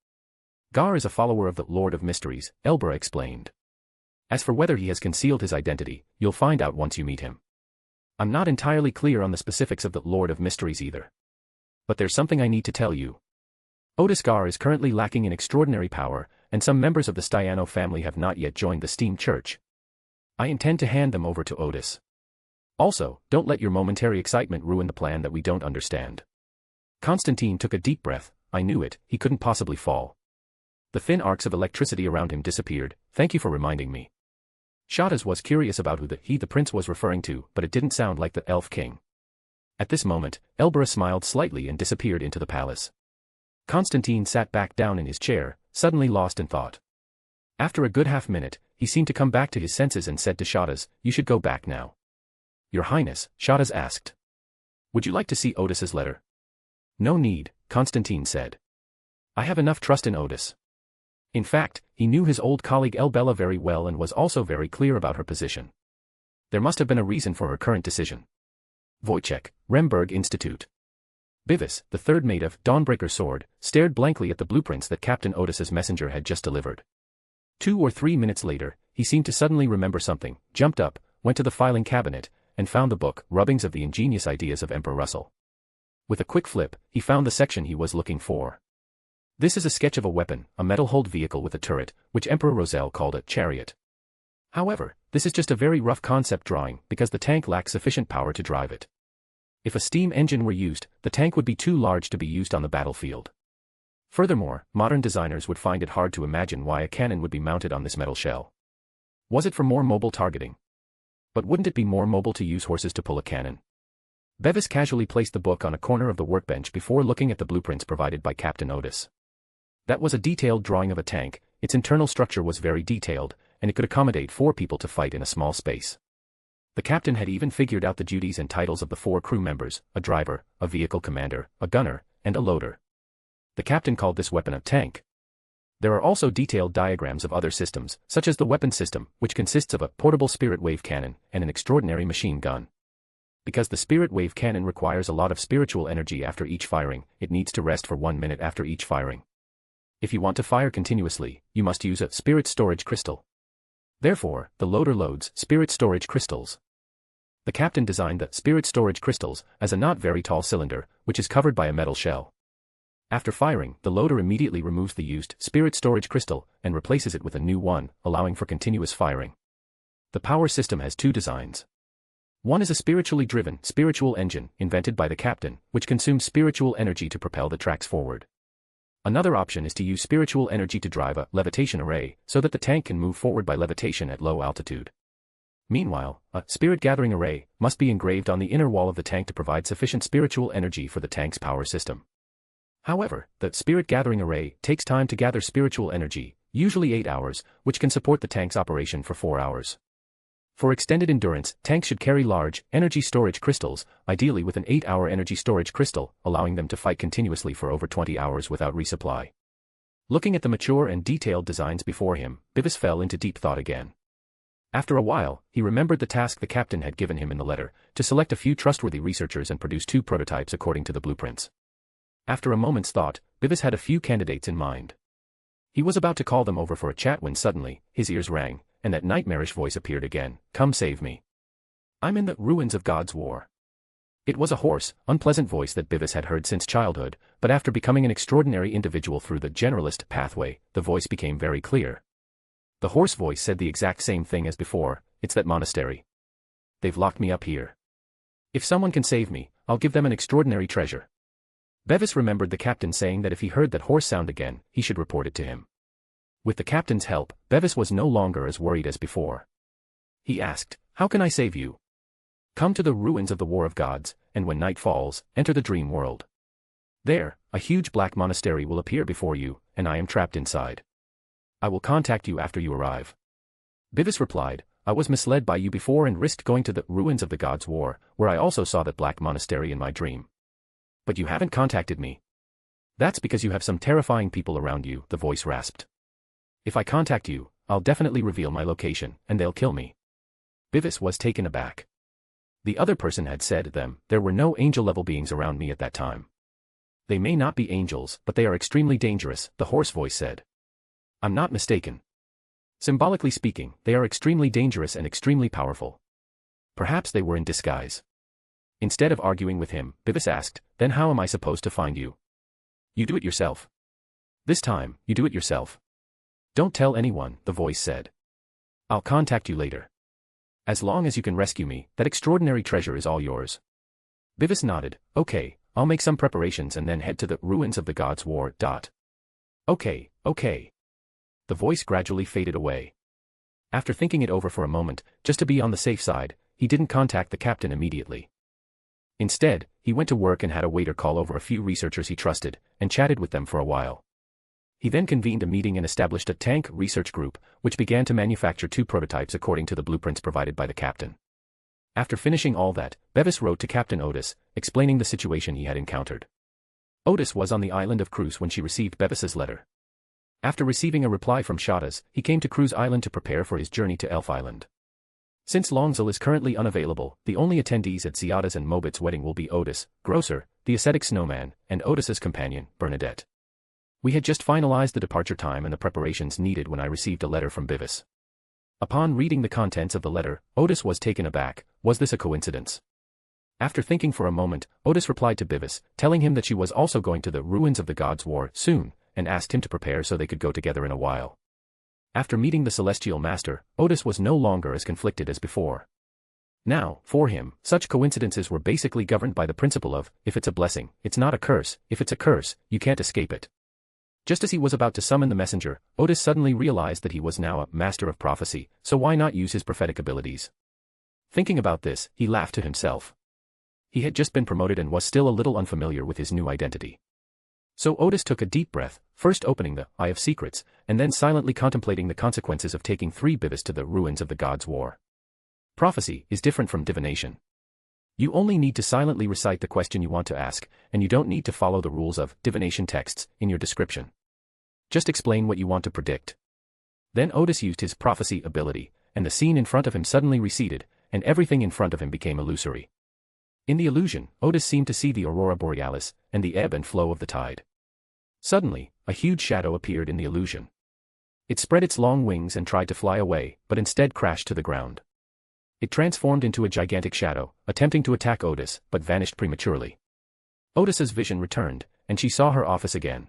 "Gar is a follower of the Lord of Mysteries," Elbera explained. "As for whether he has concealed his identity, you'll find out once you meet him. I'm not entirely clear on the specifics of the Lord of Mysteries either. But there's something I need to tell you. Odis Gard is currently lacking in extraordinary power, and some members of the Stiano family have not yet joined the Steam Church. I intend to hand them over to Odis. Also, don't let your momentary excitement ruin the plan that we don't understand. Constantine took a deep breath. I knew it, he couldn't possibly fall. The thin arcs of electricity around him disappeared. Thank you for reminding me. Shadas was curious about who the prince was referring to, but it didn't sound like the elf king. At this moment, Elbera smiled slightly and disappeared into the palace. Constantine sat back down in his chair, suddenly lost in thought. After a good half-minute, he seemed to come back to his senses and said to Shadas, "You should go back now." "Your Highness," Shadas asked. "Would you like to see Odis's letter?" "No need," Constantine said. "I have enough trust in Odis." In fact, he knew his old colleague Elbella very well and was also very clear about her position. There must have been a reason for her current decision. Wojciech, Remberg Institute. Bivis, the third mate of Dawnbreaker Sword, stared blankly at the blueprints that Captain Odis's messenger had just delivered. 2 or 3 minutes later, he seemed to suddenly remember something, jumped up, went to the filing cabinet, and found the book, Rubbings of the Ingenious Ideas of Emperor Russell. With a quick flip, he found the section he was looking for. This is a sketch of a weapon, a metal-hulled vehicle with a turret, which Emperor Roselle called a chariot. However, this is just a very rough concept drawing because the tank lacks sufficient power to drive it. If a steam engine were used, the tank would be too large to be used on the battlefield. Furthermore, modern designers would find it hard to imagine why a cannon would be mounted on this metal shell. Was it for more mobile targeting? But wouldn't it be more mobile to use horses to pull a cannon? Bevis casually placed the book on a corner of the workbench before looking at the blueprints provided by Captain Odis. That was a detailed drawing of a tank, its internal structure was very detailed, and it could accommodate 4 people to fight in a small space. The captain had even figured out the duties and titles of the 4 crew members, a driver, a vehicle commander, a gunner, and a loader. The captain called this weapon a tank. There are also detailed diagrams of other systems, such as the weapon system, which consists of a portable spirit wave cannon and an extraordinary machine gun. Because the spirit wave cannon requires a lot of spiritual energy after each firing, it needs to rest for 1 minute after each firing. If you want to fire continuously, you must use a spirit storage crystal. Therefore, the loader loads spirit storage crystals. The captain designed the spirit storage crystals as a not very tall cylinder, which is covered by a metal shell. After firing, the loader immediately removes the used spirit storage crystal and replaces it with a new one, allowing for continuous firing. The power system has 2 designs. One is a spiritually driven spiritual engine invented by the captain, which consumes spiritual energy to propel the tracks forward. Another option is to use spiritual energy to drive a levitation array so that the tank can move forward by levitation at low altitude. Meanwhile, a spirit gathering array must be engraved on the inner wall of the tank to provide sufficient spiritual energy for the tank's power system. However, the spirit gathering array takes time to gather spiritual energy, usually 8 hours, which can support the tank's operation for 4 hours. For extended endurance, tanks should carry large, energy storage crystals, ideally with an 8-hour energy storage crystal, allowing them to fight continuously for over 20 hours without resupply. Looking at the mature and detailed designs before him, Bivis fell into deep thought again. After a while, he remembered the task the captain had given him in the letter, to select a few trustworthy researchers and produce 2 prototypes according to the blueprints. After a moment's thought, Bivis had a few candidates in mind. He was about to call them over for a chat when suddenly, his ears rang, and that nightmarish voice appeared again. "Come save me. I'm in the ruins of God's war." It was a hoarse, unpleasant voice that Bivis had heard since childhood, but after becoming an extraordinary individual through the generalist pathway, the voice became very clear. The hoarse voice said the exact same thing as before, "It's that monastery. They've locked me up here. If someone can save me, I'll give them an extraordinary treasure." Bevis remembered the captain saying that if he heard that hoarse sound again, he should report it to him. With the captain's help, Bevis was no longer as worried as before. He asked, "How can I save you?" "Come to the ruins of the War of Gods, and when night falls, enter the dream world. There, a huge black monastery will appear before you, and I am trapped inside. I will contact you after you arrive." Bevis replied, "I was misled by you before and risked going to the ruins of the Gods' War, where I also saw that black monastery in my dream. But you haven't contacted me." "That's because you have some terrifying people around you," the voice rasped. "If I contact you, I'll definitely reveal my location, and they'll kill me." Bevis was taken aback. The other person had said them, "There were no angel-level beings around me at that time." "They may not be angels, but they are extremely dangerous," the hoarse voice said. "I'm not mistaken. Symbolically speaking, they are extremely dangerous and extremely powerful. Perhaps they were in disguise." Instead of arguing with him, Bevis asked, "Then how am I supposed to find you?" "You do it yourself. This time, you do it yourself." "Don't tell anyone," the voice said. "I'll contact you later. As long as you can rescue me, that extraordinary treasure is all yours." Bevis nodded. "Okay, I'll make some preparations and then head to the ruins of the Gods' War. Okay. The voice gradually faded away. After thinking it over for a moment, just to be on the safe side, he didn't contact the captain immediately. Instead, he went to work and had a waiter call over a few researchers he trusted, and chatted with them for a while. He then convened a meeting and established a tank research group, which began to manufacture 2 prototypes according to the blueprints provided by the captain. After finishing all that, Bevis wrote to Captain Odis, explaining the situation he had encountered. Odis was on the island of Cruz when she received Bevis's letter. After receiving a reply from Shadas, he came to Cruz Island to prepare for his journey to Elf Island. Since Longzil is currently unavailable, the only attendees at Ziada's and Mobit's wedding will be Odis, Grocer, the ascetic snowman, and Odis's companion, Bernadette. We had just finalized the departure time and the preparations needed when I received a letter from Bevis. Upon reading the contents of the letter, Odis was taken aback. Was this a coincidence? After thinking for a moment, Odis replied to Bevis, telling him that she was also going to the ruins of the Gods' War soon, and asked him to prepare so they could go together in a while. After meeting the Celestial Master, Odis was no longer as conflicted as before. Now, for him, such coincidences were basically governed by the principle of, if it's a blessing, it's not a curse, if it's a curse, you can't escape it. Just as he was about to summon the messenger, Odis suddenly realized that he was now a master of prophecy, so why not use his prophetic abilities? Thinking about this, he laughed to himself. He had just been promoted and was still a little unfamiliar with his new identity. So Odis took a deep breath, first opening the Eye of Secrets, and then silently contemplating the consequences of taking 3 Bevis to the ruins of the Gods' War. Prophecy is different from divination. You only need to silently recite the question you want to ask, and you don't need to follow the rules of divination texts in your description. Just explain what you want to predict. Then Odis used his prophecy ability, and the scene in front of him suddenly receded, and everything in front of him became illusory. In the illusion, Odis seemed to see the aurora borealis, and the ebb and flow of the tide. Suddenly, a huge shadow appeared in the illusion. It spread its long wings and tried to fly away, but instead crashed to the ground. It transformed into a gigantic shadow, attempting to attack Odis, but vanished prematurely. Odis's vision returned, and she saw her office again.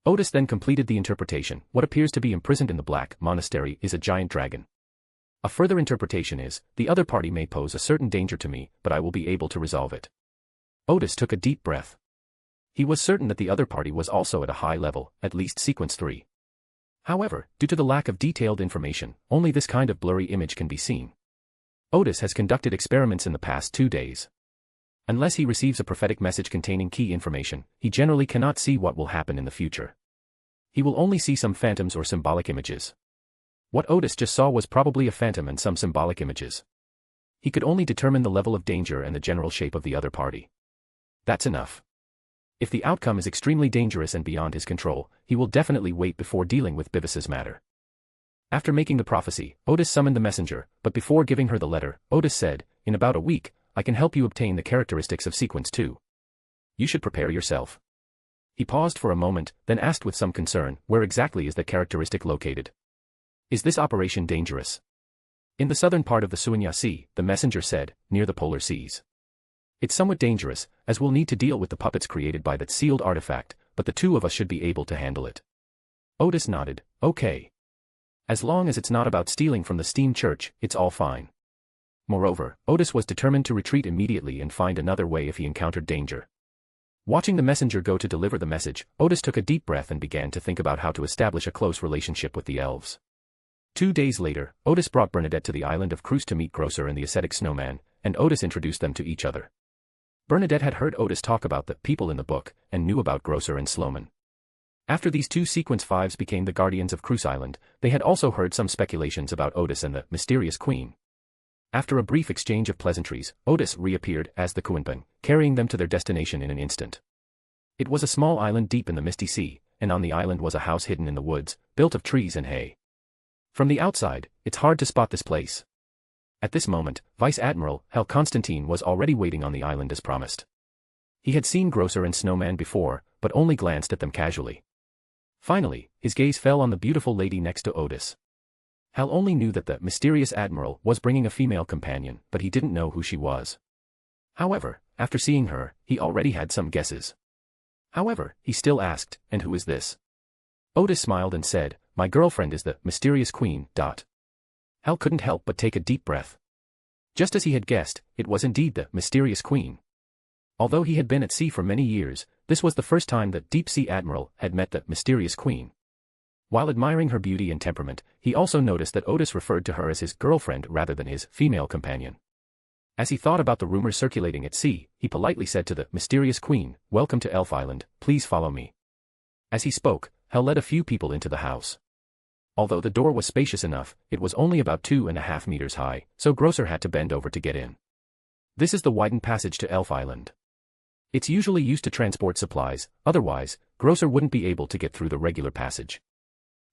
Odis then completed the interpretation. What appears to be imprisoned in the Black Monastery is a giant dragon. A further interpretation is, the other party may pose a certain danger to me, but I will be able to resolve it. Odis took a deep breath. He was certain that the other party was also at a high level, at least sequence 3. However, due to the lack of detailed information, only this kind of blurry image can be seen. Odis has conducted experiments in the past 2 days. Unless he receives a prophetic message containing key information, he generally cannot see what will happen in the future. He will only see some phantoms or symbolic images. What Odis just saw was probably a phantom and some symbolic images. He could only determine the level of danger and the general shape of the other party. That's enough. If the outcome is extremely dangerous and beyond his control, he will definitely wait before dealing with Bevis's matter. After making the prophecy, Odis summoned the messenger, but before giving her the letter, Odis said, "In about a week, I can help you obtain the characteristics of sequence 2. You should prepare yourself." He paused for a moment, then asked with some concern, "Where exactly is the characteristic located? Is this operation dangerous?" "In the southern part of the Suanya Sea," the messenger said, "near the polar seas. It's somewhat dangerous, as we'll need to deal with the puppets created by that sealed artifact, but the 2 of us should be able to handle it." Odis nodded. "Okay. As long as it's not about stealing from the steam church, it's all fine." Moreover, Odis was determined to retreat immediately and find another way if he encountered danger. Watching the messenger go to deliver the message, Odis took a deep breath and began to think about how to establish a close relationship with the elves. 2 days later, Odis brought Bernadette to the island of Cruz to meet Grocer and the ascetic snowman, and Odis introduced them to each other. Bernadette had heard Odis talk about the people in the book, and knew about Grocer and Sloman. After these 2 sequence 5s became the guardians of Cruz Island, they had also heard some speculations about Odis and the mysterious queen. After a brief exchange of pleasantries, Odis reappeared as the Kuinpeng, carrying them to their destination in an instant. It was a small island deep in the misty sea, and on the island was a house hidden in the woods, built of trees and hay. From the outside, it's hard to spot this place. At this moment, Vice Admiral Hel Constantine was already waiting on the island as promised. He had seen Grocer and Snowman before, but only glanced at them casually. Finally, his gaze fell on the beautiful lady next to Odis. Hal only knew that the mysterious admiral was bringing a female companion, but he didn't know who she was. However, after seeing her, he already had some guesses. However, he still asked, "And who is this?" Odis smiled and said, "My girlfriend is the mysterious queen." Hal couldn't help but take a deep breath. Just as he had guessed, it was indeed the mysterious queen. Although he had been at sea for many years, this was the first time that deep-sea admiral had met the mysterious queen. While admiring her beauty and temperament, he also noticed that Odis referred to her as his girlfriend rather than his female companion. As he thought about the rumors circulating at sea, he politely said to the mysterious queen, "Welcome to Elf Island, please follow me." As he spoke, Hal led a few people into the house. Although the door was spacious enough, it was only about 2.5 meters high, so Grosser had to bend over to get in. This is the widened passage to Elf Island. It's usually used to transport supplies, otherwise, Grosser wouldn't be able to get through the regular passage.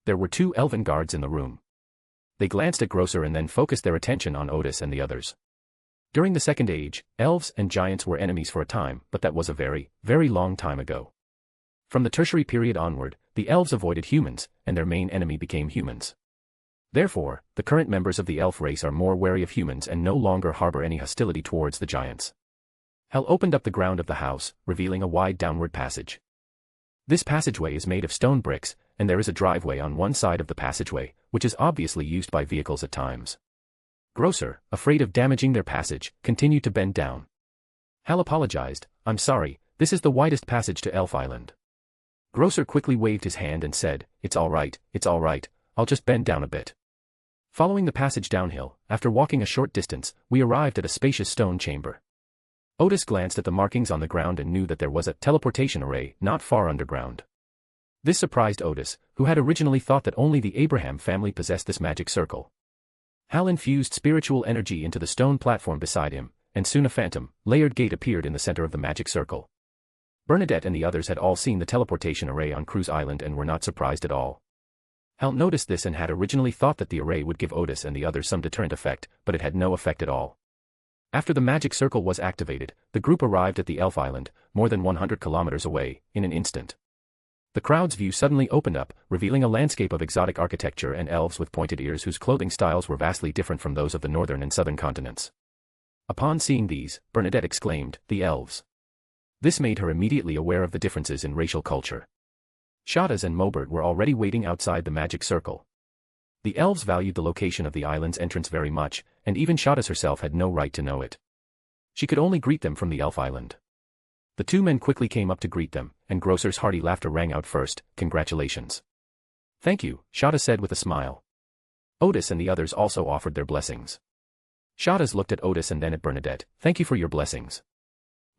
There were 2 elven guards in the room. They glanced at Grosser and then focused their attention on Odis and the others. During the Second Age, elves and giants were enemies for a time, but that was a very, very long time ago. From the Tertiary period onward, the elves avoided humans, and their main enemy became humans. Therefore, the current members of the elf race are more wary of humans and no longer harbor any hostility towards the giants. Hal opened up the ground of the house, revealing a wide downward passage. This passageway is made of stone bricks, and there is a driveway on one side of the passageway, which is obviously used by vehicles at times. Grosser, afraid of damaging their passage, continued to bend down. Hal apologized, "I'm sorry, this is the widest passage to Elf Island." Grosser quickly waved his hand and said, it's all right, I'll just bend down a bit." Following the passage downhill, after walking a short distance, we arrived at a spacious stone chamber. Odis glanced at the markings on the ground and knew that there was a teleportation array not far underground. This surprised Odis, who had originally thought that only the Abraham family possessed this magic circle. Hal infused spiritual energy into the stone platform beside him, and soon a phantom, layered gate appeared in the center of the magic circle. Bernadette and the others had all seen the teleportation array on Cruise Island and were not surprised at all. Hal noticed this and had originally thought that the array would give Odis and the others some deterrent effect, but it had no effect at all. After the magic circle was activated, the group arrived at the Elf Island, more than 100 kilometers away, in an instant. The crowd's view suddenly opened up, revealing a landscape of exotic architecture and elves with pointed ears whose clothing styles were vastly different from those of the northern and southern continents. Upon seeing these, Bernadette exclaimed, "The elves." This made her immediately aware of the differences in racial culture. Shadas and Mobert were already waiting outside the magic circle. The elves valued the location of the island's entrance very much, and even Shadas herself had no right to know it. She could only greet them from the Elf Island. The 2 men quickly came up to greet them, and Grosser's hearty laughter rang out first, "Congratulations." "Thank you," Shadas said with a smile. Odis and the others also offered their blessings. Shadas looked at Odis and then at Bernadette, "Thank you for your blessings."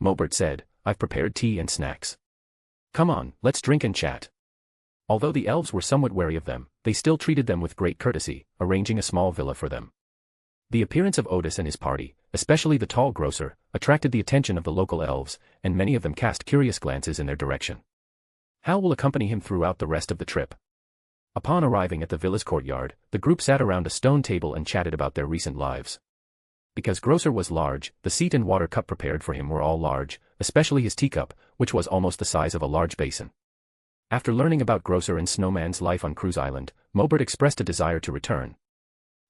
Mobert said, "I've prepared tea and snacks. Come on, let's drink and chat." Although the elves were somewhat wary of them, they still treated them with great courtesy, arranging a small villa for them. The appearance of Odis and his party, especially the tall Grosser, attracted the attention of the local elves, and many of them cast curious glances in their direction. Hal will accompany him throughout the rest of the trip. Upon arriving at the villa's courtyard, the group sat around a stone table and chatted about their recent lives. Because Grosser was large, the seat and water cup prepared for him were all large, especially his teacup, which was almost the size of a large basin. After learning about Grosser and Snowman's life on Cruise Island, Mobert expressed a desire to return.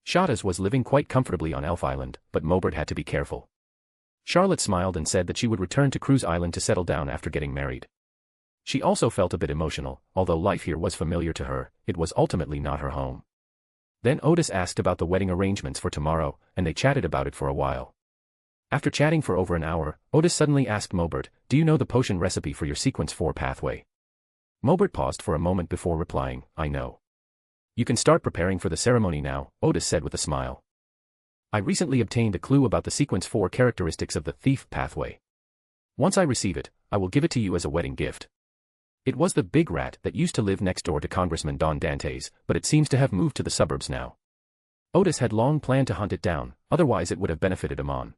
Shadas was living quite comfortably on Elf Island, but Mobert had to be careful. Charlotte smiled and said that she would return to Cruise Island to settle down after getting married. She also felt a bit emotional, although life here was familiar to her, it was ultimately not her home. Then Odis asked about the wedding arrangements for tomorrow, and they chatted about it for a while. After chatting for over an hour, Odis suddenly asked Mobert, "Do you know the potion recipe for your Sequence 4 pathway?" Mobert paused for a moment before replying, "I know." "You can start preparing for the ceremony now," Odis said with a smile. "I recently obtained a clue about the Sequence 4 characteristics of the Thief pathway. Once I receive it, I will give it to you as a wedding gift." It was the big rat that used to live next door to Congressman Don Dantes, but it seems to have moved to the suburbs now. Odis had long planned to hunt it down, otherwise it would have benefited Amon.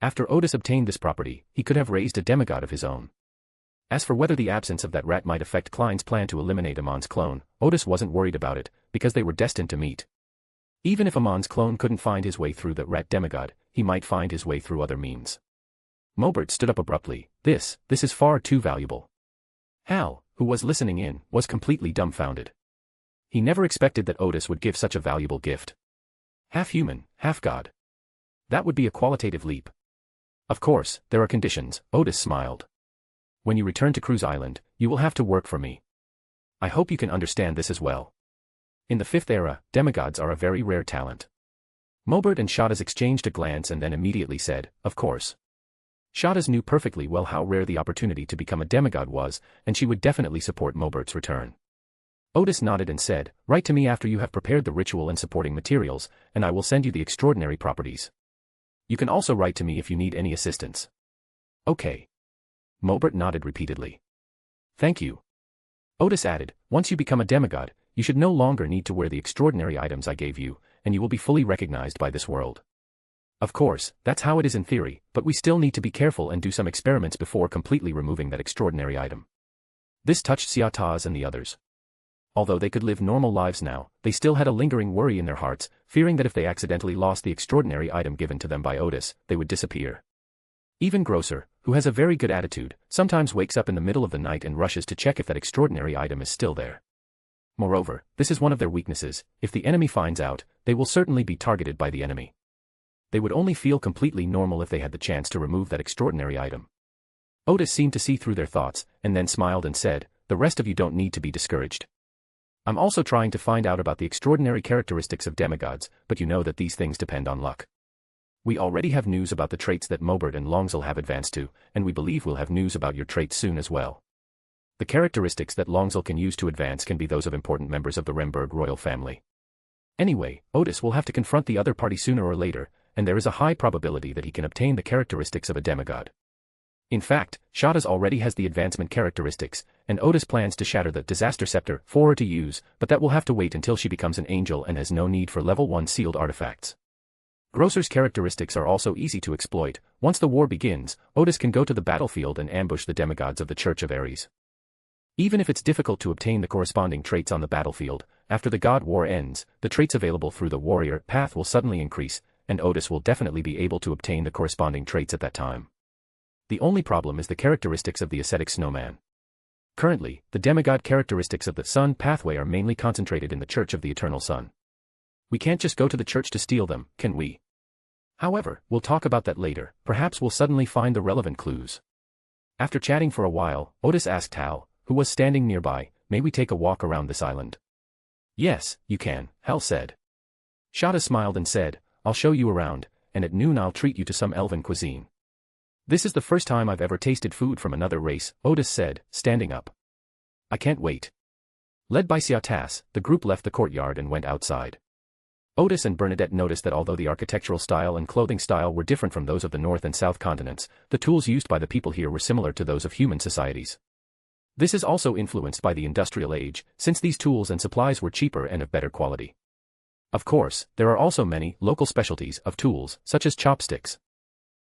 After Odis obtained this property, he could have raised a demigod of his own. As for whether the absence of that rat might affect Klein's plan to eliminate Amon's clone, Odis wasn't worried about it, because they were destined to meet. Even if Amon's clone couldn't find his way through the rat demigod, he might find his way through other means. Mobert stood up abruptly. This is far too valuable." Hal, who was listening in, was completely dumbfounded. He never expected that Odis would give such a valuable gift. Half human, half god. That would be a qualitative leap. Of course, there are conditions, Odis smiled. When you return to Cruise Island, you will have to work for me. I hope you can understand this as well. In the 5th era, demigods are a very rare talent. Mobert and Shadas exchanged a glance and then immediately said, of course. Shadas knew perfectly well how rare the opportunity to become a demigod was, and she would definitely support Mobert's return. Odis nodded and said, write to me after you have prepared the ritual and supporting materials, and I will send you the extraordinary properties. You can also write to me if you need any assistance. Okay. Mobert nodded repeatedly. Thank you. Odis added, once you become a demigod, you should no longer need to wear the extraordinary items I gave you, and you will be fully recognized by this world. Of course, that's how it is in theory, but we still need to be careful and do some experiments before completely removing that extraordinary item. This touched Siataz and the others. Although they could live normal lives now, they still had a lingering worry in their hearts, fearing that if they accidentally lost the extraordinary item given to them by Odis, they would disappear. Even Grosser, who has a very good attitude, sometimes wakes up in the middle of the night and rushes to check if that extraordinary item is still there. Moreover, this is one of their weaknesses. If the enemy finds out, they will certainly be targeted by the enemy. They would only feel completely normal if they had the chance to remove that extraordinary item. Odis seemed to see through their thoughts, and then smiled and said, the rest of you don't need to be discouraged. I'm also trying to find out about the extraordinary characteristics of demigods, but you know that these things depend on luck. We already have news about the traits that Mobert and Longzel have advanced to, and we believe we'll have news about your traits soon as well. The characteristics that Longzel can use to advance can be those of important members of the Remberg royal family. Anyway, Odis will have to confront the other party sooner or later, and there is a high probability that he can obtain the characteristics of a demigod. In fact, Shadas already has the advancement characteristics, and Odis plans to shatter the Disaster Scepter for her to use, but that will have to wait until she becomes an angel and has no need for level 1 sealed artifacts. Grosser's characteristics are also easy to exploit. Once the war begins, Odis can go to the battlefield and ambush the demigods of the Church of Ares. Even if it's difficult to obtain the corresponding traits on the battlefield, after the god war ends, the traits available through the warrior path will suddenly increase, and Odis will definitely be able to obtain the corresponding traits at that time. The only problem is the characteristics of the ascetic snowman. Currently, the demigod characteristics of the sun pathway are mainly concentrated in the Church of the Eternal Sun. We can't just go to the church to steal them, can we? However, we'll talk about that later. Perhaps we'll suddenly find the relevant clues. After chatting for a while, Odis asked Hal, who was standing nearby, may we take a walk around this island? Yes, you can, Hal said. Shada smiled and said, I'll show you around, and at noon I'll treat you to some elven cuisine. This is the first time I've ever tasted food from another race, Odis said, standing up. I can't wait. Led by Siatas, the group left the courtyard and went outside. Odis and Bernadette noticed that although the architectural style and clothing style were different from those of the North and South continents, the tools used by the people here were similar to those of human societies. This is also influenced by the industrial age, since these tools and supplies were cheaper and of better quality. Of course, there are also many local specialties of tools, such as chopsticks.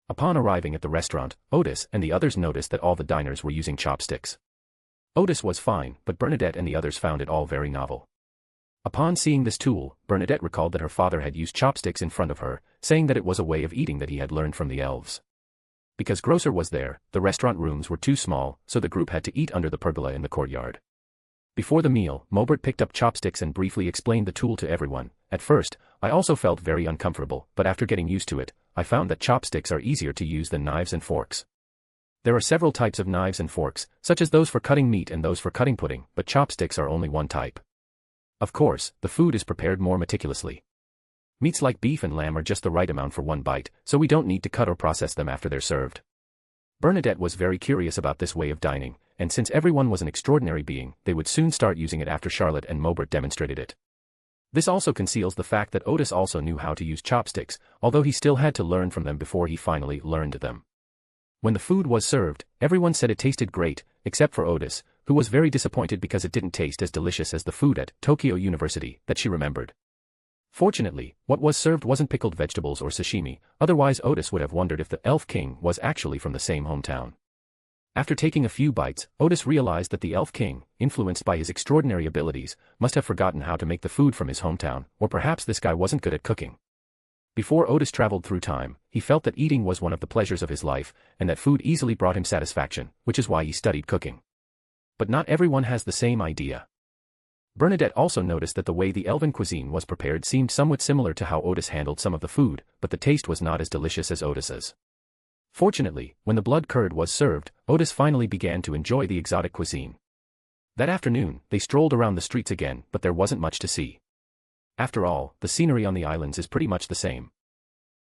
Upon arriving at the restaurant, Odis and the others noticed that all the diners were using chopsticks. Odis was fine, but Bernadette and the others found it all very novel. Upon seeing this tool, Bernadette recalled that her father had used chopsticks in front of her, saying that it was a way of eating that he had learned from the elves. Because Grosser was there, the restaurant rooms were too small, so the group had to eat under the pergola in the courtyard. Before the meal, Mobert picked up chopsticks and briefly explained the tool to everyone. At first, I also felt very uncomfortable, but after getting used to it, I found that chopsticks are easier to use than knives and forks. There are several types of knives and forks, such as those for cutting meat and those for cutting pudding, but chopsticks are only one type. Of course, the food is prepared more meticulously. Meats like beef and lamb are just the right amount for one bite, so we don't need to cut or process them after they're served. Bernadette was very curious about this way of dining, and since everyone was an extraordinary being, they would soon start using it after Charlotte and Mobert demonstrated it. This also conceals the fact that Odis also knew how to use chopsticks, although he still had to learn from them before he finally learned them. When the food was served, everyone said it tasted great, except for Odis, who was very disappointed because it didn't taste as delicious as the food at Tokyo University that she remembered. Fortunately, what was served wasn't pickled vegetables or sashimi, otherwise Odis would have wondered if the Elf King was actually from the same hometown. After taking a few bites, Odis realized that the Elf King, influenced by his extraordinary abilities, must have forgotten how to make the food from his hometown, or perhaps this guy wasn't good at cooking. Before Odis traveled through time, he felt that eating was one of the pleasures of his life, and that food easily brought him satisfaction, which is why he studied cooking. But not everyone has the same idea. Bernadette also noticed that the way the elven cuisine was prepared seemed somewhat similar to how Odis handled some of the food, but the taste was not as delicious as Odis's. Fortunately, when the blood curd was served, Odis finally began to enjoy the exotic cuisine. That afternoon, they strolled around the streets again, but there wasn't much to see. After all, the scenery on the islands is pretty much the same.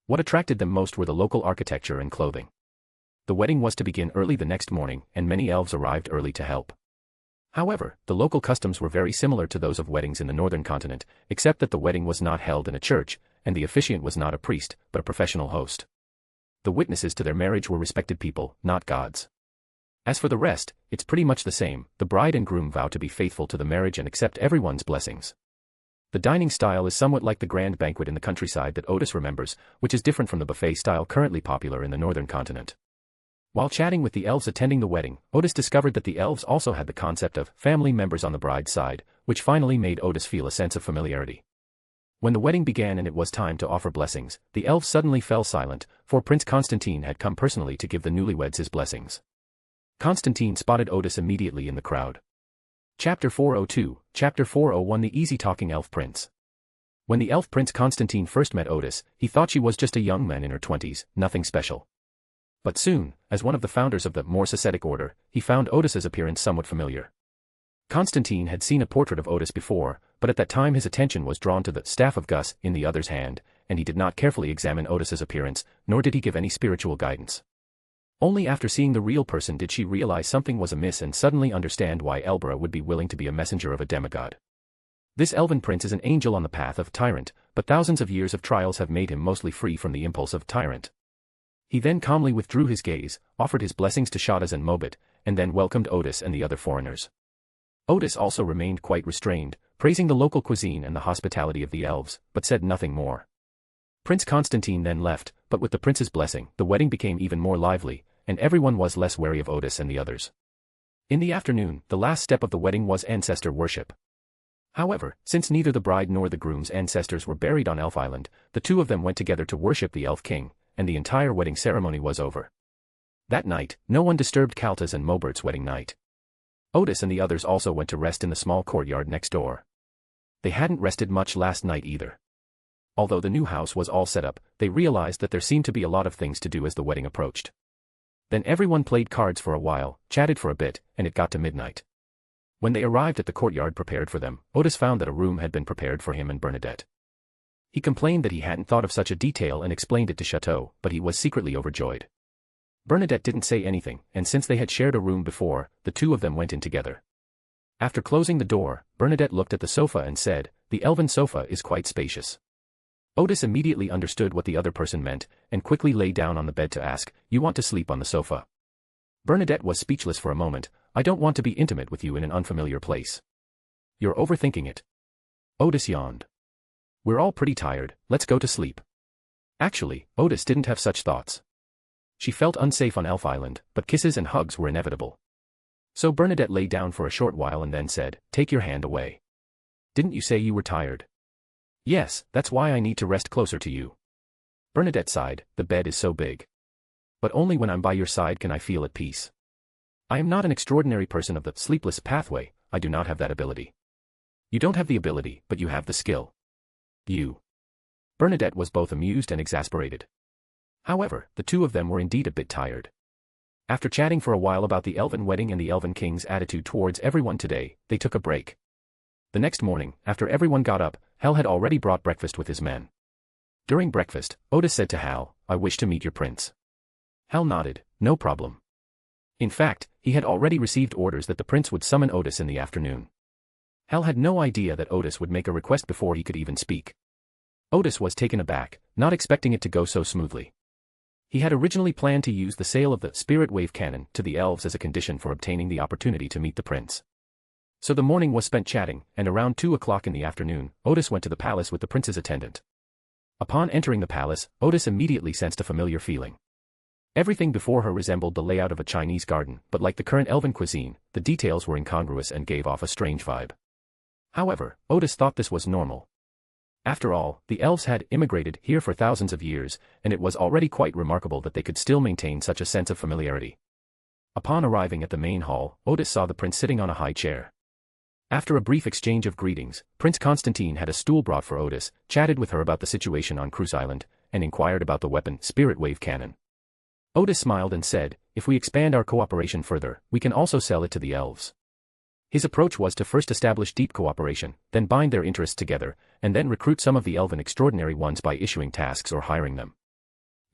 What attracted them most were the local architecture and clothing. The wedding was to begin early the next morning, and many elves arrived early to help. However, the local customs were very similar to those of weddings in the northern continent, except that the wedding was not held in a church, and the officiant was not a priest, but a professional host. The witnesses to their marriage were respected people, not gods. As for the rest, it's pretty much the same. The bride and groom vow to be faithful to the marriage and accept everyone's blessings. The dining style is somewhat like the grand banquet in the countryside that Odis remembers, which is different from the buffet style currently popular in the northern continent. While chatting with the elves attending the wedding, Odis discovered that the elves also had the concept of family members on the bride's side, which finally made Odis feel a sense of familiarity. When the wedding began and it was time to offer blessings, the elves suddenly fell silent, for Prince Constantine had come personally to give the newlyweds his blessings. Constantine spotted Odis immediately in the crowd. Chapter 402, Chapter 401 The Easy-Talking Elf Prince. When the elf prince Constantine first met Odis, he thought she was just a young man in her 20s, nothing special. But soon, as one of the founders of the Moss Ascetic Order, he found Odis's appearance somewhat familiar. Constantine had seen a portrait of Odis before, but at that time his attention was drawn to the staff of Gus in the other's hand, and he did not carefully examine Odis's appearance, nor did he give any spiritual guidance. Only after seeing the real person did she realize something was amiss and suddenly understand why Elbera would be willing to be a messenger of a demigod. This elven prince is an angel on the path of tyrant, but thousands of years of trials have made him mostly free from the impulse of tyrant. He then calmly withdrew his gaze, offered his blessings to Shadas and Mobit, and then welcomed Odis and the other foreigners. Odis also remained quite restrained, praising the local cuisine and the hospitality of the elves, but said nothing more. Prince Constantine then left, but with the prince's blessing, the wedding became even more lively, and everyone was less wary of Odis and the others. In the afternoon, the last step of the wedding was ancestor worship. However, since neither the bride nor the groom's ancestors were buried on Elf Island, the two of them went together to worship the Elf King, and the entire wedding ceremony was over. That night, no one disturbed Kalta's and Mobert's wedding night. Odis and the others also went to rest in the small courtyard next door. They hadn't rested much last night either. Although the new house was all set up, they realized that there seemed to be a lot of things to do as the wedding approached. Then everyone played cards for a while, chatted for a bit, and it got to midnight. When they arrived at the courtyard prepared for them, Odis found that a room had been prepared for him and Bernadette. He complained that he hadn't thought of such a detail and explained it to Chateau, but he was secretly overjoyed. Bernadette didn't say anything, and since they had shared a room before, the two of them went in together. After closing the door, Bernadette looked at the sofa and said, "The elven sofa is quite spacious." Odis immediately understood what the other person meant, and quickly lay down on the bed to ask, "You want to sleep on the sofa?" Bernadette was speechless for a moment. "I don't want to be intimate with you in an unfamiliar place." "You're overthinking it." Odis yawned. "We're all pretty tired, let's go to sleep." Actually, Odis didn't have such thoughts. She felt unsafe on Elf Island, but kisses and hugs were inevitable. So Bernadette lay down for a short while and then said, "Take your hand away. Didn't you say you were tired?" "Yes, that's why I need to rest closer to you." Bernadette sighed, "The bed is so big. But only when I'm by your side can I feel at peace. I am not an extraordinary person of the sleepless pathway, I do not have that ability." "You don't have the ability, but you have the skill." "You." Bernadette was both amused and exasperated. However, the two of them were indeed a bit tired. After chatting for a while about the elven wedding and the elven king's attitude towards everyone today, they took a break. The next morning, after everyone got up, Hal had already brought breakfast with his men. During breakfast, Odis said to Hal, "I wish to meet your prince." Hal nodded, "No problem." In fact, he had already received orders that the prince would summon Odis in the afternoon. Hal had no idea that Odis would make a request before he could even speak. Odis was taken aback, not expecting it to go so smoothly. He had originally planned to use the sale of the spirit wave cannon to the elves as a condition for obtaining the opportunity to meet the prince. So the morning was spent chatting, and around 2 o'clock in the afternoon, Odis went to the palace with the prince's attendant. Upon entering the palace, Odis immediately sensed a familiar feeling. Everything before her resembled the layout of a Chinese garden, but like the current elven cuisine, the details were incongruous and gave off a strange vibe. However, Odis thought this was normal. After all, the elves had immigrated here for thousands of years, and it was already quite remarkable that they could still maintain such a sense of familiarity. Upon arriving at the main hall, Odis saw the prince sitting on a high chair. After a brief exchange of greetings, Prince Constantine had a stool brought for Odis, chatted with her about the situation on Cruise Island, and inquired about the weapon, Spirit Wave Cannon. Odis smiled and said, if we expand our cooperation further, we can also sell it to the elves. His approach was to first establish deep cooperation, then bind their interests together, and then recruit some of the elven extraordinary ones by issuing tasks or hiring them.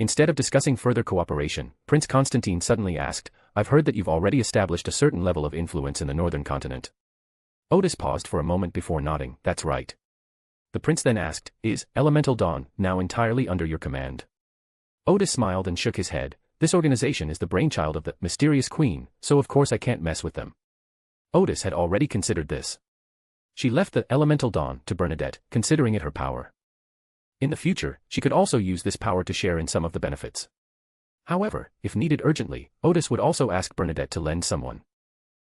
Instead of discussing further cooperation, Prince Constantine suddenly asked, I've heard that you've already established a certain level of influence in the northern continent. Odis paused for a moment before nodding, that's right. The prince then asked, is Elemental Dawn now entirely under your command? Odis smiled and shook his head, this organization is the brainchild of the mysterious queen, so of course I can't mess with them. Odis had already considered this. She left the Elemental Dawn to Bernadette, considering it her power. In the future, she could also use this power to share in some of the benefits. However, if needed urgently, Odis would also ask Bernadette to lend someone.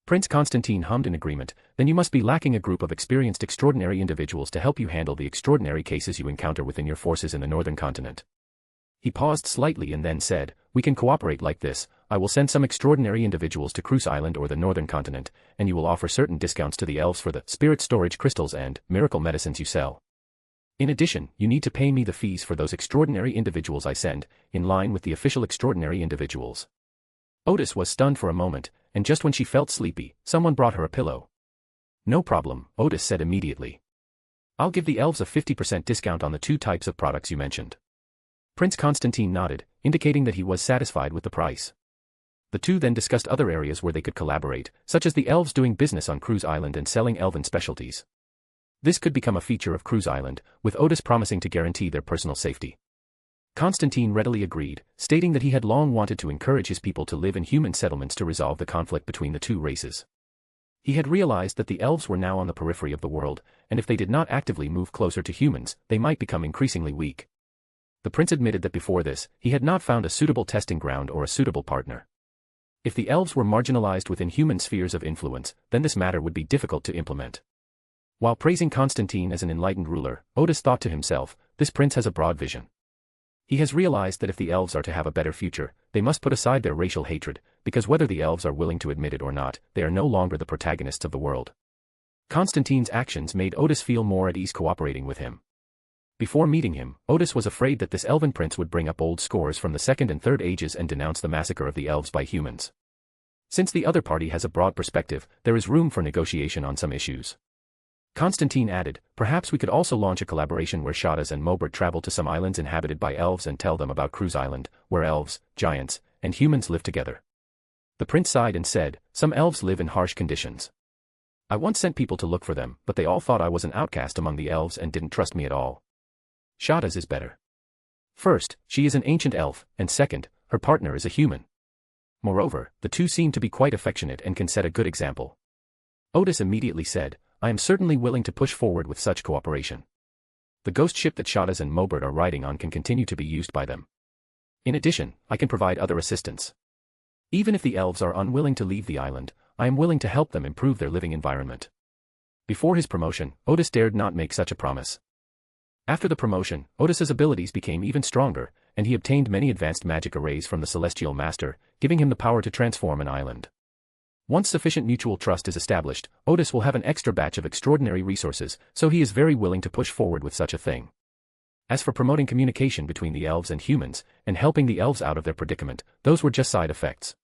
Prince Constantine hummed in agreement, then you must be lacking a group of experienced extraordinary individuals to help you handle the extraordinary cases you encounter within your forces in the northern continent. He paused slightly and then said, we can cooperate like this, I will send some extraordinary individuals to Cruise Island or the northern continent, and you will offer certain discounts to the elves for the spirit storage crystals and miracle medicines you sell. In addition, you need to pay me the fees for those extraordinary individuals I send, in line with the official extraordinary individuals. Odis was stunned for a moment, and just when she felt sleepy, someone brought her a pillow. No problem, Odis said immediately. I'll give the elves a 50% discount on the 2 types of products you mentioned. Prince Constantine nodded, indicating that he was satisfied with the price. The two then discussed other areas where they could collaborate, such as the elves doing business on Cruise Island and selling elven specialties. This could become a feature of Cruise Island, with Odis promising to guarantee their personal safety. Constantine readily agreed, stating that he had long wanted to encourage his people to live in human settlements to resolve the conflict between the two races. He had realized that the elves were now on the periphery of the world, and if they did not actively move closer to humans, they might become increasingly weak. The prince admitted that before this, he had not found a suitable testing ground or a suitable partner. If the elves were marginalized within human spheres of influence, then this matter would be difficult to implement. While praising Constantine as an enlightened ruler, Odis thought to himself, this prince has a broad vision. He has realized that if the elves are to have a better future, they must put aside their racial hatred, because whether the elves are willing to admit it or not, they are no longer the protagonists of the world. Constantine's actions made Odis feel more at ease cooperating with him. Before meeting him, Odis was afraid that this elven prince would bring up old scores from the Second and Third Ages and denounce the massacre of the elves by humans. Since the other party has a broad perspective, there is room for negotiation on some issues. Constantine added, perhaps we could also launch a collaboration where Shadas and Moor travel to some islands inhabited by elves and tell them about Cruise Island, where elves, giants, and humans live together. The prince sighed and said, some elves live in harsh conditions. I once sent people to look for them, but they all thought I was an outcast among the elves and didn't trust me at all. Shadas is better. First, she is an ancient elf, and second, her partner is a human. Moreover, the two seem to be quite affectionate and can set a good example. Odis immediately said, I am certainly willing to push forward with such cooperation. The ghost ship that Shadas and Moor are riding on can continue to be used by them. In addition, I can provide other assistance. Even if the elves are unwilling to leave the island, I am willing to help them improve their living environment. Before his promotion, Odis dared not make such a promise. After the promotion, Odis's abilities became even stronger, and he obtained many advanced magic arrays from the Celestial Master, giving him the power to transform an island. Once sufficient mutual trust is established, Odis will have an extra batch of extraordinary resources, so he is very willing to push forward with such a thing. As for promoting communication between the elves and humans, and helping the elves out of their predicament, those were just side effects.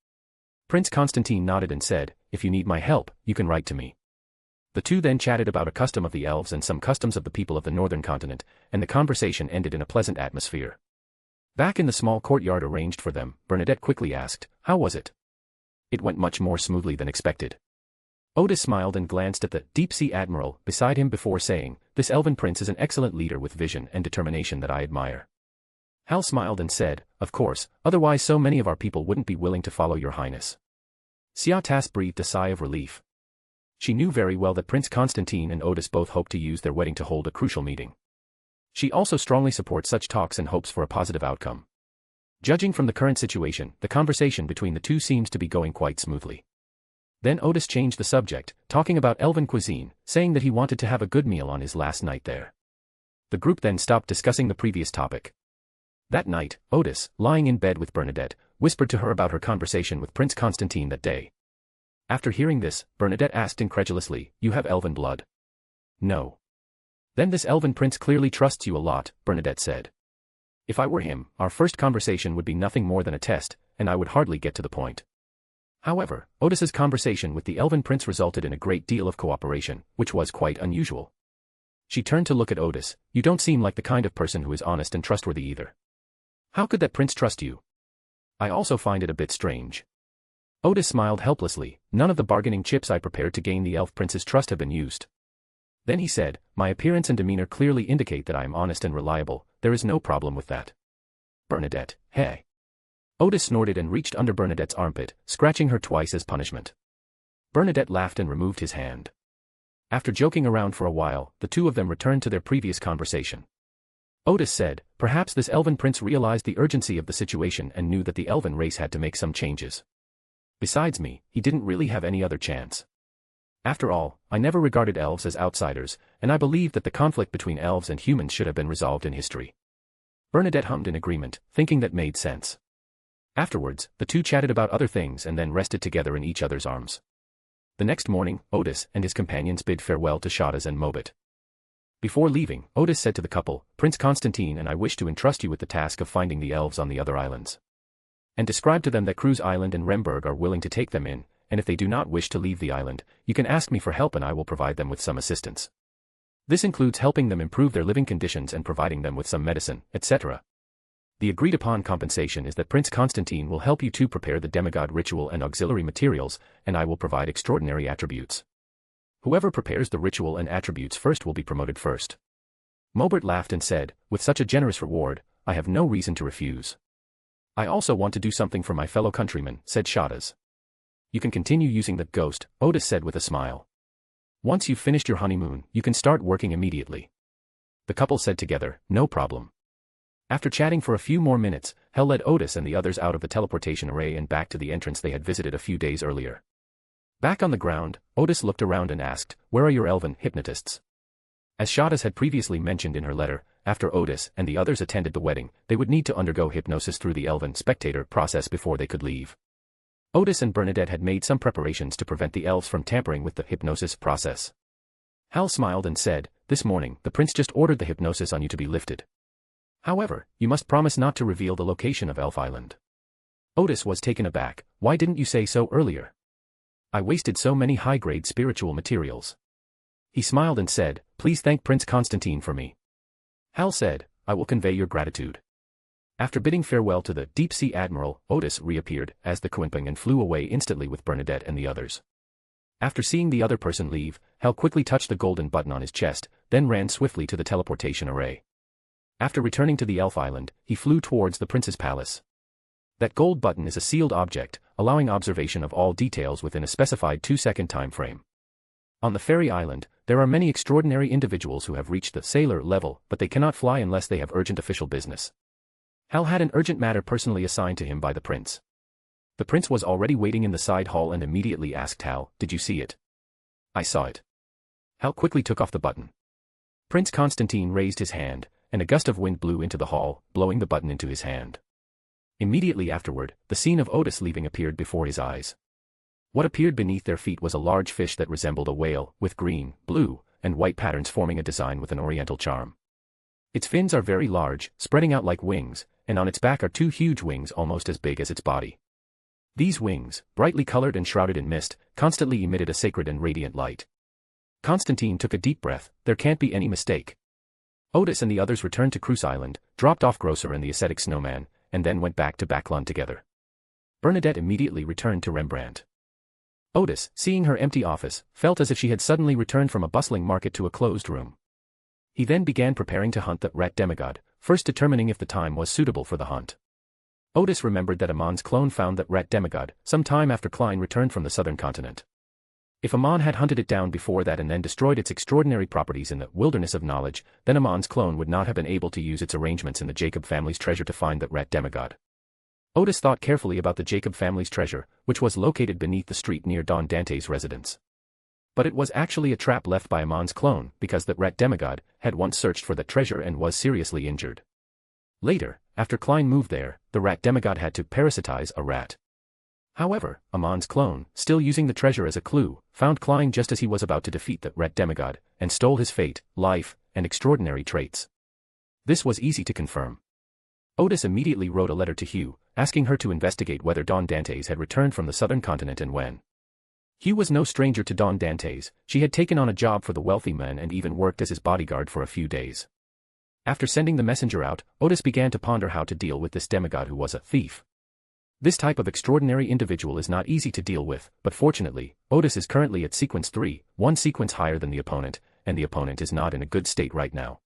Prince Constantine nodded and said, if you need my help, you can write to me. The two then chatted about a custom of the elves and some customs of the people of the northern continent, and the conversation ended in a pleasant atmosphere. Back in the small courtyard arranged for them, Bernadette quickly asked, how was it? It went much more smoothly than expected. Odis smiled and glanced at the deep-sea admiral beside him before saying, this elven prince is an excellent leader with vision and determination that I admire. Hal smiled and said, of course, otherwise so many of our people wouldn't be willing to follow your highness. Siatas breathed a sigh of relief. She knew very well that Prince Constantine and Odis both hoped to use their wedding to hold a crucial meeting. She also strongly supports such talks and hopes for a positive outcome. Judging from the current situation, the conversation between the two seems to be going quite smoothly. Then Odis changed the subject, talking about elven cuisine, saying that he wanted to have a good meal on his last night there. The group then stopped discussing the previous topic. That night, Odis, lying in bed with Bernadette, whispered to her about her conversation with Prince Constantine that day. After hearing this, Bernadette asked incredulously, you have elven blood? No. Then this elven prince clearly trusts you a lot, Bernadette said. If I were him, our first conversation would be nothing more than a test, and I would hardly get to the point. However, Odis's conversation with the Elven Prince resulted in a great deal of cooperation, which was quite unusual. She turned to look at Odis. You don't seem like the kind of person who is honest and trustworthy either. How could that prince trust you? I also find it a bit strange. Odis smiled helplessly. None of the bargaining chips I prepared to gain the elf prince's trust have been used. Then he said, my appearance and demeanor clearly indicate that I am honest and reliable. There is no problem with that. Bernadette, hey. Odis snorted and reached under Bernadette's armpit, scratching her twice as punishment. Bernadette laughed and removed his hand. After joking around for a while, the two of them returned to their previous conversation. Odis said, perhaps this elven prince realized the urgency of the situation and knew that the elven race had to make some changes. Besides me, he didn't really have any other chance. After all, I never regarded elves as outsiders, and I believe that the conflict between elves and humans should have been resolved in history. Bernadette hummed in agreement, thinking that made sense. Afterwards, the two chatted about other things and then rested together in each other's arms. The next morning, Odis and his companions bid farewell to Shadas and Mobit. Before leaving, Odis said to the couple, Prince Constantine and I wish to entrust you with the task of finding the elves on the other islands. And describe to them that Cruz Island and Remberg are willing to take them in, and if they do not wish to leave the island, you can ask me for help and I will provide them with some assistance. This includes helping them improve their living conditions and providing them with some medicine, etc. The agreed-upon compensation is that Prince Constantine will help you to prepare the demigod ritual and auxiliary materials, and I will provide extraordinary attributes. Whoever prepares the ritual and attributes first will be promoted first. Mobert laughed and said, with such a generous reward, I have no reason to refuse. I also want to do something for my fellow countrymen, said Shadas. You can continue using the ghost, Odis said with a smile. Once you've finished your honeymoon, you can start working immediately. The couple said together, no problem. After chatting for a few more minutes, Hel led Odis and the others out of the teleportation array and back to the entrance they had visited a few days earlier. Back on the ground, Odis looked around and asked, where are your elven hypnotists? As Shadas had previously mentioned in her letter, after Odis and the others attended the wedding, they would need to undergo hypnosis through the elven spectator process before they could leave. Odis and Bernadette had made some preparations to prevent the elves from tampering with the hypnosis process. Hal smiled and said, this morning, the prince just ordered the hypnosis on you to be lifted. However, you must promise not to reveal the location of Elf Island. Odis was taken aback, why didn't you say so earlier? I wasted so many high-grade spiritual materials. He smiled and said, please thank Prince Constantine for me. Hal said, I will convey your gratitude. After bidding farewell to the deep-sea admiral, Odis reappeared as the Quimping and flew away instantly with Bernadette and the others. After seeing the other person leave, Hal quickly touched the golden button on his chest, then ran swiftly to the teleportation array. After returning to the Elf Island, he flew towards the prince's palace. That gold button is a sealed object, allowing observation of all details within a specified 2-second time frame. On the fairy island, there are many extraordinary individuals who have reached the sailor level, but they cannot fly unless they have urgent official business. Hal had an urgent matter personally assigned to him by the prince. The prince was already waiting in the side hall and immediately asked Hal, did you see it? I saw it. Hal quickly took off the button. Prince Constantine raised his hand, and a gust of wind blew into the hall, blowing the button into his hand. Immediately afterward, the scene of Odis leaving appeared before his eyes. What appeared beneath their feet was a large fish that resembled a whale, with green, blue, and white patterns forming a design with an oriental charm. Its fins are very large, spreading out like wings, and on its back are 2 huge wings almost as big as its body. These wings, brightly colored and shrouded in mist, constantly emitted a sacred and radiant light. Constantine took a deep breath, there can't be any mistake. Odis and the others returned to Cruz Island, dropped off Grosser and the ascetic snowman, and then went back to Backlund together. Bernadette immediately returned to Rembrandt. Odis, seeing her empty office, felt as if she had suddenly returned from a bustling market to a closed room. He then began preparing to hunt the rat demigod, first determining if the time was suitable for the hunt. Odis remembered that Amon's clone found that rat demigod, some time after Klein returned from the southern continent. If Amon had hunted it down before that and then destroyed its extraordinary properties in the wilderness of knowledge, then Amon's clone would not have been able to use its arrangements in the Jacob family's treasure to find that rat demigod. Odis thought carefully about the Jacob family's treasure, which was located beneath the street near Don Dante's residence. But it was actually a trap left by Amon's clone, because that rat demigod had once searched for that treasure and was seriously injured. Later, after Klein moved there, the rat demigod had to parasitize a rat. However, Amon's clone, still using the treasure as a clue, found Klein just as he was about to defeat the rat demigod, and stole his fate, life, and extraordinary traits. This was easy to confirm. Odis immediately wrote a letter to Hugh, asking her to investigate whether Don Dantes had returned from the southern continent and when. Hugh was no stranger to Don Dantes. She had taken on a job for the wealthy man and even worked as his bodyguard for a few days. After sending the messenger out, Odis began to ponder how to deal with this demigod who was a thief. This type of extraordinary individual is not easy to deal with, but fortunately, Odis is currently at sequence 3, one sequence higher than the opponent, and the opponent is not in a good state right now.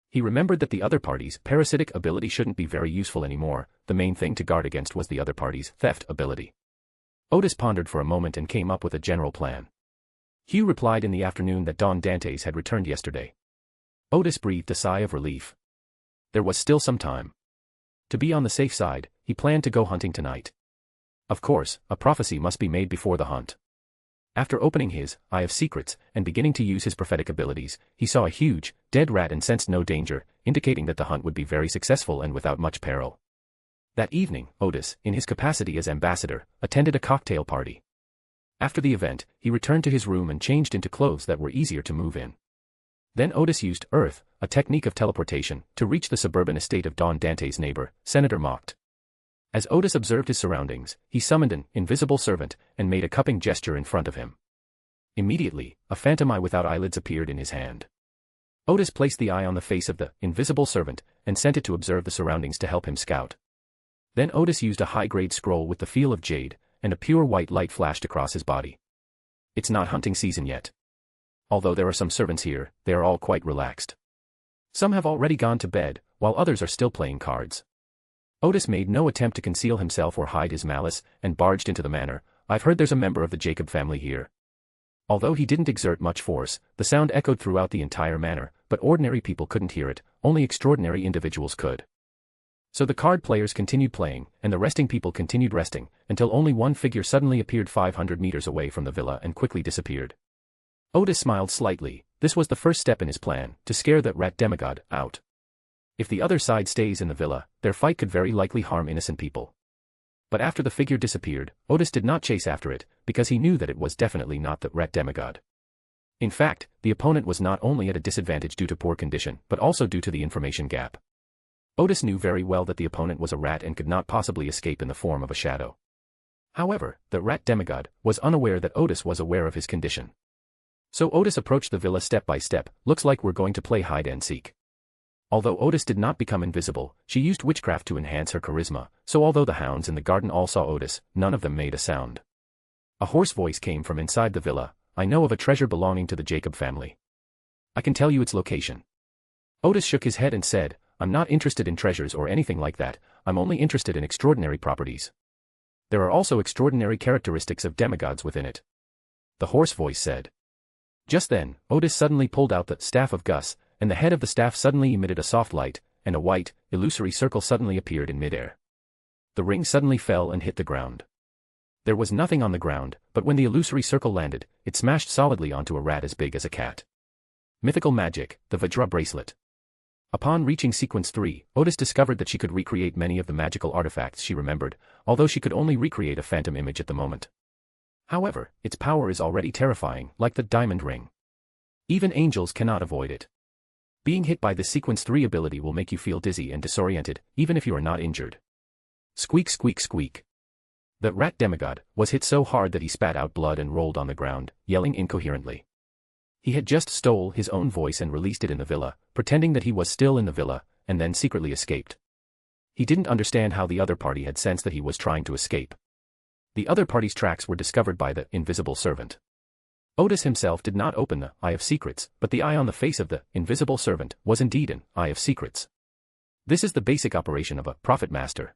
He remembered that the other party's parasitic ability shouldn't be very useful anymore. The main thing to guard against was the other party's theft ability. Odis pondered for a moment and came up with a general plan. Hugh replied in the afternoon that Don Dantes had returned yesterday. Odis breathed a sigh of relief. There was still some time. To be on the safe side, he planned to go hunting tonight. Of course, a prophecy must be made before the hunt. After opening his Eye of Secrets and beginning to use his prophetic abilities, he saw a huge, dead rat and sensed no danger, indicating that the hunt would be very successful and without much peril. That evening, Odis, in his capacity as ambassador, attended a cocktail party. After the event, he returned to his room and changed into clothes that were easier to move in. Then Odis used Earth, a technique of teleportation, to reach the suburban estate of Don Dantes' neighbor, Senator Mocht. As Odis observed his surroundings, he summoned an invisible servant and made a cupping gesture in front of him. Immediately, a phantom eye without eyelids appeared in his hand. Odis placed the eye on the face of the invisible servant and sent it to observe the surroundings to help him scout. Then Odis used a high-grade scroll with the feel of jade, and a pure white light flashed across his body. It's not hunting season yet. Although there are some servants here, they are all quite relaxed. Some have already gone to bed, while others are still playing cards. Odis made no attempt to conceal himself or hide his malice, and barged into the manor. I've heard there's a member of the Jacob family here. Although he didn't exert much force, the sound echoed throughout the entire manor, but ordinary people couldn't hear it, only extraordinary individuals could. So the card players continued playing, and the resting people continued resting, until only one figure suddenly appeared 500 meters away from the villa and quickly disappeared. Odis smiled slightly. This was the first step in his plan, to scare that rat demigod out. If the other side stays in the villa, their fight could very likely harm innocent people. But after the figure disappeared, Odis did not chase after it, because he knew that it was definitely not the rat demigod. In fact, the opponent was not only at a disadvantage due to poor condition, but also due to the information gap. Odis knew very well that the opponent was a rat and could not possibly escape in the form of a shadow. However, the rat demigod was unaware that Odis was aware of his condition. So Odis approached the villa step by step. Looks like we're going to play hide and seek. Although Odis did not become invisible, she used witchcraft to enhance her charisma, so although the hounds in the garden all saw Odis, none of them made a sound. A hoarse voice came from inside the villa. I know of a treasure belonging to the Jacob family. I can tell you its location. Odis shook his head and said, I'm not interested in treasures or anything like that, I'm only interested in extraordinary properties. There are also extraordinary characteristics of demigods within it. The hoarse voice said. Just then, Odis suddenly pulled out the staff of Gus, and the head of the staff suddenly emitted a soft light, and a white, illusory circle suddenly appeared in midair. The ring suddenly fell and hit the ground. There was nothing on the ground, but when the illusory circle landed, it smashed solidly onto a rat as big as a cat. Mythical magic, the Vajra bracelet. Upon reaching sequence 3, Odis discovered that she could recreate many of the magical artifacts she remembered, although she could only recreate a phantom image at the moment. However, its power is already terrifying, like the diamond ring. Even angels cannot avoid it. Being hit by this sequence 3 ability will make you feel dizzy and disoriented, even if you are not injured. Squeak squeak squeak. The rat demigod was hit so hard that he spat out blood and rolled on the ground, yelling incoherently. He had just stole his own voice and released it in the villa, pretending that he was still in the villa, and then secretly escaped. He didn't understand how the other party had sensed that he was trying to escape. The other party's tracks were discovered by the invisible servant. Odis himself did not open the Eye of Secrets, but the eye on the face of the invisible servant was indeed an Eye of Secrets. This is the basic operation of a prophet master.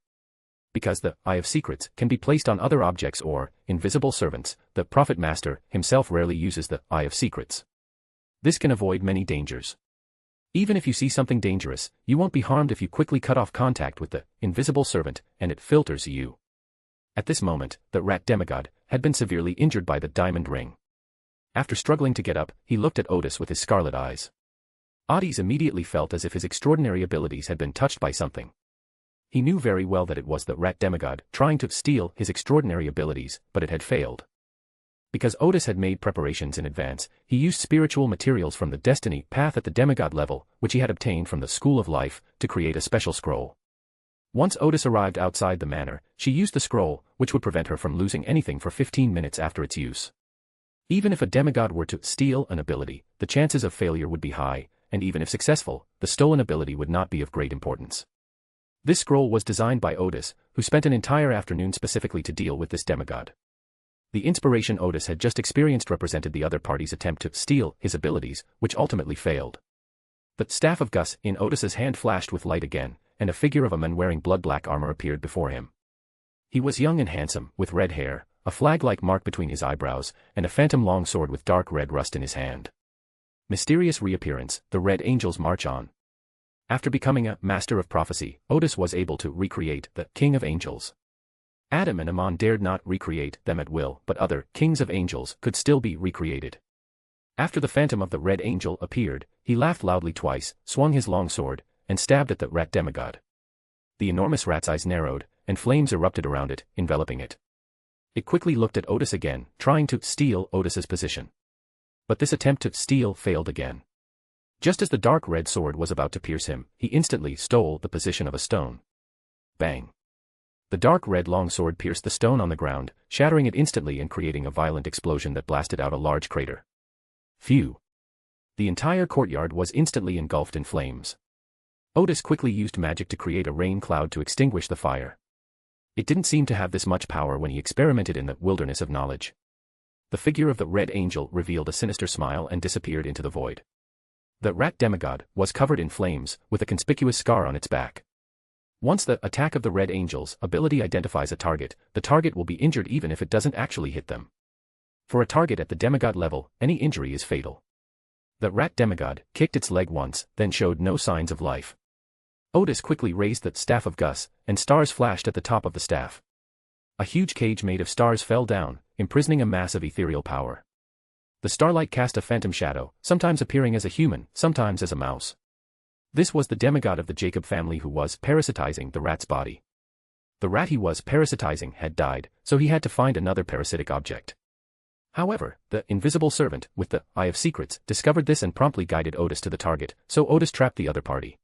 Because the Eye of Secrets can be placed on other objects or invisible servants, the prophet master himself rarely uses the Eye of Secrets. This can avoid many dangers. Even if you see something dangerous, you won't be harmed if you quickly cut off contact with the invisible servant and it filters you. At this moment, the rat demigod had been severely injured by the diamond ring. After struggling to get up, he looked at Odis with his scarlet eyes. Odis immediately felt as if his extraordinary abilities had been touched by something. He knew very well that it was the rat demigod trying to steal his extraordinary abilities, but it had failed. Because Odis had made preparations in advance, he used spiritual materials from the destiny path at the demigod level, which he had obtained from the School of Life, to create a special scroll. Once Odis arrived outside the manor, she used the scroll, which would prevent her from losing anything for 15 minutes after its use. Even if a demigod were to steal an ability, the chances of failure would be high, and even if successful, the stolen ability would not be of great importance. This scroll was designed by Odis, who spent an entire afternoon specifically to deal with this demigod. The inspiration Odis had just experienced represented the other party's attempt to steal his abilities, which ultimately failed. The staff of Gus in Odis's hand flashed with light again, and a figure of a man wearing blood-black armor appeared before him. He was young and handsome, with red hair, a flag-like mark between his eyebrows, and a phantom long sword with dark red rust in his hand. Mysterious reappearance, the Red Angels march on. After becoming a master of prophecy, Odis was able to recreate the King of Angels. Adam and Amon dared not recreate them at will, but other kings of angels could still be recreated. After the phantom of the Red Angel appeared, he laughed loudly twice, swung his long sword, and stabbed at the rat demigod. The enormous rat's eyes narrowed, and flames erupted around it, enveloping it. It quickly looked at Odis again, trying to steal Odis's position. But this attempt to steal failed again. Just as the dark red sword was about to pierce him, he instantly stole the position of a stone. Bang! The dark red longsword pierced the stone on the ground, shattering it instantly and creating a violent explosion that blasted out a large crater. Phew! The entire courtyard was instantly engulfed in flames. Odis quickly used magic to create a rain cloud to extinguish the fire. It didn't seem to have this much power when he experimented in the wilderness of knowledge. The figure of the Red Angel revealed a sinister smile and disappeared into the void. The rat demigod was covered in flames, with a conspicuous scar on its back. Once the attack of the Red Angel's ability identifies a target, the target will be injured even if it doesn't actually hit them. For a target at the demigod level, any injury is fatal. The rat demigod kicked its leg once, then showed no signs of life. Odis quickly raised the staff of Gus, and stars flashed at the top of the staff. A huge cage made of stars fell down, imprisoning a mass of ethereal power. The starlight cast a phantom shadow, sometimes appearing as a human, sometimes as a mouse. This was the demigod of the Jacob family who was parasitizing the rat's body. The rat he was parasitizing had died, so he had to find another parasitic object. However, the invisible servant, with the Eye of Secrets, discovered this and promptly guided Odis to the target, so Odis trapped the other party.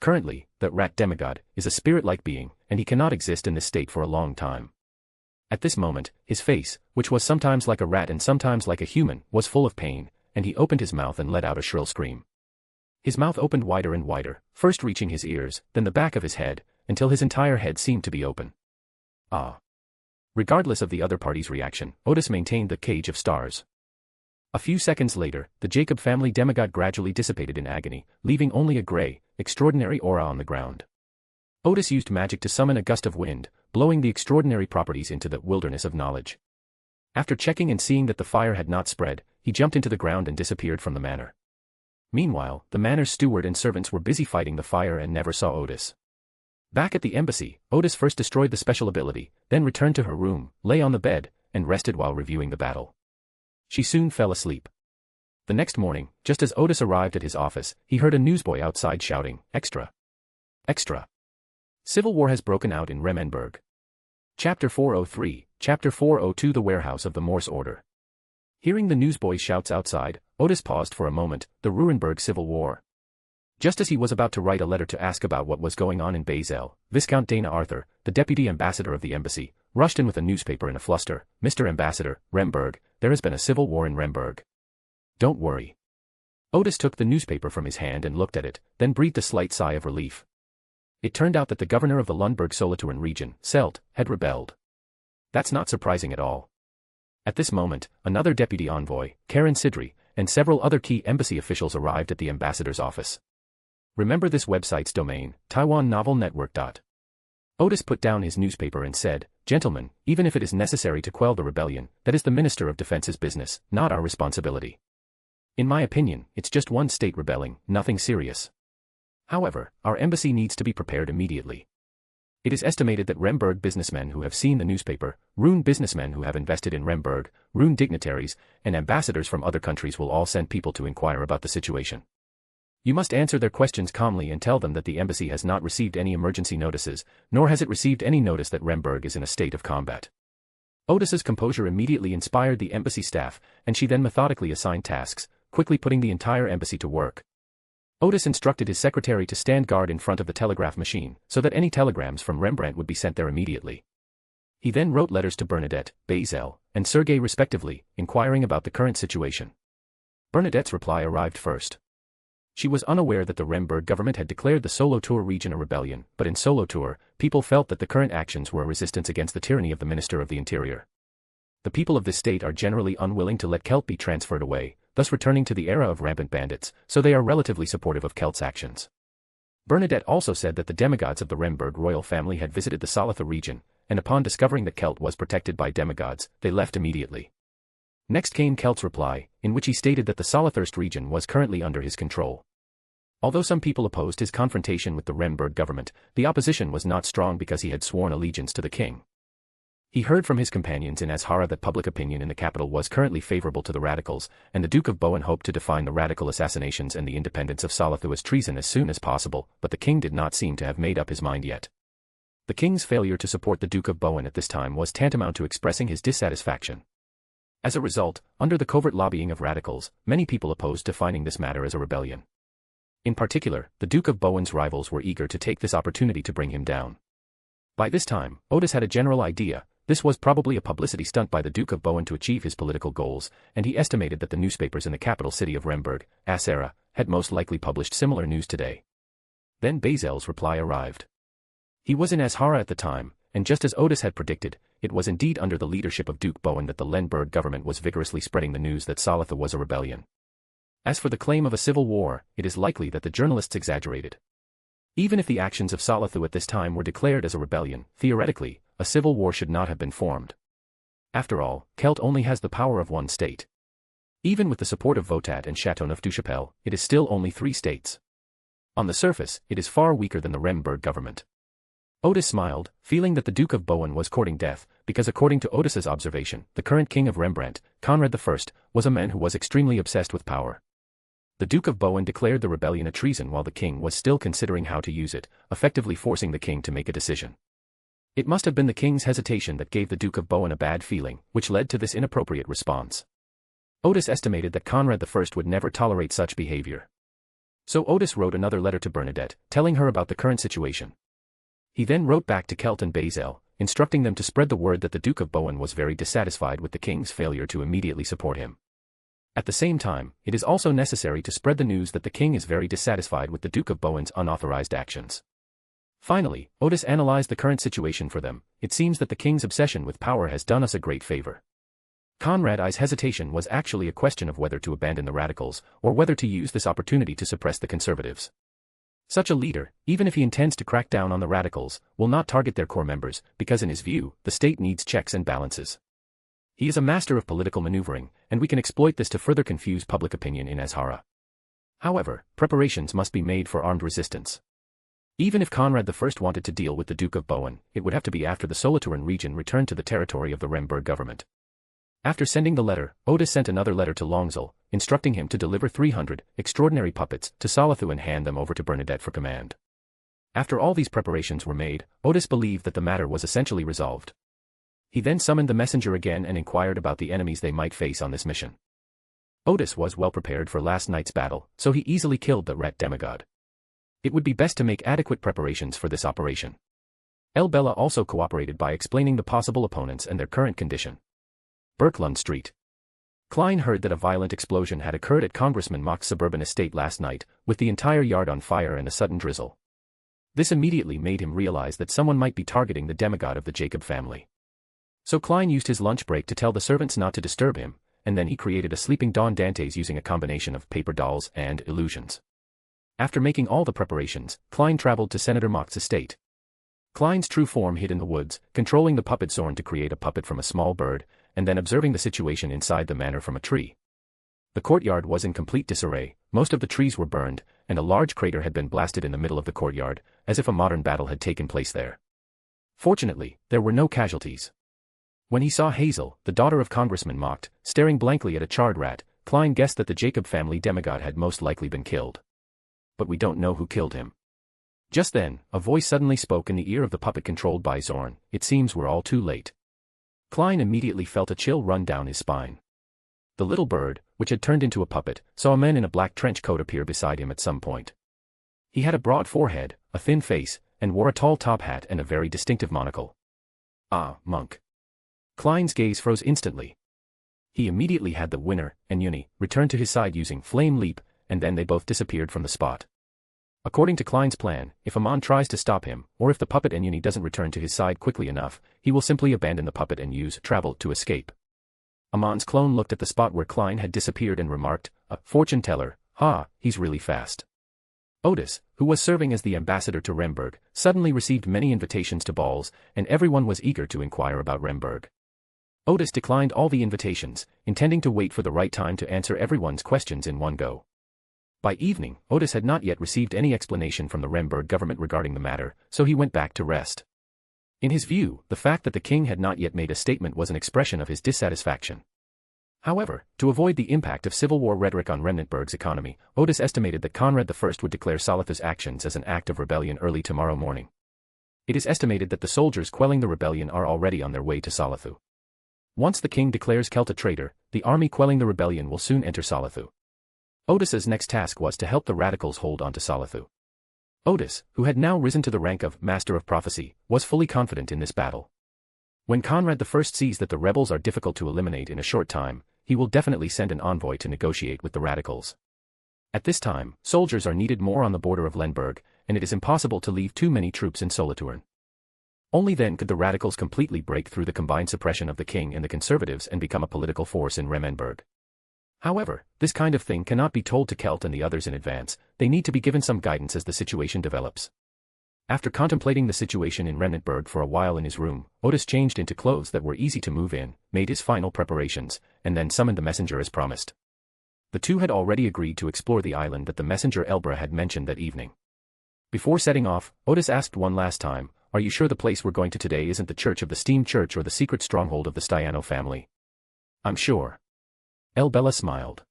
Currently, the rat demigod is a spirit-like being, and he cannot exist in this state for a long time. At this moment, his face, which was sometimes like a rat and sometimes like a human, was full of pain, and he opened his mouth and let out a shrill scream. His mouth opened wider and wider, first reaching his ears, then the back of his head, until his entire head seemed to be open. Ah! Regardless of the other party's reaction, Odis maintained the cage of stars. A few seconds later, the Jacob family demigod gradually dissipated in agony, leaving only a gray, extraordinary aura on the ground. Odis used magic to summon a gust of wind, blowing the extraordinary properties into the wilderness of knowledge. After checking and seeing that the fire had not spread, he jumped into the ground and disappeared from the manor. Meanwhile, the manor's steward and servants were busy fighting the fire and never saw Odis. Back at the embassy, Odis first destroyed the special ability, then returned to her room, lay on the bed, and rested while reviewing the battle. She soon fell asleep. The next morning, just as Odis arrived at his office, he heard a newsboy outside shouting, "Extra! Extra! Civil war has broken out in Remenberg." Chapter 403, Chapter 402 The Warehouse of the Moss Order. Hearing the newsboy's shouts outside, Odis paused for a moment, the Rurenberg Civil War. Just as he was about to write a letter to ask about what was going on in Basel, Viscount Dana Arthur, the deputy ambassador of the embassy, rushed in with a newspaper in a fluster. "Mr. Ambassador, Remberg, there has been a civil war in Remberg. Don't worry." Odis took the newspaper from his hand and looked at it, then breathed a slight sigh of relief. It turned out that the governor of the Lundberg-Solothurn region, Selt, had rebelled. That's not surprising at all. At this moment, another deputy envoy, Karen Sidri, and several other key embassy officials arrived at the ambassador's office. Remember this website's domain, TaiwanNovelNetwork. Odis put down his newspaper and said, "Gentlemen, even if it is necessary to quell the rebellion, that is the Minister of Defense's business, not our responsibility. In my opinion, it's just one state rebelling, nothing serious. However, our embassy needs to be prepared immediately. It is estimated that Remberg businessmen who have seen the newspaper, Rune businessmen who have invested in Remberg, Rune dignitaries, and ambassadors from other countries will all send people to inquire about the situation. You must answer their questions calmly and tell them that the embassy has not received any emergency notices, nor has it received any notice that Remberg is in a state of combat." Odis's composure immediately inspired the embassy staff, and she then methodically assigned tasks, quickly putting the entire embassy to work. Odis instructed his secretary to stand guard in front of the telegraph machine, so that any telegrams from Rembrandt would be sent there immediately. He then wrote letters to Bernadette, Basil, and Sergei respectively, inquiring about the current situation. Bernadette's reply arrived first. She was unaware that the Remberg government had declared the Solothurn region a rebellion, but in Solothurn, people felt that the current actions were a resistance against the tyranny of the Minister of the Interior. The people of this state are generally unwilling to let Celt be transferred away, thus returning to the era of rampant bandits, so they are relatively supportive of Celt's actions. Bernadette also said that the demigods of the Remberg royal family had visited the Solothurn region, and upon discovering that Celt was protected by demigods, they left immediately. Next came Celt's reply, in which he stated that the Solothurst region was currently under his control. Although some people opposed his confrontation with the Remberg government, the opposition was not strong because he had sworn allegiance to the king. He heard from his companions in Azhara that public opinion in the capital was currently favorable to the radicals, and the Duke of Bohun hoped to define the radical assassinations and the independence of Solothurn as treason as soon as possible, but the king did not seem to have made up his mind yet. The king's failure to support the Duke of Bohun at this time was tantamount to expressing his dissatisfaction. As a result, under the covert lobbying of radicals, many people opposed defining this matter as a rebellion. In particular, the Duke of Bohun's rivals were eager to take this opportunity to bring him down. By this time, Odis had a general idea. This was probably a publicity stunt by the Duke of Bohun to achieve his political goals, and he estimated that the newspapers in the capital city of Remberg, Asera, had most likely published similar news today. Then Basil's reply arrived. He was in Azhara at the time, and just as Odis had predicted, it was indeed under the leadership of Duke Bohun that the Lemberg government was vigorously spreading the news that Solothurn was a rebellion. As for the claim of a civil war, it is likely that the journalists exaggerated. Even if the actions of Solothurn at this time were declared as a rebellion, theoretically, a civil war should not have been formed. After all, Celt only has the power of one state. Even with the support of Votat and Châteauneuf-du-Chapelle, it is still only 3 states. On the surface, it is far weaker than the Remberg government. Odis smiled, feeling that the Duke of Bohun was courting death, because according to Odis's observation, the current king of Rembrandt, Conrad I, was a man who was extremely obsessed with power. The Duke of Bohun declared the rebellion a treason while the king was still considering how to use it, effectively forcing the king to make a decision. It must have been the king's hesitation that gave the Duke of Bohun a bad feeling, which led to this inappropriate response. Odis estimated that Conrad I would never tolerate such behavior. So Odis wrote another letter to Bernadette, telling her about the current situation. He then wrote back to Celt and Basil, instructing them to spread the word that the Duke of Bohun was very dissatisfied with the king's failure to immediately support him. At the same time, it is also necessary to spread the news that the king is very dissatisfied with the Duke of Bohun's unauthorized actions. Finally, Odis analyzed the current situation for them. It seems that the king's obsession with power has done us a great favor. Conrad I's hesitation was actually a question of whether to abandon the radicals, or whether to use this opportunity to suppress the conservatives. Such a leader, even if he intends to crack down on the radicals, will not target their core members, because in his view, the state needs checks and balances. He is a master of political maneuvering, and we can exploit this to further confuse public opinion in Azhara. However, preparations must be made for armed resistance. Even if Conrad I wanted to deal with the Duke of Bohun, it would have to be after the Solothurn region returned to the territory of the Remberg government. After sending the letter, Odis sent another letter to Longzul, instructing him to deliver 300 extraordinary puppets to Solothurn and hand them over to Bernadette for command. After all these preparations were made, Odis believed that the matter was essentially resolved. He then summoned the messenger again and inquired about the enemies they might face on this mission. Odis was well prepared for last night's battle, so he easily killed the rat demigod. It would be best to make adequate preparations for this operation. El Bella also cooperated by explaining the possible opponents and their current condition. Birkelund Street. Klein heard that a violent explosion had occurred at Congressman Mock's suburban estate last night, with the entire yard on fire and a sudden drizzle. This immediately made him realize that someone might be targeting the demigod of the Jacob family. So Klein used his lunch break to tell the servants not to disturb him, and then he created a sleeping Don Dantes using a combination of paper dolls and illusions. After making all the preparations, Klein traveled to Senator Mock's estate. Klein's true form hid in the woods, controlling the puppet Zorn to create a puppet from a small bird, and then observing the situation inside the manor from a tree. The courtyard was in complete disarray, most of the trees were burned, and a large crater had been blasted in the middle of the courtyard, as if a modern battle had taken place there. Fortunately, there were no casualties. When he saw Hazel, the daughter of Congressman Mock, staring blankly at a charred rat, Klein guessed that the Jacob family demigod had most likely been killed. But we don't know who killed him. Just then, a voice suddenly spoke in the ear of the puppet controlled by Zorn. It seems we're all too late. Klein immediately felt a chill run down his spine. The little bird, which had turned into a puppet, saw a man in a black trench coat appear beside him at some point. He had a broad forehead, a thin face, and wore a tall top hat and a very distinctive monocle. Ah, monk. Klein's gaze froze instantly. He immediately had the winner, and Uni, return to his side using Flame Leap, and then they both disappeared from the spot. According to Klein's plan, if Amon tries to stop him, or if the puppet and Uni doesn't return to his side quickly enough, he will simply abandon the puppet and use Travel to escape. Amon's clone looked at the spot where Klein had disappeared and remarked, "A fortune teller, he's really fast." Odis, who was serving as the ambassador to Remberg, suddenly received many invitations to balls, and everyone was eager to inquire about Remberg. Odis declined all the invitations, intending to wait for the right time to answer everyone's questions in one go. By evening, Odis had not yet received any explanation from the Remberg government regarding the matter, so he went back to rest. In his view, the fact that the king had not yet made a statement was an expression of his dissatisfaction. However, to avoid the impact of civil war rhetoric on Remnantburg's economy, Odis estimated that Conrad I would declare Salathu's actions as an act of rebellion early tomorrow morning. It is estimated that the soldiers quelling the rebellion are already on their way to Salathu. Once the king declares Kelt a traitor, the army quelling the rebellion will soon enter Salathu. Odis's next task was to help the radicals hold on to Salathu. Odis, who had now risen to the rank of Master of Prophecy, was fully confident in this battle. When Conrad I sees that the rebels are difficult to eliminate in a short time, he will definitely send an envoy to negotiate with the radicals. At this time, soldiers are needed more on the border of Lemberg, and it is impossible to leave too many troops in Solothurn. Only then could the radicals completely break through the combined suppression of the king and the conservatives and become a political force in Remmenburg. However, this kind of thing cannot be told to Kelt and the others in advance, they need to be given some guidance as the situation develops. After contemplating the situation in Remnantburg for a while in his room, Odis changed into clothes that were easy to move in, made his final preparations, and then summoned the messenger as promised. The two had already agreed to explore the island that the messenger Elbra had mentioned that evening. Before setting off, Odis asked one last time, "Are you sure the place we're going to today isn't the church of the Steam Church or the secret stronghold of the Stiano family?" "I'm sure." Elbella smiled.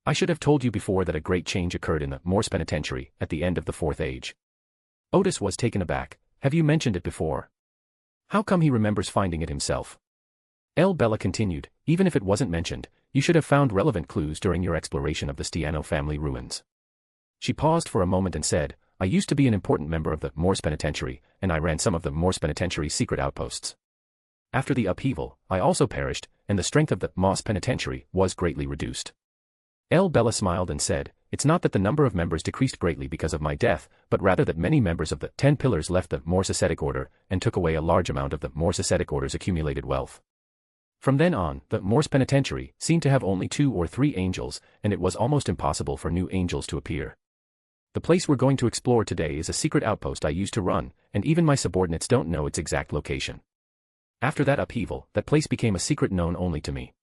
"I should have told you before that a great change occurred in the Morse Penitentiary at the end of the Fourth Age." Odis was taken aback. "Have you mentioned it before?" "How come he remembers finding it himself?" Elbella continued, "Even if it wasn't mentioned, you should have found relevant clues during your exploration of the Stiano family ruins." She paused for a moment and said, "I used to be an important member of the Morse Penitentiary, and I ran some of the Morse Penitentiary's secret outposts. After the upheaval, I also perished, and the strength of the Moss Penitentiary was greatly reduced." Elbella smiled and said, "It's not that the number of members decreased greatly because of my death, but rather that many members of the 10 Pillars left the Moss Ascetic Order, and took away a large amount of the Moss Ascetic Order's accumulated wealth. From then on, the Morse Penitentiary seemed to have only 2 or 3 angels, and it was almost impossible for new angels to appear. The place we're going to explore today is a secret outpost I used to run, and even my subordinates don't know its exact location. After that upheaval, that place became a secret known only to me."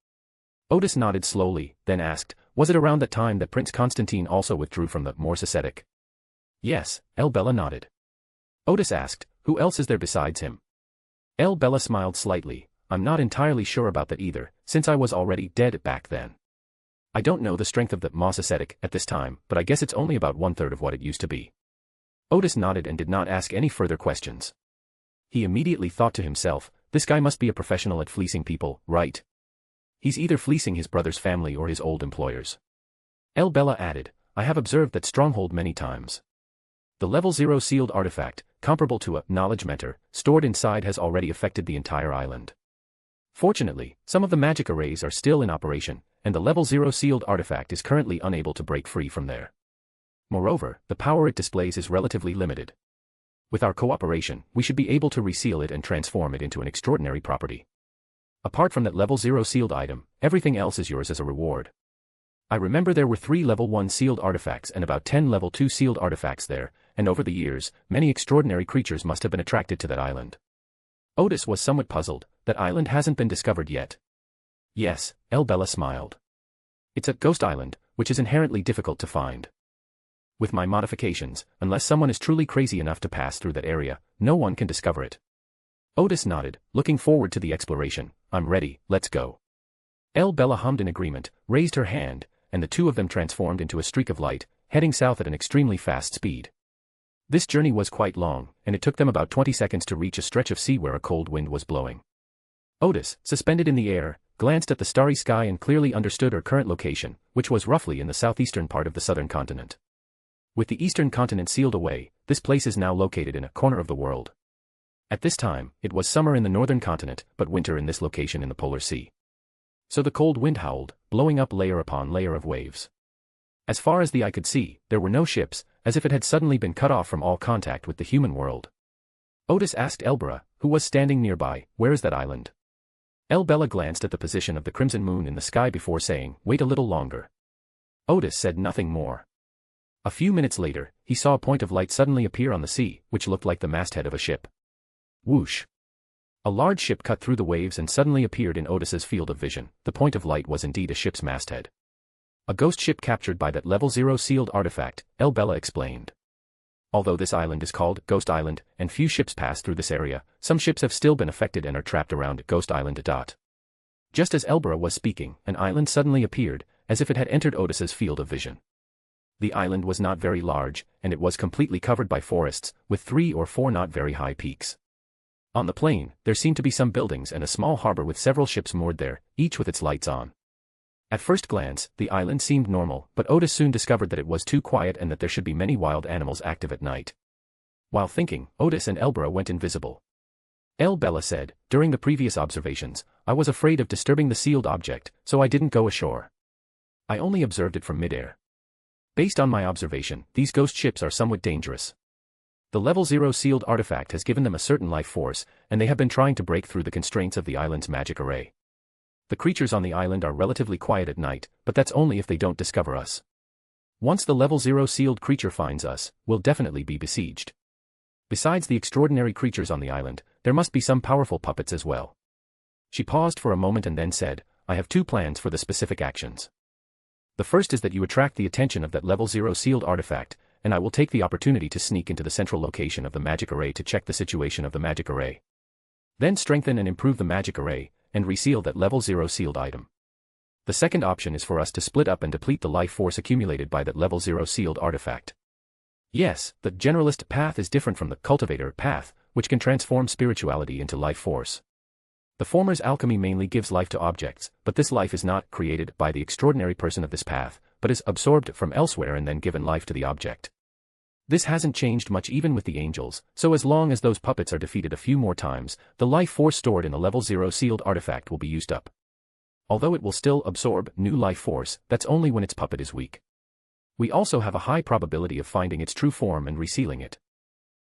Odis nodded slowly, then asked, "Was it around that time that Prince Constantine also withdrew from the Morse Ascetic?" "Yes," Elbella nodded. Odis asked, "Who else is there besides him?" Elbella smiled slightly, "I'm not entirely sure about that either, since I was already dead back then. I don't know the strength of the Moss Ascetic at this time, but I guess it's only about 1/3 of what it used to be." Odis nodded and did not ask any further questions. He immediately thought to himself, "This guy must be a professional at fleecing people, right? He's either fleecing his brother's family or his old employers." Elbella added, "I have observed that stronghold many times. The level 0 sealed artifact, comparable to a knowledge mentor, stored inside has already affected the entire island. Fortunately, some of the magic arrays are still in operation, and the level 0 sealed artifact is currently unable to break free from there. Moreover, the power it displays is relatively limited. With our cooperation, we should be able to reseal it and transform it into an extraordinary property. Apart from that level 0 sealed item, everything else is yours as a reward. I remember there were 3 level 1 sealed artifacts and about 10 level 2 sealed artifacts there, and over the years, many extraordinary creatures must have been attracted to that island." Odis was somewhat puzzled. "That island hasn't been discovered yet?" "Yes," Elbella smiled. "It's a ghost island, which is inherently difficult to find. With my modifications, unless someone is truly crazy enough to pass through that area, no one can discover it." Odis nodded, looking forward to the exploration. "I'm ready, let's go." Elbella hummed in agreement, raised her hand, and the two of them transformed into a streak of light, heading south at an extremely fast speed. This journey was quite long, and it took them about 20 seconds to reach a stretch of sea where a cold wind was blowing. Odis, suspended in the air, glanced at the starry sky and clearly understood her current location, which was roughly in the southeastern part of the southern continent. With the eastern continent sealed away, this place is now located in a corner of the world. At this time, it was summer in the northern continent, but winter in this location in the polar sea. So the cold wind howled, blowing up layer upon layer of waves. As far as the eye could see, there were no ships, as if it had suddenly been cut off from all contact with the human world. Odis asked Elbera, who was standing nearby, "Where is that island?" Elbera glanced at the position of the crimson moon in the sky before saying, "Wait a little longer." Odis said nothing more. A few minutes later, he saw a point of light suddenly appear on the sea, which looked like the masthead of a ship. Whoosh! A large ship cut through the waves and suddenly appeared in Odis's field of vision. The point of light was indeed a ship's masthead. A ghost ship captured by that level 0 sealed artifact, Elbera explained. Although this island is called Ghost Island, and few ships pass through this area, some ships have still been affected and are trapped around Ghost Island. Just as Elbera was speaking, an island suddenly appeared, as if it had entered Odis's field of vision. The island was not very large, and it was completely covered by forests, with 3 or 4 not very high peaks. On the plain, there seemed to be some buildings and a small harbor with several ships moored there, each with its lights on. At first glance, the island seemed normal, but Odis soon discovered that it was too quiet and that there should be many wild animals active at night. While thinking, Odis and Elbera went invisible. Elbera said, "During the previous observations, I was afraid of disturbing the sealed object, so I didn't go ashore. I only observed it from midair. Based on my observation, these ghost ships are somewhat dangerous. The level 0 sealed artifact has given them a certain life force, and they have been trying to break through the constraints of the island's magic array. The creatures on the island are relatively quiet at night, but that's only if they don't discover us. Once the level 0 sealed creature finds us, we'll definitely be besieged. Besides the extraordinary creatures on the island, there must be some powerful puppets as well." She paused for a moment and then said, "I have 2 plans for the specific actions. The first is that you attract the attention of that level 0 sealed artifact, and I will take the opportunity to sneak into the central location of the magic array to check the situation of the magic array. Then strengthen and improve the magic array, and reseal that level 0 sealed item. The second option is for us to split up and deplete the life force accumulated by that level 0 sealed artifact. Yes, the generalist path is different from the cultivator path, which can transform spirituality into life force. The former's alchemy mainly gives life to objects, but this life is not created by the extraordinary person of this path, but is absorbed from elsewhere and then given life to the object. This hasn't changed much even with the angels, so as long as those puppets are defeated a few more times, the life force stored in the level 0 sealed artifact will be used up. Although it will still absorb new life force, that's only when its puppet is weak. We also have a high probability of finding its true form and resealing it."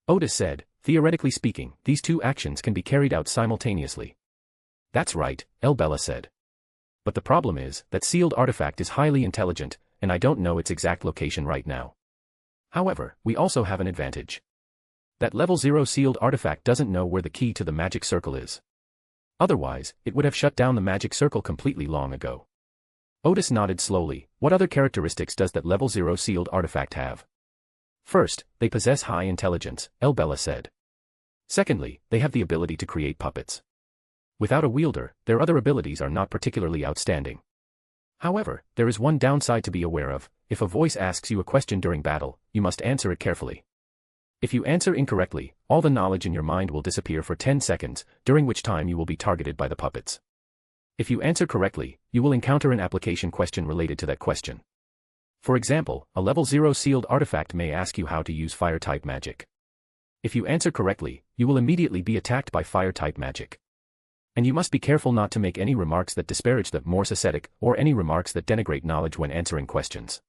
Odis said, "Theoretically speaking, these 2 actions can be carried out simultaneously." "That's right," Elbera said. "But the problem is that sealed artifact is highly intelligent, and I don't know its exact location right now. However, we also have an advantage. That level 0 sealed artifact doesn't know where the key to the magic circle is. Otherwise, it would have shut down the magic circle completely long ago." Odis nodded slowly. "What other characteristics does that level 0 sealed artifact have?" "First, they possess high intelligence," Elbera said. "Secondly, they have the ability to create puppets. Without a wielder, their other abilities are not particularly outstanding. However, there is one downside to be aware of. If a voice asks you a question during battle, you must answer it carefully. If you answer incorrectly, all the knowledge in your mind will disappear for 10 seconds, during which time you will be targeted by the puppets. If you answer correctly, you will encounter an application question related to that question. For example, a level 0 sealed artifact may ask you how to use fire-type magic. If you answer correctly, you will immediately be attacked by fire-type magic. And you must be careful not to make any remarks that disparage the Moss Ascetic, or any remarks that denigrate knowledge when answering questions.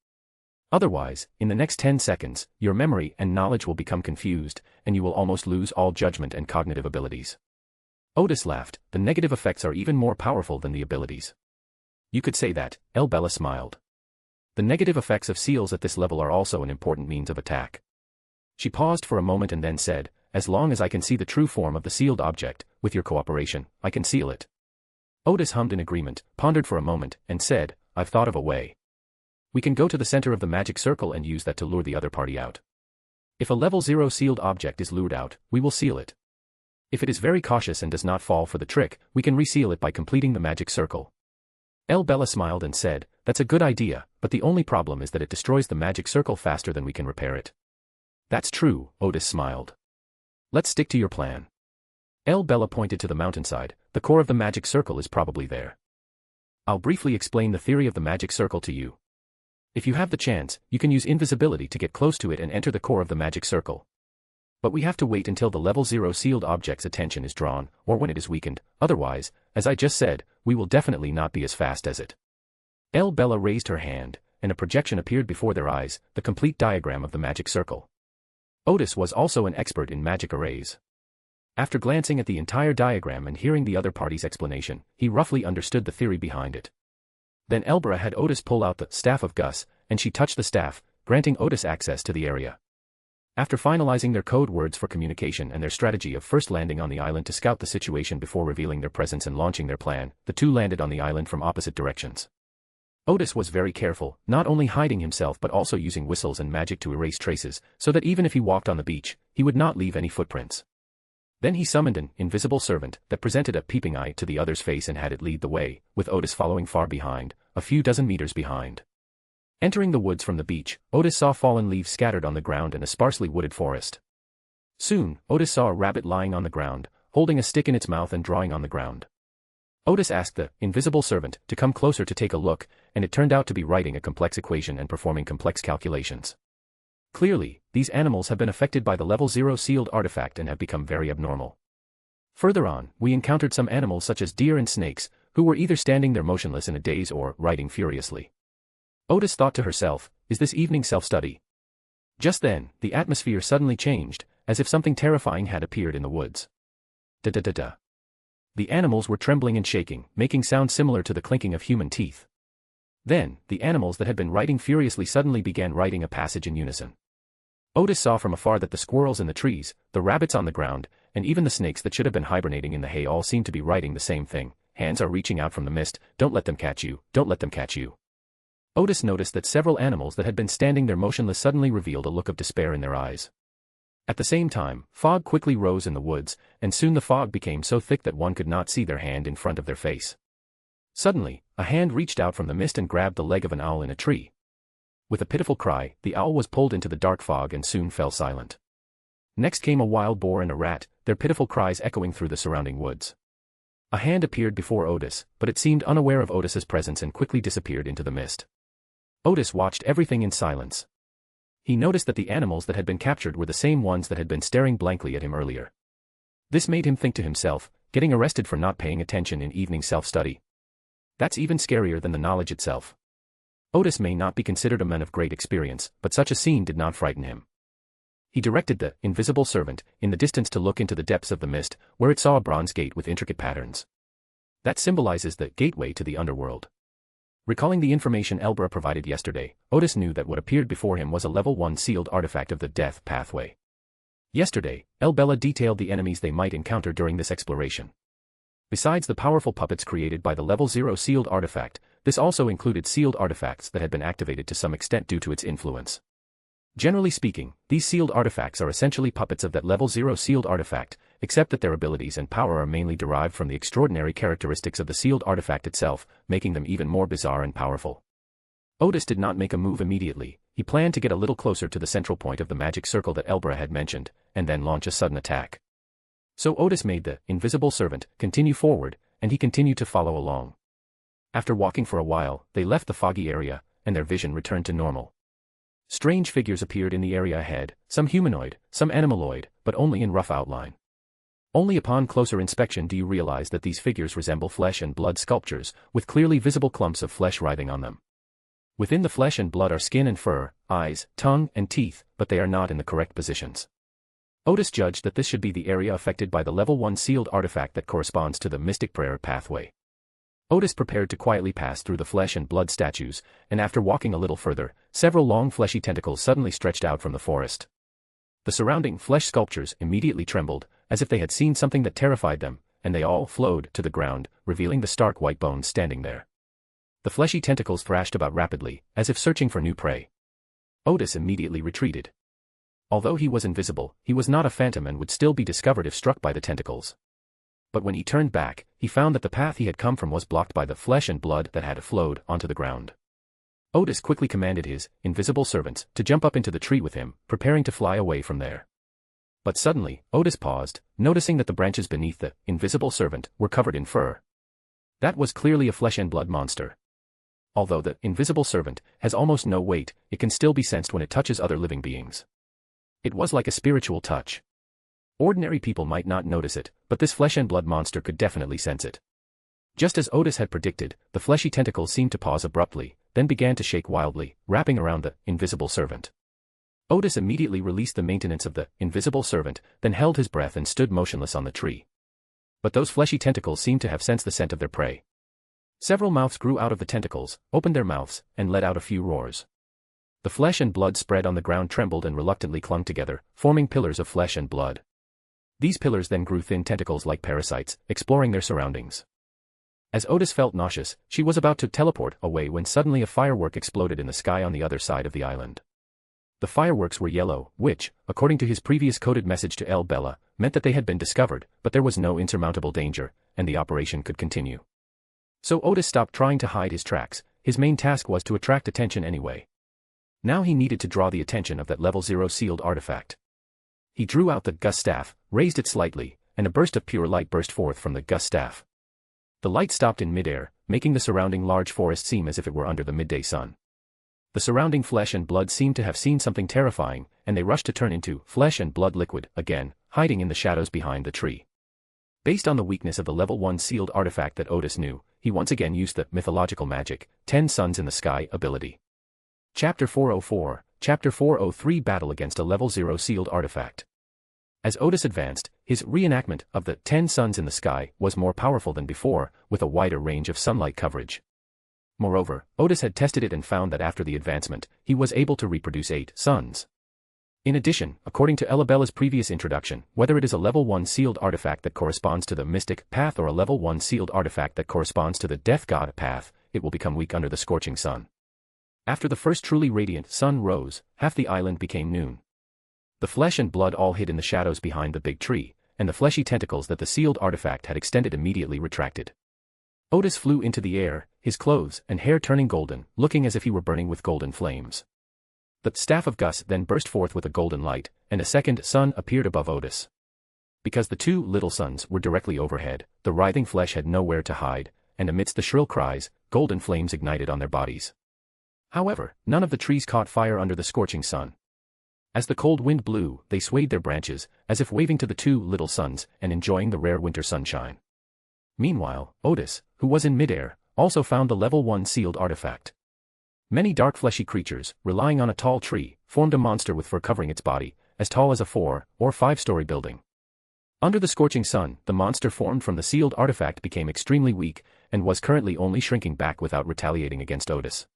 Otherwise, in the next 10 seconds, your memory and knowledge will become confused, and you will almost lose all judgment and cognitive abilities." Odis laughed. "The negative effects are even more powerful than the abilities." "You could say that," Elbera smiled. "The negative effects of seals at this level are also an important means of attack." She paused for a moment and then said, "As long as I can see the true form of the sealed object, with your cooperation, I can seal it." Odis hummed in agreement, pondered for a moment, and said, "I've thought of a way. We can go to the center of the magic circle and use that to lure the other party out. If a level 0 sealed object is lured out, we will seal it. If it is very cautious and does not fall for the trick, we can reseal it by completing the magic circle." Elbera smiled and said, "That's a good idea, but the only problem is that it destroys the magic circle faster than we can repair it." "That's true," Odis smiled. "Let's stick to your plan." Elbera pointed to the mountainside. "The core of the magic circle is probably there. I'll briefly explain the theory of the magic circle to you. If you have the chance, you can use invisibility to get close to it and enter the core of the magic circle. But we have to wait until the level 0 sealed object's attention is drawn, or when it is weakened, otherwise, as I just said, we will definitely not be as fast as it. Bella raised her hand, and a projection appeared before their eyes, the complete diagram of the magic circle. Odis was also an expert in magic arrays. After glancing at the entire diagram and hearing the other party's explanation, he roughly understood the theory behind it. Then Elbera had Odis pull out the staff of Gus, and she touched the staff, granting Odis access to the area. After finalizing their code words for communication and their strategy of first landing on the island to scout the situation before revealing their presence and launching their plan, the two landed on the island from opposite directions. Odis was very careful, not only hiding himself but also using whistles and magic to erase traces, so that even if he walked on the beach, he would not leave any footprints. Then he summoned an invisible servant that presented a peeping eye to the other's face and had it lead the way, with Odis following far behind, a few dozen meters behind. Entering the woods from the beach, Odis saw fallen leaves scattered on the ground in a sparsely wooded forest. Soon, Odis saw a rabbit lying on the ground, holding a stick in its mouth and drawing on the ground. Odis asked the invisible servant to come closer to take a look, and it turned out to be writing a complex equation and performing complex calculations. Clearly, these animals have been affected by the level 0 sealed artifact and have become very abnormal. Further on, we encountered some animals such as deer and snakes, who were either standing there motionless in a daze or writing furiously. Odis thought to herself, is this evening self-study? Just then, the atmosphere suddenly changed, as if something terrifying had appeared in the woods. Da-da-da-da. The animals were trembling and shaking, making sounds similar to the clinking of human teeth. Then, the animals that had been writing furiously suddenly began writing a passage in unison. Odis saw from afar that the squirrels in the trees, the rabbits on the ground, and even the snakes that should have been hibernating in the hay all seemed to be writing the same thing. Hands are reaching out from the mist, don't let them catch you, don't let them catch you. Odis noticed that several animals that had been standing there motionless suddenly revealed a look of despair in their eyes. At the same time, fog quickly rose in the woods, and soon the fog became so thick that one could not see their hand in front of their face. Suddenly, a hand reached out from the mist and grabbed the leg of an owl in a tree. With a pitiful cry, the owl was pulled into the dark fog and soon fell silent. Next came a wild boar and a rat, their pitiful cries echoing through the surrounding woods. A hand appeared before Odis, but it seemed unaware of Odis's presence and quickly disappeared into the mist. Odis watched everything in silence. He noticed that the animals that had been captured were the same ones that had been staring blankly at him earlier. This made him think to himself, getting arrested for not paying attention in evening self-study. That's even scarier than the knowledge itself. Odis may not be considered a man of great experience, but such a scene did not frighten him. He directed the invisible servant in the distance to look into the depths of the mist, where it saw a bronze gate with intricate patterns. That symbolizes the gateway to the underworld. Recalling the information Elbera provided yesterday, Odis knew that what appeared before him was a level 1 sealed artifact of the death pathway. Yesterday, Elbera detailed the enemies they might encounter during this exploration. Besides the powerful puppets created by the level 0 sealed artifact, this also included sealed artifacts that had been activated to some extent due to its influence. Generally speaking, these sealed artifacts are essentially puppets of that level 0 sealed artifact, except that their abilities and power are mainly derived from the extraordinary characteristics of the sealed artifact itself, making them even more bizarre and powerful. Odis did not make a move immediately. He planned to get a little closer to the central point of the magic circle that Elbera had mentioned, and then launch a sudden attack. So Odis made the invisible servant continue forward, and he continued to follow along. After walking for a while, they left the foggy area, and their vision returned to normal. Strange figures appeared in the area ahead, some humanoid, some animaloid, but only in rough outline. Only upon closer inspection do you realize that these figures resemble flesh and blood sculptures, with clearly visible clumps of flesh writhing on them. Within the flesh and blood are skin and fur, eyes, tongue, and teeth, but they are not in the correct positions. Odis judged that this should be the area affected by the level 1 sealed artifact that corresponds to the mystic prayer pathway. Odis prepared to quietly pass through the flesh and blood statues, and after walking a little further, several long fleshy tentacles suddenly stretched out from the forest. The surrounding flesh sculptures immediately trembled, as if they had seen something that terrified them, and they all flowed to the ground, revealing the stark white bones standing there. The fleshy tentacles thrashed about rapidly, as if searching for new prey. Odis immediately retreated. Although he was invisible, he was not a phantom and would still be discovered if struck by the tentacles. But when he turned back, he found that the path he had come from was blocked by the flesh and blood that had flowed onto the ground. Odis quickly commanded his invisible servants to jump up into the tree with him, preparing to fly away from there. But suddenly, Odis paused, noticing that the branches beneath the invisible servant were covered in fur. That was clearly a flesh and blood monster. Although the invisible servant has almost no weight, it can still be sensed when it touches other living beings. It was like a spiritual touch. Ordinary people might not notice it, but this flesh and blood monster could definitely sense it. Just as Odis had predicted, the fleshy tentacles seemed to pause abruptly, then began to shake wildly, wrapping around the invisible servant. Odis immediately released the maintenance of the invisible servant, then held his breath and stood motionless on the tree. But those fleshy tentacles seemed to have sensed the scent of their prey. Several mouths grew out of the tentacles, opened their mouths, and let out a few roars. The flesh and blood spread on the ground trembled and reluctantly clung together, forming pillars of flesh and blood. These pillars then grew thin tentacles like parasites, exploring their surroundings. As Odis felt nauseous, she was about to teleport away when suddenly a firework exploded in the sky on the other side of the island. The fireworks were yellow, which, according to his previous coded message to El Bella, meant that they had been discovered, but there was no insurmountable danger, and the operation could continue. So Odis stopped trying to hide his tracks. His main task was to attract attention anyway. Now he needed to draw the attention of that level 0 sealed artifact. He drew out the Gus staff, raised it slightly, and a burst of pure light burst forth from the Gus staff. The light stopped in midair, making the surrounding large forest seem as if it were under the midday sun. The surrounding flesh and blood seemed to have seen something terrifying, and they rushed to turn into flesh and blood liquid again, hiding in the shadows behind the tree. Based on the weakness of the level 1 sealed artifact that Odis knew, he once again used the mythological magic, 10 Suns in the Sky ability. Chapter 404, Chapter 403 Battle against a level 0 sealed artifact. As Odis advanced, his reenactment of the 10 Suns in the Sky was more powerful than before, with a wider range of sunlight coverage. Moreover, Odis had tested it and found that after the advancement, he was able to reproduce 8 suns. In addition, according to Elabella's previous introduction, whether it is a level 1 sealed artifact that corresponds to the mystic path or a level 1 sealed artifact that corresponds to the death god path, it will become weak under the scorching sun. After the first truly radiant sun rose, half the island became noon. The flesh and blood all hid in the shadows behind the big tree, and the fleshy tentacles that the sealed artifact had extended immediately retracted. Odis flew into the air, his clothes and hair turning golden, looking as if he were burning with golden flames. The staff of Gus then burst forth with a golden light, and a second sun appeared above Odis. Because the 2 little suns were directly overhead, the writhing flesh had nowhere to hide, and amidst the shrill cries, golden flames ignited on their bodies. However, none of the trees caught fire under the scorching sun. As the cold wind blew, they swayed their branches, as if waving to the 2 little suns and enjoying the rare winter sunshine. Meanwhile, Odis, who was in midair, also found the level 1 sealed artifact. Many dark fleshy creatures, relying on a tall tree, formed a monster with fur covering its body, as tall as a 4 or 5-story building. Under the scorching sun, the monster formed from the sealed artifact became extremely weak, and was currently only shrinking back without retaliating against Odis.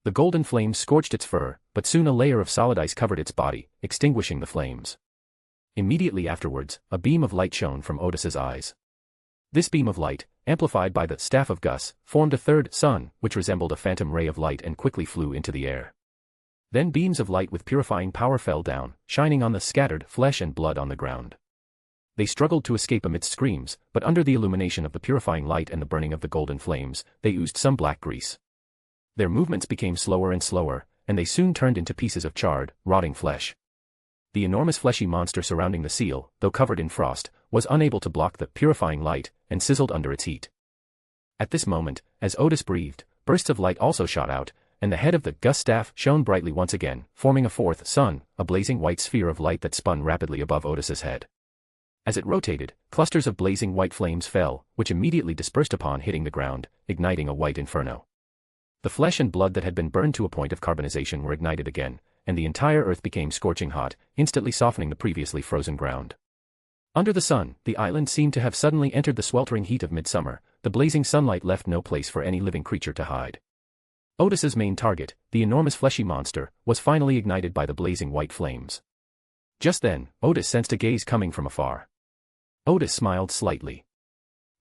The golden flames scorched its fur, but soon a layer of solid ice covered its body, extinguishing the flames. Immediately afterwards, a beam of light shone from Odis's eyes. This beam of light, amplified by the staff of Gus, formed a third sun, which resembled a phantom ray of light and quickly flew into the air. Then beams of light with purifying power fell down, shining on the scattered flesh and blood on the ground. They struggled to escape amidst screams, but under the illumination of the purifying light and the burning of the golden flames, they oozed some black grease. Their movements became slower and slower, and they soon turned into pieces of charred, rotting flesh. The enormous fleshy monster surrounding the seal, though covered in frost, was unable to block the purifying light, and sizzled under its heat. At this moment, as Odis breathed, bursts of light also shot out, and the head of the Gus staff shone brightly once again, forming a 4th sun, a blazing white sphere of light that spun rapidly above Odis's head. As it rotated, clusters of blazing white flames fell, which immediately dispersed upon hitting the ground, igniting a white inferno. The flesh and blood that had been burned to a point of carbonization were ignited again, and the entire earth became scorching hot, instantly softening the previously frozen ground. Under the sun, the island seemed to have suddenly entered the sweltering heat of midsummer. The blazing sunlight left no place for any living creature to hide. Odis's main target, the enormous fleshy monster, was finally ignited by the blazing white flames. Just then, Odis sensed a gaze coming from afar. Odis smiled slightly.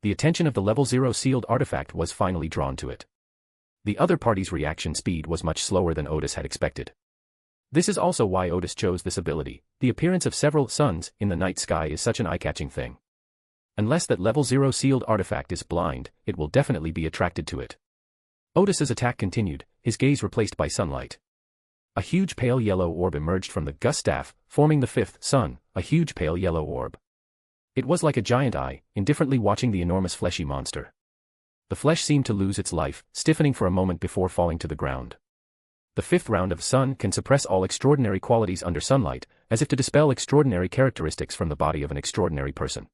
The attention of the level 0 sealed artifact was finally drawn to it. The other party's reaction speed was much slower than Odis had expected. This is also why Odis chose this ability. The appearance of several suns in the night sky is such an eye-catching thing. Unless that level 0 sealed artifact is blind, it will definitely be attracted to it. Odis's attack continued, his gaze replaced by sunlight. A huge pale yellow orb emerged from the Gus staff, forming the 5th sun, a huge pale yellow orb. It was like a giant eye, indifferently watching the enormous fleshy monster. The the flesh seemed to lose its life, stiffening for a moment before falling to the ground. The fifth round of sun can suppress all extraordinary qualities under sunlight, as if to dispel extraordinary characteristics from the body of an extraordinary person.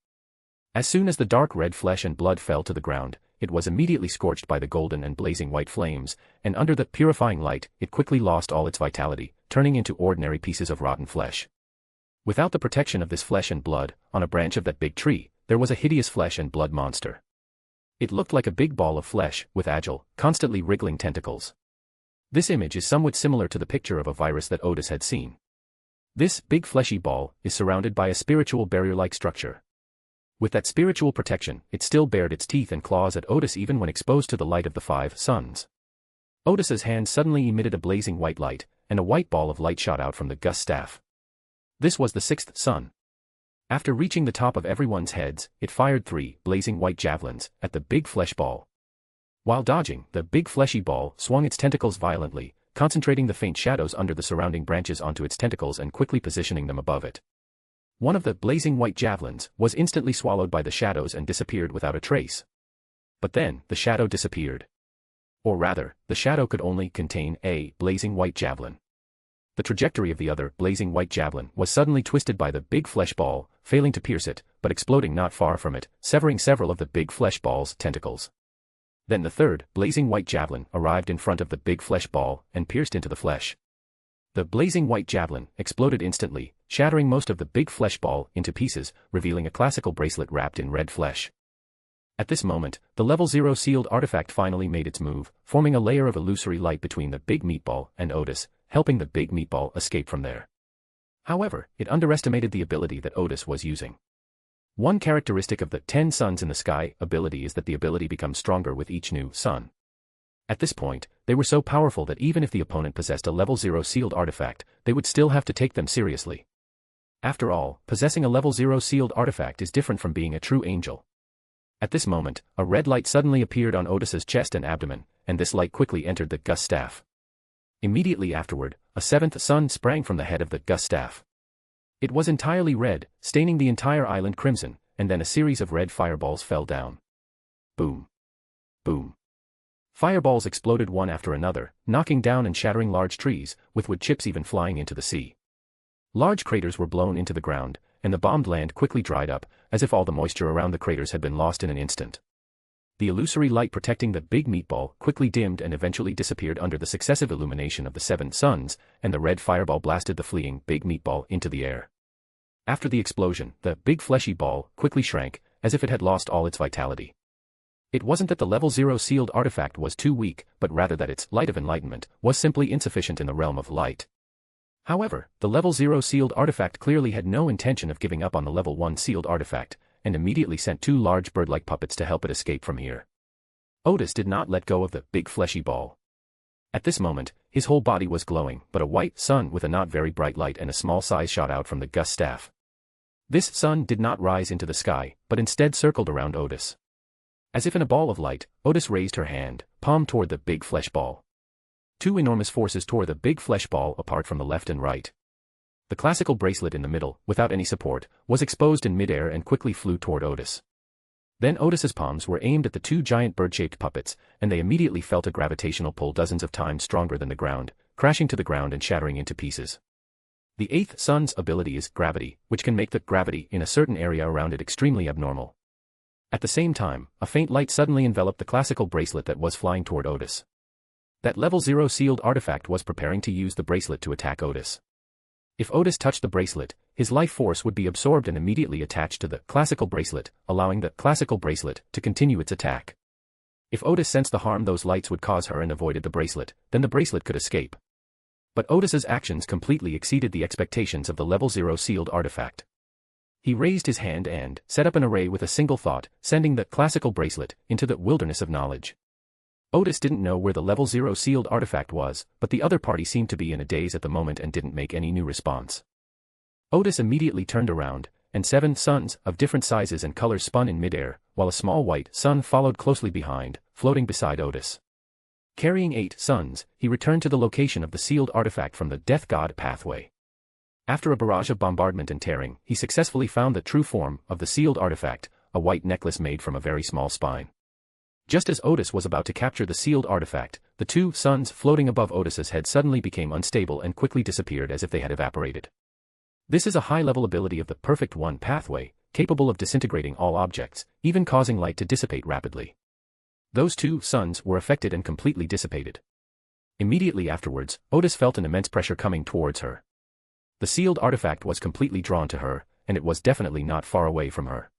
As soon as the dark red flesh and blood fell to the ground, it was immediately scorched by the golden and blazing white flames, and under the purifying light, it quickly lost all its vitality, turning into ordinary pieces of rotten flesh. Without the protection of this flesh and blood, on a branch of that big tree, there was a hideous flesh and blood monster. It looked like a big ball of flesh, with agile, constantly wriggling tentacles. This image is somewhat similar to the picture of a virus that Odis had seen. This big fleshy ball is surrounded by a spiritual barrier-like structure. With that spiritual protection, it still bared its teeth and claws at Odis even when exposed to the light of the 5 suns. Odis's hand suddenly emitted a blazing white light, and a white ball of light shot out from the Gus staff. This was the 6th sun. After reaching the top of everyone's heads, it fired 3 blazing white javelins at the big flesh ball. While dodging, the big fleshy ball swung its tentacles violently, concentrating the faint shadows under the surrounding branches onto its tentacles and quickly positioning them above it. One of the blazing white javelins was instantly swallowed by the shadows and disappeared without a trace. But then, the shadow disappeared. Or rather, the shadow could only contain a blazing white javelin. The trajectory of the other blazing white javelin was suddenly twisted by the big flesh ball, failing to pierce it, but exploding not far from it, severing several of the big flesh ball's tentacles. Then the third blazing white javelin arrived in front of the big flesh ball and pierced into the flesh. The blazing white javelin exploded instantly, shattering most of the big flesh ball into pieces, revealing a classical bracelet wrapped in red flesh. At this moment, the level 0 sealed artifact finally made its move, forming a layer of illusory light between the big meatball and Odis, helping the big meatball escape from there. However, it underestimated the ability that Odis was using. One characteristic of the 10 suns in the sky ability is that the ability becomes stronger with each new sun. At this point, they were so powerful that even if the opponent possessed a level 0 sealed artifact, they would still have to take them seriously. After all, possessing a level 0 sealed artifact is different from being a true angel. At this moment, a red light suddenly appeared on Odis's chest and abdomen, and this light quickly entered the Gus staff. Immediately afterward, a 7th sun sprang from the head of the Gus staff. It was entirely red, staining the entire island crimson, and then a series of red fireballs fell down. Boom. Boom. Fireballs exploded one after another, knocking down and shattering large trees, with wood chips even flying into the sea. Large craters were blown into the ground, and the bombed land quickly dried up, as if all the moisture around the craters had been lost in an instant. The illusory light protecting the big meatball quickly dimmed and eventually disappeared under the successive illumination of the 7 suns, and the red fireball blasted the fleeing big meatball into the air. After the explosion, the big fleshy ball quickly shrank, as if it had lost all its vitality. It wasn't that the level 0 sealed artifact was too weak, but rather that its light of enlightenment was simply insufficient in the realm of light. However, the level 0 sealed artifact clearly had no intention of giving up on the level 1 sealed artifact, and immediately sent 2 large bird-like puppets to help it escape from here. Odis did not let go of the big fleshy ball. At this moment, his whole body was glowing, but a white sun with a not very bright light and a small size shot out from the Gus staff. This sun did not rise into the sky, but instead circled around Odis. As if in a ball of light, Odis raised her hand, palm toward the big flesh ball. 2 enormous forces tore the big flesh ball apart from the left and right. The classical bracelet in the middle, without any support, was exposed in midair and quickly flew toward Odis. Then Odis's palms were aimed at the 2 giant bird-shaped puppets, and they immediately felt a gravitational pull dozens of times stronger than the ground, crashing to the ground and shattering into pieces. The 8th sun's ability is gravity, which can make the gravity in a certain area around it extremely abnormal. At the same time, a faint light suddenly enveloped the classical bracelet that was flying toward Odis. That level 0 sealed artifact was preparing to use the bracelet to attack Odis. If Odis touched the bracelet, his life force would be absorbed and immediately attached to the classical bracelet, allowing the classical bracelet to continue its attack. If Odis sensed the harm those lights would cause her and avoided the bracelet, then the bracelet could escape. But Odis's actions completely exceeded the expectations of the level 0 sealed artifact. He raised his hand and set up an array with a single thought, sending the classical bracelet into the wilderness of knowledge. Odis didn't know where the level 0 sealed artifact was, but the other party seemed to be in a daze at the moment and didn't make any new response. Odis immediately turned around, and 7 suns of different sizes and colors spun in midair, while a small white sun followed closely behind, floating beside Odis. Carrying 8 suns, he returned to the location of the sealed artifact from the Death God pathway. After a barrage of bombardment and tearing, he successfully found the true form of the sealed artifact, a white necklace made from a very small spine. Just as Odis was about to capture the sealed artifact, the two suns floating above Odis's head suddenly became unstable and quickly disappeared as if they had evaporated. This is a high-level ability of the Perfect One pathway, capable of disintegrating all objects, even causing light to dissipate rapidly. Those two suns were affected and completely dissipated. Immediately afterwards, Odis felt an immense pressure coming towards her. The sealed artifact was completely drawn to her, and it was definitely not far away from her.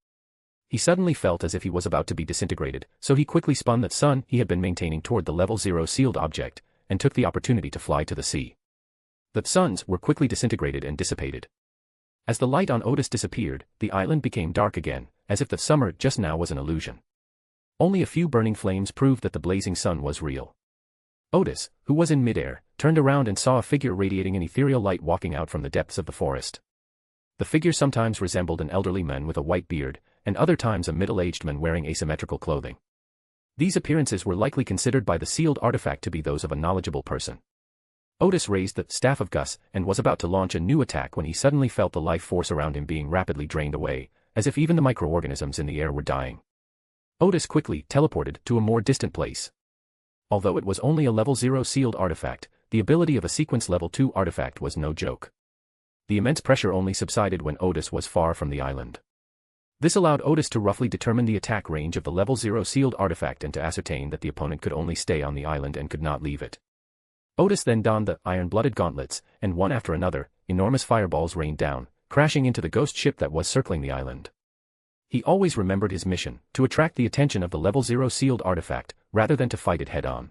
He suddenly felt as if he was about to be disintegrated, so he quickly spun that sun he had been maintaining toward the level 0 sealed object, and took the opportunity to fly to the sea. The suns were quickly disintegrated and dissipated. As the light on Odis disappeared, the island became dark again, as if the summer just now was an illusion. Only a few burning flames proved that the blazing sun was real. Odis, who was in midair, turned around and saw a figure radiating an ethereal light walking out from the depths of the forest. The figure sometimes resembled an elderly man with a white beard, and other times a middle-aged man wearing asymmetrical clothing. These appearances were likely considered by the sealed artifact to be those of a knowledgeable person. Odis raised the Staff of Gus and was about to launch a new attack when he suddenly felt the life force around him being rapidly drained away, as if even the microorganisms in the air were dying. Odis quickly teleported to a more distant place. Although it was only a level 0 sealed artifact, the ability of a sequence level 2 artifact was no joke. The immense pressure only subsided when Odis was far from the island. This allowed Odis to roughly determine the attack range of the level 0 sealed artifact and to ascertain that the opponent could only stay on the island and could not leave it. Odis then donned the iron-blooded gauntlets, and one after another, enormous fireballs rained down, crashing into the ghost ship that was circling the island. He always remembered his mission, to attract the attention of the level 0 sealed artifact, rather than to fight it head-on.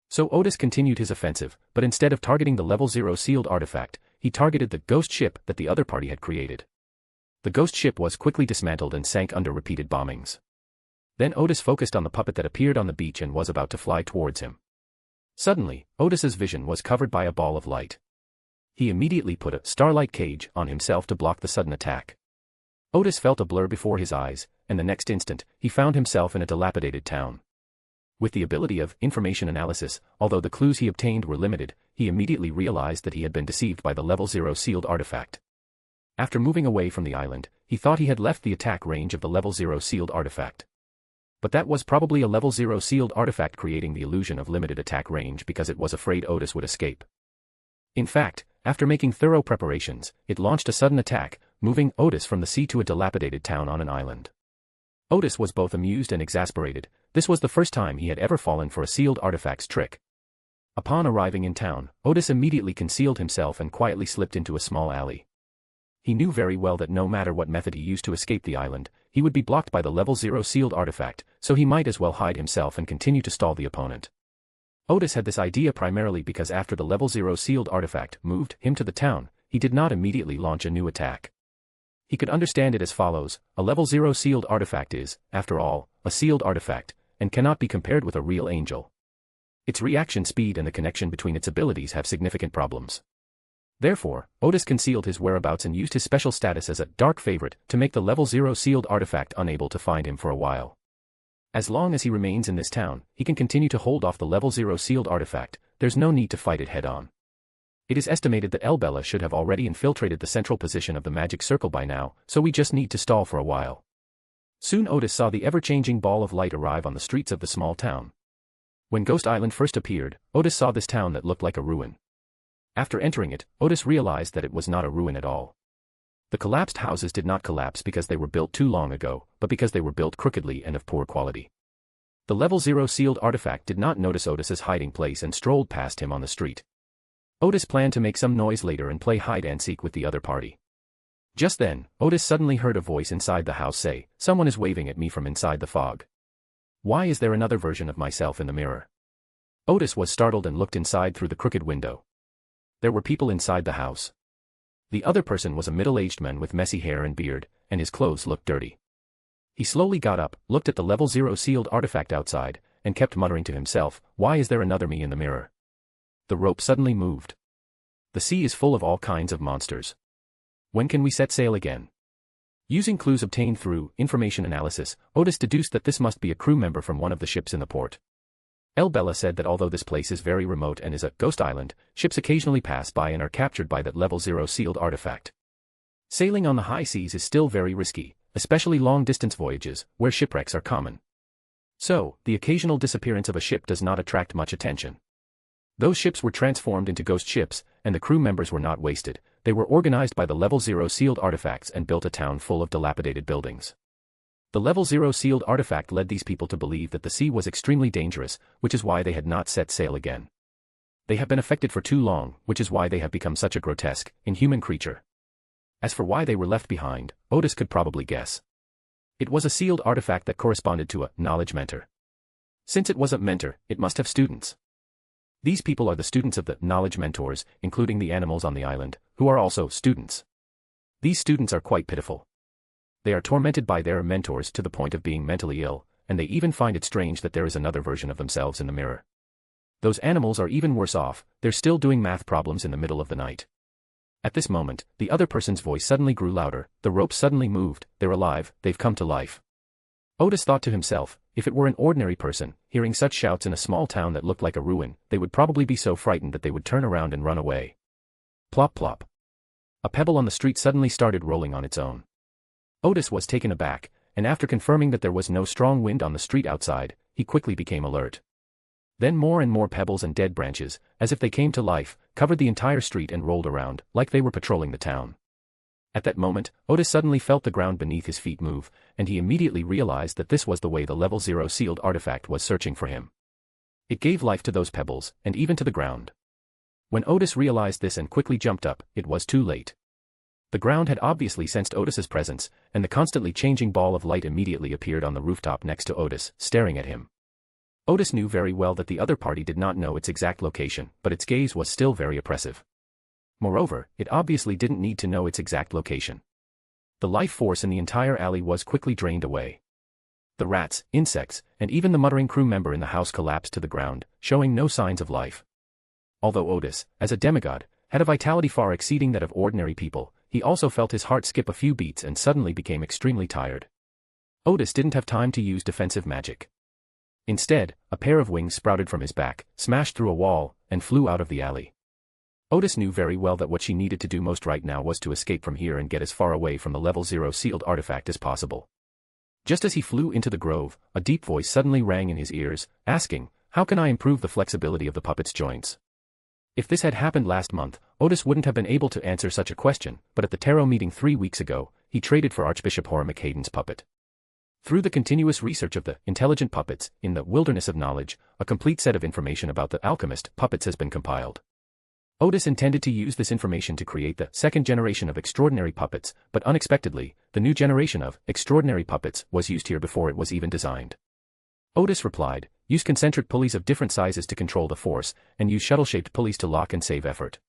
So Odis continued his offensive, but instead of targeting the level 0 sealed artifact, he targeted the ghost ship that the other party had created. The ghost ship was quickly dismantled and sank under repeated bombings. Then Odis focused on the puppet that appeared on the beach and was about to fly towards him. Suddenly, Odis's vision was covered by a ball of light. He immediately put a starlight cage on himself to block the sudden attack. Odis felt a blur before his eyes, and the next instant, he found himself in a dilapidated town. With the ability of information analysis, although the clues he obtained were limited, he immediately realized that he had been deceived by the level 0 sealed artifact. After moving away from the island, he thought he had left the attack range of the level 0 sealed artifact. But that was probably a level 0 sealed artifact creating the illusion of limited attack range because it was afraid Odis would escape. In fact, after making thorough preparations, it launched a sudden attack, moving Odis from the sea to a dilapidated town on an island. Odis was both amused and exasperated. This was the first time he had ever fallen for a sealed artifact's trick. Upon arriving in town, Odis immediately concealed himself and quietly slipped into a small alley. He knew very well that no matter what method he used to escape the island, he would be blocked by the level 0 sealed artifact, so he might as well hide himself and continue to stall the opponent. Odis had this idea primarily because after the level 0 sealed artifact moved him to the town, he did not immediately launch a new attack. He could understand it as follows: a level 0 sealed artifact is, after all, a sealed artifact, and cannot be compared with a real angel. Its reaction speed and the connection between its abilities have significant problems. Therefore, Odis concealed his whereabouts and used his special status as a dark favorite to make the level 0 sealed artifact unable to find him for a while. As long as he remains in this town, he can continue to hold off the level 0 sealed artifact. There's no need to fight it head-on. It is estimated that Elbella should have already infiltrated the central position of the magic circle by now, so we just need to stall for a while. Soon Odis saw the ever-changing ball of light arrive on the streets of the small town. When Ghost Island first appeared, Odis saw this town that looked like a ruin. After entering it, Odis realized that it was not a ruin at all. The collapsed houses did not collapse because they were built too long ago, but because they were built crookedly and of poor quality. The level 0 sealed artifact did not notice Odis's hiding place and strolled past him on the street. Odis planned to make some noise later and play hide-and-seek with the other party. Just then, Odis suddenly heard a voice inside the house say, "Someone is waving at me from inside the fog. Why is there another version of myself in the mirror?" Odis was startled and looked inside through the crooked window. There were people inside the house. The other person was a middle-aged man with messy hair and beard, and his clothes looked dirty. He slowly got up, looked at the level 0 sealed artifact outside, and kept muttering to himself, "Why is there another me in the mirror?" The rope suddenly moved. The sea is full of all kinds of monsters. When can we set sail again? Using clues obtained through information analysis, Odis deduced that this must be a crew member from one of the ships in the port. Elbella said that although this place is very remote and is a ghost island, ships occasionally pass by and are captured by that level 0 sealed artifact. Sailing on the high seas is still very risky, especially long-distance voyages, where shipwrecks are common. So, the occasional disappearance of a ship does not attract much attention. Those ships were transformed into ghost ships, and the crew members were not wasted. They were organized by the Level 0 sealed artifacts and built a town full of dilapidated buildings. The Level 0 sealed artifact led these people to believe that the sea was extremely dangerous, which is why they had not set sail again. They have been affected for too long, which is why they have become such a grotesque, inhuman creature. As for why they were left behind, Odis could probably guess. It was a sealed artifact that corresponded to a knowledge mentor. Since it was a mentor, it must have students. These people are the students of the knowledge mentors, including the animals on the island, who are also students. These students are quite pitiful. They are tormented by their mentors to the point of being mentally ill, and they even find it strange that there is another version of themselves in the mirror. Those animals are even worse off, they're still doing math problems in the middle of the night. At this moment, the other person's voice suddenly grew louder, the rope suddenly moved, they're alive, they've come to life. Odis thought to himself, if it were an ordinary person, hearing such shouts in a small town that looked like a ruin, they would probably be so frightened that they would turn around and run away. Plop plop. A pebble on the street suddenly started rolling on its own. Odis was taken aback, and after confirming that there was no strong wind on the street outside, he quickly became alert. Then more and more pebbles and dead branches, as if they came to life, covered the entire street and rolled around, like they were patrolling the town. At that moment, Odis suddenly felt the ground beneath his feet move, and he immediately realized that this was the way the Level 0 sealed artifact was searching for him. It gave life to those pebbles, and even to the ground. When Odis realized this and quickly jumped up, it was too late. The ground had obviously sensed Odis's presence, and the constantly changing ball of light immediately appeared on the rooftop next to Odis, staring at him. Odis knew very well that the other party did not know its exact location, but its gaze was still very oppressive. Moreover, it obviously didn't need to know its exact location. The life force in the entire alley was quickly drained away. The rats, insects, and even the muttering crew member in the house collapsed to the ground, showing no signs of life. Although Odis, as a demigod, had a vitality far exceeding that of ordinary people, he also felt his heart skip a few beats and suddenly became extremely tired. Odis didn't have time to use defensive magic. Instead, a pair of wings sprouted from his back, smashed through a wall, and flew out of the alley. Odis knew very well that what she needed to do most right now was to escape from here and get as far away from the Level 0 sealed artifact as possible. Just as he flew into the grove, a deep voice suddenly rang in his ears, asking, "How can I improve the flexibility of the puppet's joints?" If this had happened last month, Odis wouldn't have been able to answer such a question, but at the tarot meeting 3 weeks ago, he traded for Archbishop Hermit Hayden's puppet. Through the continuous research of the intelligent puppets in the wilderness of knowledge, a complete set of information about the alchemist puppets has been compiled. Odis intended to use this information to create the second generation of extraordinary puppets, but unexpectedly, the new generation of extraordinary puppets was used here before it was even designed. Odis replied, "Use concentric pulleys of different sizes to control the force, and use shuttle-shaped pulleys to lock and save effort."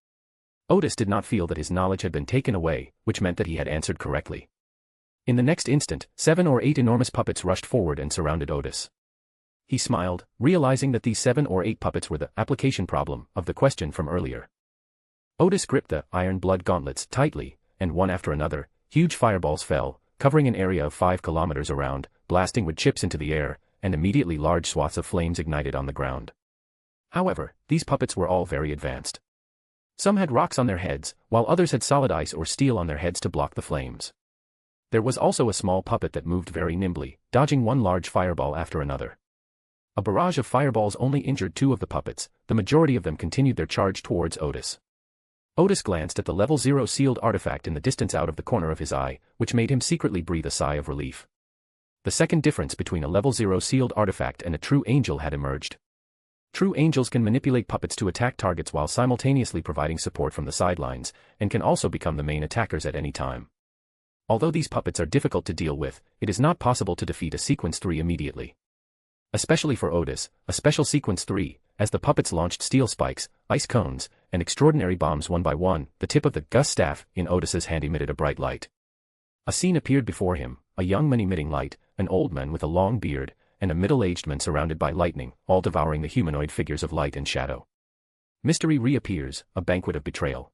Odis did not feel that his knowledge had been taken away, which meant that he had answered correctly. In the next instant, 7 or 8 enormous puppets rushed forward and surrounded Odis. He smiled, realizing that these 7 or 8 puppets were the application problem of the question from earlier. Odis gripped the iron blood gauntlets tightly, and one after another, huge fireballs fell, covering an area of 5 kilometers around, blasting wood chips into the air, and immediately large swaths of flames ignited on the ground. However, these puppets were all very advanced. Some had rocks on their heads, while others had solid ice or steel on their heads to block the flames. There was also a small puppet that moved very nimbly, dodging one large fireball after another. A barrage of fireballs only injured 2 of the puppets, the majority of them continued their charge towards Odis. Odis glanced at the Level 0 sealed artifact in the distance out of the corner of his eye, which made him secretly breathe a sigh of relief. The second difference between a Level 0 sealed artifact and a true angel had emerged. True angels can manipulate puppets to attack targets while simultaneously providing support from the sidelines, and can also become the main attackers at any time. Although these puppets are difficult to deal with, it is not possible to defeat a Sequence 3 immediately. Especially for Odis, a special Sequence 3, as the puppets launched steel spikes, ice cones, and extraordinary bombs one by one, the tip of the Gus staff in Odis's hand emitted a bright light. A scene appeared before him, a young man emitting light, an old man with a long beard, and a middle-aged man surrounded by lightning, all devouring the humanoid figures of light and shadow. Mystery reappears, a banquet of betrayal.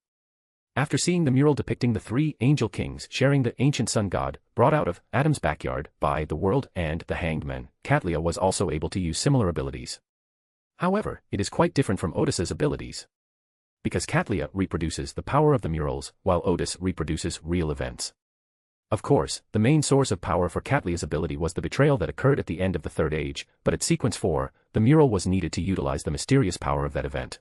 After seeing the mural depicting the 3 angel kings sharing the ancient sun god, brought out of Adam's backyard by the world and the hanged man, Katlia was also able to use similar abilities. However, it is quite different from Odis's abilities. Because Katlia reproduces the power of the murals, while Odis reproduces real events. Of course, the main source of power for Catlia's ability was the betrayal that occurred at the end of the Third Age, but at Sequence 4, the mural was needed to utilize the mysterious power of that event.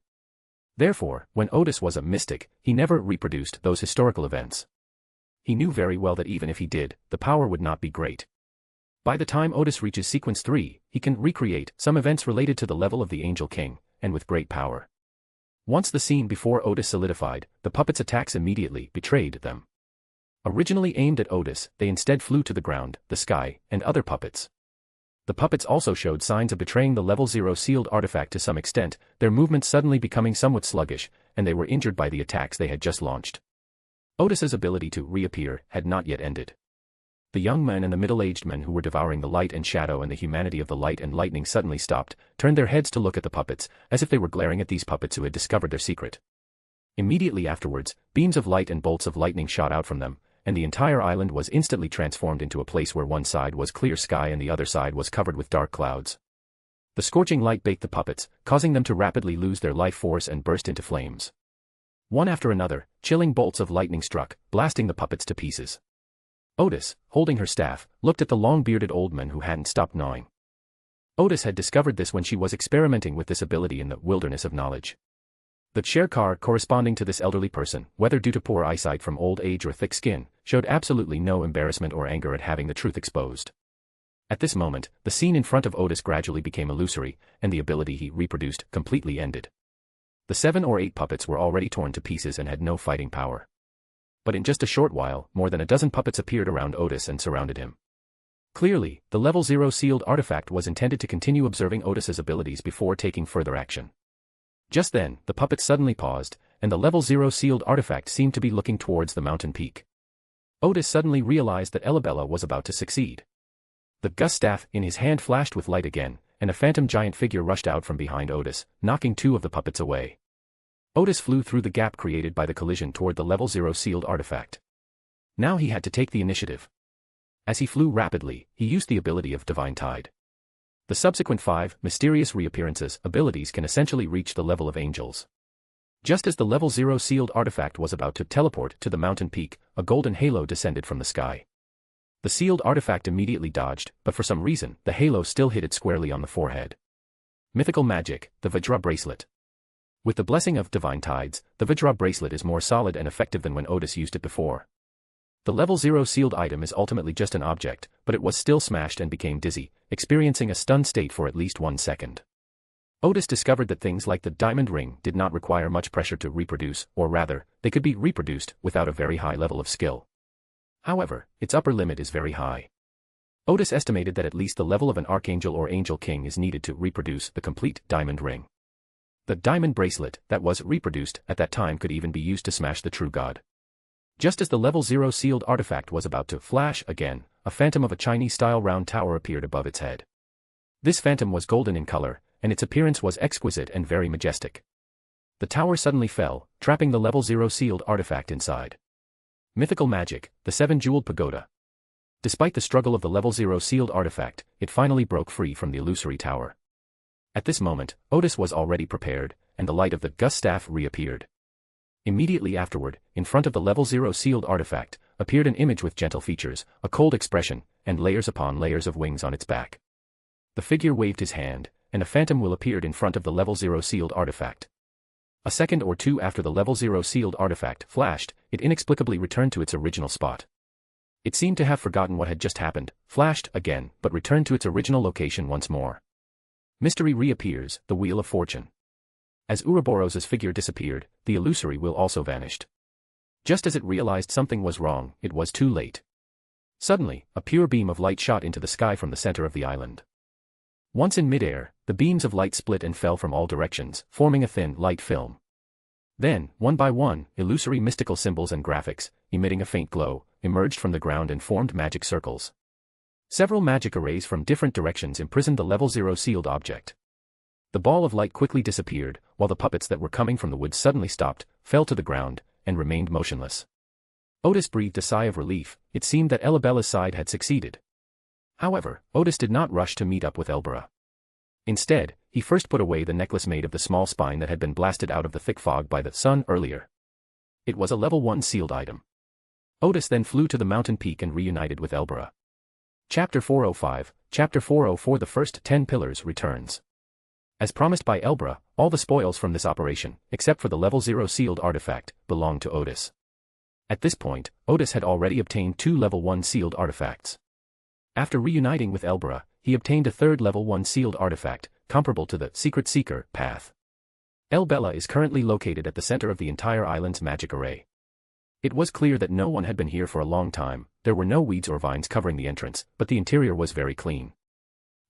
Therefore, when Odis was a mystic, he never reproduced those historical events. He knew very well that even if he did, the power would not be great. By the time Odis reaches Sequence 3, he can recreate some events related to the level of the Angel King, and with great power. Once the scene before Odis solidified, the puppets' attacks immediately betrayed them. Originally aimed at Odis, they instead flew to the ground, the sky, and other puppets. The puppets also showed signs of betraying the Level 0 sealed artifact to some extent, their movements suddenly becoming somewhat sluggish, and they were injured by the attacks they had just launched. Odis's ability to reappear had not yet ended. The young men and the middle-aged men who were devouring the light and shadow and the humanity of the light and lightning suddenly stopped, turned their heads to look at the puppets, as if they were glaring at these puppets who had discovered their secret. Immediately afterwards, beams of light and bolts of lightning shot out from them, and the entire island was instantly transformed into a place where one side was clear sky and the other side was covered with dark clouds. The scorching light baked the puppets, causing them to rapidly lose their life force and burst into flames. One after another, chilling bolts of lightning struck, blasting the puppets to pieces. Odis, holding her staff, looked at the long-bearded old man who hadn't stopped gnawing. Odis had discovered this when she was experimenting with this ability in the wilderness of knowledge. The chair card corresponding to this elderly person, whether due to poor eyesight from old age or thick skin, showed absolutely no embarrassment or anger at having the truth exposed. At this moment, the scene in front of Odis gradually became illusory, and the ability he reproduced completely ended. The 7 or 8 puppets were already torn to pieces and had no fighting power. But in just a short while, more than a dozen puppets appeared around Odis and surrounded him. Clearly, the Level 0 sealed artifact was intended to continue observing Odis's abilities before taking further action. Just then, the puppets suddenly paused, and the Level 0 sealed artifact seemed to be looking towards the mountain peak. Odis suddenly realized that Elabella was about to succeed. The Gus staff in his hand flashed with light again, and a phantom giant figure rushed out from behind Odis, knocking 2 of the puppets away. Odis flew through the gap created by the collision toward the Level 0 sealed artifact. Now he had to take the initiative. As he flew rapidly, he used the ability of Divine Tide. The subsequent 5 mysterious reappearances abilities can essentially reach the level of angels. Just as the Level 0 sealed artifact was about to teleport to the mountain peak, a golden halo descended from the sky. The sealed artifact immediately dodged, but for some reason, the halo still hit it squarely on the forehead. Mythical magic, the Vajra bracelet. With the blessing of Divine Tides, the Vajra bracelet is more solid and effective than when Odis used it before. The Level 0 sealed item is ultimately just an object, but it was still smashed and became dizzy, experiencing a stunned state for at least 1 second. Odis discovered that things like the diamond ring did not require much pressure to reproduce, or rather, they could be reproduced without a very high level of skill. However, its upper limit is very high. Odis estimated that at least the level of an Archangel or Angel King is needed to reproduce the complete diamond ring. The diamond bracelet that was reproduced at that time could even be used to smash the true god. Just as the Level 0 sealed artifact was about to flash again, a phantom of a Chinese-style round tower appeared above its head. This phantom was golden in color, and its appearance was exquisite and very majestic. The tower suddenly fell, trapping the Level 0 sealed artifact inside. Mythical magic, the 7-jeweled pagoda. Despite the struggle of the Level 0 sealed artifact, it finally broke free from the illusory tower. At this moment, Odis was already prepared, and the light of the Gus staff reappeared. Immediately afterward, in front of the Level 0 sealed artifact, appeared an image with gentle features, a cold expression, and layers upon layers of wings on its back. The figure waved his hand, and a phantom will appeared in front of the Level 0 sealed artifact. A second or two after the Level 0 sealed artifact flashed, it inexplicably returned to its original spot. It seemed to have forgotten what had just happened, flashed again, but returned to its original location once more. Mystery reappears, the Wheel of Fortune. As Ouroboros's figure disappeared, the illusory wheel also vanished. Just as it realized something was wrong, it was too late. Suddenly, a pure beam of light shot into the sky from the center of the island. Once in midair, the beams of light split and fell from all directions, forming a thin, light film. Then, one by one, illusory mystical symbols and graphics, emitting a faint glow, emerged from the ground and formed magic circles. Several magic arrays from different directions imprisoned the Level 0 sealed object. The ball of light quickly disappeared, while the puppets that were coming from the woods suddenly stopped, fell to the ground, and remained motionless. Odis breathed a sigh of relief. It seemed that Elabella's side had succeeded. However, Odis did not rush to meet up with Elbera. Instead, he first put away the necklace made of the small spine that had been blasted out of the thick fog by the sun earlier. It was a Level 1 sealed item. Odis then flew to the mountain peak and reunited with Elbera. Chapter 405, Chapter 404 The first 10 pillars returns. As promised by Elbera, all the spoils from this operation, except for the level 0 sealed artifact, belonged to Odis. At this point, Odis had already obtained 2 level 1 sealed artifacts. After reuniting with Elbera, he obtained a third level 1 sealed artifact, comparable to the Secret Seeker path. El Bella is currently located at the center of the entire island's magic array. It was clear that no one had been here for a long time. There were no weeds or vines covering the entrance, but the interior was very clean.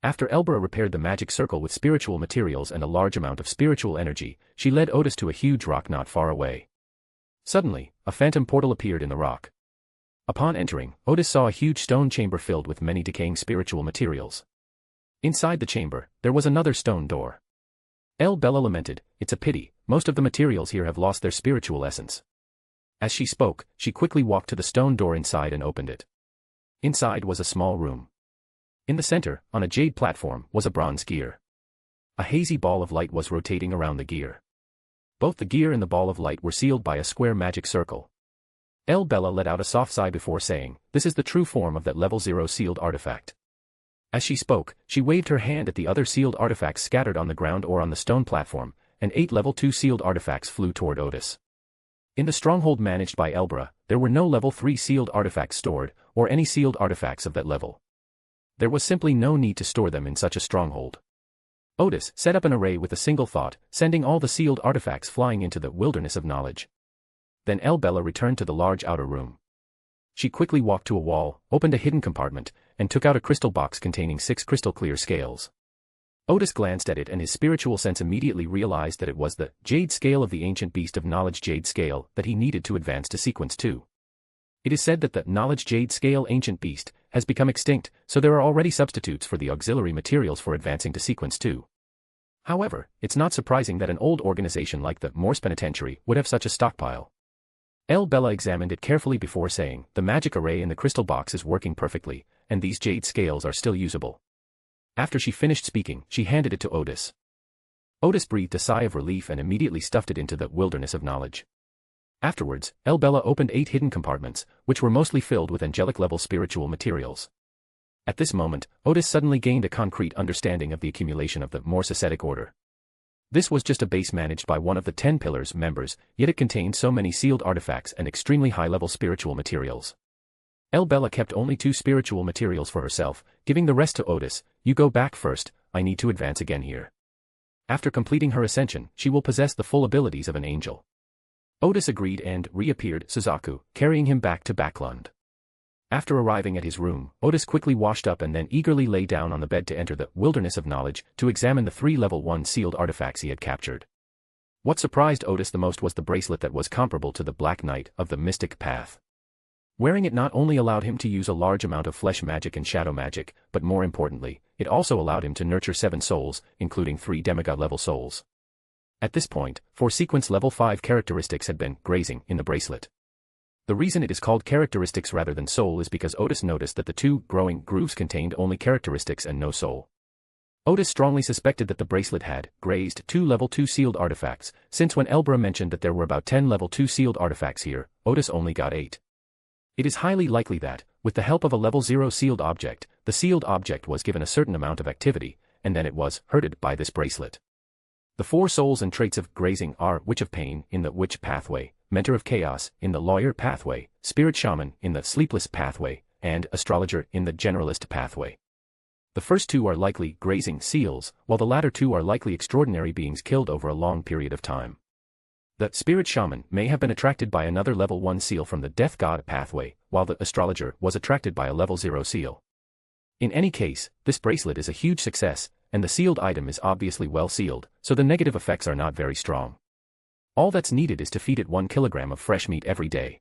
After Elbera repaired the magic circle with spiritual materials and a large amount of spiritual energy, she led Odis to a huge rock not far away. Suddenly, a phantom portal appeared in the rock. Upon entering, Odis saw a huge stone chamber filled with many decaying spiritual materials. Inside the chamber, there was another stone door. El Bella lamented, "It's a pity, most of the materials here have lost their spiritual essence." As she spoke, she quickly walked to the stone door inside and opened it. Inside was a small room. In the center, on a jade platform, was a bronze gear. A hazy ball of light was rotating around the gear. Both the gear and the ball of light were sealed by a square magic circle. El Bella let out a soft sigh before saying, "This is the true form of that level 0 sealed artifact." As she spoke, she waved her hand at the other sealed artifacts scattered on the ground or on the stone platform, and 8 level 2 sealed artifacts flew toward Odis. In the stronghold managed by Elbera, there were no level 3 sealed artifacts stored, or any sealed artifacts of that level. There was simply no need to store them in such a stronghold. Odis set up an array with a single thought, sending all the sealed artifacts flying into the wilderness of knowledge. Then El Bella returned to the large outer room. She quickly walked to a wall, opened a hidden compartment, and took out a crystal box containing 6 crystal clear scales. Odis glanced at it and his spiritual sense immediately realized that it was the jade scale of the ancient beast of knowledge jade scale that he needed to advance to sequence 2. It is said that the knowledge jade scale ancient beast has become extinct, so there are already substitutes for the auxiliary materials for advancing to sequence 2. However, it's not surprising that an old organization like the Moor's Penitentiary would have such a stockpile. El Bella examined it carefully before saying, "The magic array in the crystal box is working perfectly, and these jade scales are still usable." After she finished speaking, she handed it to Odis. Odis breathed a sigh of relief and immediately stuffed it into the wilderness of knowledge. Afterwards, El Bella opened 8 hidden compartments, which were mostly filled with angelic-level spiritual materials. At this moment, Odis suddenly gained a concrete understanding of the accumulation of the Moss Ascetic Order. This was just a base managed by one of the 10 Pillars members, yet it contained so many sealed artifacts and extremely high-level spiritual materials. El Bella kept only 2 spiritual materials for herself, giving the rest to Odis. "You go back first, I need to advance again here." After completing her ascension, she will possess the full abilities of an angel. Odis agreed and reappeared Suzaku, carrying him back to Backlund. After arriving at his room, Odis quickly washed up and then eagerly lay down on the bed to enter the wilderness of knowledge to examine the 3 level 1 sealed artifacts he had captured. What surprised Odis the most was the bracelet that was comparable to the Black Knight of the Mystic Path. Wearing it not only allowed him to use a large amount of flesh magic and shadow magic, but more importantly, it also allowed him to nurture 7 souls, including 3 demigod-level souls. At this point, 4 sequence level 5 characteristics had been grazing in the bracelet. The reason it is called characteristics rather than soul is because Odis noticed that the 2 growing grooves contained only characteristics and no soul. Odis strongly suspected that the bracelet had grazed 2 level 2 sealed artifacts, since when Elbera mentioned that there were about 10 level 2 sealed artifacts here, Odis only got 8. It is highly likely that, with the help of a level 0 sealed object, the sealed object was given a certain amount of activity, and then it was hurted by this bracelet. The 4 souls and traits of grazing are Witch of Pain in the Witch pathway, Mentor of Chaos in the Lawyer pathway, Spirit Shaman in the Sleepless pathway, and Astrologer in the Generalist pathway. The first 2 are likely grazing seals, while the latter 2 are likely extraordinary beings killed over a long period of time. The Spirit Shaman may have been attracted by another level 1 seal from the Death God pathway, while the Astrologer was attracted by a level 0 seal. In any case, this bracelet is a huge success, and the sealed item is obviously well sealed, so the negative effects are not very strong. All that's needed is to feed it 1 kilogram of fresh meat every day.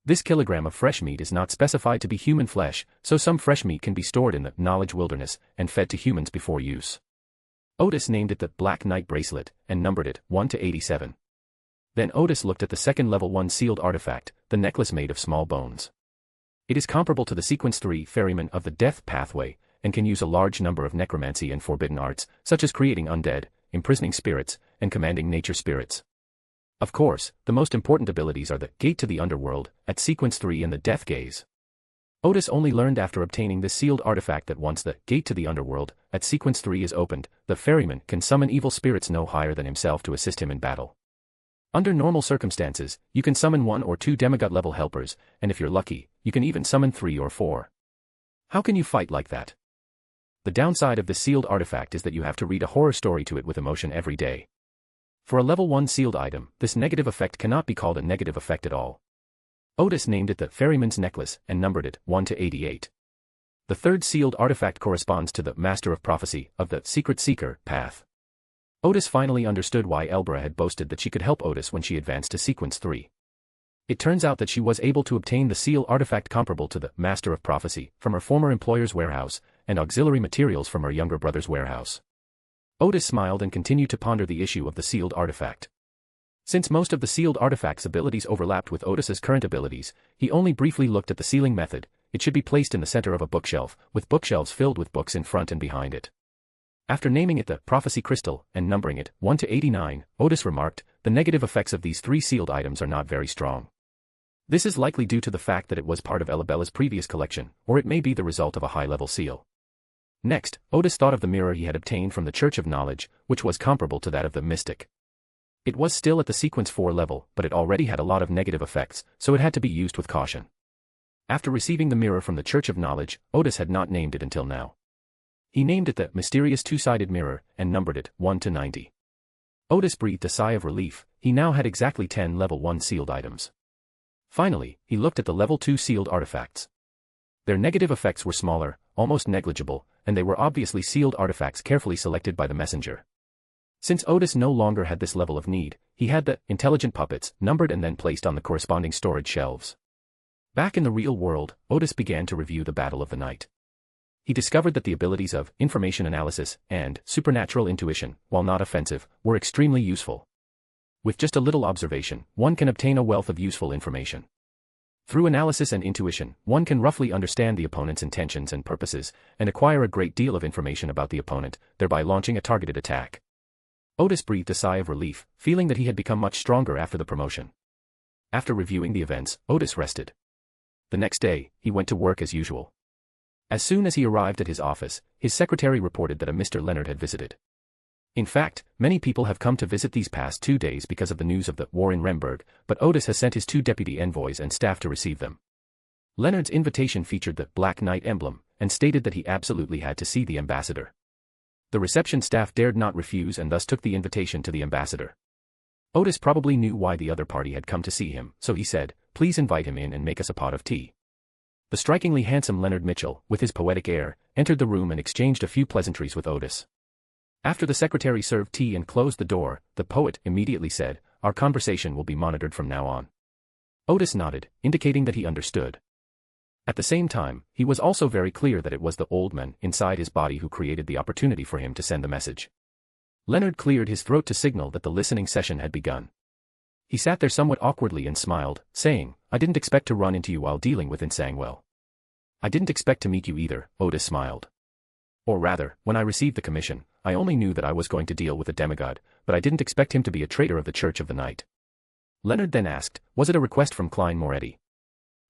This kilogram of fresh meat is not specified to be human flesh, so some fresh meat can be stored in the knowledge wilderness and fed to humans before use. Odis named it the Black Knight bracelet and numbered it 1 to 87. Then Odis looked at the second level 1 sealed artifact, the necklace made of small bones. It is comparable to the sequence 3 ferryman of the Death pathway, and can use a large number of necromancy and forbidden arts, such as creating undead, imprisoning spirits, and commanding nature spirits. Of course, the most important abilities are the Gate to the Underworld at Sequence 3 and the Death Gaze. Odis only learned after obtaining this sealed artifact that once the Gate to the Underworld at Sequence 3 is opened, the ferryman can summon evil spirits no higher than himself to assist him in battle. Under normal circumstances, you can summon 1 or 2 demigod-level helpers, and if you're lucky, you can even summon 3 or 4. How can you fight like that? The downside of this sealed artifact is that you have to read a horror story to it with emotion every day. For a level 1 sealed item, this negative effect cannot be called a negative effect at all. Odis named it the Ferryman's Necklace and numbered it 1 to 88. The third sealed artifact corresponds to the Master of Prophecy of the Secret Seeker path. Odis finally understood why Elbra had boasted that she could help Odis when she advanced to Sequence 3. It turns out that she was able to obtain the seal artifact comparable to the Master of Prophecy from her former employer's warehouse and auxiliary materials from her younger brother's warehouse. Odis smiled and continued to ponder the issue of the sealed artifact. Since most of the sealed artifact's abilities overlapped with Odis's current abilities, he only briefly looked at the sealing method. It should be placed in the center of a bookshelf, with bookshelves filled with books in front and behind it. After naming it the Prophecy Crystal and numbering it 1 to 89, Odis remarked, the negative effects of these 3 sealed items are not very strong. This is likely due to the fact that it was part of Elabella's previous collection, or it may be the result of a high-level seal. Next, Odis thought of the mirror he had obtained from the Church of Knowledge, which was comparable to that of the Mystic. It was still at the Sequence 4 level, but it already had a lot of negative effects, so it had to be used with caution. After receiving the mirror from the Church of Knowledge, Odis had not named it until now. He named it the Mysterious Two-Sided Mirror, and numbered it 1 to 90. Odis breathed a sigh of relief. He now had exactly 10 level 1 sealed items. Finally, he looked at the level 2 sealed artifacts. Their negative effects were smaller, almost negligible, and they were obviously sealed artifacts carefully selected by the messenger. Since Odis no longer had this level of need, he had the intelligent puppets numbered and then placed on the corresponding storage shelves. Back in the real world, Odis began to review the Battle of the Night. He discovered that the abilities of information analysis and supernatural intuition, while not offensive, were extremely useful. With just a little observation, one can obtain a wealth of useful information. Through analysis and intuition, one can roughly understand the opponent's intentions and purposes, and acquire a great deal of information about the opponent, thereby launching a targeted attack. Odis breathed a sigh of relief, feeling that he had become much stronger after the promotion. After reviewing the events, Odis rested. The next day, he went to work as usual. As soon as he arrived at his office, his secretary reported that a Mr. Leonard had visited. In fact, many people have come to visit these past 2 days because of the news of the war in Remberg, but Odis has sent his 2 deputy envoys and staff to receive them. Leonard's invitation featured the Black Knight emblem, and stated that he absolutely had to see the ambassador. The reception staff dared not refuse and thus took the invitation to the ambassador. Odis probably knew why the other party had come to see him, so he said, "Please invite him in and make us a pot of tea." The strikingly handsome Leonard Mitchell, with his poetic air, entered the room and exchanged a few pleasantries with Odis. After the secretary served tea and closed the door, the poet immediately said, "Our conversation will be monitored from now on." Odis nodded, indicating that he understood. At the same time, he was also very clear that it was the old man inside his body who created the opportunity for him to send the message. Leonard cleared his throat to signal that the listening session had begun. He sat there somewhat awkwardly and smiled, saying, "I didn't expect to run into you while dealing with Insangwell." "I didn't expect to meet you either," Odis smiled. "Or rather, when I received the commission, I only knew that I was going to deal with a demigod, but I didn't expect him to be a traitor of the Church of the Night." Leonard then asked, "Was it a request from Klein Moretti?"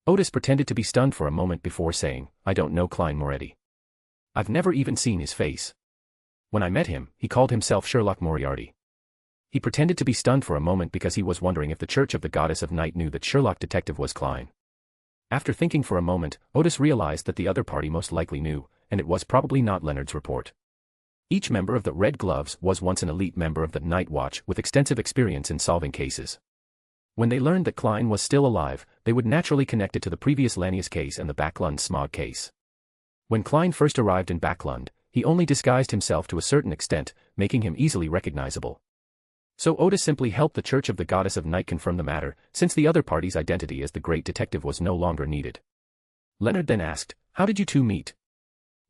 Odis pretended to be stunned for a moment before saying, "I don't know Klein Moretti. I've never even seen his face. When I met him, he called himself Sherlock Moriarty." He pretended to be stunned for a moment because he was wondering if the Church of the Goddess of Night knew that Sherlock detective was Klein. After thinking for a moment, Odis realized that the other party most likely knew, and it was probably not Leonard's report. Each member of the Red Gloves was once an elite member of the Night Watch with extensive experience in solving cases. When they learned that Klein was still alive, they would naturally connect it to the previous Lanius case and the Backlund Smog case. When Klein first arrived in Backlund, he only disguised himself to a certain extent, making him easily recognizable. So Odis simply helped the Church of the Goddess of Night confirm the matter, since the other party's identity as the great detective was no longer needed. Leonard then asked, "How did you two meet?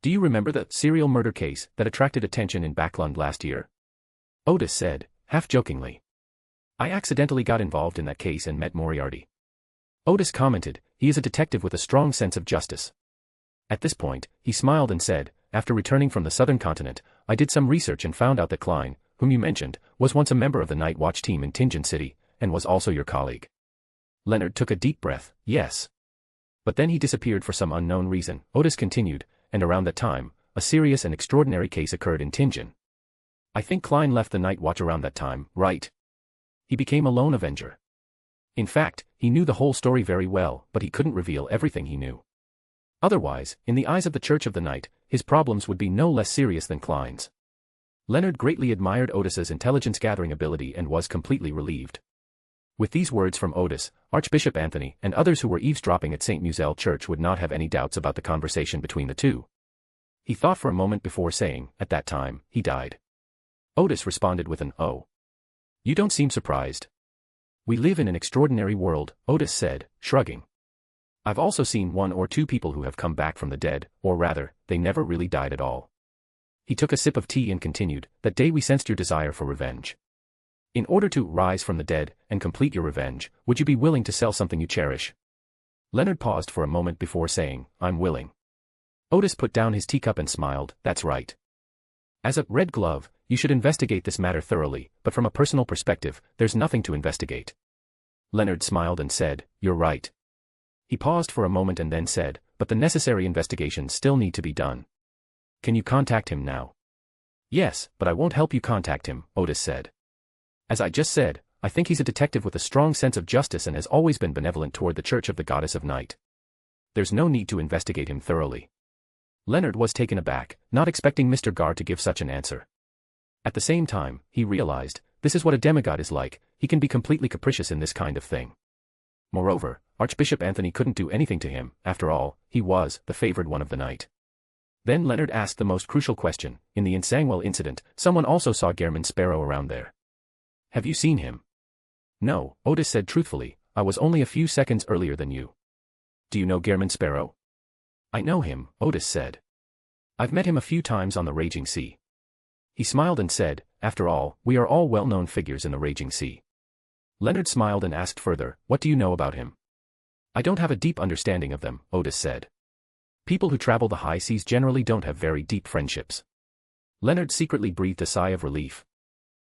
Do you remember the serial murder case that attracted attention in Backlund last year?" Odis said, half-jokingly, "I accidentally got involved in that case and met Moriarty." Odis commented, "He is a detective with a strong sense of justice." At this point, he smiled and said, "After returning from the southern continent, I did some research and found out that Klein, whom you mentioned, was once a member of the Night Watch team in Tingen City, and was also your colleague. Leonard took a deep breath, yes. But then he disappeared for some unknown reason, Odis continued, and around that time, a serious and extraordinary case occurred in Tingen. I think Klein left the Night Watch around that time, right? He became a lone avenger. In fact, he knew the whole story very well, but he couldn't reveal everything he knew. Otherwise, in the eyes of the Church of the Night, his problems would be no less serious than Klein's. Leonard greatly admired Odis's intelligence-gathering ability and was completely relieved. With these words from Odis, Archbishop Anthony and others who were eavesdropping at St. Muselle Church would not have any doubts about the conversation between the two. He thought for a moment before saying, at that time, he died. Odis responded with an, "Oh. You don't seem surprised." "We live in an extraordinary world," Odis said, shrugging. "I've also seen one or two people who have come back from the dead, or rather, they never really died at all." He took a sip of tea and continued, "That day we sensed your desire for revenge. In order to rise from the dead and complete your revenge, would you be willing to sell something you cherish?" Leonard paused for a moment before saying, "I'm willing." Odis put down his teacup and smiled, "That's right. As a Red Glove, you should investigate this matter thoroughly, but from a personal perspective, there's nothing to investigate." Leonard smiled and said, "You're right." He paused for a moment and then said, "But the necessary investigations still need to be done. Can you contact him now?" "Yes, but I won't help you contact him," Odis said. "As I just said, I think he's a detective with a strong sense of justice and has always been benevolent toward the Church of the Goddess of Night. There's no need to investigate him thoroughly." Leonard was taken aback, not expecting Mr. Gard to give such an answer. At the same time, he realized, this is what a demigod is like, he can be completely capricious in this kind of thing. Moreover, Archbishop Anthony couldn't do anything to him, after all, he was the favored one of the night. Then Leonard asked the most crucial question, in the Insangwell incident, someone also saw German Sparrow around there. "Have you seen him?" "No," Odis said truthfully, "I was only a few seconds earlier than you." "Do you know German Sparrow?" "I know him," Odis said. "I've met him a few times on the Raging Sea." He smiled and said, "After all, we are all well-known figures in the Raging Sea." Leonard smiled and asked further, "What do you know about him?" "I don't have a deep understanding of them," Odis said. "People who travel the high seas generally don't have very deep friendships." Leonard secretly breathed a sigh of relief.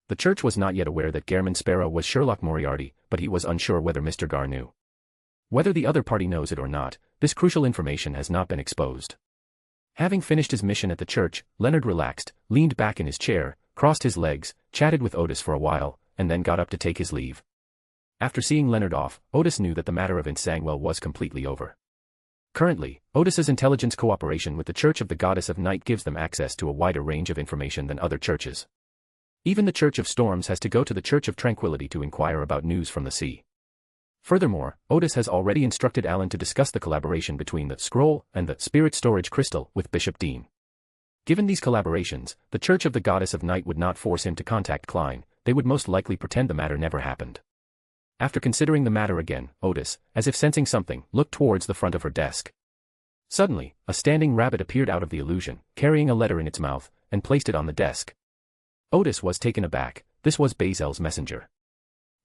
The Church was not yet aware that German Sparrow was Sherlock Moriarty, but he was unsure whether Mr. Gard knew. Whether the other party knows it or not, this crucial information has not been exposed. Having finished his mission at the church, Leonard relaxed, leaned back in his chair, crossed his legs, chatted with Odis for a while, and then got up to take his leave. After seeing Leonard off, Odis knew that the matter of Insangwell was completely over. Currently, Odis's intelligence cooperation with the Church of the Goddess of Night gives them access to a wider range of information than other churches. Even the Church of Storms has to go to the Church of Tranquility to inquire about news from the sea. Furthermore, Odis has already instructed Alan to discuss the collaboration between the scroll and the spirit storage crystal with Bishop Dean. Given these collaborations, the Church of the Goddess of Night would not force him to contact Klein, they would most likely pretend the matter never happened. After considering the matter again, Odis, as if sensing something, looked towards the front of her desk. Suddenly, a standing rabbit appeared out of the illusion, carrying a letter in its mouth, and placed it on the desk. Odis was taken aback, this was Bazel's messenger.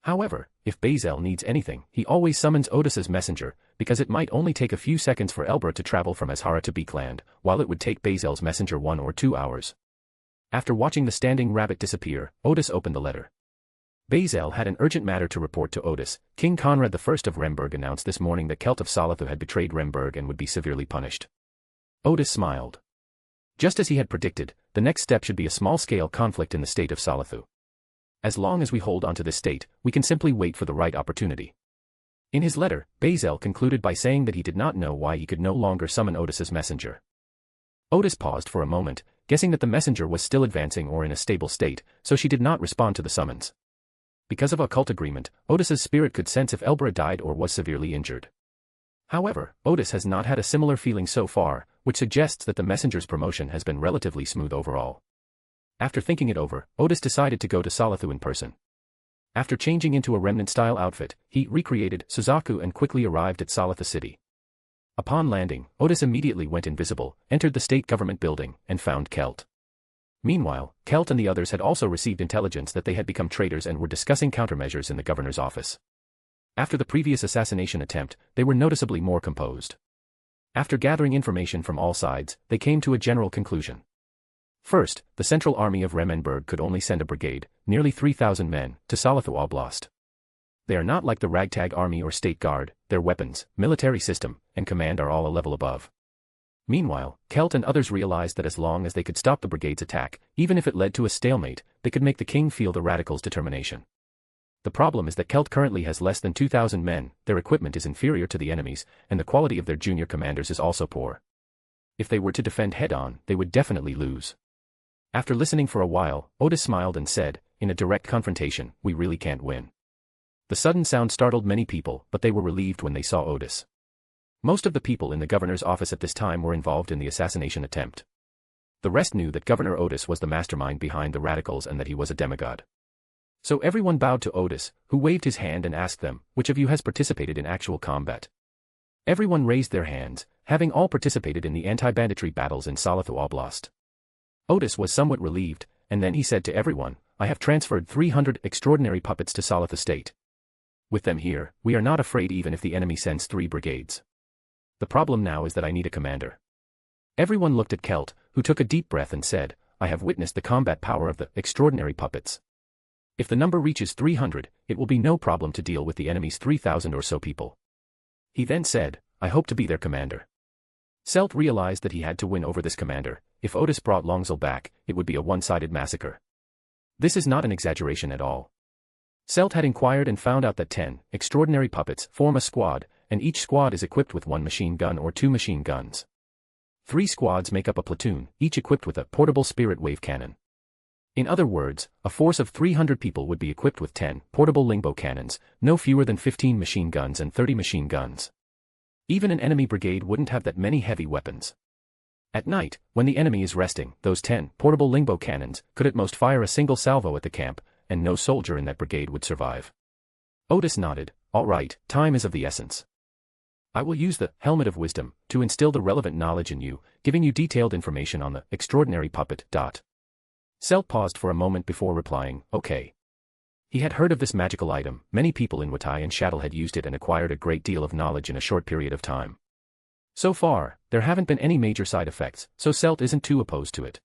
However, if Bazel needs anything, he always summons Odis's messenger, because it might only take a few seconds for Elbra to travel from Azhara to Beekland, while it would take Bazel's messenger 1 or 2 hours. After watching the standing rabbit disappear, Odis opened the letter. Bazel had an urgent matter to report to Odis. King Conrad I of Remberg announced this morning that Kelt of Salathu had betrayed Remberg and would be severely punished. Odis smiled. Just as he had predicted, the next step should be a small-scale conflict in the state of Salathu. As long as we hold on to this state, we can simply wait for the right opportunity. In his letter, Bazel concluded by saying that he did not know why he could no longer summon Odis's messenger. Odis paused for a moment, guessing that the messenger was still advancing or in a stable state, so she did not respond to the summons. Because of occult agreement, Odis's spirit could sense if Elbra died or was severely injured. However, Odis has not had a similar feeling so far, which suggests that the messenger's promotion has been relatively smooth overall. After thinking it over, Odis decided to go to Salathu in person. After changing into a remnant-style outfit, he recreated Suzaku and quickly arrived at Salathu city. Upon landing, Odis immediately went invisible, entered the state government building, and found Kelt. Meanwhile, Kelt and the others had also received intelligence that they had become traitors and were discussing countermeasures in the governor's office. After the previous assassination attempt, they were noticeably more composed. After gathering information from all sides, they came to a general conclusion. First, the Central Army of Remenberg could only send a brigade, nearly 3,000 men, to Salathu Oblast. They are not like the ragtag army or state guard, their weapons, military system, and command are all a level above. Meanwhile, Kelt and others realized that as long as they could stop the brigade's attack, even if it led to a stalemate, they could make the king feel the radicals' determination. The problem is that Kelt currently has less than 2,000 men, their equipment is inferior to the enemy's, and the quality of their junior commanders is also poor. If they were to defend head-on, they would definitely lose. After listening for a while, Odis smiled and said, in a direct confrontation, we really can't win. The sudden sound startled many people, but they were relieved when they saw Odis. Most of the people in the governor's office at this time were involved in the assassination attempt. The rest knew that Governor Odis was the mastermind behind the radicals and that he was a demigod. So everyone bowed to Odis, who waved his hand and asked them, which of you has participated in actual combat? Everyone raised their hands, having all participated in the anti-banditry battles in Salathu Oblast. Odis was somewhat relieved, and then he said to everyone, I have transferred 300 extraordinary puppets to Salathu State. With them here, we are not afraid even if the enemy sends 3 brigades. The problem now is that I need a commander. Everyone looked at Kelt, who took a deep breath and said, I have witnessed the combat power of the extraordinary puppets. If the number reaches 300, it will be no problem to deal with the enemy's 3,000 or so people. He then said, I hope to be their commander. Selt realized that he had to win over this commander. If Odis brought Longzil back, it would be a one-sided massacre. This is not an exaggeration at all. Selt had inquired and found out that 10 extraordinary puppets form a squad, and each squad is equipped with 1 machine gun or 2 machine guns. 3 squads make up a platoon, each equipped with a portable spirit wave cannon. In other words, a force of 300 people would be equipped with 10 portable lingbow cannons, no fewer than 15 machine guns and 30 machine guns. Even an enemy brigade wouldn't have that many heavy weapons. At night, when the enemy is resting, those 10 portable lingbow cannons could at most fire a single salvo at the camp, and no soldier in that brigade would survive. Odis nodded, all right, time is of the essence. I will use the Helmet of Wisdom to instill the relevant knowledge in you, giving you detailed information on the extraordinary puppet. Selt paused for a moment before replying, okay. He had heard of this magical item, many people in Watai and Shattel had used it and acquired a great deal of knowledge in a short period of time. So far, there haven't been any major side effects, so Selt isn't too opposed to it.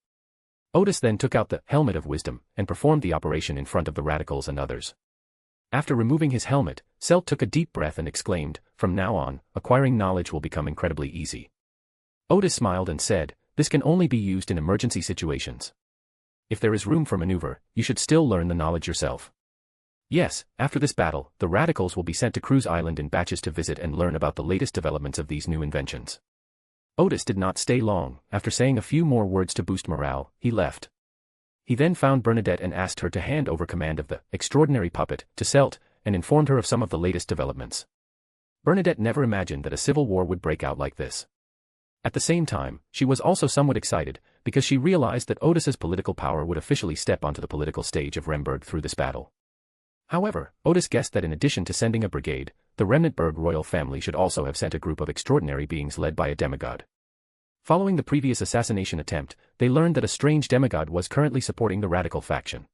Odis then took out the Helmet of Wisdom and performed the operation in front of the radicals and others. After removing his helmet, Selt took a deep breath and exclaimed, from now on, acquiring knowledge will become incredibly easy. Odis smiled and said, this can only be used in emergency situations. If there is room for maneuver, you should still learn the knowledge yourself. Yes, after this battle, the radicals will be sent to Cruz Island in batches to visit and learn about the latest developments of these new inventions. Odis did not stay long. After saying a few more words to boost morale, he left. He then found Bernadette and asked her to hand over command of the extraordinary puppet to Selt, and informed her of some of the latest developments. Bernadette never imagined that a civil war would break out like this. At the same time, she was also somewhat excited, because she realized that Odis's political power would officially step onto the political stage of Remberg through this battle. However, Odis guessed that in addition to sending a brigade, the Remnantburg royal family should also have sent a group of extraordinary beings led by a demigod. Following the previous assassination attempt, they learned that a strange demigod was currently supporting the radical faction.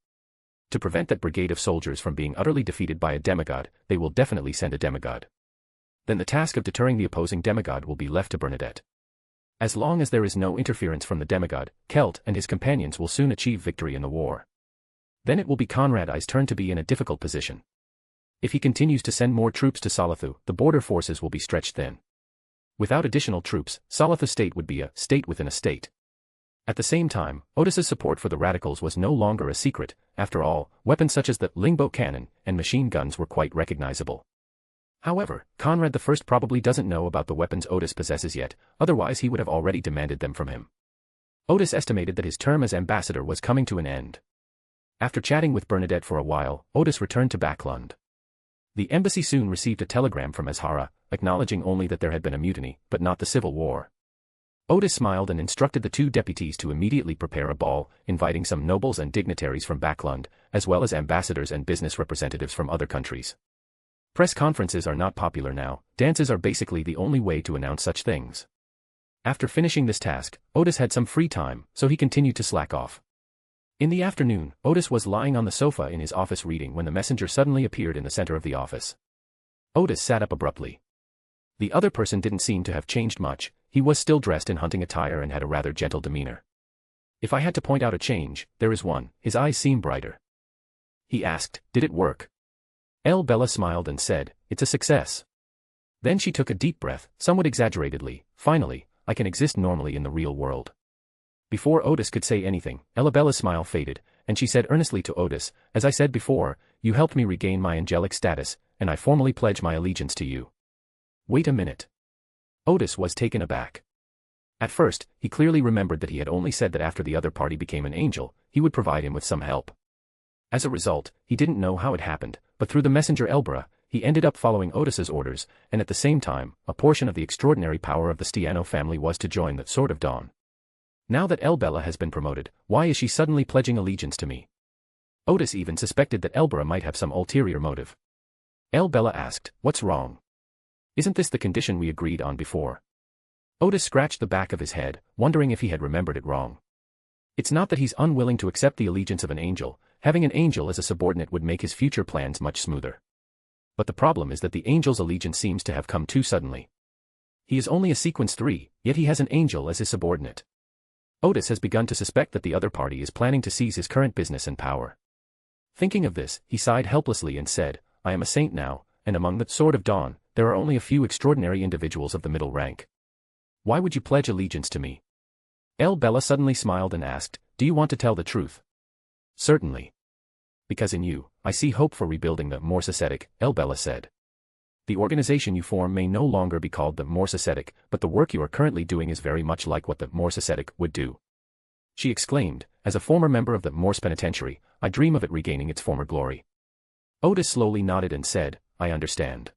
To prevent that brigade of soldiers from being utterly defeated by a demigod, they will definitely send a demigod. Then the task of deterring the opposing demigod will be left to Bernadette. As long as there is no interference from the demigod, Kelt and his companions will soon achieve victory in the war. Then it will be Conrad I's turn to be in a difficult position. If he continues to send more troops to Salathu, the border forces will be stretched thin. Without additional troops, Salathu State would be a state within a state. At the same time, Odis's support for the radicals was no longer a secret. After all, weapons such as the lingbow cannon and machine guns were quite recognizable. However, Conrad I probably doesn't know about the weapons Odis possesses yet, otherwise he would have already demanded them from him. Odis estimated that his term as ambassador was coming to an end. After chatting with Bernadette for a while, Odis returned to Backlund. The embassy soon received a telegram from Azhara, acknowledging only that there had been a mutiny, but not the civil war. Odis smiled and instructed the 2 deputies to immediately prepare a ball, inviting some nobles and dignitaries from Backlund, as well as ambassadors and business representatives from other countries. Press conferences are not popular now, dances are basically the only way to announce such things. After finishing this task, Odis had some free time, so he continued to slack off. In the afternoon, Odis was lying on the sofa in his office reading when the messenger suddenly appeared in the center of the office. Odis sat up abruptly. The other person didn't seem to have changed much, he was still dressed in hunting attire and had a rather gentle demeanor. If I had to point out a change, there is one, his eyes seem brighter. He asked, did it work? Bella smiled and said, it's a success. Then she took a deep breath, somewhat exaggeratedly. Finally, I can exist normally in the real world. Before Odis could say anything, Bella's smile faded, and she said earnestly to Odis, as I said before, you helped me regain my angelic status, and I formally pledge my allegiance to you. Wait a minute. Odis was taken aback. At first, he clearly remembered that he had only said that after the other party became an angel, he would provide him with some help. As a result, he didn't know how it happened, but through the messenger Elbera, he ended up following Odis's orders, and at the same time, a portion of the extraordinary power of the Stiano family was to join the Sword of Dawn. Now that Bella has been promoted, why is she suddenly pledging allegiance to me? Odis even suspected that Elbera might have some ulterior motive. Bella asked, what's wrong? Isn't this the condition we agreed on before? Odis scratched the back of his head, wondering if he had remembered it wrong. It's not that he's unwilling to accept the allegiance of an angel. Having an angel as a subordinate would make his future plans much smoother. But the problem is that the angel's allegiance seems to have come too suddenly. He is only a sequence 3, yet he has an angel as his subordinate. Odis has begun to suspect that the other party is planning to seize his current business and power. Thinking of this, he sighed helplessly and said, I am a saint now, and among the Sword of Dawn, there are only a few extraordinary individuals of the middle rank. Why would you pledge allegiance to me? Bella suddenly smiled and asked, do you want to tell the truth? Certainly. Because in you, I see hope for rebuilding the Moss Ascetic, Bella said. The organization you form may no longer be called the Moss Ascetic, but the work you are currently doing is very much like what the Moss Ascetic would do. She exclaimed, as a former member of the Moss Penitentiary, I dream of it regaining its former glory. Odis slowly nodded and said, I understand.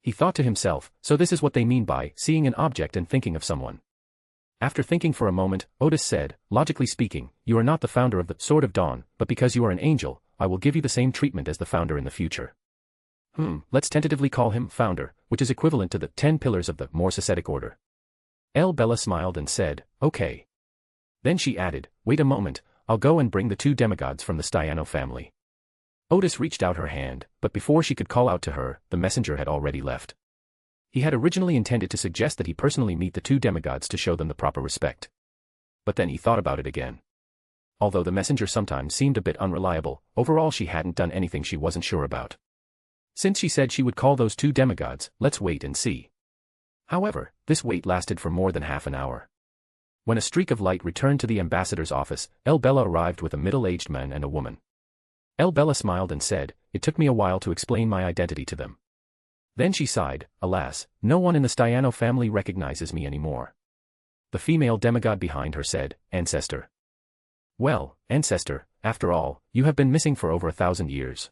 He thought to himself, so this is what they mean by seeing an object and thinking of someone. After thinking for a moment, Odis said, logically speaking, you are not the founder of the Sword of Dawn, but because you are an angel, I will give you the same treatment as the founder in the future. Let's tentatively call him founder, which is equivalent to the 10 pillars of the Moss Ascetic Order. Bella smiled and said, okay. Then she added, wait a moment, I'll go and bring the 2 demigods from the Stiano family. Odis reached out her hand, but before she could call out to her, the messenger had already left. He had originally intended to suggest that he personally meet the 2 demigods to show them the proper respect. But then he thought about it again. Although the messenger sometimes seemed a bit unreliable, overall she hadn't done anything she wasn't sure about. Since she said she would call those 2 demigods, let's wait and see. However, this wait lasted for more than half an hour. When a streak of light returned to the ambassador's office, Bella arrived with a middle-aged man and a woman. Bella smiled and said, it took me a while to explain my identity to them. Then she sighed, alas, no one in the Stiano family recognizes me anymore. The female demigod behind her said, Ancestor. Well, Ancestor, after all, you have been missing for over 1,000 years.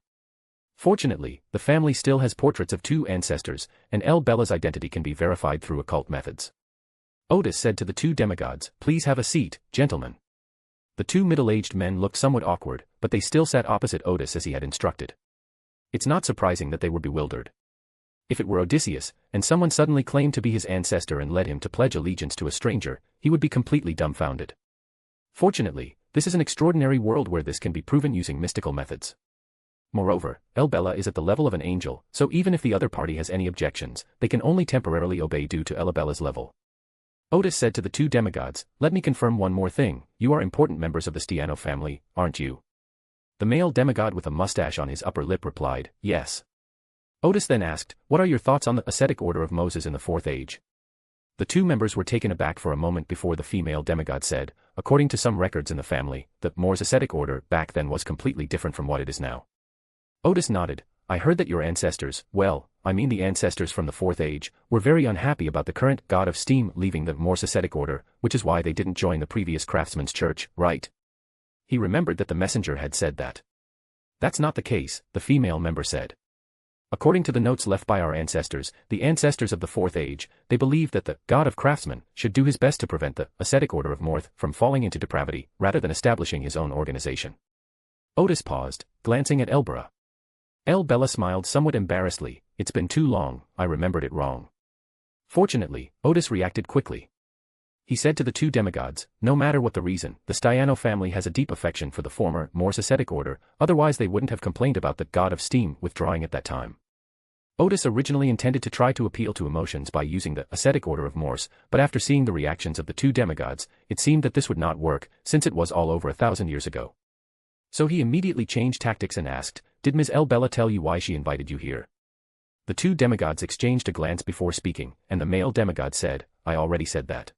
Fortunately, the family still has portraits of 2 ancestors, and Bella's identity can be verified through occult methods. Odis said to the 2 demigods, please have a seat, gentlemen. The 2 middle-aged men looked somewhat awkward, but they still sat opposite Odis as he had instructed. It's not surprising that they were bewildered. If it were Odysseus, and someone suddenly claimed to be his ancestor and led him to pledge allegiance to a stranger, he would be completely dumbfounded. Fortunately, this is an extraordinary world where this can be proven using mystical methods. Moreover, Bella is at the level of an angel, so even if the other party has any objections, they can only temporarily obey due to Bella's level. Odis said to the 2 demigods, let me confirm one more thing, you are important members of the Stiano family, aren't you? The male demigod with a mustache on his upper lip replied, yes. Odis then asked, what are your thoughts on the ascetic order of Moses in the 4th age? The 2 members were taken aback for a moment before the female demigod said, according to some records in the family, the Moss Ascetic Order back then was completely different from what it is now. Odis nodded, I heard that your ancestors, well, I mean the ancestors from the 4th age, were very unhappy about the current god of steam leaving the Moss Ascetic Order, which is why they didn't join the previous craftsman's church, right? He remembered that the messenger had said that. That's not the case, the female member said. According to the notes left by our ancestors, the ancestors of the 4th age, they believed that the god of craftsmen should do his best to prevent the ascetic order of Morth from falling into depravity, rather than establishing his own organization. Odis paused, glancing at Bella. Bella smiled somewhat embarrassedly, it's been too long, I remembered it wrong. Fortunately, Odis reacted quickly. He said to the 2 demigods, no matter what the reason, the Stiano family has a deep affection for the former Moss Ascetic Order, otherwise they wouldn't have complained about the god of steam withdrawing at that time. Odis originally intended to try to appeal to emotions by using the Ascetic Order of Morse, but after seeing the reactions of the 2 demigods, it seemed that this would not work, since it was all over 1,000 years ago. So he immediately changed tactics and asked, Did Ms. Bella tell you why she invited you here? The two demigods exchanged a glance before speaking, and the male demigod said, I already said that.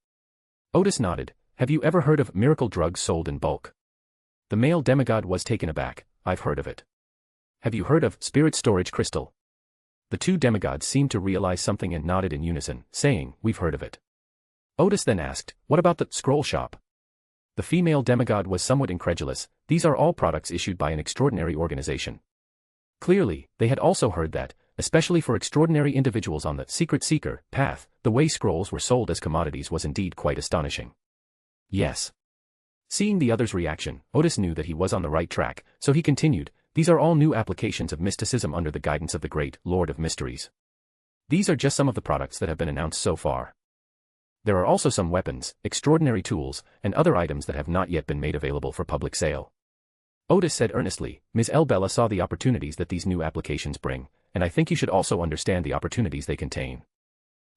Odis nodded. Have you ever heard of miracle drugs sold in bulk? The male demigod was taken aback. I've heard of it. Have you heard of spirit storage crystal? The two demigods seemed to realize something and nodded in unison, saying, we've heard of it. Odis then asked, what about the scroll shop? The female demigod was somewhat incredulous. These are all products issued by an extraordinary organization. Clearly, they had also heard that, especially for extraordinary individuals on the secret seeker path, the way scrolls were sold as commodities was indeed quite astonishing. Yes. Seeing the other's reaction, Odis knew that he was on the right track, so he continued, these are all new applications of mysticism under the guidance of the great Lord of Mysteries. These are just some of the products that have been announced so far. There are also some weapons, extraordinary tools, and other items that have not yet been made available for public sale. Odis said earnestly, Ms. Bella saw the opportunities that these new applications bring, and I think you should also understand the opportunities they contain.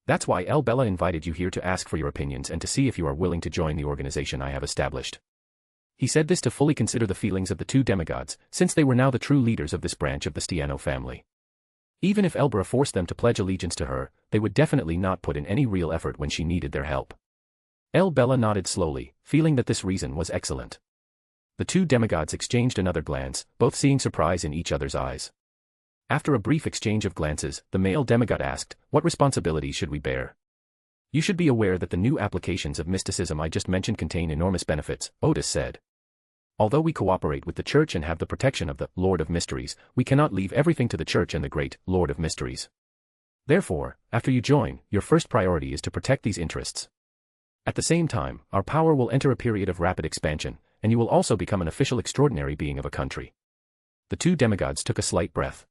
That's why Bella invited you here to ask for your opinions and to see if you are willing to join the organization I have established. He said this to fully consider the feelings of the two demigods, since they were now the true leaders of this branch of the Stiano family. Even if Elbra forced them to pledge allegiance to her, they would definitely not put in any real effort when she needed their help. Bella nodded slowly, feeling that this reason was excellent. The two demigods exchanged another glance, both seeing surprise in each other's eyes. After a brief exchange of glances, the male demigod asked, what responsibilities should we bear? You should be aware that the new applications of mysticism I just mentioned contain enormous benefits, Odis said. Although we cooperate with the Church and have the protection of the Lord of Mysteries, we cannot leave everything to the Church and the great Lord of Mysteries. Therefore, after you join, your first priority is to protect these interests. At the same time, our power will enter a period of rapid expansion, and you will also become an official extraordinary being of a country. The two demigods took a slight breath.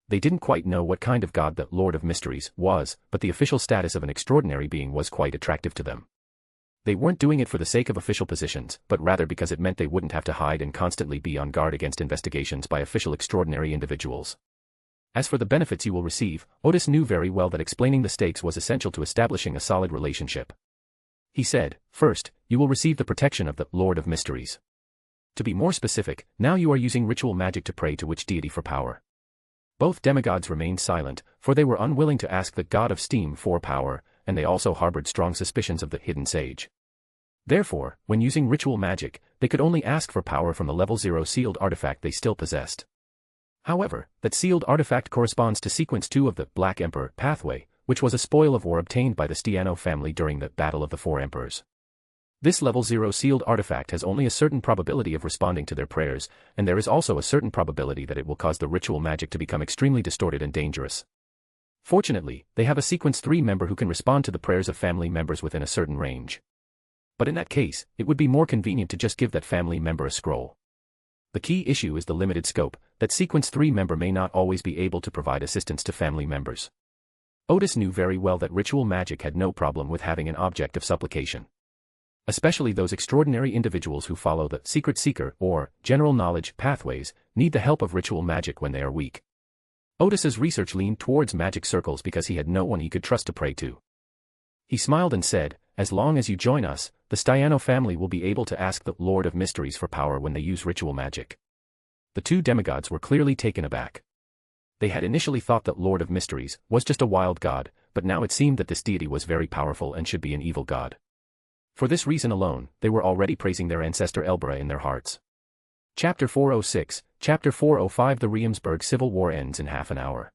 They didn't quite know what kind of god the Lord of Mysteries was, but the official status of an extraordinary being was quite attractive to them. They weren't doing it for the sake of official positions, but rather because it meant they wouldn't have to hide and constantly be on guard against investigations by official extraordinary individuals. As for the benefits you will receive, Odis knew very well that explaining the stakes was essential to establishing a solid relationship. He said, first, you will receive the protection of the Lord of Mysteries. To be more specific, now you are using ritual magic to pray to which deity for power. Both demigods remained silent, for they were unwilling to ask the god of steam for power, and they also harbored strong suspicions of the hidden sage. Therefore, when using ritual magic, they could only ask for power from the level 0 sealed artifact they still possessed. However, that sealed artifact corresponds to sequence 2 of the Black Emperor pathway, which was a spoil of war obtained by the Stiano family during the Battle of the Four Emperors. This level 0 sealed artifact has only a certain probability of responding to their prayers, and there is also a certain probability that it will cause the ritual magic to become extremely distorted and dangerous. Fortunately, they have a sequence 3 member who can respond to the prayers of family members within a certain range. But in that case, it would be more convenient to just give that family member a scroll. The key issue is the limited scope, that sequence 3 member may not always be able to provide assistance to family members. Odis knew very well that ritual magic had no problem with having an object of supplication. Especially those extraordinary individuals who follow the secret seeker or general knowledge pathways need the help of ritual magic when they are weak. Odis's research leaned towards magic circles because he had no one he could trust to pray to. He smiled and said, as long as you join us, the Stiano family will be able to ask the Lord of Mysteries for power when they use ritual magic. The two demigods were clearly taken aback. They had initially thought that Lord of Mysteries was just a wild god, but now it seemed that this deity was very powerful and should be an evil god. For this reason alone, they were already praising their ancestor Elbra in their hearts. Chapter 406, Chapter 405 The Reamsburg Civil War ends in half an hour.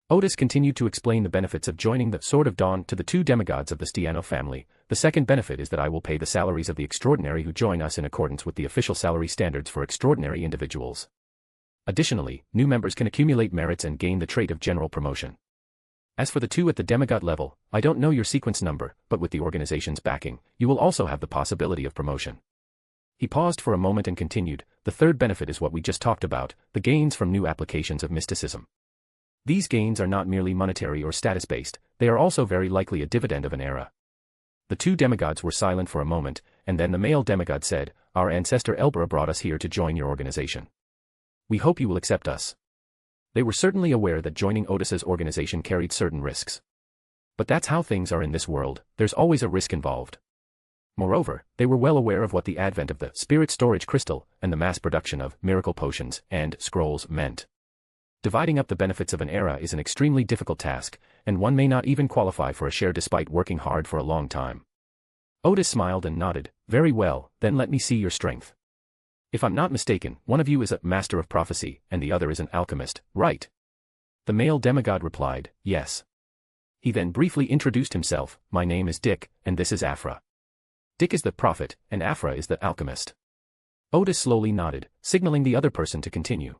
Odis continued to explain the benefits of joining the Sword of Dawn to the two demigods of the Stiano family. The second benefit is that I will pay the salaries of the extraordinary who join us in accordance with the official salary standards for extraordinary individuals. Additionally, new members can accumulate merits and gain the trait of general promotion. As for the two at the demigod level, I don't know your sequence number, but with the organization's backing, you will also have the possibility of promotion. He paused for a moment and continued, the third benefit is what we just talked about, the gains from new applications of mysticism. These gains are not merely monetary or status-based, they are also very likely a dividend of an era. The two demigods were silent for a moment, and then the male demigod said, our ancestor Elbra brought us here to join your organization. We hope you will accept us. They were certainly aware that joining Odis's organization carried certain risks. But that's how things are in this world, there's always a risk involved. Moreover, they were well aware of what the advent of the spirit storage crystal and the mass production of miracle potions and scrolls meant. Dividing up the benefits of an era is an extremely difficult task, and one may not even qualify for a share despite working hard for a long time. Odis smiled and nodded. Very well, then let me see your strength. If I'm not mistaken, one of you is a master of prophecy, and the other is an alchemist, right? The male demigod replied, yes. He then briefly introduced himself. My name is Dick, and this is Afra. Dick is the prophet, and Afra is the alchemist. Odis slowly nodded, signaling the other person to continue.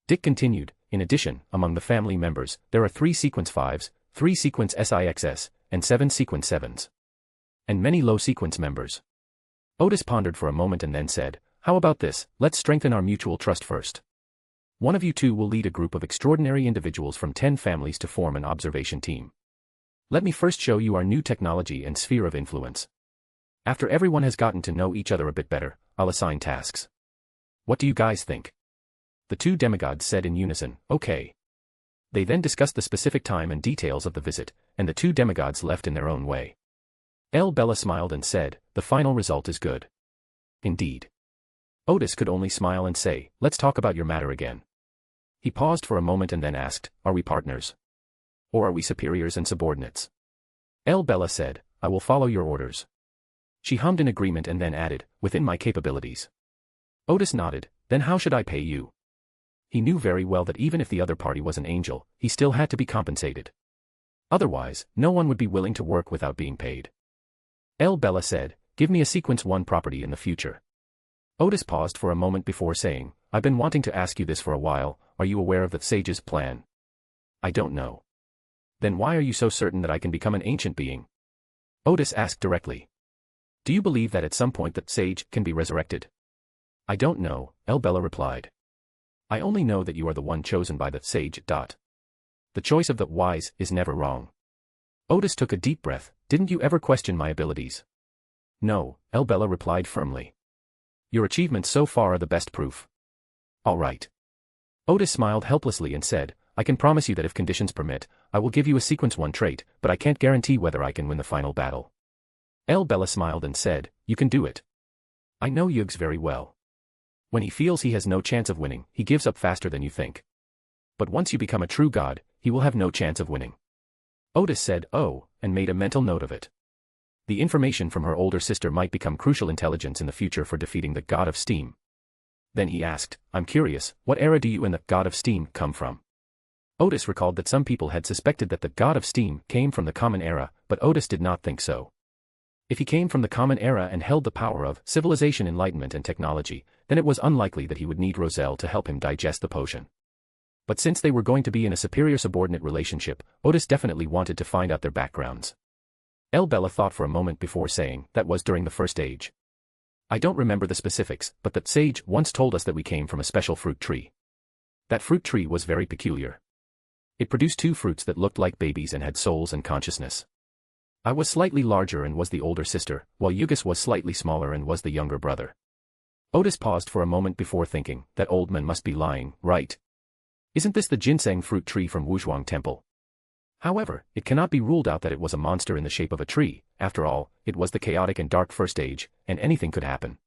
Dick continued, in addition, among the family members, there are 3 sequence 5s, 3 sequence SIXS, and 7 sequence 7s. And many low sequence members. Odis pondered for a moment and then said, how about this, let's strengthen our mutual trust first. One of you two will lead a group of extraordinary individuals from 10 families to form an observation team. Let me first show you our new technology and sphere of influence. After everyone has gotten to know each other a bit better, I'll assign tasks. What do you guys think? The 2 demigods said in unison, okay. They then discussed the specific time and details of the visit, and the 2 demigods left in their own way. El Bella smiled and said, the final result is good. Indeed. Odis could only smile and say, let's talk about your matter again. He paused for a moment and then asked, are we partners? Or are we superiors and subordinates? El Bella said, I will follow your orders. She hummed in agreement and then added, within my capabilities. Odis nodded, then how should I pay you? He knew very well that even if the other party was an angel, he still had to be compensated. Otherwise, no one would be willing to work without being paid. El Bella said, give me a sequence 1 property in the future. Odis paused for a moment before saying, I've been wanting to ask you this for a while, are you aware of the sage's plan? I don't know. Then why are you so certain that I can become an ancient being? Odis asked directly. Do you believe that at some point that sage can be resurrected? I don't know, El Bella replied. I only know that you are the one chosen by the sage. The choice of the wise is never wrong. Odis took a deep breath, didn't you ever question my abilities? No, El Bella replied firmly. Your achievements so far are the best proof. All right. Odis smiled helplessly and said, I can promise you that if conditions permit, I will give you a sequence 1 trait, but I can't guarantee whether I can win the final battle. El Bella smiled and said, you can do it. I know Yugs very well. When he feels he has no chance of winning, he gives up faster than you think. But once you become a true god, he will have no chance of winning. Odis said, oh, and made a mental note of it. The information from her older sister might become crucial intelligence in the future for defeating the god of steam. Then he asked, I'm curious, what era do you and the god of steam come from? Odis recalled that some people had suspected that the god of steam came from the common era, but Odis did not think so. If he came from the common era and held the power of civilization, enlightenment and technology, then it was unlikely that he would need Roselle to help him digest the potion. But since they were going to be in a superior-subordinate relationship, Odis definitely wanted to find out their backgrounds. El Bella thought for a moment before saying, that was during the first age. I don't remember the specifics, but that sage once told us that we came from a special fruit tree. That fruit tree was very peculiar. It produced 2 fruits that looked like babies and had souls and consciousness. I was slightly larger and was the older sister, while Yugas was slightly smaller and was the younger brother. Odis paused for a moment before thinking, that old man must be lying, right? Isn't this the ginseng fruit tree from Wuzhuang Temple? However, it cannot be ruled out that it was a monster in the shape of a tree. After all, it was the chaotic and dark first age, and anything could happen.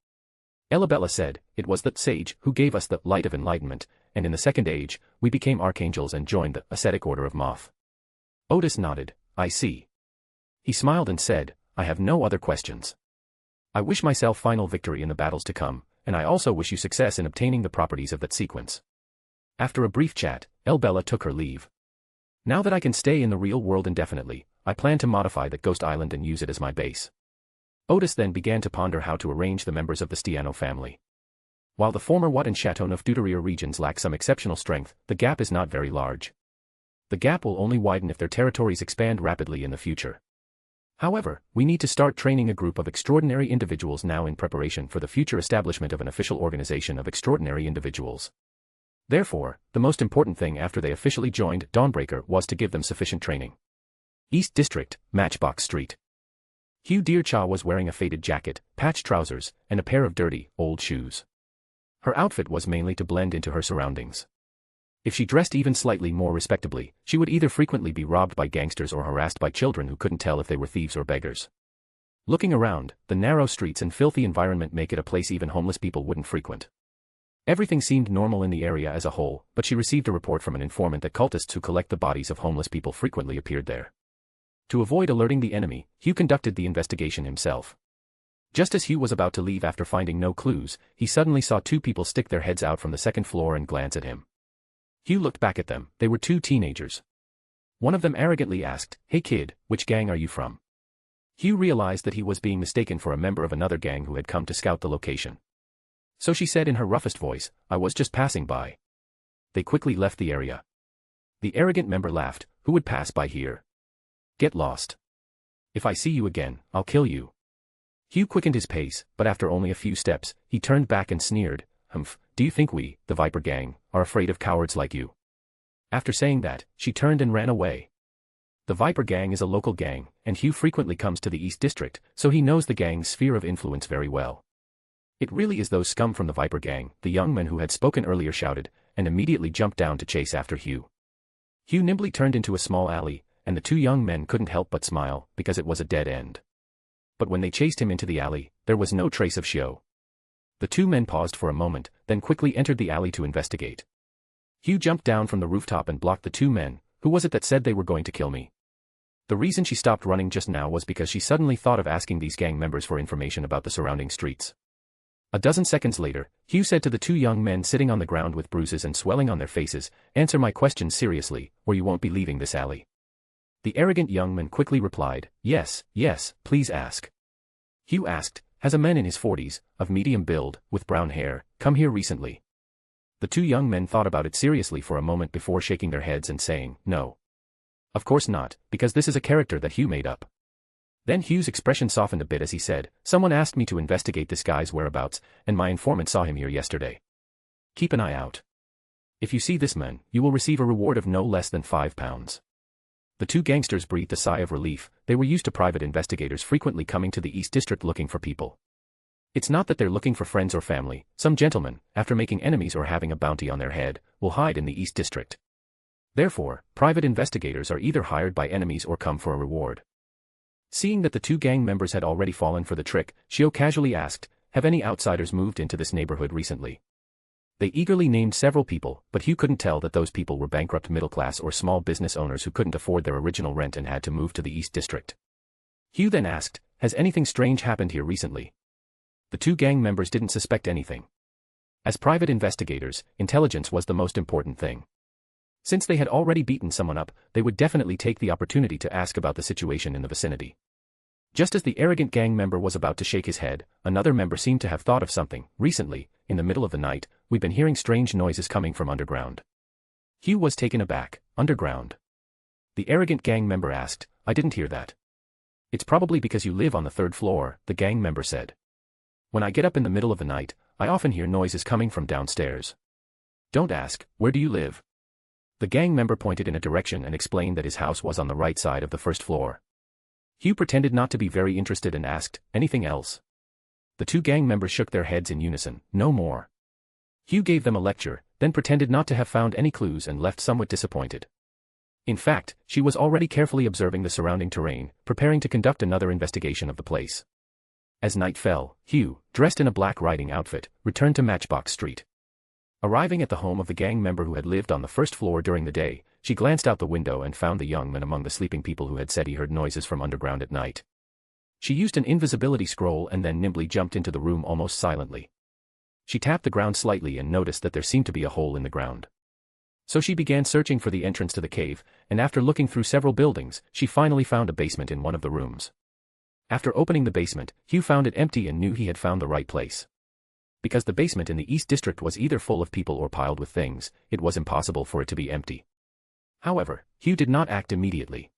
Elabella said, it was the sage who gave us the light of enlightenment, and in the second age, we became archangels and joined the ascetic order of Moth. Odis nodded, I see. He smiled and said, I have no other questions. I wish myself final victory in the battles to come, and I also wish you success in obtaining the properties of that sequence. After a brief chat, Elbella took her leave. Now that I can stay in the real world indefinitely, I plan to modify that ghost island and use it as my base. Odis then began to ponder how to arrange the members of the Stiano family. While the former Wat and Châteauneuf Duderia regions lack some exceptional strength, the gap is not very large. The gap will only widen if their territories expand rapidly in the future. However, we need to start training a group of extraordinary individuals now in preparation for the future establishment of an official organization of extraordinary individuals. Therefore, the most important thing after they officially joined Dawnbreaker was to give them sufficient training. East District, Matchbox Street. Hugh Dear Cha was wearing a faded jacket, patched trousers, and a pair of dirty, old shoes. Her outfit was mainly to blend into her surroundings. If she dressed even slightly more respectably, she would either frequently be robbed by gangsters or harassed by children who couldn't tell if they were thieves or beggars. Looking around, the narrow streets and filthy environment make it a place even homeless people wouldn't frequent. Everything seemed normal in the area as a whole, but she received a report from an informant that cultists who collect the bodies of homeless people frequently appeared there. To avoid alerting the enemy, Hugh conducted the investigation himself. Just as Hugh was about to leave after finding no clues, he suddenly saw two people stick their heads out from the second floor and glance at him. Hugh looked back at them. They were two teenagers. One of them arrogantly asked, "Hey kid, which gang are you from?" Hugh realized that he was being mistaken for a member of another gang who had come to scout the location. So she said in her roughest voice, "I was just passing by." They quickly left the area. The arrogant member laughed, "Who would pass by here? Get lost. If I see you again, I'll kill you." Hugh quickened his pace, but after only a few steps, he turned back and sneered, "Humph, do you think we, the Viper Gang, are afraid of cowards like you?" After saying that, she turned and ran away. The Viper Gang is a local gang, and Hugh frequently comes to the East District, so he knows the gang's sphere of influence very well. "It really is those scum from the Viper Gang," the young man who had spoken earlier shouted, and immediately jumped down to chase after Hugh. Hugh nimbly turned into a small alley, and the two young men couldn't help but smile, because it was a dead end. But when they chased him into the alley, there was no trace of Shio. The two men paused for a moment, then quickly entered the alley to investigate. Hugh jumped down from the rooftop and blocked the two men. "Who was it that said they were going to kill me?" The reason she stopped running just now was because she suddenly thought of asking these gang members for information about the surrounding streets. A dozen seconds later, Hugh said to the two young men sitting on the ground with bruises and swelling on their faces, "Answer my questions seriously, or you won't be leaving this alley." The arrogant young man quickly replied, "Yes, please ask." Hugh asked, "Has a man in his 40s, of medium build, with brown hair, come here recently?" The two young men thought about it seriously for a moment before shaking their heads and saying, "No. Of course not, because this is a character that Hugh made up." Then Hugh's expression softened a bit as he said, "Someone asked me to investigate this guy's whereabouts, and my informant saw him here yesterday. Keep an eye out. If you see this man, you will receive a reward of no less than £5. The two gangsters breathed a sigh of relief. They were used to private investigators frequently coming to the East District looking for people. It's not that they're looking for friends or family. Some gentlemen, after making enemies or having a bounty on their head, will hide in the East District. Therefore, private investigators are either hired by enemies or come for a reward. Seeing that the two gang members had already fallen for the trick, Shio casually asked, "Have any outsiders moved into this neighborhood recently?" They eagerly named several people, but Hugh couldn't tell that those people were bankrupt middle-class or small business owners who couldn't afford their original rent and had to move to the East District. Hugh then asked, "Has anything strange happened here recently?" The two gang members didn't suspect anything. As private investigators, intelligence was the most important thing. Since they had already beaten someone up, they would definitely take the opportunity to ask about the situation in the vicinity. Just as the arrogant gang member was about to shake his head, another member seemed to have thought of something. "Recently, in the middle of the night, we've been hearing strange noises coming from underground." Hugh was taken aback. "Underground?" The arrogant gang member asked, "I didn't hear that." "It's probably because you live on the third floor," the gang member said. "When I get up in the middle of the night, I often hear noises coming from downstairs." "Don't ask, where do you live?" The gang member pointed in a direction and explained that his house was on the right side of the first floor. Hugh pretended not to be very interested and asked, "Anything else?" The two gang members shook their heads in unison, "No more." Hugh gave them a lecture, then pretended not to have found any clues and left somewhat disappointed. In fact, she was already carefully observing the surrounding terrain, preparing to conduct another investigation of the place. As night fell, Hugh, dressed in a black riding outfit, returned to Matchbox Street. Arriving at the home of the gang member who had lived on the first floor during the day, she glanced out the window and found the young man among the sleeping people who had said he heard noises from underground at night. She used an invisibility scroll and then nimbly jumped into the room almost silently. She tapped the ground slightly and noticed that there seemed to be a hole in the ground. So she began searching for the entrance to the cave, and after looking through several buildings, she finally found a basement in one of the rooms. After opening the basement, Hugh found it empty and knew he had found the right place. Because the basement in the East District was either full of people or piled with things, it was impossible for it to be empty. However, Hugh did not act immediately.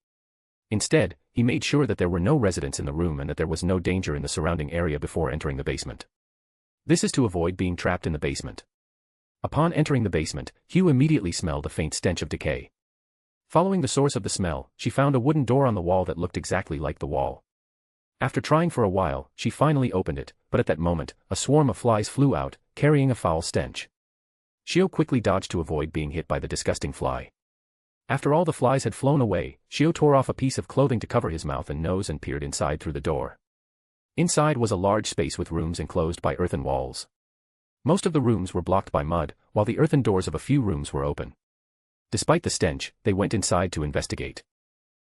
Instead, he made sure that there were no residents in the room and that there was no danger in the surrounding area before entering the basement. This is to avoid being trapped in the basement. Upon entering the basement, Hugh immediately smelled a faint stench of decay. Following the source of the smell, she found a wooden door on the wall that looked exactly like the wall. After trying for a while, she finally opened it, but at that moment, a swarm of flies flew out, carrying a foul stench. Shio quickly dodged to avoid being hit by the disgusting fly. After all the flies had flown away, Shio tore off a piece of clothing to cover his mouth and nose and peered inside through the door. Inside was a large space with rooms enclosed by earthen walls. Most of the rooms were blocked by mud, while the earthen doors of a few rooms were open. Despite the stench, they went inside to investigate.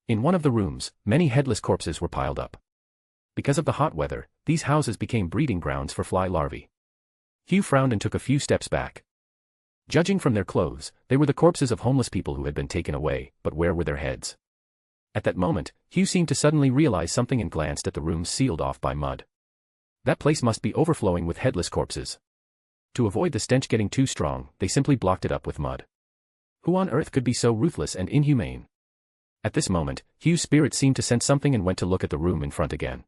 In one of the rooms, many headless corpses were piled up. Because of the hot weather, these houses became breeding grounds for fly larvae. Hugh frowned and took a few steps back. Judging from their clothes, they were the corpses of homeless people who had been taken away, but where were their heads? At that moment, Hugh seemed to suddenly realize something and glanced at the rooms sealed off by mud. That place must be overflowing with headless corpses. To avoid the stench getting too strong, they simply blocked it up with mud. Who on earth could be so ruthless and inhumane? At this moment, Hugh's spirit seemed to sense something and went to look at the room in front again.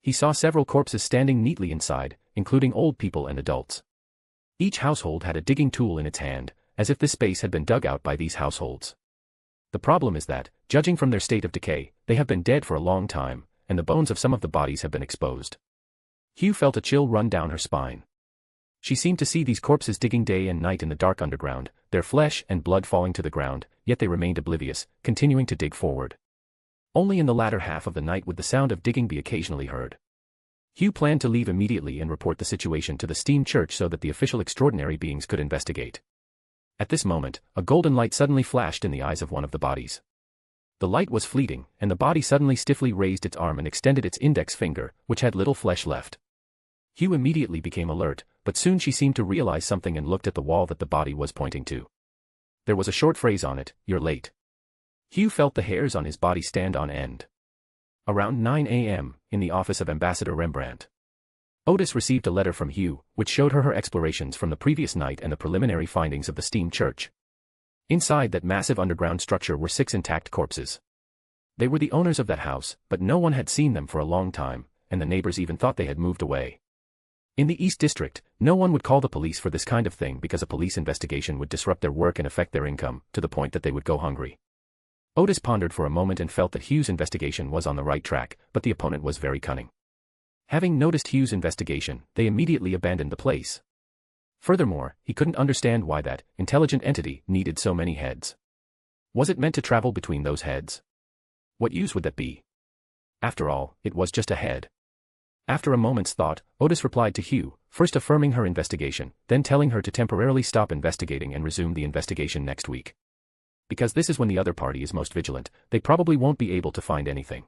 He saw several corpses standing neatly inside, including old people and adults. Each household had a digging tool in its hand, as if this space had been dug out by these households. The problem is that, judging from their state of decay, they have been dead for a long time, and the bones of some of the bodies have been exposed. Hugh felt a chill run down her spine. She seemed to see these corpses digging day and night in the dark underground, their flesh and blood falling to the ground, yet they remained oblivious, continuing to dig forward. Only in the latter half of the night would the sound of digging be occasionally heard. Hugh planned to leave immediately and report the situation to the steam church so that the official extraordinary beings could investigate. At this moment, a golden light suddenly flashed in the eyes of one of the bodies. The light was fleeting, and the body suddenly stiffly raised its arm and extended its index finger, which had little flesh left. Hugh immediately became alert, but soon she seemed to realize something and looked at the wall that the body was pointing to. There was a short phrase on it, "You're late." Hugh felt the hairs on his body stand on end. Around 9 a.m., in the office of Ambassador Rembrandt, Odis received a letter from Hugh, which showed her explorations from the previous night and the preliminary findings of the steam church. Inside that massive underground structure were 6 intact corpses. They were the owners of that house, but no one had seen them for a long time, and the neighbors even thought they had moved away. In the East District, no one would call the police for this kind of thing because a police investigation would disrupt their work and affect their income, to the point that they would go hungry. Odis pondered for a moment and felt that Hugh's investigation was on the right track, but the opponent was very cunning. Having noticed Hugh's investigation, they immediately abandoned the place. Furthermore, he couldn't understand why that intelligent entity needed so many heads. Was it meant to travel between those heads? What use would that be? After all, it was just a head. After a moment's thought, Odis replied to Hugh, first affirming her investigation, then telling her to temporarily stop investigating and resume the investigation next week. Because this is when the other party is most vigilant, they probably won't be able to find anything.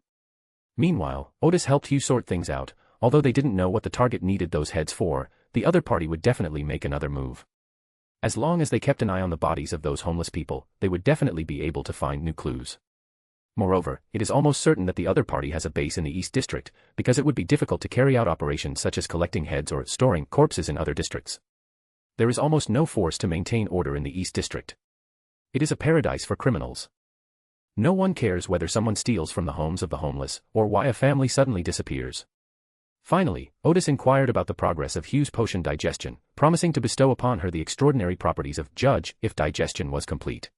Meanwhile, Odis helped Hugh sort things out. Although they didn't know what the target needed those heads for, the other party would definitely make another move. As long as they kept an eye on the bodies of those homeless people, they would definitely be able to find new clues. Moreover, it is almost certain that the other party has a base in the East District, because it would be difficult to carry out operations such as collecting heads or storing corpses in other districts. There is almost no force to maintain order in the East District. It is a paradise for criminals. No one cares whether someone steals from the homes of the homeless, or why a family suddenly disappears. Finally, Odis inquired about the progress of Hugh's potion digestion, promising to bestow upon her the extraordinary properties of Judge if digestion was complete.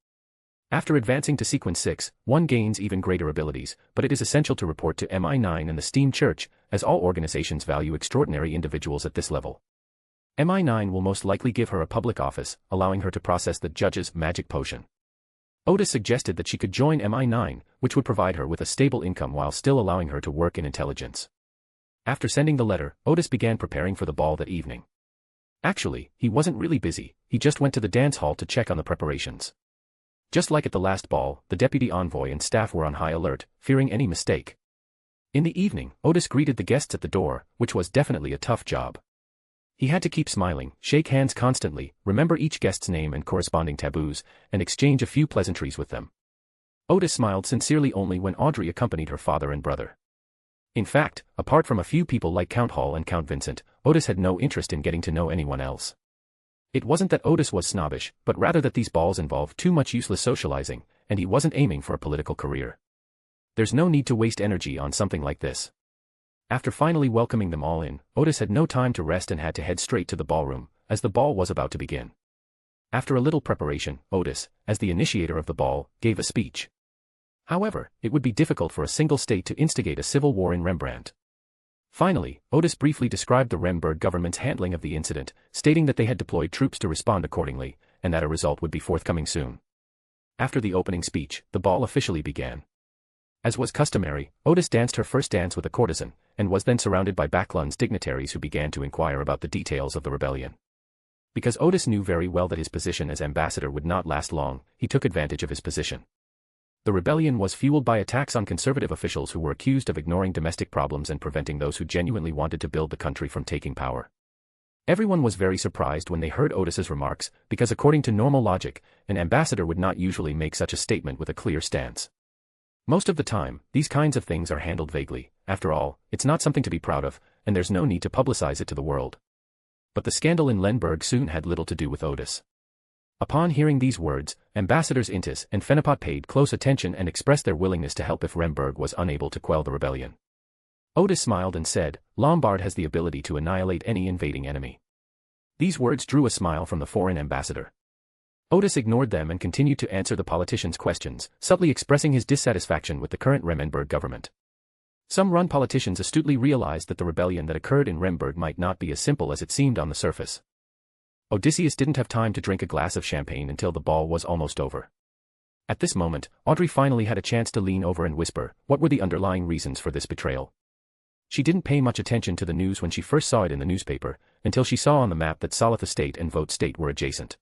After advancing to Sequence 6, one gains even greater abilities, but it is essential to report to MI9 and the Steam Church, as all organizations value extraordinary individuals at this level. MI9 will most likely give her a public office, allowing her to process the Judge's magic potion. Odis suggested that she could join MI9, which would provide her with a stable income while still allowing her to work in intelligence. After sending the letter, Odis began preparing for the ball that evening. Actually, he wasn't really busy, he just went to the dance hall to check on the preparations. Just like at the last ball, the deputy envoy and staff were on high alert, fearing any mistake. In the evening, Odis greeted the guests at the door, which was definitely a tough job. He had to keep smiling, shake hands constantly, remember each guest's name and corresponding taboos, and exchange a few pleasantries with them. Odis smiled sincerely only when Audrey accompanied her father and brother. In fact, apart from a few people like Count Hall and Count Vincent, Odis had no interest in getting to know anyone else. It wasn't that Odis was snobbish, but rather that these balls involved too much useless socializing, and he wasn't aiming for a political career. There's no need to waste energy on something like this. After finally welcoming them all in, Odis had no time to rest and had to head straight to the ballroom, as the ball was about to begin. After a little preparation, Odis, as the initiator of the ball, gave a speech. However, it would be difficult for a single state to instigate a civil war in Rembrandt. Finally, Odis briefly described the Remberg government's handling of the incident, stating that they had deployed troops to respond accordingly, and that a result would be forthcoming soon. After the opening speech, the ball officially began. As was customary, Odis danced her first dance with a courtesan, and was then surrounded by Backlund's dignitaries who began to inquire about the details of the rebellion. Because Odis knew very well that his position as ambassador would not last long, he took advantage of his position. The rebellion was fueled by attacks on conservative officials who were accused of ignoring domestic problems and preventing those who genuinely wanted to build the country from taking power. Everyone was very surprised when they heard Odis's remarks, because according to normal logic, an ambassador would not usually make such a statement with a clear stance. Most of the time, these kinds of things are handled vaguely. After all, it's not something to be proud of, and there's no need to publicize it to the world. But the scandal in Lenberg soon had little to do with Odis. Upon hearing these words, Ambassadors Intis and Fenipot paid close attention and expressed their willingness to help if Remberg was unable to quell the rebellion. Odis smiled and said, "Lombard has the ability to annihilate any invading enemy." These words drew a smile from the foreign ambassador. Odis ignored them and continued to answer the politicians' questions, subtly expressing his dissatisfaction with the current Remberg government. Some Run politicians astutely realized that the rebellion that occurred in Remberg might not be as simple as it seemed on the surface. Odysseus didn't have time to drink a glass of champagne until the ball was almost over. At this moment, Audrey finally had a chance to lean over and whisper, what were the underlying reasons for this betrayal? She didn't pay much attention to the news when she first saw it in the newspaper, until she saw on the map that Salith Estate and Vote State were adjacent.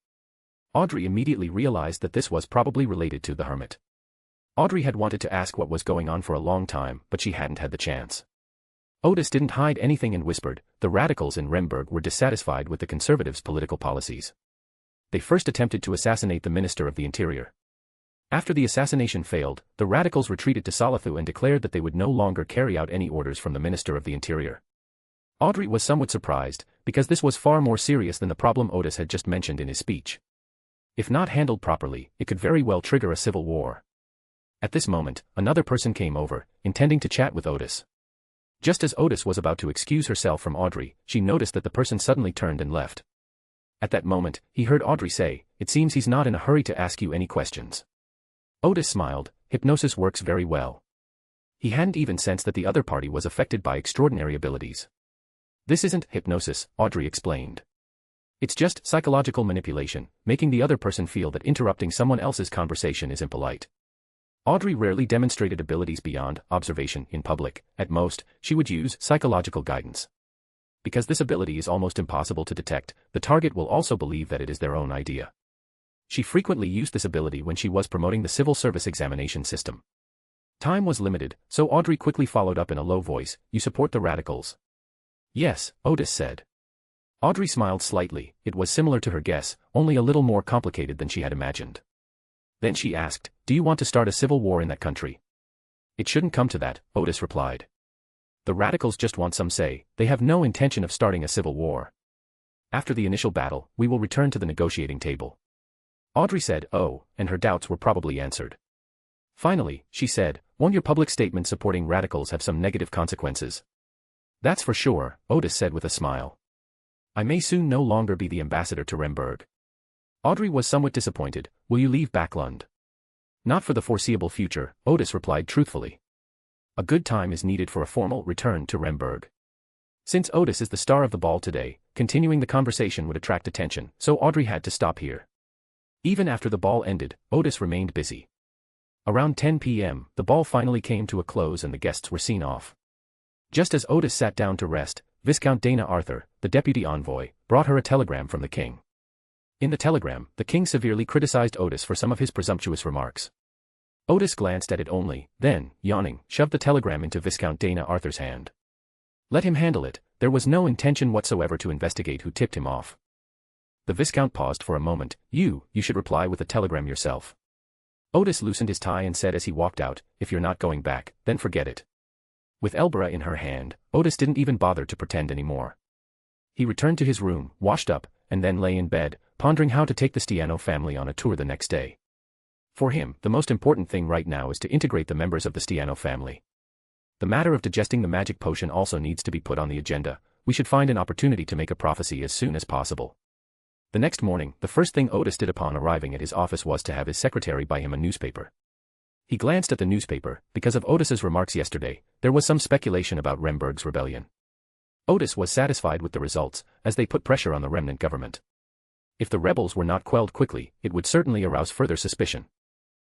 Audrey immediately realized that this was probably related to the Hermit. Audrey had wanted to ask what was going on for a long time, but she hadn't had the chance. Odis didn't hide anything and whispered, the radicals in Remberg were dissatisfied with the conservatives' political policies. They first attempted to assassinate the Minister of the Interior. After the assassination failed, the radicals retreated to Salathu and declared that they would no longer carry out any orders from the Minister of the Interior. Audrey was somewhat surprised, because this was far more serious than the problem Odis had just mentioned in his speech. If not handled properly, it could very well trigger a civil war. At this moment, another person came over, intending to chat with Odis. Just as Odis was about to excuse herself from Audrey, she noticed that the person suddenly turned and left. At that moment, he heard Audrey say, "It seems he's not in a hurry to ask you any questions." Odis smiled. Hypnosis works very well. He hadn't even sensed that the other party was affected by extraordinary abilities. "This isn't hypnosis," Audrey explained. "It's just psychological manipulation, making the other person feel that interrupting someone else's conversation is impolite." Audrey rarely demonstrated abilities beyond observation in public. At most, she would use psychological guidance. Because this ability is almost impossible to detect, the target will also believe that it is their own idea. She frequently used this ability when she was promoting the civil service examination system. Time was limited, so Audrey quickly followed up in a low voice, "You support the radicals?" "Yes," Odis said. Audrey smiled slightly. It was similar to her guess, only a little more complicated than she had imagined. Then she asked, "Do you want to start a civil war in that country?" "It shouldn't come to that," Odis replied. "The radicals just want some say. They have no intention of starting a civil war. After the initial battle, we will return to the negotiating table." Audrey said, "Oh," and her doubts were probably answered. Finally, she said, "Won't your public statement supporting radicals have some negative consequences?" "That's for sure," Odis said with a smile. "I may soon no longer be the ambassador to Remberg." Audrey was somewhat disappointed. "Will you leave Backlund?" "Not for the foreseeable future," Odis replied truthfully. "A good time is needed for a formal return to Remberg." Since Odis is the star of the ball today, continuing the conversation would attract attention, so Audrey had to stop here. Even after the ball ended, Odis remained busy. Around 10 p.m., the ball finally came to a close and the guests were seen off. Just as Odis sat down to rest, Viscount Dana Arthur, the deputy envoy, brought her a telegram from the king. In the telegram, the king severely criticized Odis for some of his presumptuous remarks. Odis glanced at it only, then, yawning, shoved the telegram into Viscount Dana Arthur's hand. Let him handle it. There was no intention whatsoever to investigate who tipped him off. The Viscount paused for a moment. You should reply with a telegram yourself." Odis loosened his tie and said as he walked out, "If you're not going back, then forget it." With Elbera in her hand, Odis didn't even bother to pretend anymore. He returned to his room, washed up, and then lay in bed, pondering how to take the Stiano family on a tour the next day. For him, the most important thing right now is to integrate the members of the Stiano family. The matter of digesting the magic potion also needs to be put on the agenda. We should find an opportunity to make a prophecy as soon as possible. The next morning, the first thing Odis did upon arriving at his office was to have his secretary buy him a newspaper. He glanced at the newspaper. Because of Odis's remarks yesterday, there was some speculation about Remberg's rebellion. Odis was satisfied with the results, as they put pressure on the remnant government. If the rebels were not quelled quickly, it would certainly arouse further suspicion.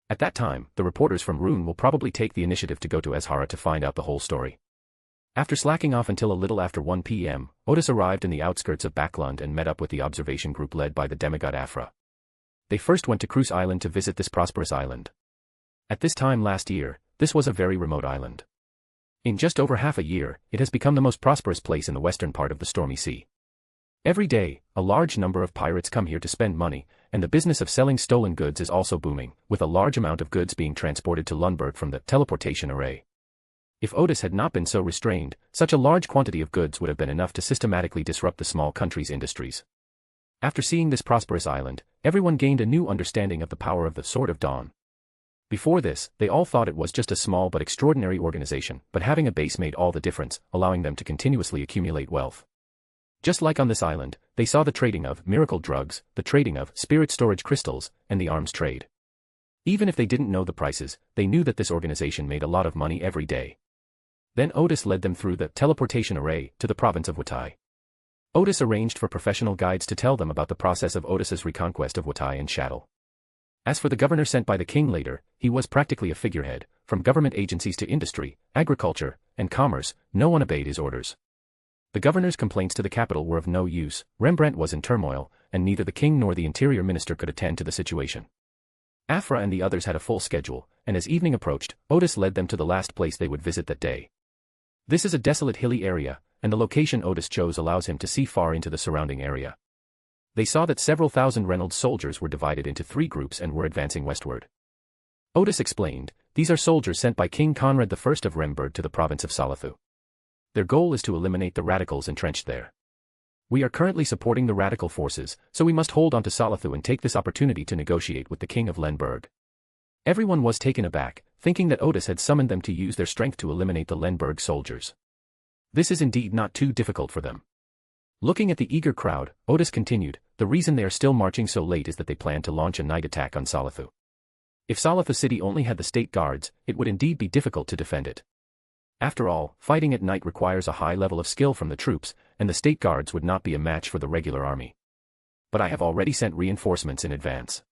At that time, the reporters from Rune will probably take the initiative to go to Azhara to find out the whole story. After slacking off until a little after 1 p.m., Odis arrived in the outskirts of Backlund and met up with the observation group led by the demigod Afra. They first went to Cruise Island to visit this prosperous island. At this time last year, this was a very remote island. In just over half a year, it has become the most prosperous place in the western part of the Stormy Sea. Every day, a large number of pirates come here to spend money, and the business of selling stolen goods is also booming, with a large amount of goods being transported to Lundberg from the teleportation array. If Odis had not been so restrained, such a large quantity of goods would have been enough to systematically disrupt the small country's industries. After seeing this prosperous island, everyone gained a new understanding of the power of the Sword of Dawn. Before this, they all thought it was just a small but extraordinary organization, but having a base made all the difference, allowing them to continuously accumulate wealth. Just like on this island, they saw the trading of miracle drugs, the trading of spirit storage crystals, and the arms trade. Even if they didn't know the prices, they knew that this organization made a lot of money every day. Then Odis led them through the teleportation array to the province of Watai. Odis arranged for professional guides to tell them about the process of Odis's reconquest of Watai and Chattel. As for the governor sent by the king later, he was practically a figurehead. From government agencies to industry, agriculture, and commerce, no one obeyed his orders. The governor's complaints to the capital were of no use. Rembrandt was in turmoil, and neither the king nor the interior minister could attend to the situation. Afra and the others had a full schedule, and as evening approached, Odis led them to the last place they would visit that day. This is a desolate hilly area, and the location Odis chose allows him to see far into the surrounding area. They saw that several thousand Reynolds soldiers were divided into 3 groups and were advancing westward. Odis explained, these are soldiers sent by King Conrad I of Remberg to the province of Salathu. Their goal is to eliminate the radicals entrenched there. We are currently supporting the radical forces, so we must hold on to Salathu and take this opportunity to negotiate with the king of Lenberg. Everyone was taken aback, thinking that Odis had summoned them to use their strength to eliminate the Lenberg soldiers. This is indeed not too difficult for them. Looking at the eager crowd, Odis continued, the reason they are still marching so late is that they plan to launch a night attack on Salathu. If Salathu city only had the state guards, it would indeed be difficult to defend it. After all, fighting at night requires a high level of skill from the troops, and the state guards would not be a match for the regular army. But I have already sent reinforcements in advance.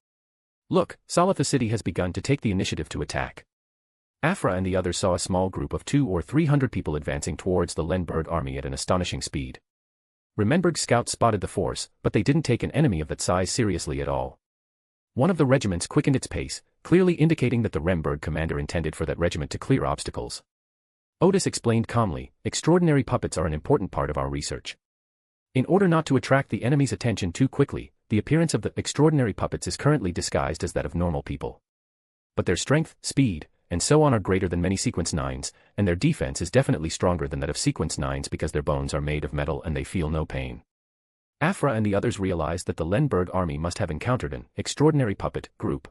Look, Salathu city has begun to take the initiative to attack. Afra and the others saw a small group of 200 or 300 people advancing towards the Lenberg army at an astonishing speed. Remmenberg's scouts spotted the force, but they didn't take an enemy of that size seriously at all. One of the regiments quickened its pace, clearly indicating that the Remberg commander intended for that regiment to clear obstacles. Odis explained calmly, extraordinary puppets are an important part of our research. In order not to attract the enemy's attention too quickly, the appearance of the extraordinary puppets is currently disguised as that of normal people. But their strength, speed, and so on are greater than many Sequence 9s, and their defense is definitely stronger than that of Sequence 9s because their bones are made of metal and they feel no pain. Afra and the others realized that the Lenberg army must have encountered an extraordinary puppet group.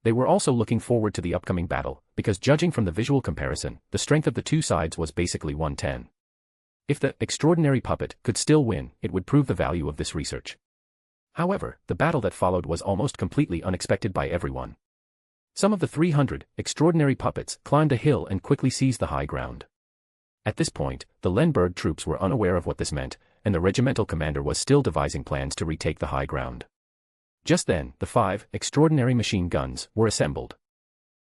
They were also looking forward to the upcoming battle, because judging from the visual comparison, the strength of the two sides was basically 110. If the extraordinary puppet could still win, it would prove the value of this research. However, the battle that followed was almost completely unexpected by everyone. Some of the 300 extraordinary puppets climbed a hill and quickly seized the high ground. At this point, the Lenberg troops were unaware of what this meant, and the regimental commander was still devising plans to retake the high ground. Just then, the 5 extraordinary machine guns were assembled.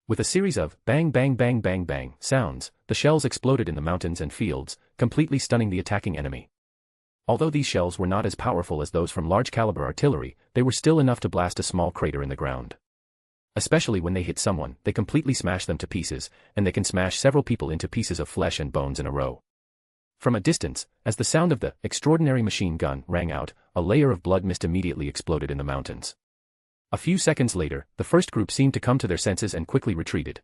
With a series of bang bang bang bang bang sounds, the shells exploded in the mountains and fields, completely stunning the attacking enemy. Although these shells were not as powerful as those from large-caliber artillery, they were still enough to blast a small crater in the ground. Especially when they hit someone, they completely smash them to pieces, and they can smash several people into pieces of flesh and bones in a row. From a distance, as the sound of the extraordinary machine gun rang out, a layer of blood mist immediately exploded in the mountains. A few seconds later, the first group seemed to come to their senses and quickly retreated.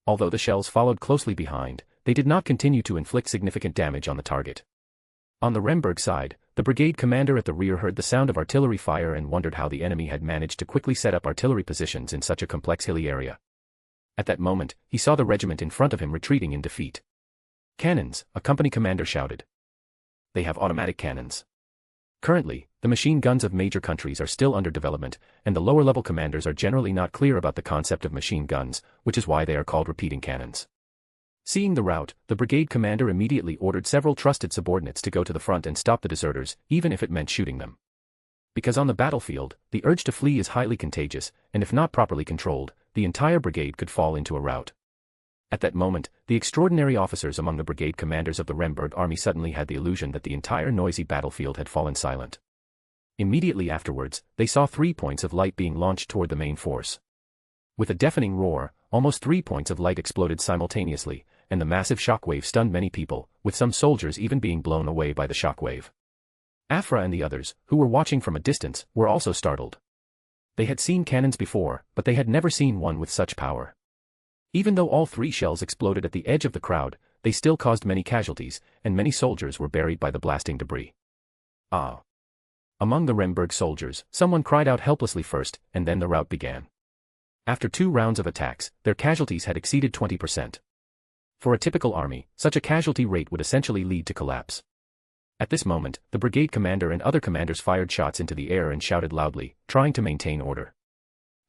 Although the shells followed closely behind, they did not continue to inflict significant damage on the target. On the Remberg side, the brigade commander at the rear heard the sound of artillery fire and wondered how the enemy had managed to quickly set up artillery positions in such a complex hilly area. At that moment, he saw the regiment in front of him retreating in defeat. Cannons, a company commander shouted. They have automatic cannons. Currently, the machine guns of major countries are still under development, and the lower-level commanders are generally not clear about the concept of machine guns, which is why they are called repeating cannons. Seeing the rout, the brigade commander immediately ordered several trusted subordinates to go to the front and stop the deserters, even if it meant shooting them. Because on the battlefield, the urge to flee is highly contagious, and if not properly controlled, the entire brigade could fall into a rout. At that moment, the extraordinary officers among the brigade commanders of the Remberg army suddenly had the illusion that the entire noisy battlefield had fallen silent. Immediately afterwards, they saw 3 points of light being launched toward the main force. With a deafening roar, almost 3 points of light exploded simultaneously, and the massive shockwave stunned many people, with some soldiers even being blown away by the shockwave. Afra and the others, who were watching from a distance, were also startled. They had seen cannons before, but they had never seen one with such power. Even though all 3 shells exploded at the edge of the crowd, they still caused many casualties, and many soldiers were buried by the blasting debris. Ah! Among the Remberg soldiers, someone cried out helplessly first, and then the rout began. After 2 rounds of attacks, their casualties had exceeded 20%. For a typical army, such a casualty rate would essentially lead to collapse. At this moment, the brigade commander and other commanders fired shots into the air and shouted loudly, trying to maintain order.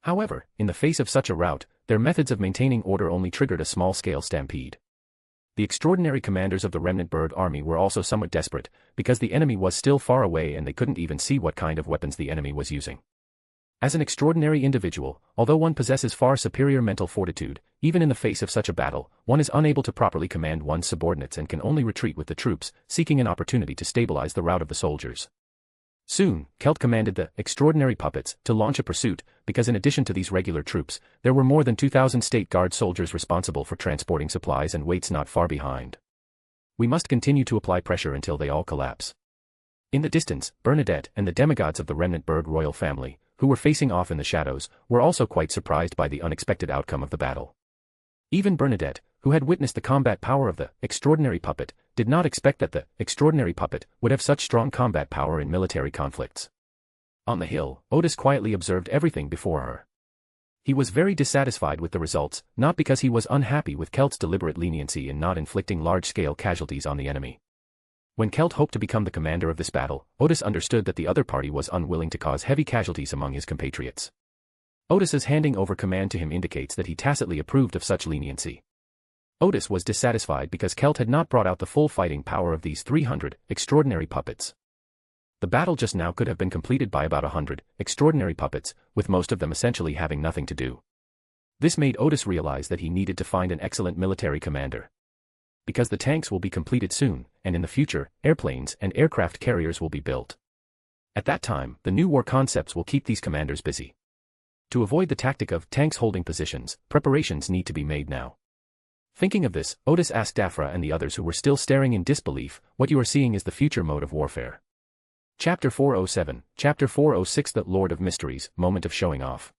However, in the face of such a rout, their methods of maintaining order only triggered a small-scale stampede. The extraordinary commanders of the Remnantburg army were also somewhat desperate, because the enemy was still far away and they couldn't even see what kind of weapons the enemy was using. As an extraordinary individual, although one possesses far superior mental fortitude, even in the face of such a battle, one is unable to properly command one's subordinates and can only retreat with the troops, seeking an opportunity to stabilize the rout of the soldiers. Soon, Kelt commanded the extraordinary puppets to launch a pursuit, because in addition to these regular troops, there were more than 2,000 State Guard soldiers responsible for transporting supplies and weights not far behind. We must continue to apply pressure until they all collapse. In the distance, Bernadette and the demigods of the Remnantburg royal family, who were facing off in the shadows, were also quite surprised by the unexpected outcome of the battle. Even Bernadette, who had witnessed the combat power of the extraordinary puppet, did not expect that the extraordinary puppet would have such strong combat power in military conflicts. On the hill, Odis quietly observed everything before her. He was very dissatisfied with the results, not because he was unhappy with Kelt's deliberate leniency in not inflicting large-scale casualties on the enemy. When Kelt hoped to become the commander of this battle, Odis understood that the other party was unwilling to cause heavy casualties among his compatriots. Odis's handing over command to him indicates that he tacitly approved of such leniency. Odis was dissatisfied because Kelt had not brought out the full fighting power of these 300 extraordinary puppets. The battle just now could have been completed by about 100 extraordinary puppets, with most of them essentially having nothing to do. This made Odis realize that he needed to find an excellent military commander. Because the tanks will be completed soon, and in the future, airplanes and aircraft carriers will be built. At that time, the new war concepts will keep these commanders busy. To avoid the tactic of tanks holding positions, preparations need to be made now. Thinking of this, Odis asked Afra and the others who were still staring in disbelief, what you are seeing is the future mode of warfare. Chapter 407, Chapter 406 The Lord of Mysteries, Moment of Showing Off.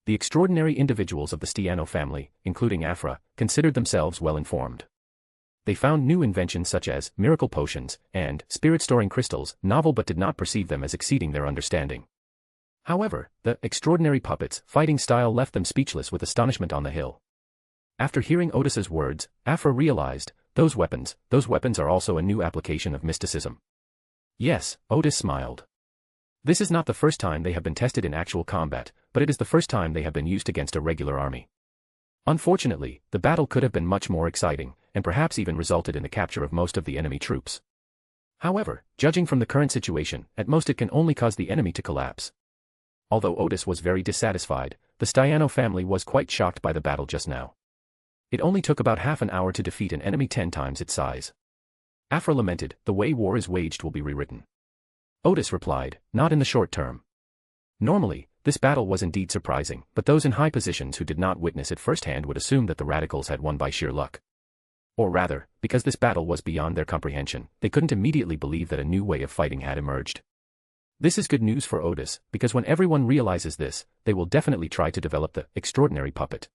The extraordinary individuals of the Stiano family, including Afra, considered themselves well informed. They found new inventions such as miracle potions and spirit-storing crystals novel but did not perceive them as exceeding their understanding. However, the extraordinary puppets' fighting style left them speechless with astonishment on the hill. After hearing Odis's words, Afra realized, those weapons are also a new application of mysticism. Yes, Odis smiled. This is not the first time they have been tested in actual combat, but it is the first time they have been used against a regular army. Unfortunately, the battle could have been much more exciting, and perhaps even resulted in the capture of most of the enemy troops. However, judging from the current situation, at most it can only cause the enemy to collapse. Although Odis was very dissatisfied, the Stiano family was quite shocked by the battle just now. It only took about half an hour to defeat an enemy 10 times its size. Afra lamented, the way war is waged will be rewritten. Odis replied, not in the short term. Normally, this battle was indeed surprising, but those in high positions who did not witness it firsthand would assume that the radicals had won by sheer luck. Or rather, because this battle was beyond their comprehension, they couldn't immediately believe that a new way of fighting had emerged. This is good news for Odis, because when everyone realizes this, they will definitely try to develop the extraordinary puppet.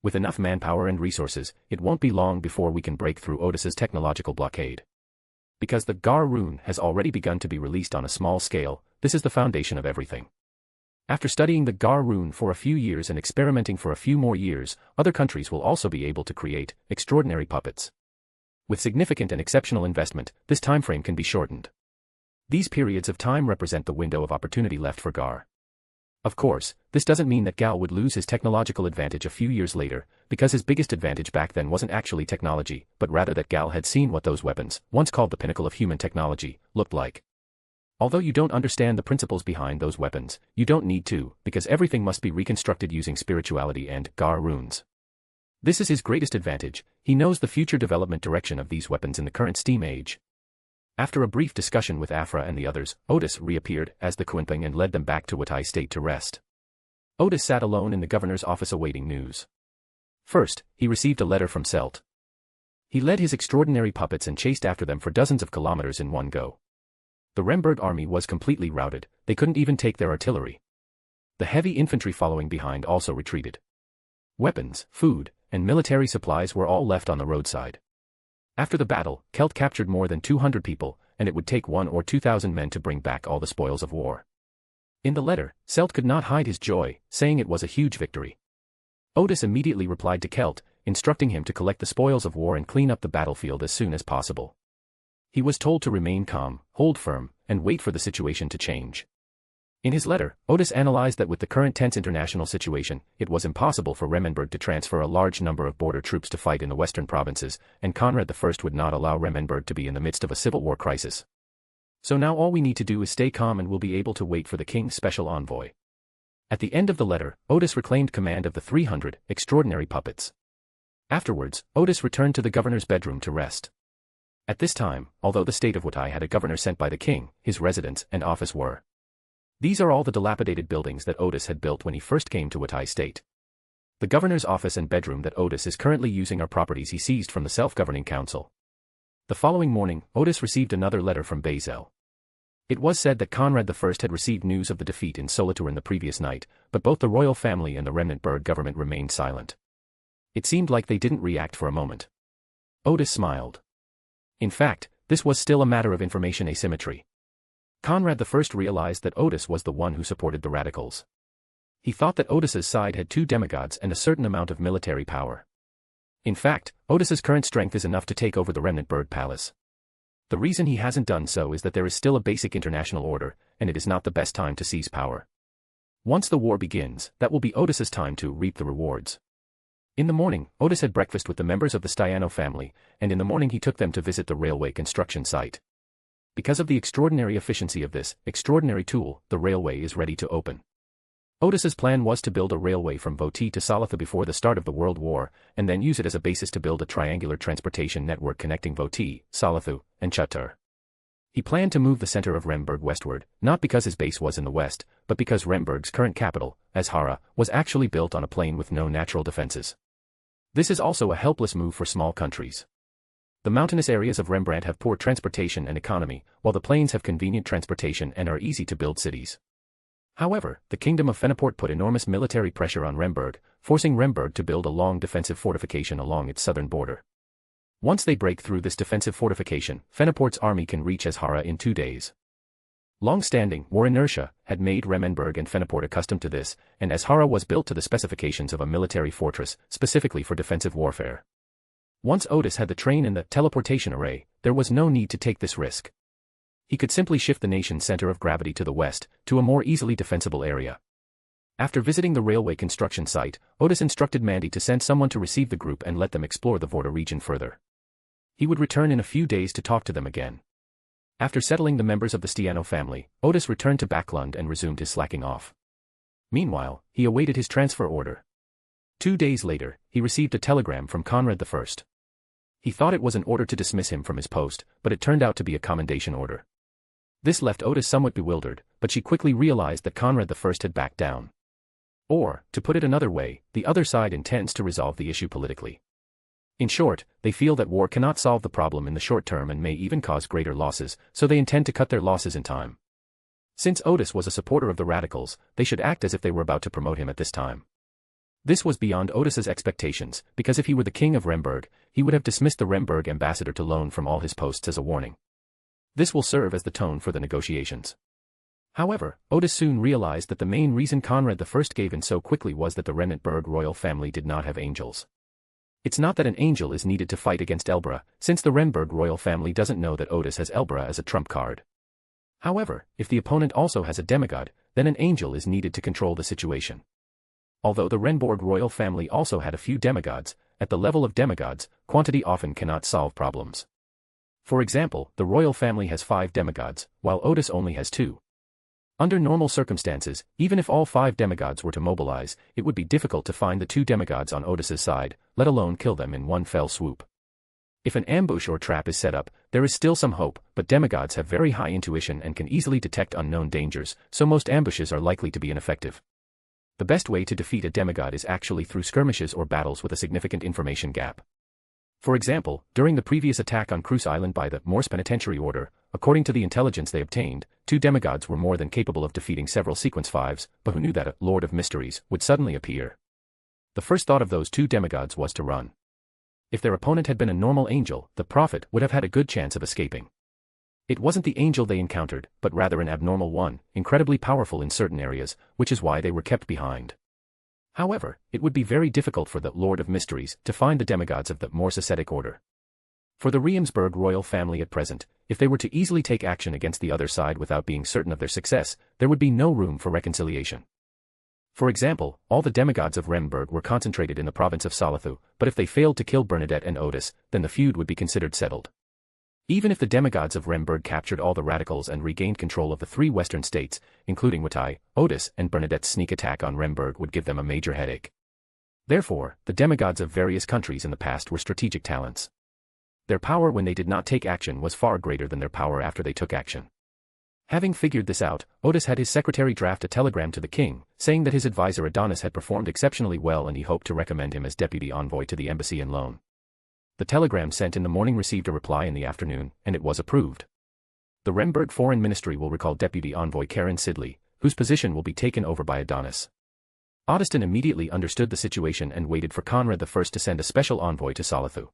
With enough manpower and resources, it won't be long before we can break through Odis's technological blockade. Because the Gar rune has already begun to be released on a small scale, this is the foundation of everything. After studying the Gar rune for a few years and experimenting for a few more years, other countries will also be able to create extraordinary puppets. With significant and exceptional investment, this time frame can be shortened. These periods of time represent the window of opportunity left for Gar. Of course, this doesn't mean that Gal would lose his technological advantage a few years later, because his biggest advantage back then wasn't actually technology, but rather that Gal had seen what those weapons, once called the pinnacle of human technology, looked like. Although you don't understand the principles behind those weapons, you don't need to, because everything must be reconstructed using spirituality and Gar runes. This is his greatest advantage. He knows the future development direction of these weapons in the current steam age. After a brief discussion with Afra and the others, Odis reappeared as the Quinping and led them back to Wutai State to rest. Odis sat alone in the governor's office awaiting news. First, he received a letter from Selt. He led his extraordinary puppets and chased after them for dozens of kilometers in one go. The Remberg army was completely routed, they couldn't even take their artillery. The heavy infantry following behind also retreated. Weapons, food, and military supplies were all left on the roadside. After the battle, Kelt captured more than 200 people, and it would take 1,000 or 2,000 men to bring back all the spoils of war. In the letter, Selt could not hide his joy, saying it was a huge victory. Odis immediately replied to Kelt, instructing him to collect the spoils of war and clean up the battlefield as soon as possible. He was told to remain calm, hold firm, and wait for the situation to change. In his letter, Odis analyzed that with the current tense international situation, it was impossible for Remmenberg to transfer a large number of border troops to fight in the western provinces, and Conrad I would not allow Remmenberg to be in the midst of a civil war crisis. So now all we need to do is stay calm and we'll be able to wait for the king's special envoy. At the end of the letter, Odis reclaimed command of the 300 extraordinary puppets. Afterwards, Odis returned to the governor's bedroom to rest. At this time, although the state of Wutai had a governor sent by the king, his residence and office were. These are all the dilapidated buildings that Odis had built when he first came to Wutai State. The governor's office and bedroom that Odis is currently using are properties he seized from the self-governing council. The following morning, Odis received another letter from Bazel. It was said that Conrad I had received news of the defeat in Solothurn the previous night, but both the royal family and the Remnantberg government remained silent. It seemed like they didn't react for a moment. Odis smiled. In fact, this was still a matter of information asymmetry. Conrad I realized that Odis was the one who supported the radicals. He thought that Odis's side had 2 demigods and a certain amount of military power. In fact, Odis's current strength is enough to take over the Remnantberg palace. The reason he hasn't done so is that there is still a basic international order, and it is not the best time to seize power. Once the war begins, that will be Odis's time to reap the rewards. In the morning, Odis had breakfast with the members of the Stiano family, and in the morning he took them to visit the railway construction site. Because of the extraordinary efficiency of this extraordinary tool, the railway is ready to open. Odis's plan was to build a railway from Voti to Salatha before the start of the World War, and then use it as a basis to build a triangular transportation network connecting Voti, Salathu, and Chatur. He planned to move the center of Remberg westward, not because his base was in the west, but because Remberg's current capital, Azhara, was actually built on a plain with no natural defenses. This is also a helpless move for small countries. The mountainous areas of Rembrandt have poor transportation and economy, while the plains have convenient transportation and are easy to build cities. However, the kingdom of Fenaport put enormous military pressure on Remberg, forcing Remberg to build a long defensive fortification along its southern border. Once they break through this defensive fortification, Fenaport's army can reach Azhara in 2 days. Long-standing war inertia had made Remmenberg and Fenaport accustomed to this, and Azhara was built to the specifications of a military fortress, specifically for defensive warfare. Once Odis had the train and the teleportation array, there was no need to take this risk. He could simply shift the nation's center of gravity to the west, to a more easily defensible area. After visiting the railway construction site, Odis instructed Mandy to send someone to receive the group and let them explore the Vorda region further. He would return in a few days to talk to them again. After settling the members of the Stiano family, Odis returned to Backlund and resumed his slacking off. Meanwhile, he awaited his transfer order. 2 days later, he received a telegram from Conrad I. He thought it was an order to dismiss him from his post, but it turned out to be a commendation order. This left Odis somewhat bewildered, but she quickly realized that Conrad I had backed down. Or, to put it another way, the other side intends to resolve the issue politically. In short, they feel that war cannot solve the problem in the short term and may even cause greater losses, so they intend to cut their losses in time. Since Odis was a supporter of the radicals, they should act as if they were about to promote him at this time. This was beyond Odis's expectations, because if he were the king of Remberg, he would have dismissed the Remberg ambassador to loan from all his posts as a warning. This will serve as the tone for the negotiations. However, Odis soon realized that the main reason Conrad I gave in so quickly was that the Remnantberg royal family did not have angels. It's not that an angel is needed to fight against Elbra, since the Remberg royal family doesn't know that Odis has Elbra as a trump card. However, if the opponent also has a demigod, then an angel is needed to control the situation. Although the Renborg royal family also had a few demigods, at the level of demigods, quantity often cannot solve problems. For example, the royal family has 5 demigods, while Odis only has 2. Under normal circumstances, even if all 5 demigods were to mobilize, it would be difficult to find the 2 demigods on Odis's side, let alone kill them in one fell swoop. If an ambush or trap is set up, there is still some hope, but demigods have very high intuition and can easily detect unknown dangers, so most ambushes are likely to be ineffective. The best way to defeat a demigod is actually through skirmishes or battles with a significant information gap. For example, during the previous attack on Cruise Island by the Moss Ascetic Order, according to the intelligence they obtained, 2 demigods were more than capable of defeating several Sequence 5s, but who knew that a Lord of Mysteries would suddenly appear? The first thought of those 2 demigods was to run. If their opponent had been a normal angel, the prophet would have had a good chance of escaping. It wasn't the angel they encountered, but rather an abnormal one, incredibly powerful in certain areas, which is why they were kept behind. However, it would be very difficult for the Lord of Mysteries to find the demigods of the Moss Ascetic Order. For the Reimsberg royal family at present, if they were to easily take action against the other side without being certain of their success, there would be no room for reconciliation. For example, all the demigods of Remberg were concentrated in the province of Salathu, but if they failed to kill Bernadette and Odis, then the feud would be considered settled. Even if the demigods of Remberg captured all the radicals and regained control of the 3 western states, including Watai, Odis and Bernadette's sneak attack on Remberg would give them a major headache. Therefore, the demigods of various countries in the past were strategic talents. Their power when they did not take action was far greater than their power after they took action. Having figured this out, Odis had his secretary draft a telegram to the king, saying that his advisor Adonis had performed exceptionally well and he hoped to recommend him as deputy envoy to the embassy in Lone. The telegram sent in the morning received a reply in the afternoon, and it was approved. The Remberg Foreign Ministry will recall deputy envoy Karen Sidley, whose position will be taken over by Adonis. Odiston immediately understood the situation and waited for Conrad I to send a special envoy to Salathu.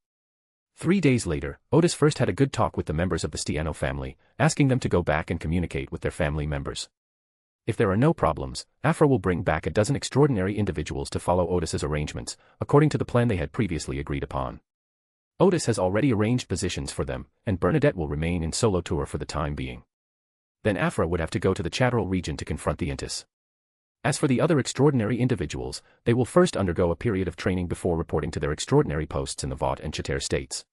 3 days later, Odis first had a good talk with the members of the Stiano family, asking them to go back and communicate with their family members. If there are no problems, Afra will bring back a dozen extraordinary individuals to follow Odis's arrangements, according to the plan they had previously agreed upon. Odis has already arranged positions for them, and Bernadette will remain in solo tour for the time being. Then Afra would have to go to the Chatterall region to confront the Intis. As for the other extraordinary individuals, they will first undergo a period of training before reporting to their extraordinary posts in the Vaud and Chater states.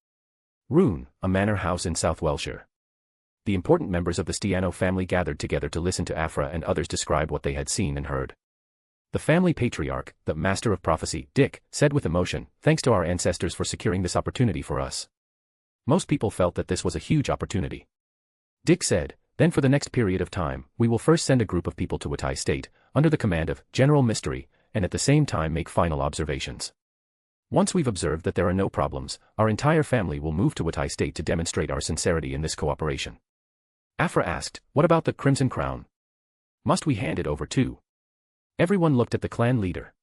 Roon, a manor house in South Welshire. The important members of the Stiano family gathered together to listen to Afra and others describe what they had seen and heard. The family patriarch, the master of prophecy, Dick, said with emotion, "Thanks to our ancestors for securing this opportunity for us." Most people felt that this was a huge opportunity. Dick said, "Then for the next period of time, we will first send a group of people to Watai State, under the command of General Mystery, and at the same time make final observations. Once we've observed that there are no problems, our entire family will move to Watai State to demonstrate our sincerity in this cooperation." Afra asked, "What about the Crimson Crown? Must we hand it over too?" Everyone looked at the clan leader.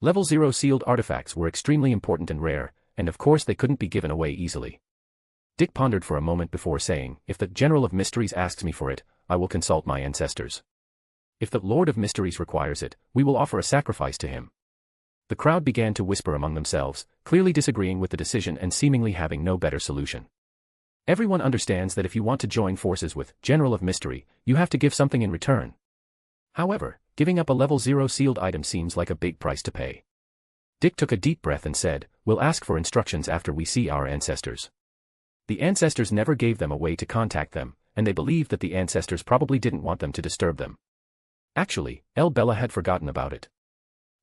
Level 0 sealed artifacts were extremely important and rare, and of course they couldn't be given away easily. Dick pondered for a moment before saying, "If the General of Mysteries asks me for it, I will consult my ancestors. If the Lord of Mysteries requires it, we will offer a sacrifice to him." The crowd began to whisper among themselves, clearly disagreeing with the decision and seemingly having no better solution. Everyone understands that if you want to join forces with General of Mystery, you have to give something in return. However, giving up a level 0 sealed item seems like a big price to pay. Dick took a deep breath and said, "We'll ask for instructions after we see our ancestors." The ancestors never gave them a way to contact them, and they believed that the ancestors probably didn't want them to disturb them. Actually, El Bella had forgotten about it.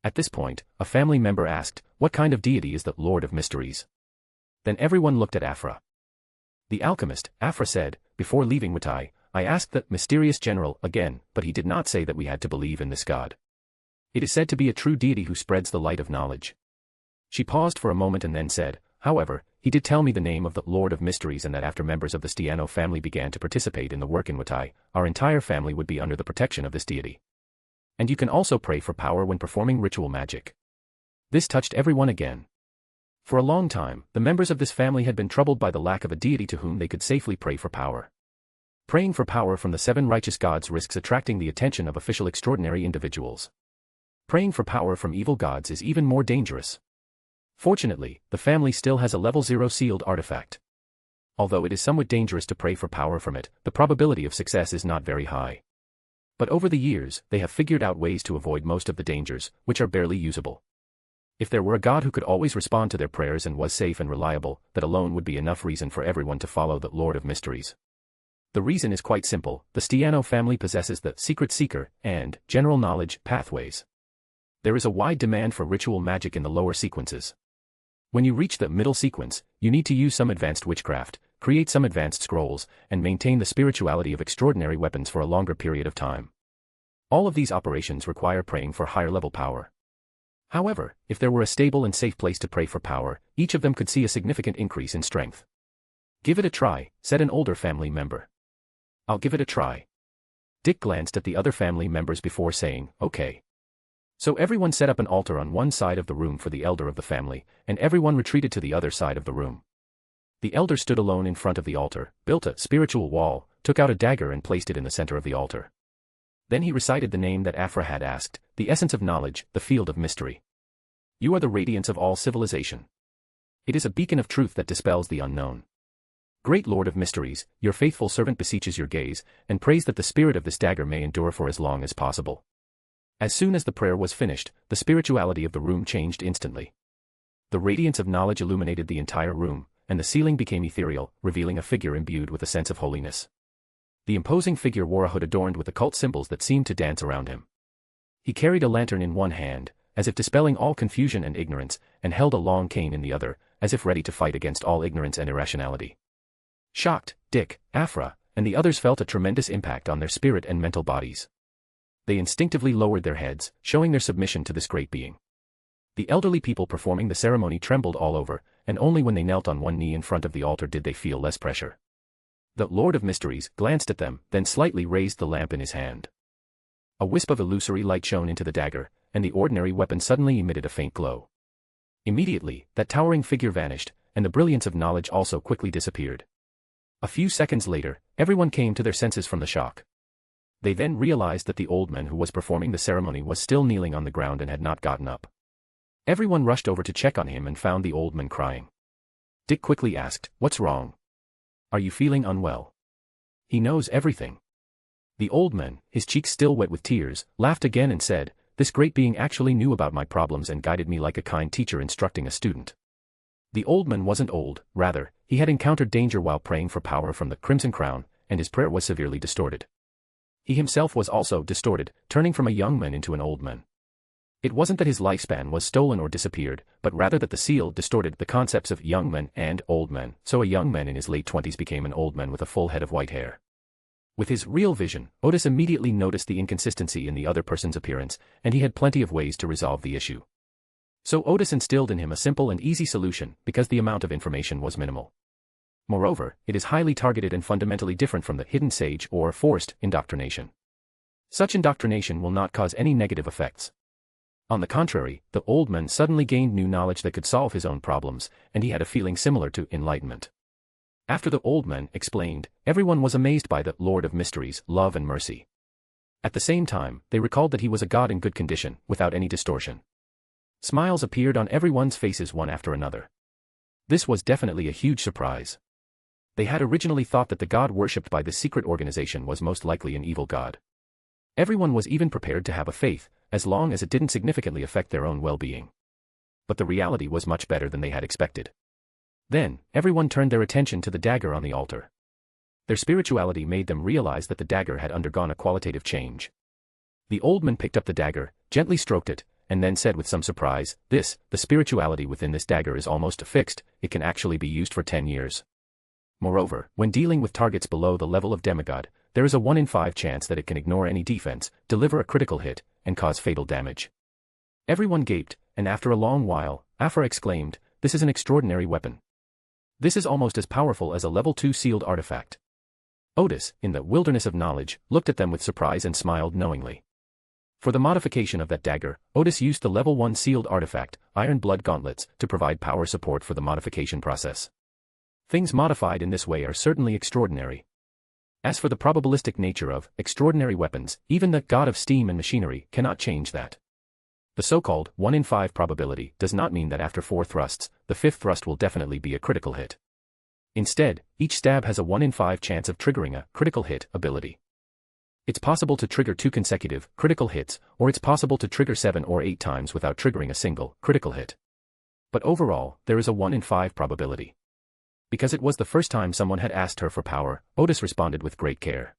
At this point, a family member asked, "What kind of deity is the Lord of Mysteries?" Then everyone looked at Afra. The alchemist, Afra said, "Before leaving Watai, I asked the mysterious general again, but he did not say that we had to believe in this god. It is said to be a true deity who spreads the light of knowledge." She paused for a moment and then said, "However, he did tell me the name of the Lord of Mysteries and that after members of the Stiano family began to participate in the work in Watai, our entire family would be under the protection of this deity. And you can also pray for power when performing ritual magic." This touched everyone again. For a long time, the members of this family had been troubled by the lack of a deity to whom they could safely pray for power. Praying for power from the 7 righteous gods risks attracting the attention of official extraordinary individuals. Praying for power from evil gods is even more dangerous. Fortunately, the family still has a level 0 sealed artifact. Although it is somewhat dangerous to pray for power from it, the probability of success is not very high. But over the years, they have figured out ways to avoid most of the dangers, which are barely usable. If there were a god who could always respond to their prayers and was safe and reliable, that alone would be enough reason for everyone to follow the Lord of Mysteries. The reason is quite simple: the Stiano family possesses the secret seeker and general knowledge pathways. There is a wide demand for ritual magic in the lower sequences. When you reach the middle sequence, you need to use some advanced witchcraft, create some advanced scrolls, and maintain the spirituality of extraordinary weapons for a longer period of time. All of these operations require praying for higher-level power. However, if there were a stable and safe place to pray for power, each of them could see a significant increase in strength. "Give it a try," said an older family member. "I'll give it a try." Dick glanced at the other family members before saying, "Okay." So everyone set up an altar on one side of the room for the elder of the family, and everyone retreated to the other side of the room. The elder stood alone in front of the altar, built a spiritual wall, took out a dagger and placed it in the center of the altar. Then he recited the name that Aphra had asked, the essence of knowledge, the field of mystery. "You are the radiance of all civilization. It is a beacon of truth that dispels the unknown. Great Lord of mysteries, your faithful servant beseeches your gaze, and prays that the spirit of this dagger may endure for as long as possible." As soon as the prayer was finished, the spirituality of the room changed instantly. The radiance of knowledge illuminated the entire room, and the ceiling became ethereal, revealing a figure imbued with a sense of holiness. The imposing figure wore a hood adorned with occult symbols that seemed to dance around him. He carried a lantern in one hand, as if dispelling all confusion and ignorance, and held a long cane in the other, as if ready to fight against all ignorance and irrationality. Shocked, Dick, Aphra, and the others felt a tremendous impact on their spirit and mental bodies. They instinctively lowered their heads, showing their submission to this great being. The elderly people performing the ceremony trembled all over, and only when they knelt on one knee in front of the altar did they feel less pressure. The Lord of Mysteries glanced at them, then slightly raised the lamp in his hand. A wisp of illusory light shone into the dagger, and the ordinary weapon suddenly emitted a faint glow. Immediately, that towering figure vanished, and the brilliance of knowledge also quickly disappeared. A few seconds later, everyone came to their senses from the shock. They then realized that the old man who was performing the ceremony was still kneeling on the ground and had not gotten up. Everyone rushed over to check on him and found the old man crying. Dick quickly asked, "What's wrong? Are you feeling unwell?" "He knows everything." The old man, his cheeks still wet with tears, laughed again and said, "This great being actually knew about my problems and guided me like a kind teacher instructing a student." The old man wasn't old, rather, he had encountered danger while praying for power from the Crimson Crown, and his prayer was severely distorted. He himself was also distorted, turning from a young man into an old man. It wasn't that his lifespan was stolen or disappeared, but rather that the seal distorted the concepts of young man and old man, so a young man in his late 20s became an old man with a full head of white hair. With his real vision, Odis immediately noticed the inconsistency in the other person's appearance, and he had plenty of ways to resolve the issue. So Odis instilled in him a simple and easy solution, because the amount of information was minimal. Moreover, it is highly targeted and fundamentally different from the hidden sage or forced indoctrination. Such indoctrination will not cause any negative effects. On the contrary, the old man suddenly gained new knowledge that could solve his own problems, and he had a feeling similar to enlightenment. After the old man explained, everyone was amazed by the Lord of Mysteries' love and mercy. At the same time, they recalled that he was a god in good condition, without any distortion. Smiles appeared on everyone's faces one after another. This was definitely a huge surprise. They had originally thought that the god worshipped by this secret organization was most likely an evil god. Everyone was even prepared to have a faith, as long as it didn't significantly affect their own well-being. But the reality was much better than they had expected. Then, everyone turned their attention to the dagger on the altar. Their spirituality made them realize that the dagger had undergone a qualitative change. The old man picked up the dagger, gently stroked it, and then said with some surprise, the spirituality within this dagger is almost fixed, it can actually be used for 10 years. Moreover, when dealing with targets below the level of demigod, there is a 1 in 5 chance that it can ignore any defense, deliver a critical hit, and cause fatal damage. Everyone gaped, and after a long while, Aphra exclaimed, "This is an extraordinary weapon. This is almost as powerful as a level 2 sealed artifact." Odis, in the wilderness of knowledge, looked at them with surprise and smiled knowingly. For the modification of that dagger, Odis used the level 1 sealed artifact, Iron Blood Gauntlets, to provide power support for the modification process. Things modified in this way are certainly extraordinary. As for the probabilistic nature of extraordinary weapons, even the god of steam and machinery cannot change that. The so-called 1 in 5 probability does not mean that after 4 thrusts, the 5th thrust will definitely be a critical hit. Instead, each stab has a 1 in 5 chance of triggering a critical hit ability. It's possible to trigger 2 consecutive critical hits, or it's possible to trigger 7 or 8 times without triggering a single critical hit. But overall, there is a 1 in 5 probability. Because it was the first time someone had asked her for power, Odis responded with great care.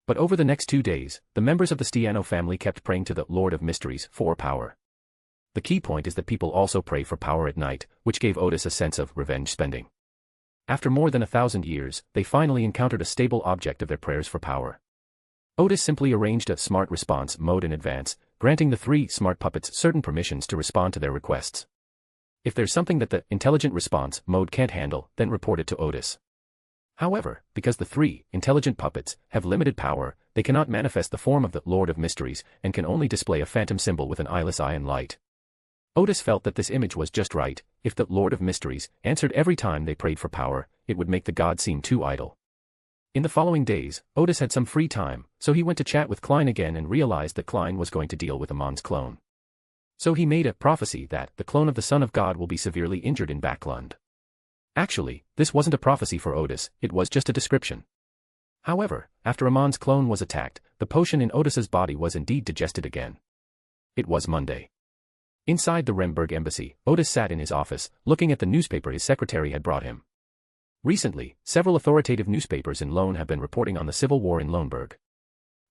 But over the next 2 days, the members of the Stiano family kept praying to the Lord of Mysteries for power. The key point is that people also pray for power at night, which gave Odis a sense of revenge spending. After more than 1,000 years, they finally encountered a stable object of their prayers for power. Odis simply arranged a smart response mode in advance, granting the 3 smart puppets certain permissions to respond to their requests. If there's something that the intelligent response mode can't handle, then report it to Odis. However, because the 3 intelligent puppets have limited power, they cannot manifest the form of the Lord of Mysteries and can only display a phantom symbol with an eyeless eye and light. Odis felt that this image was just right. If the Lord of Mysteries answered every time they prayed for power, it would make the god seem too idle. In the following days, Odis had some free time, so he went to chat with Klein again and realized that Klein was going to deal with Amon's clone. So he made a prophecy that the clone of the Son of God will be severely injured in Backlund. Actually, this wasn't a prophecy for Odis, it was just a description. However, after Amon's clone was attacked, the potion in Odis's body was indeed digested again. It was Monday. Inside the Remberg embassy, Odis sat in his office, looking at the newspaper his secretary had brought him. Recently, several authoritative newspapers in Lone have been reporting on the civil war in Loneberg.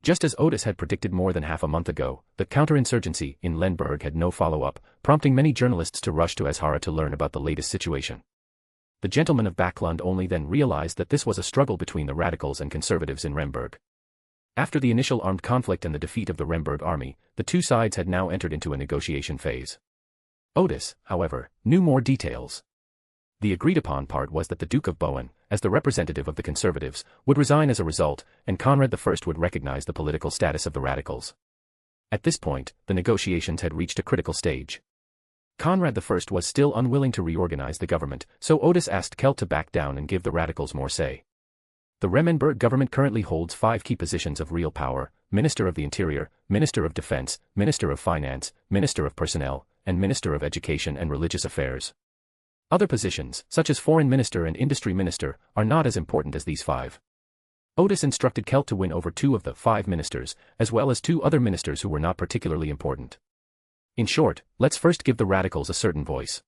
Just as Odis had predicted more than half a month ago, the counterinsurgency in Lenberg had no follow-up, prompting many journalists to rush to Azhara to learn about the latest situation. The gentlemen of Backlund only then realized that this was a struggle between the radicals and conservatives in Remberg. After the initial armed conflict and the defeat of the Remberg army, the 2 sides had now entered into a negotiation phase. Odis, however, knew more details. The agreed-upon part was that the Duke of Bowen, as the representative of the conservatives, would resign as a result, and Conrad I would recognize the political status of the radicals. At this point, the negotiations had reached a critical stage. Conrad I was still unwilling to reorganize the government, so Odis asked Kelt to back down and give the radicals more say. The Remmenberg government currently holds 5 key positions of real power: Minister of the Interior, Minister of Defense, Minister of Finance, Minister of Personnel, and Minister of Education and Religious Affairs. Other positions, such as Foreign Minister and Industry Minister, are not as important as these 5. Odis instructed Kelt to win over 2 of the 5 ministers, as well as 2 other ministers who were not particularly important. In short, let's first give the radicals a certain voice.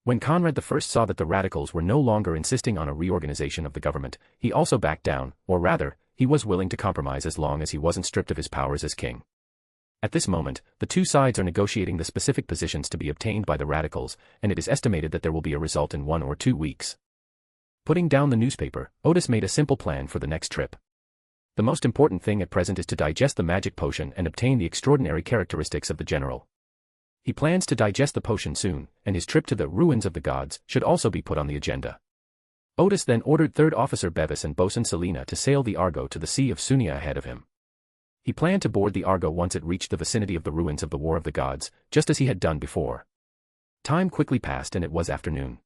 When Conrad I saw that the radicals were no longer insisting on a reorganization of the government, he also backed down, or rather, he was willing to compromise as long as he wasn't stripped of his powers as king. At this moment, the 2 sides are negotiating the specific positions to be obtained by the radicals, and it is estimated that there will be a result in 1 or 2 weeks. Putting down the newspaper, Odis made a simple plan for the next trip. The most important thing at present is to digest the magic potion and obtain the extraordinary characteristics of the general. He plans to digest the potion soon, and his trip to the ruins of the gods should also be put on the agenda. Odis then ordered 3rd Officer Bevis and Bosun Selina to sail the Argo to the Sea of Sunia ahead of him. He planned to board the Argo once it reached the vicinity of the ruins of the War of the Gods, just as he had done before. Time quickly passed and it was afternoon.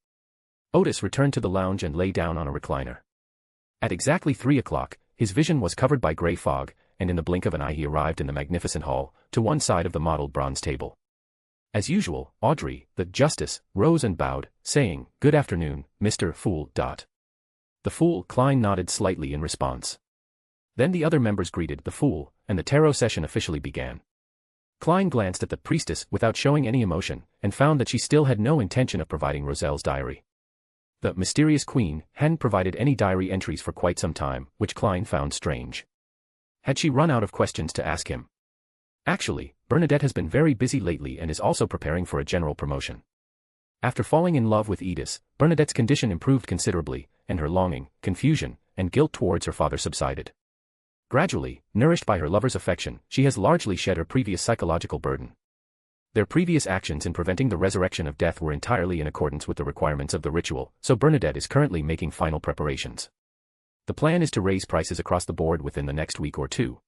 Odis returned to the lounge and lay down on a recliner. At exactly 3 o'clock, his vision was covered by grey fog, and in the blink of an eye he arrived in the magnificent hall, to one side of the mottled bronze table. As usual, Audrey, the Justice, rose and bowed, saying, "Good afternoon, Mr. Fool." The Fool, Klein nodded slightly in response. Then the other members greeted the Fool, and the tarot session officially began. Klein glanced at the priestess without showing any emotion, and found that she still had no intention of providing Roselle's diary. The mysterious queen hadn't provided any diary entries for quite some time, which Klein found strange. Had she run out of questions to ask him? Actually, Bernadette has been very busy lately and is also preparing for a general promotion. After falling in love with Edis, Bernadette's condition improved considerably, and her longing, confusion, and guilt towards her father subsided. Gradually, nourished by her lover's affection, she has largely shed her previous psychological burden. Their previous actions in preventing the resurrection of death were entirely in accordance with the requirements of the ritual, so Bernadette is currently making final preparations. The plan is to raise prices across the board within the next week or 2.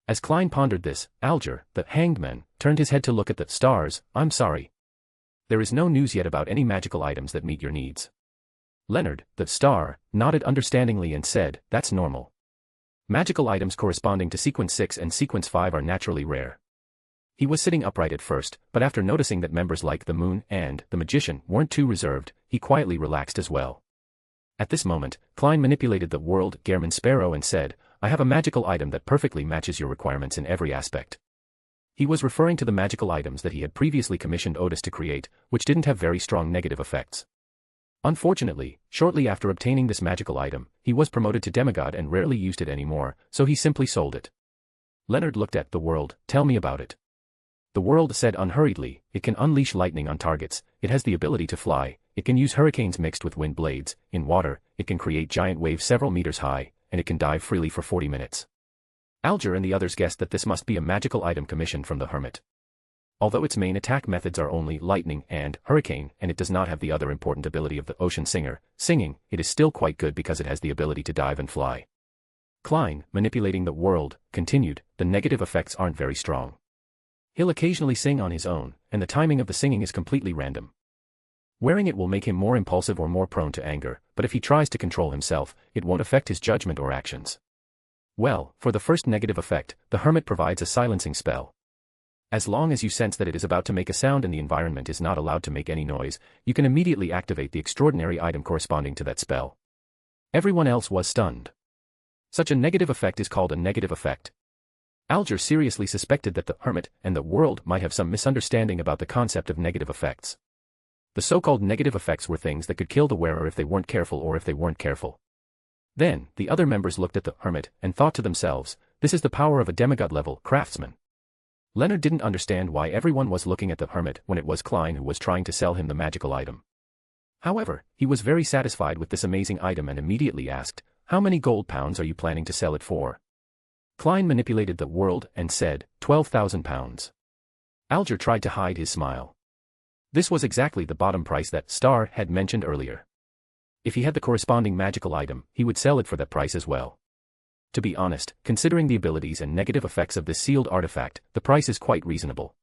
As Klein pondered this, Alger, the hanged man, turned his head to look at the stars. "I'm sorry. There is no news yet about any magical items that meet your needs." Leonard, the star, nodded understandingly and said, "That's normal. Magical items corresponding to Sequence 6 and Sequence 5 are naturally rare." He was sitting upright at first, but after noticing that members like the Moon and the Magician weren't too reserved, he quietly relaxed as well. At this moment, Klein manipulated the world Gehrman Sparrow and said, "I have a magical item that perfectly matches your requirements in every aspect." He was referring to the magical items that he had previously commissioned Odis to create, which didn't have very strong negative effects. Unfortunately, shortly after obtaining this magical item, he was promoted to demigod and rarely used it anymore, so he simply sold it. Leonard looked at the world. Tell me about it. The world said unhurriedly, it can unleash lightning on targets, it has the ability to fly, it can use hurricanes mixed with wind blades, in water, it can create giant waves several meters high, and it can dive freely for 40 minutes. Alger and the others guessed that this must be a magical item commissioned from the Hermit. Although its main attack methods are only lightning and hurricane, and it does not have the other important ability of the ocean singer, singing, it is still quite good because it has the ability to dive and fly. Klein, manipulating the world, continued, the negative effects aren't very strong. He'll occasionally sing on his own, and the timing of the singing is completely random. Wearing it will make him more impulsive or more prone to anger, but if he tries to control himself, it won't affect his judgment or actions. Well, for the first negative effect, the Hermit provides a silencing spell. As long as you sense that it is about to make a sound and the environment is not allowed to make any noise, you can immediately activate the extraordinary item corresponding to that spell. Everyone else was stunned. Such a negative effect is called a negative effect. Alger seriously suspected that the Hermit and the world might have some misunderstanding about the concept of negative effects. The so-called negative effects were things that could kill the wearer if they weren't careful or if they weren't careful. Then, the other members looked at the Hermit and thought to themselves, this is the power of a demigod-level craftsman. Leonard didn't understand why everyone was looking at the Hermit when it was Klein who was trying to sell him the magical item. However, he was very satisfied with this amazing item and immediately asked, how many gold pounds are you planning to sell it for? Klein manipulated the world and said, 12,000 pounds. Alger tried to hide his smile. This was exactly the bottom price that Star had mentioned earlier. If he had the corresponding magical item, he would sell it for that price as well. To be honest, considering the abilities and negative effects of this sealed artifact, the price is quite reasonable.